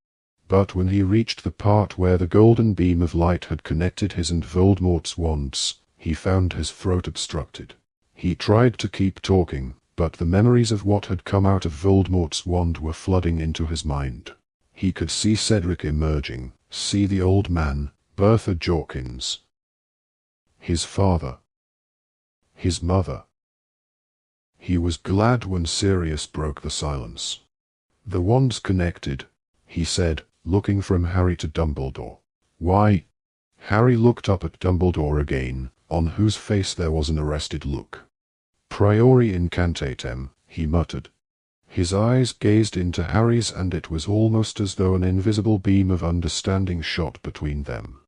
Speaker 1: But when he reached the part where the golden beam of light had connected his and Voldemort's wands, he found his throat obstructed. He tried to keep talking, but the memories of what had come out of Voldemort's wand were flooding into his mind. He could see Cedric emerging, see the old man, Bertha Jorkins, his father, his mother. He was glad when Sirius broke the silence. The wands connected, he said, looking from Harry to Dumbledore. Why? Harry looked up at Dumbledore again, on whose face there was an arrested look. Priori incantatem, he muttered. His eyes gazed into Harry's and it was almost as though an invisible beam of understanding shot between them.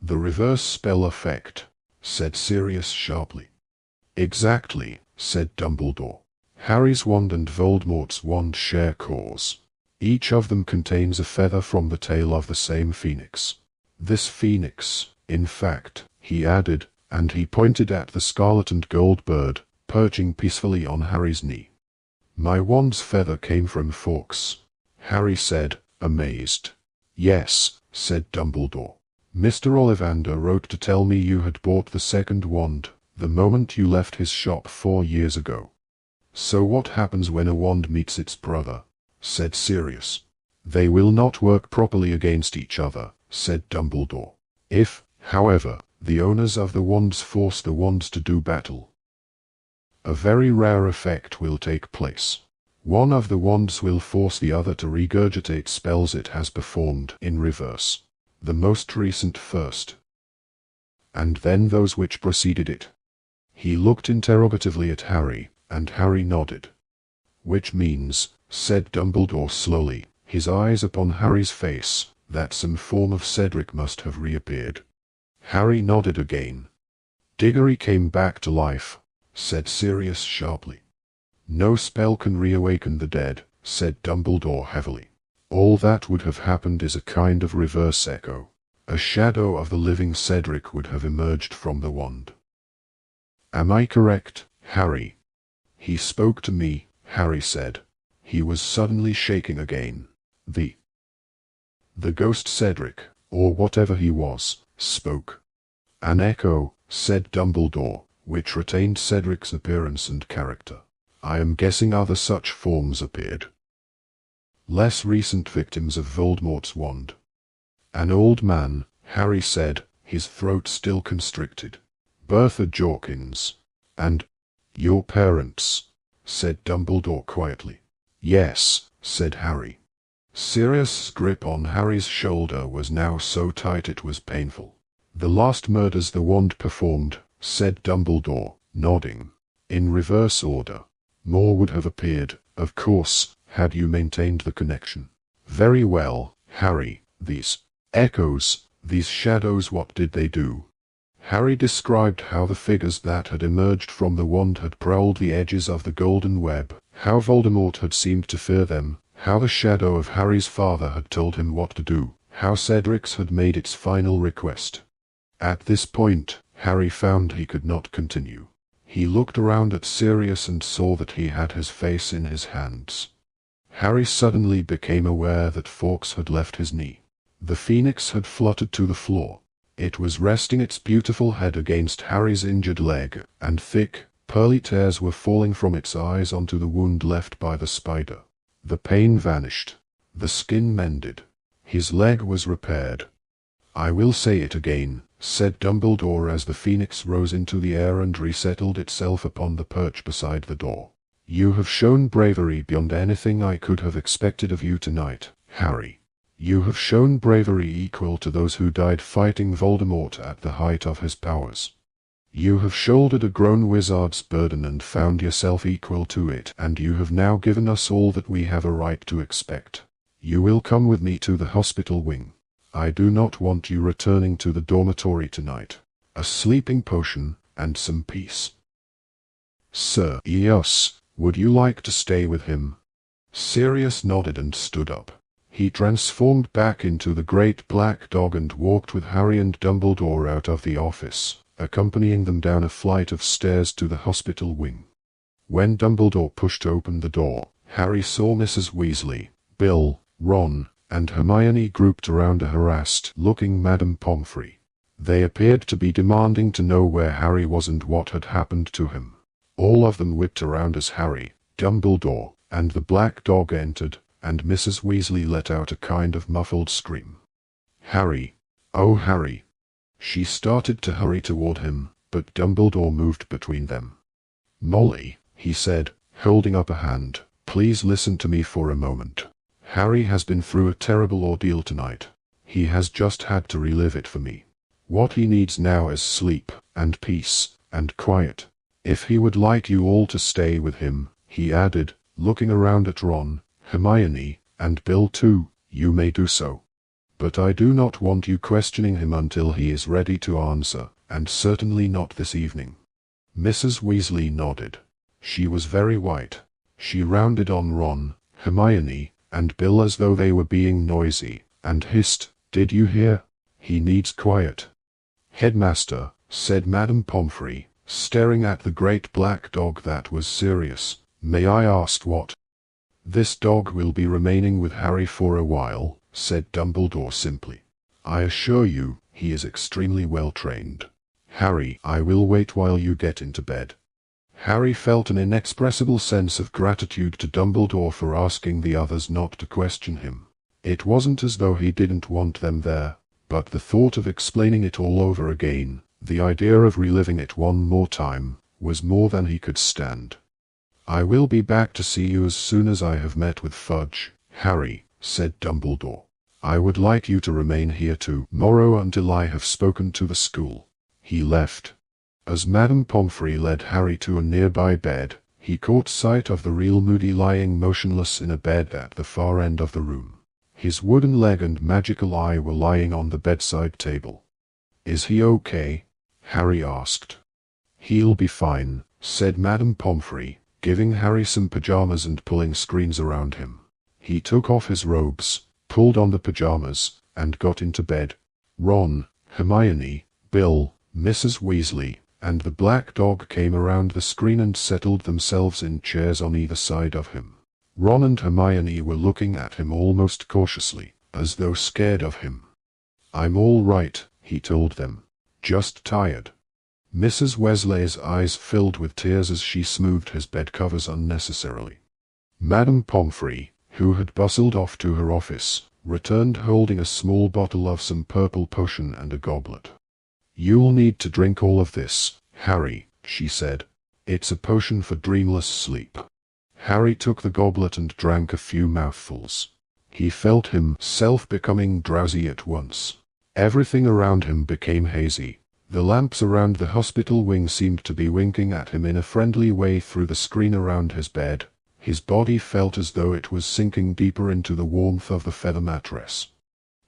Speaker 1: The reverse spell effect, said Sirius sharply. Exactly, said Dumbledore. Harry's wand and Voldemort's wand share cause. Each of them contains a feather from the tail of the same phoenix. This phoenix, in fact, he added, and he pointed at the scarlet and gold bird, perching peacefully on Harry's knee. My wand's feather came from Fawkes, Harry said, amazed. Yes, said Dumbledore. Mr. Ollivander wrote to tell me you had bought the second wand, the moment you left his shop 4 years ago. So what happens when a wand meets its brother? Said Sirius. They will not work properly against each other, said Dumbledore. If, however, the owners of the wands force the wands to do battle, a very rare effect will take place. One of the wands will force the other to regurgitate spells it has performed in reverse. The most recent first, and then those which preceded it. He looked interrogatively at Harry, and Harry nodded. Which means, said Dumbledore slowly, his eyes upon Harry's face, that some form of Cedric must have reappeared. Harry nodded again. Diggory came back to life, said Sirius sharply. No spell can reawaken the dead, said Dumbledore heavily. All that would have happened is a kind of reverse echo. A shadow of the living Cedric would have emerged from the wand. Am I correct, Harry? He spoke to me, Harry said. He was suddenly shaking again. The ghost Cedric, or whatever he was, spoke. An echo, said Dumbledore, which retained Cedric's appearance and character. I am guessing other such forms appeared. Less recent victims of Voldemort's wand. An old man, Harry said, his throat still constricted. Bertha Jorkins. And your parents, said Dumbledore quietly. Yes, said Harry. Sirius's grip on Harry's shoulder was now so tight it was painful. The last murders the wand performed, said Dumbledore, nodding. In reverse order. More would have appeared, of course, had you maintained the connection. Very well, Harry, these echoes, these shadows, what did they do? Harry described how the figures that had emerged from the wand had prowled the edges of the golden web, how Voldemort had seemed to fear them, how the shadow of Harry's father had told him what to do, how Cedric's had made its final request. At this point, Harry found he could not continue. He looked around at Sirius and saw that he had his face in his hands. Harry suddenly became aware that Fawkes had left his knee. The phoenix had fluttered to the floor. It was resting its beautiful head against Harry's injured leg, and thick, pearly tears were falling from its eyes onto the wound left by the spider. The pain vanished. The skin mended. His leg was repaired. I will say it again, said Dumbledore as the phoenix rose into the air and resettled itself upon the perch beside the door. You have shown bravery beyond anything I could have expected of you tonight, Harry. You have shown bravery equal to those who died fighting Voldemort at the height of his powers. You have shouldered a grown wizard's burden and found yourself equal to it, and you have now given us all that we have a right to expect. You will come with me to the hospital wing. I do not want you returning to the dormitory tonight. A sleeping potion, and some peace. Sir, yes, would you like to stay with him? Sirius nodded and stood up. He transformed back into the great black dog and walked with Harry and Dumbledore out of the office, accompanying them down a flight of stairs to the hospital wing. When Dumbledore pushed open the door, Harry saw Mrs. Weasley, Bill, Ron, and Hermione grouped around a harassed-looking Madame Pomfrey. They appeared to be demanding to know where Harry was and what had happened to him. All of them whipped around as Harry, Dumbledore, and the black dog entered, and Mrs. Weasley let out a kind of muffled scream. Harry! Oh, Harry! She started to hurry toward him, but Dumbledore moved between them. Molly, he said, holding up a hand, please listen to me for a moment. Harry has been through a terrible ordeal tonight. He has just had to relive it for me. What he needs now is sleep, and peace, and quiet. If he would like you all to stay with him, he added, looking around at Ron, Hermione, and Bill too, you may do so. But I do not want you questioning him until he is ready to answer, and certainly not this evening. Mrs. Weasley nodded. She was very white. She rounded on Ron, Hermione, and Bill as though they were being noisy, and hissed, "Did you hear? He needs quiet." Headmaster, said Madame Pomfrey, staring at the great black dog that was Sirius, may I ask what? This dog will be remaining with Harry for a while, said Dumbledore simply. I assure you, he is extremely well trained. Harry, I will wait while you get into bed. Harry felt an inexpressible sense of gratitude to Dumbledore for asking the others not to question him. It wasn't as though he didn't want them there, but the thought of explaining it all over again, the idea of reliving it one more time, was more than he could stand. "I will be back to see you as soon as I have met with Fudge." "Harry," said Dumbledore, "I would like you to remain here tomorrow until I have spoken to the school." He left. As Madame Pomfrey led Harry to a nearby bed, he caught sight of the real Moody lying motionless in a bed at the far end of the room. His wooden leg and magical eye were lying on the bedside table. "Is he okay?" Harry asked. "He'll be fine," said Madame Pomfrey, giving Harry some pajamas and pulling screens around him. He took off his robes, pulled on the pajamas, and got into bed. Ron, Hermione, Bill, Mrs. Weasley, and the black dog came around the screen and settled themselves in chairs on either side of him. Ron and Hermione were looking at him almost cautiously, as though scared of him. "I'm all right," he told them. "Just tired." Mrs. Weasley's eyes filled with tears as she smoothed his bed covers unnecessarily. Madame Pomfrey, who had bustled off to her office, returned holding a small bottle of some purple potion and a goblet. "You'll need to drink all of this, Harry," she said. "It's a potion for dreamless sleep." Harry took the goblet and drank a few mouthfuls. He felt himself becoming drowsy at once. Everything around him became hazy. The lamps around the hospital wing seemed to be winking at him in a friendly way through the screen around his bed. His body felt as though it was sinking deeper into the warmth of the feather mattress.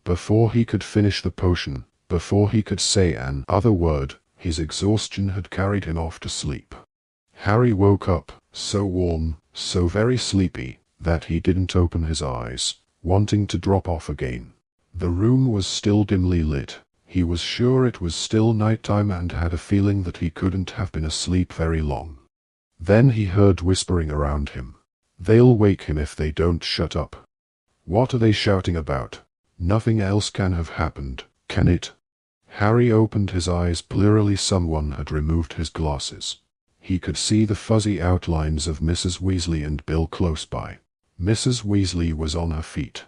Speaker 1: Before he could finish the potion, before he could say another word, his exhaustion had carried him off to sleep. Harry woke up, so warm, so very sleepy, that he didn't open his eyes, wanting to drop off again. The room was still dimly lit. He was sure it was still nighttime and had a feeling that he couldn't have been asleep very long. Then he heard whispering around him. "They'll wake him if they don't shut up." "What are they shouting about? Nothing else can have happened, can it?" Harry opened his eyes blearily. Someone had removed his glasses. He could see the fuzzy outlines of Mrs. Weasley and Bill close by. Mrs. Weasley was on her feet.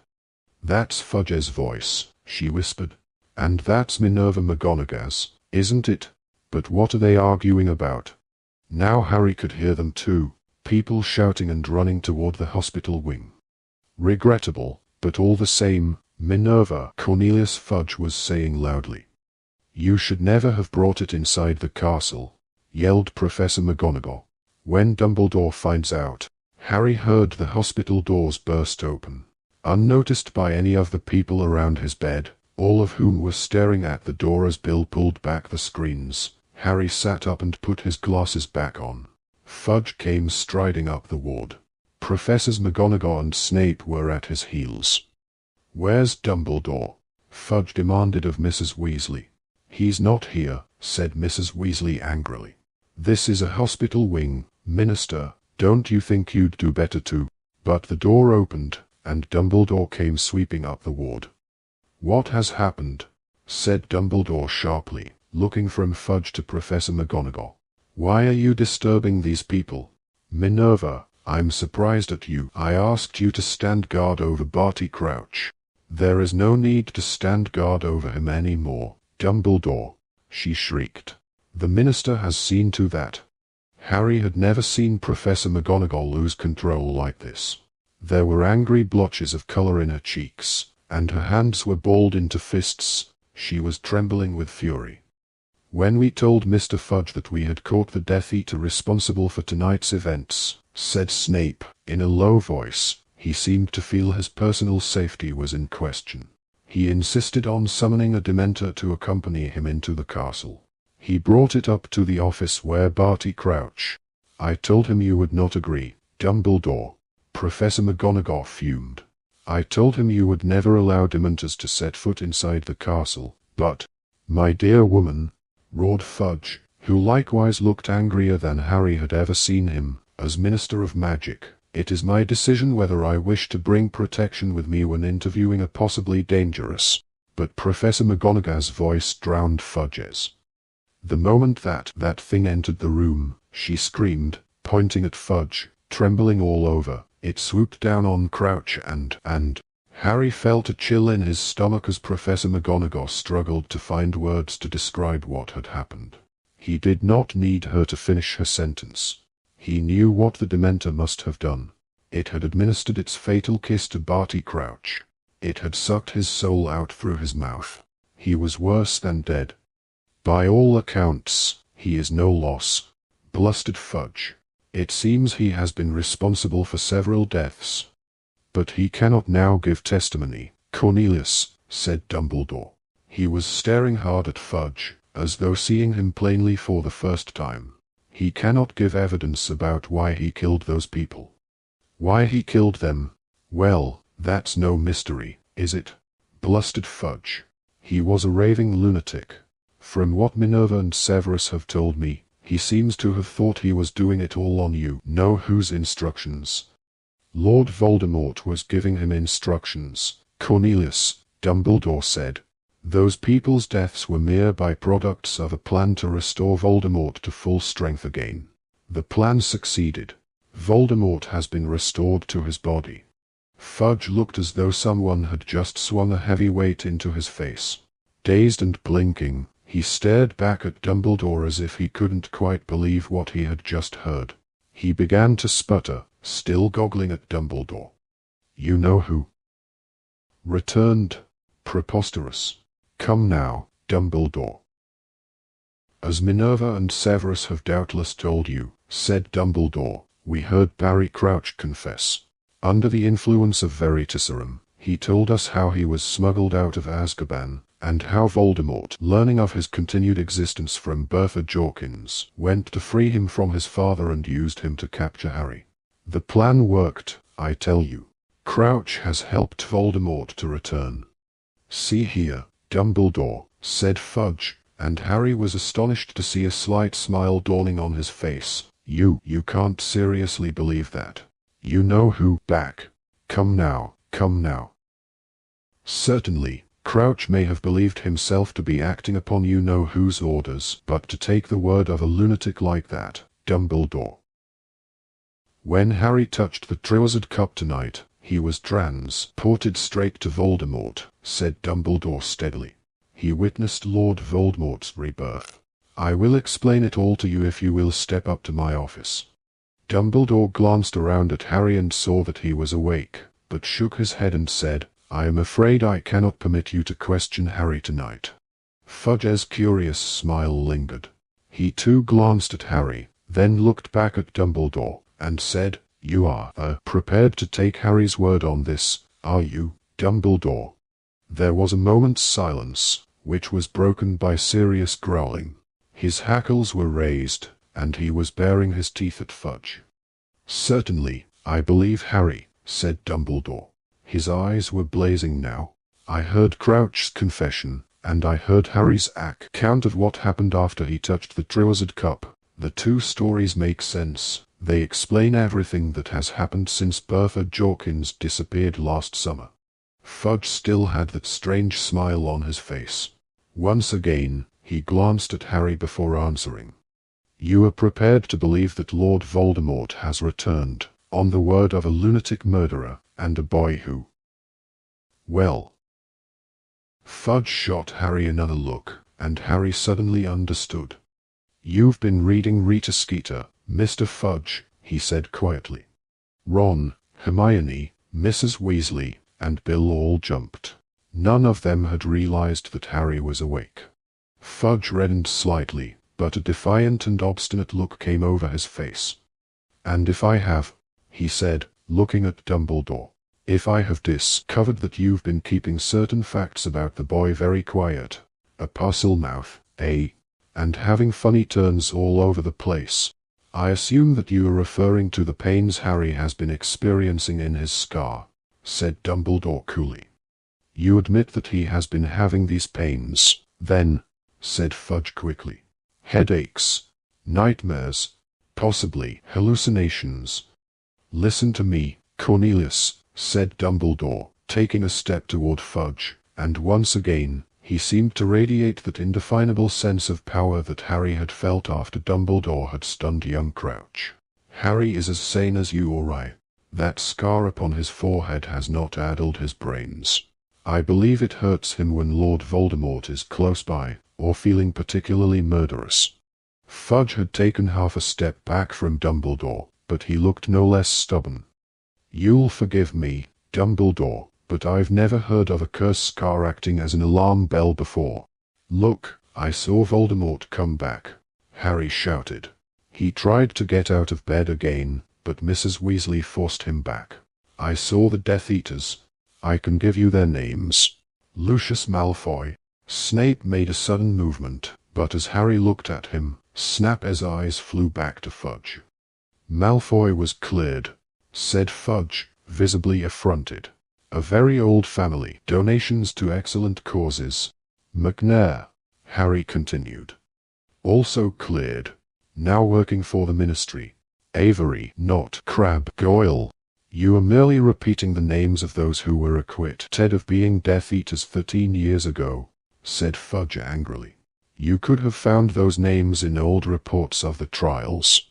Speaker 1: "That's Fudge's voice," she whispered. "And that's Minerva McGonagall's, isn't it? But what are they arguing about?" Now Harry could hear them too, people shouting and running toward the hospital wing. "Regrettable, but all the same, Minerva," Cornelius Fudge was saying loudly. "You should never have brought it inside the castle," yelled Professor McGonagall. "When Dumbledore finds out." Harry heard the hospital doors burst open. Unnoticed by any of the people around his bed, all of whom were staring at the door as Bill pulled back the screens, Harry sat up and put his glasses back on. Fudge came striding up the ward. Professors McGonagall and Snape were at his heels. "Where's Dumbledore?" Fudge demanded of Mrs. Weasley. "He's not here," said Mrs. Weasley angrily. "This is a hospital wing, Minister. Don't you think you'd do better to?" But the door opened, and Dumbledore came sweeping up the ward. "What has happened?" said Dumbledore sharply, looking from Fudge to Professor McGonagall. "Why are you disturbing these people? Minerva, I'm surprised at you. I asked you to stand guard over Barty Crouch." "There is no need to stand guard over him anymore, Dumbledore," she shrieked. "The minister has seen to that." Harry had never seen Professor McGonagall lose control like this. There were angry blotches of color in her cheeks, and her hands were balled into fists. She was trembling with fury. "When we told Mr. Fudge that we had caught the Death Eater responsible for tonight's events," said Snape, in a low voice, he seemed to feel his personal safety was in question. "He insisted on summoning a Dementor to accompany him into the castle. He brought it up to the office where Barty Crouch. I told him you would not agree, Dumbledore." Professor McGonagall fumed. "I told him you would never allow Dementors to set foot inside the castle, but—" "My dear woman," roared Fudge, who likewise looked angrier than Harry had ever seen him, "as Minister of Magic, it is my decision whether I wish to bring protection with me when interviewing a possibly dangerous—" But Professor McGonagall's voice drowned Fudge's. "The moment that thing entered the room," she screamed, pointing at Fudge, trembling all over, "it swooped down on Crouch and—" Harry felt a chill in his stomach as Professor McGonagall struggled to find words to describe what had happened. He did not need her to finish her sentence. He knew what the Dementor must have done. It had administered its fatal kiss to Barty Crouch. It had sucked his soul out through his mouth. He was worse than dead. By all accounts, he is no loss, blustered Fudge. It seems he has been responsible for several deaths. But he cannot now give testimony, Cornelius, said Dumbledore. He was staring hard at Fudge, as though seeing him plainly for the first time. He cannot give evidence about why he killed those people. Why he killed them? Well, that's no mystery, is it? Blustered Fudge. He was a raving lunatic. From what Minerva and Severus have told me, he seems to have thought he was doing it all on you know whose instructions. Lord Voldemort was giving him instructions, Cornelius, Dumbledore said. Those people's deaths were mere byproducts of a plan to restore Voldemort to full strength again. The plan succeeded. Voldemort has been restored to his body. Fudge looked as though someone had just swung a heavy weight into his face. Dazed and blinking, he stared back at Dumbledore as if he couldn't quite believe what he had just heard. He began to sputter, still goggling at Dumbledore. You know who? Returned. Preposterous. Come now, Dumbledore. As Minerva and Severus have doubtless told you, said Dumbledore, we heard Barty Crouch confess. Under the influence of Veritaserum, he told us how he was smuggled out of Azkaban, and how Voldemort, learning of his continued existence from Bertha Jorkins, went to free him from his father and used him to capture Harry. The plan worked, I tell you. Crouch has helped Voldemort to return. See here, Dumbledore, said Fudge, and Harry was astonished to see a slight smile dawning on his face. You can't seriously believe that. You know who? Back. Come now, come now. Certainly, Crouch may have believed himself to be acting upon you-know-whose orders, but to take the word of a lunatic like that, Dumbledore. When Harry touched the Triwizard Cup tonight, he was transported straight to Voldemort, said Dumbledore steadily. He witnessed Lord Voldemort's rebirth. I will explain it all to you if you will step up to my office. Dumbledore glanced around at Harry and saw that he was awake, but shook his head and said, I am afraid I cannot permit you to question Harry tonight. Fudge's curious smile lingered. He too glanced at Harry, then looked back at Dumbledore, and said, You are prepared to take Harry's word on this, are you, Dumbledore? There was a moment's silence, which was broken by serious growling. His hackles were raised, and he was baring his teeth at Fudge. Certainly, I believe Harry, said Dumbledore. His eyes were blazing now. I heard Crouch's confession, and I heard Harry's account of what happened after he touched the Triwizard Cup. The two stories make sense. They explain everything that has happened since Bertha Jorkins disappeared last summer. Fudge still had that strange smile on his face. Once again, he glanced at Harry before answering. You are prepared to believe that Lord Voldemort has returned, on the word of a lunatic murderer, and a boy who... Well... Fudge shot Harry another look, and Harry suddenly understood. You've been reading Rita Skeeter, Mr. Fudge, he said quietly. Ron, Hermione, Mrs. Weasley, and Bill all jumped. None of them had realized that Harry was awake. Fudge reddened slightly, but a defiant and obstinate look came over his face. And if I have, he said, looking at Dumbledore, if I have discovered that you've been keeping certain facts about the boy very quiet, a puzzle mouth, and having funny turns all over the place, I assume that you are referring to the pains Harry has been experiencing in his scar, said Dumbledore coolly. You admit that he has been having these pains, then, said Fudge quickly. Headaches, nightmares, possibly hallucinations. Listen to me, Cornelius, said Dumbledore, taking a step toward Fudge, and once again, he seemed to radiate that indefinable sense of power that Harry had felt after Dumbledore had stunned young Crouch. Harry is as sane as you or I. That scar upon his forehead has not addled his brains. I believe it hurts him when Lord Voldemort is close by, or feeling particularly murderous. Fudge had taken half a step back from Dumbledore, but he looked no less stubborn. "You'll forgive me, Dumbledore, but I've never heard of a curse scar acting as an alarm bell before." "Look, I saw Voldemort come back," Harry shouted. "He tried to get out of bed again, but Mrs. Weasley forced him back. I saw the Death Eaters. I can give you their names. Lucius Malfoy." Snape made a sudden movement, but as Harry looked at him, Snape's eyes flew back to Fudge. "Malfoy was cleared," said Fudge, visibly affronted. "A very old family. Donations to excellent causes. McNair," Harry continued. "Also cleared. Now working for the Ministry. Avery, not Crabbe Goyle. You are merely repeating the names of those who were acquitted of being Death Eaters 13 years ago," said Fudge angrily. "You could have found those names in old reports of the trials.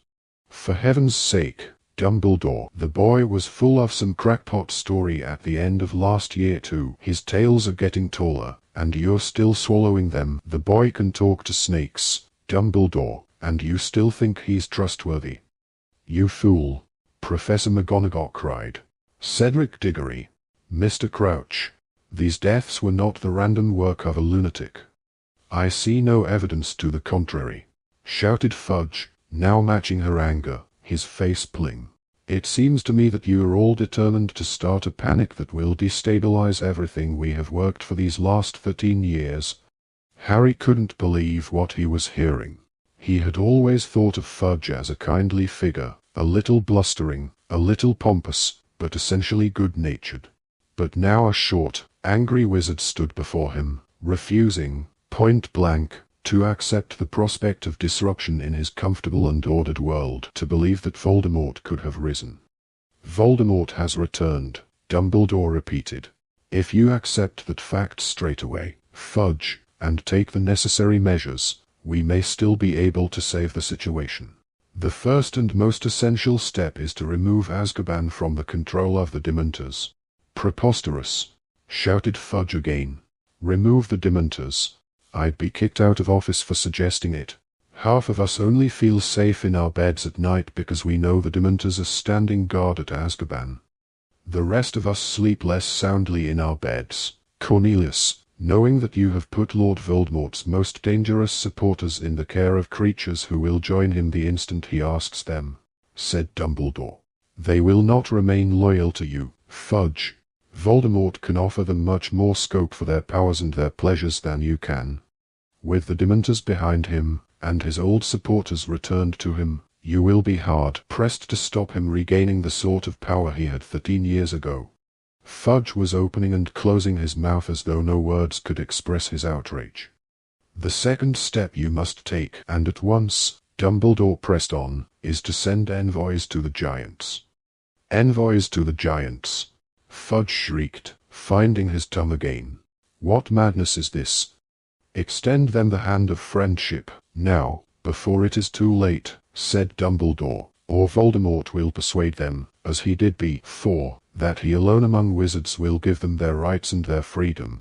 Speaker 1: For heaven's sake, Dumbledore, the boy was full of some crackpot story at the end of last year too. His tales are getting taller, and you're still swallowing them. The boy can talk to snakes, Dumbledore, and you still think he's trustworthy." "You fool," Professor McGonagall cried. "Cedric Diggory, Mr. Crouch, these deaths were not the random work of a lunatic." "I see no evidence to the contrary," shouted Fudge, now matching her anger, his face pulling. "It seems to me that you are all determined to start a panic that will destabilize everything we have worked for these last 13 years. Harry couldn't believe what he was hearing. He had always thought of Fudge as a kindly figure, a little blustering, a little pompous, but essentially good-natured. But now a short, angry wizard stood before him, refusing, point blank, to accept the prospect of disruption in his comfortable and ordered world, to believe that Voldemort could have risen. "Voldemort has returned," Dumbledore repeated. "If you accept that fact straight away, Fudge, and take the necessary measures, we may still be able to save the situation. The first and most essential step is to remove Azkaban from the control of the Dementors." "Preposterous," shouted Fudge again. "Remove the Dementors? I'd be kicked out of office for suggesting it. Half of us only feel safe in our beds at night because we know the Dementors are standing guard at Azkaban. The rest of us sleep less soundly in our beds, Cornelius, knowing that you have put Lord Voldemort's most dangerous supporters in the care of creatures who will join him the instant he asks them," said Dumbledore. "They will not remain loyal to you, Fudge. Voldemort can offer them much more scope for their powers and their pleasures than you can. With the Dementors behind him, and his old supporters returned to him, you will be hard-pressed to stop him regaining the sort of power he had 13 years ago." Fudge was opening and closing his mouth as though no words could express his outrage. "The second step you must take, and at once," Dumbledore pressed on, "is to send envoys to the Giants." "Envoys to the Giants?" Fudge shrieked, finding his tongue again. "What madness is this? Extend them the hand of friendship, now, before it is too late," said Dumbledore, "or Voldemort will persuade them, as he did before, that he alone among wizards will give them their rights and their freedom."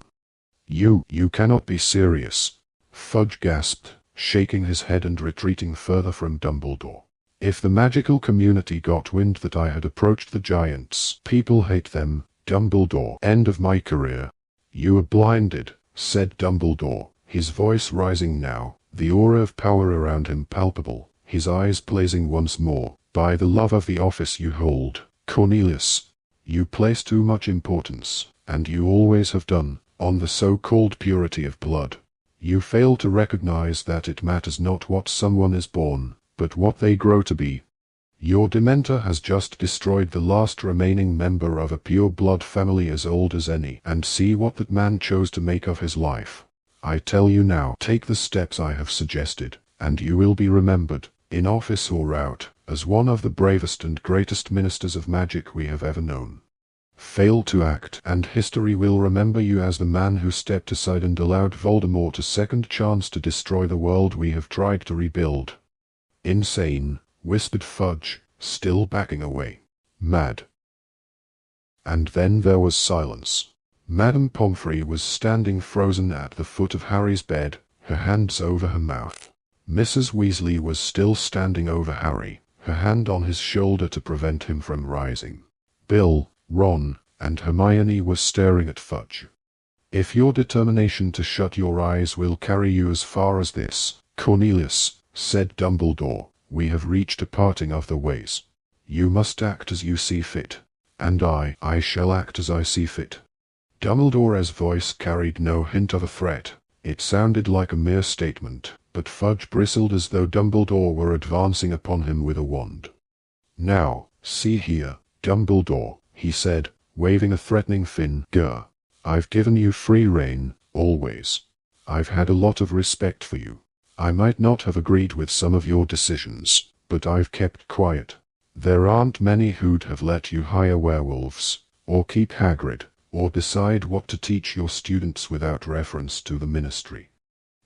Speaker 1: You cannot be serious," Fudge gasped, shaking his head and retreating further from Dumbledore. "If the magical community got wind that I had approached the Giants, people hate them, Dumbledore. End of my career." "You are blinded," said Dumbledore, his voice rising now, the aura of power around him palpable, his eyes blazing once more, "by the love of the office you hold, Cornelius. You place too much importance, and you always have done, on the so-called purity of blood. You fail to recognize that it matters not what someone is born, but what they grow to be. Your Dementor has just destroyed the last remaining member of a pure blood family as old as any, and see what that man chose to make of his life. I tell you now, take the steps I have suggested, and you will be remembered, in office or out, as one of the bravest and greatest ministers of magic we have ever known. Fail to act, and history will remember you as the man who stepped aside and allowed Voldemort a second chance to destroy the world we have tried to rebuild." "Insane," whispered Fudge, still backing away. "Mad." And then there was silence. Madame Pomfrey was standing frozen at the foot of Harry's bed, her hands over her mouth. Mrs. Weasley was still standing over Harry, her hand on his shoulder to prevent him from rising. Bill, Ron, and Hermione were staring at Fudge. "If your determination to shut your eyes will carry you as far as this, Cornelius," said Dumbledore, "we have reached a parting of the ways. You must act as you see fit. And I shall act as I see fit." Dumbledore's voice carried no hint of a threat. It sounded like a mere statement, but Fudge bristled as though Dumbledore were advancing upon him with a wand. "Now, see here, Dumbledore," he said, waving a threatening finger. "I've given you free rein, always. I've had a lot of respect for you. I might not have agreed with some of your decisions, but I've kept quiet. There aren't many who'd have let you hire werewolves, or keep Hagrid, or decide what to teach your students without reference to the Ministry.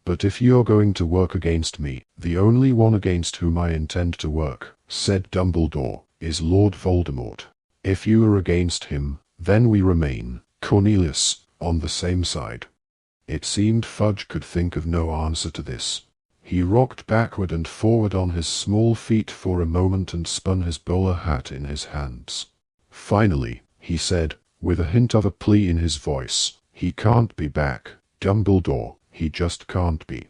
Speaker 1: But if you're going to work against me, the only one against whom I intend to work," said Dumbledore, "is Lord Voldemort. If you are against him, then we remain, Cornelius, on the same side." It seemed Fudge could think of no answer to this. He rocked backward and forward on his small feet for a moment and spun his bowler hat in his hands. Finally, he said, with a hint of a plea in his voice, "He can't be back, Dumbledore, he just can't be."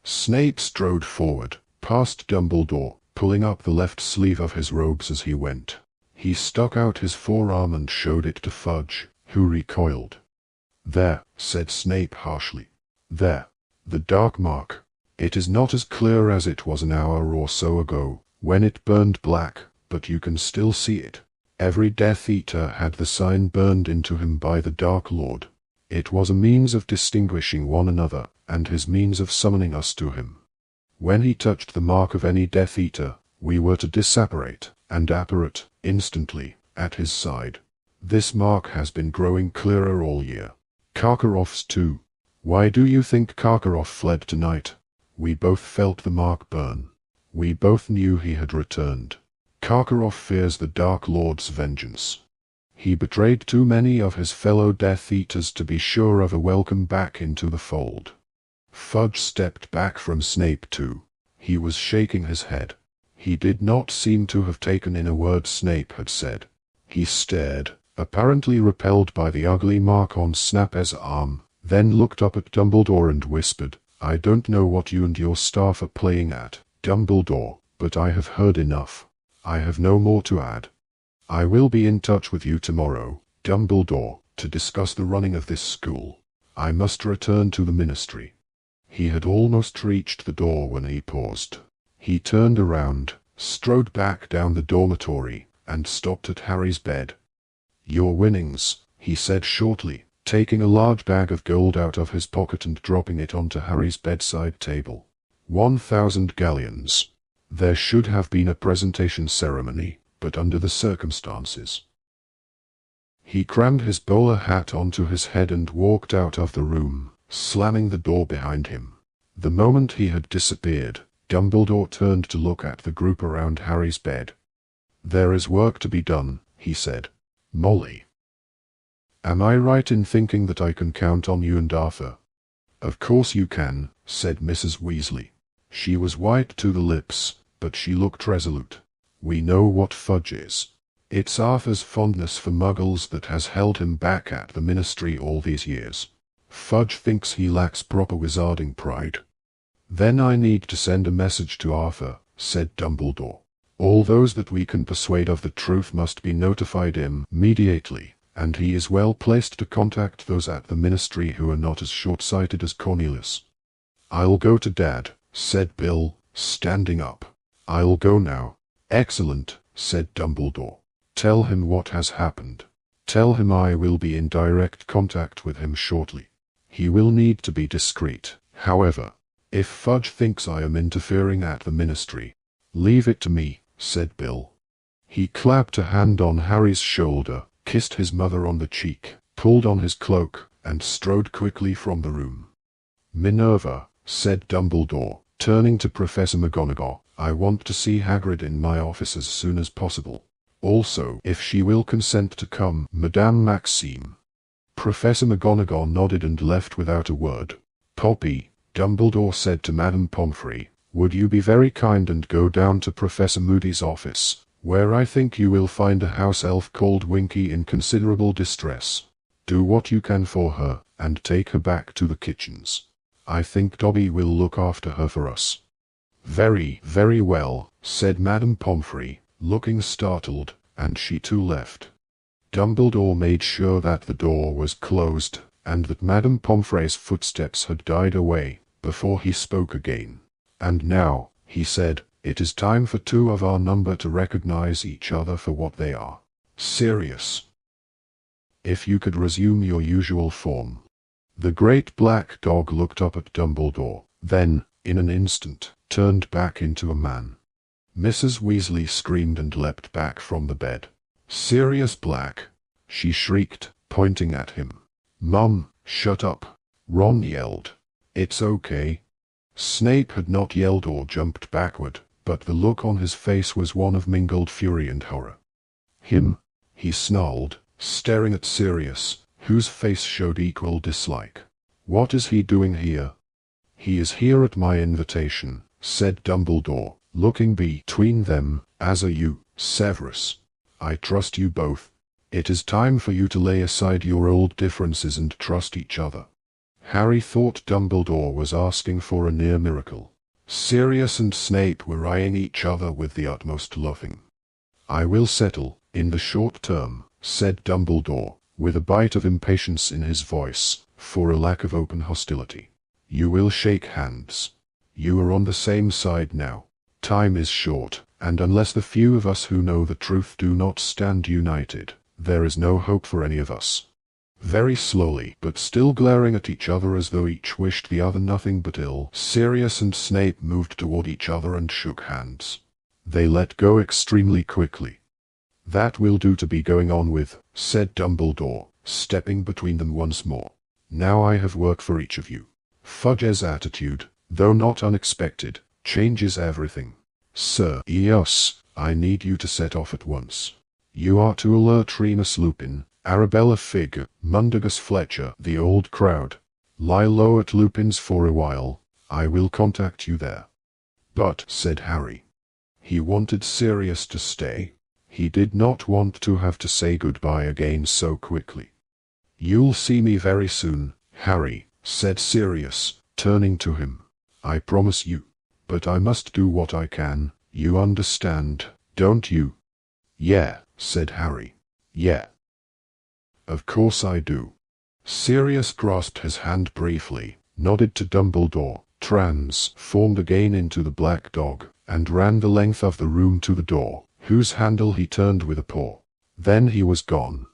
Speaker 1: Snape strode forward, past Dumbledore, pulling up the left sleeve of his robes as he went. He stuck out his forearm and showed it to Fudge, who recoiled. "There," said Snape harshly. "There. The dark mark. It is not as clear as it was an hour or so ago, when it burned black, but you can still see it. Every Death Eater had the sign burned into him by the Dark Lord. It was a means of distinguishing one another, and his means of summoning us to him. When he touched the mark of any Death Eater, we were to disapparate, and apparate, instantly, at his side. This mark has been growing clearer all year. Karkaroff's too. Why do you think Karkaroff fled tonight? We both felt the mark burn. We both knew he had returned. Karkaroff fears the Dark Lord's vengeance. He betrayed too many of his fellow Death Eaters to be sure of a welcome back into the fold." Fudge stepped back from Snape too. He was shaking his head. He did not seem to have taken in a word Snape had said. He stared, apparently repelled by the ugly mark on Snape's arm, then looked up at Dumbledore and whispered, "I don't know what you and your staff are playing at, Dumbledore, but I have heard enough. I have no more to add. I will be in touch with you tomorrow, Dumbledore, to discuss the running of this school. I must return to the Ministry." He had almost reached the door when he paused. He turned around, strode back down the dormitory, and stopped at Harry's bed. "Your winnings," he said shortly, taking a large bag of gold out of his pocket and dropping it onto Harry's bedside table. 1,000 galleons. There should have been a presentation ceremony, but under the circumstances. He crammed his bowler hat onto his head and walked out of the room, slamming the door behind him. The moment he had disappeared, Dumbledore turned to look at the group around Harry's bed. "There is work to be done," he said. "Molly. Am I right in thinking that I can count on you and Arthur?" "Of course you can," said Mrs. Weasley. She was white to the lips, but she looked resolute. "We know what Fudge is. It's Arthur's fondness for muggles that has held him back at the Ministry all these years. Fudge thinks he lacks proper wizarding pride." "Then I need to send a message to Arthur," said Dumbledore. "All those that we can persuade of the truth must be notified immediately, and he is well placed to contact those at the Ministry who are not as short-sighted as Cornelius." "I'll go to Dad," said Bill, standing up. "I'll go now." "Excellent," said Dumbledore. "Tell him what has happened. Tell him I will be in direct contact with him shortly. He will need to be discreet, however. If Fudge thinks I am interfering at the Ministry, leave it to me," said Bill. He clapped a hand on Harry's shoulder, kissed his mother on the cheek, pulled on his cloak, and strode quickly from the room. "Minerva," said Dumbledore, turning to Professor McGonagall, "I want to see Hagrid in my office as soon as possible. Also, if she will consent to come, Madame Maxime." Professor McGonagall nodded and left without a word. "Poppy," Dumbledore said to Madame Pomfrey, Would you be very kind and go down to Professor Moody's office, where I think you will find a house elf called Winky in considerable distress. Do what you can for her, and take her back to the kitchens. I think Dobby will look after her for us." "Very, very well," said Madame Pomfrey, looking startled, and she too left. Dumbledore made sure that the door was closed, and that Madame Pomfrey's footsteps had died away, before he spoke again. "And now," he said, "it is time for two of our number to recognize each other for what they are. Sirius, if you could resume your usual form." The great black dog looked up at Dumbledore, then, in an instant, turned back into a man. Mrs. Weasley screamed and leapt back from the bed. "Sirius Black!" she shrieked, pointing at him. "Mum, shut up!" Ron yelled. "It's okay." Snape had not yelled or jumped backward, but the look on his face was one of mingled fury and horror. "Him?" he snarled, staring at Sirius, whose face showed equal dislike. "What is he doing here?" "He is here at my invitation," said Dumbledore, looking between them. "As are you, Severus. I trust you both. It is time for you to lay aside your old differences and trust each other." Harry thought Dumbledore was asking for a near miracle. Sirius and Snape were eyeing each other with the utmost loathing. "I will settle, in the short term," said Dumbledore, with a bite of impatience in his voice, for a lack of open hostility. "You will shake hands. You are on the same side now. Time is short, and unless the few of us who know the truth do not stand united, there is no hope for any of us." Very slowly, but still glaring at each other as though each wished the other nothing but ill, Sirius and Snape moved toward each other and shook hands. They let go extremely quickly. "That will do to be going on with," said Dumbledore, stepping between them once more. "Now I have work for each of you." Fudge's attitude, though not unexpected, changes everything. "Sir Eos, I need you to set off at once. You are to alert Remus Lupin, Arabella Figg, Mundagus Fletcher, the old crowd. Lie low at Lupin's for a while. I will contact you there." "But," said Harry. He wanted Sirius to stay. He did not want to have to say goodbye again so quickly. "You'll see me very soon, Harry," said Sirius, turning to him. "I promise you. But I must do what I can, you understand, don't you?" "Yeah," said Harry. "Yeah. Of course I do." Sirius grasped his hand briefly, nodded to Dumbledore, transformed again into the black dog, and ran the length of the room to the door, whose handle he turned with a paw. Then he was gone.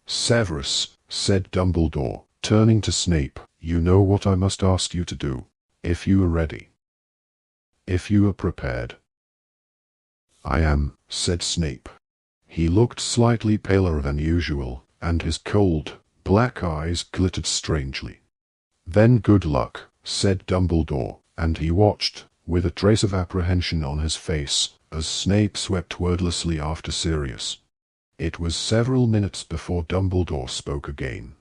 Speaker 1: "Severus," said Dumbledore, turning to Snape, "you know what I must ask you to do. If you are ready. If you are prepared." "I am," said Snape. He looked slightly paler than usual, and his cold, black eyes glittered strangely. "Then good luck," said Dumbledore, and he watched, with a trace of apprehension on his face, as Snape swept wordlessly after Sirius. It was several minutes before Dumbledore spoke again.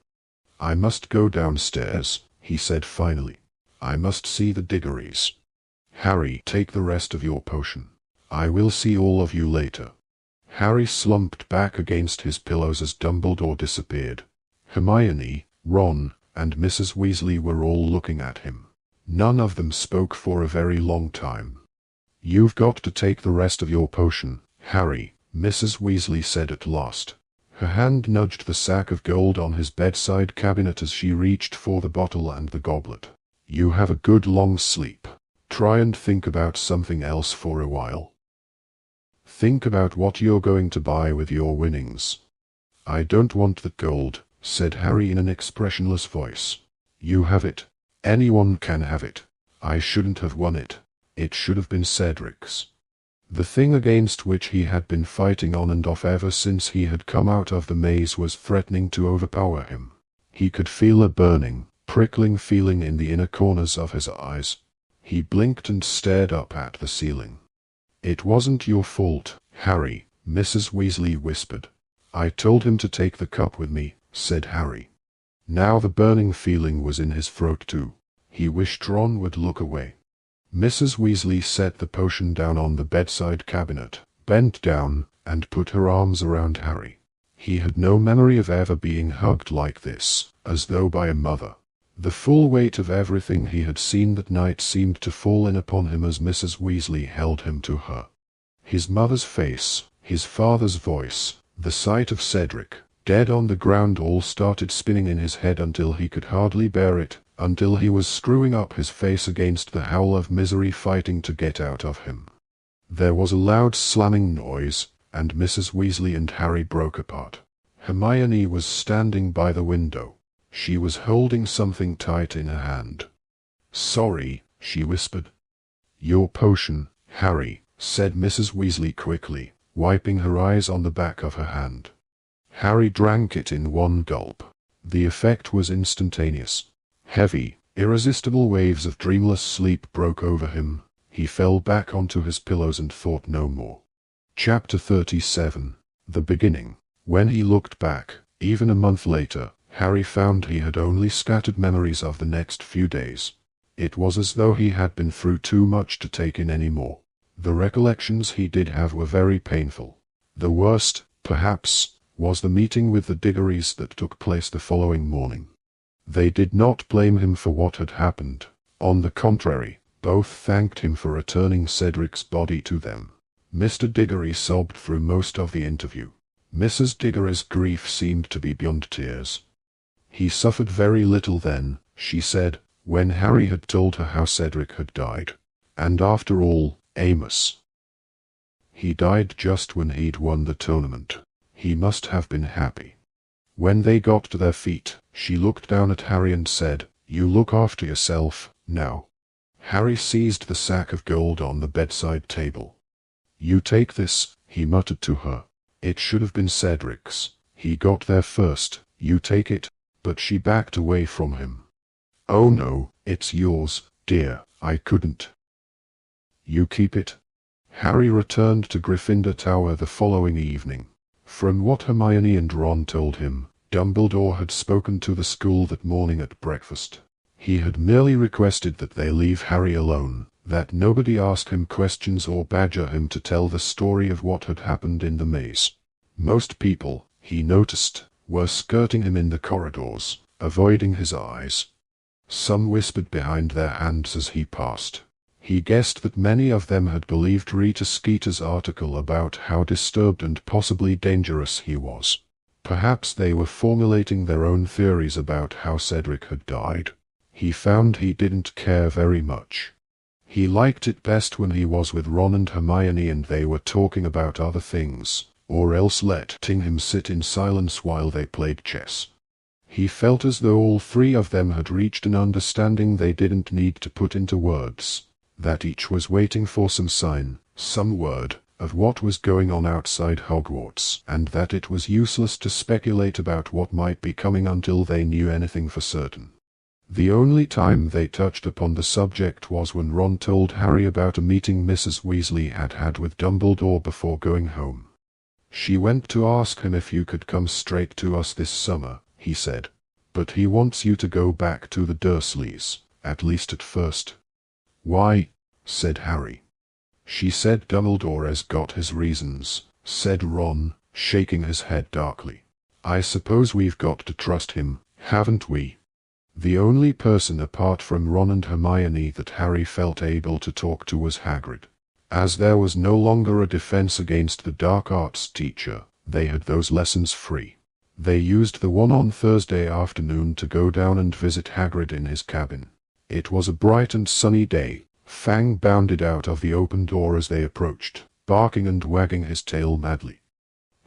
Speaker 1: "I must go downstairs," he said finally. "I must see the Diggories. Harry, take the rest of your potion. I will see all of you later." Harry slumped back against his pillows as Dumbledore disappeared. Hermione, Ron, and Mrs. Weasley were all looking at him. None of them spoke for a very long time. "You've got to take the rest of your potion, Harry," Mrs. Weasley said at last. Her hand nudged the sack of gold on his bedside cabinet as she reached for the bottle and the goblet. "You have a good long sleep. Try and think about something else for a while. Think about what you're going to buy with your winnings." "I don't want the gold," said Harry in an expressionless voice. "You have it. Anyone can have it. I shouldn't have won it. It should have been Cedric's." The thing against which he had been fighting on and off ever since he had come out of the maze was threatening to overpower him. He could feel a burning, prickling feeling in the inner corners of his eyes. He blinked and stared up at the ceiling. "It wasn't your fault, Harry," Mrs. Weasley whispered. "I told him to take the cup with me," said Harry. Now the burning feeling was in his throat too. He wished Ron would look away. Mrs. Weasley set the potion down on the bedside cabinet, bent down, and put her arms around Harry. He had no memory of ever being hugged like this, as though by a mother. The full weight of everything he had seen that night seemed to fall in upon him as Mrs. Weasley held him to her. His mother's face, his father's voice, the sight of Cedric, dead on the ground, all started spinning in his head until he could hardly bear it, until he was screwing up his face against the howl of misery fighting to get out of him. There was a loud slamming noise, and Mrs. Weasley and Harry broke apart. Hermione was standing by the window. She was holding something tight in her hand. "Sorry," she whispered. "Your potion, Harry," said Mrs. Weasley quickly, wiping her eyes on the back of her hand. Harry drank it in one gulp. The effect was instantaneous. Heavy, irresistible waves of dreamless sleep broke over him. He fell back onto his pillows and thought no more. Chapter 37. The Beginning. When he looked back, even a month later, Harry found he had only scattered memories of the next few days. It was as though he had been through too much to take in any more. The recollections he did have were very painful. The worst, perhaps, was the meeting with the Diggorys that took place the following morning. They did not blame him for what had happened. On the contrary, both thanked him for returning Cedric's body to them. Mr. Diggory sobbed through most of the interview. Mrs. Diggory's grief seemed to be beyond tears. He suffered very little then, she said, when Harry had told her how Cedric had died. And after all, Amos. He died just when he'd won the tournament. He must have been happy. When they got to their feet, she looked down at Harry and said, "You look after yourself, now." Harry seized the sack of gold on the bedside table. "You take this," he muttered to her. "It should have been Cedric's. He got there first. You take it." But she backed away from him. "Oh no, it's yours, dear. I couldn't." "You keep it." Harry returned to Gryffindor Tower the following evening. From what Hermione and Ron told him, Dumbledore had spoken to the school that morning at breakfast. He had merely requested that they leave Harry alone, that nobody ask him questions or badger him to tell the story of what had happened in the maze. Most people, he noticed, were skirting him in the corridors, avoiding his eyes. Some whispered behind their hands as he passed. He guessed that many of them had believed Rita Skeeter's article about how disturbed and possibly dangerous he was. Perhaps they were formulating their own theories about how Cedric had died. He found he didn't care very much. He liked it best when he was with Ron and Hermione and they were talking about other things, or else letting him sit in silence while they played chess. He felt as though all three of them had reached an understanding they didn't need to put into words, that each was waiting for some sign, some word, of what was going on outside Hogwarts, and that it was useless to speculate about what might be coming until they knew anything for certain. The only time they touched upon the subject was when Ron told Harry about a meeting Mrs. Weasley had had with Dumbledore before going home. "She went to ask him if you could come straight to us this summer," he said. "But he wants you to go back to the Dursleys, at least at first." "Why?" said Harry. "She said Dumbledore has got his reasons," said Ron, shaking his head darkly. "I suppose we've got to trust him, haven't we?" The only person apart from Ron and Hermione that Harry felt able to talk to was Hagrid. As there was no longer a defense against the dark arts teacher, they had those lessons free. They used the one on Thursday afternoon to go down and visit Hagrid in his cabin. It was a bright and sunny day. Fang bounded out of the open door as they approached, barking and wagging his tail madly.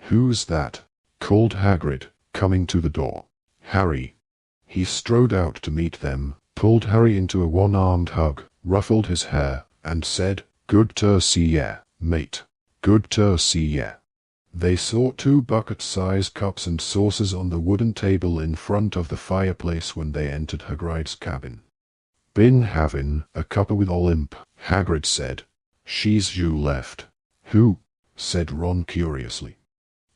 Speaker 1: "Who's that?" called Hagrid, coming to the door. "Harry." He strode out to meet them, pulled Harry into a one-armed hug, ruffled his hair, and said, "Good to see ya, mate. Good to see ya." They saw two bucket-sized cups and saucers on the wooden table in front of the fireplace when they entered Hagrid's cabin. "Been havin' a cuppa with Olymp," Hagrid said. "She's you left." "Who?" said Ron curiously.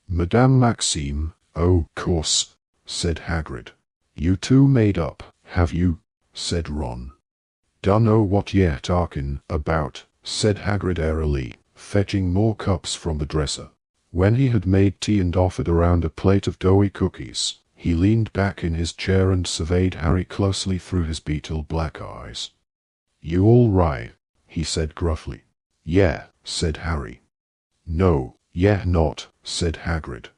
Speaker 1: "Madame Maxime." "Oh, course," said Hagrid. "You two made up, have you?" said Ron. "Dunno what you're talking about," said Hagrid airily, fetching more cups from the dresser. When he had made tea and offered around a plate of doughy cookies, he leaned back in his chair and surveyed Harry closely through his beetle black eyes. "You all right?" he said gruffly. "Yeah," said Harry. "No, yeah not," said Hagrid.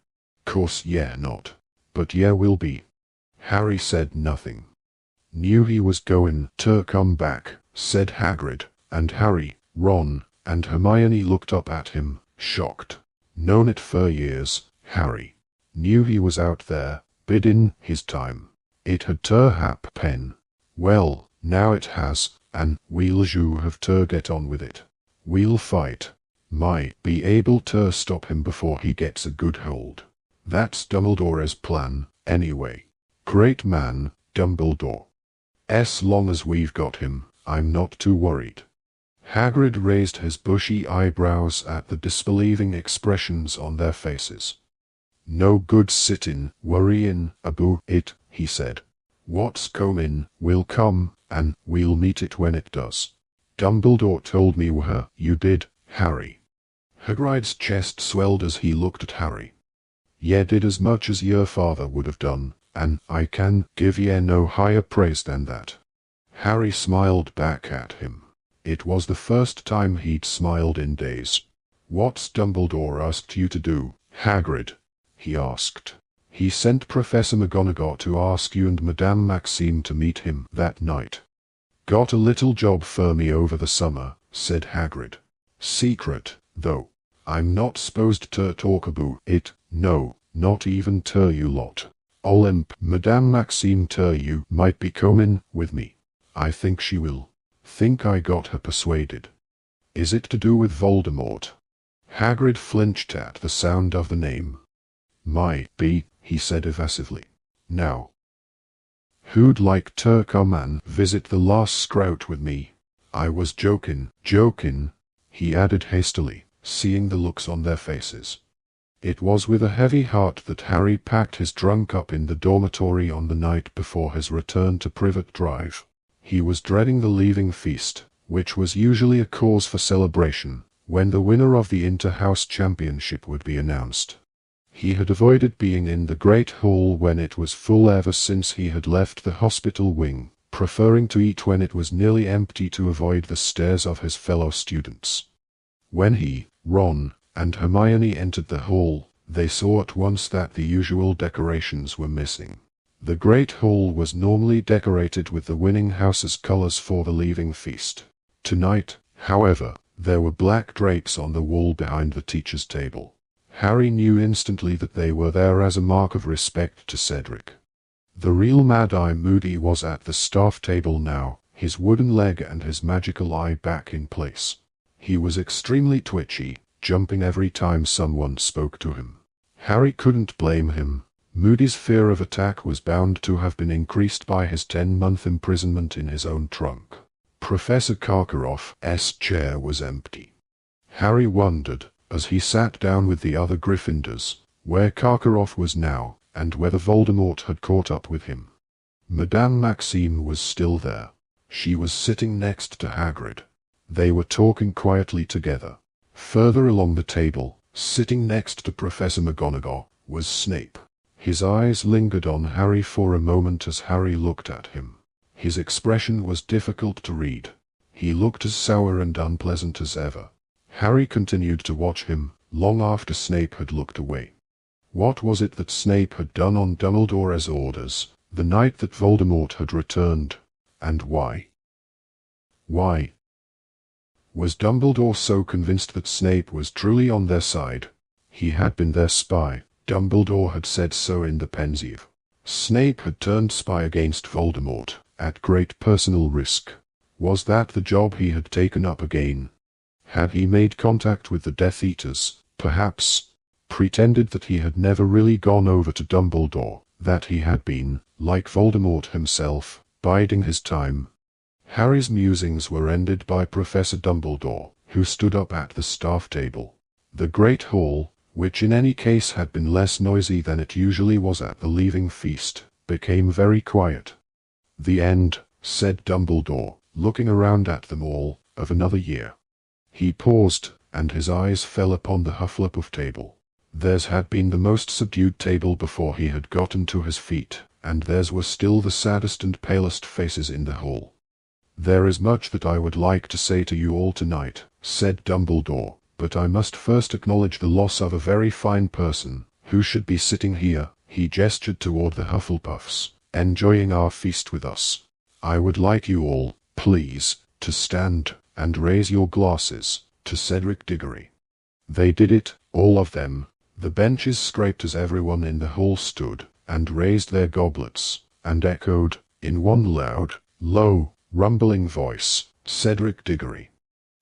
Speaker 1: "Course yeah not. But yeah will be." Harry said nothing. "Knew he was going to come back," said Hagrid, and Harry, Ron, and Hermione looked up at him, shocked. "Known it for years, Harry. Knew he was out there, biding his time. It had to happen. Well, now it has, and we'll have to get on with it. We'll fight. Might be able to stop him before he gets a good hold. That's Dumbledore's plan, anyway. Great man, Dumbledore. As long as we've got him, I'm not too worried." Hagrid raised his bushy eyebrows at the disbelieving expressions on their faces. "No good sitting, worrying about it," he said. "What's coming will come, and we'll meet it when it does. Dumbledore told me you did, Harry." Hagrid's chest swelled as he looked at Harry. "Ye did as much as your father would have done, and I can give ye no higher praise than that." Harry smiled back at him. It was the first time he'd smiled in days. "What's Dumbledore asked you to do, Hagrid?" he asked. "He sent Professor McGonagall to ask you and Madame Maxime to meet him that night." "Got a little job for me over the summer," said Hagrid. "Secret, though. I'm not supposed to talk about it, no, not even to you lot. Madame Maxime you might be coming with me. I think she will. Think I got her persuaded." "Is it to do with Voldemort?" Hagrid flinched at the sound of the name. "Might be," he said evasively. "Now, who'd like to come and visit the last Sprout with me? I was joking, he added hastily, seeing the looks on their faces. It was with a heavy heart that Harry packed his trunk up in the dormitory on the night before his return to Privet Drive. He was dreading the leaving feast, which was usually a cause for celebration, when the winner of the Inter-House Championship would be announced. He had avoided being in the Great Hall when it was full ever since he had left the hospital wing, preferring to eat when it was nearly empty to avoid the stares of his fellow students. When he, Ron, and Hermione entered the hall, they saw at once that the usual decorations were missing. The Great Hall was normally decorated with the winning house's colors for the leaving feast. Tonight, however, there were black drapes on the wall behind the teacher's table. Harry knew instantly that they were there as a mark of respect to Cedric. The real Mad-Eye Moody was at the staff table now, his wooden leg and his magical eye back in place. He was extremely twitchy, jumping every time someone spoke to him. Harry couldn't blame him. Moody's fear of attack was bound to have been increased by his 10-month imprisonment in his own trunk. Professor Karkaroff's chair was empty. Harry wondered, as he sat down with the other Gryffindors, where Karkaroff was now, and whether Voldemort had caught up with him. Madame Maxime was still there. She was sitting next to Hagrid. They were talking quietly together. Further along the table, sitting next to Professor McGonagall, was Snape. His eyes lingered on Harry for a moment as Harry looked at him. His expression was difficult to read. He looked as sour and unpleasant as ever. Harry continued to watch him, long after Snape had looked away. What was it that Snape had done on Dumbledore's orders, the night that Voldemort had returned, and why? Why? Was Dumbledore so convinced that Snape was truly on their side? He had been their spy. Dumbledore had said so in the Pensieve. Snape had turned spy against Voldemort, at great personal risk. Was that the job he had taken up again? Had he made contact with the Death Eaters, perhaps? Pretended that he had never really gone over to Dumbledore, that he had been, like Voldemort himself, biding his time? Harry's musings were ended by Professor Dumbledore, who stood up at the staff table. The Great Hall, which in any case had been less noisy than it usually was at the leaving feast, became very quiet. "The end," said Dumbledore, looking around at them all, of another year. He paused, and his eyes fell upon the Hufflepuff table. Theirs had been the most subdued table before he had gotten to his feet, and theirs were still the saddest and palest faces in the hall. "There is much that I would like to say to you all tonight," said Dumbledore, "but I must first acknowledge the loss of a very fine person, who should be sitting here," he gestured toward the Hufflepuffs, "enjoying our feast with us. I would like you all, please, to stand, and raise your glasses, to Cedric Diggory." They did it, all of them. The benches scraped as everyone in the hall stood, and raised their goblets, and echoed, in one loud, low, rumbling voice, "Cedric Diggory."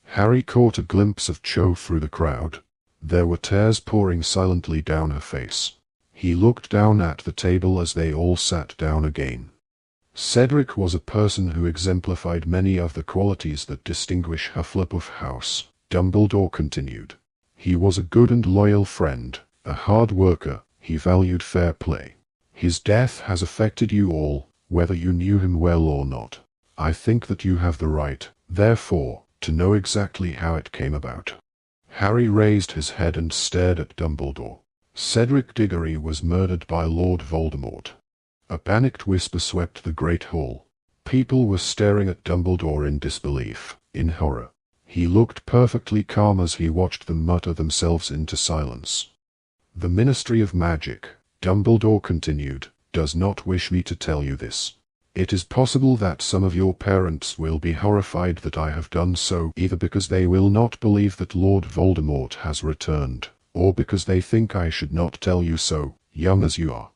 Speaker 1: Harry caught a glimpse of Cho through the crowd. There were tears pouring silently down her face. He looked down at the table as they all sat down again. Cedric was a person who exemplified many of the qualities that distinguish Hufflepuff House, Dumbledore continued. He was a good and loyal friend, a hard worker, he valued fair play. His death has affected you all, whether you knew him well or not. I think that you have the right, therefore, to know exactly how it came about. Harry raised his head and stared at Dumbledore. Cedric Diggory was murdered by Lord Voldemort. A panicked whisper swept the great hall. People were staring at Dumbledore in disbelief, in horror. He looked perfectly calm as he watched them mutter themselves into silence. "The Ministry of Magic," Dumbledore continued, "does not wish me to tell you this. It is possible that some of your parents will be horrified that I have done so, either because they will not believe that Lord Voldemort has returned, or because they think I should not tell you so, young as you are.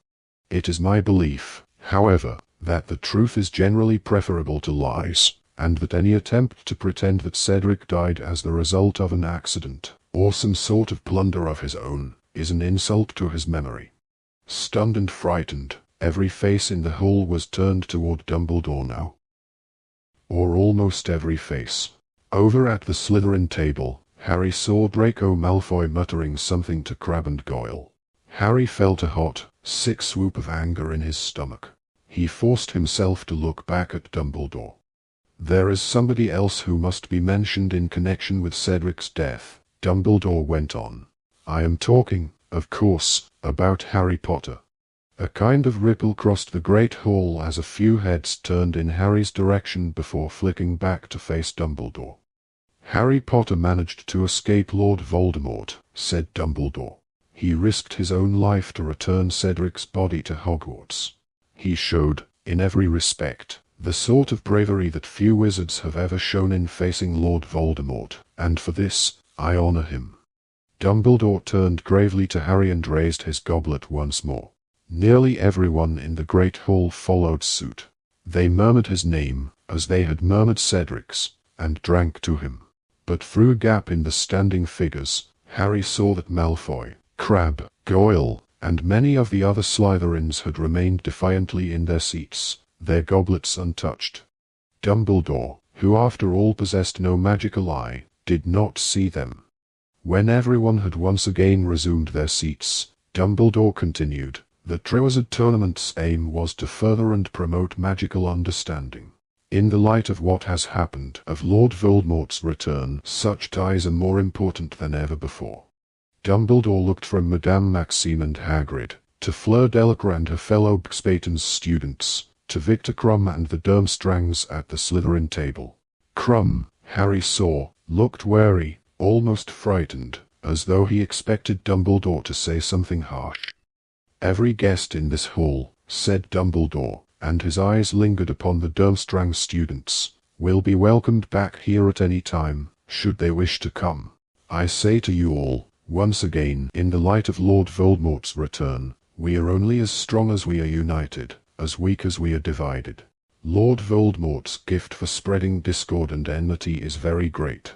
Speaker 1: It is my belief, however, that the truth is generally preferable to lies, and that any attempt to pretend that Cedric died as the result of an accident, or some sort of blunder of his own, is an insult to his memory." Stunned and frightened, every face in the hall was turned toward Dumbledore now. Or almost every face. Over at the Slytherin table, Harry saw Draco Malfoy muttering something to Crabbe and Goyle. Harry felt a hot, sick swoop of anger in his stomach. He forced himself to look back at Dumbledore. "There is somebody else who must be mentioned in connection with Cedric's death," Dumbledore went on. "I am talking, of course, about Harry Potter." A kind of ripple crossed the great hall as a few heads turned in Harry's direction before flicking back to face Dumbledore. "Harry Potter managed to escape Lord Voldemort," said Dumbledore. "He risked his own life to return Cedric's body to Hogwarts. He showed, in every respect, the sort of bravery that few wizards have ever shown in facing Lord Voldemort, and for this, I honor him." Dumbledore turned gravely to Harry and raised his goblet once more. Nearly everyone in the great hall followed suit. They murmured his name, as they had murmured Cedric's, and drank to him. But through a gap in the standing figures, Harry saw that Malfoy, Crabbe, Goyle, and many of the other Slytherins had remained defiantly in their seats, their goblets untouched. Dumbledore, who after all possessed no magical eye, did not see them. When everyone had once again resumed their seats, Dumbledore continued, "The Triwizard Tournament's aim was to further and promote magical understanding. In the light of what has happened, of Lord Voldemort's return, such ties are more important than ever before." Dumbledore looked from Madame Maxime and Hagrid, to Fleur Delacour and her fellow Spayton's students, to Victor Krum and the Durmstrangs at the Slytherin table. Krum, Harry saw, looked wary, almost frightened, as though he expected Dumbledore to say something harsh. "Every guest in this hall," said Dumbledore, and his eyes lingered upon the Durmstrang students, "will be welcomed back here at any time, should they wish to come. I say to you all, once again, in the light of Lord Voldemort's return, we are only as strong as we are united, as weak as we are divided. Lord Voldemort's gift for spreading discord and enmity is very great.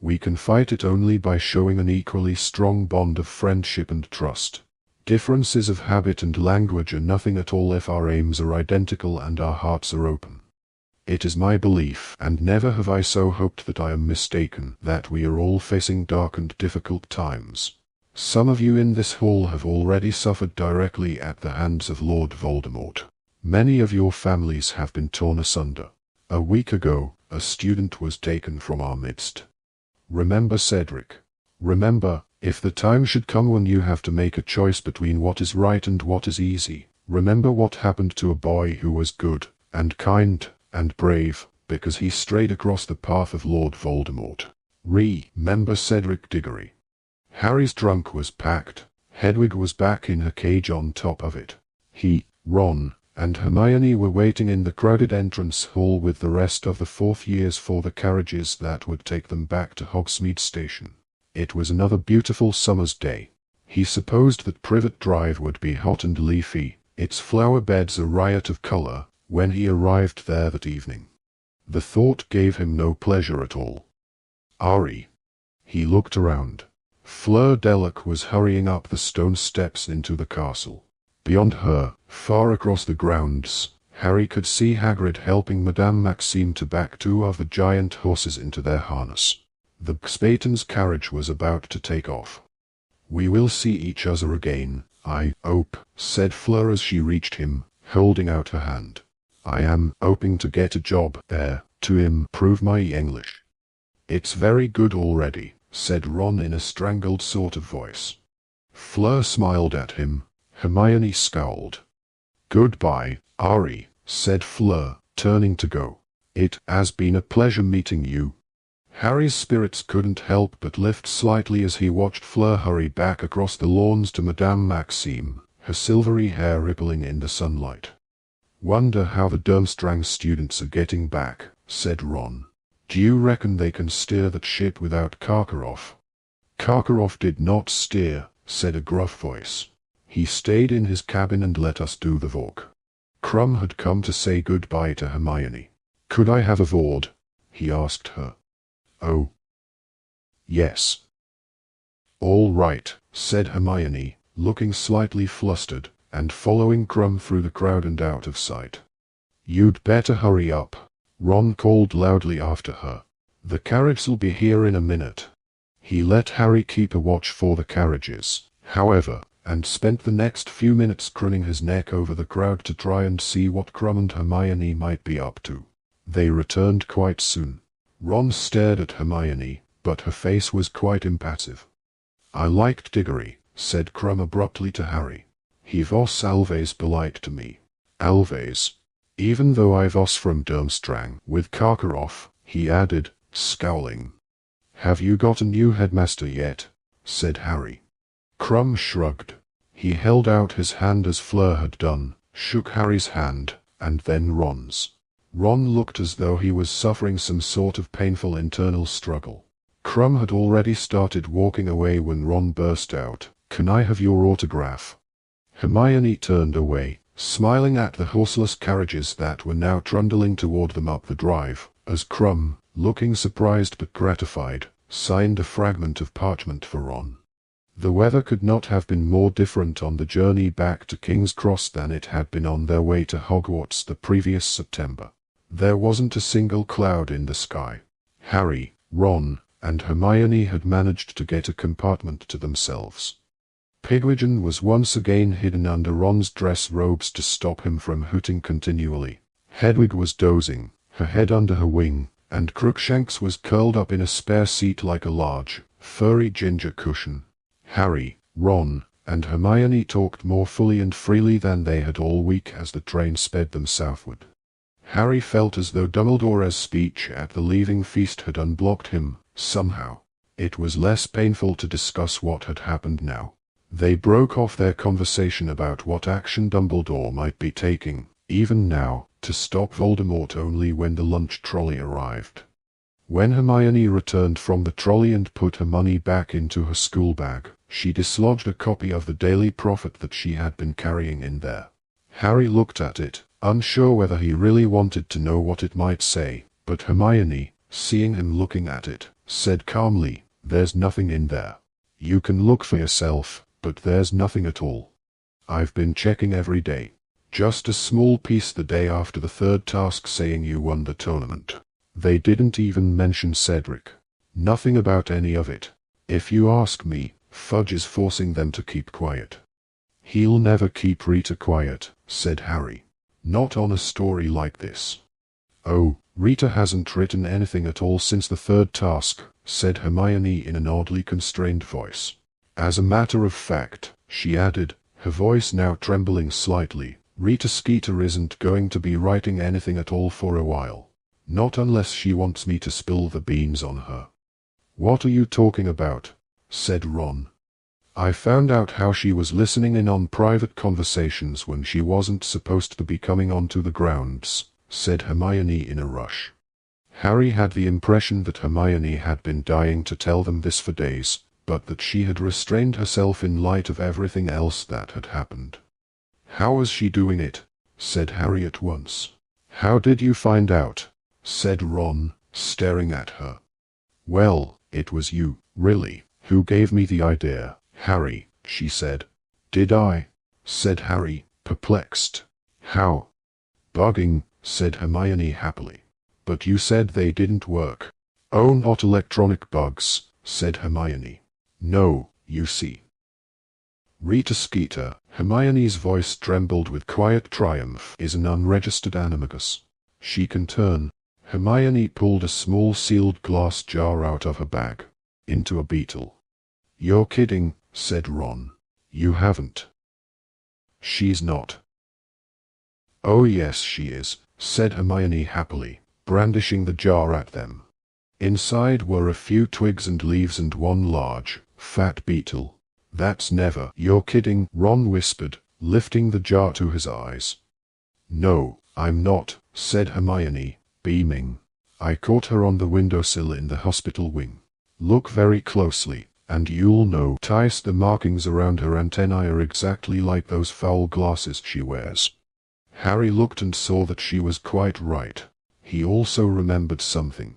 Speaker 1: We can fight it only by showing an equally strong bond of friendship and trust. Differences of habit and language are nothing at all if our aims are identical and our hearts are open. It is my belief, and never have I so hoped that I am mistaken, that we are all facing dark and difficult times. Some of you in this hall have already suffered directly at the hands of Lord Voldemort. Many of your families have been torn asunder. A week ago, a student was taken from our midst. Remember, Cedric. Remember, if the time should come when you have to make a choice between what is right and what is easy, remember what happened to a boy who was good, and kind, and brave, because he strayed across the path of Lord Voldemort. Remember Cedric Diggory. Harry's trunk was packed. Hedwig was back in her cage on top of it. He, Ron, and Hermione were waiting in the crowded entrance hall with the rest of the fourth years for the carriages that would take them back to Hogsmeade Station. It was another beautiful summer's day. He supposed that Privet Drive would be hot and leafy, its flower beds a riot of color, when he arrived there that evening. The thought gave him no pleasure at all. Ari. He looked around. Fleur Delac was hurrying up the stone steps into the castle. Beyond her, far across the grounds, Harry could see Hagrid helping Madame Maxime to back two of the giant horses into their harness. The Spaten's carriage was about to take off. "We will see each other again, I hope," said Fleur as she reached him, holding out her hand. "I am hoping to get a job there, to improve my English." "It's very good already," said Ron in a strangled sort of voice. Fleur smiled at him. Hermione scowled. "Goodbye, Ari," said Fleur, turning to go. "It has been a pleasure meeting you." Harry's spirits couldn't help but lift slightly as he watched Fleur hurry back across the lawns to Madame Maxime, her silvery hair rippling in the sunlight. "Wonder how the Durmstrang students are getting back," said Ron. "Do you reckon they can steer that ship without Karkaroff?" "Karkaroff did not steer," said a gruff voice. "He stayed in his cabin and let us do the work." Krum had come to say goodbye to Hermione. "Could I have a word?" he asked her. "Oh. Yes." "All right," said Hermione, looking slightly flustered, and following Krum through the crowd and out of sight. "You'd better hurry up," Ron called loudly after her. "The carriages'll be here in a minute." He let Harry keep a watch for the carriages, however, and spent the next few minutes craning his neck over the crowd to try and see what Krum and Hermione might be up to. They returned quite soon. Ron stared at Hermione, but her face was quite impassive. "I liked Diggory," said Krum abruptly to Harry. "He was always polite to me. Always. Even though I was from Durmstrang with Karkaroff," he added, scowling. "Have you got a new headmaster yet?" said Harry. Krum shrugged. He held out his hand as Fleur had done, shook Harry's hand, and then Ron's. Ron looked as though he was suffering some sort of painful internal struggle. Krum had already started walking away when Ron burst out, "Can I have your autograph?" Hermione turned away, smiling at the horseless carriages that were now trundling toward them up the drive, as Krum, looking surprised but gratified, signed a fragment of parchment for Ron. The weather could not have been more different on the journey back to King's Cross than it had been on their way to Hogwarts the previous September. There wasn't a single cloud in the sky. Harry, Ron, and Hermione had managed to get a compartment to themselves. Pigwidgeon was once again hidden under Ron's dress robes to stop him from hooting continually. Hedwig was dozing, her head under her wing, and Crookshanks was curled up in a spare seat like a large, furry ginger cushion. Harry, Ron, and Hermione talked more fully and freely than they had all week as the train sped them southward. Harry felt as though Dumbledore's speech at the leaving feast had unblocked him, somehow. It was less painful to discuss what had happened now. They broke off their conversation about what action Dumbledore might be taking, even now, to stop Voldemort only when the lunch trolley arrived. When Hermione returned from the trolley and put her money back into her school bag, she dislodged a copy of the Daily Prophet that she had been carrying in there. Harry looked at it, unsure whether he really wanted to know what it might say, but Hermione, seeing him looking at it, said calmly, "There's nothing in there. You can look for yourself, but there's nothing at all. I've been checking every day. Just a small piece the day after the third task saying you won the tournament. They didn't even mention Cedric. Nothing about any of it. If you ask me, Fudge is forcing them to keep quiet." "He'll never keep Rita quiet," said Harry. "Not on a story like this." "Oh, Rita hasn't written anything at all since the third task," said Hermione in an oddly constrained voice. "As a matter of fact," she added, her voice now trembling slightly, "Rita Skeeter isn't going to be writing anything at all for a while. Not unless she wants me to spill the beans on her." "What are you talking about?" said Ron. "I found out how she was listening in on private conversations when she wasn't supposed to be coming onto the grounds," said Hermione in a rush. Harry had the impression that Hermione had been dying to tell them this for days, but that she had restrained herself in light of everything else that had happened. "How was she doing it?" said Harry at once. "How did you find out?" said Ron, staring at her. "Well, it was you, really, who gave me the idea, Harry," she said. "Did I?" said Harry, perplexed. "How?" "Bugging," said Hermione happily. "But you said they didn't work." "Oh, not electronic bugs," said Hermione. "No, you see. Rita Skeeter," Hermione's voice trembled with quiet triumph, "is an unregistered animagus. She can turn." Hermione pulled a small sealed glass jar out of her bag. "Into a beetle." "You're kidding," said Ron. "You haven't." "She's not." "Oh yes she is," said Hermione happily, brandishing the jar at them. Inside were a few twigs and leaves and one large, fat beetle. "That's never—" "You're kidding," Ron whispered, lifting the jar to his eyes. "No, I'm not," said Hermione, beaming. "I caught her on the windowsill in the hospital wing. Look very closely, and you'll notice the markings around her antennae are exactly like those foul glasses she wears." Harry looked and saw that she was quite right. He also remembered something.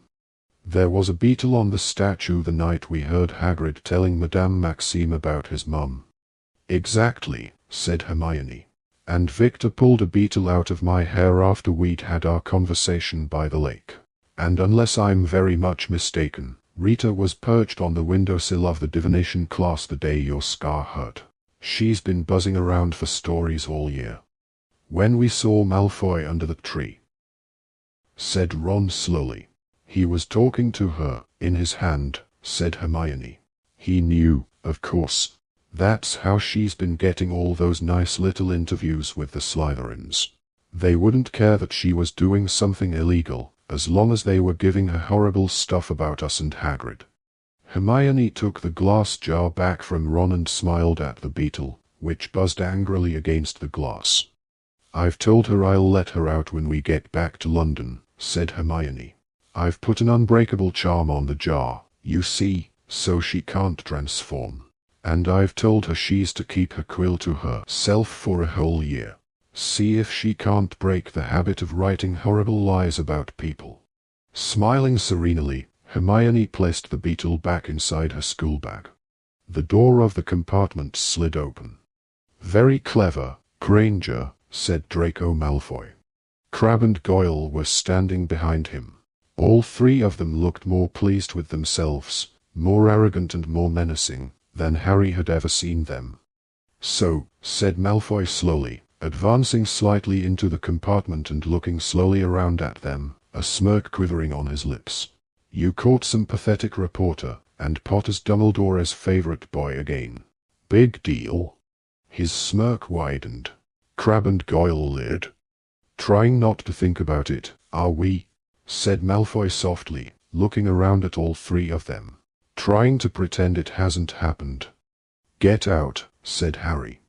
Speaker 1: There was a beetle on the statue the night we heard Hagrid telling Madame Maxime about his mum. "Exactly," said Hermione. "And Victor pulled a beetle out of my hair after we'd had our conversation by the lake. And unless I'm very much mistaken, Rita was perched on the windowsill of the divination class the day your scar hurt. She's been buzzing around for stories all year." "When we saw Malfoy under the tree," said Ron slowly. "He was talking to her, in his hand," said Hermione. "He knew, of course. That's how she's been getting all those nice little interviews with the Slytherins. They wouldn't care that she was doing something illegal, as long as they were giving her horrible stuff about us and Hagrid." Hermione took the glass jar back from Ron and smiled at the beetle, which buzzed angrily against the glass. "I've told her I'll let her out when we get back to London," said Hermione. "I've put an unbreakable charm on the jar, you see, so she can't transform. And I've told her she's to keep her quill to herself for a whole year. See if she can't break the habit of writing horrible lies about people." Smiling serenely, Hermione placed the beetle back inside her school bag. The door of the compartment slid open. "Very clever, Granger," said Draco Malfoy. Crabbe and Goyle were standing behind him. All three of them looked more pleased with themselves, more arrogant and more menacing, than Harry had ever seen them. "So," said Malfoy slowly, advancing slightly into the compartment and looking slowly around at them, a smirk quivering on his lips. "You caught some pathetic reporter, and Potter's Dumbledore's favorite boy again. Big deal." His smirk widened. Crabbe and Goyle leered. "Trying not to think about it, are we?" said Malfoy softly, looking around at all three of them. "Trying to pretend it hasn't happened." "Get out," said Harry.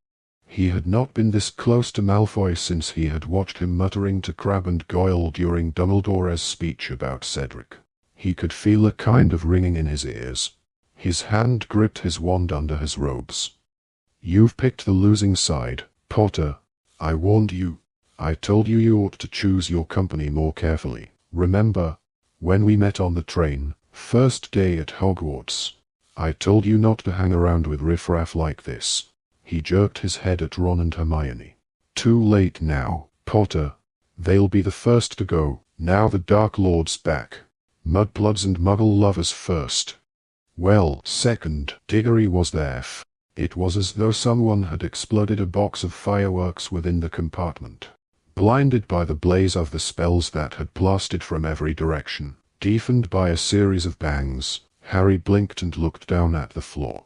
Speaker 1: He had not been this close to Malfoy since he had watched him muttering to Crabbe and Goyle during Dumbledore's speech about Cedric. He could feel a kind of ringing in his ears. His hand gripped his wand under his robes. "You've picked the losing side, Potter. I warned you. I told you you ought to choose your company more carefully. Remember, when we met on the train, first day at Hogwarts, I told you not to hang around with riffraff like this." He jerked his head at Ron and Hermione. "Too late now, Potter. They'll be the first to go, now the Dark Lord's back. Mudbloods and Muggle lovers first." "Well, second." Diggory was there. It was as though someone had exploded a box of fireworks within the compartment. Blinded by the blaze of the spells that had blasted from every direction, deafened by a series of bangs, Harry blinked and looked down at the floor.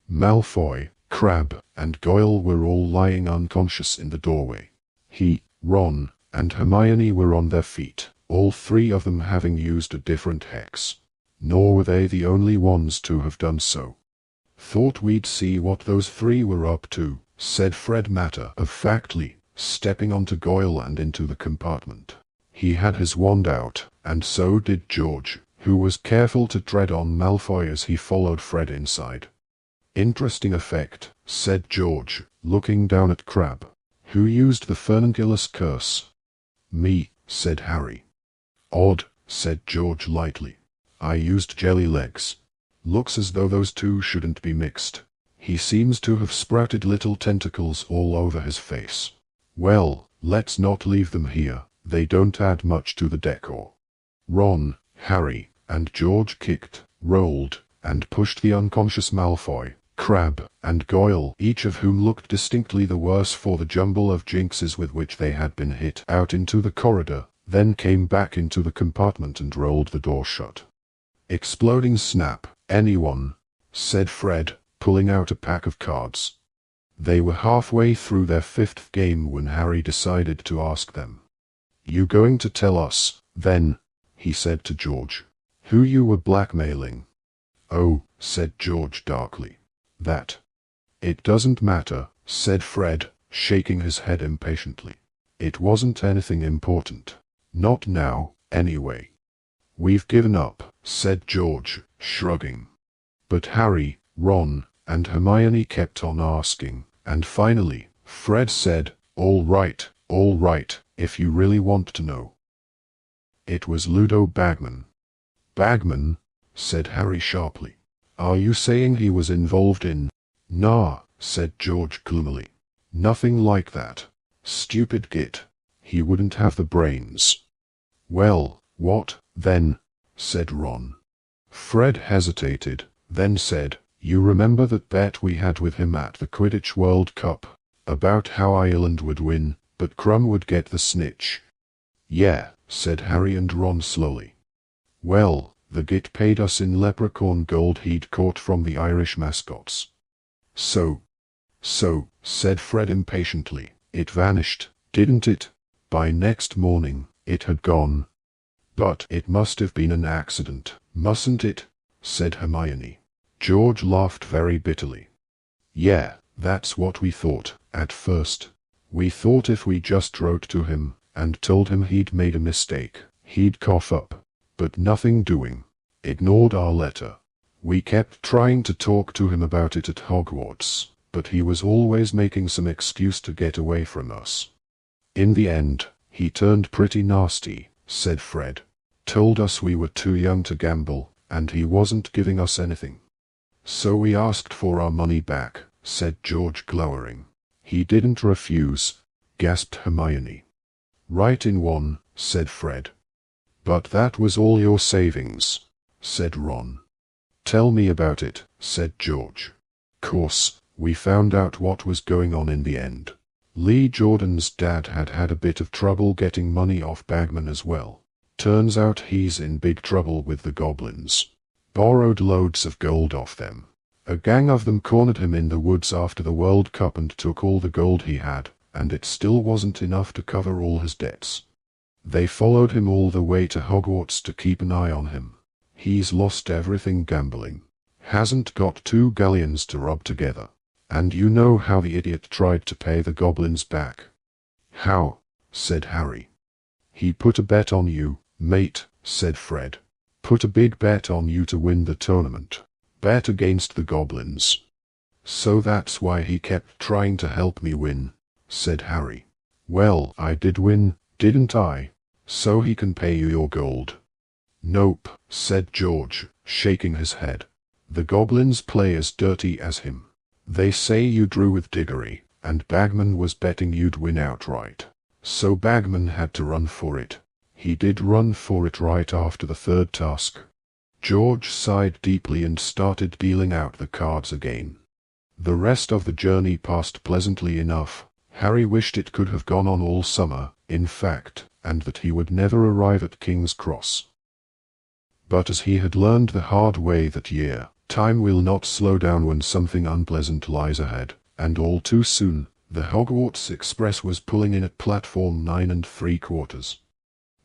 Speaker 1: Malfoy, Crabbe, and Goyle were all lying unconscious in the doorway. He, Ron, and Hermione were on their feet, all three of them having used a different hex. Nor were they the only ones to have done so. "Thought we'd see what those three were up to," said Fred matter-of-factly, stepping onto Goyle and into the compartment. He had his wand out, and so did George, who was careful to tread on Malfoy as he followed Fred inside. "Interesting effect," said George, looking down at Crabbe. "Who used the Furnunculus curse?" "Me," said Harry. "Odd," said George lightly. "I used jelly legs. Looks as though those two shouldn't be mixed. He seems to have sprouted little tentacles all over his face. Well, let's not leave them here, they don't add much to the decor." Ron, Harry, and George kicked, rolled, and pushed the unconscious Malfoy, Crabbe, and Goyle, each of whom looked distinctly the worse for the jumble of jinxes with which they had been hit, out into the corridor, then came back into the compartment and rolled the door shut. "Exploding snap, anyone?" said Fred, pulling out a pack of cards. They were halfway through their fifth game when Harry decided to ask them. "You going to tell us, then," he said to George, "who you were blackmailing?" "Oh," said George darkly. "That. It doesn't matter," said Fred, shaking his head impatiently. "It wasn't anything important. Not now, anyway." "We've given up," said George, shrugging. But Harry, Ron, and Hermione kept on asking, and finally, Fred said, all right, if you really want to know." "It was Ludo Bagman." "Bagman?" said Harry sharply. "Are you saying he was involved in—" "Nah," said George gloomily. "Nothing like that. Stupid git. He wouldn't have the brains." "Well, what, then?" said Ron. Fred hesitated, then said, "You remember that bet we had with him at the Quidditch World Cup, about how Ireland would win, but Crumb would get the snitch?" "Yeah," said Harry and Ron slowly. "Well, the git paid us in leprechaun gold he'd caught from the Irish mascots." So, said Fred impatiently, "it vanished, didn't it? By next morning, it had gone." "But it must have been an accident, mustn't it?" said Hermione. George laughed very bitterly. "Yeah, that's what we thought, at first. We thought if we just wrote to him, and told him he'd made a mistake, he'd cough up. But nothing doing. Ignored our letter. We kept trying to talk to him about it at Hogwarts, but he was always making some excuse to get away from us. In the end, he turned pretty nasty," said Fred. "Told us we were too young to gamble, and he wasn't giving us anything. So we asked for our money back," said George glowering. "He didn't refuse," gasped Hermione. "Right in one," said Fred. "But that was all your savings," said Ron. "Tell me about it," said George. "Course, we found out what was going on in the end. Lee Jordan's dad had had a bit of trouble getting money off Bagman as well. Turns out he's in big trouble with the goblins. Borrowed loads of gold off them. A gang of them cornered him in the woods after the World Cup and took all the gold he had, and it still wasn't enough to cover all his debts. They followed him all the way to Hogwarts to keep an eye on him. He's lost everything gambling. Hasn't got 2 galleons to rub together. And you know how the idiot tried to pay the goblins back." "How?" said Harry. "He put a bet on you, mate," said Fred. "Put a big bet on you to win the tournament. Bet against the goblins." "So that's why he kept trying to help me win," said Harry. "Well, I did win, didn't I? So he can pay you your gold." "Nope," said George, shaking his head. "The goblins play as dirty as him. They say you drew with Diggory, and Bagman was betting you'd win outright. So Bagman had to run for it. He did run for it right after the third task." George sighed deeply and started dealing out the cards again. The rest of the journey passed pleasantly enough. Harry wished it could have gone on all summer, in fact, and that he would never arrive at King's Cross. But as he had learned the hard way that year, time will not slow down when something unpleasant lies ahead, and all too soon, the Hogwarts Express was pulling in at platform 9 3/4.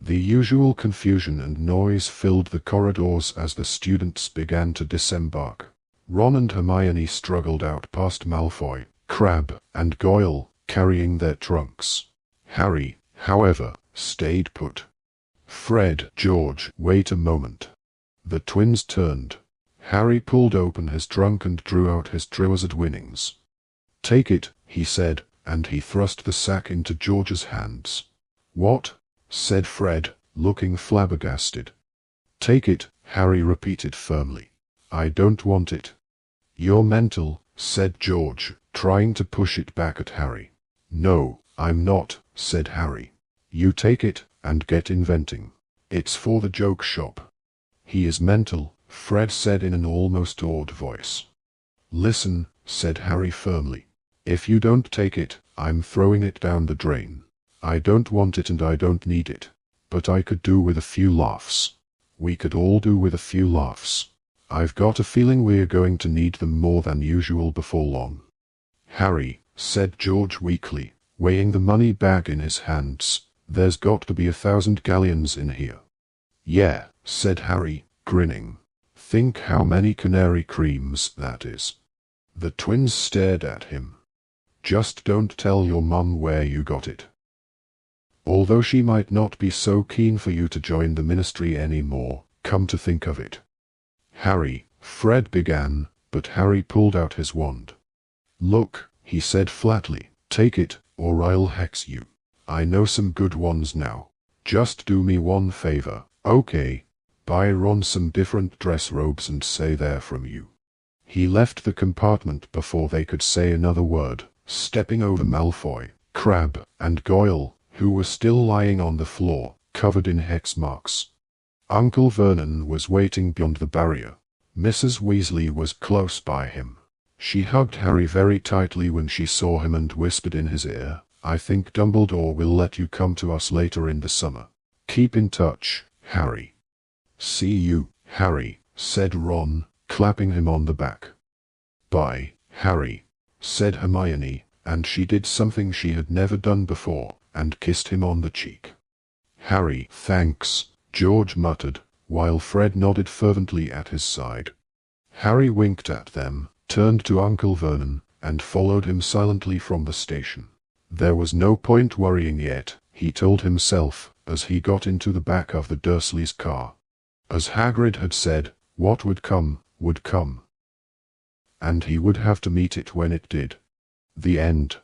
Speaker 1: The usual confusion and noise filled the corridors as the students began to disembark. Ron and Hermione struggled out past Malfoy, Crabbe, and Goyle, carrying their trunks. Harry, however, stayed put. "Fred, George, wait a moment." The twins turned. Harry pulled open his trunk and drew out his Triwizard winnings. "Take it," he said, and he thrust the sack into George's hands. "What?" said Fred, looking flabbergasted. "Take it," Harry repeated firmly. "I don't want it." "You're mental," said George, trying to push it back at Harry. "No, I'm not," said Harry. "You take it, and get inventing. It's for the joke shop." "He is mental," Fred said in an almost awed voice. "Listen," said Harry firmly. "If you don't take it, I'm throwing it down the drain. I don't want it and I don't need it. But I could do with a few laughs. We could all do with a few laughs. I've got a feeling we're going to need them more than usual before long." "Harry," said George weakly, weighing the money bag in his hands, "there's got to be 1,000 galleons in here." "Yeah," said Harry, grinning. "Think how many canary creams that is." The twins stared at him. "Just don't tell your mum where you got it. Although she might not be so keen for you to join the ministry anymore, come to think of it." "Harry," Fred began, but Harry pulled out his wand. "Look," he said flatly, "take it, or I'll hex you. I know some good ones now. Just do me one favor, okay? Buy Ron some different dress robes and say they're from you." He left the compartment before they could say another word, stepping over Malfoy, Crabbe, and Goyle, who were still lying on the floor, covered in hex marks. Uncle Vernon was waiting beyond the barrier. Mrs. Weasley was close by him. She hugged Harry very tightly when she saw him and whispered in his ear, "I think Dumbledore will let you come to us later in the summer. Keep in touch, Harry." "See you, Harry," said Ron, clapping him on the back. "Bye, Harry," said Hermione, and she did something she had never done before, and kissed him on the cheek. "Harry, thanks," George muttered, while Fred nodded fervently at his side. Harry winked at them, turned to Uncle Vernon, and followed him silently from the station. There was no point worrying yet, he told himself, as he got into the back of the Dursleys' car. As Hagrid had said, what would come, would come. And he would have to meet it when it did. The end.